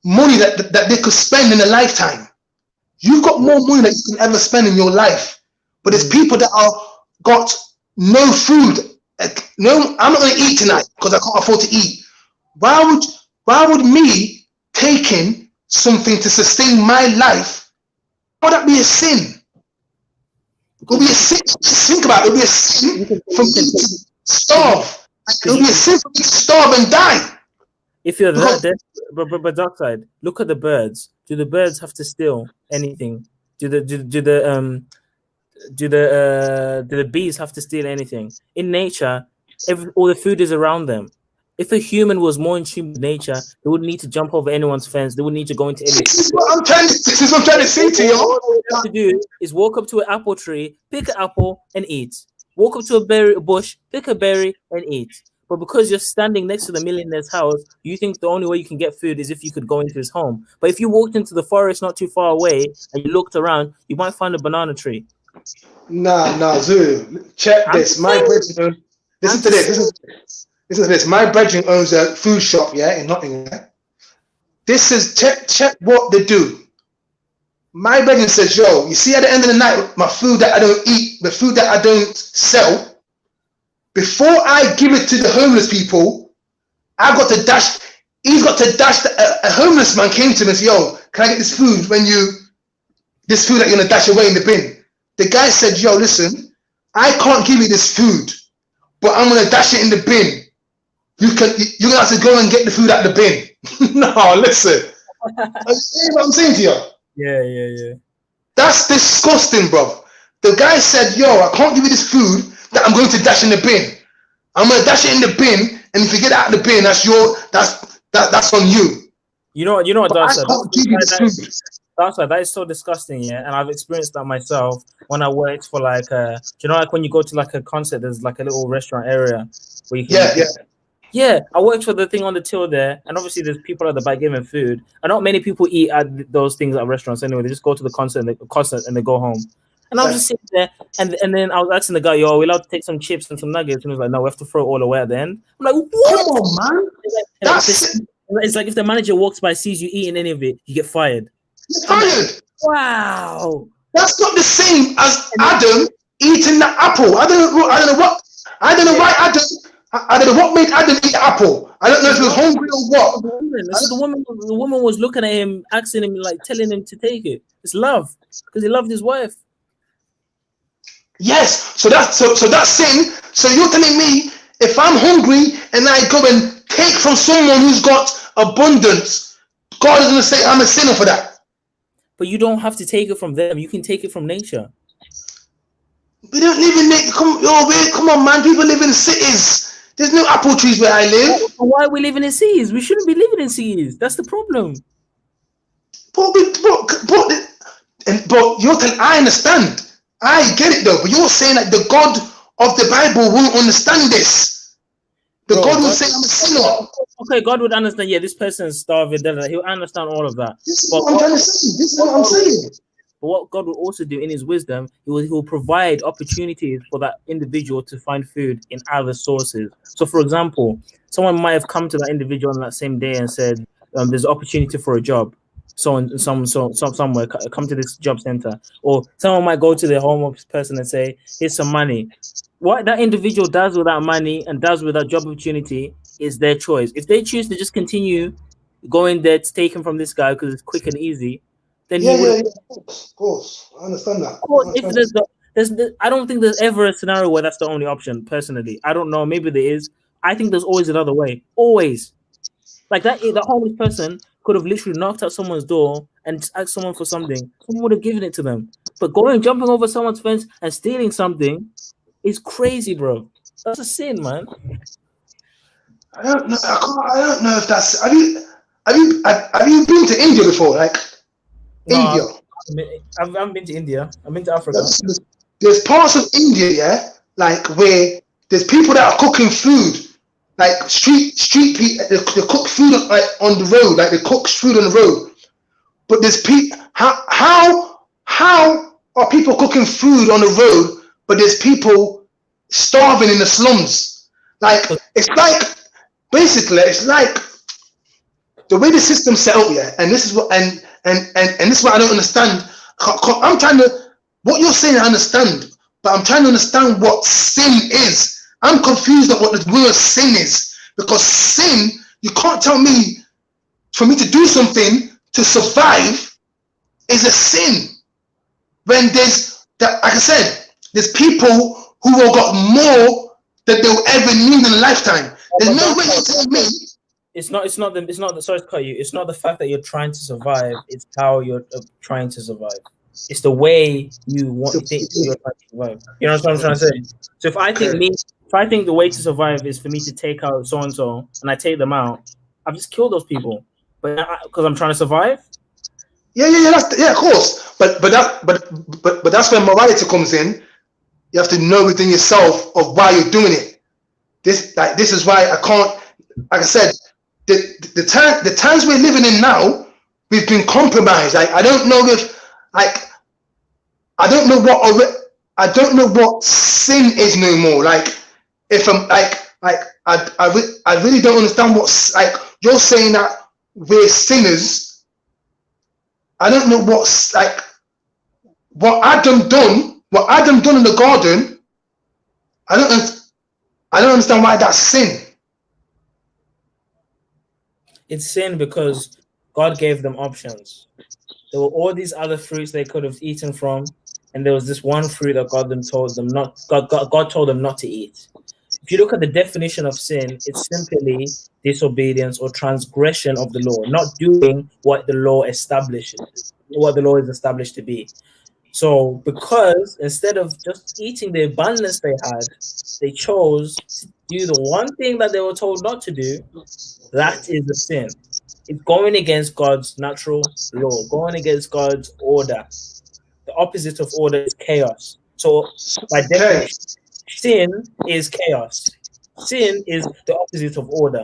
money that they could spend in a lifetime. You've got more money than you can ever spend in your life, but there's people that are got no food. No, I'm not going to eat tonight because I can't afford to eat. Why would me taking something to sustain my life? Why would that be a sin? It would be a sin. Think about it. It would be a sin for me to starve. It would be a sin for me to starve and die. If you're that, but dark side, look at the birds. Do the birds have to steal anything? Do the bees have to steal anything? In nature, all the food is around them. If a human was more in tune with nature, they wouldn't need to jump over anyone's fence. They wouldn't need to go into any. This is what I'm trying to say to you. All you have to do is walk up to an apple tree, pick an apple, and eat. Walk up to a bush, pick a berry, and eat. But because you're standing next to the millionaire's house, you think the only way you can get food is if you could go into his home. But if you walked into the forest not too far away and you looked around, you might find a banana tree. Nah, Zulu. Check this. Listen to this. My brethren owns a food shop, yeah, in Nottingham. This is check what they do. My brethren says, yo, you see at the end of the night, my food that I don't eat, the food that I don't sell, before I give it to the homeless people, I've got to dash. He's got to dash. A homeless man came to me and said, yo, can I get this food this food that you're gonna dash away in the bin? The guy said, yo, listen, I can't give you this food, but I'm gonna dash it in the bin. You're gonna have to go and get the food out of the bin. No, listen. You see what I'm saying to you? Yeah. That's disgusting, bro. The guy said, yo, I can't give you this food that I'm going to dash in the bin. I'm gonna dash it in the bin, and if you get it out of the bin, that's on you. You know what, But I can't give you the food. That is so disgusting, yeah. And I've experienced that myself when I worked for like you know, like when you go to like a concert, there's like a little restaurant area where you can Yeah, I worked for the thing on the till there, and obviously there's people at the back giving food. And not many people eat at those things at restaurants anyway. They just go to the concert and they go home. And I was just sitting there, and then I was asking the guy, "Yo, we allowed to take some chips and some nuggets?" And he was like, "No, we have to throw it all away at the end." I'm like, "What? Come on, man! It's like if the manager walks by, sees you eating any of it, you get fired." You're fired. Wow, that's not the same as Adam eating the apple. I don't know why Adam. I don't know what made Adam eat the apple. I don't know if he was hungry or what. The woman was looking at him, asking him, like telling him to take it. It's love, because he loved his wife. Yes, so that's sin. So you're telling me if I'm hungry and I go and take from someone who's got abundance, God is going to say I'm a sinner for that. But you don't have to take it from them. You can take it from nature. We don't live in nature. Come on, man. People live in cities. There's no apple trees where I live. Why are we living in cities? We shouldn't be living in cities. That's the problem. But you're telling, I understand. I get it though. But you're saying that the God of the Bible won't understand this. God will say I'm a sinner. Okay, God would understand. Yeah, this person's starving. He'll understand all of that. This is what I'm trying to say. This is what I'm saying. But what God will also do in his wisdom, he will provide opportunities for that individual to find food in other sources. So, for example, someone might have come to that individual on that same day and said, there's an opportunity for a job. Somewhere, come to this job center. Or someone might go to the homeless person and say, here's some money. What that individual does with that money and does with that job opportunity is their choice. If they choose to just continue going there to take him from this guy because it's quick and easy, then of course, I understand that. Of course, I don't think there's ever a scenario where that's the only option. Personally, I don't know. Maybe there is. I think there's always another way. Always, like that homeless person could have literally knocked at someone's door and asked someone for something. Someone would have given it to them. But jumping over someone's fence and stealing something is crazy, bro. That's a sin, man. I don't know. I don't know if that's. Have you been to India before? Like. No, India. I haven't been to India. I've been to Africa. There's parts of India, yeah, like where there's people that are cooking food, like street people. They cook food on the road, like they cook food on the road. But there's people. How are people cooking food on the road? But there's people starving in the slums. Like it's like basically it's like the way the system's set up, yeah. And this is what and this is what I don't understand. I'm trying to, what you're saying I understand, but I'm trying to understand what sin is. I'm confused at what the word sin is, because sin, you can't tell me, for me to do something to survive is a sin. When there's, like I said, there's people who have got more than they'll ever need in a lifetime. There's no way you're telling me. Sorry to cut you. It's not the fact that you're trying to survive. It's how you're trying to survive. It's the way you think you're trying to survive. You know what I'm trying to say? So if I think the way to survive is for me to take out so and so, and I take them out, I've just killed those people. But because I'm trying to survive. Yeah, of course. But that's where morality comes in. You have to know within yourself of why you're doing it. This is why I can't. Like I said. The times we're living in now, we've been compromised. I don't know if, like, I don't know what sin is no more. Like, if I'm I really don't understand what, like, you're saying that we're sinners. I don't know what's like what Adam done in the garden. I don't understand why that's sin. It's sin because God gave them options. There were all these other fruits they could have eaten from, and there was this one fruit that God told them not to eat. If you look at the definition of sin, it's simply disobedience or transgression of the law, not doing what the law establishes, what the law is established to be. So because instead of just eating the abundance they had, they chose do the one thing that they were told not to do, that is a sin. It's going against God's natural law, going against God's order. The opposite of order is chaos. So by definition, sin is chaos. Sin is the opposite of order.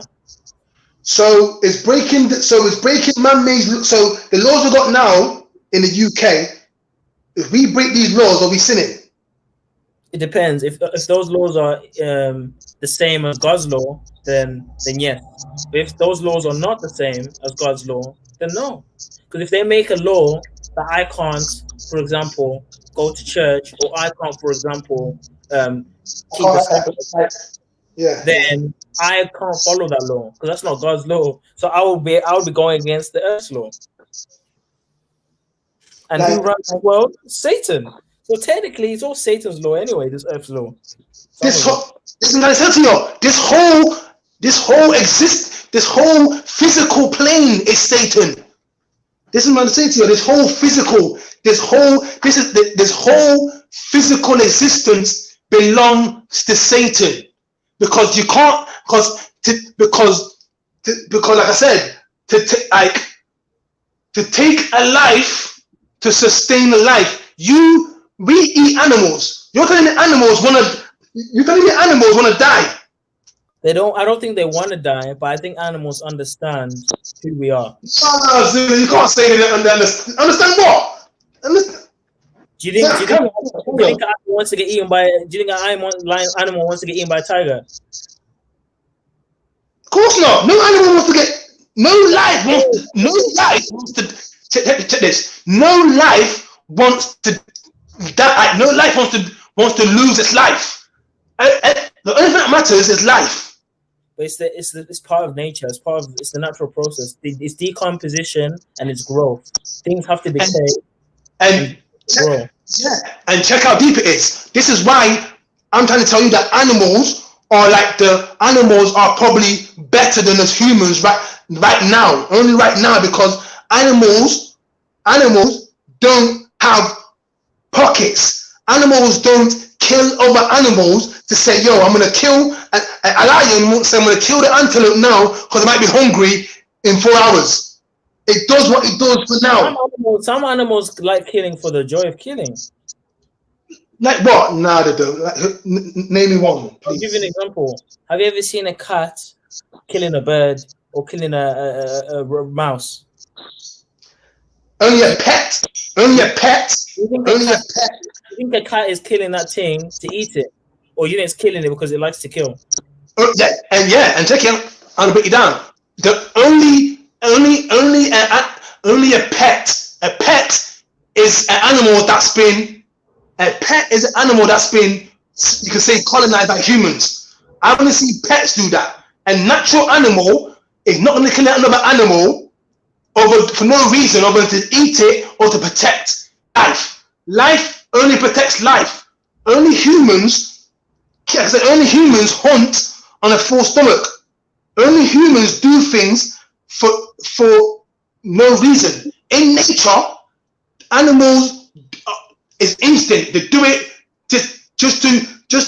So it's breaking. So it's breaking man-made. So the laws we got now in the UK, if we break these laws, are we sinning? It depends. If those laws are the same as God's law, then yes. But if those laws are not the same as God's law, then no. Because if they make a law that I can't, for example, go to church, or I can't, for example, keep the Sabbath, then I can't follow that law because that's not God's law. So I would be going against the earth's law. And who runs the world? Satan. So technically, it's all Satan's law anyway. This earth's law. This whole physical plane is Satan. This is what I'm saying to you. This whole physical existence belongs to Satan, because you can't, because like I said, to take a life, to sustain a life, we eat animals. You're telling me animals want to die? They don't. I don't think they want to die, but I think animals understand who we are. No, you can't say they don't understand. Understand what? Do you think an animal wants to get eaten by? Do you think an animal wants to get eaten by a tiger? Of course not. No animal wants to get. No life wants to. Check this. No life wants to die. No life wants to lose its life. The only thing that matters is life. But it's part of nature. It's the natural process. It's decomposition and it's growth. Things have to decay and grow. Yeah, and check how deep it is. This is why I'm trying to tell you that animals are probably better than us humans right now. Only right now, because animals don't have pockets. Animals don't kill other animals to say, yo, I'm gonna kill a lion. Won't say I'm gonna kill the antelope now because I might be hungry in 4 hours. It does what it does for now. Some animals like killing for the joy of killing. Like what? No, they don't. Like, name me one. Please. I'll give you an example. Have you ever seen a cat killing a bird or killing a mouse? Only a pet. Only a pet. Only a pet. You think a cat is killing that thing to eat it, or you think it's killing it because it likes to kill? And check it. I'll break it down. The only a pet. A pet is an animal that's been. A pet is an animal that's been, you can say, colonized by humans. I want to see pets do that. A natural animal is not going to kill another animal for no reason other than to eat it or to protect life. Life only protects life. Only humans hunt on a full stomach. Only humans do things for no reason. In nature, animals is instinct. They do it just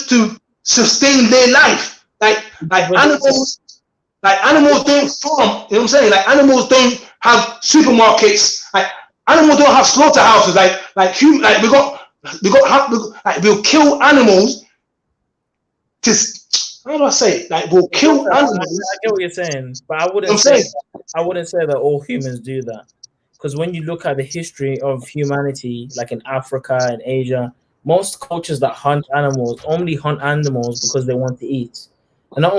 to sustain their life. Like animals don't farm. You know what I'm saying? Like animals don't have supermarkets. Like animals don't have slaughterhouses. We'll kill animals. How do I say it? Like we'll kill animals. I get what you're saying, but I wouldn't say that all humans do that. Because when you look at the history of humanity, like in Africa and Asia, most cultures that hunt animals only hunt animals because they want to eat. And not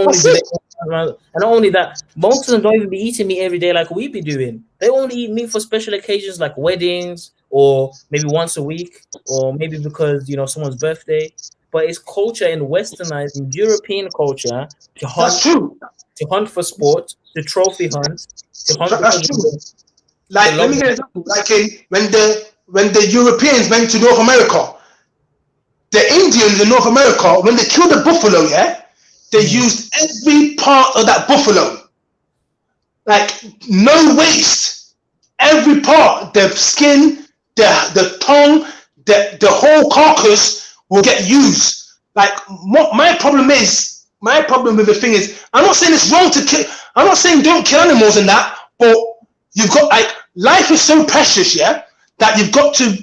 only that, most of them don't even be eating meat every day like we be doing. They only eat meat for special occasions like weddings, or maybe once a week, or maybe because someone's birthday. But it's culture in westernized in European culture to hunt for sport, to trophy hunt, to hunt. That's true. Like, let me get an example. Like when the Europeans went to North America, the Indians in North America, when they killed the buffalo, they used every part of that buffalo. Like, no waste. Every part, the skin, the tongue, the whole carcass will get used. Like, my problem is my problem with the thing is, I'm not saying it's wrong to kill. I'm not saying don't kill animals and that, but you've got like life is so precious, yeah, that you've got to.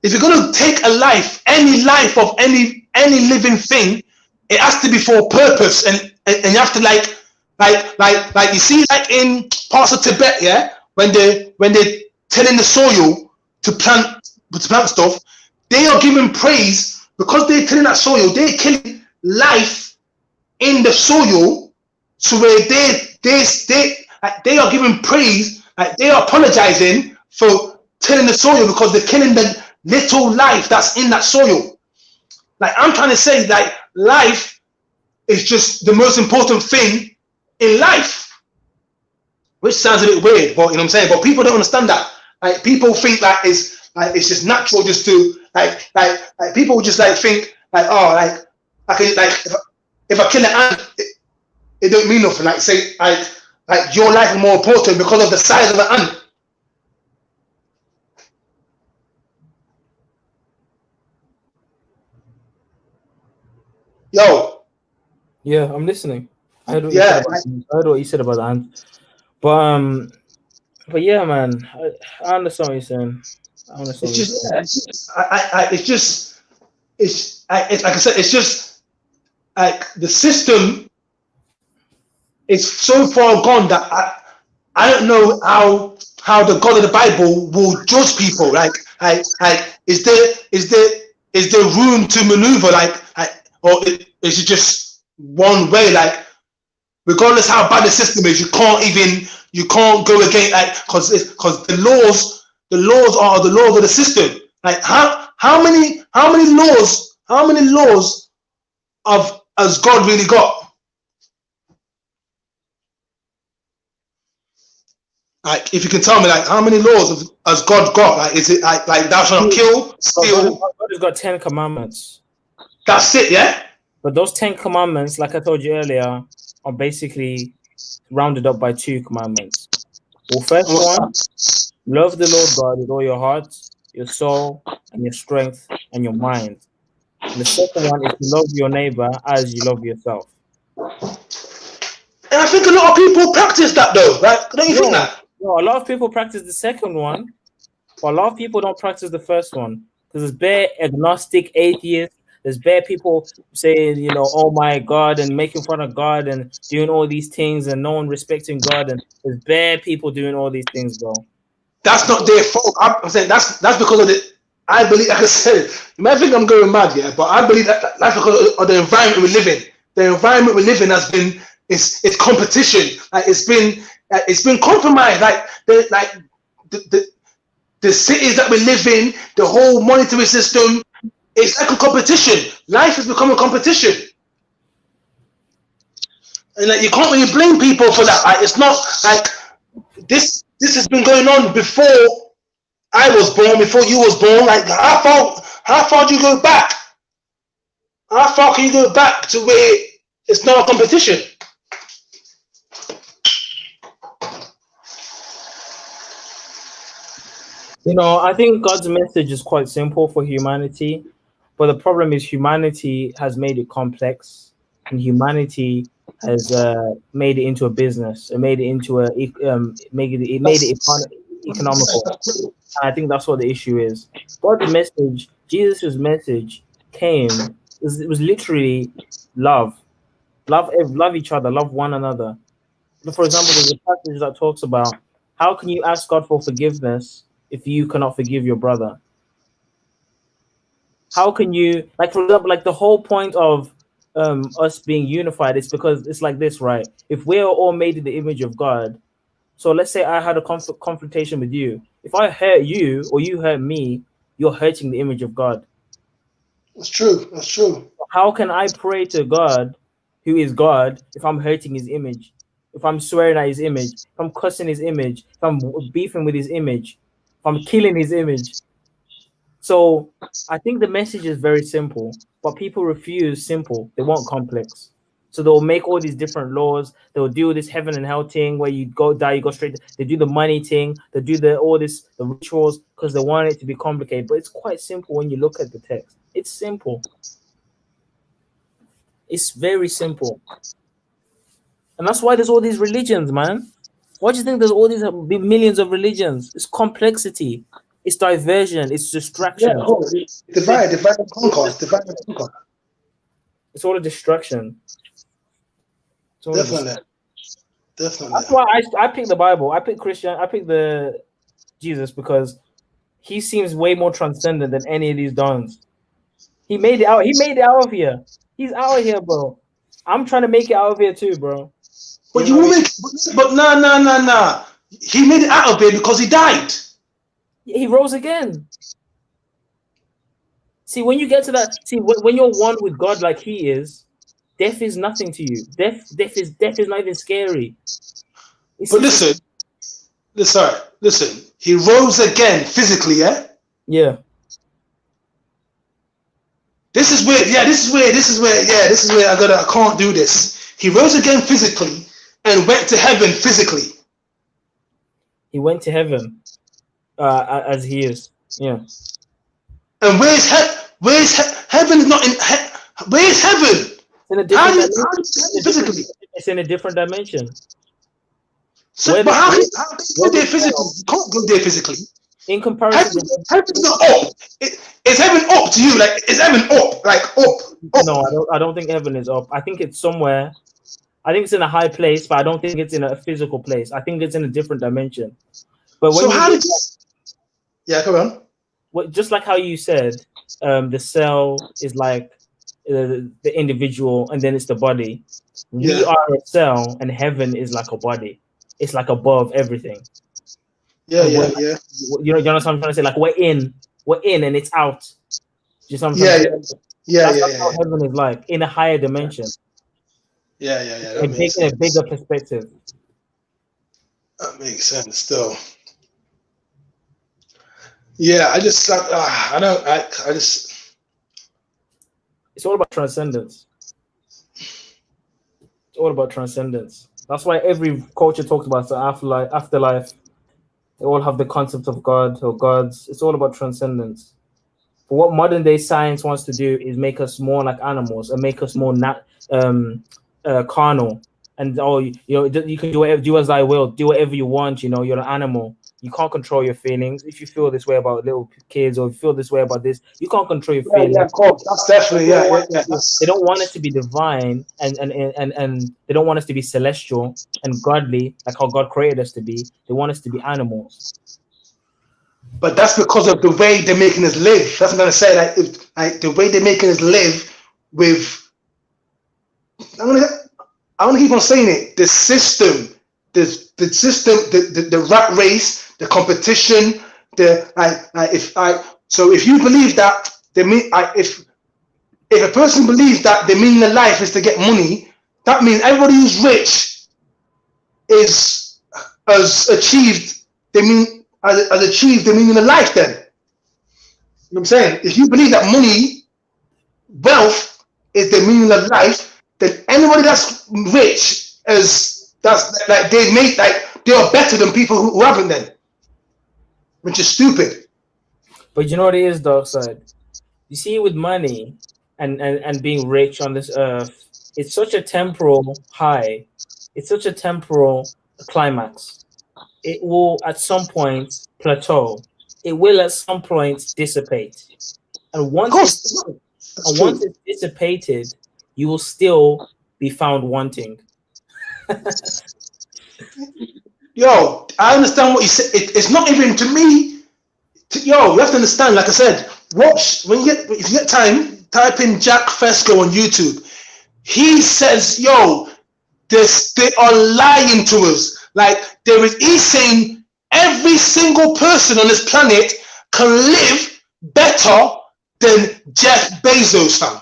If you're gonna take a life, any life of any living thing, it has to be for a purpose, and you have to like you see like in parts of Tibet, yeah, when they're tilling the soil to plant stuff, they are giving praise because they're tilling that soil. They're killing life in the soil, so where they are giving praise, like they are apologizing for tilling the soil because they're killing the little life that's in that soil. Like I'm trying to say, like life is just the most important thing in life, which sounds a bit weird, but you know what I'm saying. But people don't understand that. Like people think that it's just natural, just to like people just like think like, oh, like I can like if I kill an ant, it don't mean nothing. Like say like your life is more important because of the size of the ant. Yo. Yeah, I'm listening. I heard what you said about the ant. But yeah, man, I understand what you're saying. It's like I said, it's just like the system is so far gone that I don't know how the God of the Bible will judge people. Like is there room to maneuver? Or is it just one way? Like regardless how bad the system is, you can't go against because the laws are the laws of the system. Like how many laws has God really got? Like if you can tell me, like how many laws has God got? Like is it like thou shalt not kill, steal? God has got 10 commandments. That's it, yeah. But those 10 commandments, like I told you earlier, are basically rounded up by 2 commandments. Well, first one, love the Lord God with all your heart, your soul, and your strength, and your mind. And the second one is to love your neighbor as you love yourself. And I think a lot of people practice that though, right? Don't you think that? No, a lot of people practice the second one, but a lot of people don't practice the first one. Because there's bare agnostic atheists. There's bare people saying, you know, oh my God, and making fun of God and doing all these things and no one respecting God. And there's bare people doing all these things, bro. That's not their fault. I'm saying that's because of the. I believe, like I said, you might think I'm going mad, yeah, but I believe that's because of the environment we live in. The environment we live in has been it's competition. Like it's been compromised. Like the cities that we live in, the whole monetary system. It's like a competition. Life has become a competition, and like you can't really blame people for that. Like, it's not like this has been going on before I was born, before you was born. Like how far do you go back? How far can you go back to where it's not a competition? You know, I think God's message is quite simple for humanity. But the problem is humanity has made it complex, and humanity has made it into a business. It made it into made it economical. And I think that's what the issue is. God's message, Jesus' message, it was literally love each other, love one another. For example, there's a passage that talks about how can you ask God for forgiveness if you cannot forgive your brother? How can you, like, for example, like the whole point of us being unified is because it's like this, right? If we're all made in the image of God, so let's say I had a confrontation with you. If I hurt you or you hurt me, you're hurting the image of God. That's true. That's true. How can I pray to God, who is God, if I'm hurting his image? If I'm swearing at his image, if I'm cussing his image, if I'm beefing with his image, if I'm killing his image? So I think the message is very simple, but people refuse simple. They want complex. So they'll make all these different laws. They'll do this heaven and hell thing where you go die, you go straight. They do the money thing. They do the rituals because they want it to be complicated. But it's quite simple when you look at the text. It's simple. It's very simple. And that's why there's all these religions, man. Why do you think there's all these millions of religions? It's complexity. It's diversion. It's distraction. Yeah, divide and conquer. Divide and conquer. It's all a distraction. Definitely. Definitely. That's why I pick the Bible. I pick Christian. I pick the Jesus because he seems way more transcendent than any of these dons. He made it out. He made it out of here. He's out of here, bro. I'm trying to make it out of here too, bro. But nah. He made it out of here because he died. He rose again. See, when you get to that, when you're one with God like he is, death is nothing to you. Death is not even scary. But listen. He rose again physically, yeah? Yeah. This is where I can't do this. He rose again physically and went to heaven physically. He went to heaven as he is. Yeah. And where's heaven? Is not in where's heaven? In a different dimension. Physically. It's in a different dimension. So, but how can you go there physically? You can't go there physically. In comparison, heaven's not up. Is heaven up to you? Like, is heaven up? Like up? No, I don't think heaven is up. I think it's somewhere. I think it's in a high place, but I don't think it's in a physical place. I think it's in a different dimension. But when yeah, come on. Just like how you said, the cell is like the individual, and then it's the body. Yeah. We are a cell, and heaven is like a body. It's like above everything. Yeah. You know what I'm trying to say? Like we're in, and it's out. You know what I'm saying? That's how heaven is like in a higher dimension. Yeah. In a bigger perspective. That makes sense. Still. Yeah, I just. It's all about transcendence. It's all about transcendence. That's why every culture talks about the afterlife. They all have the concept of God or gods. It's all about transcendence. But what modern day science wants to do is make us more like animals and make us more carnal. And you can do as I will, do whatever you want. You're an animal. You can't control your feelings. If you feel this way about little kids or you feel this way about this, you can't control your feelings. Yeah, of course. That's definitely They don't want us to be divine and they don't want us to be celestial and godly like how God created us to be. They want us to be animals. But that's because of the way they're making us live. That's what I'm gonna say. Like the way they're making us live with. I'm gonna keep on saying it. The system, the rat race. The competition, so if you believe that if a person believes that the meaning of life is to get money, that means everybody who's rich has achieved the meaning of life. Then, you know what I'm saying? If you believe that wealth is the meaning of life, then anybody that's rich they are better than people who haven't then. Which is stupid. But you know what it is, dark side? You see, with money and being rich on this earth, it's such a temporal high. It's such a temporal climax. It will at some point plateau. It will at some point dissipate. And once it's dissipated, you will still be found wanting. Yo, I understand what you said. It's not even to me. You have to understand. Like I said, watch if you get time. Type in Jack Fesco on YouTube. He says, "Yo, they are lying to us. Like he's saying every single person on this planet can live better than Jeff Bezos, fam.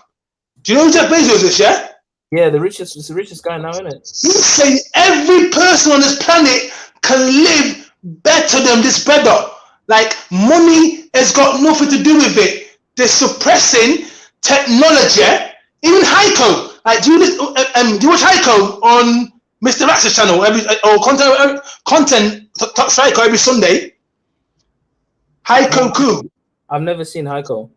Do you know who Jeff Bezos is? Yeah." Yeah, it's the richest guy now, isn't it? He's saying every person on this planet can live better than this brother. Like, money has got nothing to do with it. They're suppressing technology. Even Heiko. Like, do you watch Heiko on Mr. Rax's channel or content Top Striker every Sunday? Heiko Ku. I've never seen Heiko.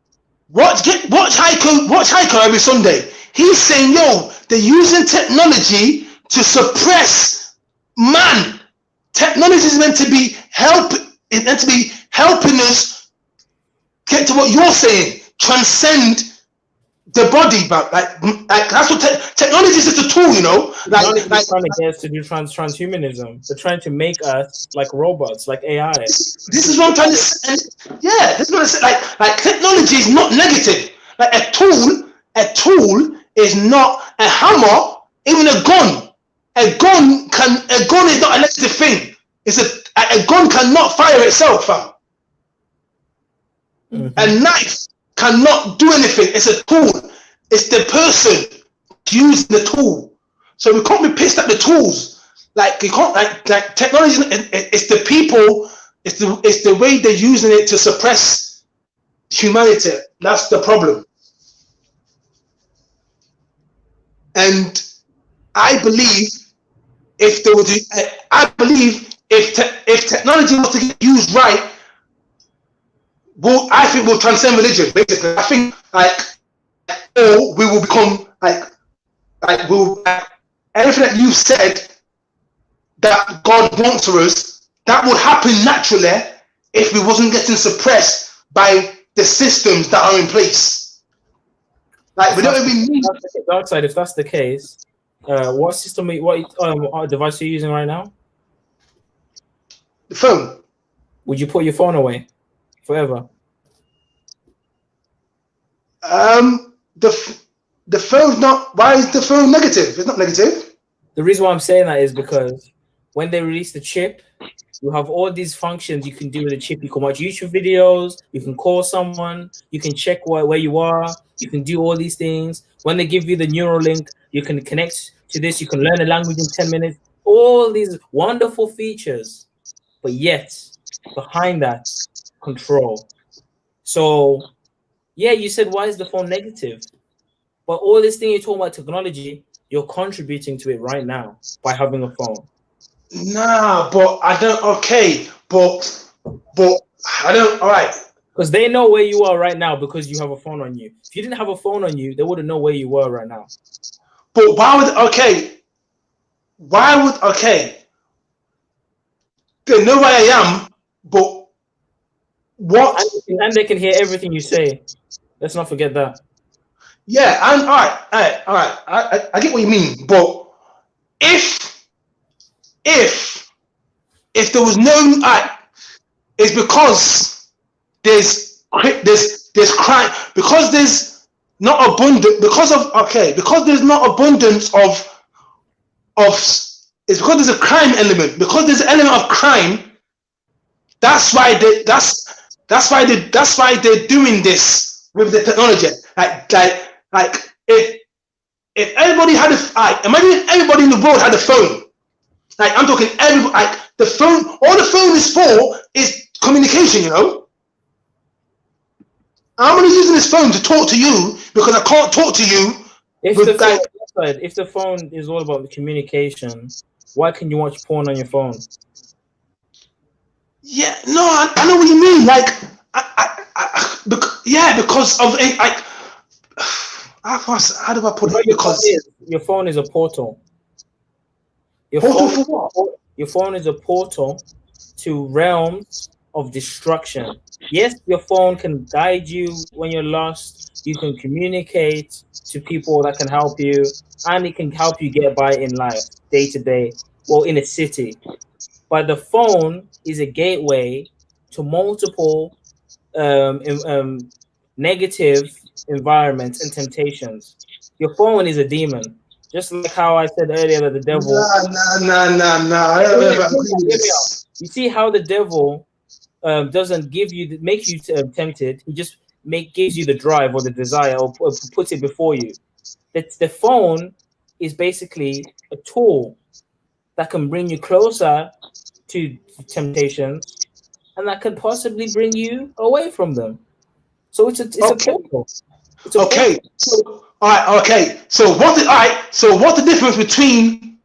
Watch Heiko every Sunday. He's saying, yo, they're using technology to suppress man. Technology is meant to be helping us get to what you're saying, transcend the body, but like that's what technology is just a tool, you know. Like trying to get us to do transhumanism. They're trying to make us like robots, like AI. This is what I'm trying to say. Yeah, this is what I say. Like technology is not negative. Like a tool is not a hammer, even a gun. A gun is not a negative thing. A gun cannot fire itself, fam. A knife cannot do anything. It's a tool. It's the person using the tool. So we can't be pissed at the tools. Like you can't like technology. It's the people. It's the way they're using it to suppress humanity. That's the problem. And I believe if technology was to get used right, I think we'll transcend religion. Basically, I think or we will become everything that you've said that God wants for us. That would happen naturally if we wasn't getting suppressed by the systems that are in place. Like we don't even need. Dark side, if that's the case, what system, what device are you using right now? The phone. Would you put your phone away forever? The phone's not. Why is the phone negative? It's not negative. The reason why I'm saying that is because when they release the chip, you have all these functions you can do with the chip. You can watch YouTube videos, you can call someone, you can check where you are, you can do all these things. When they give you the neural link, you can connect to this, you can learn a language in 10 minutes, all these wonderful features. But yet, behind that, control. So, yeah, you said, why is the phone negative? But all this thing you're talking about technology, you're contributing to it right now by having a phone. Nah, but I don't. Okay, but I don't. All right. Because they know where you are right now because you have a phone on you. If you didn't have a phone on you, they wouldn't know where you were right now. But why would? Okay. Why would? Okay. They know where I am, but what? And they can hear everything you say. Let's not forget that. Yeah, and all right. I get what you mean, but if there was no, it's because there's crime, because there's not abundant, because there's not abundance of it's because there's a crime element, because there's an element of crime. That's why they're doing this with the technology. Like if everybody had imagine everybody in the world had a phone. Like I'm talking everybody. Like the phone, all the phone is for is communication. You know, I'm only using this phone to talk to you because I can't talk to you. If the phone is all about the communication, why can you watch porn on your phone? Yeah, no, I know what you mean. Like, because of how do I put it? Because your phone is a portal. Your phone is a portal to realms of destruction. Yes, your phone can guide you when you're lost. You can communicate to people that can help you, and it can help you get by in life, day to day, well, in a city. But the phone is a gateway to multiple negative environments and temptations. Your phone is a demon. Just like how I said earlier that the devil... Nah. I don't ever agree with this. You see how the devil doesn't make you tempted. He just gives you the drive or the desire or puts it before you. The phone is basically a tool that can bring you closer to temptations and that could possibly bring you away from them. So it's a portal. Okay. So all right. Okay. So what's the difference between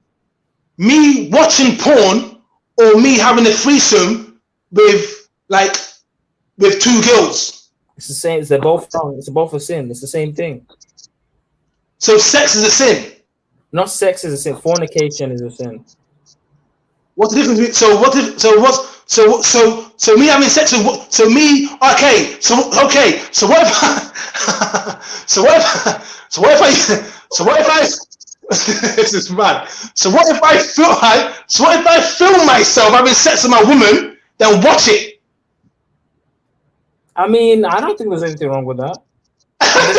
me watching porn or me having a threesome with two girls? It's the same. They're both wrong. It's both a sin. It's the same thing. So sex is a sin. Not sex is a sin. Fornication is a sin. What's the difference? So me having sex with so me okay. So what if so what if I this is mad. So what if I film myself having sex with my woman, then watch it? I mean, I don't think there's anything wrong with that. But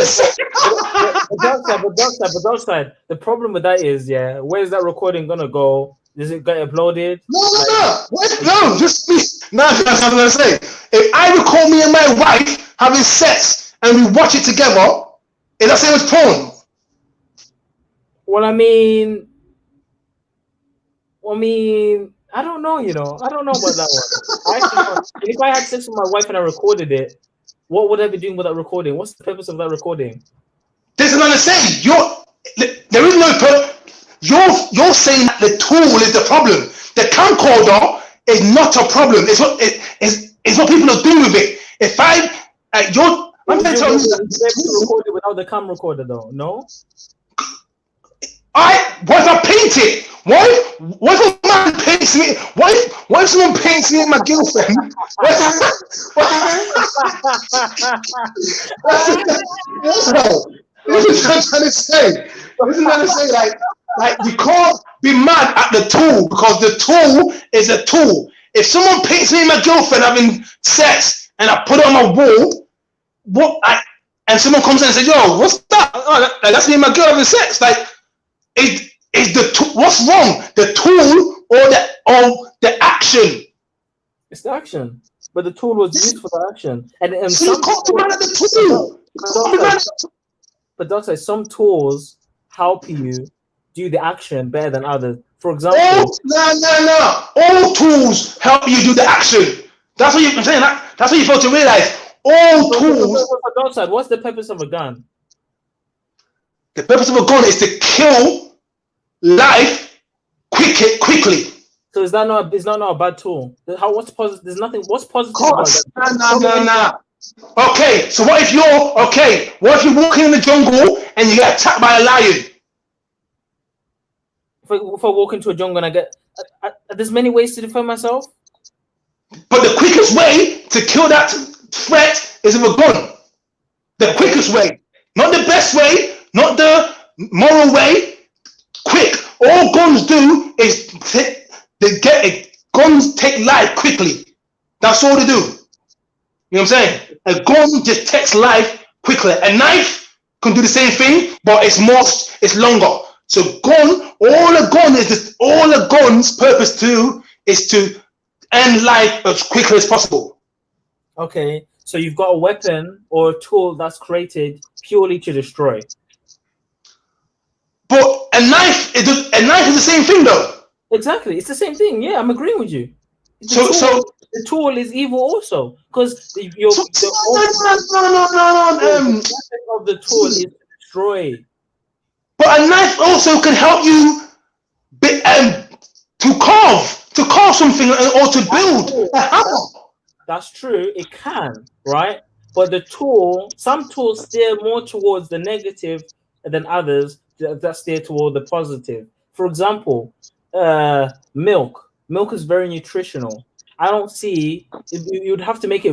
dark side. The problem with that is, yeah, where's that recording gonna go? Does it get uploaded? No, just me. No, that's what I'm gonna say. If I record me and my wife having sex and we watch it together, is that same as porn? Well, I mean, I don't know. I don't know about that one. If I had sex with my wife and I recorded it, what would I be doing with that recording? What's the purpose of that recording? This is what I'm saying. There is no purpose. You're saying that the tool is the problem. The camcorder is not a problem. It's what people are doing with it. If I'm trying to tell you that record it without the cam recorder though. No. What if I paint it? What if a man paints me? What if someone paints me and my girlfriend? This is what I'm trying to say. Like you can't be mad at the tool because the tool is a tool. If someone paints me and my girlfriend having sex and I put it on my wall, and someone comes in and says, "Yo, what's that?" Oh, that's me and my girl having sex. Like, what's wrong? The tool or the action? It's the action, but the tool was used for the action. And so you can't be mad at the tool. But Doctor, some tools help you do the action better than others. For example, all tools help you do the action. That's what I'm saying. That's what you fail to realize. All tools. What's the purpose of a gun? The purpose of a gun is to kill life quickly. So is that not a bad tool? What's positive? There's nothing. What's positive about that? No. Okay, so what if you're walking in the jungle and you get attacked by a lion? If I walk into a jungle and I get, there's many ways to defend myself. But the quickest way to kill that threat is with a gun. The quickest way, not the best way, not the moral way. Quick. All guns do is guns take life quickly. That's all they do. You know what I'm saying? A gun just takes life quickly. A knife can do the same thing, but it's longer. So all a gun's purpose is to end life as quickly as possible. Okay, so you've got a weapon or a tool that's created purely to destroy. But a knife is the same thing, though. Exactly, it's the same thing. Yeah, I'm agreeing with you. The tool is evil also, because the of the tool is to destroy. But a knife also can help you to carve something or to build a hammer. That's true, it can, right? But some tools steer more towards the negative than others that steer toward the positive. For example, milk. Milk is very nutritional. I don't see. You'd have to make a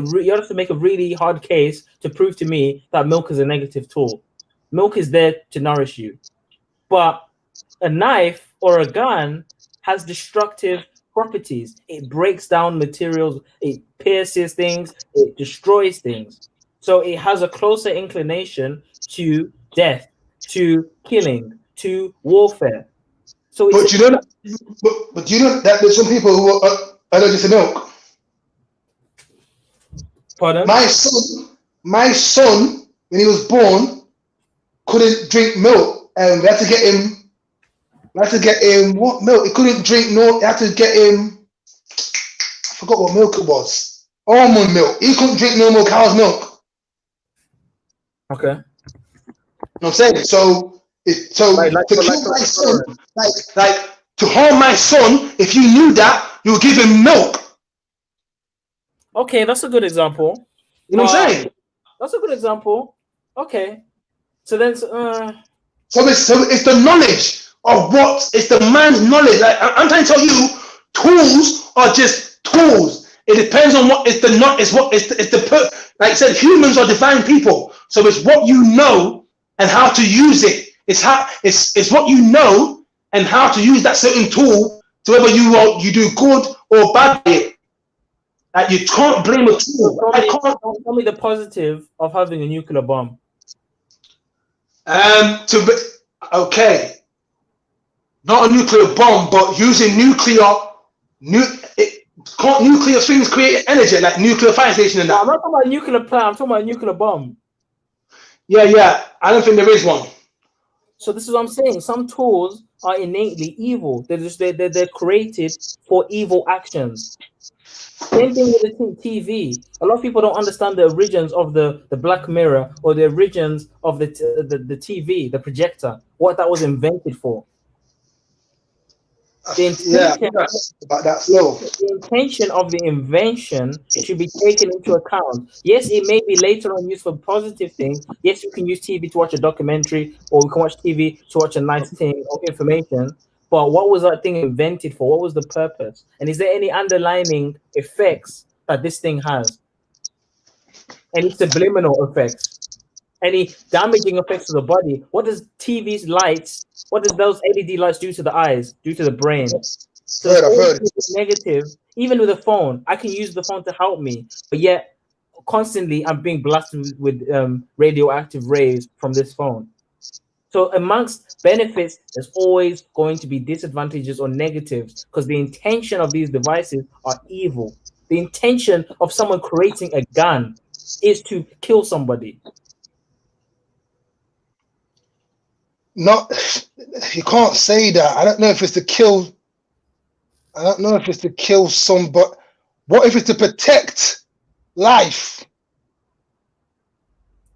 really hard case to prove to me that milk is a negative tool. Milk is there to nourish you, but a knife or a gun has destructive properties. It breaks down materials. It pierces things. It destroys things. So it has a closer inclination to death, to killing, to warfare. So, but you know that there's some people who are allergic to milk. Pardon? My son, when he was born, couldn't drink milk, and we had to get him. What milk? He couldn't drink. No, he had to get him. I forgot what milk it was. Almond milk. He couldn't drink no more cow's milk. Okay. You know what I'm saying? So to kill my son, like to harm my son, if you knew that, you would give him milk. Okay, that's a good example. You know what I'm saying? That's a good example. Okay. So then So it's the knowledge of what, it's the man's knowledge. Like, I'm trying to tell you, tools are just tools. It depends on what it's the not. It's what like I said, humans are divine people. So it's what you know and how to use it. It's what you know and how to use that certain tool to whether you do good or bad with it. Like, you can't blame a tool. Tell me the positive of having a nuclear bomb. Okay, not a nuclear bomb, but using nuclear things create energy, like nuclear fire station and that. I'm not talking about nuclear plant. I'm talking about a nuclear bomb. Yeah. I don't think there is one. So this is what I'm saying. Some tools are innately evil. They're created for evil actions. Same thing with the TV. A lot of people don't understand the origins of the Black Mirror or the origins of the TV, the projector, what that was invented for. About that flow. The intention of the invention should be taken into account. Yes, it may be later on used for positive things. Yes, you can use TV to watch a documentary, or we can watch TV to watch a nice thing of information. But what was that thing invented for? What was the purpose? And is there any underlying effects that this thing has? Any subliminal effects? Any damaging effects to the body? What does TV's lights, what does those LED lights do to the eyes, do to the brain? So I've heard. Negative. Even with a phone, I can use the phone to help me, but yet constantly I'm being blasted with radioactive rays from this phone. So amongst benefits, there's always going to be disadvantages or negatives, because the intention of these devices are evil. The intention of someone creating a gun is to kill somebody. Not, you can't say that. I don't know if it's to kill. I don't know if it's to kill somebody. What if it's to protect life?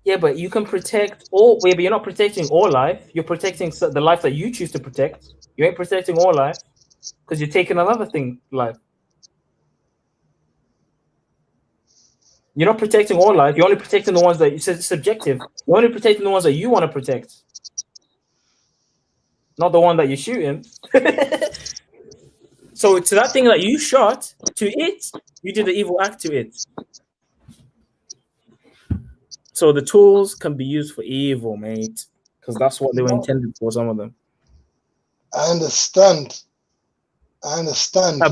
Yeah, but you can protect all. Yeah, but you're not protecting all life. You're protecting the life that you choose to protect. You ain't protecting all life because you're taking another thing life. You're not protecting all life. You're only protecting the ones that it's subjective. You're only protecting the ones that you want to protect, not the one that you're shooting. So to that thing that you shot, to it, you did the evil act to it. So the tools can be used for evil, mate, because that's what they were intended for, some of them. I understand. A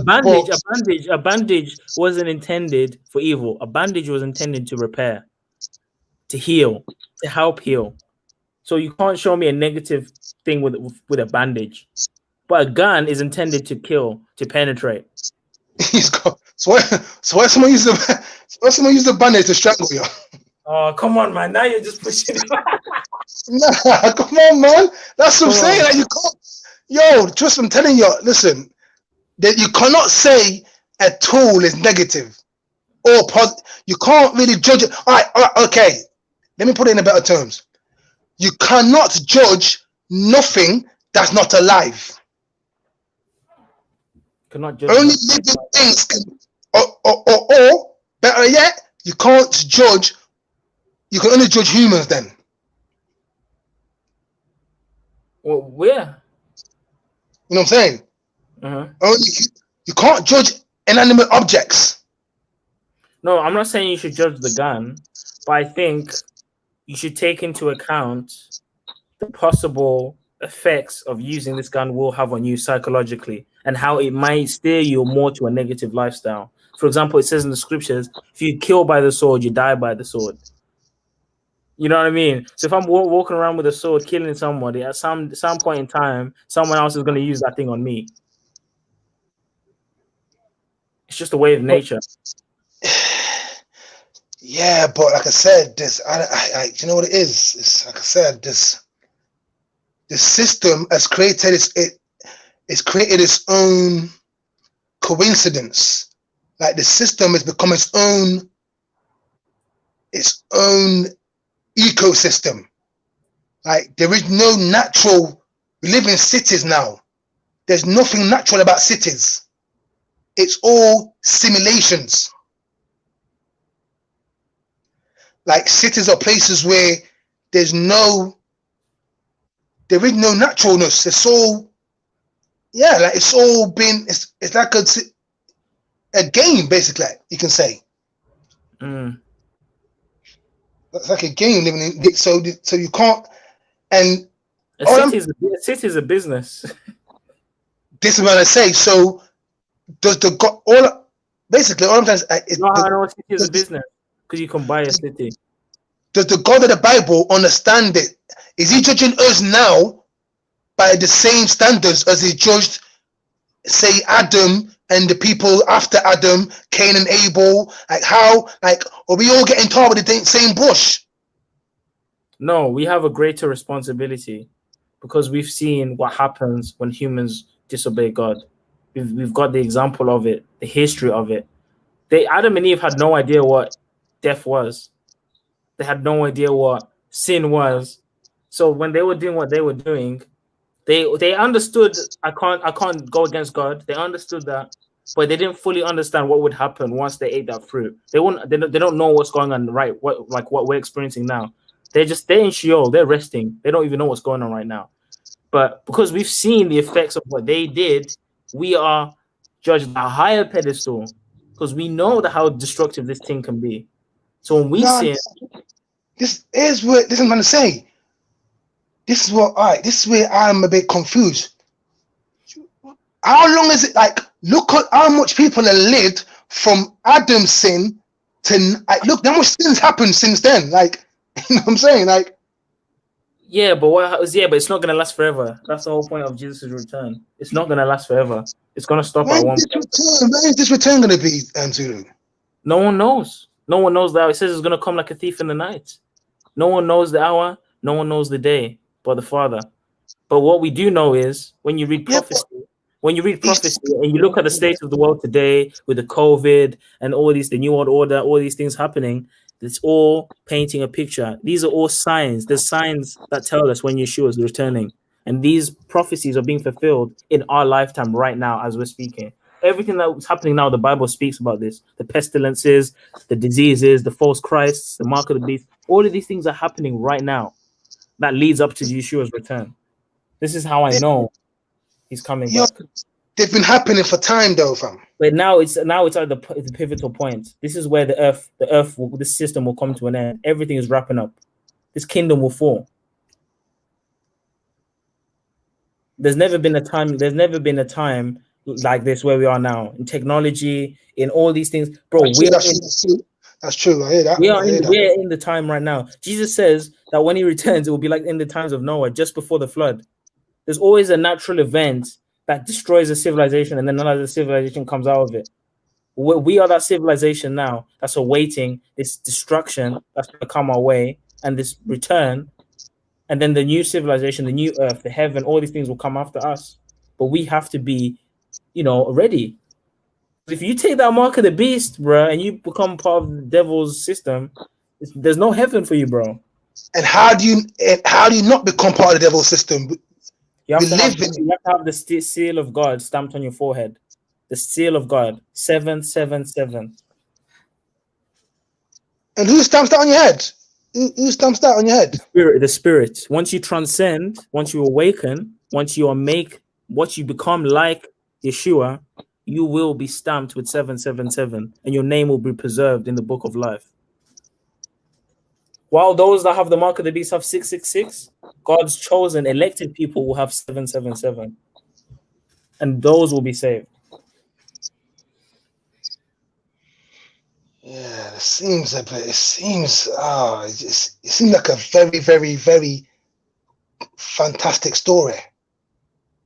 bandage wasn't intended for evil. A bandage was intended to repair, to heal, to help heal. So you can't show me a negative thing with a bandage. But a gun is intended to kill, to penetrate. So why someone use the bandage to strangle you? Oh, come on, man. Now you're just pushing it. Nah, come on, man. That's what I'm saying. Like, you can't. Yo, trust me, I'm telling you. Listen, that you cannot say a tool is negative or positive. You can't really judge it. All right, okay. Let me put it in better terms. You cannot judge nothing that's not alive. Cannot judge. Only living things can, or better yet, you can't judge. You can only judge humans then. Well, where? You know what I'm saying? Only you can't judge inanimate objects. No, I'm not saying you should judge the gun, but I think you should take into account the possible effects of using this gun will have on you psychologically, and how it might steer you more to a negative lifestyle. For example, it says in the scriptures, if you kill by the sword, you die by the sword. You know what I mean? So if I'm walking around with a sword, killing somebody, at some point in time, someone else is going to use that thing on me. It's just a way of nature. Yeah, but like I said, this you know what it is? It's like I said, this system has created it's created its own coincidence. Like the system has become its own ecosystem. Like there is no natural. We live in cities now. There's nothing natural about cities. It's all simulations. Like cities are places where there's no there is no naturalness. It's all, yeah, like it's all been. It's like a game, basically. You can say. It's like a game living in. So you can't. And a city is a business. This is what I say. So does the God basically all I'm saying is no, I know a city is a business because you can buy a city. Does the God of the Bible understand it? Is he judging us now by the same standards as he judged, say, Adam and the people after Adam, Cain and Abel? Like how? Like are we all getting tar with the same brush? No, we have a greater responsibility because we've seen what happens when humans disobey God. We've got the example of it, the history of it. Adam and Eve had no idea what death was. They had no idea what sin was. So when they were doing what they were doing, they understood I can't go against God. They understood that, but they didn't fully understand what would happen once they ate that fruit. They don't know what's going on, right? What we're experiencing now. They're in Sheol, they're resting. They don't even know what's going on right now. But because we've seen the effects of what they did, we are judged at a higher pedestal because we know how destructive this thing can be. So when we see it, this is what I'm going to say. This is where I'm a bit confused. How long is it? Like, look at how much people have lived from Adam's sin to look how much sins happened since then. Like, you know what I'm saying? Like, yeah, but it's not gonna last forever. That's the whole point of Jesus' return. It's not gonna last forever. It's gonna stop at one point. Where is this return gonna be, Zulu? No one knows. No one knows the hour. It says it's gonna come like a thief in the night. No one knows the hour. No one knows the day, but the Father. But what we do know is when you read prophecy, and you look at the state of the world today with the COVID and all these, the New World Order, all these things happening. It's all painting a picture. These are all signs. There's signs that tell us when Yeshua is returning. And these prophecies are being fulfilled in our lifetime right now as we're speaking. Everything that's happening now, the Bible speaks about this. The pestilences, the diseases, the false Christs, the mark of the beast. All of these things are happening right now. That leads up to Yeshua's return. This is how I know he's coming back. They've been happening for time though, fam. But now it's at the pivotal point. This is where this system will come to an end. Everything is wrapping up. This kingdom will fall. There's never been a time like this where we are now in technology, in all these things, bro. That's true. I hear that. We're in the time right now. Jesus says that when he returns, it will be like in the times of Noah, just before the flood. There's always a natural event that destroys a civilization, and then another civilization comes out of it. We are that civilization now that's awaiting this destruction that's going to come our way and this return. And then the new civilization, the new earth, the heaven, all these things will come after us. But we have to be, ready. If you take that mark of the beast, bro, and you become part of the devil's system, there's no heaven for you, bro. And how do you not become part of the devil's system? You have to have the seal of God stamped on your forehead. The seal of God, 777. And who stamps that on your head? Who stamps that on your head? The spirit. Once you transcend, once you awaken, once you become like Yeshua, you will be stamped with 777, and your name will be preserved in the book of life. While those that have the mark of the beast have 666, God's chosen, elected people will have 777. And those will be saved. Yeah, it seems like a very, very, very fantastic story.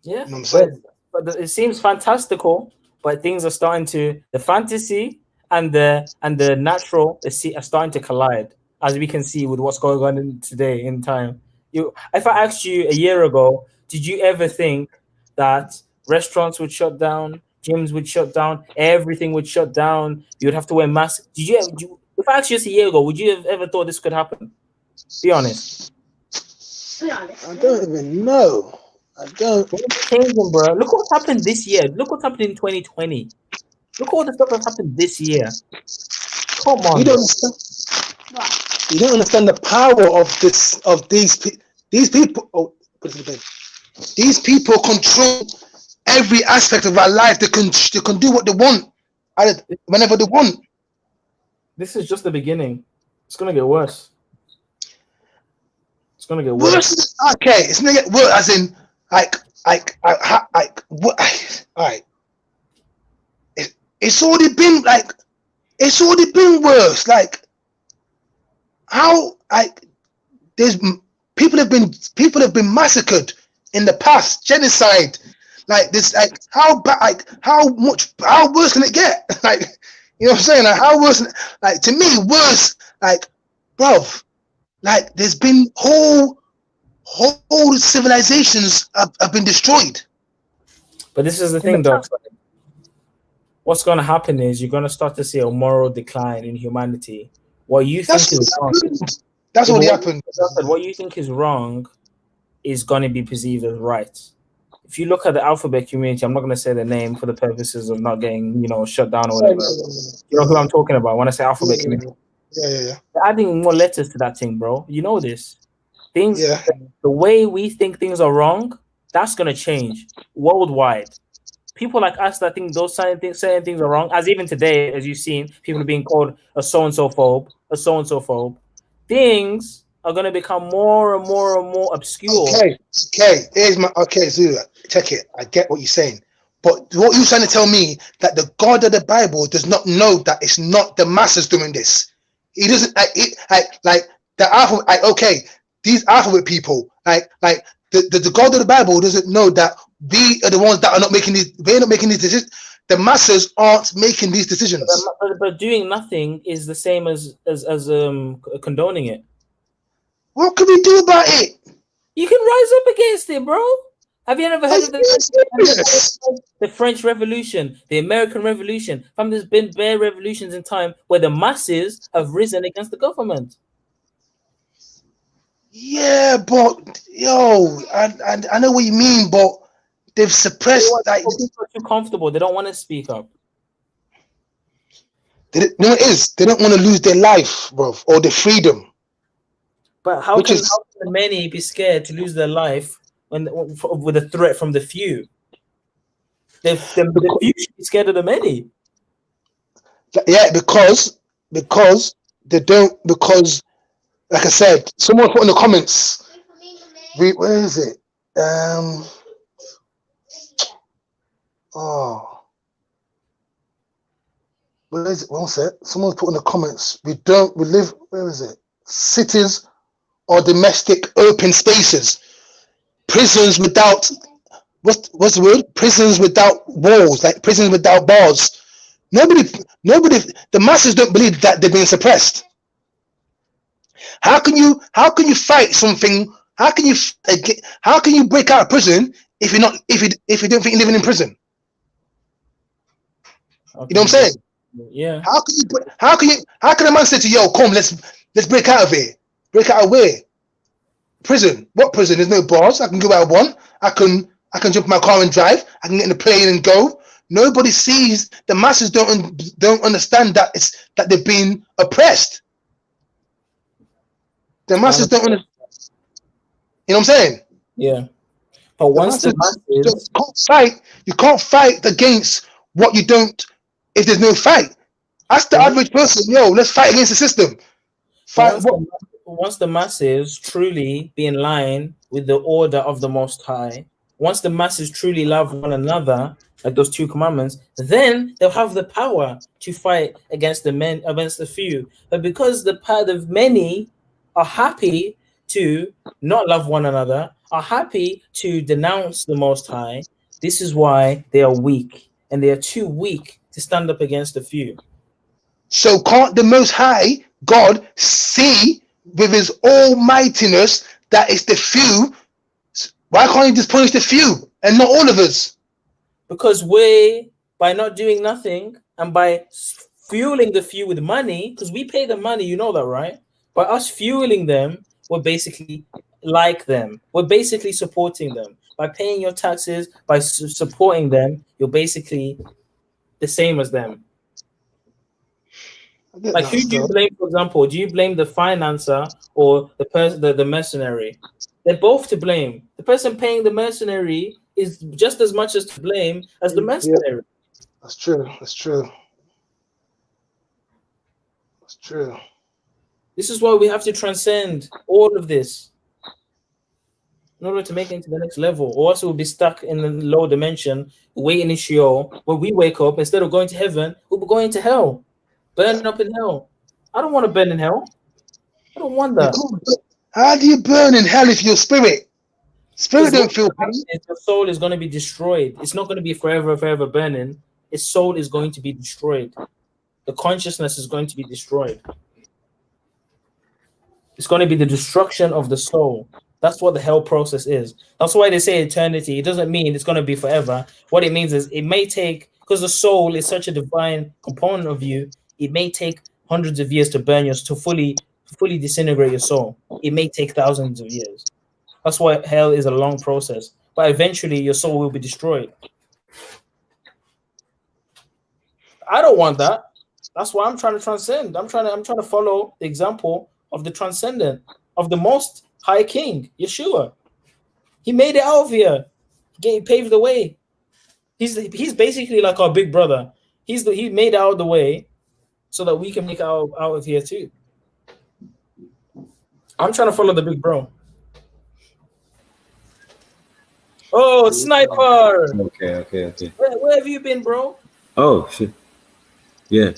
Yeah, you know what I'm saying? But it seems fantastical, but things are starting to, the fantasy and the natural are starting to collide, as we can see with what's going on today in time. If I asked you a year ago, did you ever think that restaurants would shut down, gyms would shut down, everything would shut down, you would have to wear masks? If I asked you this a year ago, would you have ever thought this could happen? Be honest. I don't even know. I don't. Changing, bro. Look what's happened this year. Look what's happened in 2020. Look at all the stuff that's happened this year. Come on. You don't understand the power of these people. Put it to bed. These people control every aspect of our life. They can do what they want, whenever they want. This is just the beginning. It's gonna get worse. It's gonna get worse. Okay, it's gonna get worse. As in, what? All right. It's already been worse. Like, how? There's people have been massacred in the past, genocide. Like this, how worse can it get? Like, you know what I'm saying? Like, how worse? Like, to me, worse. Like, bruv, like there's been whole civilizations have been destroyed. But this is the thing, Doc. What's going to happen is you're going to start to see a moral decline in humanity. What you think is wrong. That's what happened. What you think is wrong is going to be perceived as right. If you look at the alphabet community, I'm not going to say the name for the purposes of not getting, shut down or whatever. You know who I'm talking about when I say alphabet community. Yeah. They're adding more letters to that thing, bro. You know this. The way we think things are wrong, that's going to change worldwide. People like us that think those certain things are wrong, as even today, as you've seen, people are being called a so-and-so phobe, a so-and-so phobe. Things are going to become more and more and more obscure. Okay, Zulu, check it. I get what you're saying. But what you're trying to tell me, that the God of the Bible does not know that it's not the masses doing this. He doesn't, like the alphabet, these alphabet people, the God of the Bible doesn't know that we are the ones that are not making these. They're not making these decisions. The masses aren't making these decisions. But doing nothing is the same as condoning it. What can we do about it? You can rise up against it, bro. Have you ever heard of the French Revolution, the American Revolution? There's been bare revolutions in time where the masses have risen against the government. Yeah, but I know what you mean, but they've suppressed. People are too comfortable. They don't want to speak up. They don't want to lose their life, bro, or their freedom. But how can the many be scared to lose their life with a threat from the few? The few should be scared of the many. Yeah, because they don't. Because, like I said, someone put in the comments. Where is it? Where is it? One sec. Someone put in the comments. We live. Where is it? Cities or domestic open spaces. Prisons without, what's the word? Prisons without walls, like prisons without bars. Nobody, the masses don't believe that they're being suppressed. How can you fight something? How can you break out of prison if you don't think you're living in prison? Okay. You know what I'm saying? Yeah. How can a man say to you, yo, come, let's break out of here? Break out of where? Prison. What prison? There's no bars. I can go where I want. I can jump in my car and drive. I can get in the plane and go. Nobody sees. The masses don't understand that they're being oppressed. The masses don't understand. You know what I'm saying? Yeah. But once the masses you can't fight against what you don't. If there's no fight, ask the average person, yo, let's fight against the system. Once the masses truly be in line with the order of the Most High, once the masses truly love one another, like those 2 commandments, then they'll have the power to fight against the few. But because the many are happy to not love one another, are happy to denounce the Most High, this is why they are weak, and they are too weak to stand up against the few. So can't the Most High God see with his almightiness that it's the few? Why can't he just punish the few and not all of us? Because by not doing nothing and by fueling the few with money, because we pay them money, you know that, right? By us fueling them, we're basically like them. We're basically supporting them. By paying your taxes, by supporting them, you're basically the same as them. Like, who do you blame, for example? Do you blame the financer or the person, the mercenary? They're both to blame. The person paying the mercenary is just as much as to blame as the mercenary. That's true. That's true. That's true. This is why we have to transcend all of this in order to make it into the next level, or else we'll be stuck in the low dimension, waiting in Sheol. When we wake up, instead of going to heaven, we'll be going to hell, burning up in hell. I don't want to burn in hell. I don't want that. How do you burn in hell if your spirit don't feel pain? Your soul is going to be destroyed. It's not going to be forever burning. Its soul is going to be destroyed. The consciousness is going to be destroyed. It's going to be the destruction of the soul. That's what the hell process is. That's why they say eternity. It doesn't mean it's going to be forever. What it means is it may take, because the soul is such a divine component of you, it may take hundreds of years to burn yours, to fully disintegrate your soul. It may take thousands of years. That's why hell is a long process. But eventually your soul will be destroyed. I don't want that. That's why I'm trying to transcend. I'm trying to follow the example of the transcendent, of the most high king, Yeshua. He made it out of here. He paved the way. He's basically like our big brother. He made out of the way so that we can make out of here too. I'm trying to follow the big bro. Oh, Sniper! Okay. Where have you been, bro? Oh shit. Yeah.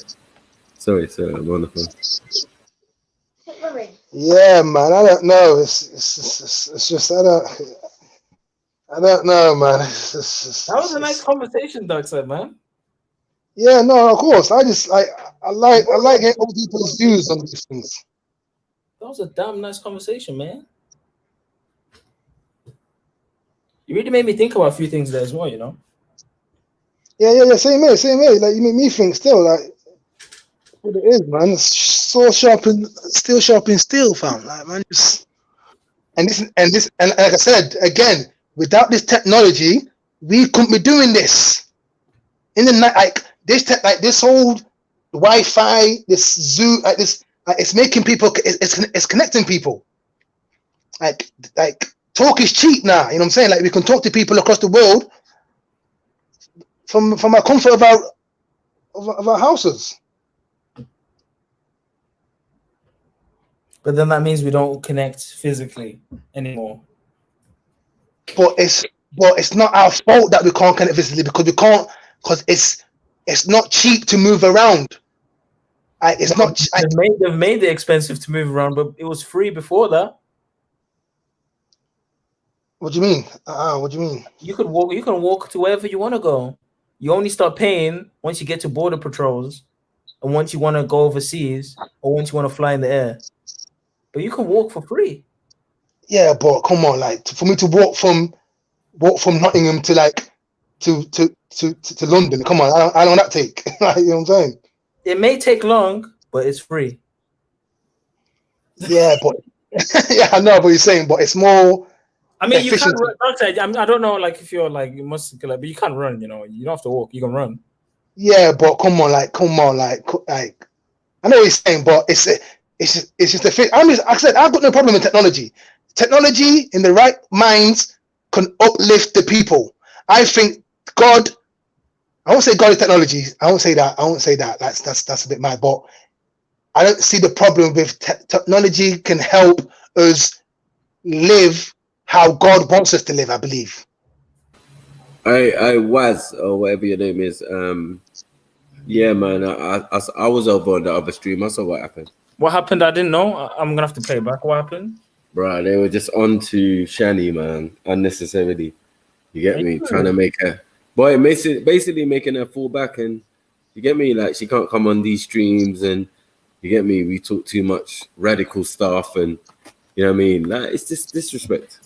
Sorry, I'm on the phone. Yeah, man. I don't know. It's just I don't know, man. That was a nice conversation, Doug said, man. Yeah, no, of course. I like getting other people's views on these things. That was a damn nice conversation, man. You really made me think about a few things there as well, you know. Yeah. Same way. Like you make me think still. Like what it is, man. It's so sharp and steel, fam. Like man, and like I said again, without this technology, we couldn't be doing this. In the night, like this whole Wi-Fi, this Zoom, like this, like it's making people. It's connecting people. Like talk is cheap now. You know what I'm saying? Like we can talk to people across the world from our comfort of our houses. But then that means we don't connect physically anymore. But it's not our fault that we can't connect physically because it's not cheap to move around. It's not. They've made it expensive to move around, but it was free before that. What do you mean? What do you mean? You can walk to wherever you want to go. You only start paying once you get to border patrols, and once you want to go overseas, or once you want to fly in the air. But you can walk for free. Yeah, but come on, like for me to walk from Nottingham to London. Come on, I don't know that take. You know what I'm saying? It may take long, but it's free. Yeah, but yeah, I know what you're saying, but it's more. I mean, you can't run. I don't know, like if you're like muscular, but you can't run. You know, you don't have to walk. You can run. Yeah, but come on, like I know what you're saying, but it's just a thing. Like I said, I've got no problem with technology. Technology in the right minds can uplift the people. I think God. I won't say God is technology. I won't say that. That's a bit mad. But I don't see the problem with technology can help us live how God wants us to live. I believe. I was, or whatever your name is. Yeah, man. I was over on the other stream. I saw what happened. What happened? I didn't know. I'm gonna have to play back. What happened? Bro, they were just on to Shani, man, unnecessarily. You get me? Trying to make her, boy, basically making her fall back, and you get me? Like she can't come on these streams, and you get me? We talk too much radical stuff, and you know what I mean? Like it's just disrespect.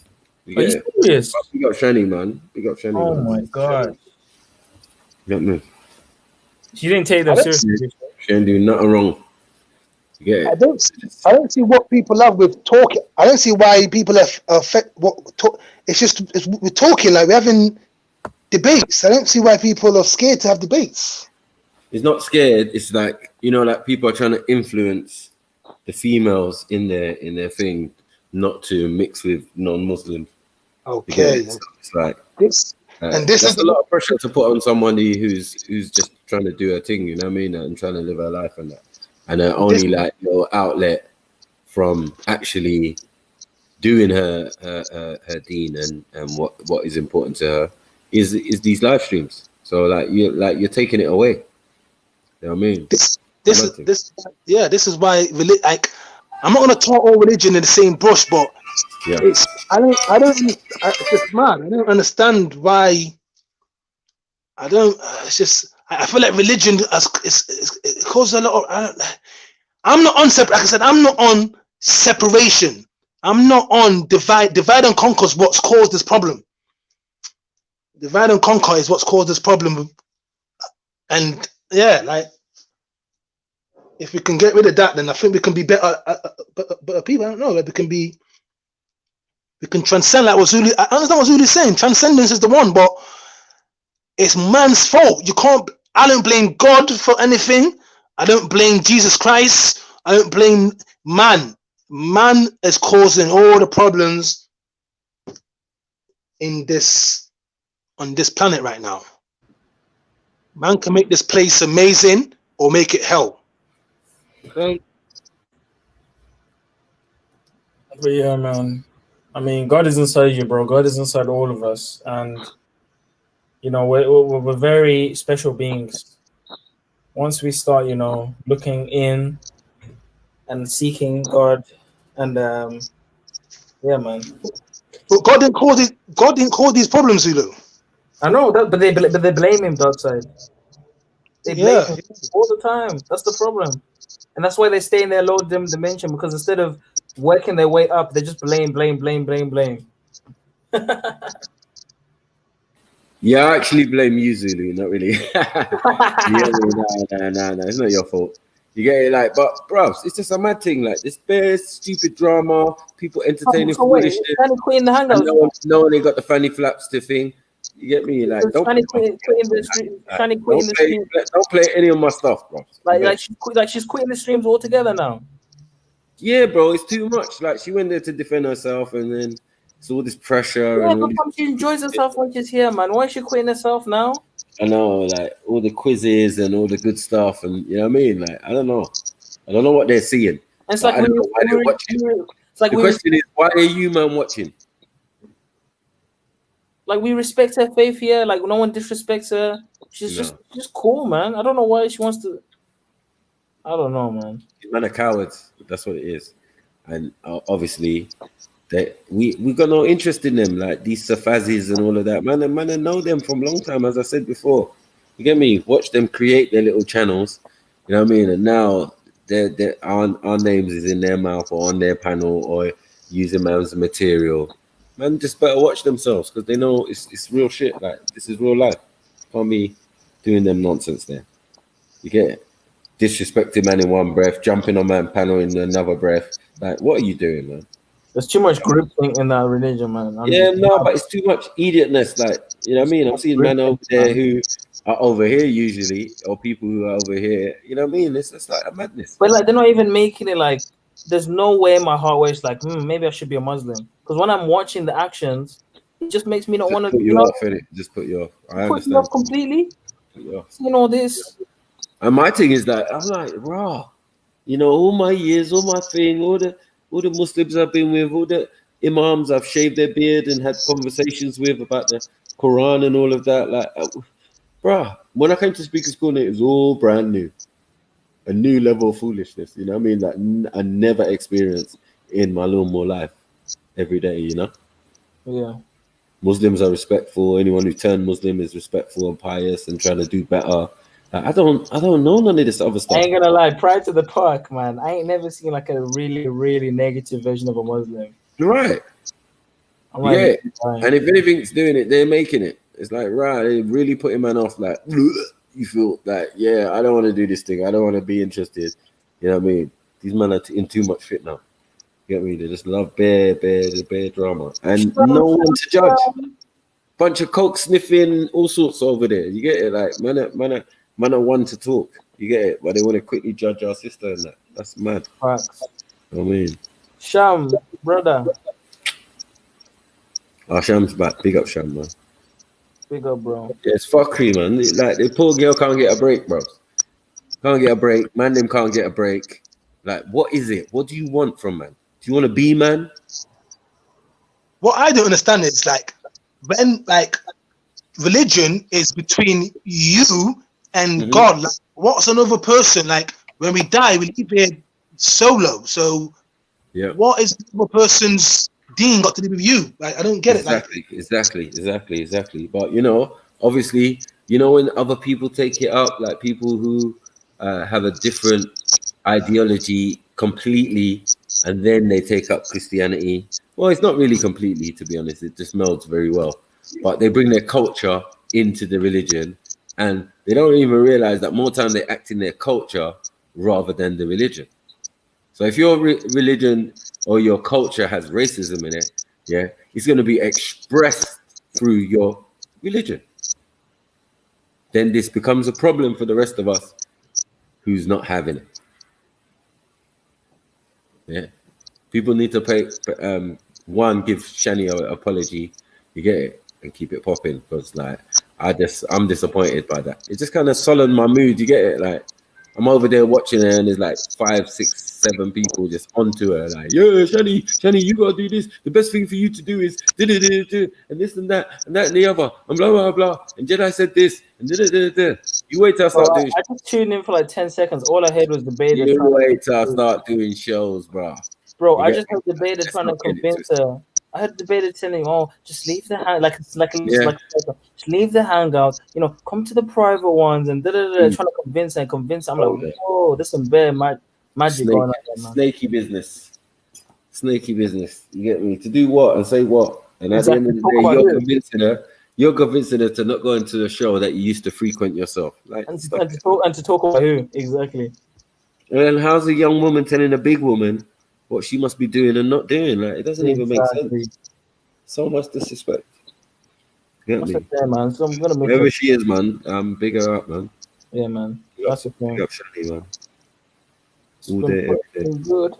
Are you serious? Big up Shani, man. Big up Shani. Oh man. my god. You get me? She didn't take them seriously. She didn't do nothing wrong. Yeah. I don't see what people have with talking. I don't see why people are it's just we're talking like we're having debates. I don't see why people are scared to have debates. It's not scared. It's like, you know, like people are trying to influence the females in their thing not to mix with non-Muslims. Okay. It's like this, and this that's is a lot of pressure to put on somebody who's just trying to do her thing, you know what I mean, and trying to live her life and that, and her only like outlet from actually doing her deen and what is important to her is these live streams. So you're taking it away. You know what I mean? This is why like I'm not gonna talk all religion in the same brush, but it's it's just mad. I don't understand why. It's just I feel like religion it causes a lot of. I'm not on separate. Like I said, I'm not on separation. I'm not on divide and conquer is what's caused this problem. Divide and conquer is what's caused this problem. And yeah, like if we can get rid of that, then I think we can be better people. I don't know. Like we can transcend. Like what Zulu. I understand what Zulu's saying. Transcendence is the one, but it's man's fault. You can't. I don't blame God for anything. I don't blame Jesus Christ. I don't blame man. Man is causing all the problems on this planet right now. Man can make this place amazing or make it hell. But yeah, man. I mean, God is inside you, bro. God is inside all of us, and you know we're very special beings. Once we start, looking in and seeking God, and yeah, man. But God didn't cause these problems, Zulu. I know that, but they blame him, dark side. They blame him all the time. That's the problem, and that's why they stay in their low dimension, because instead of working their way up, they just blame. Yeah, I actually blame you, Zulu. Not really. No, it's not your fault. You get it, like, but bro, it's just a mad thing. Like this bare stupid drama, people entertaining foolishness. Queen the hangout. No one ain't got the fanny flaps to thing. You get me? Like, don't play any of my stuff, bro. Like she's quitting the streams altogether now. Yeah, bro, it's too much. Like she went there to defend herself, and then it's all this pressure. Yeah, and all but she enjoys herself when she's here, man. Why is she quitting herself now? I know, like all the quizzes and all the good stuff, and you know what I mean. Like I don't know what they're seeing. It's like the question is, why are you man watching? Like we respect her faith here. Like no one disrespects her. She's just cool, man. I don't know why she wants to. I don't know, man. Man are cowards. That's what it is, and obviously. We got no interest in them, like these Safazis and all of that. Man, I know them from a long time, as I said before. You get me? Watch them create their little channels, you know what I mean? And now our names is in their mouth or on their panel or using man's material. Man, just better watch themselves because they know it's real shit. Like this is real life. Can't be doing them nonsense there. You get it? Disrespecting man in one breath, jumping on man panel in another breath. Like, what are you doing, man? There's too much groupthink in that religion, man. But it's too much idiotness. Like, you know what I mean? I'm seeing men over there who are over here usually, or people who are over here. You know what I mean? It's just like a madness. But like, they're not even making it like. There's no way in my heart where it's like, maybe I should be a Muslim. Because when I'm watching the actions, it just makes me not want to. Put you off, innit? Just put you off. I understand. Put you off completely. Seeing all this. And my thing is that I'm like, raw. You know, all my years, all my thing, all the Muslims I've been with, all the imams I've shaved their beard and had conversations with about the Quran and all of that. Like, bruh, when I came to Speaker School, it was all brand new. A new level of foolishness, you know what I mean? Like, I never experienced in my little more life every day, you know? Yeah. Muslims are respectful. Anyone who turned Muslim is respectful and pious and trying to do better. I don't know none of this other stuff. I ain't gonna lie, prior to the park, man, I ain't never seen like a really, really negative version of a Muslim. Right. Yeah. And if anything's doing it, they're making it. It's like, right, they're really putting man off. Like, you feel like, yeah, I don't want to do this thing. I don't want to be interested. You know what I mean? These men are in too much fit now. You get me? They just love bare drama. And no one to judge. Bunch of coke sniffing, all sorts over there. You get it? Like, man are one to talk. You get it? But they want to quickly judge our sister and that. That's mad. Facts. I mean. Sham, brother. Oh, Sham's back. Big up, Sham, man. Big up, bro. Yeah, it's fuckery, man. Like, the poor girl can't get a break, bro. Can't get a break. Man, them can't get a break. Like, what is it? What do you want from man? Do you want to be man? What I don't understand is like when like religion is between you and God. Like, what's another person? Like when we die, we leave here solo. So yeah, what is the person's deen got to do with you? Like I don't get exactly, it. Exactly. But you know, obviously, you know when other people take it up, like people who have a different ideology completely, and then they take up Christianity. Well, it's not really completely, to be honest. It just melds very well. But they bring their culture into the religion, and they don't even realize that more time they act in their culture rather than the religion. So if your religion or your culture has racism in it, yeah, it's going to be expressed through your religion. Then this becomes a problem for the rest of us who's not having it. Yeah, people need to pay. One, give Shani an apology. You get it, and keep it popping. Because like, I'm disappointed by that. It just kind of sullen my mood. You get it? Like, I'm over there watching her, and there's like 5, 6, 7 people just onto her. Like, yeah, Shani, you gotta do this. The best thing for you to do is and this and that and the other and blah blah blah. And Jedi said this and You wait till I start doing. I just tuned in for like 10 seconds. All I heard was the beta. You wait till I start doing shows, bro. Bro, I just heard the beta trying to convince her. I heard the beta telling, "Oh, just leave the hang just leave the hangout. You know, come to the private ones and trying to convince her. I'm like, whoa, there's some bad magic going on there, man. Snaky business. You get me? To do what and say what? And at the end of the day, you're convincing her to not go into a show that you used to frequent yourself. Like, and to talk about who exactly? And how's a young woman telling a big woman what she must be doing and not doing? Like, it doesn't even make sense. So much disrespect. Get me? Man. So I'm gonna make wherever she is, man. Big her up, man. Yeah, man. That's the thing. Big up Shani, man. All day, every day. Good.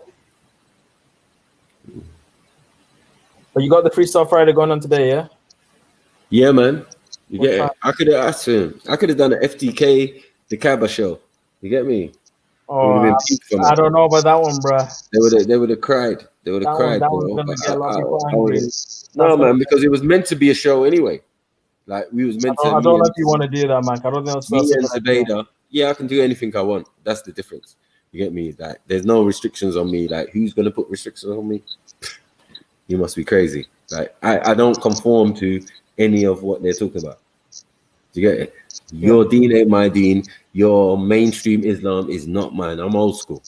But you got the Freestyle Friday going on today, yeah? Yeah, man. You get it? I could have asked him. I could have done an FTK, the Cabba show. You get me? Oh, I don't know about that one, bro. They would have cried. They would have cried. That one's gonna get a lot of people angry. No, man, because it was meant to be a show anyway. Like we was meant to. I don't know if you want to do that, man. I don't know. Me and Zebeda. Yeah, I can do anything I want. That's the difference. You get me? Like, there's no restrictions on me. Like, who's gonna put restrictions on me? You must be crazy. Like, I don't conform to any of what they're talking about. Do you get it? Your deen ain't my deen. Your mainstream Islam is not mine. I'm old school.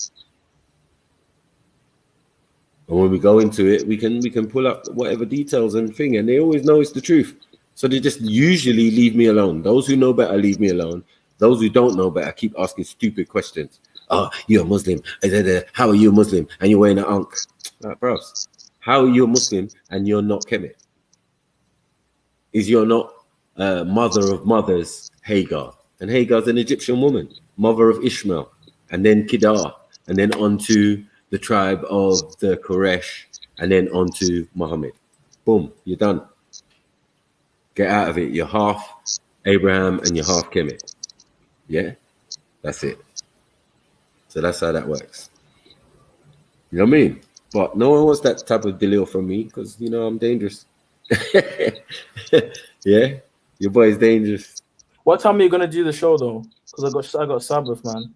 And when we go into it, we can pull up whatever details and thing, and they always know it's the truth. So they just usually leave me alone. Those who know better leave me alone. Those who don't know better keep asking stupid questions. Oh, you're a Muslim. How are you a Muslim? And you're wearing an ankh. Like, bros, how are you a Muslim and you're not Kemet? Is you're not mother of mothers, Hagar? And Hagar's an Egyptian woman, mother of Ishmael, and then Kedar, and then onto the tribe of the Quraysh, and then onto Muhammad. Boom, you're done. Get out of it. You're half Abraham and you're half Kemet. Yeah, that's it. So that's how that works. You know what I mean? But no one wants that type of deal from me because, you know, I'm dangerous. Yeah, your boy is dangerous. What time are you gonna do the show though? Because I got Sabbath, man.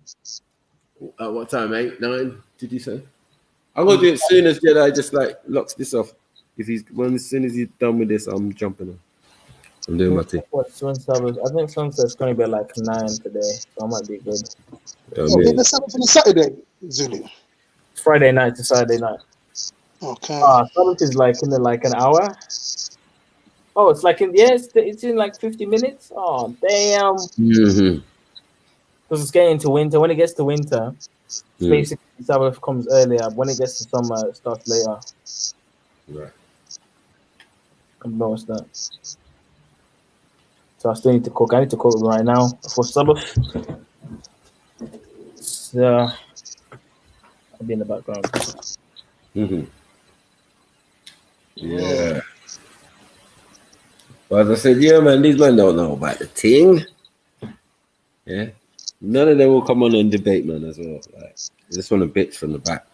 At what time, 8, 9? Did you say? I'm gonna do it as soon as Jedi just like locks this off. As soon as he's done with this, I'm jumping on. I'm doing my thing. What's Sabbath? I think sunset's gonna be like 9 today, so I might be good. The Sabbath on Saturday, Zulu. Friday night to Saturday night. Okay. Sabbath is like in an hour. Oh, it's like it's in like 50 minutes. Oh, damn. Mm-hmm. Because it's getting to winter. When it gets to winter, basically Sabbath comes earlier. When it gets to summer, it starts later. Right. I've noticed that. So I still need to cook. I need to cook right now for Sabbath. So I'll be in the background. Mm-hmm. Yeah. But as I said, yeah, man, these men don't know about the thing. Yeah. None of them will come on and debate, man, as well. Like, they just want to bitch from the back.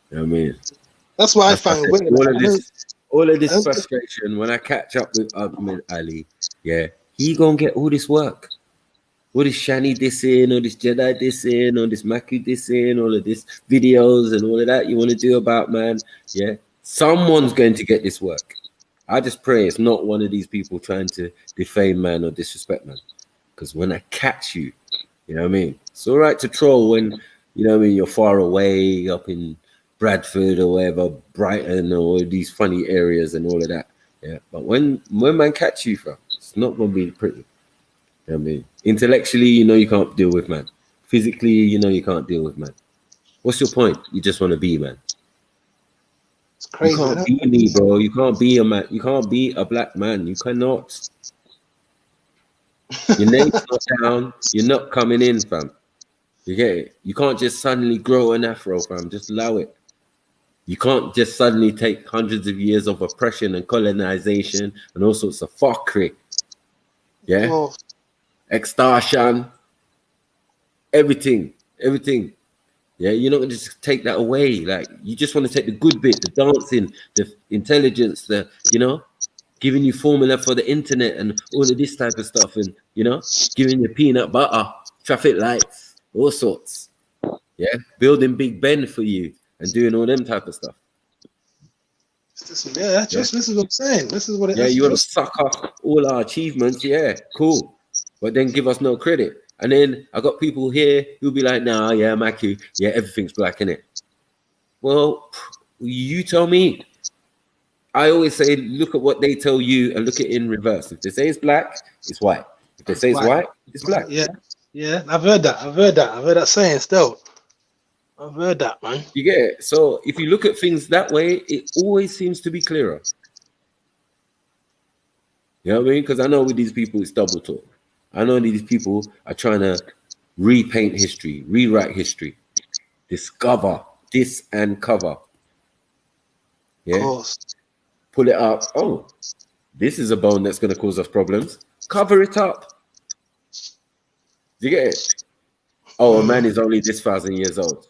You know what I mean? That's what I That's why find said, weird. all of this frustration, when I catch up with Ahmed Ali, yeah, he gonna get all this work. All this Shani dissing, all this Jedi dissing, all this Maku dissing, all of this videos and all of that you want to do about, man. Yeah, someone's going to get this work. I just pray it's not one of these people trying to defame man or disrespect man. Because when I catch you, you know what I mean? It's all right to troll when, you know what I mean, you're far away up in Bradford or wherever, Brighton or all these funny areas and all of that. Yeah, but when man catch you, fam, it's not going to be pretty. You know what I mean? Intellectually, you know you can't deal with man. Physically, you know you can't deal with man. What's your point? You just want to be man. It's crazy. You can't be me, bro. You can't be a man. You can't be a black man. You cannot. Your name's not down. You're not coming in, fam. You get it? You can't just suddenly grow an afro, fam. Just allow it. You can't just suddenly take hundreds of years of oppression and colonization and all sorts of fuckery. Yeah? Oh. Extortion. Everything. Yeah, you're not going to just take that away. Like, you just want to take the good bit, the dancing, the intelligence, the, you know, giving you formula for the internet and all of this type of stuff and, you know, giving you peanut butter, traffic lights, all sorts. Yeah, building Big Ben for you and doing all them type of stuff. This is what I'm saying. This is what it is. Yeah, you want to suck up all our achievements. Yeah, cool. But then give us no credit. And then I got people here who'll be like, nah, yeah, Maku, yeah, everything's black, innit? Well, you tell me. I always say, look at what they tell you and look at it in reverse. If they say it's black, it's white. If they say it's white, it's black. Yeah, I've heard that. I've heard that saying still. I've heard that, man. You get it? So if you look at things that way, it always seems to be clearer. You know what I mean? Because I know with these people, it's double talk. I know these people are trying to repaint history, rewrite history, discover this and cover. Yeah. Of course. Pull it up. Oh, this is a bone that's going to cause us problems. Cover it up. You get it? Oh, a man is only this 1,000 years old.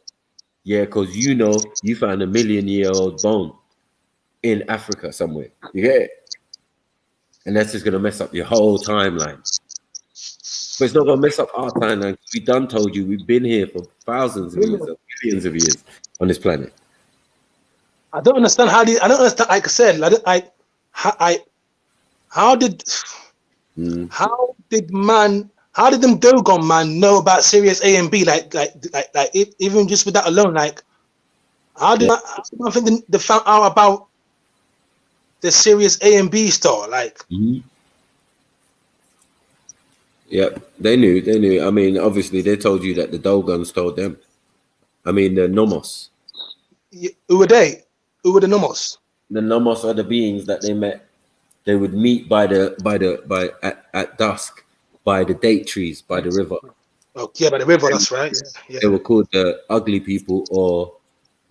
Yeah, because you know you found a 1,000,000-year-old bone in Africa somewhere. You get it? And that's just going to mess up your whole timeline. But it's not going to mess up our timeline. We done told you we've been here for thousands of years, millions of years on this planet. I don't understand how I don't understand. Like I said, how did them Dogon man know about Sirius A and B? Like even just with that alone, like how did I think they found out about the Sirius A and B star? Like, yeah, they knew. I mean, obviously, they told you that the Dogons told them. I mean, the Nomos. Who were they? Who were the Nomos? The Nomos are the beings that they met. They would meet at dusk by the date trees by the river. Oh yeah, by the river. That's right. Yeah. They were called the ugly people or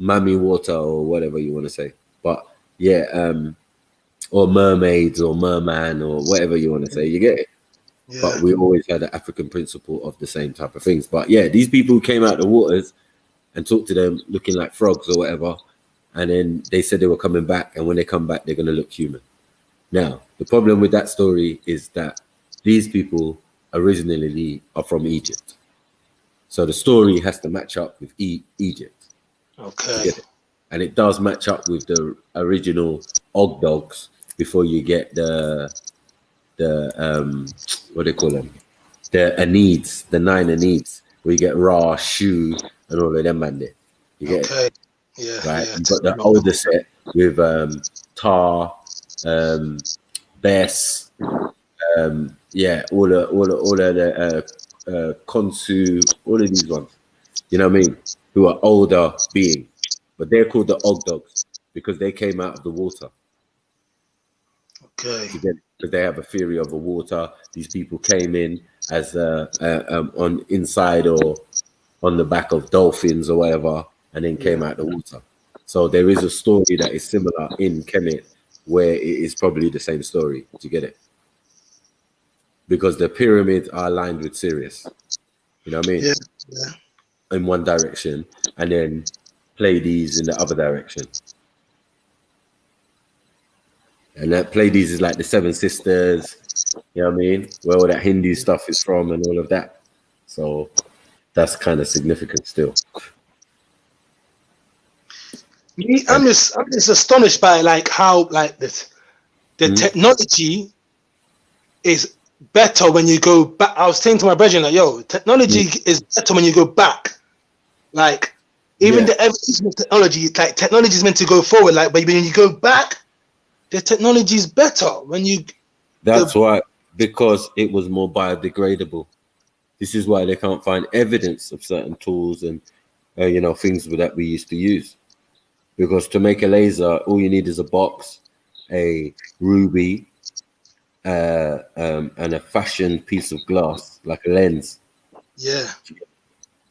Mami Water or whatever you want to say. But yeah, or mermaids or merman or whatever you want to say. You get it. Yeah. But we always had an African principle of the same type of things. But yeah, these people who came out the waters and talked to them looking like frogs or whatever, and then they said they were coming back, and when they come back, they're going to look human. Now, the problem with that story is that these people originally are from Egypt. So the story has to match up with Egypt. Okay. And it does match up with the original Og dogs before you get the what do they call them? The Anids, the 9 Anids, where you get Ra, Shu, and all of them man there. You get it? Yeah. Right. Yeah, You've got the older set with Tar, Bess, yeah, all of the Konsu, all of these ones. You know what I mean? Who are older beings, but they're called the Og dogs because they came out of the water. Okay. Because they have a theory of the water. These people came in as on inside or on the back of dolphins or whatever, and then came out the water. So there is a story that is similar in Kemet where it is probably the same story. Do you get it? Because the pyramids are aligned with Sirius. You know what I mean? Yeah. In one direction, and then Pleiades in the other direction. And that Pleiades is like the Seven Sisters, you know what I mean? Where all that Hindu stuff is from and all of that. So that's kind of significant still. I'm just astonished by like how like the technology is better when you go back. I was saying to my brethren, like, yo, technology is better when you go back. Like, even the evolution of technology, like technology is meant to go forward. Like, but when you go back, the technology is better when you. That's why, because it was more biodegradable. This is why they can't find evidence of certain tools and you know, things that we used to use. Because to make a laser, all you need is a box, a ruby, and a fashioned piece of glass, like a lens. Yeah.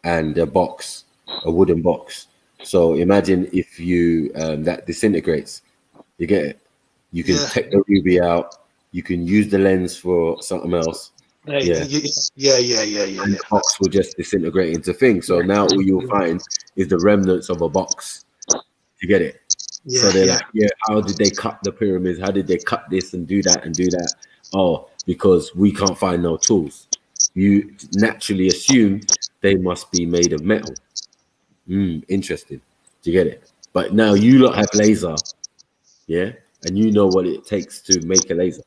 And a box, a wooden box. So imagine if you that disintegrates. You get it? You can take the ruby out. You can use the lens for something else. Yeah. And the box will just disintegrate into things. So now all you'll find is the remnants of a box. You get it? So they're like, how did they cut the pyramids? How did they cut this and do that and do that? Oh, because we can't find no tools. You naturally assume they must be made of metal. Interesting. Do you get it? But now you lot have laser, yeah? And you know what it takes to make a laser.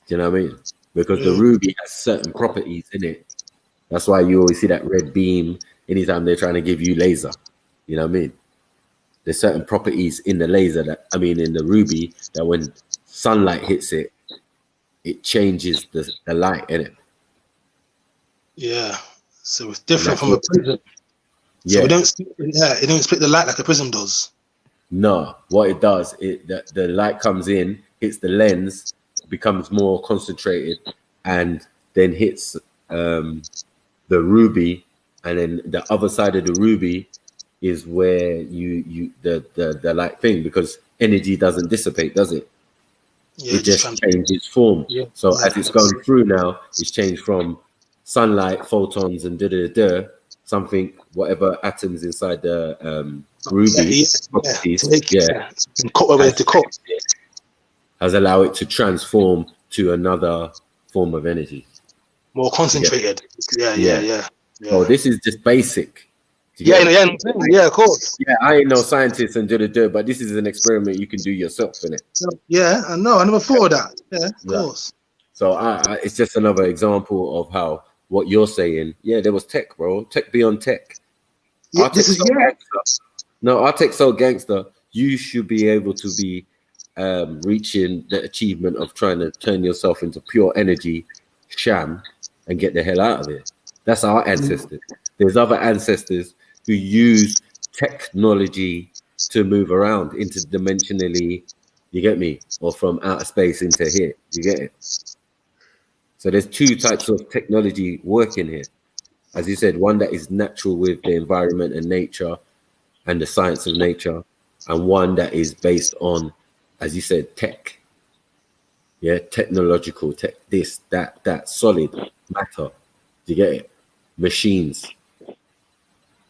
Do you know what I mean? Because the ruby has certain properties in it. That's why you always see that red beam anytime they're trying to give you laser. You know what I mean? There's certain properties in the laser in the ruby, that when sunlight hits it, it changes the light in it. Yeah. So it's different from a prism. So it don't split the light like a prism does. No, what it does, the light comes in, hits the lens, becomes more concentrated, and then hits the ruby, and then the other side of the ruby is where the light thing, because energy doesn't dissipate, does it? It just changes form. So as it's going through now, it's changed from sunlight, photons, and something, whatever atoms inside the ruby has allowed it to transform to another form of energy. More concentrated. Yeah. So this is just basic. Of course. Yeah, I ain't no scientist and but this is an experiment you can do yourself, innit? Yeah, I know. I never thought of that. Yeah, of course. So it's just another example of how what you're saying. Yeah, there was tech, bro. Tech beyond tech. Yeah, our tech's so gangster. You should be able to be reaching the achievement of trying to turn yourself into pure energy, sham, and get the hell out of it. That's our ancestors. There's other ancestors who use technology to move around interdimensionally, you get me? Or from outer space into here, you get it? So there's two types of technology working here. As you said, one that is natural with the environment and nature and the science of nature, and one that is based on, as you said, tech. Yeah, technological, tech, this, that, solid matter. Do you get it? Machines.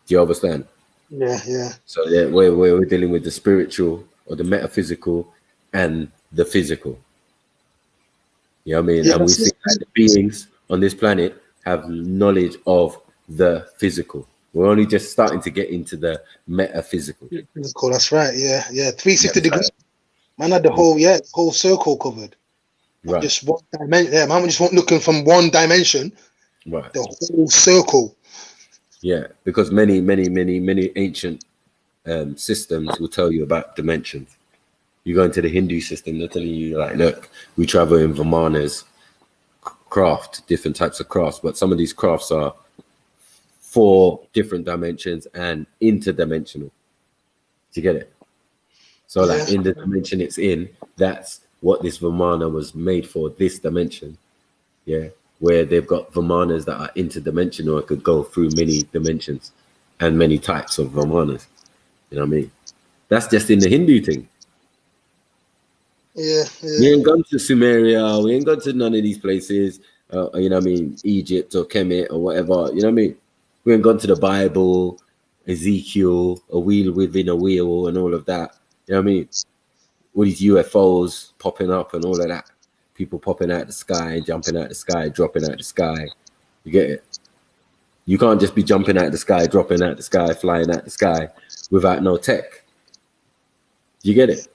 Do you understand? Yeah. So we're dealing with the spiritual or the metaphysical and the physical. You know what I mean? And we see that the beings on this planet have knowledge of the physical. We're only just starting to get into the metaphysical. Physical, that's right. Yeah. 360 degrees. Man had the whole circle covered. Right. Just one dimension. Yeah, man just wasn't looking from one dimension. Right. The whole circle. Yeah, because many ancient systems will tell you about dimensions. You go into the Hindu system, they're telling you, like, look, we travel in Vimanas, craft, different types of crafts, but some of these crafts are 4 different dimensions and interdimensional. Do you get it? So like in the dimension it's in, that's what this Vimana was made for, this dimension. Yeah. Where they've got Vimanas that are interdimensional and could go through many dimensions and many types of Vimanas. You know what I mean? That's just in the Hindu thing. Yeah, We ain't gone to Sumeria. We ain't gone to none of these places. You know what I mean? Egypt or Kemet or whatever. You know what I mean? We ain't gone to the Bible, Ezekiel, a wheel within a wheel, and all of that. You know what I mean? All these UFOs popping up and all of that. People popping out the sky, jumping out the sky, dropping out the sky. You get it? You can't just be jumping out the sky, dropping out the sky, flying out the sky without no tech. You get it?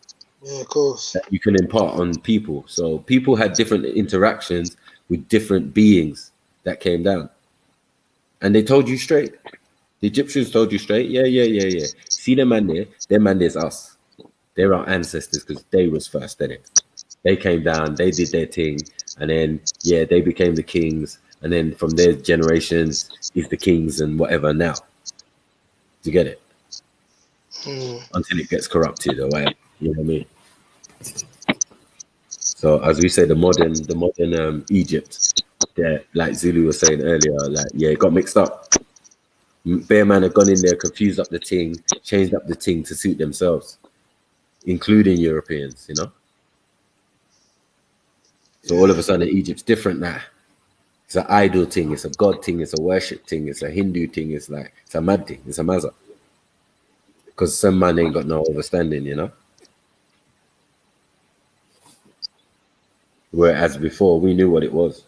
Yeah, of course. That you can impart on people. So people had different interactions with different beings that came down. And they told you straight. The Egyptians told you straight, yeah. See them man there? Them man there's us. They're our ancestors because they was first, didn't it? They came down, they did their thing, and then, yeah, they became the kings. And then from their generations is the kings and whatever now. Do you get it? Until it gets corrupted or whatever. You know what I mean? So as we say, the modern Egypt, like Zulu was saying earlier, like, yeah, it got mixed up. Bear man have gone in there, confused up the ting, changed up the ting to suit themselves, including Europeans, you know? So all of a sudden Egypt's different now. It's an idol thing, it's a god thing, it's a worship thing, it's a Hindu thing, it's a mad thing, it's a mazza. Because some man ain't got no understanding, you know? Whereas before, we knew what it was.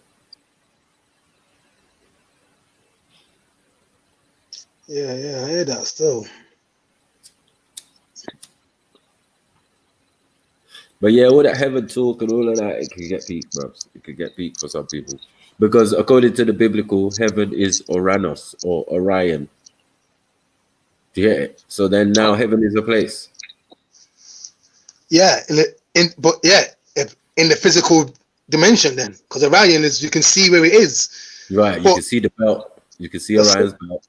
Yeah, I hear that still. But yeah, all that heaven talk and all of that, it could get peak, bro. It could get peak for some people. Because according to the biblical, heaven is Uranus or Orion. Do you get it? So then now heaven is a place. Yeah, in the physical dimension then, because Orion is, you can see where it is. Right, you can see the belt. You can see Orion's belt.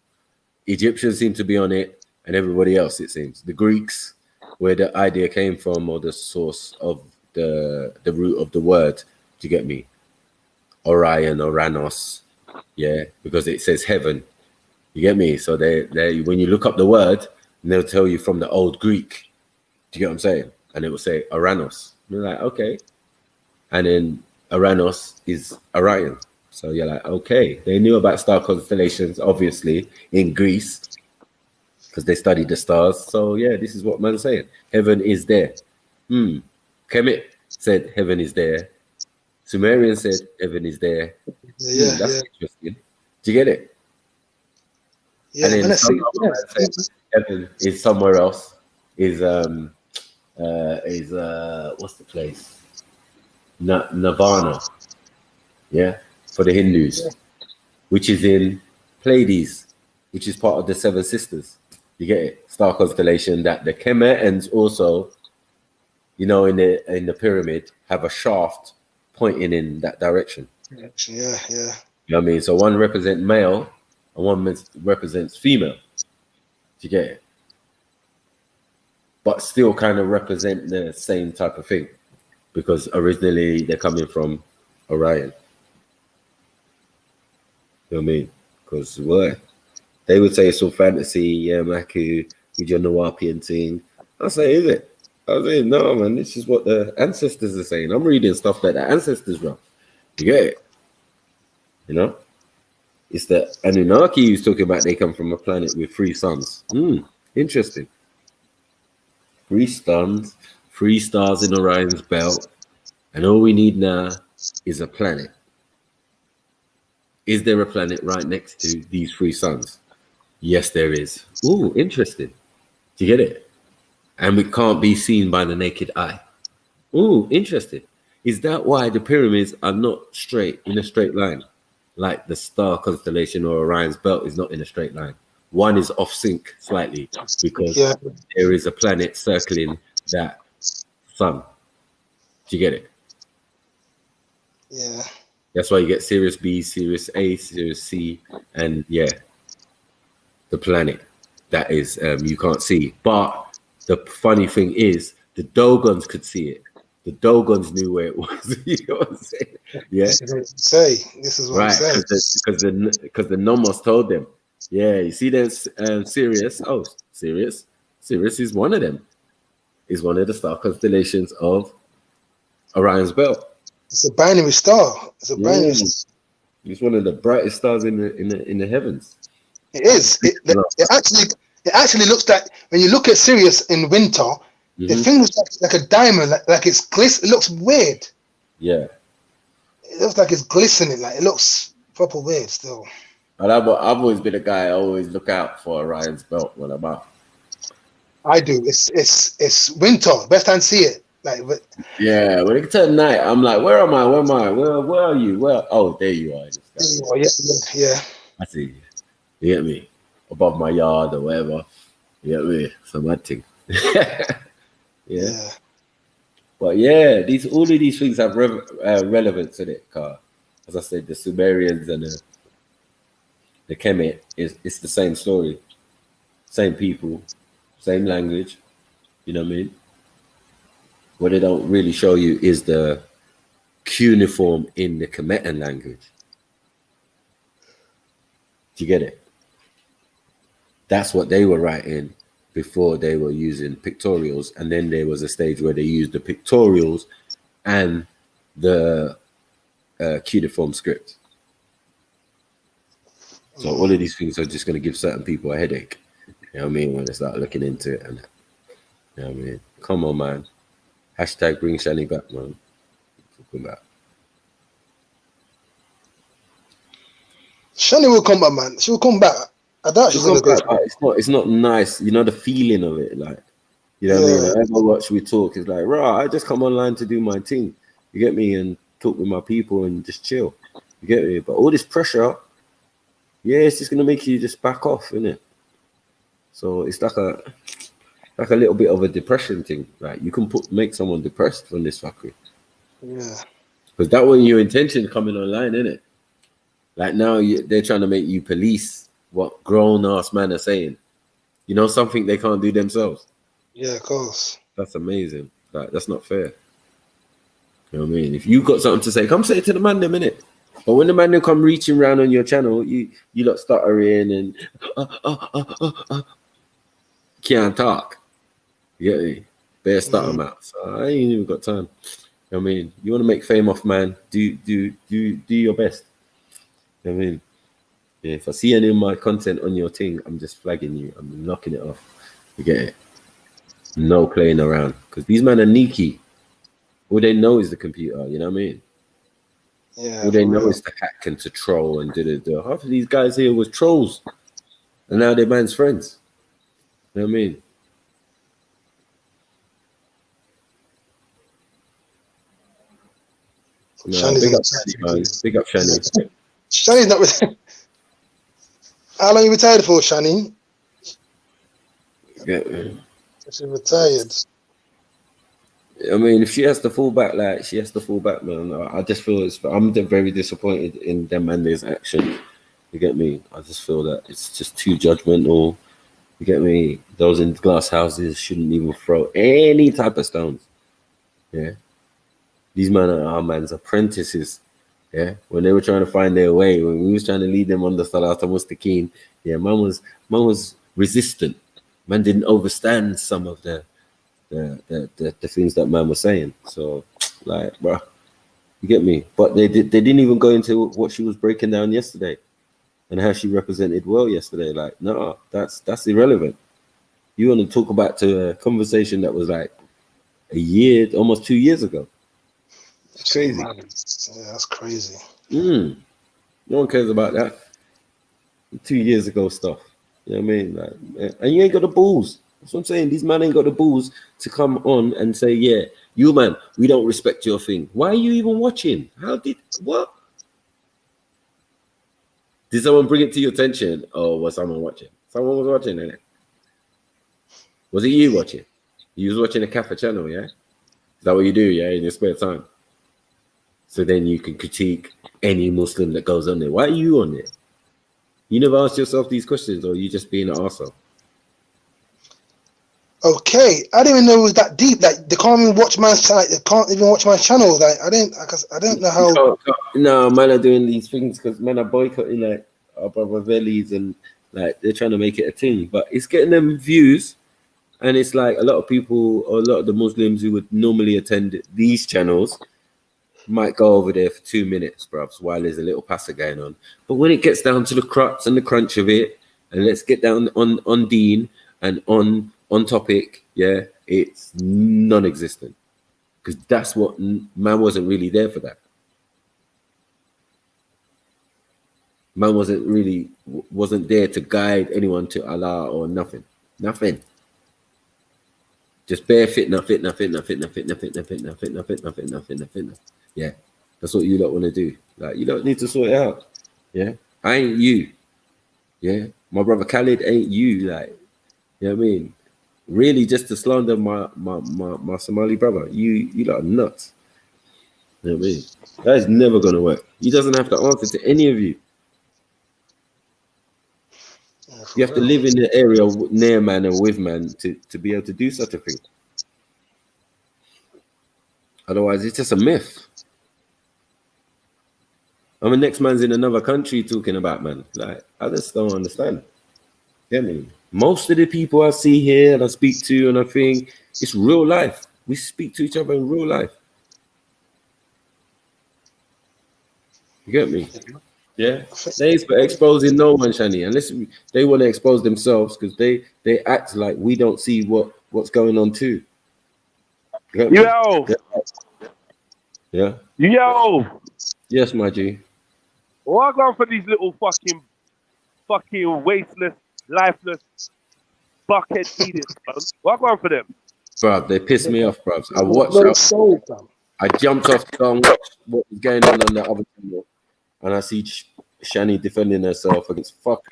Egyptians seem to be on it, and everybody else, it seems. The Greeks, where the idea came from, or the source of the root of the word. Do you get me? Orion, Uranus, yeah, because it says heaven. You get me? So they when you look up the word, they'll tell you from the old Greek. Do you get what I'm saying? And it will say Uranus. You're like, okay. And then Uranus is Orion. So you're like, okay. They knew about star constellations, obviously, in Greece, because they studied the stars. So yeah, this is what man's saying. Heaven is there. Kemet said heaven is there. Sumerian said heaven is there. That's interesting. Do you get it? Yeah, and then some other man said heaven is somewhere else. Is what's the place? Nirvana. Yeah, for the Hindus, which is in Pleiades, which is part of the Seven Sisters. You get it? Star constellation that the Kemetans also, you know, in the pyramid have a shaft pointing in that direction. Yeah. You know what I mean? So one represents male and one represents female. Do you get it? But still kind of represent the same type of thing, because originally they're coming from Orion. You know what I mean? Because what? They would say it's all fantasy, yeah, Maku, with your Nawapian thing. I say, is it? I say, no, man, this is what the ancestors are saying. I'm reading stuff that the ancestors wrote. You get it? You know? It's the Anunnaki who's talking about they come from a planet with 3 suns. Interesting. 3 suns, 3 stars in Orion's belt, and all we need now is a planet. Is there a planet right next to these 3 suns? Yes, there is. Ooh, interesting. Do you get it? And it can't be seen by the naked eye. Ooh, interesting. Is that why the pyramids are not straight, in a straight line? Like the star constellation or Orion's belt is not in a straight line. One is off sync slightly because there is a planet circling that sun. Do you get it? Yeah. That's why you get Sirius B, Sirius A, Sirius C, and yeah, the planet that is you can't see. But the funny thing is, the Dogons could see it. The Dogons knew where it was. You know what I'm saying? Yeah. This is what I'm saying. Because the Nomos told them. Yeah, you see there's Sirius. Oh, Sirius is one of them. Is one of the star constellations of Orion's belt. It's a binary star. It's a binary star. It's one of the brightest stars in the heavens. It is. It actually looks like, when you look at Sirius in winter, the thing looks like a diamond, like it's It looks weird. Yeah. It looks like it's glistening. Like it looks proper weird still. And I've always been a guy. I always look out for Orion's belt when I'm out. I do. It's winter. Best time to see it. Like, but yeah, when it turns night, I'm like, where am I? Where am I? Where are you? Oh, there you are. Yeah. I see you. You get me? Above my yard or whatever. You get me? Some mad thing. yeah. But yeah, all of these things have relevance in it. Car, as I said, the Sumerians and the Kemet it's the same story, same people, same language. You know what I mean? What they don't really show you is the cuneiform in the Kemetan language. Do you get it? That's what they were writing before they were using pictorials, and then there was a stage where they used the pictorials and the cuneiform script. So all of these things are just going to give certain people a headache. You know what I mean? When they start looking into it, and you know what I mean? Come on, man. Hashtag bring Shani back, man. Talking about. Shani will come back, man. She will come back. I doubt she's gonna go. It's not nice, you know, the feeling of it, like, you know what I mean? Whenever watch we talk, it's like, I just come online to do my thing, you get me, and talk with my people and just chill, you get me. But all this pressure, it's just gonna make you just back off, innit? So it's like a little bit of a depression thing. Like you can make someone depressed from this fuckery. Yeah. Because that was your intention coming online, innit? Like now they're trying to make you police what grown-ass men are saying. You know, something they can't do themselves. Yeah, of course. That's amazing. Like, that's not fair. You know what I mean? If you got something to say, come say it to the man them, innit? But when the man them come reaching around on your channel, you lot stuttering and can't talk. You get me? Bare stutter mouth. So I ain't even got time. You know what I mean? You want to make fame off, man, do your best. You know what I mean? Yeah, if I see any of my content on your thing, I'm just flagging you. I'm knocking it off. You get it? No playing around. Because these men are sneaky. All they know is the computer, you know what I mean? Yeah. All they know is to hack and to troll and do. Half of these guys here was trolls. And now they're man's friends. You know what I mean? No, big up Shani, man. Big up Shani. Shani's not with. How long you retired for, Shani? Yeah. She's retired. I mean, if she has to fall back, like she has to fall back, man. I just feel I'm very disappointed in them and their action. You get me? I just feel that it's just too judgmental. You get me? Those in glass houses shouldn't even throw any type of stones. Yeah. These men are our man's apprentices. Yeah. When they were trying to find their way, when we was trying to lead them on the Salata Mustaqim, man was resistant. Man didn't understand some of the things that man was saying. So, like, bro, you get me? But they didn't even go into what she was breaking down yesterday and how she represented well yesterday. Like, no, that's irrelevant. You want to talk about a conversation that was like a year, almost 2 years ago. It's crazy. Yeah, that's crazy. No one cares about that. 2 years ago stuff. You know what I mean? Like, and you ain't got the balls. That's what I'm saying. These men ain't got the balls to come on and say, yeah, you man, we don't respect your thing. Why are you even watching? What? Did someone bring it to your attention? Or was someone watching? Someone was watching, innit? Was it you watching? You was watching the Kappa channel, yeah? Is that what you do, yeah, in your spare time? So then you can critique any Muslim that goes on there. Why are you on there? You never ask yourself these questions, or you just being an arsehole? Okay, I didn't even know it was that deep. Like they can't even watch my channel. They can't even watch my channel. Like I don't know how. No, man are doing these things because man are boycotting like our brother Velis and like they're trying to make it a thing, but it's getting them views. And it's like a lot of people, or a lot of the Muslims who would normally attend these channels might go over there for 2 minutes, perhaps, while there's a little passer going on. But when it gets down to the crux and the crunch of it, and let's get down on Dean and on topic, yeah, it's non-existent. Because that's what, man wasn't really there for that. Man wasn't there to guide anyone to Allah or nothing. Nothing. Just bare fitna. Yeah, that's what you don't want to do. Like, you don't need to sort it out. Yeah, I ain't you. Yeah, my brother Khalid ain't you. Like, you know what I mean? Really, just to slander my Somali brother. You lot are nuts. You know what I mean? That is never gonna work. He doesn't have to answer to any of you. You have to live in the area near man and with man to be able to do such a thing. Otherwise, it's just a myth. I mean, next man's in another country talking about, man. Like, I just don't understand. Get me? Most of the people I see here and I speak to and I think it's real life. We speak to each other in real life. You get me? Yeah. They ain't exposing no one, Shani. Unless they want to expose themselves, because they act like we don't see what's going on too. Yo. Yeah. Yo. Yes, my G. What I going for these little fucking wasteless, lifeless, buckhead feeders, man? What I going for them? Bruv, they piss me off, bruv. I jumped off to go and watch what was going on the other channel, and I see Shani defending herself against fuck.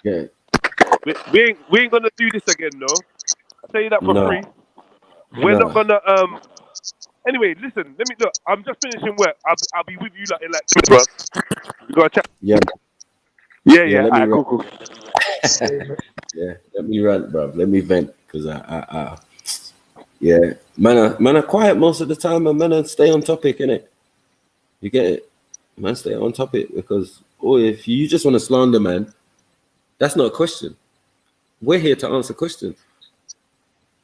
Yeah. We ain't gonna do this again, no. I tell you that for free. We're not gonna Anyway, listen. Let me look. I'm just finishing work. I'll be with you like in like 2 minutes. You got a chat? Yeah. Yeah. Alright, cool. Yeah, let me rant, bro. Let me vent, because yeah, man are quiet most of the time, and man stay on topic, innit? You get it? Man, stay on topic, because if you just want to slander, man, that's not a question. We're here to answer questions.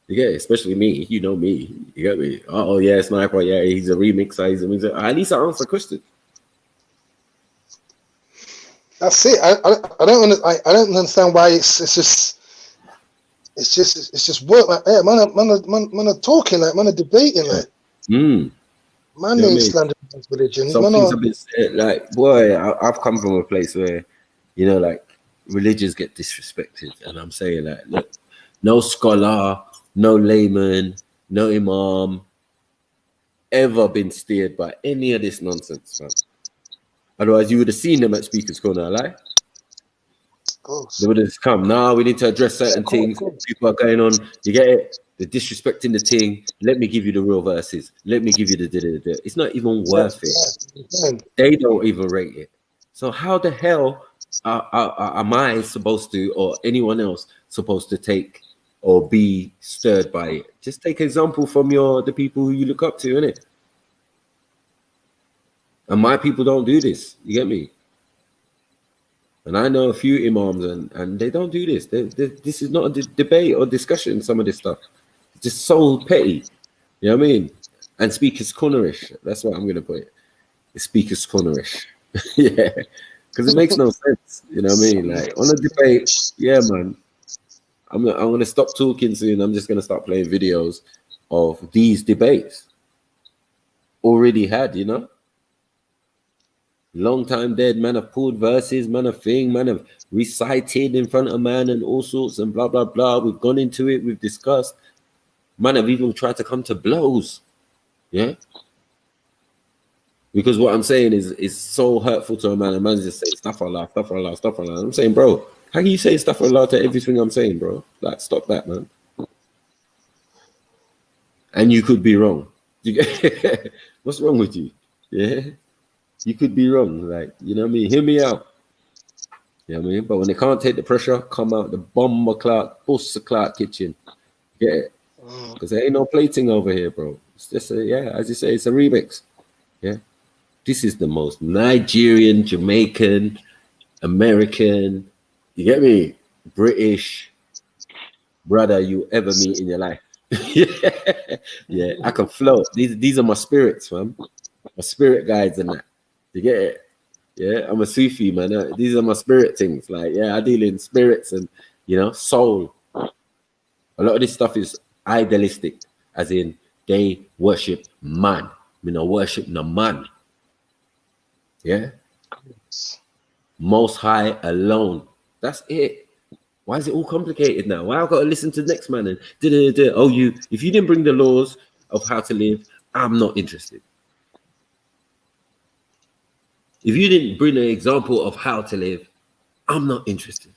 You get it? Especially me. You know me. You get me? Oh yeah, Sniper. Yeah, he's a remixer. I need to answer questions. That's it. I don't understand why it's just work like that. Man are talking like, man are debating like. Man ain't slandering religion. Some things have been said, like, boy, I've come from a place where, you know, like, religions get disrespected, and I'm saying like, look, no scholar, no layman, no imam ever been steered by any of this nonsense, man. Otherwise, you would have seen them at Speaker's Corner, like. They would have just come. Now we need to address certain things. People are going on. You get it? They're disrespecting the thing. Let me give you the real verses. Let me give you the. It's not even worth it. They don't even rate it. So how the hell am I supposed to, or anyone else supposed to take or be stirred by it? Just take example from the people who you look up to, innit? And my people don't do this. You get me? And I know a few imams, and they don't do this. This is not a debate or discussion, some of this stuff. It's just so petty. You know what I mean? And Speaker's Cornerish. That's what I'm going to put it. It's Speaker's Cornerish. Yeah. Because it makes no sense. You know what I mean? Like, on a debate, yeah, man. I'm going to stop talking soon. I'm just going to start playing videos of these debates. Already had, you know? Long time dead, man have pulled verses, man have thing, man have recited in front of man and all sorts and blah, blah, blah. We've gone into it, we've discussed. Man have even tried to come to blows. Yeah? Because what I'm saying is so hurtful to a man. A man just say stuff for Allah, stuff for Allah, stuff for Allah. I'm saying, bro, how can you say stuff for Allah to everything I'm saying, bro? Like, stop that, man. And you could be wrong. What's wrong with you? Yeah? You could be wrong, like, you know what I mean? Hear me out. You know what I mean? But when they can't take the pressure, come out the bomber clock, bust the clock kitchen. Get it? Because there ain't no plating over here, bro. It's just as you say, it's a remix. Yeah. This is the most Nigerian, Jamaican, American, you get me? British, brother you ever meet in your life. Yeah, I can float. These are my spirits, man. My spirit guides and that. You get it? Yeah, I'm a Sufi, man. These are my spirit things. Like, yeah, I deal in spirits and, you know, soul. A lot of this stuff is idealistic, as in they worship man. You know, worship the man. Yeah. Most High alone. That's it. Why is it all complicated now? Why I got to listen to the next man and oh, if you didn't bring the laws of how to live, I'm not interested. If you didn't bring an example of how to live, I'm not interested.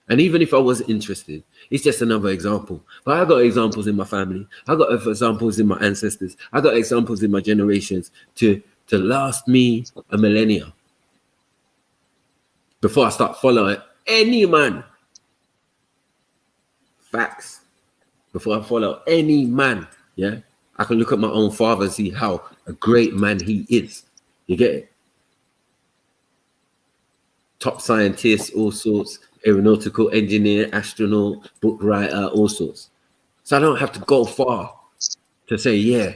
And even if I was interested, it's just another example. But I got examples in my family. I got examples in my ancestors. I got examples in my generations to last me a millennia before I start following any man. Facts. Before I follow any man, yeah, I can look at my own father and see how a great man he is. You get it? Top scientists, all sorts, aeronautical engineer, astronaut, book writer, all sorts. So I don't have to go far to say, yeah,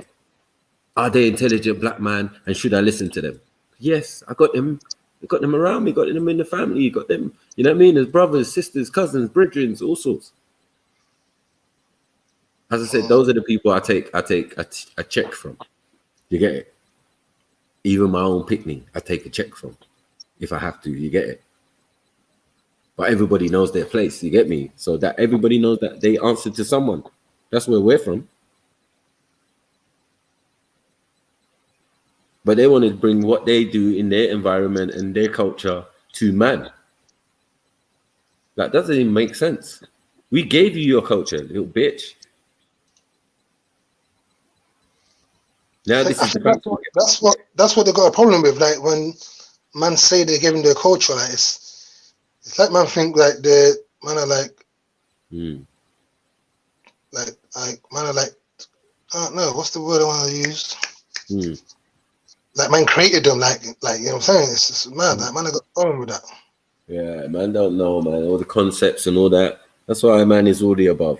are they intelligent black man and should I listen to them? Yes, I got them. I got them around me, got them in the family, you got them, you know what I mean? As brothers, sisters, cousins, brethren, all sorts. As I said, those are the people I take a check from. You get it? Even my own picnic, I take a check from. If I have to, you get it. But everybody knows their place, you get me? So that everybody knows that they answer to someone. That's where we're from. But they want to bring what they do in their environment and their culture to man. That doesn't even make sense. We gave you your culture, little bitch. Now this is that's what they got a problem with. Like when man say they gave him their culture, like it's like man think like the man are like man are like I don't know what's the word I want to use. Like man created them, like you know what I'm saying. It's just man, like man I got a problem with that. Yeah, man, don't know, man. All the concepts and all that. That's why man is all the above.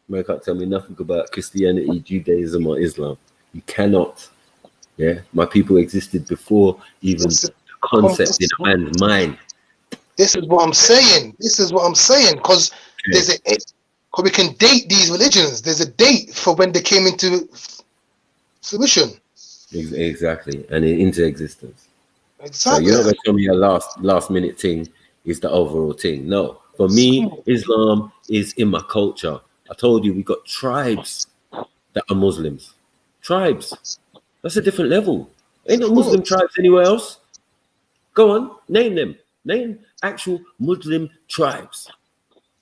Man can't tell me nothing about Christianity, Judaism, or Islam. You cannot. Yeah, my people existed before even the concept in a man's mind. This is what I'm saying. Because there's because we can date these religions. There's a date for when they came into submission. Exactly, and into existence. Exactly. So you're not going to tell me a last minute thing is the overall thing. No, for me, Islam is in my culture. I told you we got tribes that are Muslims. Tribes. That's a different level. Ain't no Muslim tribes anywhere else. Go on, name them. Name actual Muslim tribes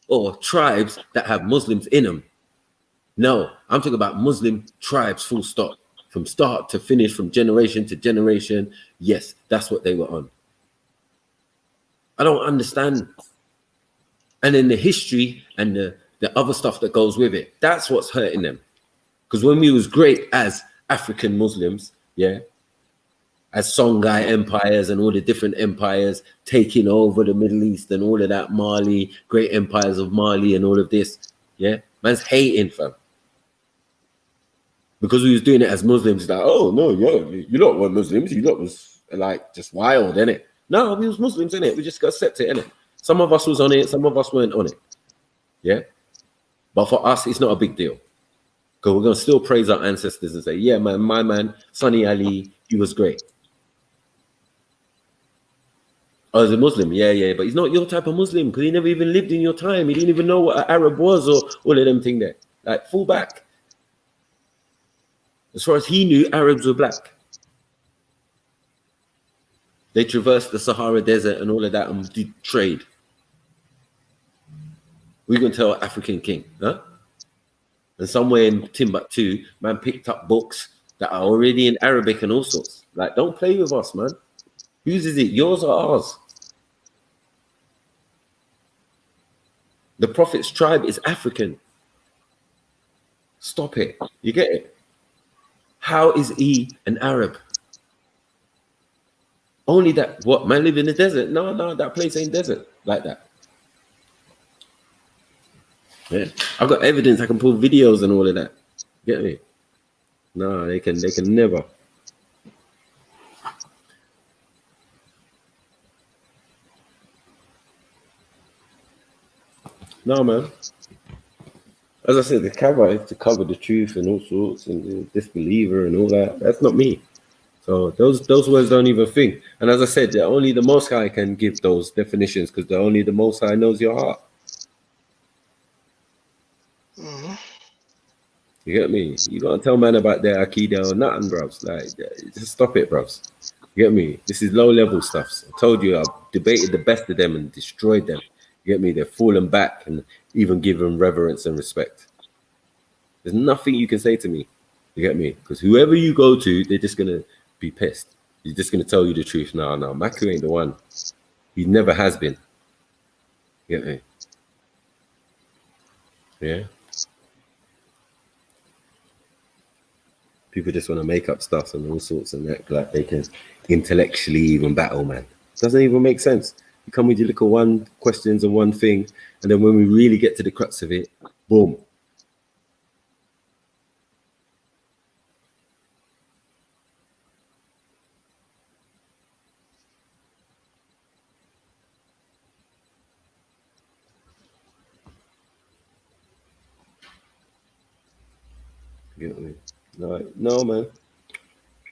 or tribes that have Muslims in them. No, I'm talking about Muslim tribes, full stop. From start to finish, from generation to generation. Yes, that's what they were on. I don't understand. And then the history and the other stuff that goes with it, that's what's hurting them. Because when we was great as African Muslims, yeah, as Songhai empires and all the different empires taking over the Middle East and all of that, Mali, great empires of Mali and all of this, yeah, man's hating, fam. Because we was doing it as Muslims, like, oh no, you lot were Muslims, you lot was like just wild, innit? No, we was Muslims, innit? We just got to accept it, innit? Some of us was on it, some of us weren't on it. Yeah. But for us, it's not a big deal. Because we're gonna still praise our ancestors and say, yeah, man, my man, Sunny Ali, he was great. Oh, he's a Muslim, yeah, but he's not your type of Muslim because he never even lived in your time. He didn't even know what an Arab was or all of them thing there. Like, fall back. As far as he knew, Arabs were black. They traversed the Sahara Desert and all of that and did trade. We're going to tell African king, huh? And somewhere in Timbuktu, man picked up books that are already in Arabic and all sorts. Like, don't play with us, man. Whose is it? Yours or ours? The Prophet's tribe is African. Stop it. You get it? How is he an Arab? Only that, what, man live in the desert? No, that place ain't desert like that. Yeah, I've got evidence. I can pull videos and all of that. Get me? No, they can never. No, man. As I said, the cover is to cover the truth and all sorts, and the disbeliever and all that. That's not me. So those words don't even think. And as I said, only the Most High can give those definitions, because only the Most High knows your heart. You get me? You gotta tell man about their Akida or nothing, bros. Like, just stop it, bros. You get me? This is low level stuff. I told you, I've debated the best of them and destroyed them. You get me? They're falling back and even given reverence and respect. There's nothing you can say to me. You get me? Because whoever you go to, they're just gonna be pissed. He's just gonna tell you the truth. No, Maku ain't the one. He never has been. You get me? Yeah. People just want to make up stuff and all sorts and act like they can intellectually even battle, man. Doesn't even make sense. You come with your little one questions and one thing, and then when we really get to the crux of it, boom. You know what I mean? No, man.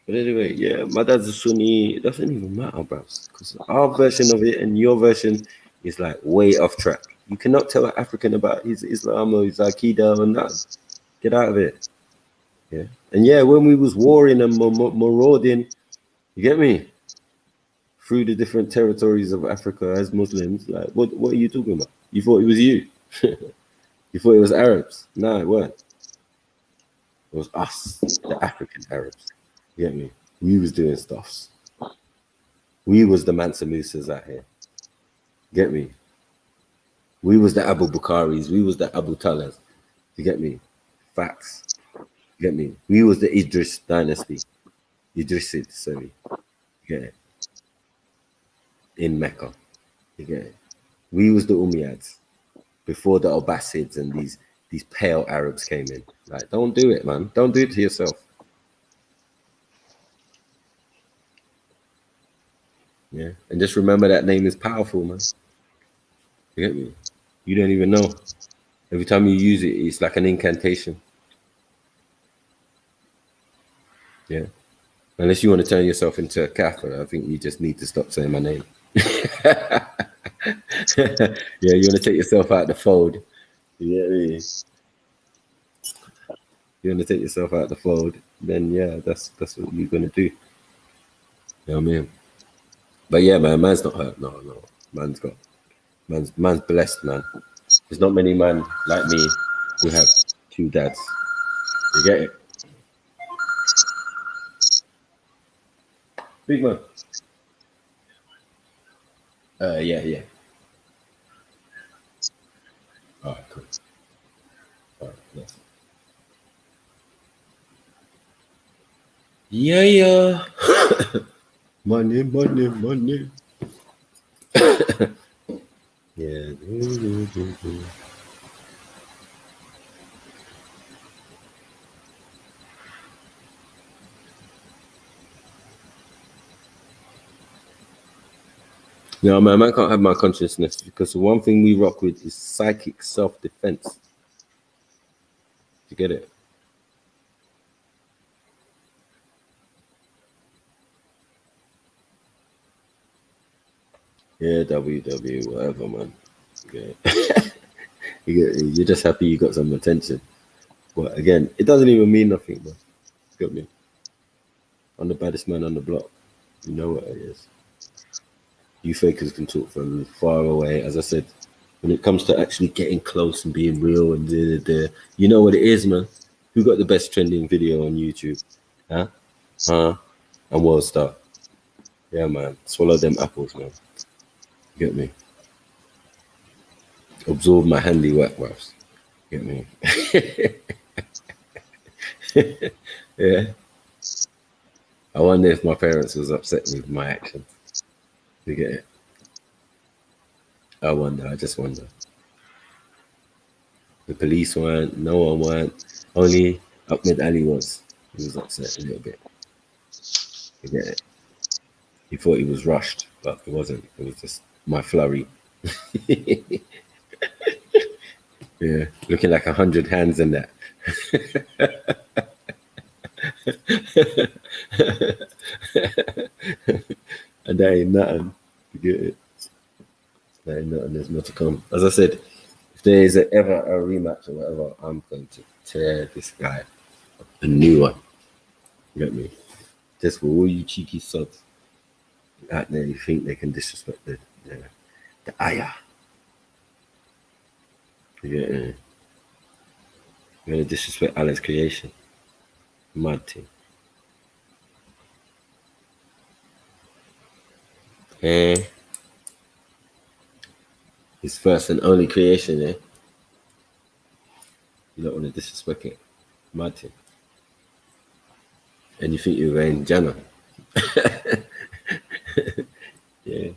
But anyway, yeah, my dad's a Sunni. It doesn't even matter, bro. Because our version of it and your version is like way off track. You cannot tell an African about his Islam or his Aqidah or nothing. Get out of it. Yeah. And yeah, when we was warring and marauding, you get me? Through the different territories of Africa as Muslims, like, what are you talking about? You thought it was you. You thought it was Arabs. No, it weren't. It was us, the African Arabs. You get me? We was doing stuffs. We was the Mansa Musas out here. Get me? We was the Abu Bakaris. We was the Abu Talas. You get me? Facts. You get me? We was the Idris dynasty. Idrisid, sorry. You get it? In Mecca. You get it? We was the Umayyads before the Abbasids and these pale Arabs came in. Like, don't do it, man. Don't do it to yourself. Yeah, and just remember that name is powerful, man. You get me? You don't even know. Every time you use it, it's like an incantation. Yeah. Unless you want to turn yourself into a kafir, I think you just need to stop saying my name. Yeah, you want to take yourself out the fold. You get me? You want to take yourself out the fold, then yeah, that's what you're gonna do. You know what I mean? But yeah, man, man's not hurt. No. Man's blessed, man. There's not many men like me who have two dads. You get it? Big man. Yeah. All right, cool. All right, yes. Yeah. Money. Yeah. No, man, I can't have my consciousness because the one thing we rock with is psychic self-defense. You get it? Yeah, WW, whatever, man. Yeah. You're just happy you got some attention. But again, it doesn't even mean nothing, man. You got me? I'm the baddest man on the block. You know what it is. You fakers can talk from far away. As I said, when it comes to actually getting close and being real and you know what it is, man. Who got the best trending video on YouTube? Huh? And World Star. Yeah, man. Swallow them apples, man. You get me? Absorb my handiwork, bruv. Get me? Yeah. I wonder if my parents was upset with my actions. You get it? I just wonder. The police weren't. No one weren't. Only Ahmed Ali was. He was upset a little bit. You get it? He thought he was rushed, but it wasn't. It was just my flurry. Yeah, looking like 100 hands in that. And that ain't nothing. You get it? That ain't nothing. There's more to come. As I said, if there is ever a rematch or whatever, I'm going to tear this guy a new one. You get me? Just for all you cheeky sods out there, you think they can disrespect the ayah. Yeah. You're gonna disrespect Allah's creation. Mad thing. His first and only creation, eh? You don't want to disrespect it. Mad thing. And you think you're in Jannah. Yeah.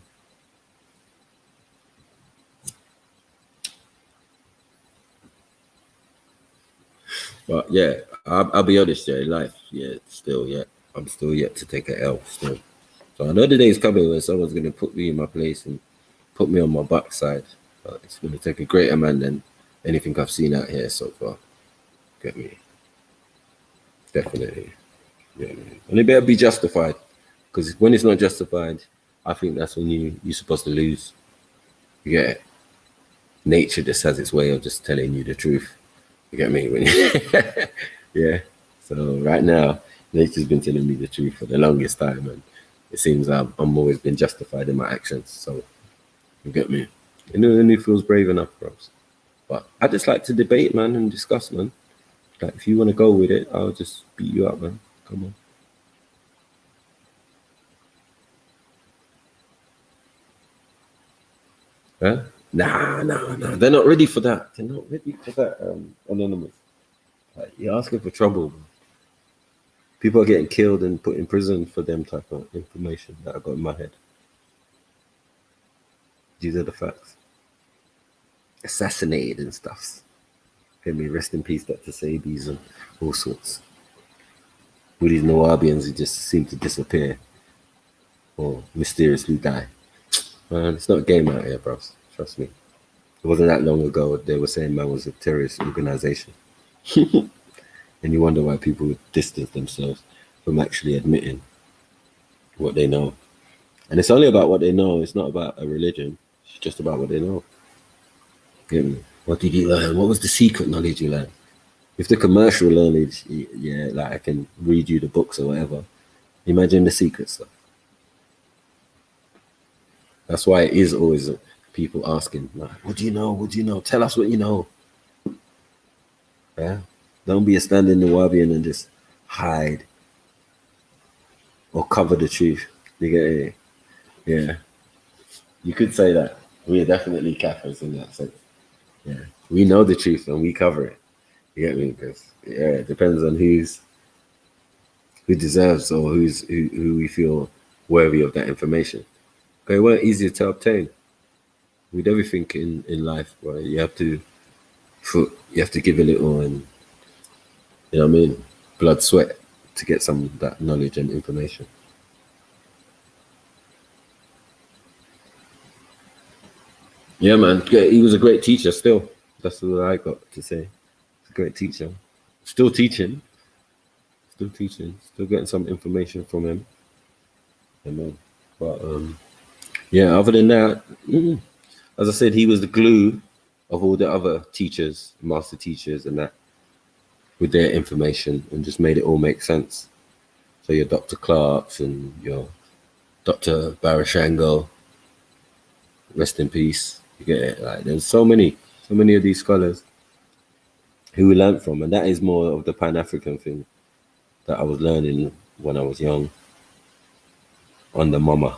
But yeah, I'll be honest, yeah, in life, yeah, I'm still yet to take an L still. So I know the day is coming when someone's gonna put me in my place and put me on my backside. But it's gonna take a greater man than anything I've seen out here so far. Get me? Definitely. Yeah, and it better be justified. Because when it's not justified, I think that's when you're supposed to lose. You get it? Nature just has its way of just telling you the truth. You get me? Yeah. So right now, nature's been telling me the truth for the longest time, and it seems I'm always been justified in my actions. So you get me? And it feels brave enough for us. But I just like to debate, man, and discuss, man. Like if you want to go with it, I'll just beat you up, man. Come on. Huh? Nah. They're not ready for that. They're not ready for that, Anonymous. Like, you're asking for trouble, man. People are getting killed and put in prison for them type of information that I got in my head. These are the facts. Assassinated and stuff. Get me? Rest in peace, Dr. Sabies and all sorts. All these Nawabians who just seem to disappear or mysteriously die. Man, it's not a game out here, bros. Trust me. It wasn't that long ago they were saying man was a terrorist organization. And you wonder why people distance themselves from actually admitting what they know. And it's only about what they know. It's not about a religion. It's just about what they know. Get me? What did you learn? What was the secret knowledge you learned? If the commercial knowledge, yeah, like I can read you the books or whatever. Imagine the secret stuff. That's why it is always people asking, like, what do you know? What do you know? Tell us what you know. Yeah. Don't be a standing Nawabian and just hide or cover the truth. You get it? Yeah. You could say that. We are definitely Kafirs in that sense. Yeah. We know the truth and we cover it. You get me? Because yeah, it depends on who deserves or who we feel worthy of that information. But it weren't easier to obtain. With everything in life, right? You have to give a little and you know what I mean? Blood, sweat to get some of that knowledge and information. Yeah, man. He was a great teacher still. That's what I got to say. He's a great teacher. Still teaching. Still getting some information from him. Amen. But yeah, other than that, as I said, he was the glue of all the other teachers, master teachers and that, with their information, and just made it all make sense. So your Dr. Clarks and your Dr. Barashango, rest in peace. You get it? Like there's so many of these scholars who we learned from, and that is more of the Pan-African thing that I was learning when I was young under Mama.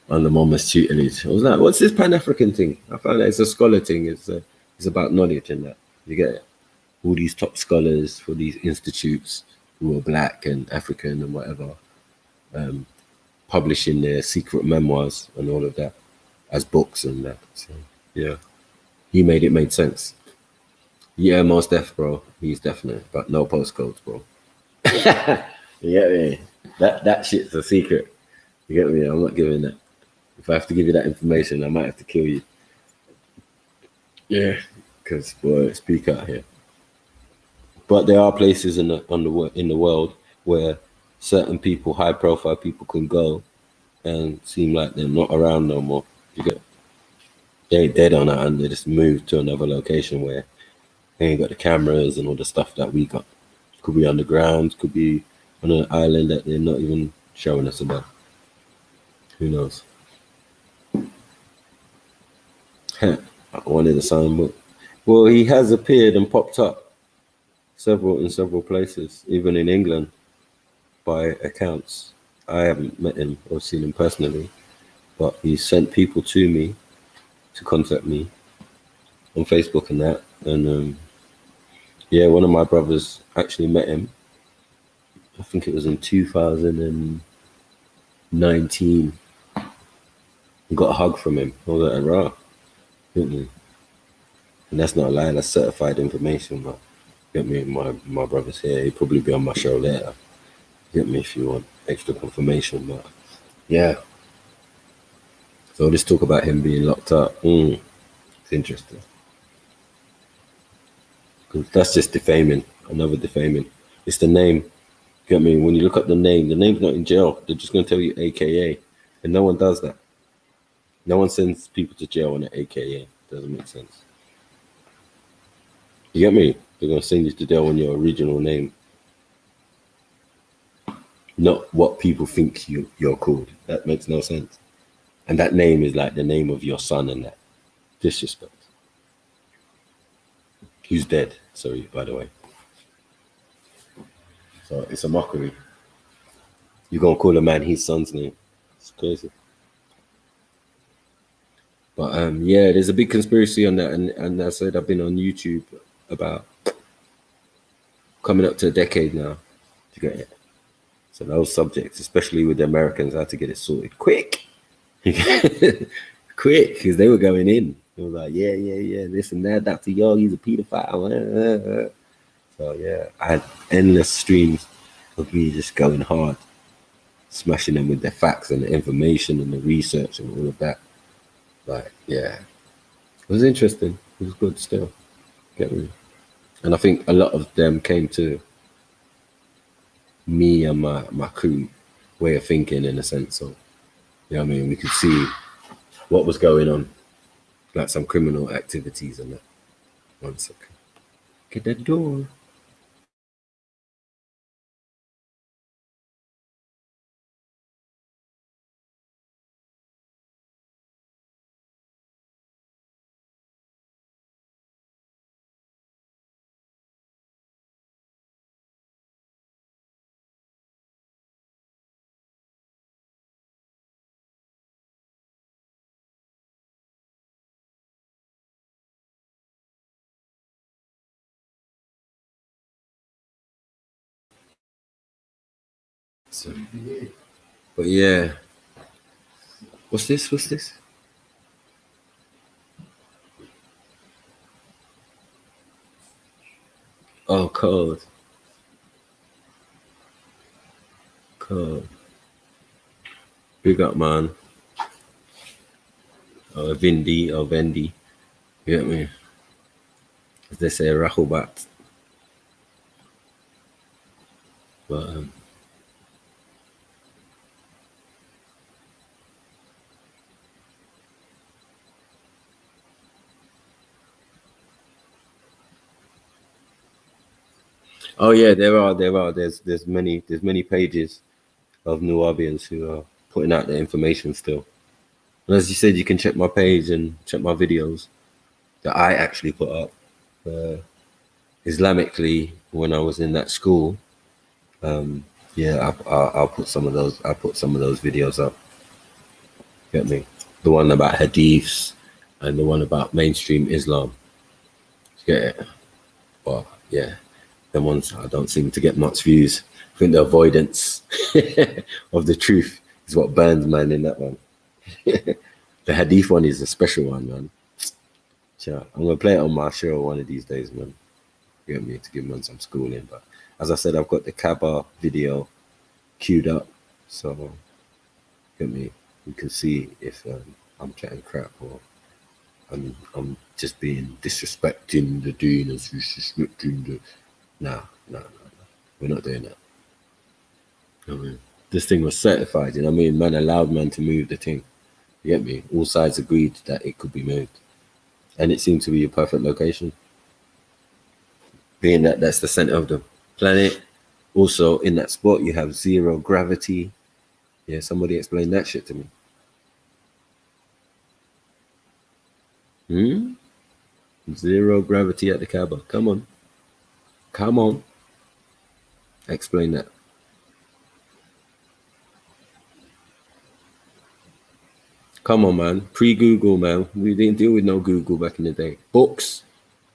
Under Mama's tutelage. I was like, what's this Pan-African thing? I found that it's a scholar thing. It's about knowledge and that. You get it? All these top scholars for these institutes who are black and African and whatever, publishing their secret memoirs and all of that as books and that. So, yeah. he made it made sense. Yeah, most def, bro. He's definite, but no postcodes, bro. You get me? That shit's a secret. You get me? I'm not giving that. If I have to give you that information, I might have to kill you. Yeah, because boy, speak out here. But there are places in the world where certain people, high profile people, can go and seem like they're not around no more. You get? They ain't dead on it, and they just moved to another location where they ain't got the cameras and all the stuff that we got. Could be underground, could be on an island that they're not even showing us about. Who knows? I wanted to sign, but well, he has appeared and popped up in several places, even in England, by accounts. I haven't met him or seen him personally, but he sent people to me to contact me on Facebook and that. And yeah, one of my brothers actually met him. I think it was in 2019. Got a hug from him. I was like, rah, didn't you? And that's not a lie, that's certified information. But get me, my brother's here. He'll probably be on my show later. Get me if you want extra confirmation. But yeah. So let's talk about him being locked up. It's interesting. Because that's just defaming. Another defaming. It's the name. Get me? When you look up the name's not in jail. They're just going to tell you AKA. And no one does that. No one sends people to jail on an AKA. Doesn't make sense. You get me? They're going to send you to jail on your original name. Not what people think you're called. That makes no sense. And that name is like the name of your son and that. Disrespect. Who's dead? Sorry, by the way. So it's a mockery. You're going to call a man his son's name. It's crazy. But yeah, there's a big conspiracy on that. And I said I've been on YouTube about coming up to a decade now to get it. So those subjects, especially with the Americans, I had to get it sorted quick. Quick, because they were going in. They were like, yeah, this and that. Dr. Yo, he's a pedophile. So yeah, I had endless streams of me just going hard, smashing them with the facts and the information and the research and all of that. Like, yeah, it was interesting. It was good still. Get me? And I think a lot of them came to me and my crew way of thinking, in a sense. So, you know what I mean? We could see what was going on, like some criminal activities and that. 1 second. Get that door. So, but yeah, what's this? Oh, code. Big up, man. Or Vindi or Vendi. You get me? As they say, Rahubat. But oh yeah, there are. There's many pages of Nubians who are putting out the information still. And as you said, you can check my page and check my videos that I actually put up Islamically when I was in that school. Yeah, I'll put some of those. I put some of those videos up. Get me? The one about hadiths and the one about mainstream Islam. Get it? Well, yeah, them ones I don't seem to get much views. I think the avoidance of the truth is what burns, man, in that one. The hadith one is a special one, man. Sure. I'm gonna play it on my show one of these days, man. Get me to give man some schooling. But as I said, I've got the Kaaba video queued up, so get me. You can see if I'm chatting crap or I'm just being disrespecting the deen and disrespecting the. Nah. We're not doing that. I mean, this thing was certified, you know what I mean? Man allowed man to move the thing. You get me? All sides agreed that it could be moved. And it seemed to be a perfect location. Being that that's the center of the planet. Also, in that spot, you have zero gravity. Yeah, somebody explain that shit to me. Zero gravity at the Kaaba. Come on. Explain that. Come on, man. Pre-Google, man. We didn't deal with no Google back in the day. Books.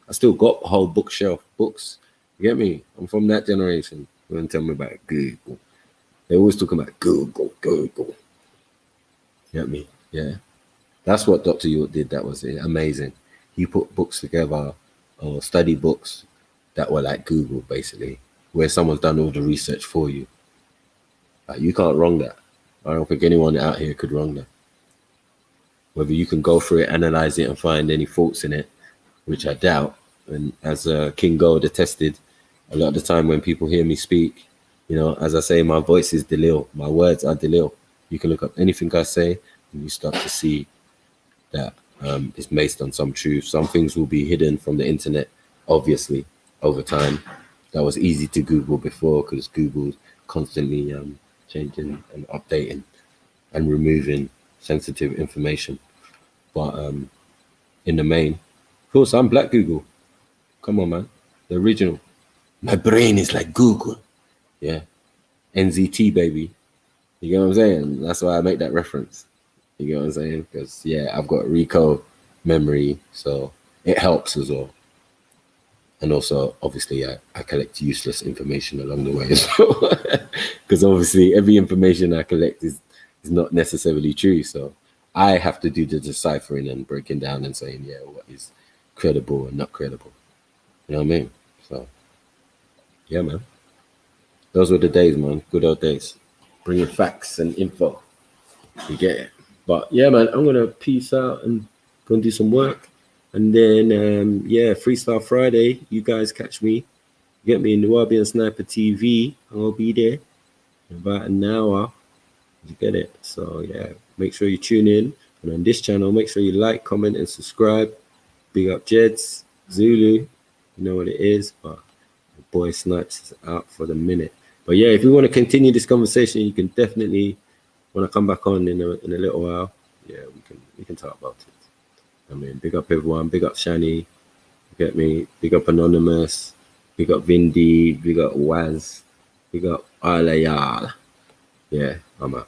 I still got a whole bookshelf. Books. You get me? I'm from that generation. You don't tell me about Google. They always talking about Google. You get me? Yeah. That's what Dr. York did. That was amazing. He put books together, or study books that were like Google, basically, where someone's done all the research for you. Like, you can't wrong that. I don't think anyone out here could wrong that. Whether you can go through it, analyze it, and find any faults in it, which I doubt. And as King Gold attested, a lot of the time when people hear me speak, you know, as I say, my voice is Dalil. My words are Dalil. You can look up anything I say, and you start to see that it's based on some truth. Some things will be hidden from the internet, obviously, over time. That was easy to Google before because Google's constantly changing and updating and removing sensitive information. But in the main, of course, I'm Black Google. Come on, man. The original. My brain is like Google. Yeah. NZT, baby. You get what I'm saying? That's why I make that reference. You get what I'm saying? Because, yeah, I've got Rico memory, so it helps as well. And also, obviously, I collect useless information along the way as well. Because obviously, every information I collect is not necessarily true. So I have to do the deciphering and breaking down and saying, yeah, what is credible and not credible. You know what I mean? So, yeah, man. Those were the days, man. Good old days. Bringing facts and info. You get it. But, yeah, man, I'm going to peace out and go and do some work. And then, yeah, Freestyle Friday, you guys catch me. Get me in Nubian Sniper TV. I'll be there in about an hour. You get it? So, yeah, make sure you tune in. And on this channel, make sure you like, comment, and subscribe. Big up Jeds, Zulu. You know what it is. But the boy Snipes is out for the minute. But, yeah, if you want to continue this conversation, you can definitely, when I come back on in a little while, yeah, we can talk about it. I mean, big up everyone, big up Shani, you get me, big up Anonymous, big up Vindy, big up Waz, big up Alayal. Yeah, I'm out.